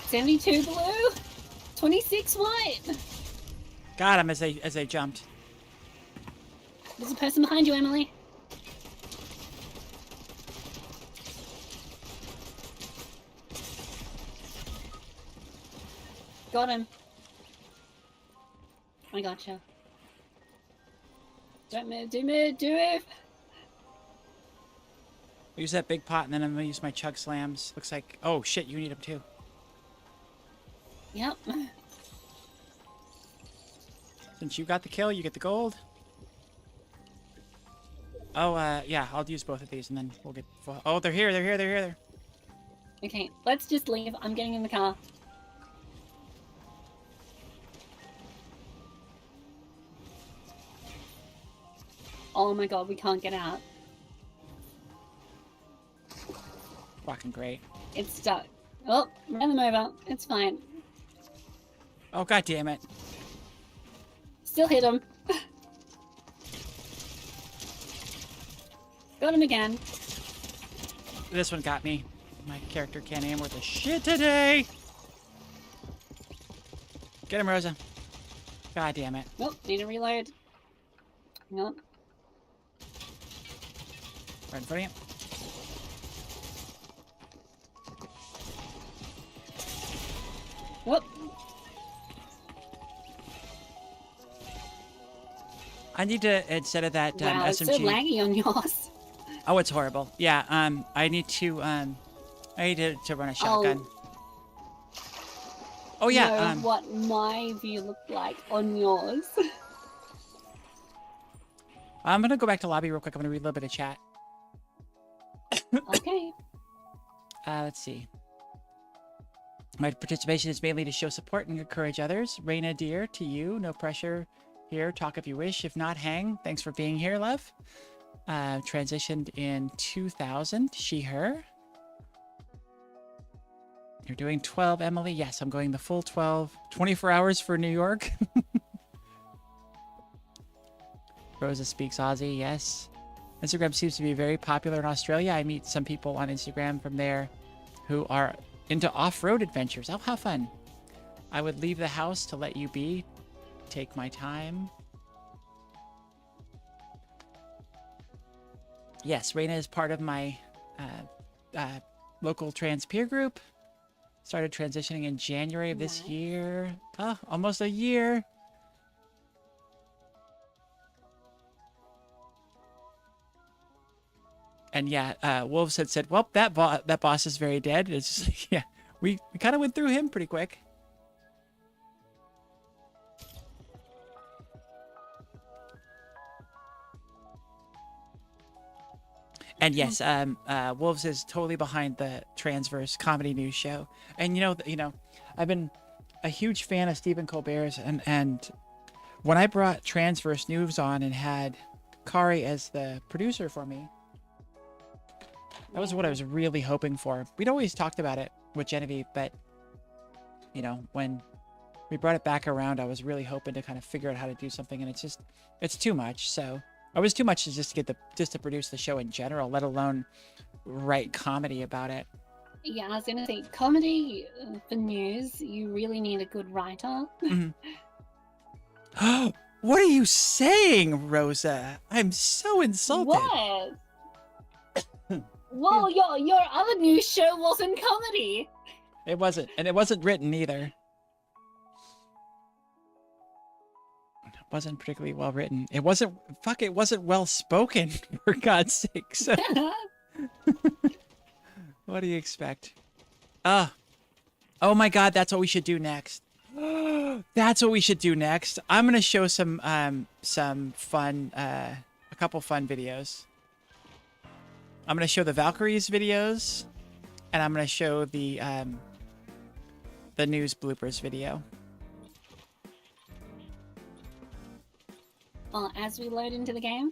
72 blue, 26 white. Got him as they jumped. There's a person behind you, Emily. Got him. I gotcha. Don't move, do move, do move. Use that big pot, and then I'm gonna use my chug slams. Looks like, oh shit, you need them too. Yep. Since you got the kill, you get the gold. Oh, yeah, I'll use both of these and then we'll get... Oh, they're here, they're here, they're here. Okay, let's just leave. I'm getting in the car. Oh my god, we can't get out. Fucking great. It's stuck. Oh, ran them over. It's fine. Oh, god damn it. Still hit him. Got him again. This one got me. My character can't aim worth a shit today. Get him, Rosa. God damn it. Nope, need to reload. Nope. Right in front of you. Whoop. I need to, instead of that Wow, it's SMG... so laggy on yours. Oh, it's horrible. Yeah, I need to run a shotgun. Oh yeah, Know what my view looked like on yours. I'm gonna go back to lobby real quick. I'm gonna read a little bit of chat. Okay. Let's see. My participation is mainly to show support and encourage others. Raina, dear, to you, no pressure here. Talk if you wish. If not, hang. Thanks for being here, love. Transitioned in 2000. She, her. You're doing 12, Emily? Yes, I'm going the full 12. 24 hours for New York. Rosa speaks Aussie, yes. Instagram seems to be very popular in Australia. I meet some people on Instagram from there who are into off-road adventures. Oh, how fun. I would leave the house to let you be. Take my time. Yes, Raina is part of my local trans peer group. Started transitioning in January of this year. Oh, almost a year. And yeah, Wolves had said, well, that boss is very dead. It's just like, yeah, we kind of went through him pretty quick. And yes, Wolves is totally behind the Transverse comedy news show. And you know, I've been a huge fan of Stephen Colbert's, and when I brought Transverse News on and had Kari as the producer for me, that was what I was really hoping for. We'd always talked about it with Genevieve, but you know, when we brought it back around, I was really hoping to kind of figure out how to do something, and it's too much. So it was too much to just to produce the show in general, let alone write comedy about it. Yeah, I was gonna say, comedy for news, you really need a good writer. Mm-hmm. What are you saying, Rosa? I'm so insulted. What? Well, your other news show wasn't comedy. It wasn't, and it wasn't written either. It wasn't particularly well written. It wasn't well spoken, for God's sake. So what do you expect? Oh my God, that's what we should do next. That's what we should do next. I'm gonna show some fun, a couple fun videos. I'm gonna show the Valkyries videos, and I'm gonna show the news bloopers video. As we load into the game.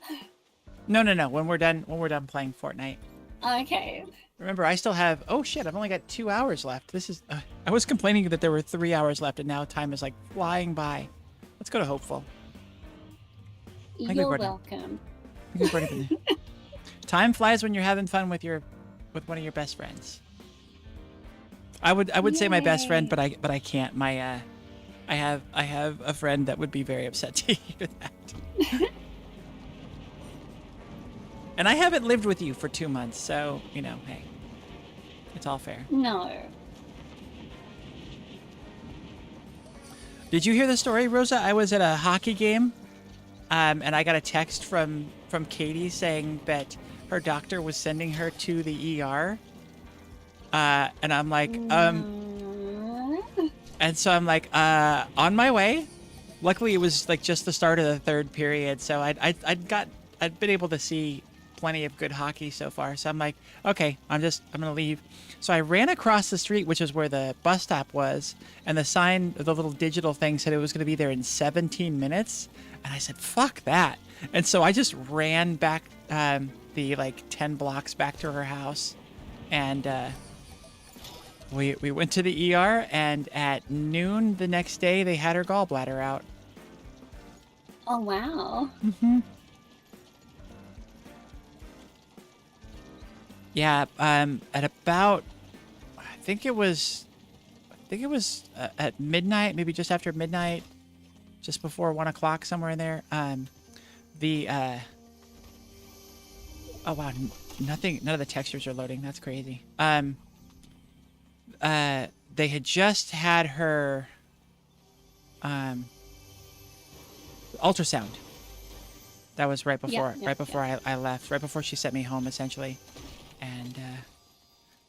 No. When we're done playing Fortnite. Okay. Remember, I still have. Oh shit! I've only got 2 hours left. This is. I was complaining that there were 3 hours left, and now time is like flying by. Let's go to Hopeful. You're welcome. Time flies when you're having fun with one of your best friends. I would say my best friend, but I can't. My I have a friend that would be very upset to hear that. And I haven't lived with you for 2 months, so you know, hey, it's all fair. No. Did you hear the story, Rosa? I was at a hockey game, and I got a text from Katie saying that her doctor was sending her to the ER. And I'm like, and so I'm like, on my way. Luckily, it was like just the start of the third period, so I'd been able to see plenty of good hockey so far. So I'm like, okay, I'm gonna leave. So I ran across the street, which is where the bus stop was, and the sign, the little digital thing said it was gonna be there in 17 minutes. And I said, fuck that. And so I just ran back the like 10 blocks back to her house, and we went to the ER, and at noon the next day they had her gallbladder out. Oh, wow. Mm-hmm. Yeah, at about, I think it was at midnight, maybe just after midnight, just before 1 o'clock, somewhere in there. Oh wow, none of the textures are loading. That's crazy. They had just had her, ultrasound. That was right before, I left, right before she sent me home, essentially. And,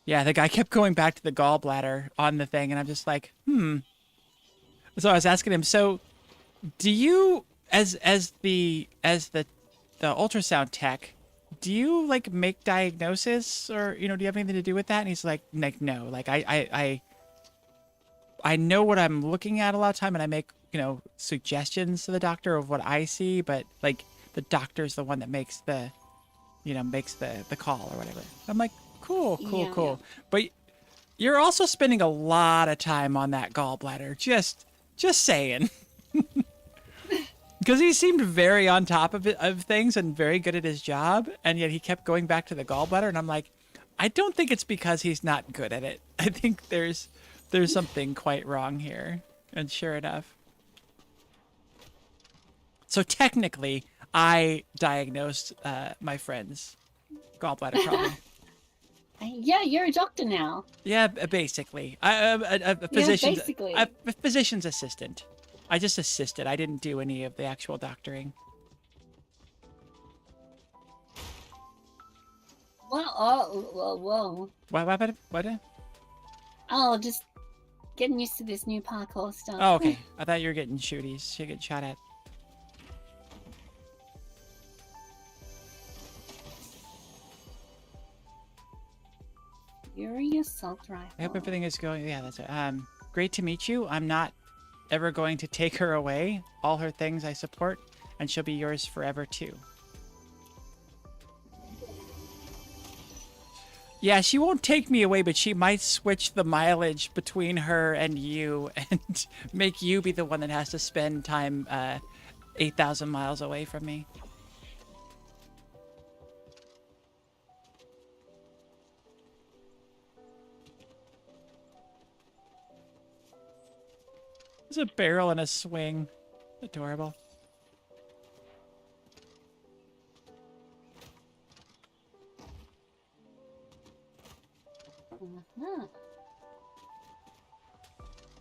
yeah, the guy kept going back to the gallbladder on the thing, and I'm just like, So I was asking him, so do you, as the ultrasound tech, do you like make diagnosis, or, do you have anything to do with that? And he's like no, like I know what I'm looking at a lot of time, and I make, suggestions to the doctor of what I see, but like the doctor's the one that makes the call or whatever. I'm like, cool. Yeah. But you're also spending a lot of time on that gallbladder. Just saying. Because he seemed very on top of things and very good at his job, and yet he kept going back to the gallbladder, and I'm like, I don't think it's because he's not good at it. I think there's something quite wrong here. And sure enough. So technically, I diagnosed my friend's gallbladder problem. Yeah, you're a doctor now. Yeah, basically. A physician's, basically. a physician's assistant. I just assisted. I didn't do any of the actual doctoring. Well, whoa. What? Oh, just getting used to this new parkour stuff. Oh, okay. I thought you were getting shooties. You're getting shot at. Fury assault rifle. I hope everything is going. Yeah, that's it. Great to meet you. I'm not ever going to take her away. All her things I support, and she'll be yours forever too. Yeah, she won't take me away, but she might switch the mileage between her and you, and make you be the one that has to spend time 8,000 miles away from me. There's a barrel and a swing. Adorable.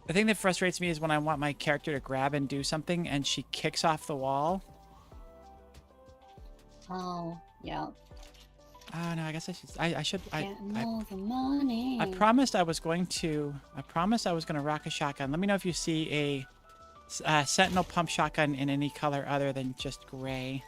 The thing that frustrates me is when I want my character to grab and do something and she kicks off the wall. Oh, yeah. Oh no, I guess I should. Getting all the money. I promised I was going to rock a shotgun. Let me know if you see a Sentinel pump shotgun in any color other than just gray.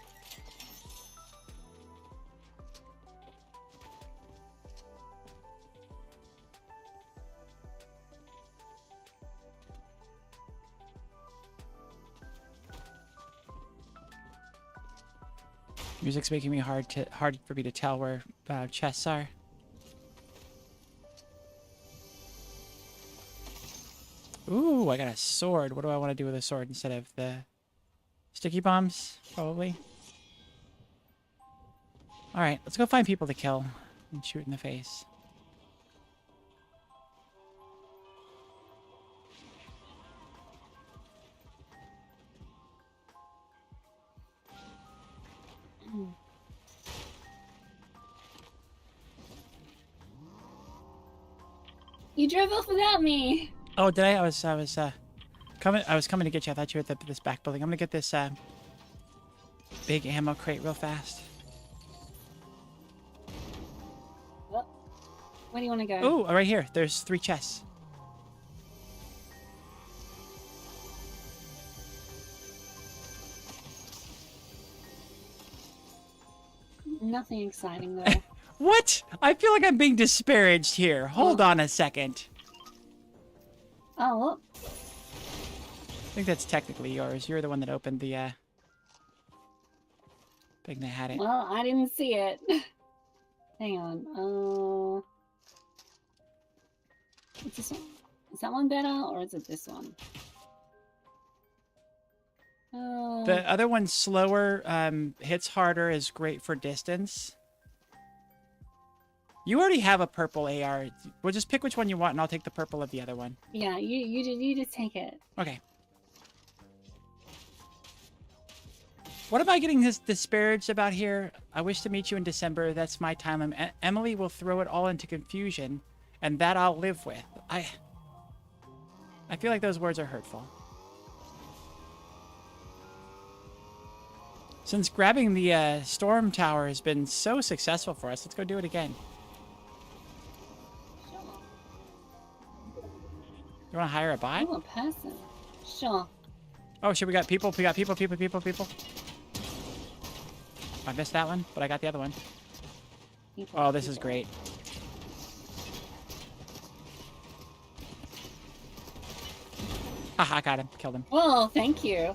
Music's making me hard for me to tell where chests are. Ooh, I got a sword. What do I want to do with a sword instead of the sticky bombs? Probably. All right, let's go find people to kill and shoot in the face. You drove off without me. Oh, did I? I was coming. I was coming to get you. I thought you were at this back building. I'm gonna get this big ammo crate real fast. Well, where do you want to go? Oh, right here. There's 3 chests. Nothing exciting though. What? I feel like I'm being disparaged here. Hold on a second. Oh, well, I think that's technically yours. You're the one that opened the thing that had it. well, I didn't see it. Hang on. What's this one? Is that one better, or is it this one? The other one's slower, hits harder, is great for distance. You already have a purple AR. We'll just pick which one you want, and I'll take the purple of the other one. Yeah, you just take it. Okay. What am I getting this disparaged about here? I wish to meet you in December. That's my time. Emily will throw it all into confusion, and that I'll live with. I feel like those words are hurtful. Since grabbing the storm tower has been so successful for us, let's go do it again. Sure. You want to hire a bot? Oh, a person. Sure. Oh shit, we got people. We got people. I missed that one, but I got the other one. Oh, this is great. Haha, got him. Killed him. Whoa, thank you.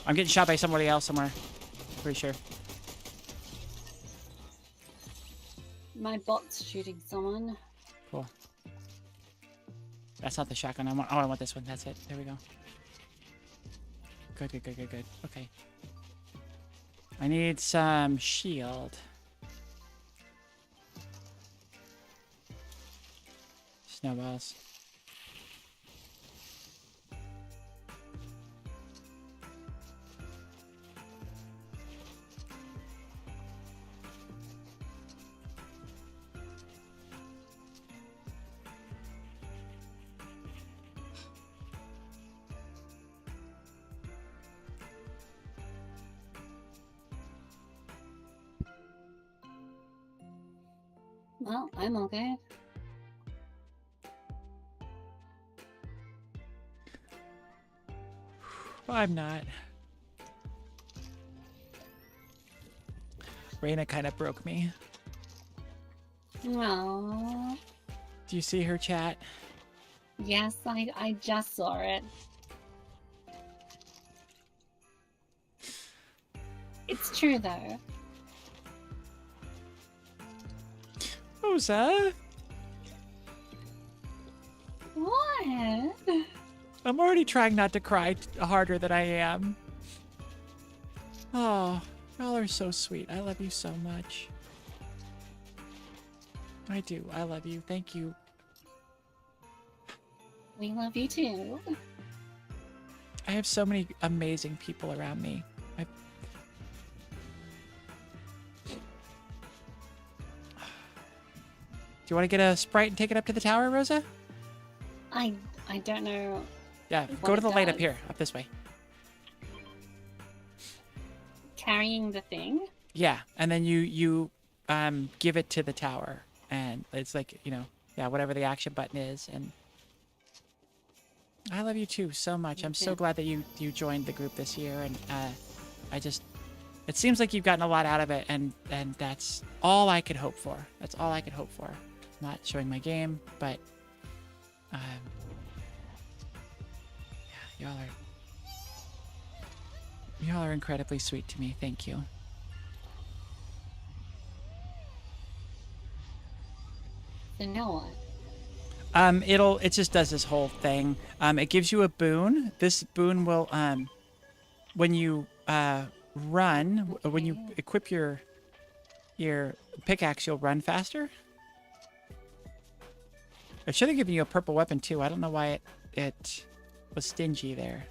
I'm getting shot by somebody else somewhere. Pretty sure. My bot's shooting someone. Cool. That's not the shotgun. I want this one. That's it. There we go. Good. Okay. I need some shield. Snowballs. Well, I'm okay. I'm not. Raina kind of broke me. Aww. Do you see her chat? Yes, I just saw it. It's true though. Rosa? What? I'm already trying not to cry harder than I am. Oh, y'all are so sweet. I love you so much. I do. I love you. Thank you. We love you too. I have so many amazing people around me. Do you want to get a Sprite and take it up to the tower, Rosa? I don't know. Yeah, what go to it the light up does. here, up this way. Carrying the thing? Yeah, and then you give it to the tower, and it's like, you know, yeah, whatever the action button is, and I love you too so much. I'm so glad that you joined the group this year, and it seems like you've gotten a lot out of it, and that's all I could hope for. That's all I could hope for. I'm not showing my game, but yeah, y'all are incredibly sweet to me. Thank you. So now what? It just does this whole thing. It gives you a boon. This boon will when you run, when you equip your pickaxe, you'll run faster. It should have given you a purple weapon too. I don't know why it was stingy there.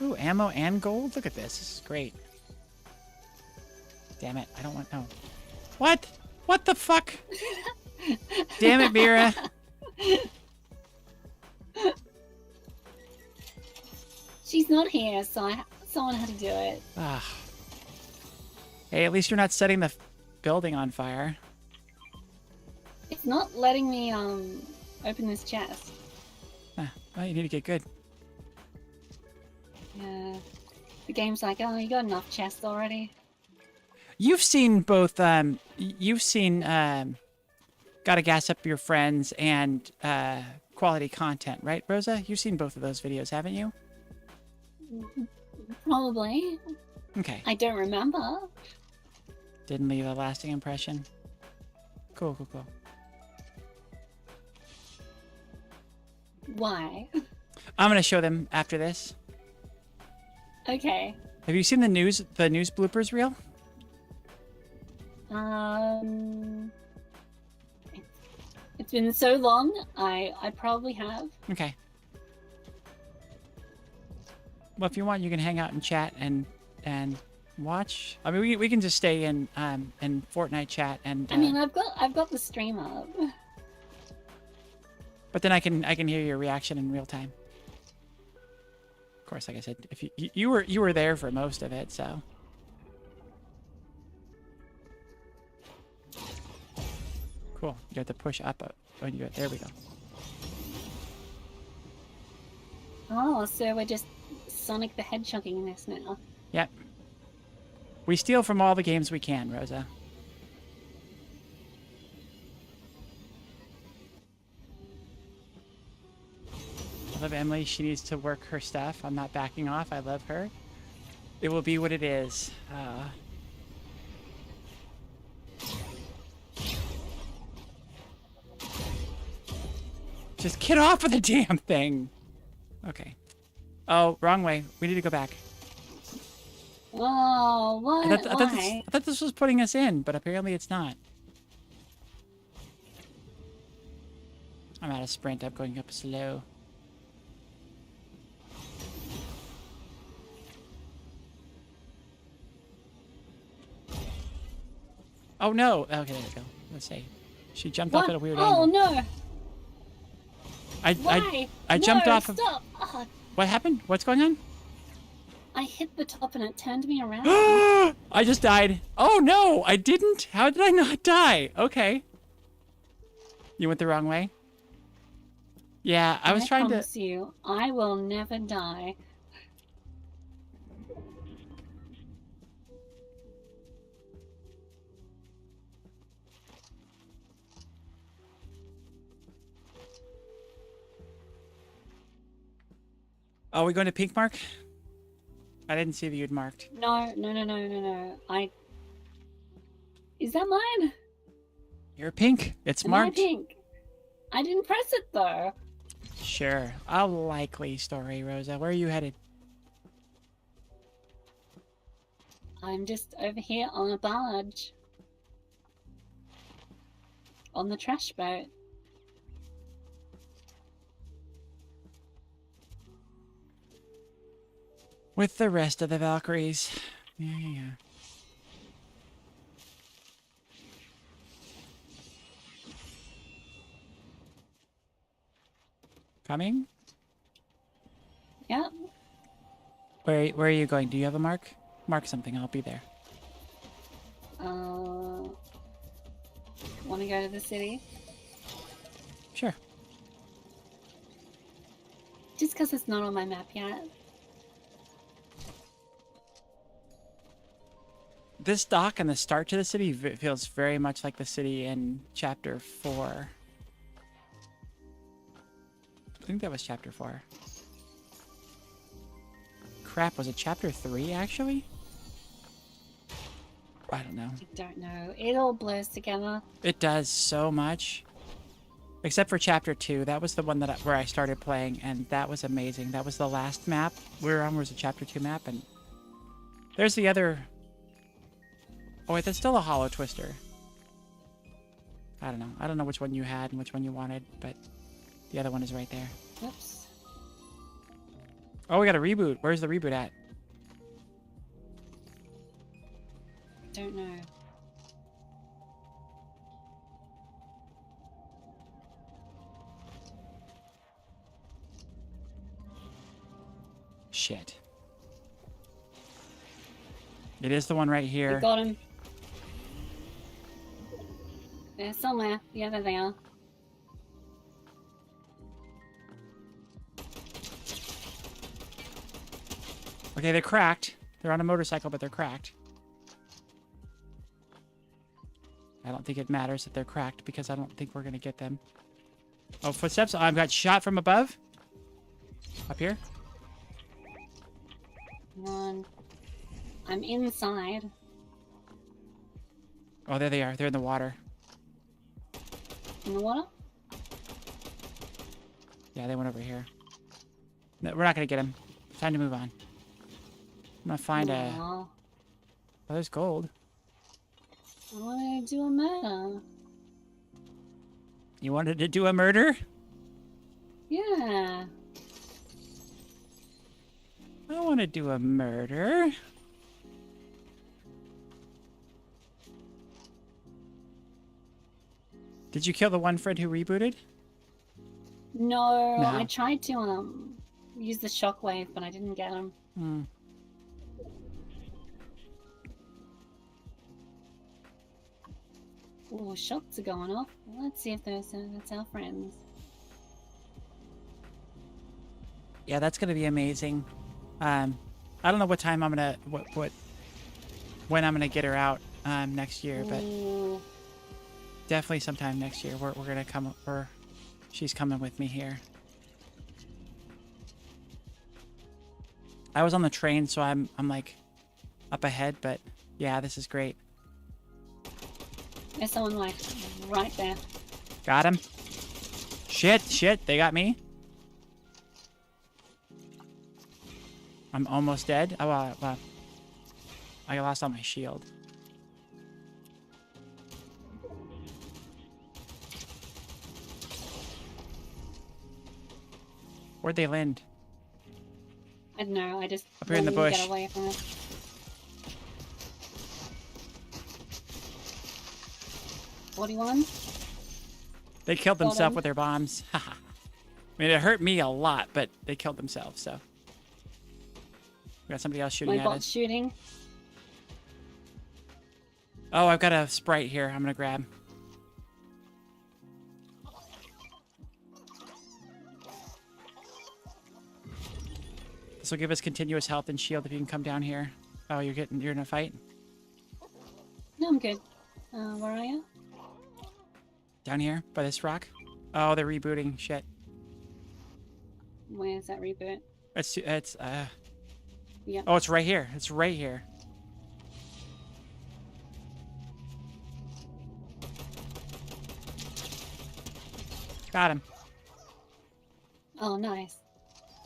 Ooh, ammo and gold? Look at this. This is great. Damn it. I don't want... No. What? What the fuck? Damn it, Mira. She's not here, so someone had to do it. Ah. Hey, at least you're not setting the building on fire. It's not letting me open this chest. Ah, well, you need to get good. Yeah. The game's like, oh, you got enough chests already. You've seen both. You've seen Gotta Gas Up Your Friends and Quality Content, right, Rosa? You've seen both of those videos, haven't you? Probably. Okay. I don't remember. Didn't leave a lasting impression. Cool, cool, cool. Why? I'm gonna show them after this. Okay. Have you seen the news bloopers reel? It's been so long. I probably have. Okay. Well, if you want, you can hang out and chat and watch. I mean, we can just stay in Fortnite chat and. I mean, I've got the stream up. But then I can hear your reaction in real time. Of course, like I said, if you were there for most of it, so. Cool. You have to push up when you there we go. Oh, so we're just Sonic the Hedgehogging this now. Yep. We steal from all the games we can, Rosa. I love Emily. She needs to work her stuff. I'm not backing off. I love her. It will be what it is. Just get off of the damn thing. Okay. Oh, wrong way. We need to go back. Oh, what? I thought this was putting us in, but apparently it's not. I'm out of sprint. I'm going up slow. Oh no! Okay, there we go. Let's see. She jumped off at a weird angle. Oh no! I jumped off of. Stop! Oh, what happened? What's going on? I hit the top and it turned me around. I just died. Oh no! I didn't. How did I not die? Okay. You went the wrong way. Yeah, I was trying to. I promise you, I will never die. Are we going to pink mark? I didn't see that you'd marked. No. Is that mine? You're pink. It's Am marked. I pink? I didn't press it though. Sure. A likely story, Rosa. Where are you headed? I'm just over here on a barge. On the trash boat. With the rest of the Valkyries. Yeah. Coming? Yep. Where are you going? Do you have a mark? Mark something. I'll be there. Want to go to the city? Sure. Just because it's not on my map yet. This dock and the start to the city feels very much like the city in Chapter 4. I think that was Chapter 4. Crap, was it Chapter 3, actually? I don't know. I don't know. It all blurs together. It does so much. Except for Chapter 2. That was the one where I started playing, and that was amazing. That was the last map we were on, was a Chapter 2 map, and there's the other... Oh wait, that's still a Hollow Twister. I don't know. I don't know which one you had and which one you wanted, but the other one is right there. Oops. Oh, we got a reboot. Where's the reboot at? Don't know. Shit. It is the one right here. We got him. They're somewhere. Yeah, there they are. Okay, they're cracked. They're on a motorcycle, but they're cracked. I don't think it matters that they're cracked because I don't think we're going to get them. Oh, footsteps. I've got shot from above. Up here. Come on. I'm inside. Oh, there they are. They're in the water. In the water? Yeah, they went over here. No, we're not going to get them. Time to move on. I'm going to find a... Aw, Oh, there's gold. I want to do a murder. You wanted to do a murder? Yeah. I want to do a murder. Did you kill the one friend who rebooted? No, No. I tried to use the shockwave, but I didn't get him. Hmm. Oh, shots are going off. Let's see if that's our friends. Yeah, that's gonna be amazing. I don't know what time I'm gonna when I'm gonna get her out next year, but Ooh. definitely sometime next year. We're gonna come, or she's coming with me here. I was on the train, so I'm like up ahead, but yeah, this is great. There's someone like right there. Got him. Shit, they got me. I'm almost dead. Oh, well, I lost all my shield. Where'd they land? I don't know. I just Up here in the wanted to bush. Get away from it. $41. They killed Well themselves done. with their bombs. I mean, it hurt me a lot, but they killed themselves, so. We got somebody else shooting My at bot's us. shooting. Oh, I've got a Sprite here. I'm gonna grab. This will give us continuous health and shield if you can come down here. Oh, you're in a fight? No, I'm good. Where are you? Down here by this rock? Oh, they're rebooting. Shit. Where's that reboot? It's Yeah. Oh, it's right here. It's right here. Got him. Oh, nice.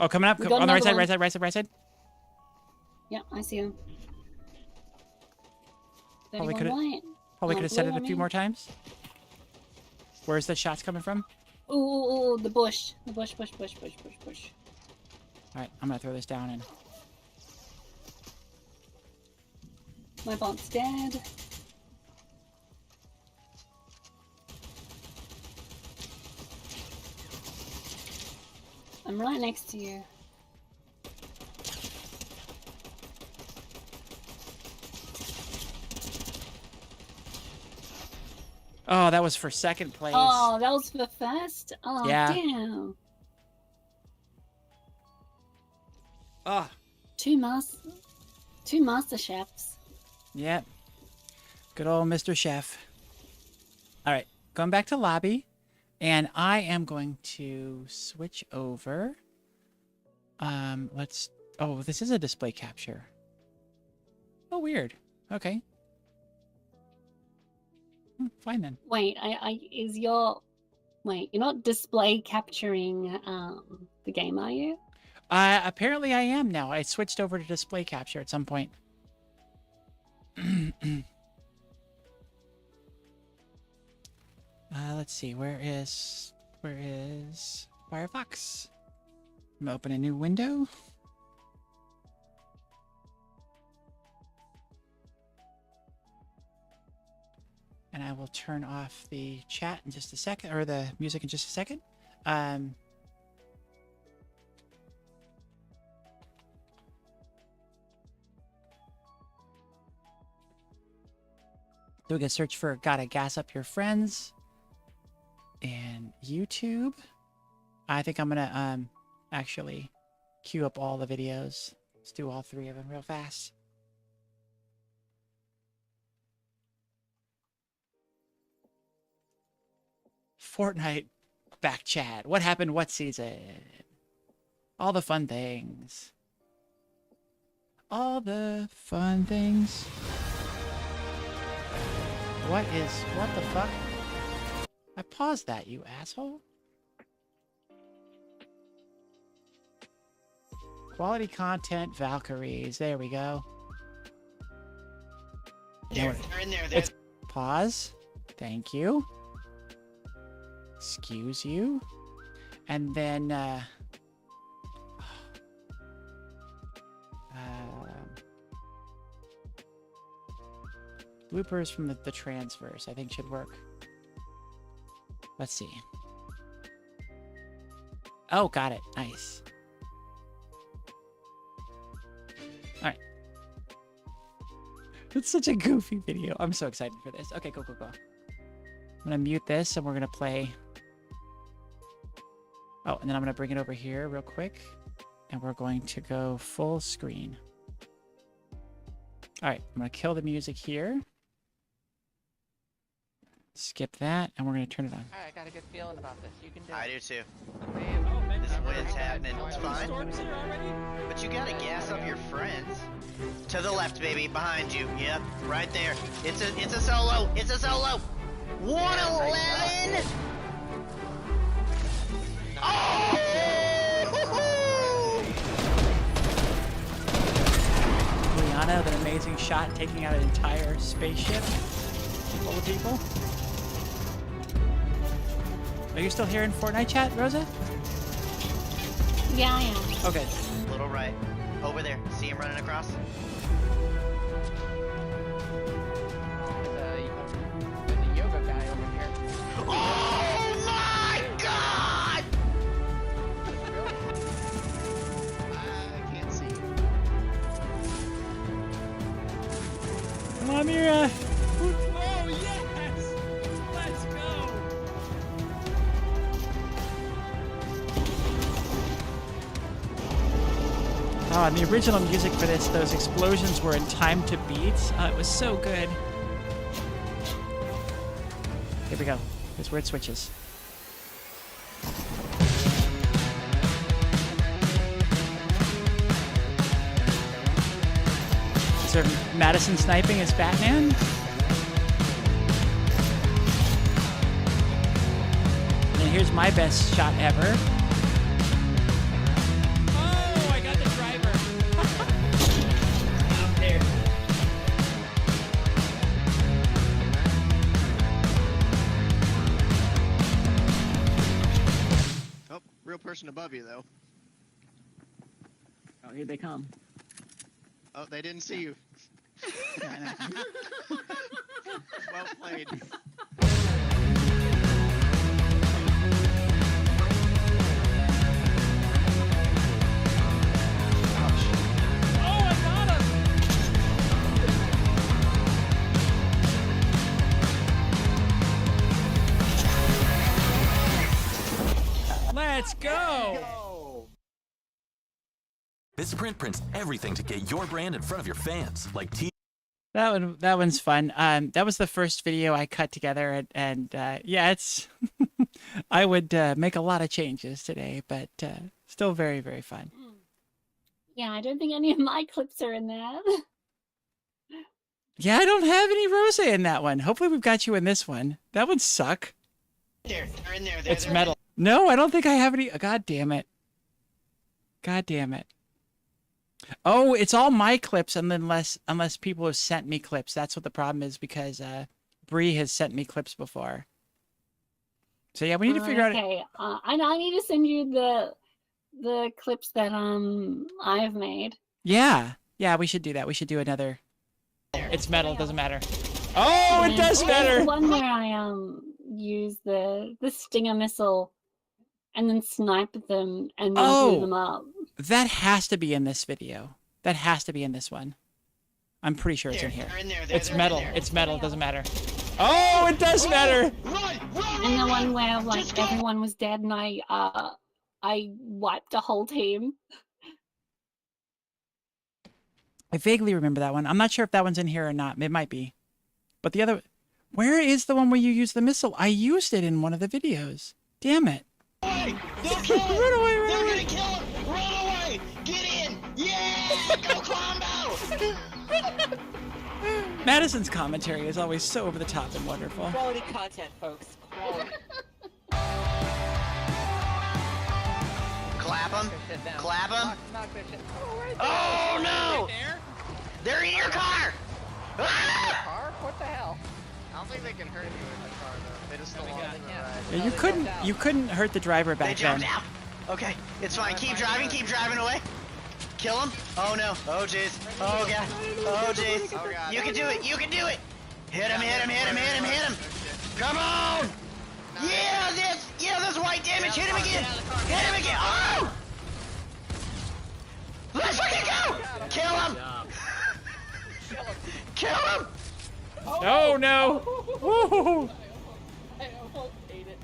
Oh, coming up We on got the right another side, one. right side, right side, right side. Yeah, I see him. Probably 31 coulda- white. Probably Oh, could have said blue, it a I few mean. more times. Where's the shots coming from? Ooh, the bush. The bush. All right, I'm gonna throw this down and My bot's dead. I'm right next to you. oh, that was for second place. Oh, that was for first? Oh, Yeah. damn. Oh, Two master chefs. yep. Good old Mr. Chef. All right, going back to lobby, and I am going to switch over. Let's. Oh, this is a display capture. Oh, weird. Okay. Fine then. Wait, Wait, you're not display capturing the game, are you? Apparently I am now. I switched over to display capture at some point. Let's see. Where is Firefox? I'm gonna open a new window. And I will turn off the chat in just a second, or the music in just a second. So we can search for Gotta Gas Up Your Friends and YouTube. I think I'm gonna actually queue up all the videos. Let's do all three of them real fast. Fortnite back chat. What happened what season? All the fun things. All the fun things. What the fuck? I paused that, you asshole. Quality content, Valkyries. There we go. They're in there. It's pause. Thank you. Excuse you. And then bloopers from the Transverse, I think should work. Let's see. Oh, got it. Nice. Alright. It's such a goofy video. I'm so excited for this. Okay, go. I'm gonna mute this and we're gonna play. Oh, and then I'm gonna bring it over here real quick. And we're going to go full screen. Alright, I'm gonna kill the music here. Skip that, and we're gonna turn it on. Alright, I got a good feeling about this. You can do it. I do too. Man, This is when it's happening. It's fine. Storms here already? But you gotta gas up your friends. To the left, baby, behind you. Yep, right there. It's a solo. It's a solo. 111. Oh! Liana with an amazing shot, taking out an entire spaceship full of people. Are you still here in Fortnite chat, Rosa? Yeah, I am. Okay. Little right. Over there. See him running across? There's a yoga guy over here. Oh my god! I can't see. Come on, Mira. Oh, yes! Let's go! Oh, and the original music for this, those explosions were in time to beats. It was so good. Here we go. Here's where it switches. Is there Madison sniping as Batman? And here's my best shot ever. Oh, I got the driver. Out there. Oh, real person above you, though. Oh, here they come. Oh, they didn't see you. Well played. Oh, I got him! Let's go! Visit Print prints everything to get your brand in front of your fans, like That one's fun. That was the first video I cut together, and yeah, it's. I would make a lot of changes today, but still very, very fun. Yeah, I don't think any of my clips are in there. Yeah, I don't have any Rosa in that one. Hopefully, we've got you in this one. That would suck. They're in there. It's metal. No, I don't think I have any. God damn it. God damn it. Oh, it's all my clips, and unless people have sent me clips. That's what the problem is, because Bree has sent me clips before. So yeah, we need to figure out. Okay, I need to send you the clips that I've made. Yeah, we should do that. We should do another. It's metal. It doesn't matter. Oh, it does There's matter. one where I use the stinger missile, and then snipe them and then blow them up. That has to be in this video. That has to be in this one. I'm pretty sure it's in here. It's metal. It's metal. It doesn't matter. Oh, it does matter. And the one where like everyone was dead and I wiped a whole team. I vaguely remember that one. I'm not sure if that one's in here or not. It might be. But the other... Where is the one where you use the missile? I used it in one of the videos. Damn it. They'll kill him! Run away, run They're away. gonna kill him! Run away! Get in! Yeah! Go combo! Madison's commentary is always so over the top and wonderful. Quality content, folks. Quality. Clap him. Clap him. Oh, Oh no! They're in your car! Ah! car? What the hell? I don't think they can hurt you in the car though. They just don't want to ride. Yeah, you couldn't hurt the driver They back then. jumped out. Okay, it's fine. Keep driving away. Kill him. Oh no. Oh jeez. Oh god. Oh jeez. Oh, God. You can do it. You can do it. Hit him. Hit him. Hit him. Hit him. Hit him. Come on. Yeah, this white damage. Hit him again. Hit him again. Oh! Let's fucking go. Kill him. Kill him. Oh no! Woo! I almost ate it.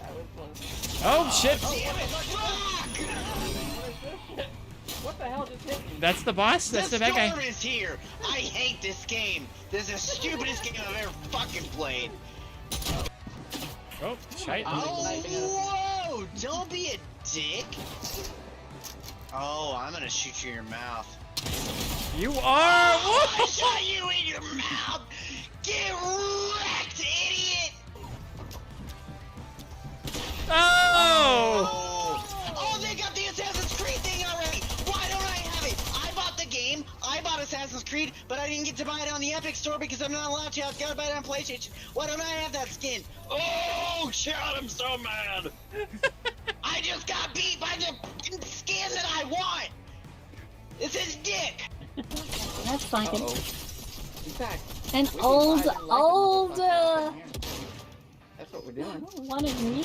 That was close. Oh shit! What the hell just hit me? That's the boss? That's the bad storm guy? is here. I hate this game. This is the stupidest game I've ever fucking played. Oh, shite. Oh, whoa! Don't be a dick. Oh, I'm gonna shoot you in your mouth. You are! I Woo! shot you in your mouth! Get wrecked, idiot! Oh! Oh, they got the Assassin's Creed thing already! Why don't I have it? I bought the game, I bought Assassin's Creed, but I didn't get to buy it on the Epic Store because I'm not allowed to. I've got to buy it on PlayStation. Why don't I have that skin? Oh, shit, I'm so mad! I just got beat by the skin that I want! It's his dick! That's like In fact, an we can old, buy the old, that's what we're doing. one of me.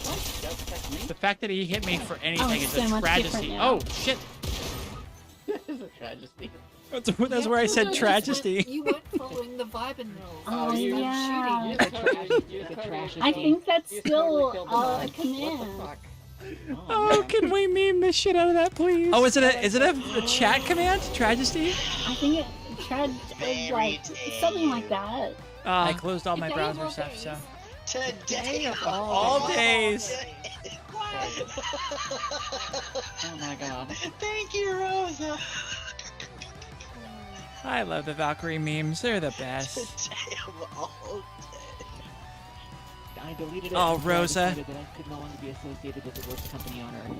What? Don't touch me. The fact that he hit me for anything is so a much tragedy. different now. Oh, shit. This is a tragedy. That's where I said tragedy. You weren't following the vibe and Oh, you- yeah. Shooting. I think that's You still totally killed a the vibe. command. What the fuck? Oh, can we meme the shit out of that, please? Oh, is it a chat command? Tragedy? I think it tried like something like that. I closed all my Today browser of stuff, so. Today of All days. Oh my god. Thank you, Rosa. I love the Valkyrie memes. They're the best. Today of all I deleted it. Oh, before I Rosa. decided that I could no longer be associated with the worst company on earth.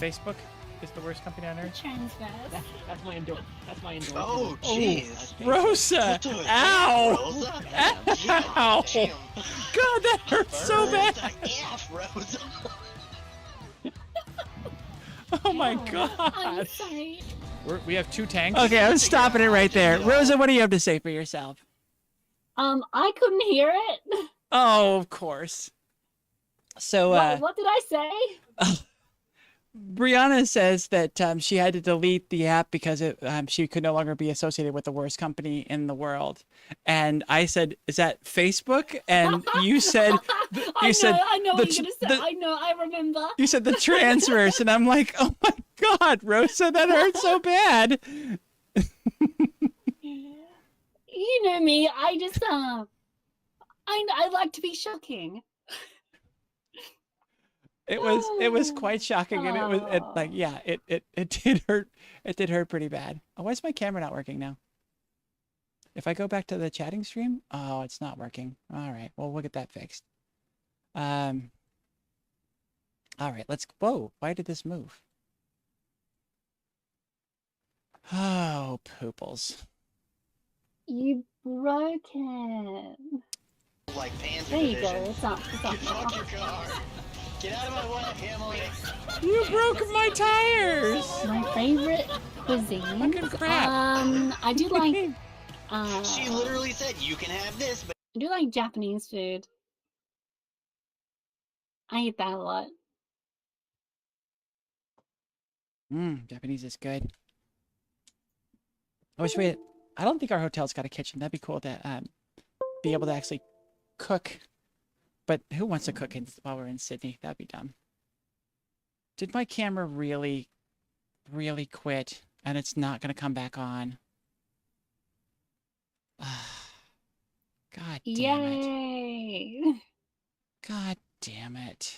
Facebook is the worst company on earth. Transverse. That's my endorsement. That's my endorsement. Oh, jeez. Rosa! What the Ow! heck, Rosa? Ow! Damn. God, that hurts so Burn bad! the F, Rosa. Oh my I'm god! sorry. We have two tanks. Okay, I'm stopping it right there. Rosa, what do you have to say for yourself? I couldn't hear it. Oh, of course. So, What did I say? Brianna says that she had to delete the app because she could no longer be associated with the worst company in the world. And I said, "Is that Facebook?" And you said, I know what you're gonna say. the- I know. I remember. You said the Transverse, and I'm like, "Oh my god, Rosa, that hurts so bad." You know me. I just I like to be shocking. It was quite shocking, and it did hurt. It did hurt pretty bad. Oh, why is my camera not working now? If I go back to the chatting stream, oh, it's not working. All right, well, we'll get that fixed. All right, let's. Whoa, why did this move? Oh, pooples. You broke it. Like Panzer There you go. Division. It's up. It's up. Fuck your car. Get out of my way, Emily. You broke my tires. My favorite cuisine. Fucking crap. I do like. She literally said, "You can have this," but I do like Japanese food. I eat that a lot. Japanese is good. I wish we had, I don't think our hotel's got a kitchen. That'd be cool to be able to actually cook. But who wants to cook while we're in Sydney? That'd be dumb. Did my camera really quit and it's not going to come back on? God damn it. Yay! God damn it.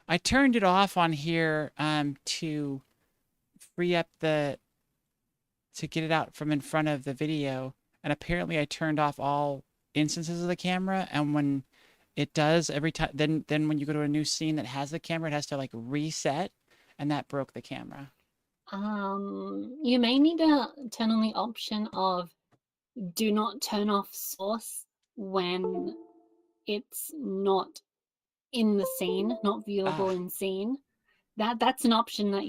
I turned it off on here to free up to get it out from in front of the video, and apparently I turned off all instances of the camera, and when it does every time, then when you go to a new scene that has the camera, it has to like reset, and that broke the camera. You may need to turn on the option of do not turn off source when it's not in the scene, not viewable in scene. That's an option that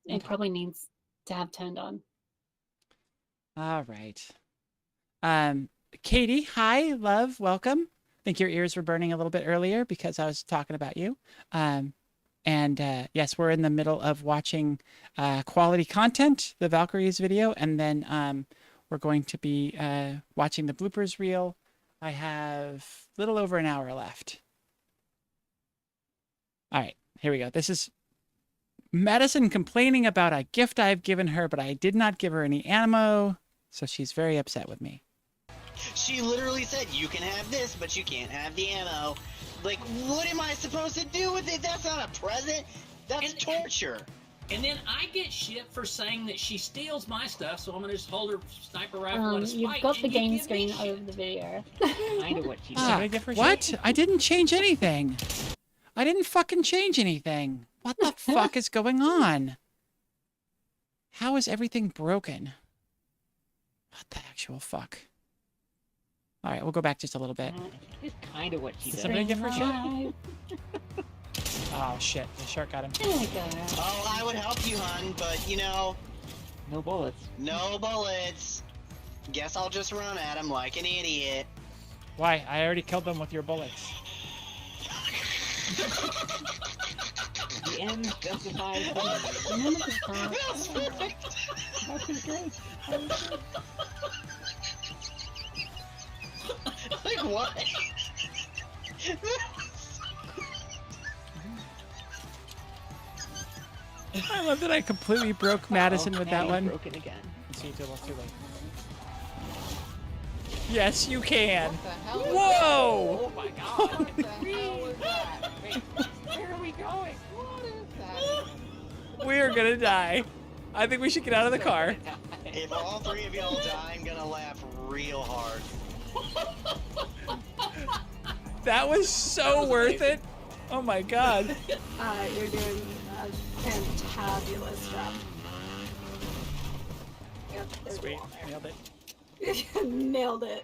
it probably needs to have turned on. All right. Katie, hi, love, welcome. I think your ears were burning a little bit earlier because I was talking about you. Yes, we're in the middle of watching quality content, the Valkyries video, and then we're going to be watching the bloopers reel. I have a little over an hour left. All right, here we go. This is Madison complaining about a gift I've given her, but I did not give her any ammo, so she's very upset with me. She literally said, you can have this, but you can't have the ammo. Like, what am I supposed to do with it? That's not a present. That's torture. And then I get shit for saying that she steals my stuff, so I'm gonna just hold her sniper rifle and let us You've fight. got the and you game give me screen shit. over the video. I know what she What? I didn't change anything. I didn't fucking change anything. What the fuck is going on? How is everything broken? What the actual fuck? All right, we'll go back just a little bit. It's kind of what she Did does. somebody give her shit? Oh shit, the shark got him. Oh, I would help you, hun, but you know... No bullets. No bullets. Guess I'll just run at him like an idiot. Why? I already killed them with your bullets. The end justifies the That's perfect. That was great. Like what? I love that I completely broke Madison with that one. Broken again. See, too late. Yes, you can. What the hell Whoa! Oh my god. What the hell was that? Wait, where are we going? What is that? We are gonna die. I think we should get out of the car. If all three of y'all die, I'm gonna laugh real hard. That was so worth it. Oh my god. You're doing a fantabulous job. Yep, there's Sweet, a wall there. nailed it. Nailed it.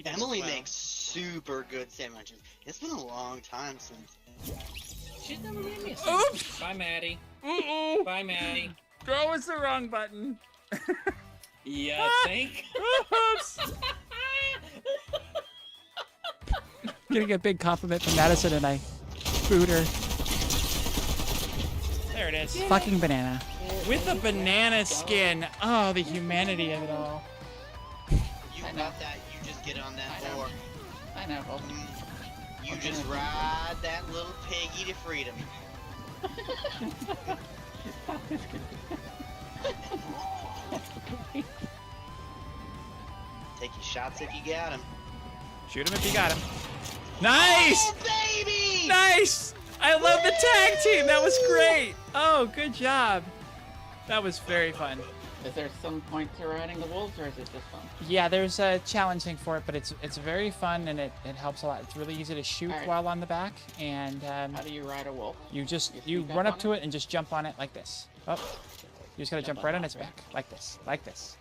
Emily makes super good sandwiches. It's been a long time since. She's never made me a Oops! Bye, Maddie. Uh-oh. Bye, Maddie. Go was the wrong button. Yeah, think? Oops! Getting a big compliment from Madison and I booed her. There it is. Yeah. Fucking banana. With the banana skin. Oh, the humanity of it all. You got that, you just get on that floor. I know. You just ride that little piggy to freedom. Take your shots if you got him. Shoot him if you got him. Nice! Oh, baby! Nice! I love the tag team. That was great. Oh, good job. That was very fun. Is there some point to riding the wolves, or is it just fun? Yeah, there's a challenging for it, but it's very fun and it helps a lot. It's really easy to shoot while on the back, and how do you ride a wolf? You run up to it and just jump on it like this. Oh, you just gotta jump right on its back, like this, like this,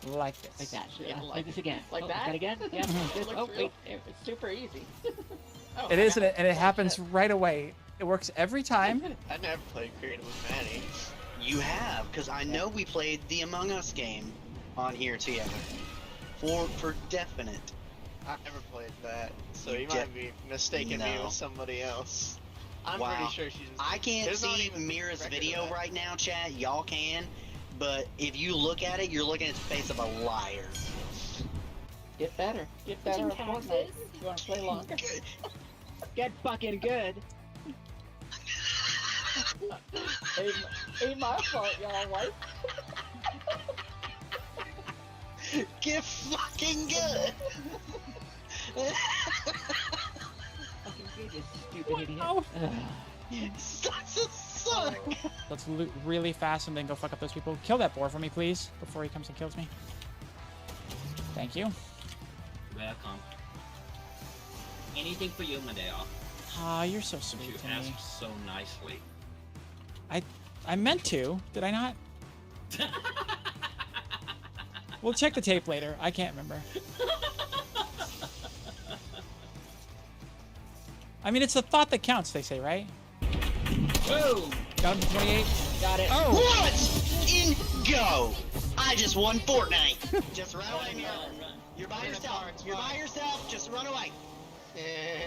like this. Like that. Yeah, like this again. Like Oh, that again? Yeah. It looks real. It's super easy. Oh, It is, and it happens right away. It works every time. I never played creative with Maddie. You have, because I know we played the Among Us game on here together. For definite. I never played that, so you might be mistaking me with somebody else. I'm pretty sure she's. I can't see Mira's video right now, chat. Y'all can, but if you look at it, you're looking at the face of a liar. Get better. Get better at Fortnite. You want to play longer? Get fucking good. Ain't my fault, y'all. Like. Get fucking good. Fucking good, you stupid idiot. Oh. Sucks to suck. Let's loot really fast and then go fuck up those people. Kill that boar for me, please, before he comes and kills me. Thank you. Welcome. Anything for you, Medea. Aw, you're so You sweet to me. asked so nicely. I meant to. Did I not? We'll check the tape later. I can't remember. I mean, it's the thought that counts, they say, right? Boom! Got him to 28. Got it. Oh! Let's in go. I just won Fortnite. Just run away, Mira. You're by yourself. You're by yourself. Just run away. Yeah,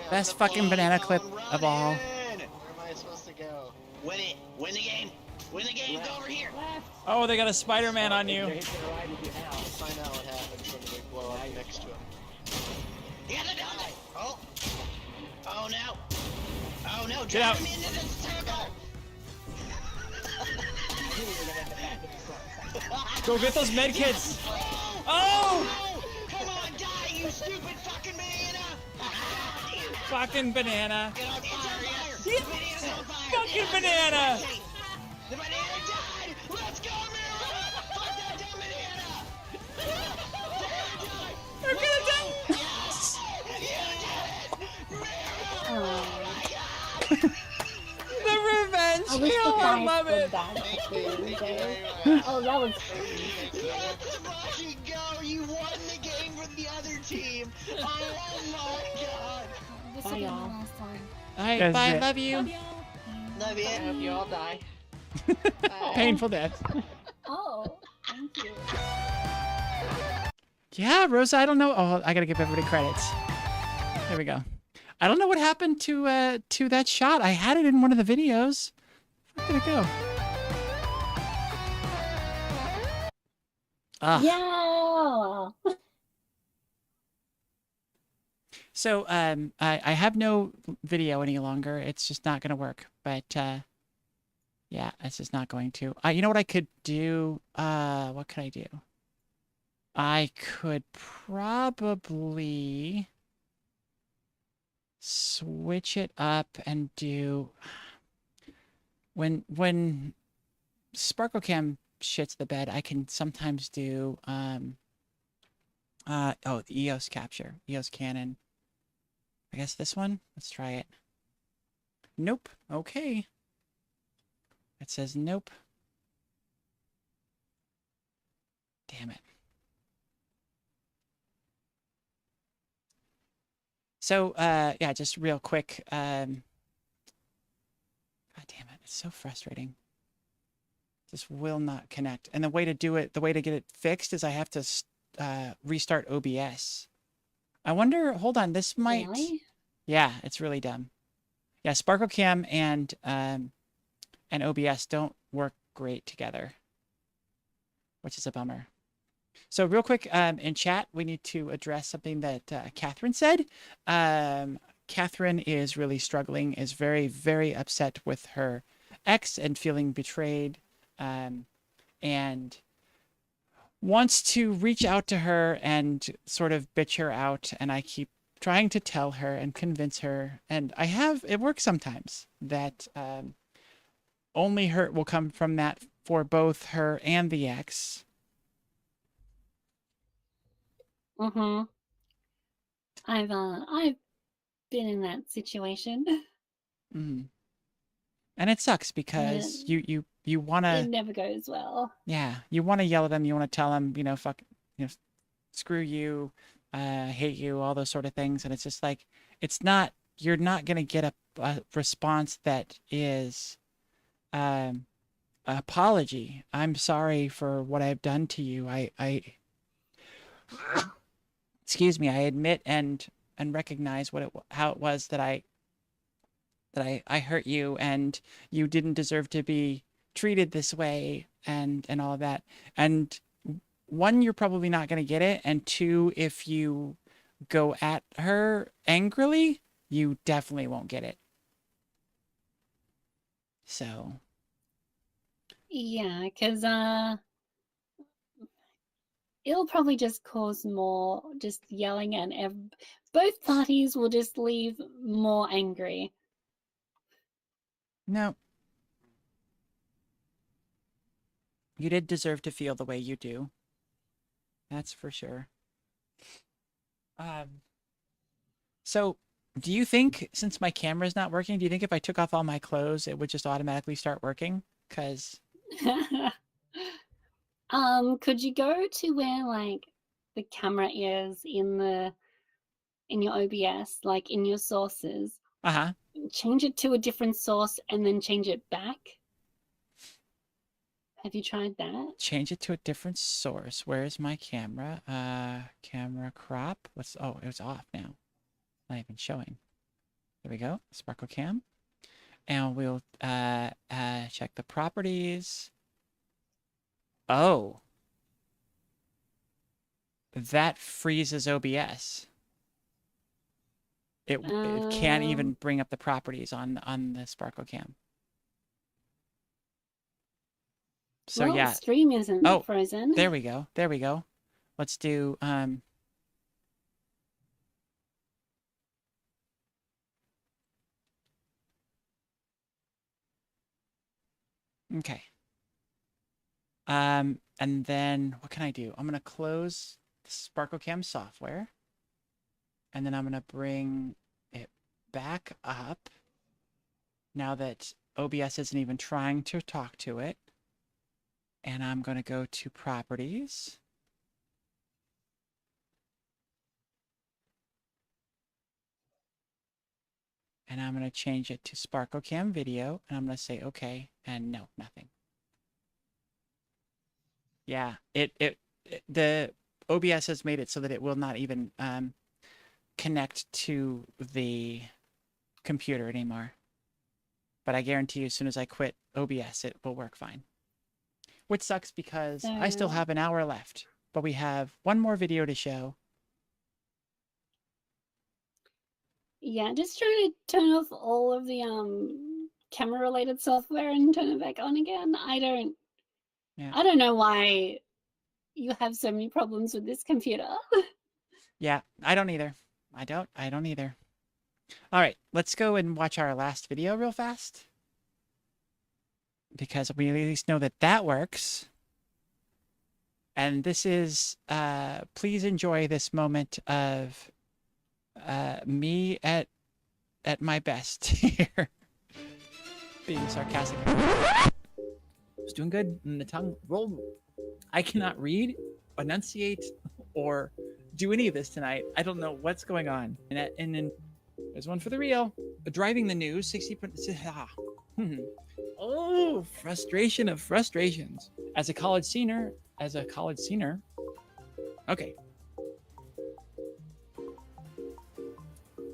Best fucking banana clip of all. where am I supposed to go? Win it. Win the game. Win the game. Go over here. Oh, they got a Spider-Man on you. They're hitting a ride with you now. Find out what happens when we blow up next to him. You gotta do it. Oh. Oh no. Oh no. Get out. Drive him into the circle. Go get those med kits. Oh. Oh! Come on, die, you stupid fucking banana. Fucking banana. Get on fire, yes. Yeah. The banana's on fire. Fucking banana. The banana died. Let's go, Mira. Fuck that dumb banana. We're gonna die. Yes. You did it. Mira. The revenge I wish kill. the I guys love would it. die Thank for you, food thank you there. very much. Oh, that was Let's fucking go. You won the game for the other team. Oh my god. this Bye, will be the y'all. last one. All right, That's bye. it. Love you. Love y'all. Love I hope you. you all die. Painful death. Oh, thank you. Yeah, Rosa, I don't know. Oh, I gotta give everybody credits. There we go. I don't know what happened to that shot. I had it in one of the videos. Where did it go? Ah. Yeah. So I have no video any longer. It's just not gonna work. But yeah, it's just not going to. You know what I could do? What could I do? I could probably switch it up and do when SparkleCam shits the bed, I can sometimes do the EOS capture, EOS cannon. I guess this one. Let's try it. Nope. Okay. It says nope. Damn it. So, yeah, just real quick. God damn it. It's so frustrating. Just will not connect. And the way to do it, the way to get it fixed is I have to restart OBS. I wonder, hold on, this might... Really? Yeah, it's really dumb. Yeah, SparkleCam and OBS don't work great together, which is a bummer. So real quick, in chat, we need to address something that Catherine said. Catherine is really struggling, is very, very upset with her ex and feeling betrayed, and wants to reach out to her and sort of bitch her out. And I keep trying to tell her and convince her, and it works sometimes, that only hurt will come from that for both her and the ex. Mm-hmm. I've been in that situation. Mm. And it sucks because you want It to, never goes well. yeah, you want to yell at them, you want to tell them, fuck, screw you, hate you, all those sort of things. And it's just like, you're not going to get a response that is apology. I'm sorry for what I've done to you. I excuse me, I admit and recognize how it was that I hurt you, and you didn't deserve to be treated this way, and all of that. And one, you're probably not going to get it, and two, if you go at her angrily, you definitely won't get it. So Yeah, because it'll probably just cause more just yelling, and both parties will just leave more angry. No. You did deserve to feel the way you do. That's for sure. So, do you think, since my camera's not working, do you think if I took off all my clothes, it would just automatically start working? Because... Could you go to where, like, the camera is in your OBS, like in your sources? Uh-huh. Change it to a different source and then change it back? Have you tried that? Change it to a different source. Where's my camera? Camera crop. Oh, it was off now. Not even showing. There we go. Sparkle cam. And we'll check the properties. Oh. That freezes OBS. It can't even bring up the properties on the Sparkle cam. So well, yeah. Stream isn't frozen. There we go. There we go. Let's do okay. And then what can I do? I'm gonna close the Sparkle Cam software, and then I'm gonna bring it back up now that OBS isn't even trying to talk to it. And I'm gonna go to properties. And I'm gonna change it to Sparkle Cam video, and I'm gonna say okay, and no, nothing. Yeah, the OBS has made it so that it will not even connect to the computer anymore. But I guarantee you, as soon as I quit OBS, it will work fine. Which sucks because I still have an hour left, but we have one more video to show. Yeah, just trying to turn off all of the camera related software and turn it back on again. I don't know why you have so many problems with this computer. Yeah, I don't either. I don't either. All right, let's go and watch our last video real fast, because we at least know that that works. And this is, please enjoy this moment of me at my best here. Being sarcastic. I was doing good, and the tongue rolled. I cannot read, enunciate, or do any of this tonight. I don't know what's going on. And then there's one for the real. Driving the news, 60%. Oh, frustration of frustrations. As a college senior. Okay.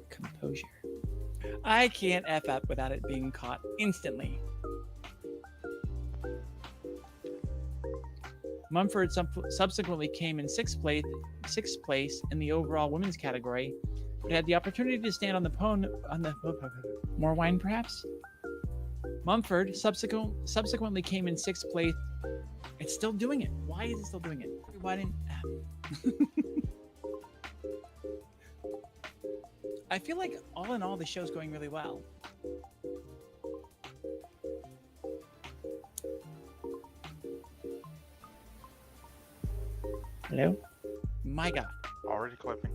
Composure. I can't F up without it being caught instantly. Mumford subsequently came in sixth place in the overall women's category, but had the opportunity to stand on the more wine perhaps. Mumford subsequently came in sixth place. It's still doing it. Why is it still doing it? Why didn't? I feel like all in all, the show's going really well. Hello? My God. Already clipping.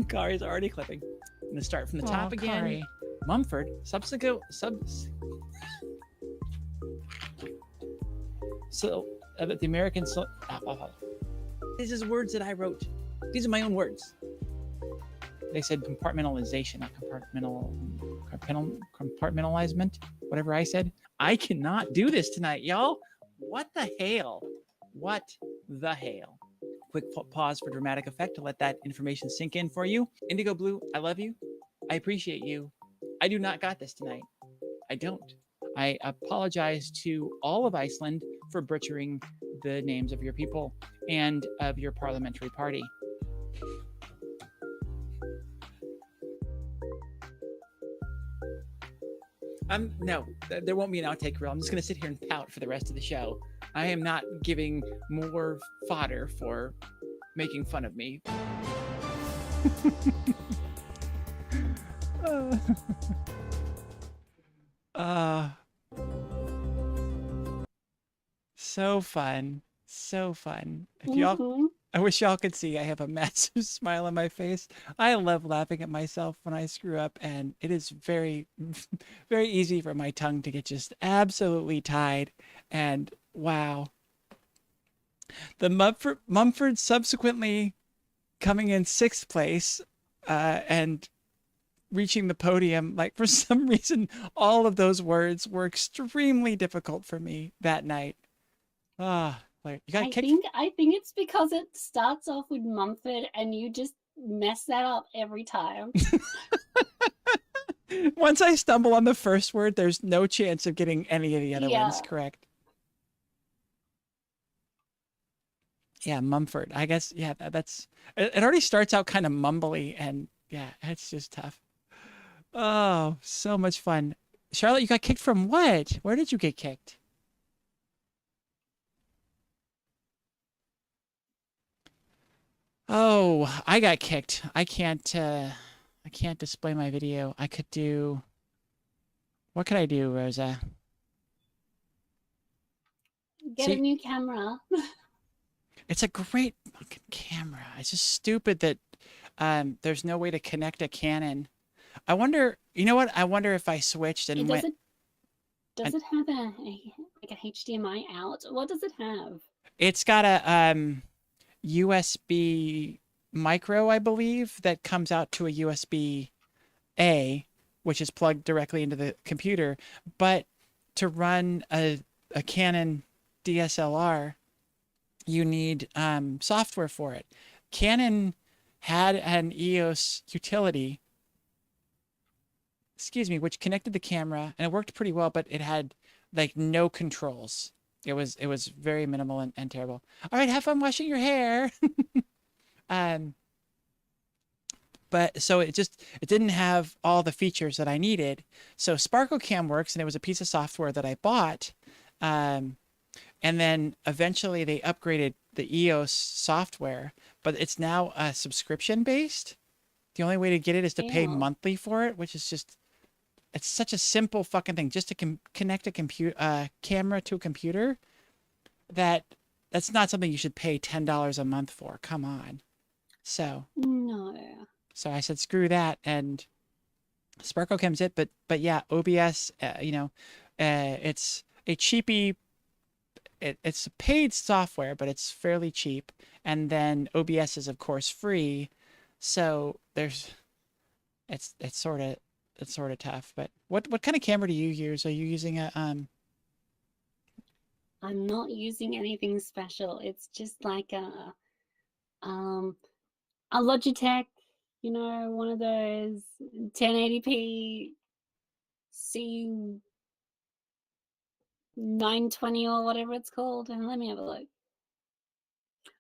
Kari's already clipping. I'm gonna start from the top again. Kari. Mumford, the American. This is words that I wrote. These are my own words. They said compartmentalization, not compartmentalizement, whatever I said. I cannot do this tonight, y'all. What the hell? What the hell? Quick pause for dramatic effect to let that information sink in for you. Indigo Blue, I love you. I appreciate you. I do not got this tonight. I don't. I apologize to all of Iceland for butchering the names of your people and of your parliamentary party. No, there won't be an outtake reel. I'm just gonna sit here and pout for the rest of the show. I am not giving more fodder for making fun of me. uh, so fun. So fun. If y'all, I wish y'all could see I have a massive smile on my face. I love laughing at myself when I screw up, and it is very, very easy for my tongue to get just absolutely tied. And wow. The Mumford subsequently coming in 6th place and reaching the podium. Like, for some reason, all of those words were extremely difficult for me that night. Like, you got I kicked. think it's because it starts off with Mumford and you just mess that up every time. Once I stumble on the first word, there's no chance of getting any of the other ones correct. Yeah, Mumford. I guess, yeah, that's... It already starts out kind of mumbly, and yeah, it's just tough. Oh, so much fun. Charlotte, you got kicked from what? Where did you get kicked? Oh, I got kicked. I can't display my video. I could do... What could I do, Rosa? Get a new camera. It's a great fucking camera. It's just stupid that there's no way to connect a Canon. I wonder, you know what? I wonder if I switched and went... Does it have like a HDMI out? What does it have? It's got a USB micro, I believe, that comes out to a USB A, which is plugged directly into the computer. But to run a Canon DSLR, you need software for it. Canon had an EOS utility, which connected the camera, and it worked pretty well, but it had like no controls. It was very minimal and terrible. All right, have fun washing your hair. But so it didn't have all the features that I needed. So Sparkle Cam works, and it was a piece of software that I bought. And then eventually they upgraded the EOS software, but it's now subscription based. The only way to get it is to pay monthly for it, which is just, it's such a simple fucking thing, just to connect a camera to a computer. That's not something you should pay $10 a month for. Come on. So no. So I said, screw that, and Sparkle Cam's it. But yeah, OBS, it's a cheapy. It's a paid software, but it's fairly cheap. And then OBS is of course free, so it's sort of tough. But what kind of camera do you use? Are you using a I'm not using anything special. It's just like a Logitech, you know, one of those 1080p C 920 or whatever it's called. And let me have a look.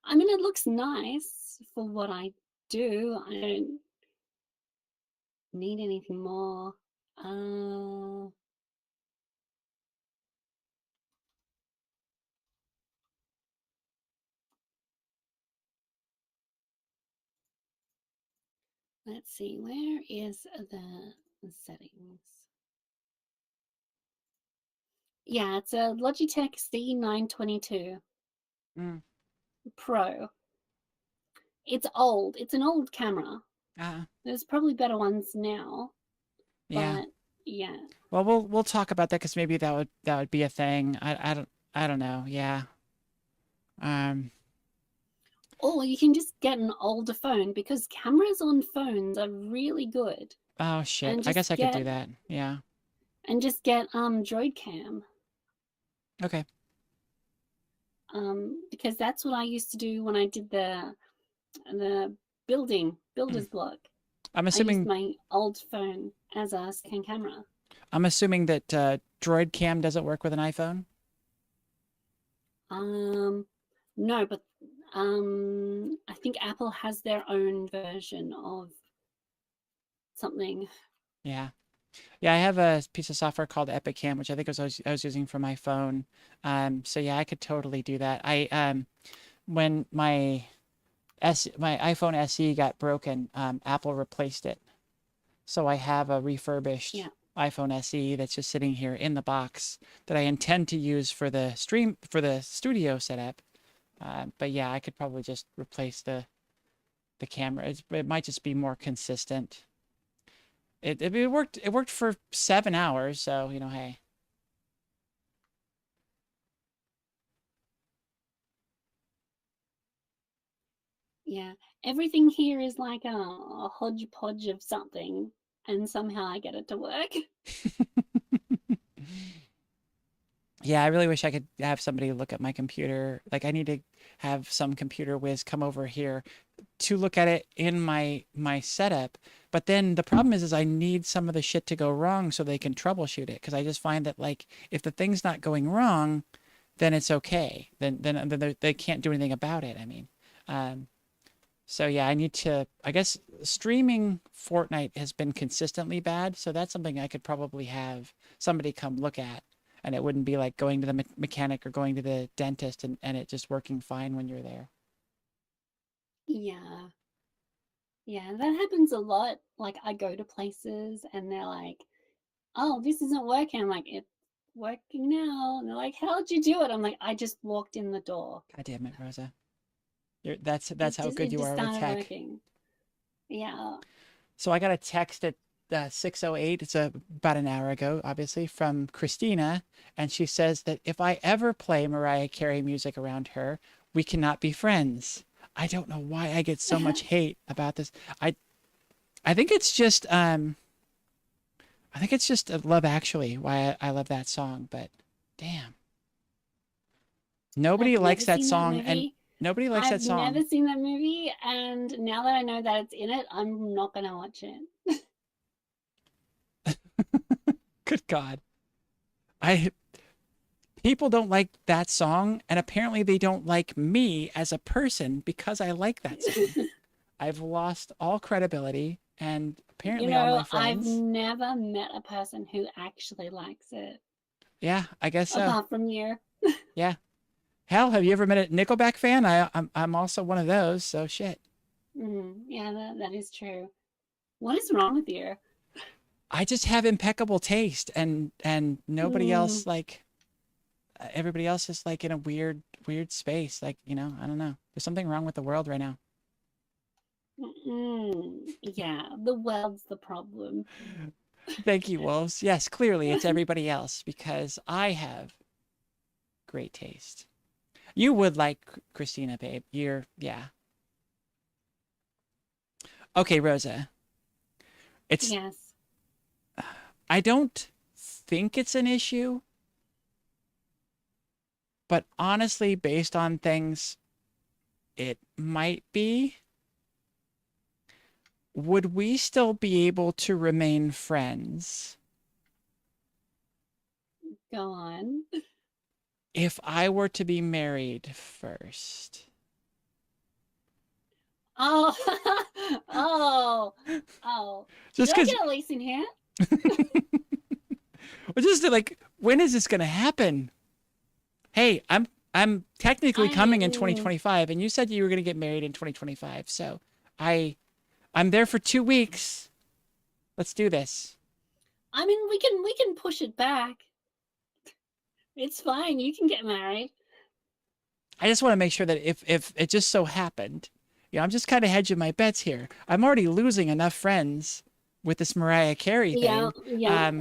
I mean, it looks nice for what I do. I don't need anything more. Let's see, where is the settings? Yeah, it's a Logitech C922 Pro. It's old. It's an old camera. There's probably better ones now. Yeah. But yeah. Well, we'll talk about that, because maybe that would be a thing. I don't know. Yeah. Or you can just get an older phone, because cameras on phones are really good. Oh shit! I guess I could do that. Yeah. And just get Droid Cam. Okay. Because that's what I used to do when I did the builder's block. I'm assuming I used my old phone as a scan camera. I'm assuming that Droid Cam doesn't work with an iPhone. No, but I think Apple has their own version of something. Yeah. Yeah, I have a piece of software called Epic Cam, which I think I was using for my phone. So yeah, I could totally do that. When my iPhone SE got broken, Apple replaced it. So I have a refurbished iPhone SE that's just sitting here in the box that I intend to use for the studio setup. But yeah, I could probably just replace the camera. It might just be more consistent. It worked for 7 hours, so hey. Yeah, everything here is like a hodgepodge of something, and somehow I get it to work. Yeah, I really wish I could have somebody look at my computer. Like I need to have some computer whiz come over here to look at it in my setup. But then the problem is I need some of the shit to go wrong so they can troubleshoot it. Because I just find that like if the thing's not going wrong, then it's okay. Then they can't do anything about it. I mean, so yeah, I need to. I guess streaming Fortnite has been consistently bad, so that's something I could probably have somebody come look at. And it wouldn't be like going to the mechanic or going to the dentist and it just working fine when you're there. Yeah. Yeah, that happens a lot. Like I go to places and they're like, "Oh, this isn't working." I'm like, "It's working now." And they're like, "How'd you do it?" I'm like, "I just walked in the door." God damn it, Rosa. That's how good It you just are with started tech. working. Yeah. So I got a text at 6:08. It's about an hour ago, obviously, from Christina, and she says that if I ever play Mariah Carey music around her, we cannot be friends. I don't know why I get so much hate about this. I think it's just Love Actually why I love that song, but damn. Nobody I've likes never that seen that song and movie. nobody likes that I've song. never seen that movie, and now that I know that it's in it, I'm not gonna watch it. Good God. People don't like that song, and apparently they don't like me as a person because I like that song. I've lost all credibility, and apparently all my I've friends. never met a person who actually likes it. Yeah, I guess so. Apart from you. Yeah. Hell, have you ever met a Nickelback fan? I'm also one of those, so shit. Yeah, that is true. What is wrong with you? I just have impeccable taste, and nobody else like. Everybody else is like in a weird space. Like I don't know. There's something wrong with the world right now. Yeah, the world's the problem. Thank you, Wolves. Yes, clearly it's everybody else because I have great taste. You would like Christina, babe. Yeah. Okay, Rosa. Yes. I don't think it's an issue, but honestly, based on things, it might be. Would we still be able to remain friends? Go on. If I were to be married first. Oh, oh. Just Should I get Elise in here? Well, just like, when is this gonna happen? Hey, I'm technically coming in 2025, and you said you were gonna get married in 2025, so I'm there for 2 weeks. Let's do this. I mean, we can push it back. It's fine. You can get married. I just want to make sure that if it just so happened, I'm just kind of hedging my bets here. I'm already losing enough friends with this Mariah Carey thing. Yeah.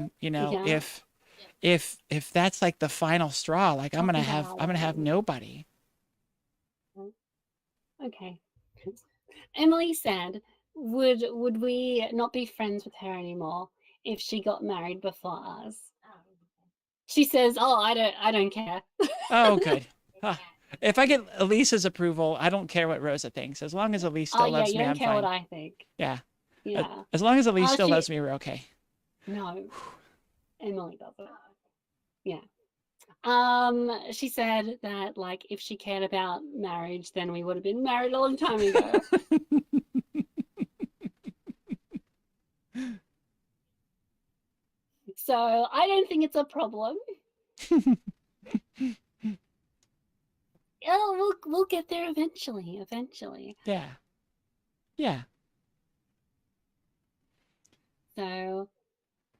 If that's like the final straw, like I'm gonna have nobody. Okay. Emily said, would we not be friends with her anymore if she got married before us? She says, "Oh, I don't care." Oh, good. If I get Elisa's approval, I don't care what Rosa thinks. As long as Elise still loves me, I'm fine. You don't care what I think. Yeah. Yeah. As long as Elise still loves me, we're okay. No. Emily doesn't. Yeah. She said that like if she cared about marriage, then we would have been married a long time ago. So I don't think it's a problem. Oh, we'll get there eventually. Eventually. Yeah. Yeah. So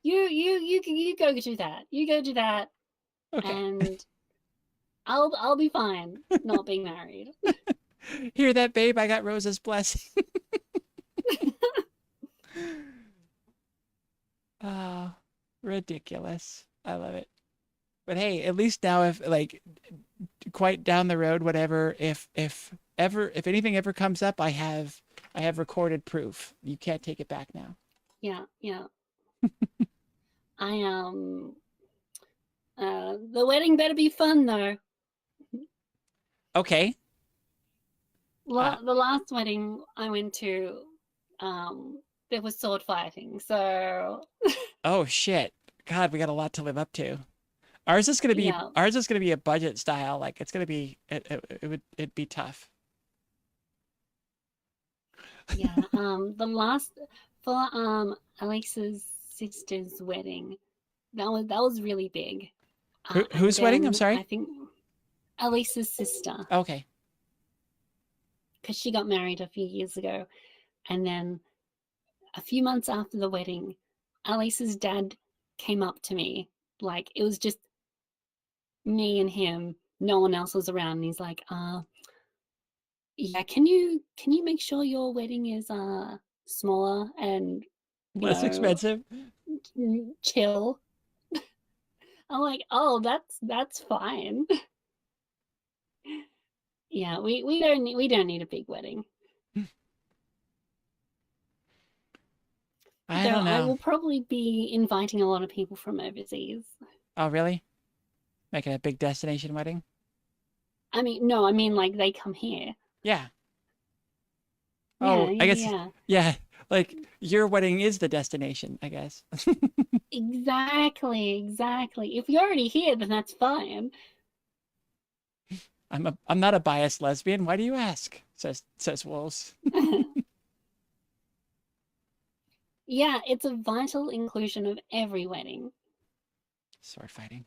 you go do that. You go do that, Okay. and I'll be fine not being married. Hear that, babe? I got Rosa's blessing. Oh, ridiculous. I love it. But hey, at least now, if like quite down the road, whatever, if anything ever comes up, I have recorded proof. You can't take it back now. Yeah. I the wedding better be fun though. Okay. The last wedding I went to, there was sword fighting. So. Oh shit! God, we got a lot to live up to. Ours is gonna be a budget style. Like it's gonna be it'd be tough. Yeah. The last for Alexa's sister's wedding, that was really big. Whose wedding? I'm sorry. I think Alexa's sister. Okay. Because she got married a few years ago, and then a few months after the wedding, Alexa's dad came up to me, like it was just me and him, no one else was around, and he's like, yeah, can you make sure your wedding is smaller and less expensive, chill? I'm like, oh, that's fine. Yeah, we don't need a big wedding. I don't know. I will probably be inviting a lot of people from overseas. Oh, really? Making a big destination wedding? I mean like they come here. Yeah. Oh, I guess. Yeah, like your wedding is the destination, I guess. Exactly. If you're already here, then that's fine. I'm not a biased lesbian. Why do you ask? Says Wolves. Yeah, it's a vital inclusion of every wedding. Sword fighting.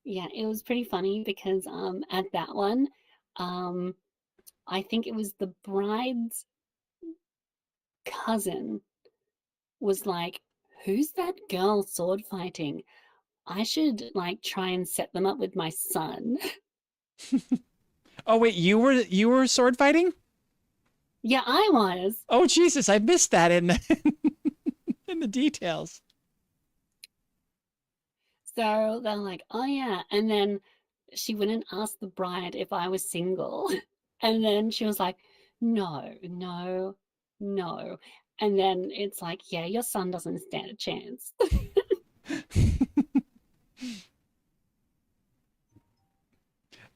Yeah, it was pretty funny because at that one, I think it was the bride's cousin was like, "Who's that girl sword fighting? I should like try and set them up with my son." Oh wait, you were sword fighting? Yeah, I was. Oh Jesus, I missed that in the details. So they're like, "Oh yeah," and then she went and asked the bride if I was single, and then she was like, "No," and then it's like, "Yeah, your son doesn't stand a chance."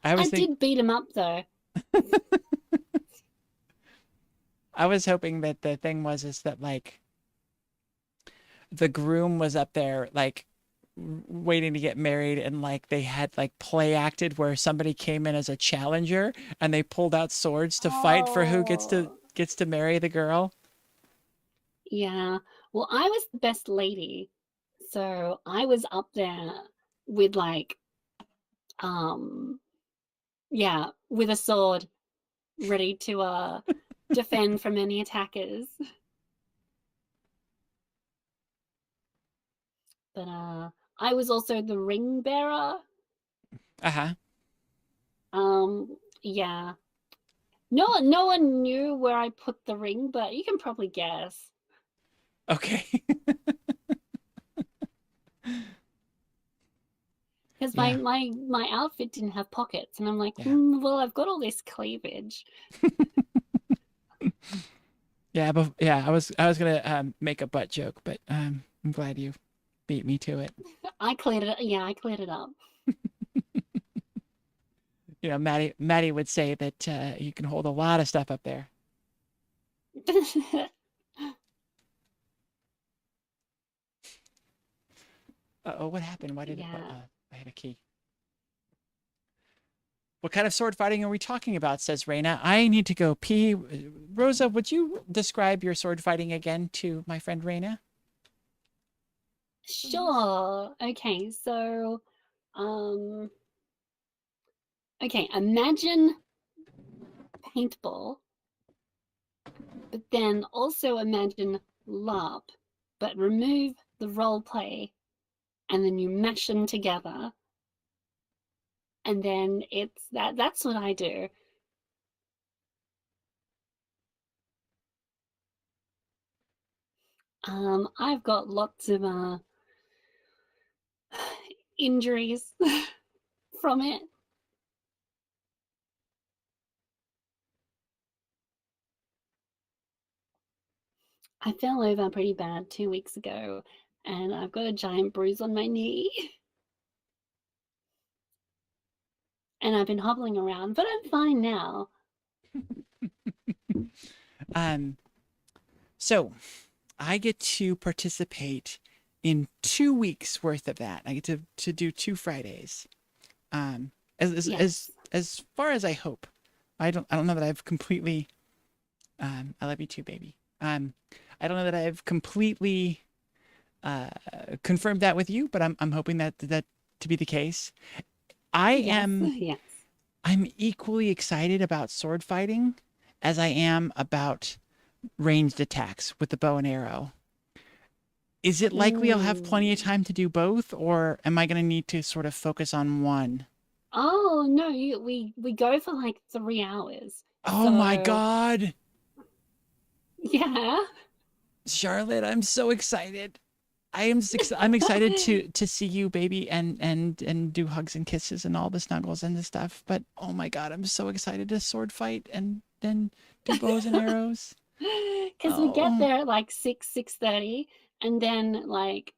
I did beat him up though. I was hoping that the thing is that like the groom was up there like waiting to get married, and like they had like play acted where somebody came in as a challenger and they pulled out swords to fight for who gets to marry the girl. Yeah. Well, I was the best lady. So I was up there with like with a sword ready to defend from any attackers. But I was also the ring bearer. Uh-huh. Yeah. No one knew where I put the ring, but you can probably guess. Okay. Because my outfit didn't have pockets, and I'm like, well, I've got all this cleavage. Yeah, but yeah, I was gonna make a butt joke, but I'm glad you beat me to it. I cleared it. Yeah, I cleared it up. You know, Maddie would say that you can hold a lot of stuff up there. Uh-oh, what happened? Why did I had a key. What kind of sword fighting are we talking about, says Raina. I need to go pee. Rosa, would you describe your sword fighting again to my friend Raina? Sure. Okay, so, um, okay, imagine paintball, but then also imagine LARP, but remove the role play, and then you mash them together, and then it's that's what I do. I've got lots of injuries from it. I fell over pretty bad 2 weeks ago, and I've got a giant bruise on my knee. And I've been hobbling around, but I'm fine now. So I get to participate in 2 weeks worth of that. I get to do 2 Fridays. As far as I hope. I don't know that I've completely I love you too, baby. I don't know that I've completely confirmed that with you, but I'm hoping that to be the case. Yes. I'm equally excited about sword fighting as I am about ranged attacks with the bow and arrow. Is it likely I'll have plenty of time to do both, or am I going to need to sort of focus on one? Oh no, we go for like 3 hours. Oh my God. Yeah. Charlotte, I'm so excited. I'm excited to see you, baby, and do hugs and kisses and all the snuggles and the stuff. But oh my God, I'm so excited to sword fight and then do bows and arrows. Because we get there at like 6:30, and then like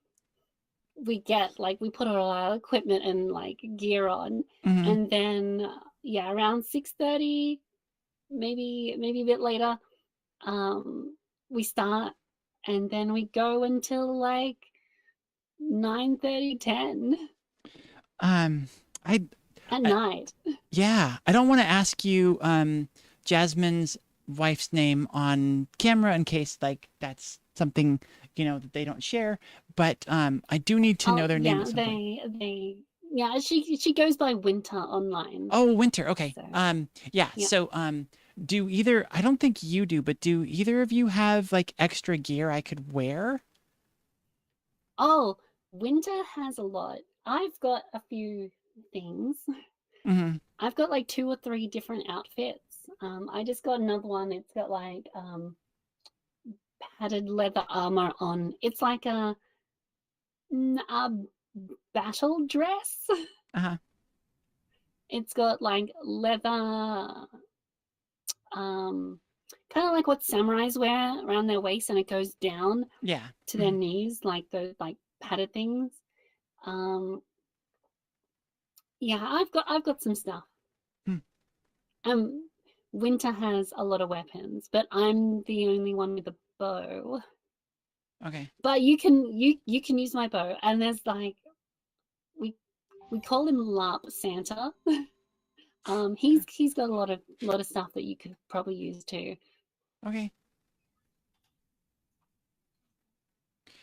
we put all our equipment and like gear on, and then around 6:30, maybe a bit later, we start, and then we go until like 9:30, 10. At night. Yeah, I don't want to ask you Jasmine's wife's name on camera in case like that's something that they don't share, but I do need to know their name. Yeah, she goes by Winter online. Oh, Winter. Okay. So, I don't think you do, but do either of you have like extra gear I could wear? Oh, Winter has a lot. I've got a few things. I've got like 2 or 3 different outfits. I just got another one. It's got like padded leather armor on. It's like a battle dress. It's got like leather, kind of like what samurais wear around their waist, and it goes down to their knees, like those like padded things. I've got some stuff. Winter has a lot of weapons, but I'm the only one with a bow. Okay. But you can use my bow, and there's like we call him LARP Santa. He's got a lot of stuff that you could probably use too. Okay.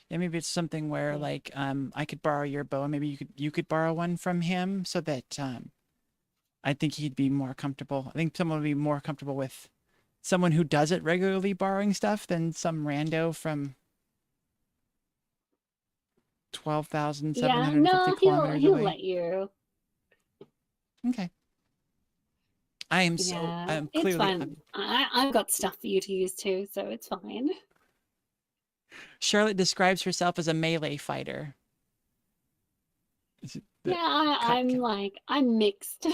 Yeah, maybe it's something where like I could borrow your bow, and maybe you could borrow one from him, so that I think he'd be more comfortable. I think someone would be more comfortable with someone who does it regularly borrowing stuff than some rando from 12,750 kilometers he'll away. let you. Okay. I am clearly. It's fine. I've got stuff for you to use too, so it's fine. Charlotte describes herself as a melee fighter. I'm mixed.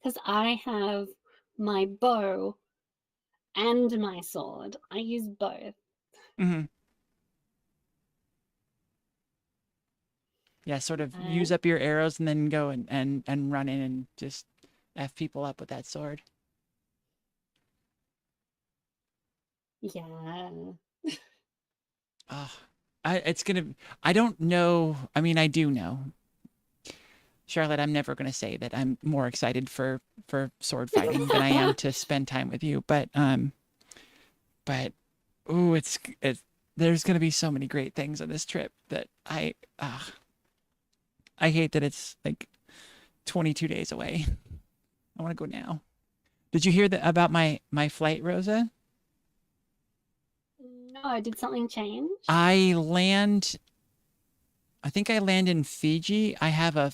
Because I have my bow and my sword. I use both. Yeah, sort of use up your arrows and then go and run in and just F people up with that sword. Yeah. I don't know. I mean, I do know. Charlotte, I'm never going to say that I'm more excited for sword fighting than I am to spend time with you. But ooh, there's gonna be so many great things on this trip that I hate that it's like 22 days away. I want to go now. Did you hear that about my flight, Rosa? No, did something change? I think I land in Fiji. I have a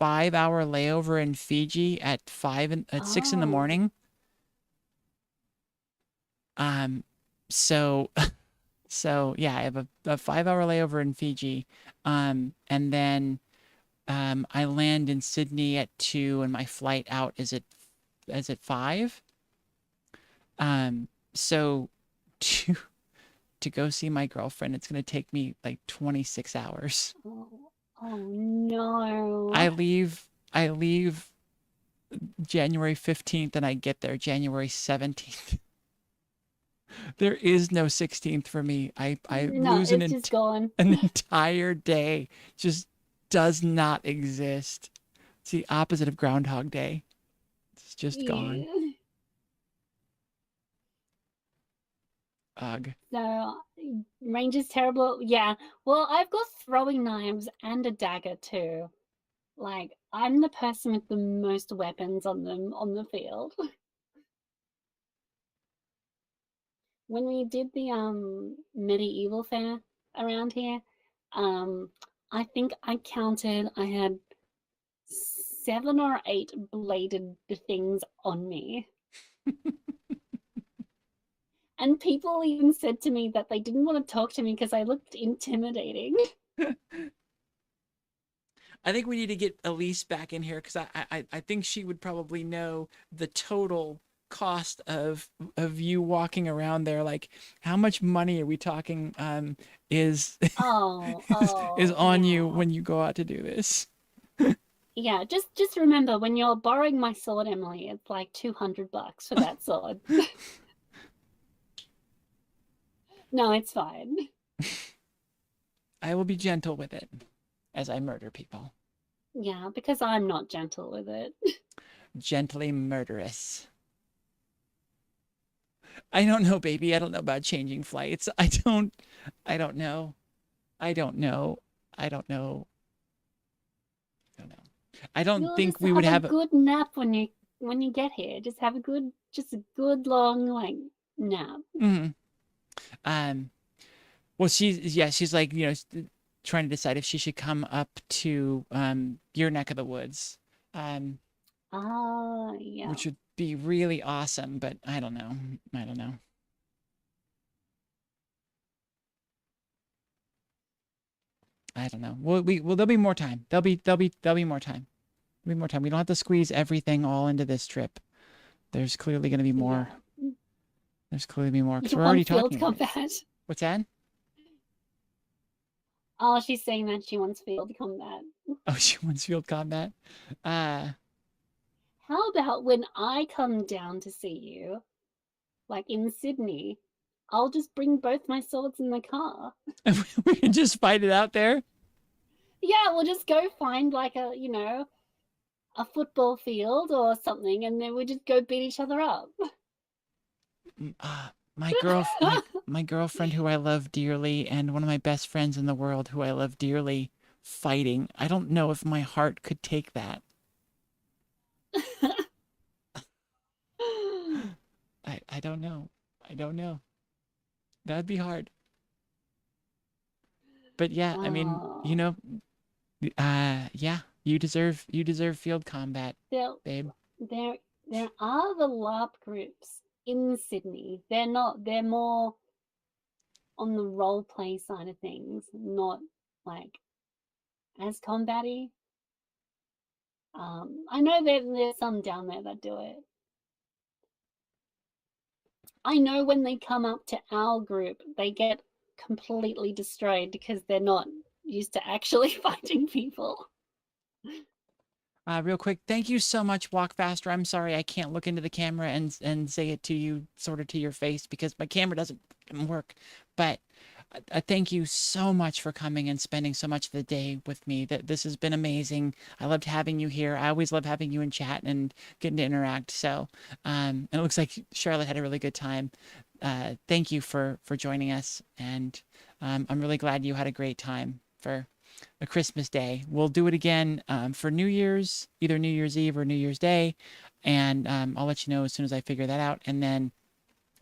5-hour layover in Fiji at 6 in the morning. So yeah, I have a 5-hour layover in Fiji. And then I land in Sydney at 2 and my flight out is at 5. So to go see my girlfriend, it's going to take me like 26 hours. Oh no. I leave January 15th and I get there January 17th. There is no 16th for me. I lose it's just gone. an entire day. Just does not exist. It's the opposite of Groundhog Day. It's just gone. Ugh. So, range is terrible. Yeah. Well, I've got throwing knives and a dagger too. Like, I'm the person with the most weapons on the field. When we did the medieval fair around here, I think I counted I had 7 or 8 bladed things on me. And people even said to me that they didn't want to talk to me because I looked intimidating. I think we need to get Elise back in here because I think she would probably know the total cost of you walking around there. Like, how much money are we talking is on you when you go out to do this? Yeah, just remember, when you're borrowing my sword, Emily, it's like $200 for that sword. No, it's fine. I will be gentle with it as I murder people. Yeah, because I'm not gentle with it. Gently murderous. I don't know, baby. I don't know about changing flights. I don't know. I don't think we would have a good nap when you get here. Just have a good long like nap. Well, she's like, trying to decide if she should come up to your neck of the woods. Yeah. Which would be really awesome, but I don't know. Well, there'll be more time. There'll be more time. We don't have to squeeze everything all into this trip. There's clearly going to be more. Yeah. There's clearly more because we're already talking about it. What's that? Oh, she's saying that she wants field combat. Oh, she wants field combat. How about when I come down to see you, like in Sydney, I'll just bring both my swords in the car. We can just fight it out there? Yeah, we'll just go find like a football field or something, and then we just go beat each other up. My girlfriend who I love dearly and one of my best friends in the world who I love dearly fighting. I don't know if my heart could take that. I don't know. That'd be hard. But yeah, I mean, yeah, you deserve field combat, babe. There are the LARP groups in Sydney. They're more on the role play side of things, not like as combat-y. I know there's some down there that do it. I know when they come up to our group, they get completely destroyed because they're not used to actually fighting people. Real quick, thank you so much, Walk Faster. I'm sorry I can't look into the camera and say it to you sort of to your face because my camera doesn't work. But thank you so much for coming and spending so much of the day with me. That this has been amazing. I loved having you here. I always love having you in chat and getting to interact. So, and it looks like Charlotte had a really good time. Thank you for joining us, and I'm really glad you had a great time for a Christmas Day. We'll do it again for New Year's, either New Year's Eve or New Year's Day, and I'll let you know as soon as I figure that out. And then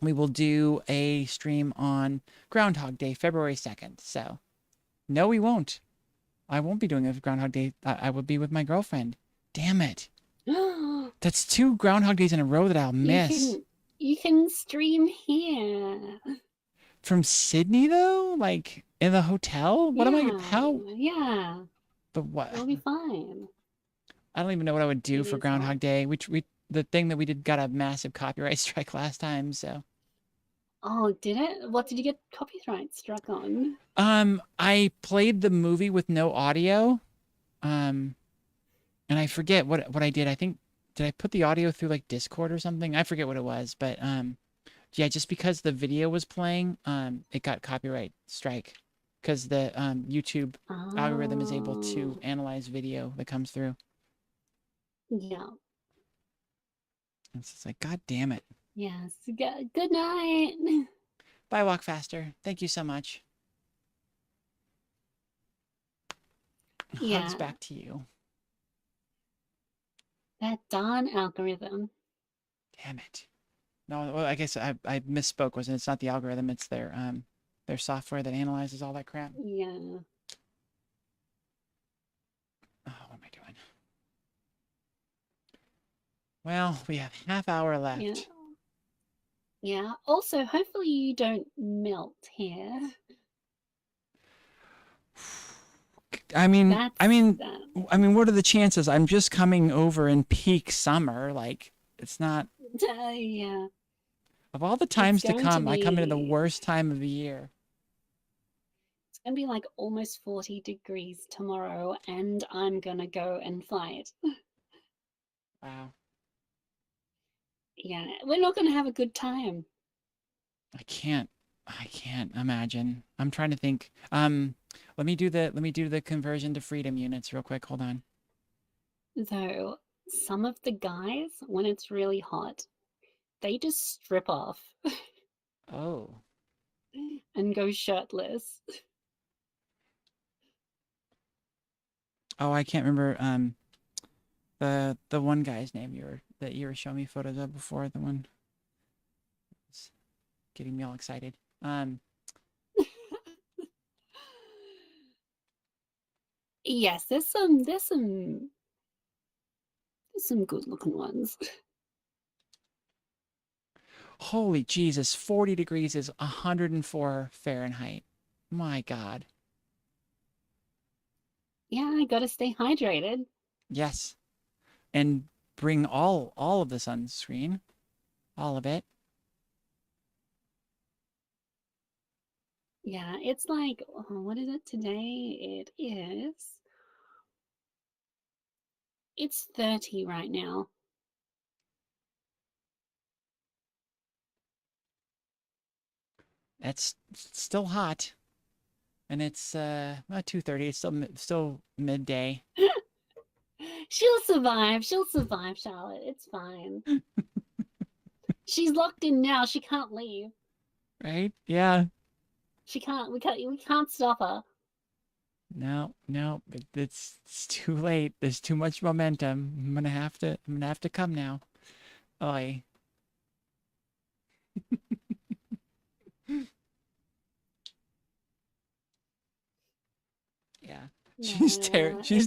we will do a stream on Groundhog Day, February 2nd. So, no, we won't. I won't be doing a Groundhog Day. I will be with my girlfriend. Damn it. That's 2 Groundhog Days in a row that I'll miss. You can stream here. From Sydney, though? Like, in the hotel? What am I... How? Yeah. But what? It'll be fine. I don't even know what I would do for Groundhog Day. The thing that we did got a massive copyright strike last time, so... Oh, did it? What did you get copyright struck on? I played the movie with no audio. And I forget what I did. I think, did I put the audio through like Discord or something? I forget what it was, but yeah, just because the video was playing, it got copyright strike because the YouTube algorithm is able to analyze video that comes through. Yeah. It's just like, God damn it. Yes. Good night. Bye, Walk Faster. Thank you so much. Yeah. Hugs back to you. That darn algorithm. Damn it. No, well, I guess I misspoke. It's not the algorithm. It's their software that analyzes all that crap. Yeah. Oh, what am I doing? Well, we have half hour left. Yeah. Yeah. Also, hopefully you don't melt here. I mean, what are the chances? I'm just coming over in peak summer. Like, it's not. Yeah. Of all the times to going to come, I come into the be- worst time of the year. It's gonna be like almost 40 degrees tomorrow, and I'm gonna go and fight. Wow. Yeah, we're not gonna have a good time. I can't imagine. I'm trying to think. Let me do the conversion to freedom units real quick. Hold on. Though some of the guys, when it's really hot, they just strip off Oh. and go shirtless. Oh, I can't remember the one guy's name that you were showing me photos of before, the one was getting me all excited. Yes, there's some good looking ones. Holy Jesus, 40 degrees is 104 Fahrenheit. My God. Yeah, I gotta stay hydrated. Yes. And bring all of the sunscreen. All of it. Yeah, it's like, what is it today? It's 30 right now. That's still hot. And it's not 2:30, it's still midday. She'll survive, Charlotte. It's fine. She's locked in now. She can't leave. Right? Yeah. We can't stop her. No, it's too late. There's too much momentum. I'm gonna have to come now. Oi. Yeah. She's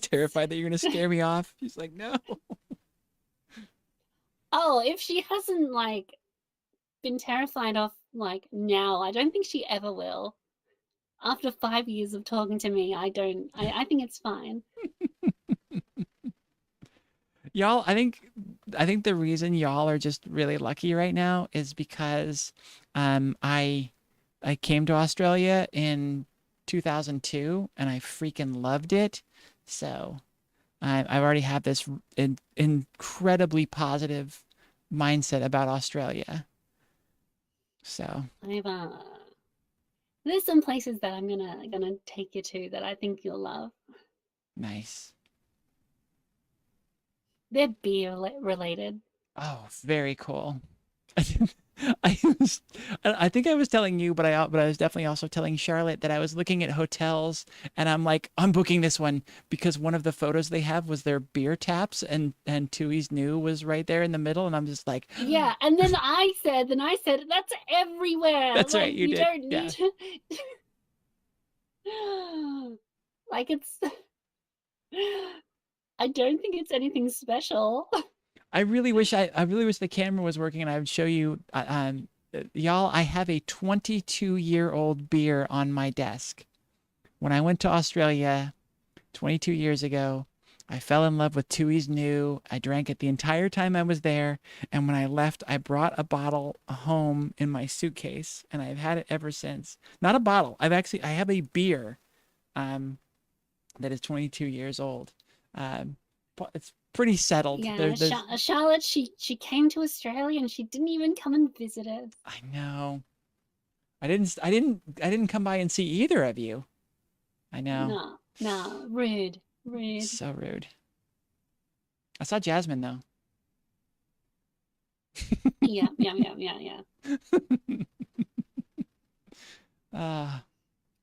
terrified that you're gonna scare me off. She's like, no. Oh, if she hasn't like been terrified of like now, I don't think she ever will. After 5 years of talking to me, I think it's fine. Y'all, I think the reason y'all are just really lucky right now is because I came to Australia in 2002 and I freaking loved it. So I already have this incredibly positive mindset about Australia. So There's some places that I'm gonna take you to that I think you'll love. Nice. They're beer related. Oh, very cool. I was, I think I was telling you, but I was definitely also telling Charlotte that I was looking at hotels and I'm like, I'm booking this one because one of the photos they have was their beer taps and Tui's New was right there in the middle and I'm just like, Yeah, and then I said that's everywhere. That's like, right, you did. don't Yeah. need to. Like it's. I don't think it's anything special. I really wish the camera was working and I would show you, y'all, I have a 22-year-old beer on my desk. When I went to Australia 22 years ago, I fell in love with Tui's New. I drank it the entire time I was there. And when I left, I brought a bottle home in my suitcase and I've had it ever since. Not a bottle. I have a beer, that is 22 years old. It's pretty settled. Yeah, Charlotte, she came to Australia and she didn't even come and visit us. I know. I didn't come by and see either of you. I know. No, rude. So rude. I saw Jasmine though. Yeah.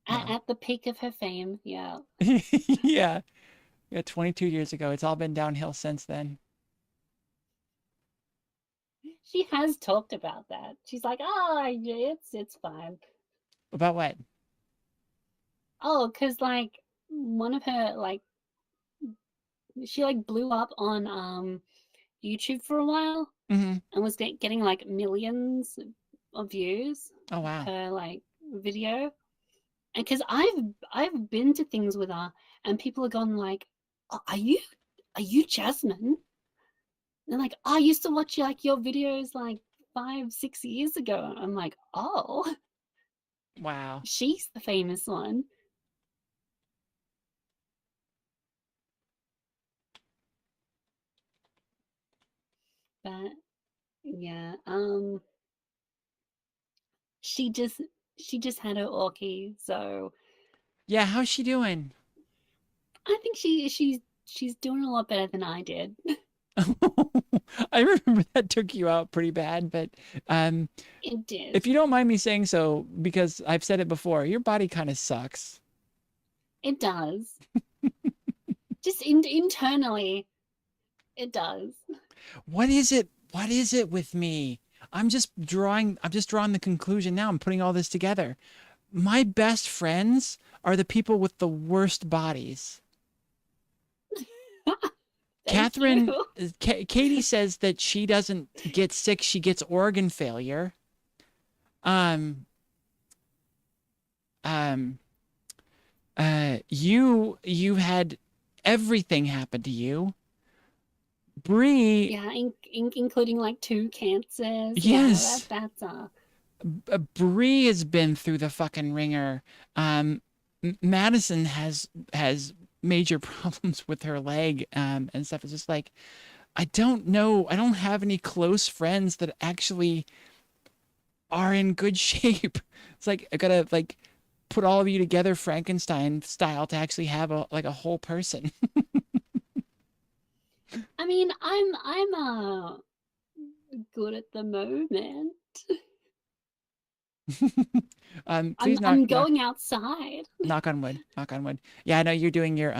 At the peak of her fame, yeah. Yeah. Yeah, 22 years ago. It's all been downhill since then. She has talked about that. She's like, oh, it's fine. About what? Oh, because like one of her like she like blew up on YouTube for a while Mm-hmm. and was getting like millions of views. Oh wow. Per like video. And because I've been to things with her and people have gone like, oh, are you Jasmine? And like, oh, I used to watch like your videos like 5-6 years ago. I'm like, oh, wow, she's the famous one. But yeah, she just had her Orky, so yeah. How's she doing? I think she's doing a lot better than I did. I remember that took you out pretty bad, but it did. If you don't mind me saying so, because I've said it before, your body kind of sucks. It does. Just internally, it does. What is it? What is it with me? I'm just drawing the conclusion now. I'm putting all this together. My best friends are the people with the worst bodies. Catherine, Katie says that she doesn't get sick, she gets organ failure. You had everything happen to you. Bree, yeah, including like 2 cancers. Yes, yeah, that's Bree has been through the fucking ringer. Madison has major problems with her leg and stuff. It's just like, I don't know. I don't have any close friends that actually are in good shape. It's like I gotta like put all of you together Frankenstein style to actually have a whole person. I mean, I'm good at the moment. I'm going outside. Knock on wood. Knock on wood. Yeah, I know you're doing your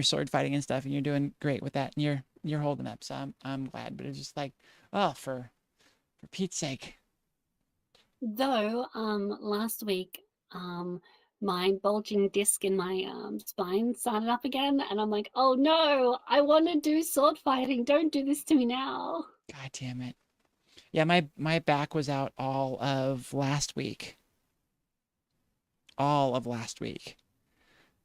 sword fighting and stuff, and you're doing great with that, and you're holding up. So I'm glad. But it's just like, oh, for Pete's sake. Though, last week, my bulging disc in my spine started up again, and I'm like, oh no, I want to do sword fighting. Don't do this to me now. God damn it. Yeah, my back was out all of last week. All of last week.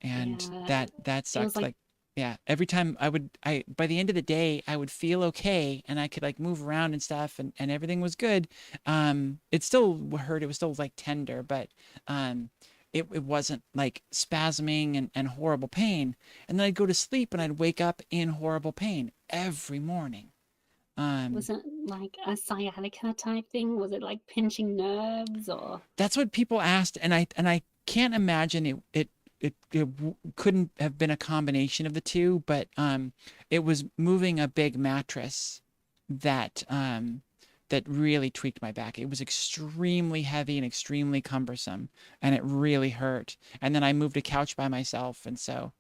And Yeah, that it sucked. was Like, yeah, every time by the end of the day, I would feel okay and I could like move around and stuff and everything was good. It still hurt. It was still like tender, but it wasn't like spasming and horrible pain. And then I'd go to sleep and I'd wake up in horrible pain every morning. Was it like a sciatica type thing? Was it like pinching nerves or? That's what people asked, and I can't imagine it couldn't have been a combination of the two, but it was moving a big mattress that that really tweaked my back. It was extremely heavy and extremely cumbersome, and it really hurt. And then I moved a couch by myself, and so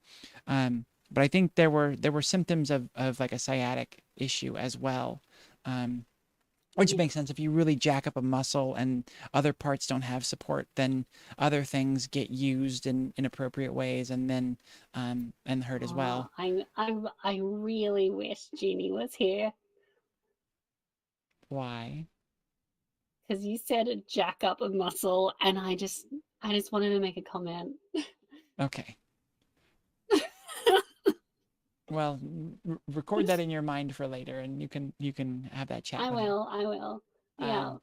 but I think there were symptoms of like a sciatic issue as well. Which makes sense. If you really jack up a muscle and other parts don't have support, then other things get used in inappropriate ways and then and hurt as well. I really wish Jeannie was here. Why? Because you said jack up a muscle, and I just wanted to make a comment. Okay. Well, record that in your mind for later, and you can have that chat. I will. Yeah.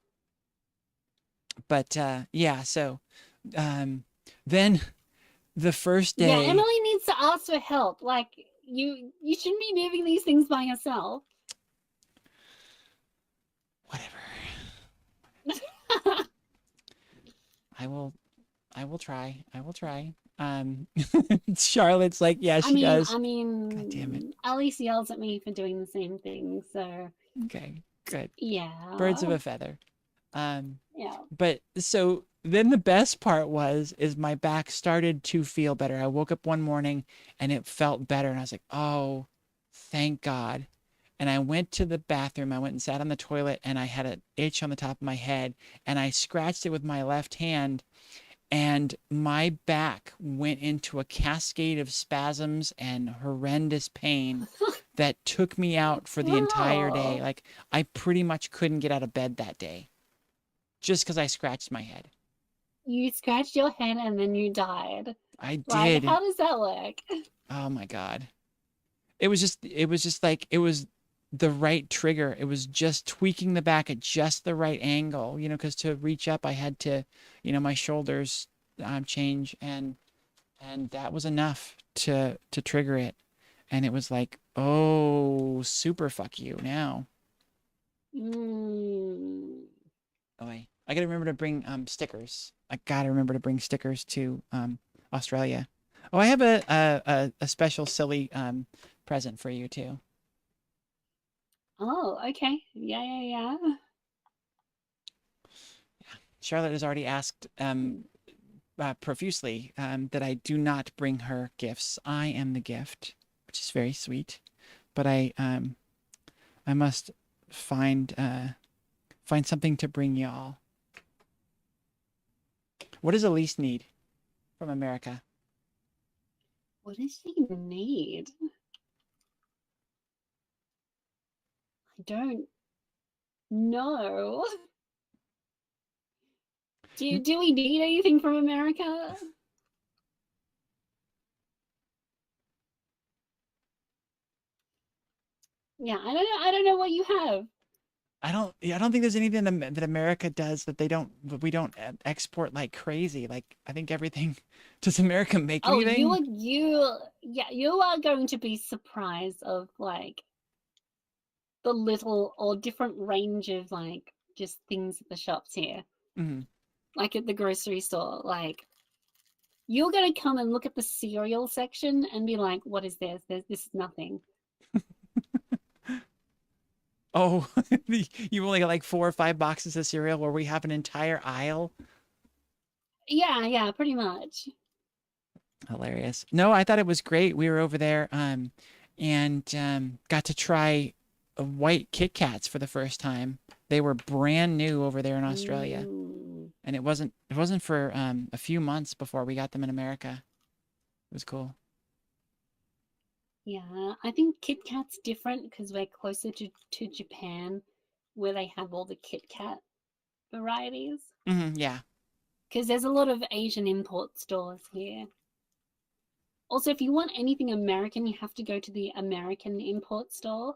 But yeah, so then the first day. Yeah, Emily needs to ask for help. Like you shouldn't be moving these things by yourself. Whatever. I will try. Charlotte's like, yeah, she does. I mean, God damn it. Alice yells at me for doing the same thing, so. Okay, good. Yeah. Birds of a feather. Yeah. But so then the best part is my back started to feel better. I woke up one morning and it felt better, and I was like, oh, thank God. And I went to the bathroom. I went and sat on the toilet, and I had an itch on the top of my head, and I scratched it with my left hand, and my back went into a cascade of spasms and horrendous pain that took me out for the entire day. Like, I pretty much couldn't get out of bed that day just because I scratched my head. You scratched your head and then you died. I did. Like, how does that work? Oh my God. It was just like, it was the right trigger. It was just tweaking the back at just the right angle, because to reach up, I had to, my shoulders change, and that was enough to trigger it. And it was like, oh, super fuck you now. Oh, I gotta remember to bring stickers. I gotta remember to bring stickers to Australia. Oh, I have a special silly present for you too. Oh, okay. Yeah. Charlotte has already asked profusely that I do not bring her gifts. I am the gift, which is very sweet. But I must find something to bring y'all. What does Elise need from America? What does she need? I don't know. Do we need anything from America? Yeah, I don't know what you have. I don't think there's anything that America does that we don't export like crazy. Like, I think everything. Does America make anything? You are going to be surprised of like the little or different range of like just things at the shops here. Mm-hmm. Like at the grocery store, like you're gonna come and look at the cereal section and be like, what is this? This is nothing. Oh, you only got like 4 or 5 boxes of cereal where we have an entire aisle? Yeah, pretty much. Hilarious. No, I thought it was great. We were over there and got to try white Kit Kats for the first time. They were brand new over there in Australia. Ooh. And it wasn't for a few months before we got them in America. It was cool. Yeah, I think Kit Kat's different because we're closer to Japan, where they have all the Kit Kat varieties. Mm-hmm, yeah. Because there's a lot of Asian import stores here. Also, if you want anything American, you have to go to the American import store.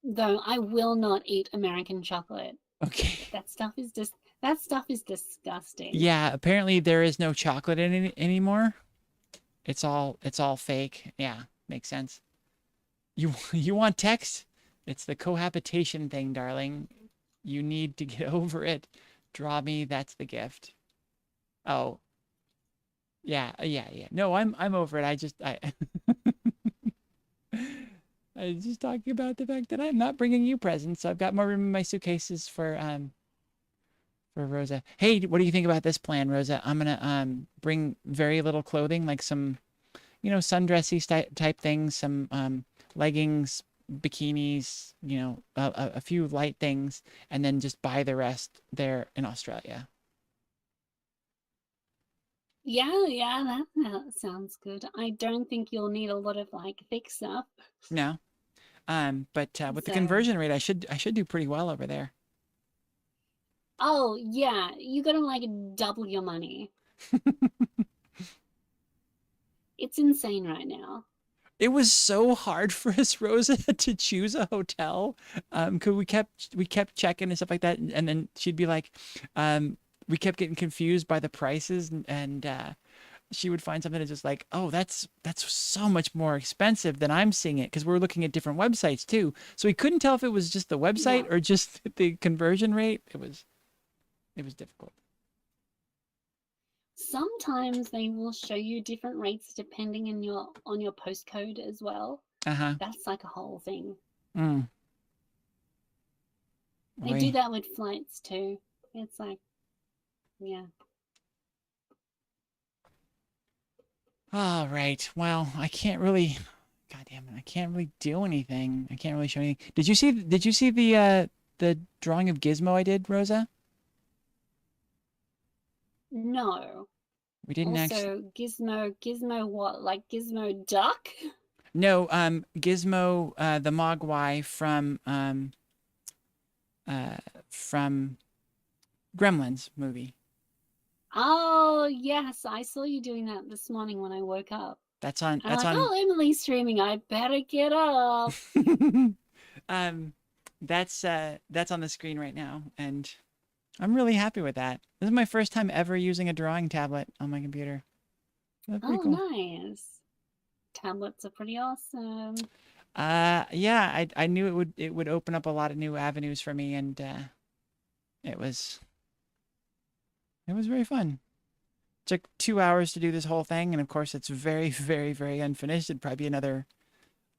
Though I will not eat American chocolate. Okay. That stuff is disgusting. Yeah, apparently there is no chocolate in it anymore. It's all fake. Yeah, makes sense. You want text? It's the cohabitation thing, darling. You need to get over it. Draw me, that's the gift. Oh. Yeah, yeah. No, I'm over it. I was just talking about the fact that I'm not bringing you presents, so I've got more room in my suitcases for Rosa. Hey, what do you think about this plan, Rosa? I'm gonna bring very little clothing, like some, sundressy type things, some leggings, bikinis, a few light things, and then just buy the rest there in Australia. Yeah, that sounds good. I don't think you'll need a lot of like thick stuff. No. But with the So, conversion rate, I should do pretty well over there. oh yeah, you gotta like double your money. It's insane right now. It was so hard for us, Rosa, to choose a hotel. 'Cause we kept checking and stuff like that, and then she'd be like, we kept getting confused by the prices, and she would find something that's just like, oh, that's so much more expensive than I'm seeing it, because we're looking at different websites too. So we couldn't tell if it was just the website or just the conversion rate. It was difficult. Sometimes they will show you different rates depending on your postcode as well. Uh-huh. That's like a whole thing. Mm. They do that with flights too. It's like, yeah. All right. Well, I can't really. God damn it! I can't really do anything. I can't really show anything. Did you see the drawing of Gizmo I did, Rosa? No. We didn't actually. Also, Gizmo what? Like Gizmo Duck? No, Gizmo, the Mogwai from Gremlins movie. Oh yes, I saw you doing that this morning when I woke up. That's on. I'm like, oh, Emily's streaming. I better get up. That's on the screen right now, and I'm really happy with that. This is my first time ever using a drawing tablet on my computer. That's pretty cool. Nice. Tablets are pretty awesome. Yeah, I knew it would open up a lot of new avenues for me, and it was very fun. It took 2 hours to do this whole thing, and of course it's very, very, very unfinished. It'd probably be another,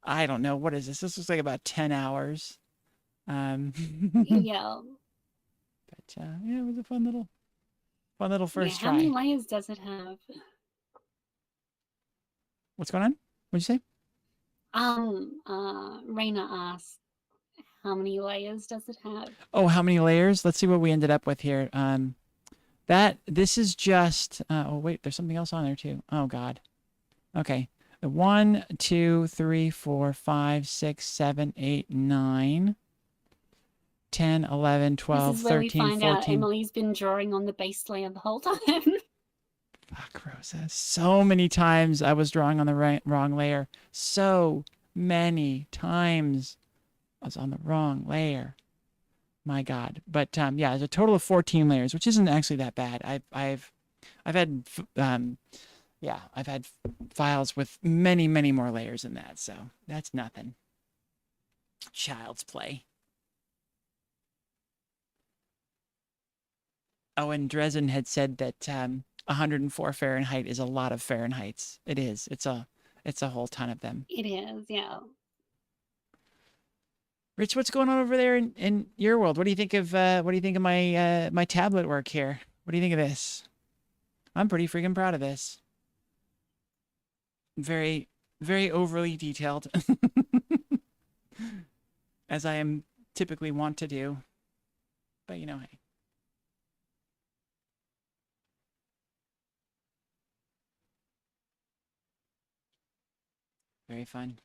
I don't know, what is this? This looks like about 10 hours. Yeah. But yeah, it was a fun little first How try. many layers does it have? What's going on? What'd you say? Raina asked, how many layers does it have? Oh, how many layers? Let's see what we ended up with here. This is just, oh wait, there's something else on there too. Oh God. Okay. 1, 2, 3, 4, 5, 6, 7, 8, 9, 10, 11, 12, This is where 13, we find 14. out Emily's been drawing on the base layer the whole time. Fuck, Rosa. So many times I was drawing on the wrong layer. So many times I was on the wrong layer. My God. But yeah, there's a total of 14 layers, which isn't actually that bad. I've had I've had files with many, many more layers than that, so that's nothing. Child's play. Oh, and Dresden had said that 104 Fahrenheit is a lot of Fahrenheits. It is. It's a whole ton of them. It is, yeah. Rich, what's going on over there in your world? What do you think of my my tablet work here? What do you think of this? I'm pretty freaking proud of this. Very, very overly detailed, as I am typically want to do. But you know, hey. Very fun.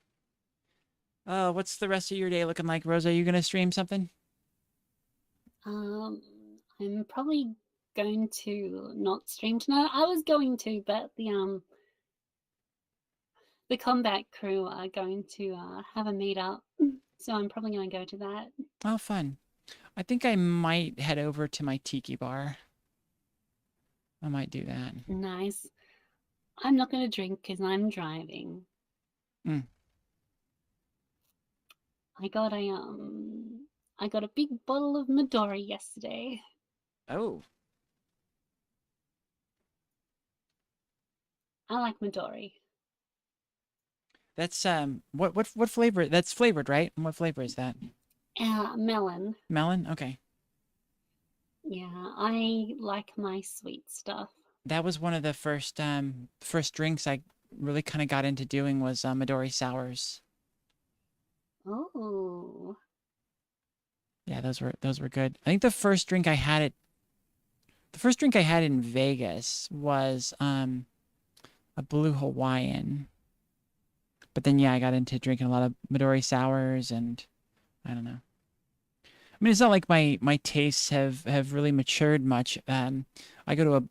What's the rest of your day looking like, Rosa? Are you gonna stream something? I'm probably going to not stream tonight. I was going to, but the combat crew are going to have a meetup, so I'm probably going to go to that. Oh, fun. I think I might head over to my tiki bar. I might do that. Nice. I'm not gonna drink because I'm driving. Mm. I got a big bottle of Midori yesterday. Oh. I like Midori. That's what flavor? That's flavored, right? And what flavor is that? Melon. Melon? Okay. Yeah, I like my sweet stuff. That was one of the first drinks I really kind of got into doing was Midori sours. Oh. Yeah, those were good. I think the first drink I had in Vegas was a Blue Hawaiian. But then yeah, I got into drinking a lot of Midori sours and I don't know. I mean, it's not like my tastes have really matured much. I go to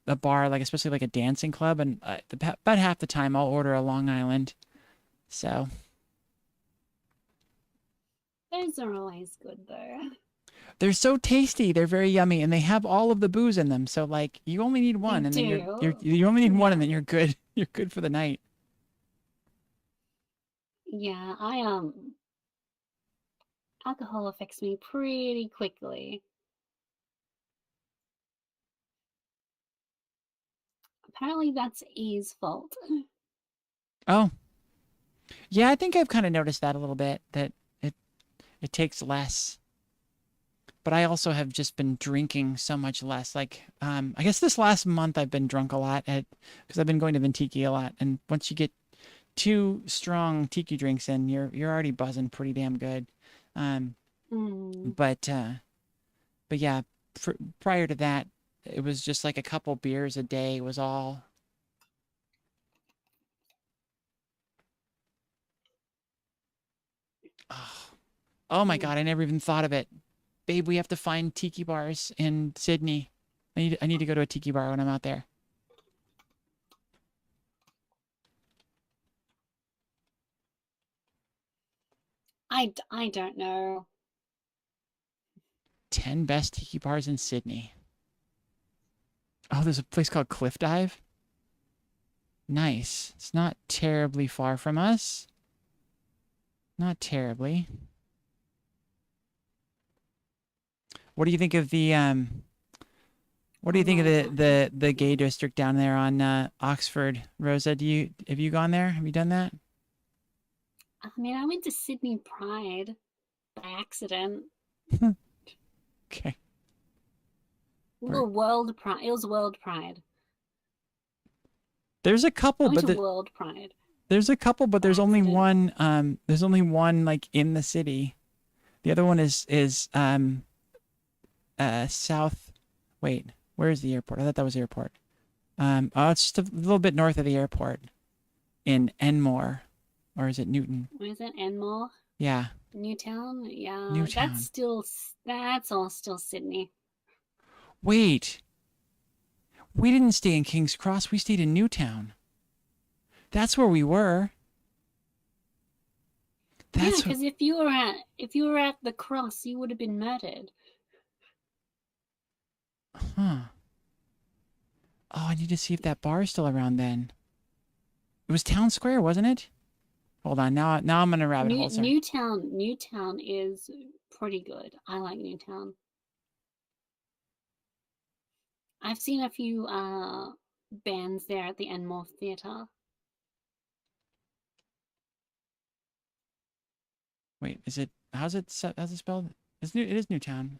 a bar, like especially like a dancing club, and about half the time I'll order a Long Island. So Those are always good though. they're so tasty. They're very yummy, and they have all of the booze in them. So like you only need one, They and then do. you only need one, and then you're good. You're good for the night. Yeah, alcohol affects me pretty quickly. Apparently that's E's fault. Oh, yeah, I think I've kind of noticed that a little bit, that it takes less. But I also have just been drinking so much less. Like, I guess this last month I've been drunk a lot because I've been going to Ventiki a lot. And once you get 2 strong tiki drinks in, you're already buzzing pretty damn good. But yeah, prior to that, it was just like a couple beers a day was all. Oh my God, I never even thought of it. Babe, we have to find tiki bars in Sydney. I need to go to a tiki bar when I'm out there. I don't know. 10 best tiki bars in Sydney. Oh, there's a place called Cliff Dive. Nice. It's not terribly far from us. Not terribly. What do you think of the what do you think of the gay district down there on Oxford, Rosa? Have you gone there? Have you done that? I mean, I went to Sydney Pride by accident. Okay. Well, World Pride. It was World Pride. There's a couple, I went but to World Pride. there's a couple, but there's only one. There's only one like in the city. The other one is south. Wait, where is the airport? I thought that was the airport. Oh, it's just a little bit north of the airport, in Enmore, or is it Newton? Where is it? Enmore? Yeah. Newtown? Yeah. Newtown. That's all still Sydney. Wait. We didn't stay in King's Cross. We stayed in Newtown. That's where we were. Yeah, because if you were at the cross, you would have been murdered. Huh. Oh, I need to see if that bar is still around then. It was Town Square, wasn't it? Hold on. Now I'm in a rabbit hole. Sorry. Newtown is pretty good. I like Newtown. I've seen a few bands there at the Enmore Theatre. Wait, is it? How's it spelled? It is Newtown.